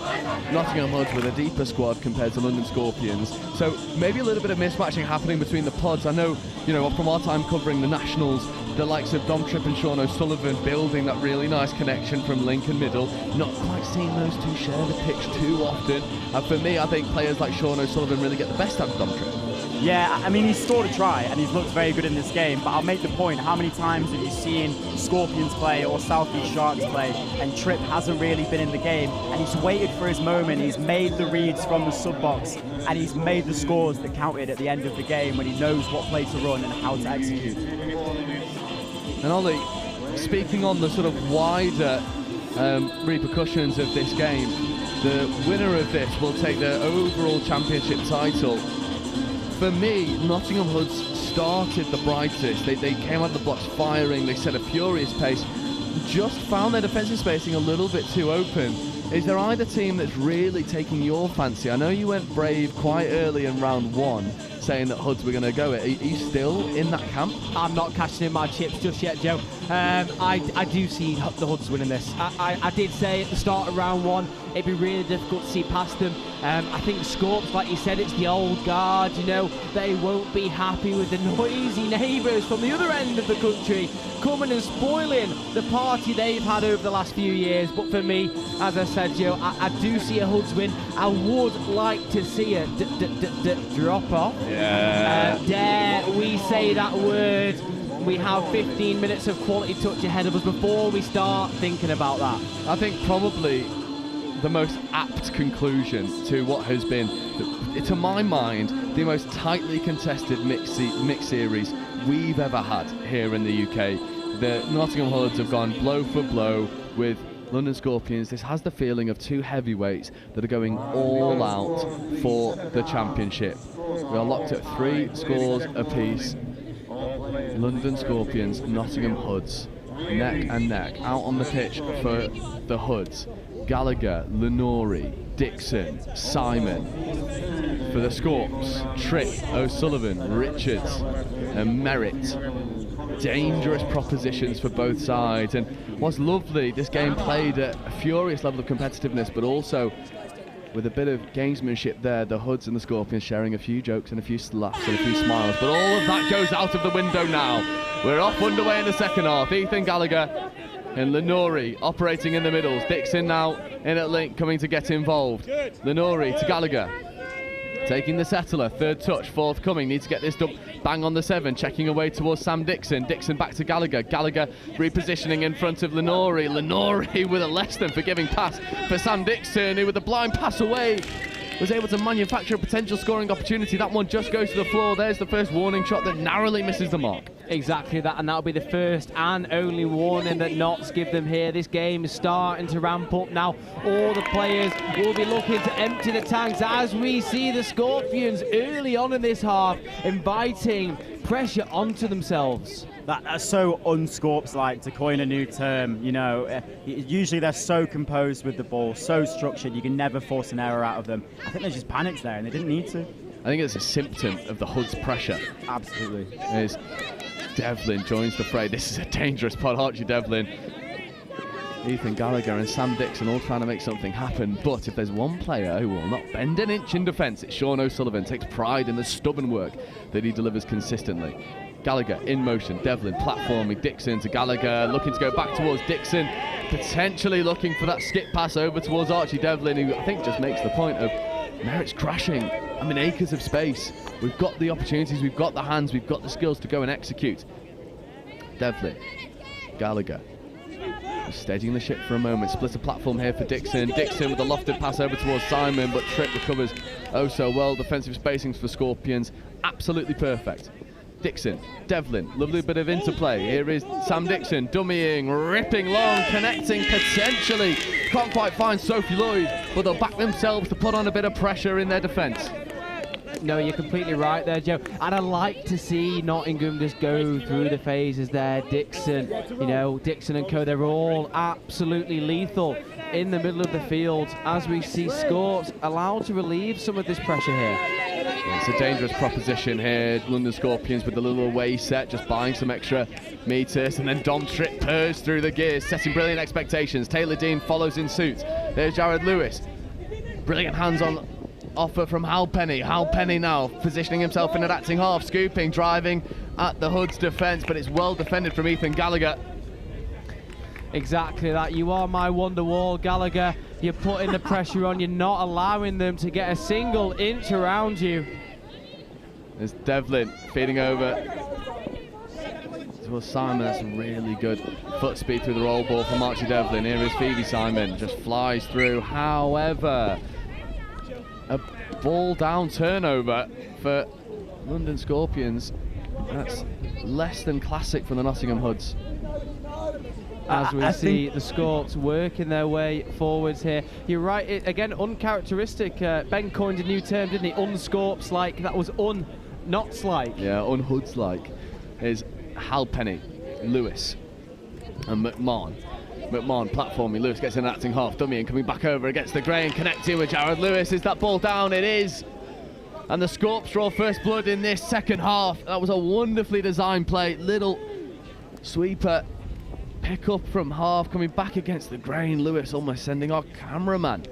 Nottingham Hoods with a deeper squad compared to London Scorpions. So maybe a little bit of mismatching happening between the pods. I know, from our time covering the Nationals, the likes of Dom Tripp and Sean O'Sullivan building that really nice connection from Lincoln Middle. Not quite seeing those two share the pitch too often. And for me, I think players like Sean O'Sullivan really get the best out of Dom Tripp. Yeah, I mean, he's scored a try and he's looked very good in this game, but I'll make the point, how many times have you seen Scorpions play or South East Sharks play and Tripp hasn't really been in the game, and he's waited for his moment, he's made the reads from the sub-box, and he's made the scores that counted at the end of the game when he knows what play to run and how to execute. And Ollie, speaking on the sort of wider repercussions of this game, the winner of this will take the overall championship title. For me, Nottingham Hoods started the brightest. They came out of the blocks firing, they set a furious pace, just found their defensive spacing a little bit too open. Is there either team that's really taking your fancy? I know you went brave quite early in round 1, saying that Hoods were going to go it. Are you still in that camp? I'm not cashing in my chips just yet, Joe. I do see the Hoods winning this. I did say at the start of round 1, it'd be really difficult to see past them. I think Scorps, like you said, it's the old guard, they won't be happy with the noisy neighbours from the other end of the country coming and spoiling the party they've had over the last few years. But for me, as I said, Joe, I do see a Hoods win. I would like to see a drop off. Yeah. Dare we say that word? We have 15 minutes of quality touch ahead of us before we start thinking about that. I think probably the most apt conclusion to what has been, to my mind, the most tightly contested mixed series we've ever had here in the UK. The Nottingham Hoods have gone blow for blow with London Scorpions. This has the feeling of two heavyweights that are going all out for the championship. We are locked at 3 scores apiece. London Scorpions, Nottingham Hoods. neck and neck. Out on the pitch for the Hoods. Gallagher, Lenori, Dixon, Simon. For the Scorps, Tripp, O'Sullivan, Richards and Merritt. Dangerous propositions for both sides, and what's lovely, this game played at a furious level of competitiveness, but also with a bit of gamesmanship there. The Hoods and the Scorpions sharing a few jokes and a few slaps and a few smiles, but all of that goes out of the window now. We're off underway in the second half. Ethan Gallagher and Lenori operating in the middles. Dixon now in at link, coming to get involved. Lenori to Gallagher. Taking the settler, third touch, forthcoming, needs to get this done, bang on the 7, checking away towards Sam Dixon. Dixon back to Gallagher. Gallagher repositioning in front of Lenori. Lenori with a less than forgiving pass for Sam Dixon, who with a blind pass away was able to manufacture a potential scoring opportunity. That one just goes to the floor. There's the first warning shot that narrowly misses the mark. Exactly that, and that'll be the first and only warning that Notts give them here. This game is starting to ramp up now. All the players will be looking to empty the tanks as we see the Scorpions early on in this half inviting pressure onto themselves. That's so unscorps-like, to coin a new term. You know, usually they're so composed with the ball, so structured, you can never force an error out of them. I think there's just panics there, and they didn't need to. I think it's a symptom of the Hoods' pressure. Absolutely. As Devlin joins the fray. This is a dangerous pot. Archie Devlin, Ethan Gallagher and Sam Dixon all trying to make something happen. But if there's one player who will not bend an inch in defence, it's Sean O'Sullivan. Takes pride in the stubborn work that he delivers consistently. Gallagher in motion, Devlin platforming, Dixon to Gallagher, looking to go back towards Dixon, potentially looking for that skip pass over towards Archie Devlin, who I think just makes the point of Merritt's crashing. I mean, acres of space. We've got the opportunities, we've got the hands, we've got the skills to go and execute. Devlin, Gallagher, steadying the ship for a moment, splits a platform here for Dixon. Dixon with a lofted pass over towards Simon, but Tripp recovers oh so well. Defensive spacings for Scorpions, absolutely perfect. Dixon, Devlin, lovely bit of interplay. Here is Sam Dixon, dummying, ripping long, connecting potentially. Can't quite find Sophie Lloyd, but they'll back themselves to put on a bit of pressure in their defence. No, you're completely right there, Joe. And I like to see Nottingham just go through the phases there. Dixon, you know, Dixon and co, they're all absolutely lethal in the middle of the field as we see Scorps allowed to relieve some of this pressure here. It's a dangerous proposition here. London Scorpions with a little away set, just buying some extra metres, and then Dom Tripp purrs through the gears, setting brilliant expectations. Taylor Dean follows in suit. There's Jared Lewis. Brilliant hands-on offer from Hal Penny. Hal Penny now positioning himself in an acting half, scooping, driving at the Hoods' defence, but it's well defended from Ethan Gallagher. Exactly that. You are my wonder wall, Gallagher. You're putting the pressure on. You're not allowing them to get a single inch around you. There's Devlin feeding over towards Simon. That's really good foot speed through the roll ball from Archie Devlin. Here is Phoebe Simon, just flies through. However, a ball down turnover for London Scorpions. That's less than classic for the Nottingham Hoods. As we see the Scorps working their way forwards here. You're right, again, uncharacteristic. Ben coined a new term, didn't he? Unscorps-like. That was Notts-like. Yeah, Hoods-like. Is Hal Penny, Lewis, and McMahon. McMahon platforming. Lewis gets in an acting half dummy and coming back over against the grain, connecting with Jared Lewis. Is that ball down? It is. And the Scorps draw first blood in this second half. That was a wonderfully designed play. Little sweeper pick up from half, coming back against the grain. Lewis almost sending our cameraman.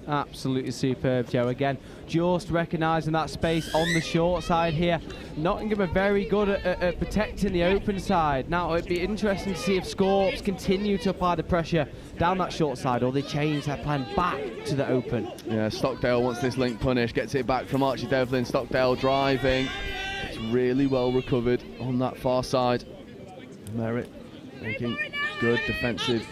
Absolutely superb, Joe. Again, just recognising that space on the short side here. Nottingham are very good at protecting the open side. Now, it'd be interesting to see if Scorps continue to apply the pressure down that short side, or they change their plan back to the open. Yeah, Stockdale wants this link punish, gets it back from Archie Devlin. Stockdale driving. It's really well recovered on that far side. Merritt making good defensive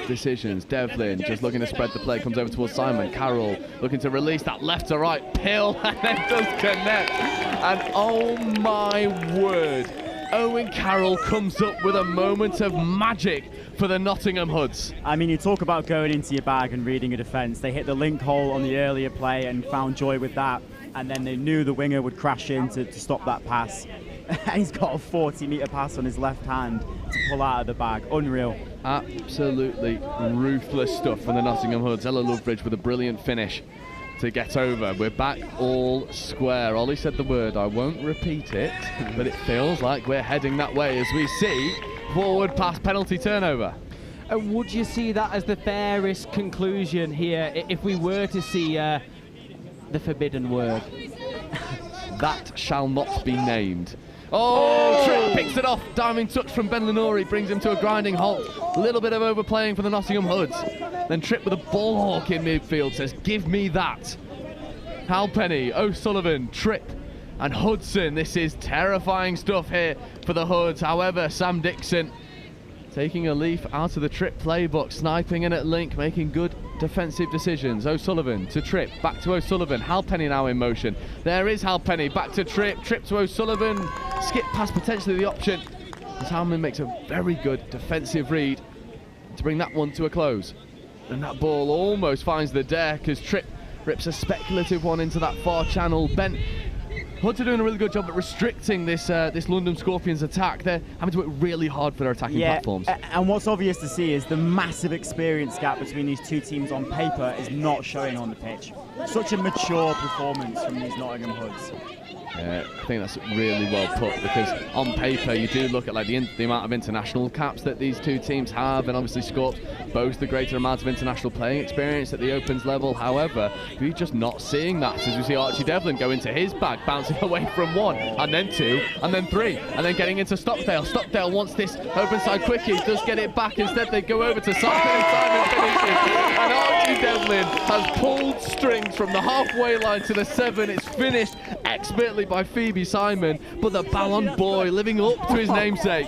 decisions. Devlin just looking to spread the play, comes over towards Simon. Carroll looking to release that left to right pill, and then does connect. And oh my word, Owen Carroll comes up with a moment of magic for the Nottingham Hoods. I mean, you talk about going into your bag and reading a defence. They hit the link hole on the earlier play and found joy with that, and then they knew the winger would crash in to stop that pass. and he's got a 40-metre pass on his left hand to pull out of the bag. Unreal. Absolutely ruthless stuff from the Nottingham Hoods. Ella Lovebridge with a brilliant finish to get over. We're back all square. Ollie said the word, I won't repeat it, but it feels like we're heading that way as we see forward pass penalty turnover. Would you see that as the fairest conclusion here if we were to see the forbidden word? That shall not be named. Oh, Tripp picks it off. Diving touch from Ben Lenori brings him to a grinding halt. A little bit of overplaying for the Nottingham Hoods. Then Tripp with a ball hawk in midfield says, give me that. Halpenny, O'Sullivan, Tripp and Hudson. This is terrifying stuff here for the Hoods. However, Sam Dixon taking a leaf out of the Tripp playbook, sniping in at link, making good defensive decisions. O'Sullivan to Tripp, back to O'Sullivan. Halpenny now in motion. There is Halpenny, back to Tripp, Tripp to O'Sullivan. Skip past potentially the option. As Halman makes a very good defensive read to bring that one to a close. And that ball almost finds the deck as Tripp rips a speculative one into that far channel. Ben, Hoods are doing a really good job at restricting this London Scorpions attack. They're having to work really hard for their attacking platforms. And what's obvious to see is the massive experience gap between these two teams on paper is not showing on the pitch. Such a mature performance from these Nottingham Hoods. I think that's really well put, because on paper you do look at like the amount of international caps that these two teams have, and obviously Scorps boast the greater amount of international playing experience at the Opens level. However, we're just not seeing that as we see Archie Devlin go into his bag, bouncing away from one, and then two, and then three, and then getting into Stockdale. Stockdale wants this open side quickie, does get it back. Instead they go over to Simon, and Simon finishes. And Archie Devlin has pulled strings from the halfway line to the 7. It's finished expertly by Phoebe Simon, but the Ballon Boy living up to his namesake.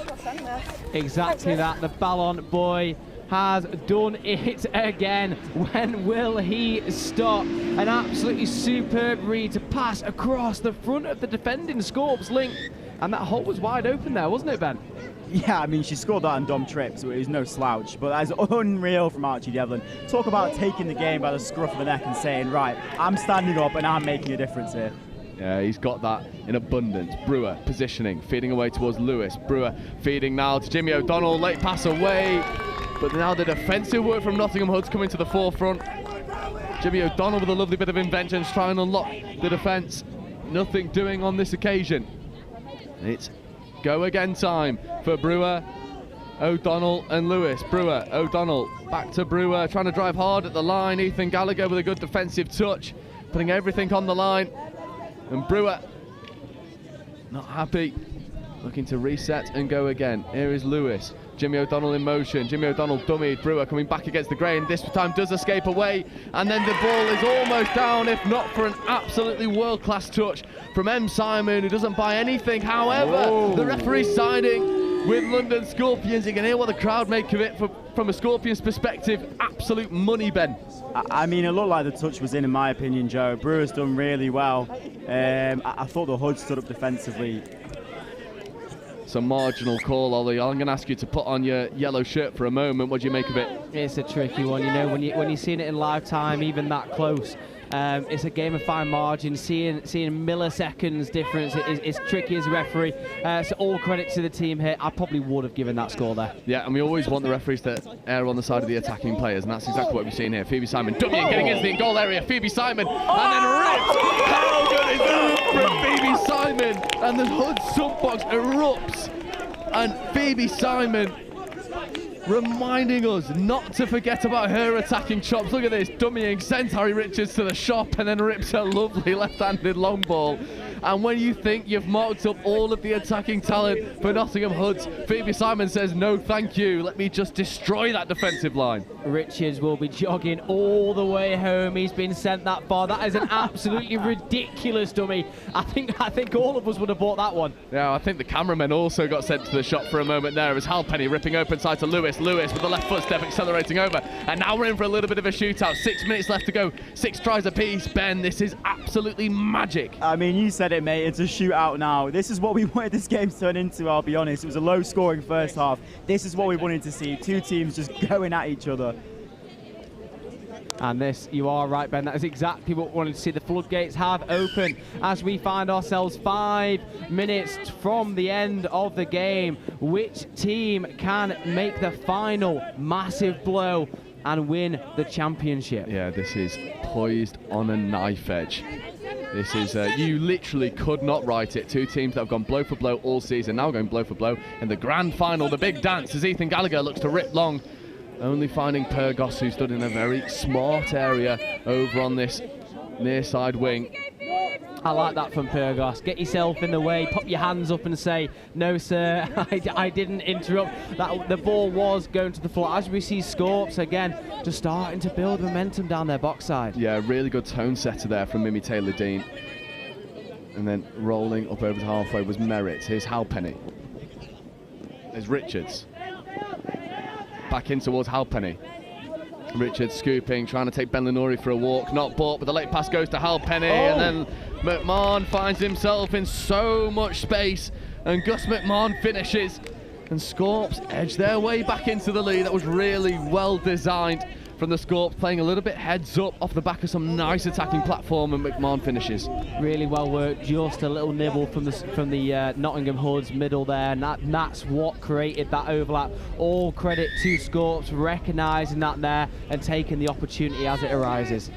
Exactly that, the Ballon Boy has done it again. When will he stop? An absolutely superb read to pass across the front of the defending Scorps link, and that hole was wide open there, wasn't it, Ben? Yeah, I mean, she scored that on Dom Tripp, so it was no slouch, but that is unreal from Archie Devlin. Talk about taking the game by the scruff of the neck and saying, right, I'm standing up and I'm making a difference here. Yeah, he's got that in abundance. Brewer positioning, feeding away towards Lewis. Brewer feeding now to Jimmy O'Donnell. Late pass away, but now the defensive work from Nottingham Hoods coming to the forefront. Jimmy O'Donnell with a lovely bit of invention to try and unlock the defence. Nothing doing on this occasion. It's go again time for Brewer, O'Donnell and Lewis. Brewer, O'Donnell, back to Brewer, trying to drive hard at the line. Ethan Gallagher with a good defensive touch, putting everything on the line. And Brewer, not happy, looking to reset and go again. Here is Lewis. Jimmy O'Donnell in motion. Jimmy O'Donnell dummied. Brewer coming back against the grain. This time does escape away. And then the ball is almost down, if not for an absolutely world-class touch from M. Simon, who doesn't buy anything. However, the referee's siding with London Scorpions. You can hear what the crowd make of it from a Scorpions perspective. Absolute money, Ben. I mean, it looked like the touch was in my opinion, Joe. Brewer's done really well. I thought the Hoods stood up defensively. It's a marginal call, Ollie. I'm going to ask you to put on your yellow shirt for a moment. What do you make of it? It's a tricky one, you know, when you're seeing it in live time, even that close. It's a game of fine margin. Seeing milliseconds difference is tricky as a referee. So all credit to the team here. I probably would have given that score there. Yeah, and we always want the referees to err on the side of the attacking players, and that's exactly what we've seen here. Phoebe Simon dummying, getting into the goal area. Phoebe Simon, and then ripped. How good is that from Phoebe Simon? And the Hood sub-box erupts, and Phoebe Simon reminding us not to forget about her attacking chops. Look at this, dummying, sends Harry Richards to the shop and then rips a lovely left-handed long ball. And when you think you've marked up all of the attacking talent for Nottingham Hoods, Phoebe Simon says, no thank you, let me just destroy that defensive line. Richards will be jogging all the way home. He's been sent that far. That is an absolutely ridiculous dummy. I think all of us would have bought that one. Yeah, I think the cameramen also got sent to the shop for a moment there as Halpenny ripping open side to Lewis. Lewis with the left footstep accelerating over. And now we're in for a little bit of a shootout. 6 minutes left to go. 6 tries apiece. Ben, this is absolutely magic. I mean, you said it, mate. It's a shootout now. This is what we wanted this game to turn into, I'll be honest. It was a low-scoring first half. This is what we wanted to see. Two teams just going at each other. And this, you are right, Ben, that is exactly what we wanted to see. The floodgates have opened as we find ourselves 5 minutes from the end of the game. Which team can make the final massive blow and win the championship? Yeah, this is poised on a knife edge. This is, you literally could not write it. 2 teams that have gone blow for blow all season, now going blow for blow in the grand final, the big dance, as Ethan Gallagher looks to rip long. Only finding Pyrgos, who stood in a very smart area over on this near side wing. I like that from Pyrgos. Get yourself in the way, put your hands up and say, no sir, I didn't interrupt. The ball was going to the floor. As we see Scorps again, just starting to build momentum down their box side. Yeah, really good tone setter there from Mimi Taylor-Dean. And then rolling up over to halfway was Merritt. Here's Halpenny. There's Richards. Back in towards Halpenny. Richards scooping, trying to take Ben Lenori for a walk, not bought, but the late pass goes to Halpenny, and then McMahon finds himself in so much space, and Gus McMahon finishes, and Scorps edge their way back into the lead. That was really well designed from the Scorps, playing a little bit heads up off the back of some nice attacking platform, and McMahon finishes. Really well worked, just a little nibble from the Nottingham Hoods middle there, and that's what created that overlap. All credit to Scorps recognising that there and taking the opportunity as it arises.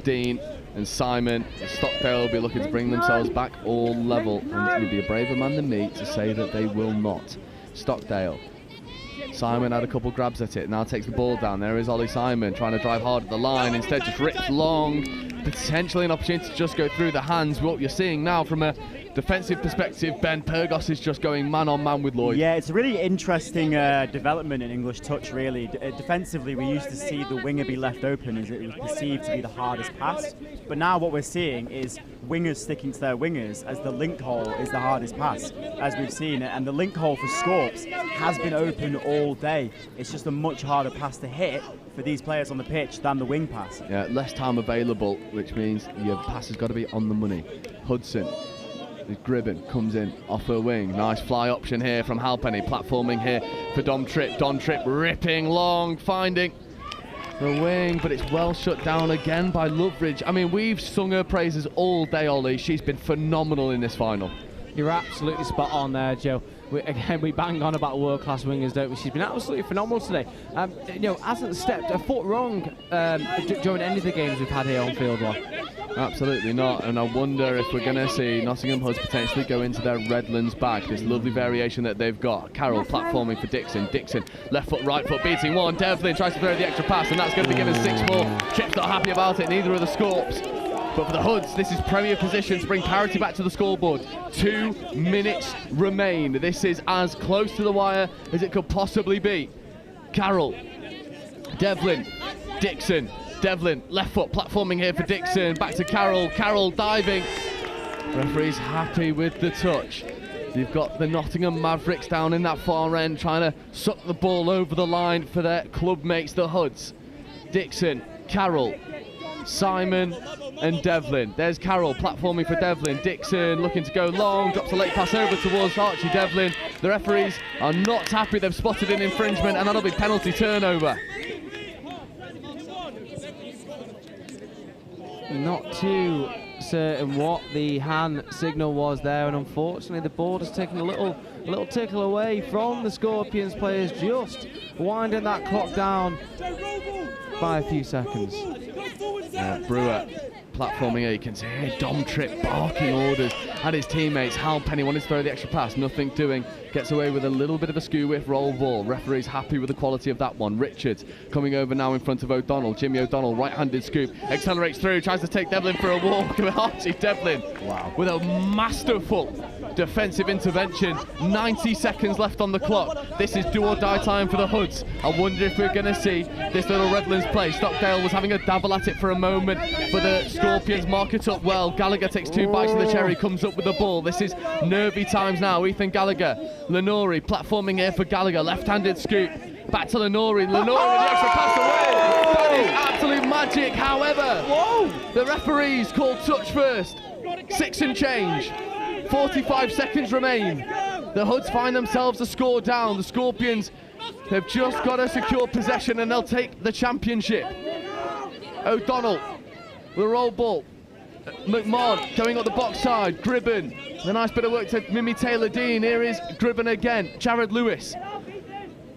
Dean and Simon and Stockdale will be looking to bring themselves back all level, and you'd be a braver man than me to say that they will not. Stockdale. Simon had a couple grabs at it, now takes the ball down. There is Ollie Simon trying to drive hard at the line, instead just rips long. Potentially an opportunity to just go through the hands. What you're seeing now from a defensive perspective, Ben, Pyrgos is just going man on man with Lloyd. Yeah, it's a really interesting development in English touch, really. Defensively, we used to see the winger be left open as it was perceived to be the hardest pass. But now what we're seeing is wingers sticking to their wingers as the link hole is the hardest pass, as we've seen it. And the link hole for Scorps has been open all day. It's just a much harder pass to hit for these players on the pitch than the wing pass. Yeah, less time available, which means your pass has got to be on the money. Hudson. Gribben comes in off her wing. Nice fly option here from Halpenny. Platforming here for Dom Tripp. Dom Tripp ripping long, finding the wing, but it's well shut down again by Loveridge. I mean, we've sung her praises all day, Ollie. She's been phenomenal in this final. You're absolutely spot on there, Joe. We bang on about world-class wingers, don't we? She's been absolutely phenomenal today. Hasn't stepped a foot wrong during any of the games we've had here on Field One. Absolutely not, and I wonder if we're going to see Nottingham Hoods potentially go into their Redlands bag. This lovely variation that they've got. Carroll platforming for Dixon. Dixon, left foot, right foot, beating one. Devlin tries to throw the extra pass, and that's going to be given 6 more. Tripp's not happy about it, neither are the Scorps. But for the Hoods, this is premier position to bring parity back to the scoreboard. 2 minutes remain. This is as close to the wire as it could possibly be. Carroll, Devlin, Dixon. Devlin, left foot, platforming here for Dixon. Back to Carroll. Carroll diving. Referee's happy with the touch. You've got the Nottingham Mavericks down in that far end trying to suck the ball over the line for their club mates, the Hoods. Dixon, Carroll, Simon and Devlin. There's Carroll platforming for Devlin. Dixon looking to go long, drops a late pass over towards Archie Devlin. The referees are not happy. They've spotted an infringement, and that'll be penalty turnover. Not too certain what the hand signal was there, and unfortunately the board has taken a little tickle away from the Scorpions players, just winding that clock down by a few seconds. Brewer platforming here. You can hear Dom Tripp barking orders at his teammates. Halpenny wanted to throw the extra pass, nothing doing. Gets away with a little bit of a skew with roll ball. Referee's happy with the quality of that one. Richards coming over now in front of O'Donnell. Jimmy O'Donnell, right-handed scoop, accelerates through, tries to take Devlin for a walk. Archie Devlin with a masterful defensive intervention. 90 seconds left on the clock. This is do or die time for the Hoods. I wonder if we're going to see this little Redlands play. Stockdale was having a dabble at it for a moment, but the Scorpions mark it up well. Gallagher takes 2 bites of the cherry, comes up with the ball. This is nervy times now. Ethan Gallagher, Lenori platforming here for Gallagher, left-handed scoop. Back to Lenori. Lenori with the extra pass away. That is absolute magic. However, the referees called touch first. 6 and change. 45 seconds remain. The Hoods find themselves a score down. The Scorpions have just got to secure possession and they'll take the championship. O'Donnell, the roll ball. McMahon going up the box side. Gribben, a nice bit of work to Mimi Taylor-Dean. Here is Gribben again. Jared Lewis.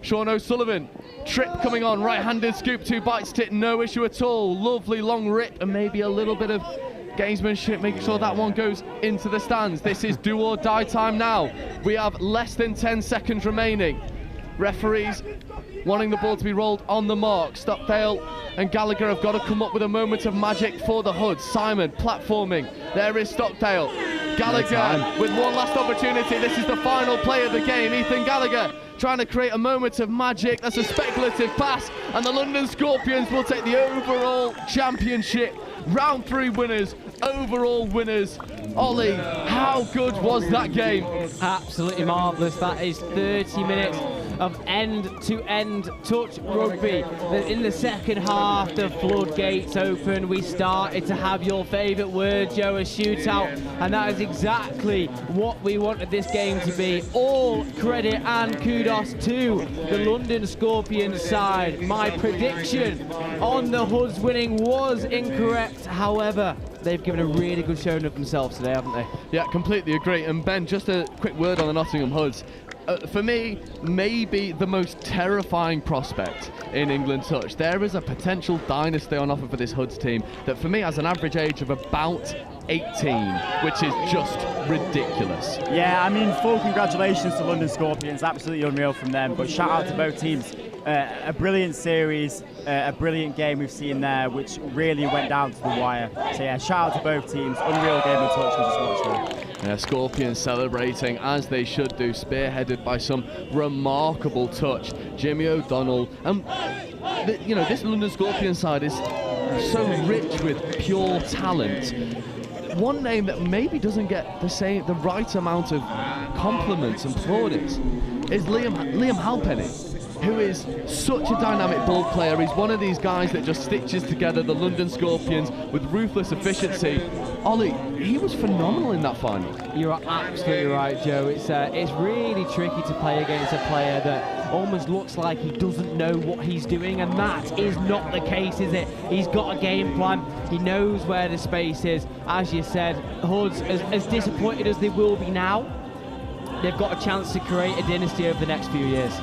Sean O'Sullivan. Tripp coming on, right-handed scoop, 2 bites to it, no issue at all. Lovely long rip and maybe a little bit of gamesmanship, making sure that one goes into the stands. This is do or die time now. We have less than 10 seconds remaining. Referees wanting the ball to be rolled on the mark. Stockdale and Gallagher have got to come up with a moment of magic for the Hoods. Simon platforming. There is Stockdale. Gallagher with one last opportunity. This is the final play of the game. Ethan Gallagher trying to create a moment of magic. That's a speculative pass, and the London Scorpions will take the overall championship. Round 3 winners, overall winners. Ollie, how good was that game? Absolutely marvellous. That is 30 minutes of end-to-end touch rugby. In the second half, the floodgates open. We started to have your favourite word, Joe, a shootout, and that is exactly what we wanted this game to be. All credit and kudos to the London Scorpions side. My prediction on the Hoods winning was incorrect. However, they've given a really good showing of themselves today, haven't they? Yeah, completely agree. And Ben, just a quick word on the Nottingham Hoods. For me, maybe the most terrifying prospect in England touch. There is a potential dynasty on offer for this Hoods team that for me has an average age of about 18, which is just ridiculous. Yeah, I mean, full congratulations to London Scorpions, absolutely unreal from them, but shout out to both teams. A brilliant series, a brilliant game we've seen there, which really went down to the wire. So yeah, shout out to both teams, unreal game of touch we just watched there. Yeah, Scorpions celebrating as they should do, spearheaded by some remarkable touch. Jimmy O'Donnell, you know, this London Scorpions side is so rich with pure talent. One name that maybe doesn't get the right amount of compliments and plaudits is Liam Halpenny, who is such a dynamic ball player. He's one of these guys that just stitches together the London Scorpions with ruthless efficiency. Ollie, he was phenomenal in that final. You're absolutely right, Joe. It's really tricky to play against a player that almost looks like he doesn't know what he's doing, and that is not the case, is it? He's got a game plan. He knows where the space is. As you said, Hoods, as disappointed as they will be now, they've got a chance to create a dynasty over the next few years.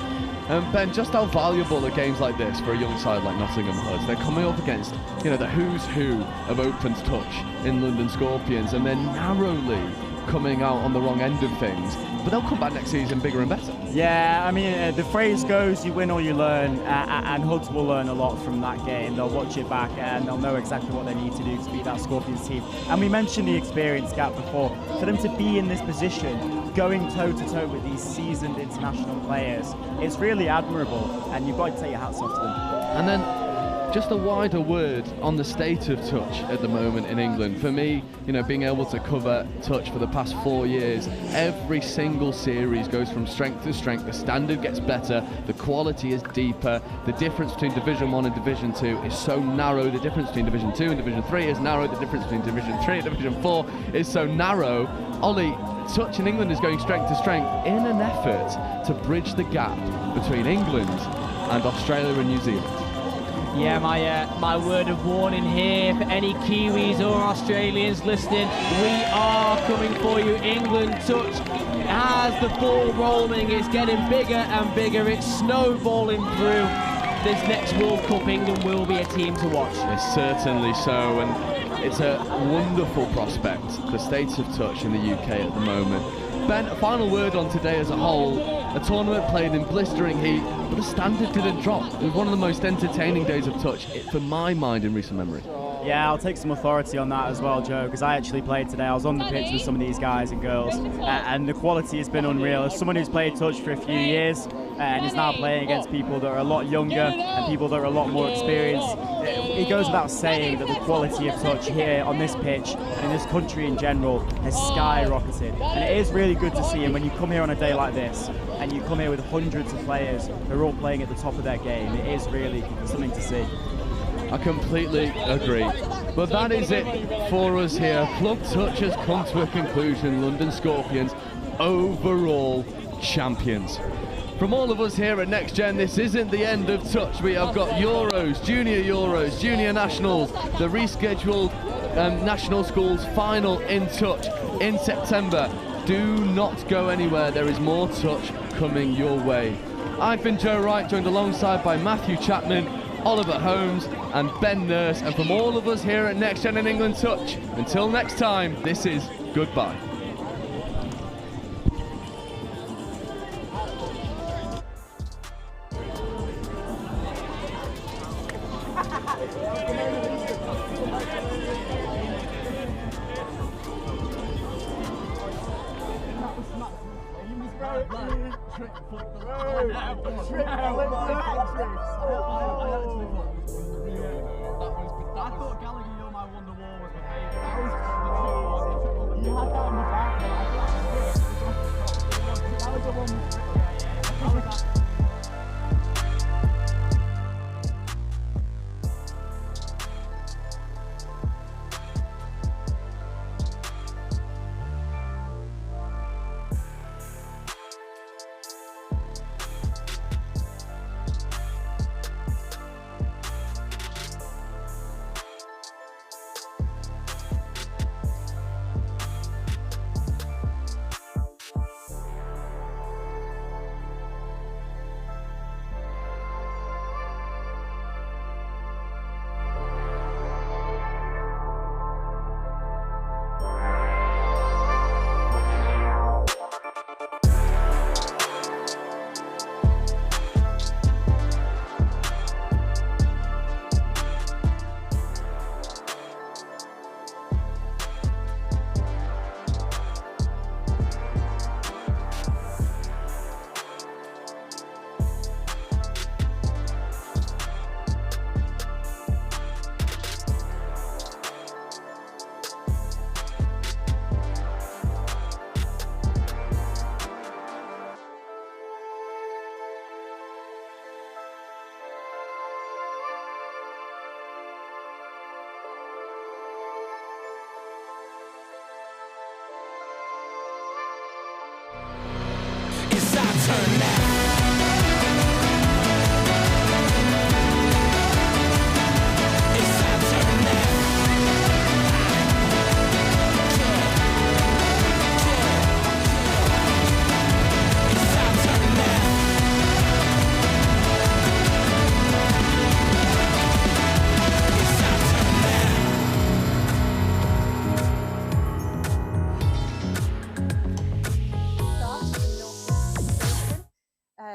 Ben, just how valuable are games like this for a young side like Nottingham Hoods? They're coming up against, you know, the who's who of open touch in London Scorpions, and they're narrowly coming out on the wrong end of things. But they'll come back next season bigger and better. Yeah, I mean, the phrase goes, you win or you learn, and Hoods will learn a lot from that game. They'll watch it back and they'll know exactly what they need to do to beat that Scorpions team. And we mentioned the experience gap before. For them to be in this position, going toe-to-toe with these seasoned international players, it's really admirable, and you've got to take your hats off to them. And then just a wider word on the state of touch at the moment in England. For me, you know, being able to cover touch for the past 4 years, every single series goes from strength to strength. The standard gets better, the quality is deeper, the difference between Division 1 and Division 2 is so narrow, the difference between Division 2 and Division 3 is narrow, the difference between Division 3 and Division 4 is so narrow. Ollie, touch in England is going strength to strength in an effort to bridge the gap between England and Australia and New Zealand. Yeah, my word of warning here for any Kiwis or Australians listening, we are coming for you. England touch has the ball rolling, it's getting bigger and bigger, it's snowballing through. This next World Cup, England will be a team to watch. It's certainly so, and it's a wonderful prospect, the state of touch in the UK at the moment. Ben, a final word on today as a whole. A tournament played in blistering heat, but the standard didn't drop. It was one of the most entertaining days of touch, for my mind, in recent memory. Yeah, I'll take some authority on that as well, Joe, because I actually played today. I was on the pitch with some of these guys and girls, and the quality has been unreal. As someone who's played touch for a few years and is now playing against people that are a lot younger and people that are a lot more experienced, it goes without saying that the quality of touch here on this pitch, in this country in general, has skyrocketed. And it is really good to see, and when you come here on a day like this, and you come here with hundreds of players who are all playing at the top of their game, it is really something to see. I completely agree. But that is it for us here. Club touch has come to a conclusion. London Scorpions, overall champions. from all of us here at Next Gen, this isn't the end of touch. We have got Euros, Junior Nationals, the rescheduled National Schools final in touch in September. Do not go anywhere, there is more touch coming your way. I've been Joe Wright, joined alongside by Matthew Chapman, Oliver Holmes and Ben Nurse, and from all of us here at Next Gen in England Touch, until next time, this is goodbye.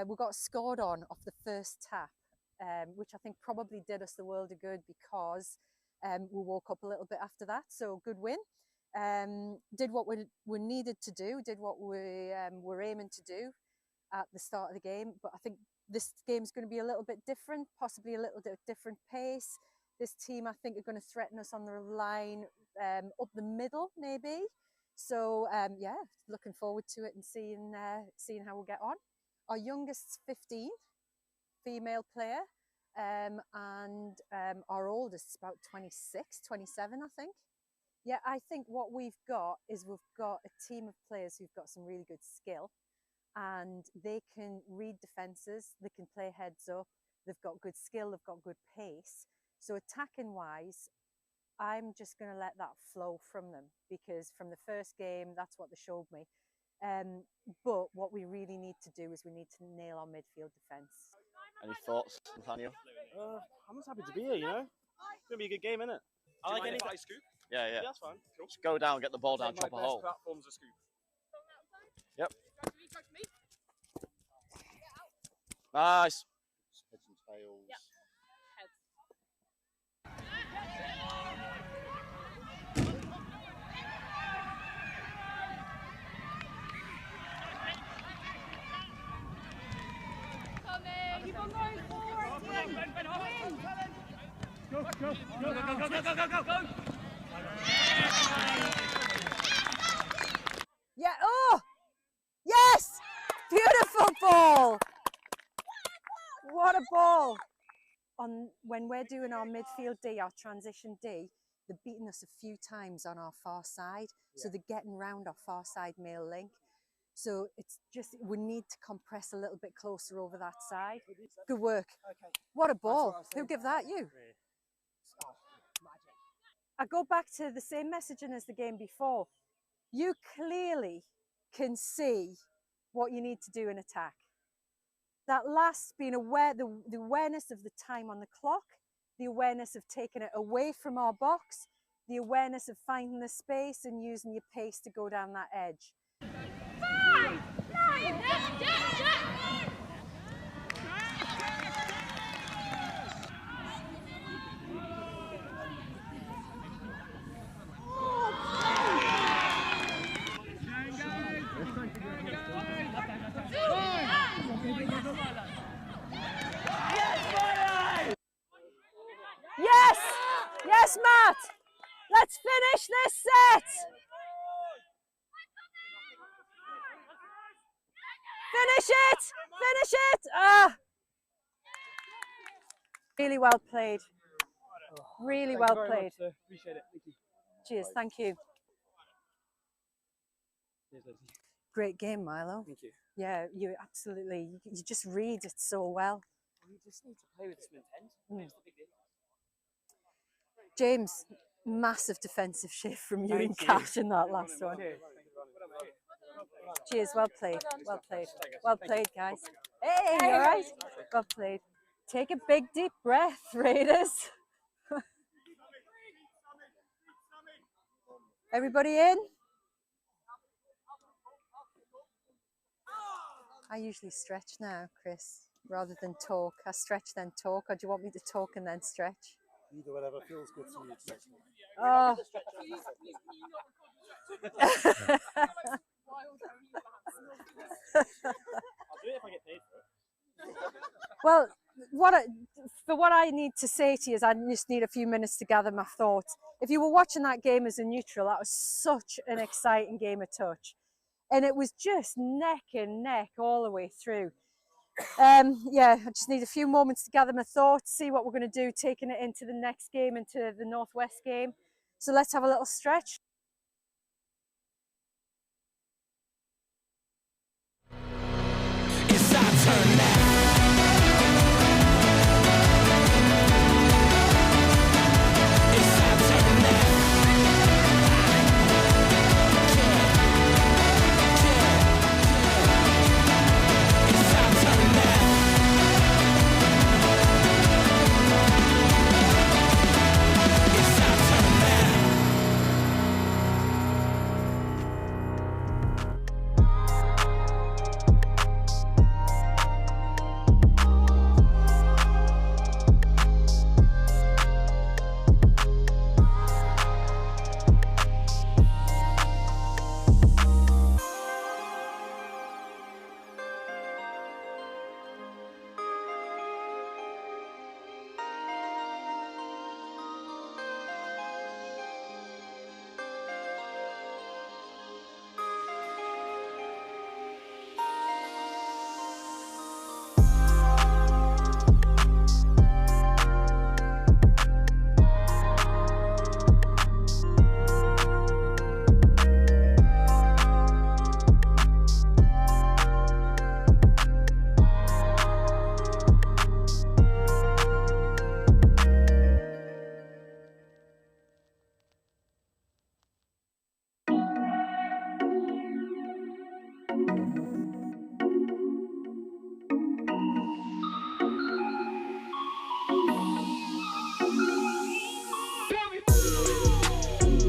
We got scored on off the first tap, which I think probably did us the world of good because we woke up a little bit after that. So good win. Did what we needed to do, did what we were aiming to do at the start of the game. But I think this game's going to be a little bit different, possibly a little bit different pace. This team, I think, are going to threaten us on the line up the middle, maybe. So yeah, looking forward to it and seeing how we'll get on. Our youngest's 15, female player, and our oldest is about 26, 27, I think. Yeah, I think what we've got is we've got a team of players who've got some really good skill, and they can read defences, they can play heads up, they've got good skill, they've got good pace. So attacking wise, I'm just going to let that flow from them, because from the first game, that's what they showed me. But what we really need to do is we need to nail our midfield defence. Any thoughts, Nathaniel? I'm just happy to be here, you know? It's going to be a good game, isn't it? I like any scoop? Yeah. Yeah, that's fine. Cool. Just go down, get the ball down, chop a hole. Platform's a scoop. Yep. Nice. Heads and tails. Yep. Keep on going forward, team. Go. Yeah, oh! Yes! Beautiful ball! What a ball! When we're doing our midfield D, our transition D, they're beating us a few times on our far side. So they're getting round our far side male link. So it's just, we need to compress a little bit closer over that side. Good work. What a ball. Who gave that? You? I go back to the same messaging as the game before. You clearly can see what you need to do in attack. That last being aware, the awareness of the time on the clock, the awareness of taking it away from our box, the awareness of finding the space and using your pace to go down that edge. Yes! Yes, Matt! Let's finish this set! Finish it! Finish it! Ah! Really well played. Really well played. Appreciate it. Thank you. Cheers, thank you. Cheers, Lucy. Great game, Milo. Thank you. Yeah, you absolutely, you just read it so well. You just need to play with some intent. It's the big deal. James, massive defensive shift from you and Thank you. Cash in that last one. Cheers, well played, well played. Well played, guys. Hey, all right? Well played. Take a big, deep breath, Raiders. Everybody in? I usually stretch now, Chris, rather than talk. I stretch then talk, or do you want me to talk and then stretch? Either whatever feels good to you. Oh. I'll do it if I get paid for it. Well, for what I need to say to you is I just need a few minutes to gather my thoughts. If you were watching that game as a neutral, that was such an exciting game of touch. And it was just neck and neck all the way through. Yeah, I just need a few moments to gather my thoughts, see what we're going to do, taking it into the next game, into the Northwest game. So let's have a little stretch. It's our turn now.